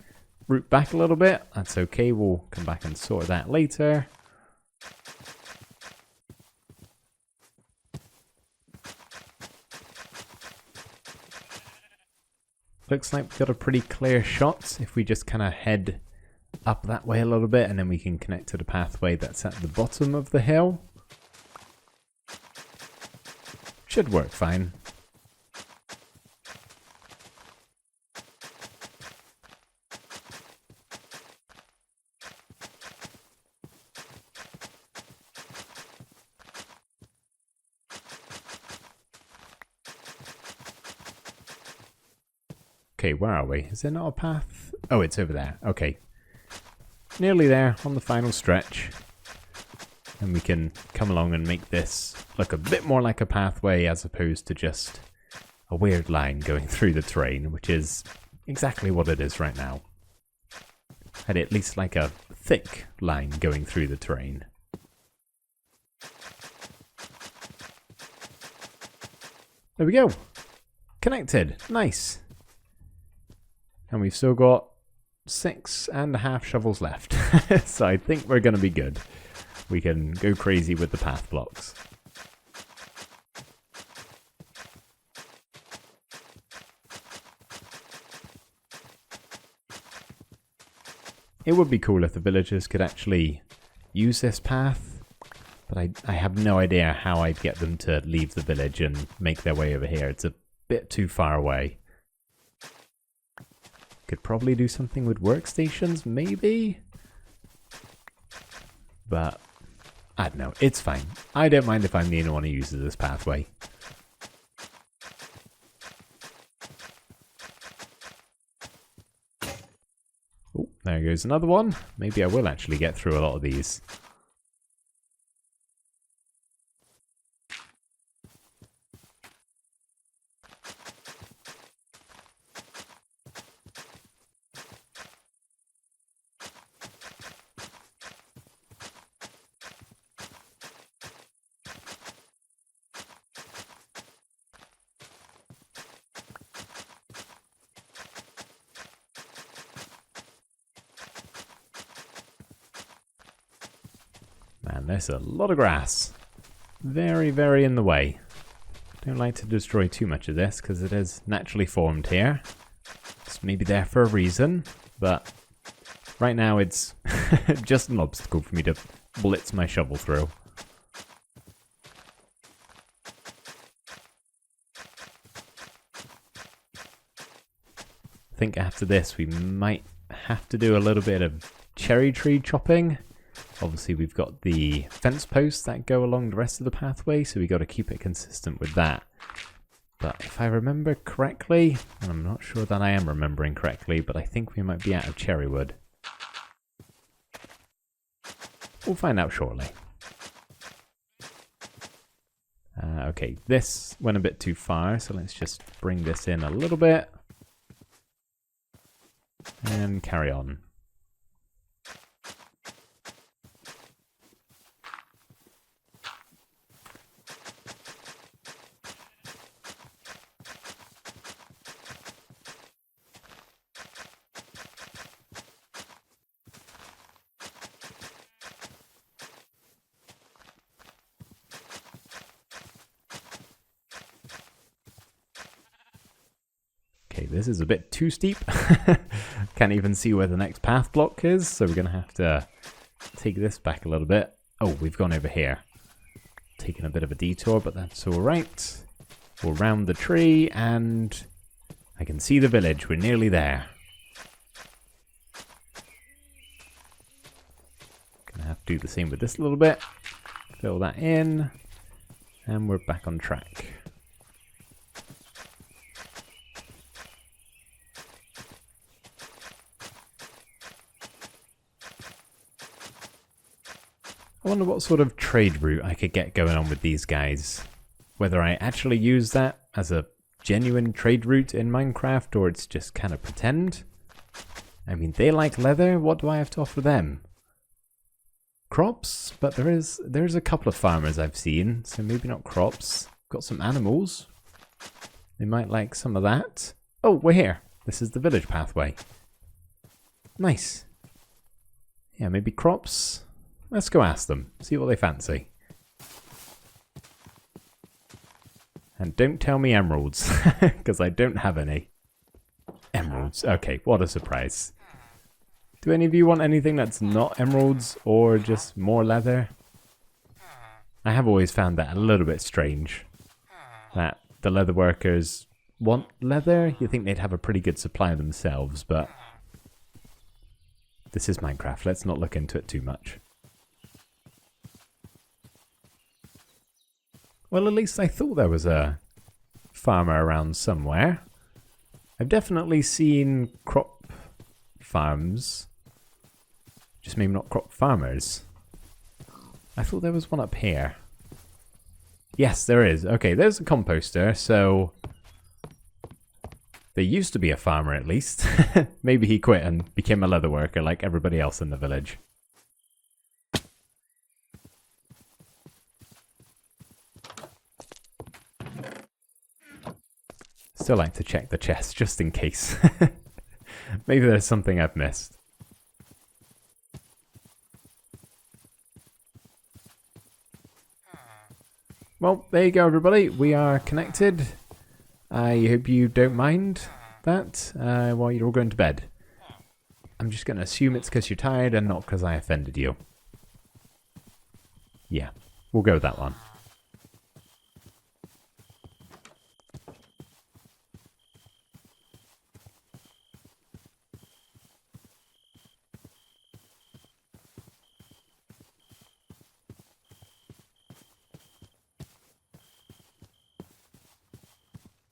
root back a little bit. That's okay, we'll come back and sort that later. Looks like we've got a pretty clear shot if we just kind of head up that way a little bit, and then we can connect to the pathway that's at the bottom of the hill. Should work fine. Okay, where are we? Is there not a path? Oh, it's over there. Okay. Nearly there on the final stretch. And we can come along and make this look a bit more like a pathway as opposed to just a weird line going through the terrain, which is exactly what it is right now. I'd at least like a thick line going through the terrain. There we go. Connected. Nice. And we've still got 6.5 shovels left. So I think we're going to be good. We can go crazy with the path blocks. It would be cool if the villagers could actually use this path, but I have no idea how I'd get them to leave the village and make their way over here. It's a bit too far away. Could probably do something with workstations, maybe? But I don't know, it's fine. I don't mind if I'm the only one who uses this pathway. Oh, there goes another one. Maybe I will actually get through a lot of these. Man, there's a lot of grass. Very, very in the way. Don't like to destroy too much of this because it is naturally formed here. It's maybe there for a reason, but right now it's just an obstacle for me to blitz my shovel through. I think after this we might have to do a little bit of cherry tree chopping. Obviously we've got the fence posts that go along the rest of the pathway, so we got to keep it consistent with that. But if I remember correctly, and I'm not sure that I am remembering correctly, but I think we might be out of cherry wood. We'll find out shortly. Okay, this went a bit too far, so let's just bring this in a little bit. And carry on. Okay, this is a bit too steep. Can't even see where the next path block is, so we're going to have to take this back a little bit. Oh, we've gone over here. Taking a bit of a detour, but that's alright. We'll round the tree, and I can see the village. We're nearly there. Gonna have to do the same with this a little bit. Fill that in, and we're back on track. I wonder what sort of trade route I could get going on with these guys. Whether I actually use that as a genuine trade route in Minecraft, or it's just kind of pretend. I mean, they like leather, what do I have to offer them? Crops? But there's a couple of farmers I've seen, so maybe not crops. Got some animals. They might like some of that. Oh, we're here. This is the village pathway. Nice. Yeah, maybe crops. Let's go ask them, see what they fancy. And don't tell me emeralds, because I don't have any. Emeralds, okay, what a surprise. Do any of you want anything that's not emeralds, or just more leather? I have always found that a little bit strange. That the leather workers want leather? You think they'd have a pretty good supply themselves, but... This is Minecraft, let's not look into it too much. Well, at least I thought there was a farmer around somewhere. I've definitely seen crop farms. Just maybe not crop farmers. I thought there was one up here. Yes, there is. Okay, there's a composter, so... There used to be a farmer, at least. Maybe he quit and became a leather worker like everybody else in the village. Still like to check the chest, just in case. Maybe there's something I've missed. Well, there you go, everybody. We are connected. I hope you don't mind that while you're all going to bed. I'm just going to assume it's because you're tired and not because I offended you. Yeah, we'll go with that one.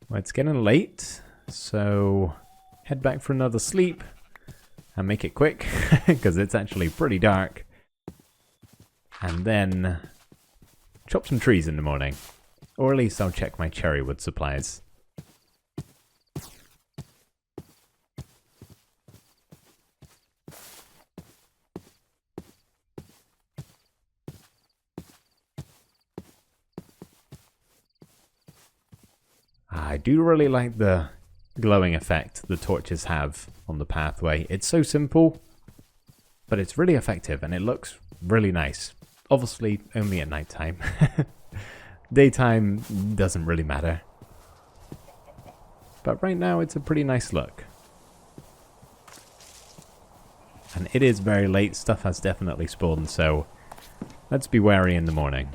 Well, it's getting late, so head back for another sleep and make it quick because it's actually pretty dark. And then chop some trees in the morning, or at least I'll check my cherry wood supplies. I do really like the glowing effect the torches have on the pathway. It's so simple, but it's really effective and it looks really nice. Obviously, only at night time. Daytime doesn't really matter. But right now, it's a pretty nice look. And it is very late. Stuff has definitely spawned, so let's be wary in the morning.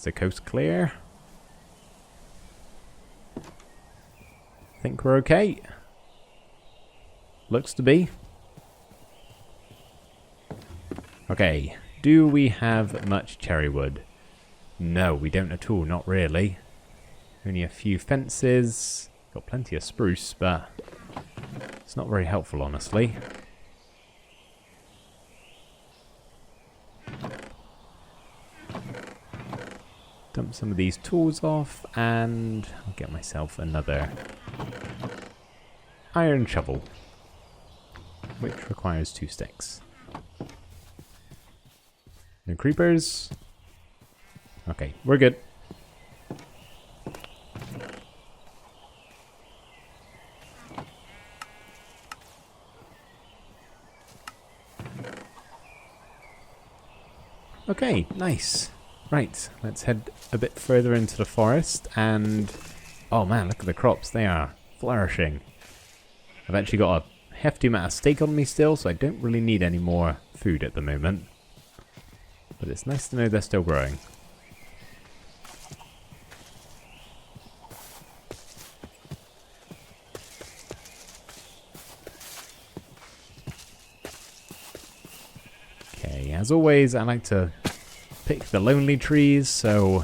the coast clear? Think we're okay. Looks to be. Okay, do we have much cherry wood? No, we don't at all, not really. Only a few fences. Got plenty of spruce, but it's not very helpful, honestly. Dump some of these tools off, and I'll get myself another iron shovel, which requires 2 sticks. No creepers. Okay, we're good. Okay, nice. Right, let's head a bit further into the forest and... oh man, look at the crops. They are flourishing. I've actually got a hefty amount of steak on me still, so I don't really need any more food at the moment. But it's nice to know they're still growing. Okay, as always, I like to pick the lonely trees so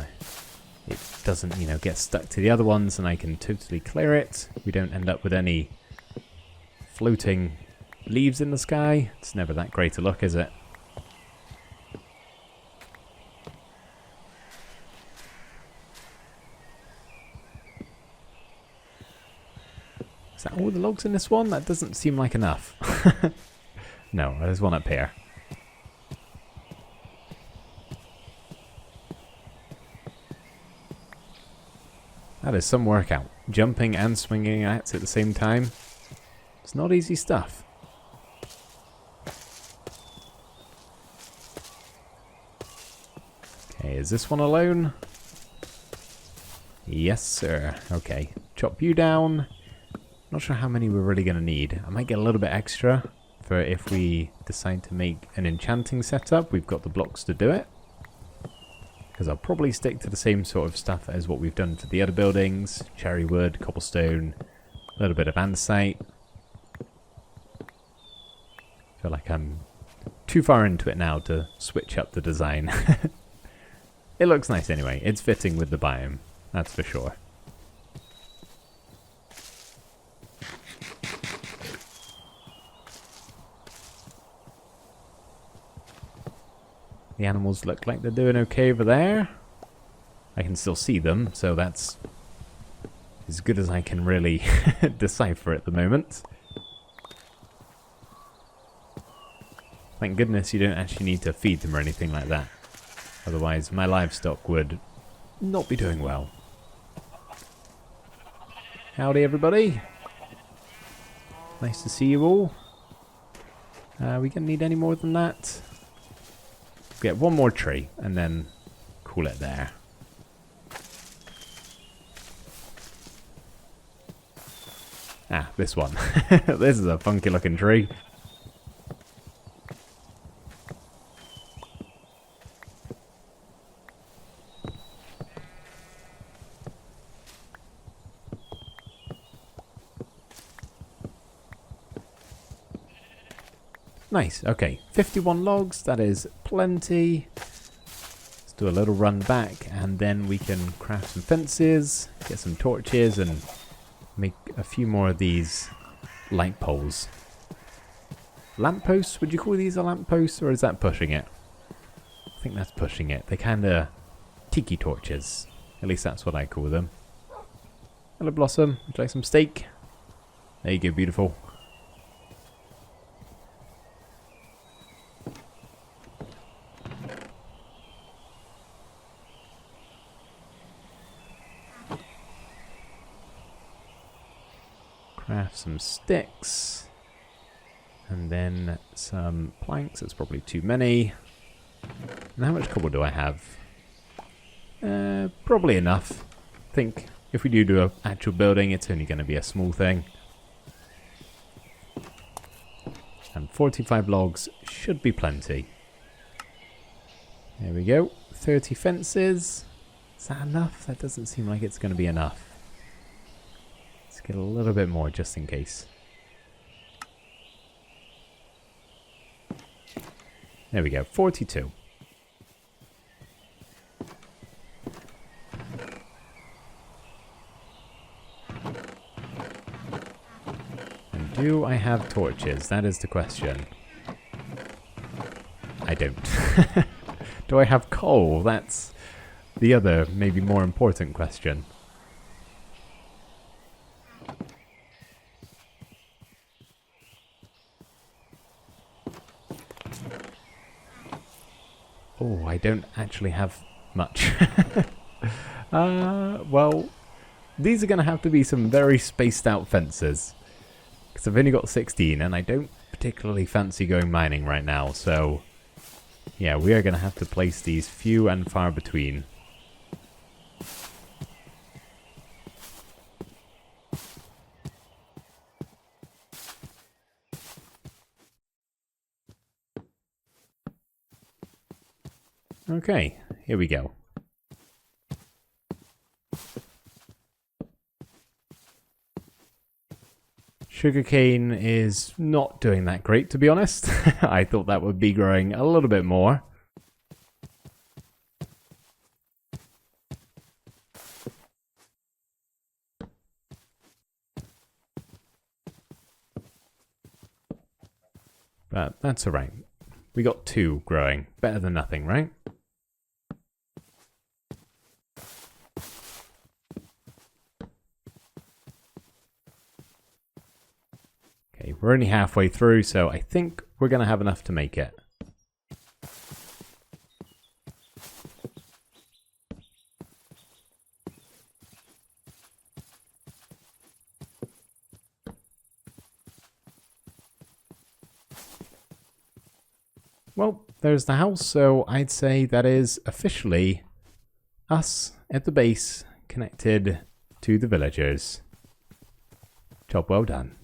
it doesn't, you know, get stuck to the other ones and I can totally clear it. We don't end up with any floating leaves in the sky. It's never that great a look, is it? Is that all the logs in this one? That doesn't seem like enough. No, there's one up here. That is some workout. Jumping and swinging at the same time. It's not easy stuff. Okay, is this one alone? Yes, sir. Okay, chop you down. Not sure how many we're really going to need. I might get a little bit extra for if we decide to make an enchanting setup. We've got the blocks to do it. Because I'll probably stick to the same sort of stuff as what we've done for the other buildings. Cherry wood, cobblestone, a little bit of andesite. I feel like I'm too far into it now to switch up the design. It looks nice anyway. It's fitting with the biome, that's for sure. The animals look like they're doing okay over there. I can still see them, so that's as good as I can really decipher at the moment. Thank goodness you don't actually need to feed them or anything like that. Otherwise, my livestock would not be doing well. Howdy, everybody. Nice to see you all. We gonna need any more than that? Get one more tree and then call it there. Ah, this one. This is a funky looking tree. Nice, okay. 51 logs, that is plenty. Let's do a little run back and then we can craft some fences, get some torches and make a few more of these light poles. Lampposts, would you call these a lamppost or is that pushing it? I think that's pushing it. They're kind of tiki torches. At least that's what I call them. Hello Blossom, would you like some steak? There you go, beautiful. Craft some sticks and then some planks. It's probably too many. And how much cobble do I have? Probably enough. I think if we do an actual building, it's only going to be a small thing. And 45 logs should be plenty. There we go. 30 fences. Is that enough? That doesn't seem like it's going to be enough. Let's get a little bit more just in case. There we go, 42. And do I have torches? That is the question. I don't. Do I have coal? That's the other, maybe more important question. Oh, I don't actually have much. Well, these are going to have to be some very spaced out fences. Because I've only got 16 and I don't particularly fancy going mining right now, so yeah, we are going to have to place these few and far between. Okay, here we go. Sugarcane is not doing that great, to be honest. I thought that would be growing a little bit more. But that's alright. We got 2 growing. Better than nothing, right? Okay, we're only halfway through, so I think we're going to have enough to make it. Well, there's the house, so I'd say that is officially us at the base connected to the villagers. Job well done.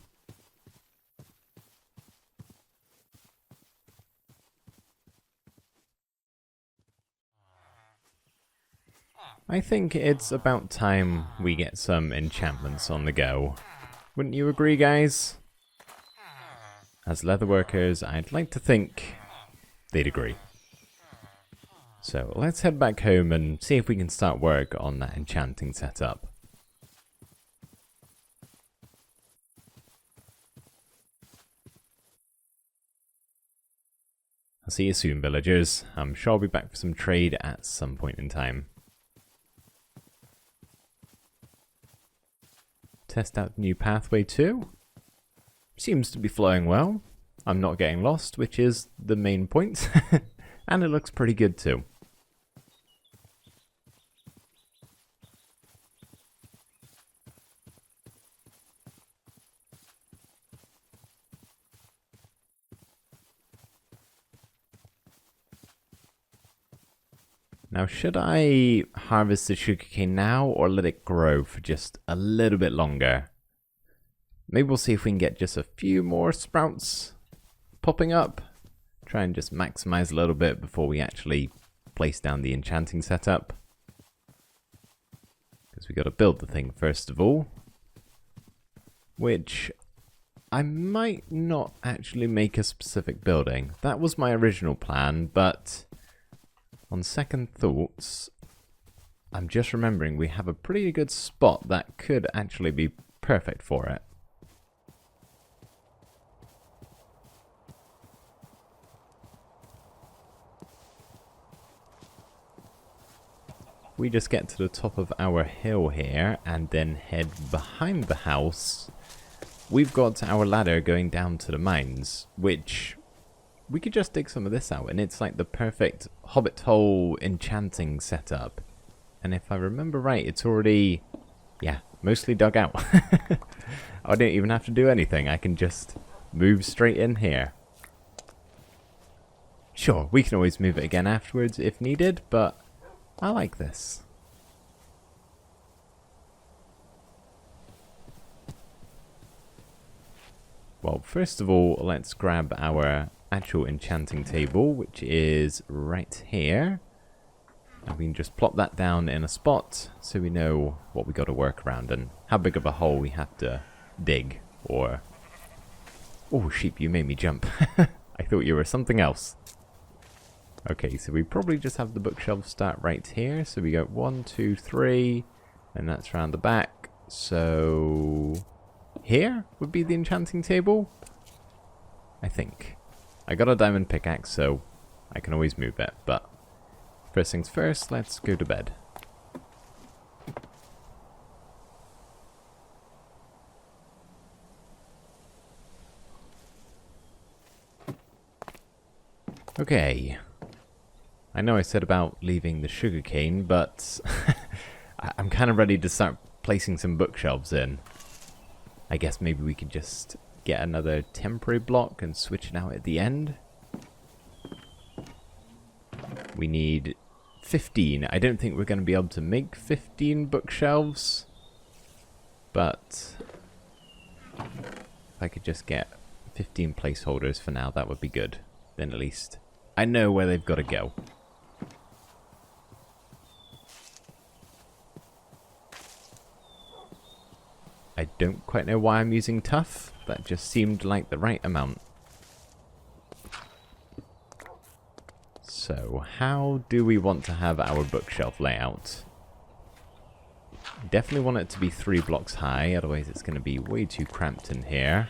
I think it's about time we get some enchantments on the go. Wouldn't you agree, guys? As leatherworkers, I'd like to think they'd agree. So let's head back home and see if we can start work on that enchanting setup. I'll see you soon, villagers. I'm sure I'll be back for some trade at some point in time. Test out the new pathway too. Seems to be flowing well. I'm not getting lost, which is the main point. And it looks pretty good too. Now, should I harvest the sugarcane now or let it grow for just a little bit longer? Maybe we'll see if we can get just a few more sprouts popping up. Try and just maximize a little bit before we actually place down the enchanting setup. Because we got to build the thing first of all. Which I might not actually make a specific building. That was my original plan, but on second thoughts, I'm just remembering we have a pretty good spot that could actually be perfect for it. We just get to the top of our hill here and then head behind the house. We've got our ladder going down to the mines, which we could just dig some of this out, and it's like the perfect hobbit hole enchanting setup. And if I remember right, it's already, yeah, mostly dug out. I don't even have to do anything. I can just move straight in here. Sure, we can always move it again afterwards if needed, but I like this. Well, first of all, let's grab our actual enchanting table, which is right here. And we can just plop that down in a spot so we know what we got to work around and how big of a hole we have to dig. Or... oh, sheep, you made me jump. I thought you were something else. Okay, so we probably just have the bookshelf start right here. So we go 1, 2, 3, and that's around the back. So here would be the enchanting table, I think. I got a diamond pickaxe, so I can always move it, but first things first, let's go to bed. Okay. I know I said about leaving the sugarcane, but I'm kind of ready to start placing some bookshelves in. I guess maybe we could just get another temporary block and switch it out at the end. We need 15. I don't think we're going to be able to make 15 bookshelves, but if I could just get 15 placeholders for now, that would be good. Then at least I know where they've got to go. I don't quite know why I'm using tough. That just seemed like the right amount. So, how do we want to have our bookshelf layout? Definitely want it to be 3 blocks high, otherwise it's going to be way too cramped in here.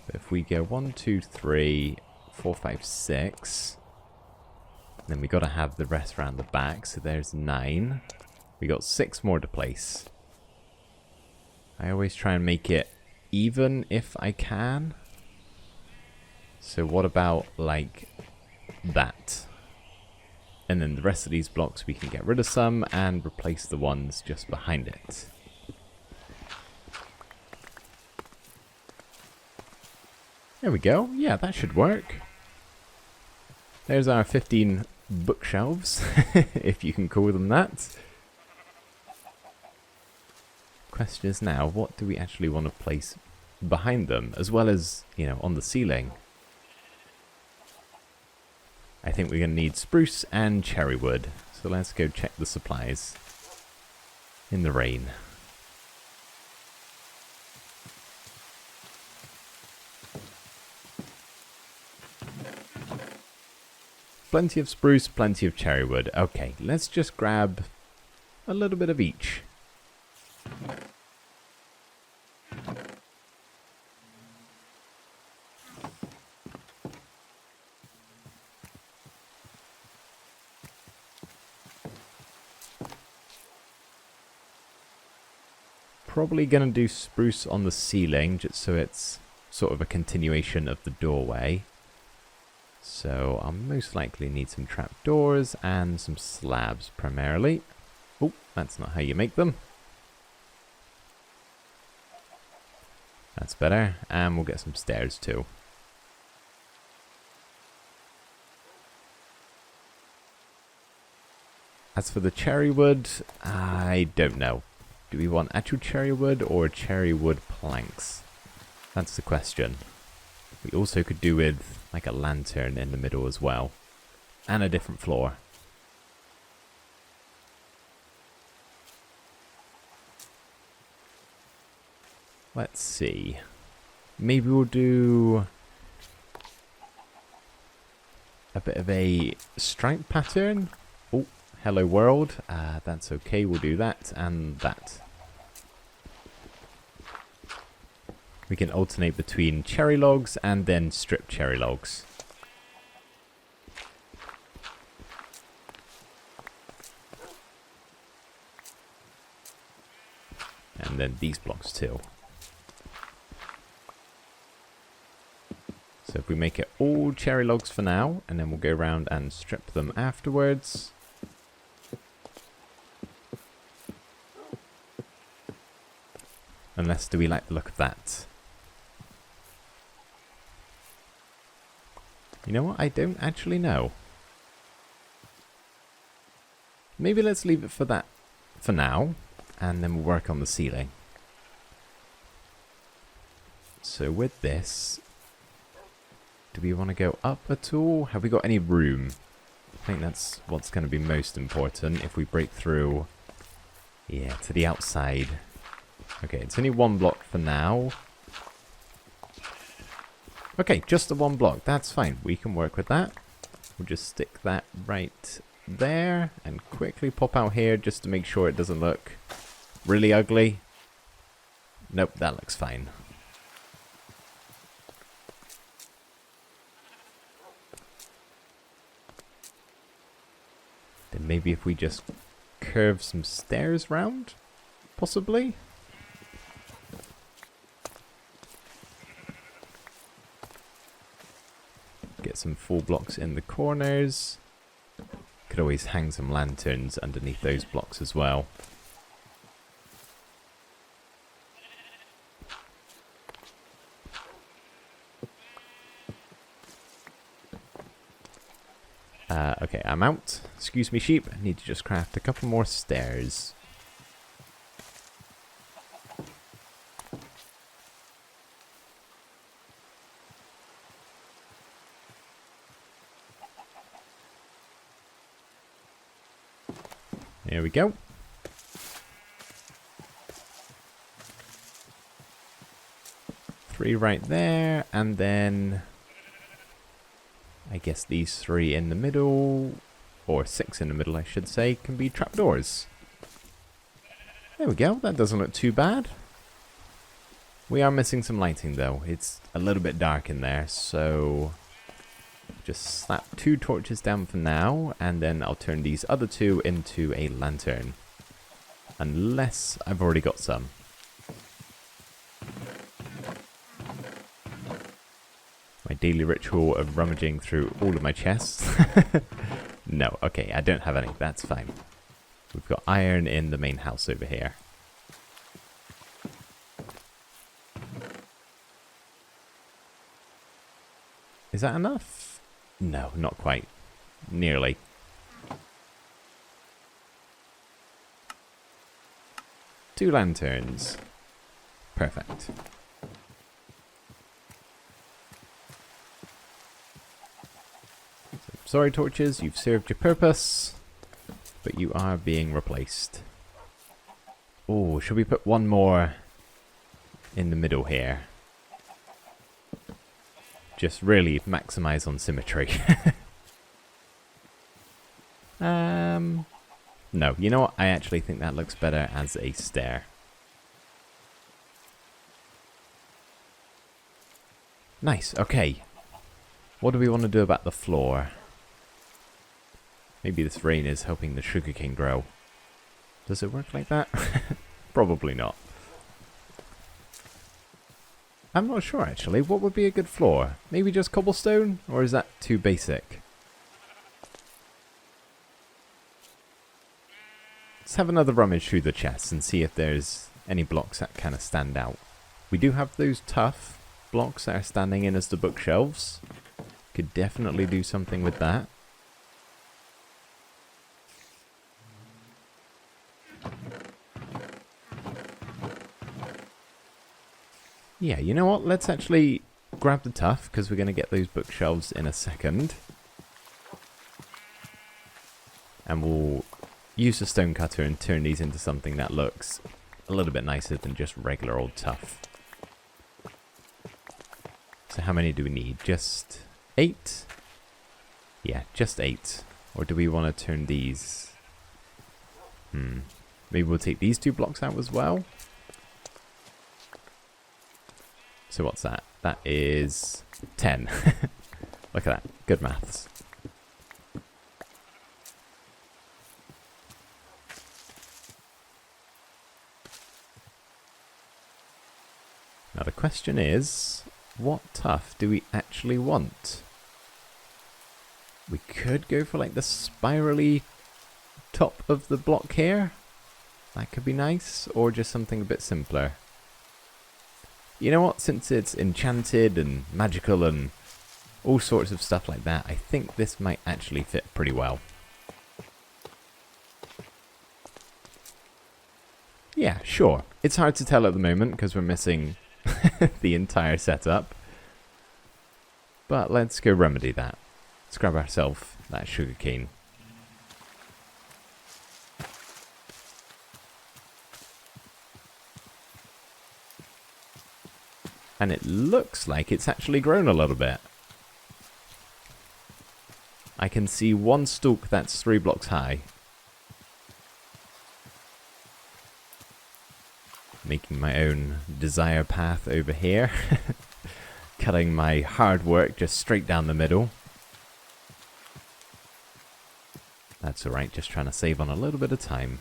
But if we go 1, 2, 3, 4, 5, 6, then we got to have the rest around the back, so there's 9. We got 6 more to place. I always try and make it even if I can. So what about like that? And then the rest of these blocks we can get rid of some and replace the ones just behind it. There we go. Yeah, that should work. There's our 15 bookshelves, if you can call them that. Question is now, what do we actually want to place behind them, as well as, you know, on the ceiling? I think we're going to need spruce and cherry wood, so let's go check the supplies in the rain. Plenty of spruce, plenty of cherry wood. Okay, let's just grab a little bit of each. Probably going to do spruce on the ceiling, just so it's sort of a continuation of the doorway. So I'll most likely need some trapdoors and some slabs primarily. Oh, that's not how you make them. That's better, and we'll get some stairs too. As for the cherry wood, I don't know. Do we want actual cherry wood or cherry wood planks? That's the question. We also could do with like a lantern in the middle as well. And a different floor. Let's see. Maybe we'll do a bit of a stripe pattern. Oh, hello world. That's okay, we'll do that and that. We can alternate between cherry logs and then strip cherry logs. And then these blocks too. So if we make it all cherry logs for now, and then we'll go around and strip them afterwards. Unless, do we like the look of that? You know what? I don't actually know. Maybe let's leave it for that for now, and then we'll work on the ceiling. So with this, do we want to go up at all? Have we got any room? I think that's what's going to be most important if we break through, yeah, to the outside. Okay, it's only one block for now. Okay, just the one block. That's fine. We can work with that. We'll just stick that right there and quickly pop out here just to make sure it doesn't look really ugly. Nope, that looks fine. Then maybe if we just curve some stairs round, possibly? Get some full blocks in the corners. Could always hang some lanterns underneath those blocks as well. Okay, I'm out. Excuse me, sheep. I need to just craft a couple more stairs. There we go. Three right there, and then I guess these three in the middle, or six in the middle I should say, can be trapdoors. There we go, that doesn't look too bad. We are missing some lighting though, it's a little bit dark in there, so just slap 2 torches down for now, and then I'll turn these other 2 into a lantern. Unless I've already got some. My daily ritual of rummaging through all of my chests. No, okay, I don't have any, that's fine. We've got iron in the main house over here. Is that enough? No, not quite. Nearly. Two lanterns. Perfect. Sorry, torches, you've served your purpose, but you are being replaced. Oh, should we put one more in the middle here? Just really maximize on symmetry. No, you know what? I actually think that looks better as a stair. Nice, okay. What do we want to do about the floor? Maybe this rain is helping the sugarcane grow. Does it work like that? Probably not. I'm not sure actually. What would be a good floor? Maybe just cobblestone? Or is that too basic? Let's have another rummage through the chests and see if there's any blocks that kind of stand out. We do have those tough blocks that are standing in as the bookshelves. Could definitely do something with that. Yeah, you know what? Let's actually grab the tough, because we're going to get those bookshelves in a second. And we'll use the stone cutter and turn these into something that looks a little bit nicer than just regular old tough. So how many do we need? Just 8? Yeah, just 8. Or do we want to turn these? Maybe we'll take these 2 blocks out as well. So what's that? That is 10. Look at that. Good maths. Now the question is, what tough do we actually want? We could go for like the spirally top of the block here. That could be nice. Or just something a bit simpler. You know what, since it's enchanted and magical and all sorts of stuff like that, I think this might actually fit pretty well. Yeah, sure. It's hard to tell at the moment because we're missing the entire setup. But let's go remedy that. Let's grab ourselves that sugarcane. And it looks like it's actually grown a little bit. I can see one stalk that's 3 blocks high. Making my own desire path over here. Cutting my hard work just straight down the middle. That's alright, just trying to save on a little bit of time.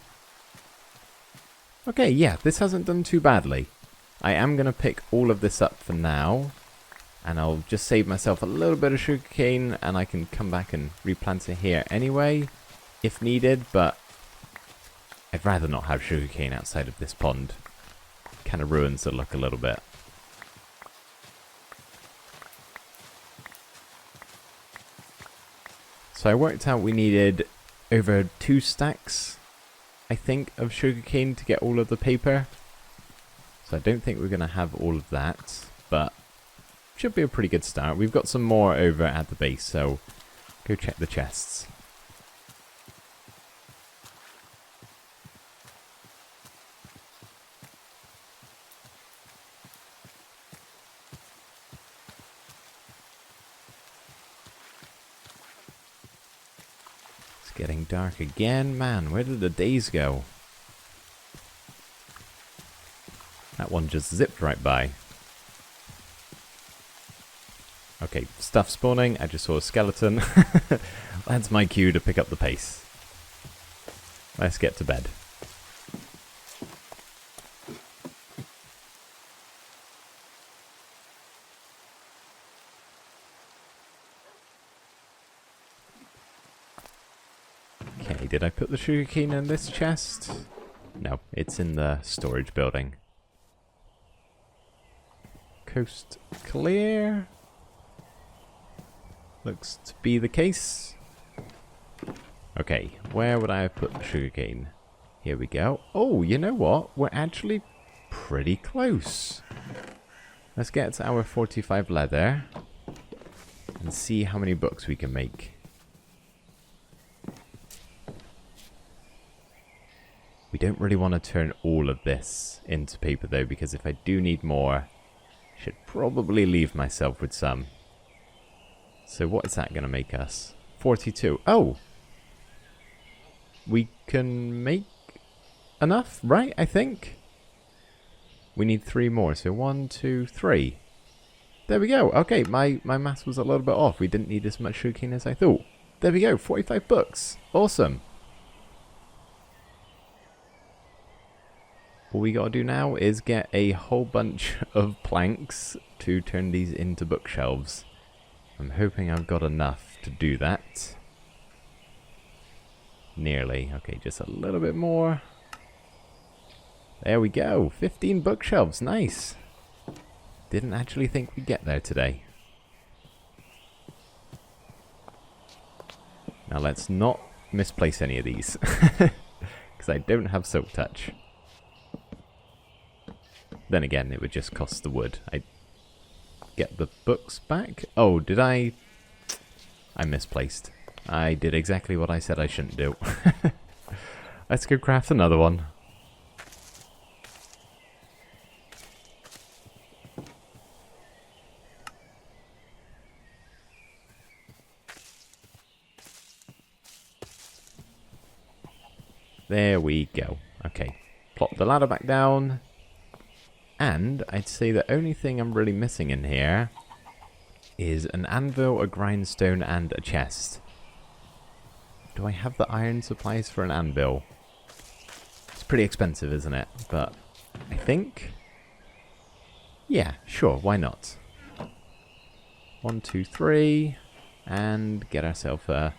Okay, yeah, this hasn't done too badly. I am going to pick all of this up for now. And I'll just save myself a little bit of sugarcane, and I can come back and replant it here anyway, if needed, but I'd rather not have sugarcane outside of this pond. Kind of ruins the look a little bit. So I worked out we needed over 2 stacks, I think, of sugarcane to get all of the paper. So I don't think we're going to have all of that, but should be a pretty good start. We've got some more over at the base, so go check the chests. It's getting dark again. Man, where did the days go? That one just zipped right by. Okay, stuff spawning. I just saw a skeleton. That's my cue to pick up the pace. Let's get to bed. Okay, did I put the sugarcane in this chest? No, it's in the storage building. Coast clear. Looks to be the case. Okay, where would I have put the sugarcane? Here we go. Oh, you know what? We're actually pretty close. Let's get to our 45 leather and see how many books we can make. We don't really want to turn all of this into paper though, because if I do need more, I should probably leave myself with some. So what is that going to make us? 42. Oh! We can make enough, right? I think. We need 3 more. So 1, 2, 3. There we go. Okay, my maths was a little bit off. We didn't need as much sugarcane as I thought. There we go. 45 books. Awesome. All we got to do now is get a whole bunch of planks to turn these into bookshelves. I'm hoping I've got enough to do that. Nearly. Okay, just a little bit more. There we go. 15 bookshelves. Nice. Didn't actually think we'd get there today. Now let's not misplace any of these. Because I don't have silk touch. Then again, it would just cost the wood. I get the books back. Oh, did I misplaced. I did exactly what I said I shouldn't do. Let's go craft another one. There we go. Okay. Plop the ladder back down. And I'd say the only thing I'm really missing in here is an anvil, a grindstone, and a chest. Do I have the iron supplies for an anvil? It's pretty expensive, isn't it? But I think... yeah, sure, why not? 1, 2, 3, and get ourselves a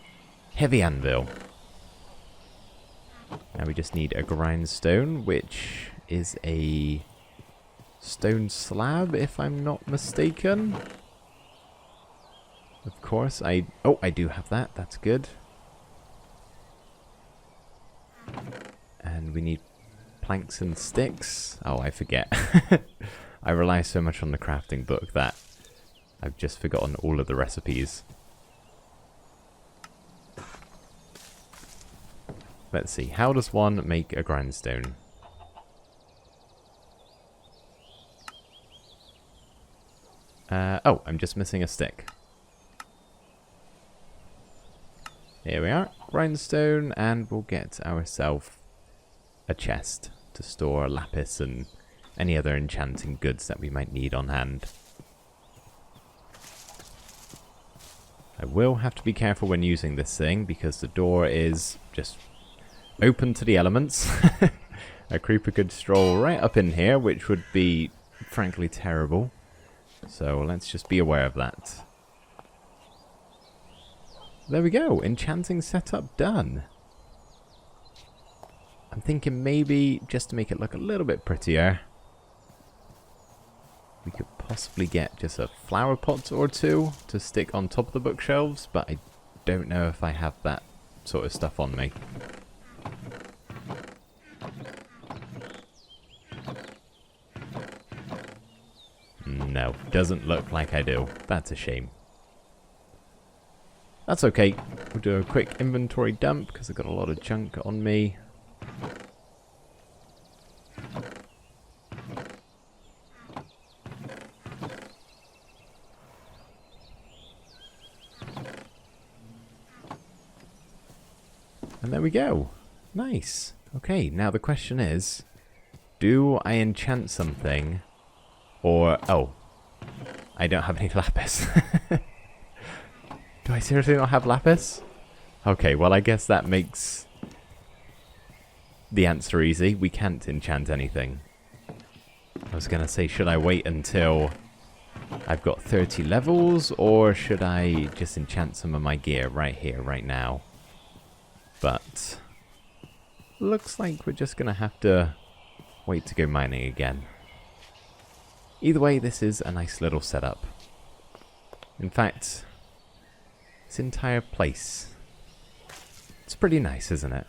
heavy anvil. Now we just need a grindstone, which is a stone slab, if I'm not mistaken. Of course, I do have that. That's good. And we need planks and sticks. Oh, I forget. I rely so much on the crafting book that I've just forgotten all of the recipes. Let's see. How does one make a grindstone? Oh, I'm just missing a stick. Here we are. Grindstone, and we'll get ourselves a chest to store lapis and any other enchanting goods that we might need on hand. I will have to be careful when using this thing because the door is just open to the elements. A creeper could stroll right up in here, which would be frankly terrible. So let's just be aware of that. There we go. Enchanting setup done. I'm thinking maybe just to make it look a little bit prettier, we could possibly get just a flower pot or two to stick on top of the bookshelves, but I don't know if I have that sort of stuff on me. No, doesn't look like I do. That's a shame. That's okay. We'll do a quick inventory dump because I've got a lot of junk on me. And there we go. Nice. Okay, now the question is, do I enchant something or... Oh, I don't have any lapis. Do I seriously not have lapis? Okay, well I guess that makes the answer easy. We can't enchant anything. I was going to say, should I wait until I've got 30 levels, or should I just enchant some of my gear right here, right now? But looks like we're just going to have to wait to go mining again. Either way, this is a nice little setup. In fact, this entire place, it's pretty nice, isn't it?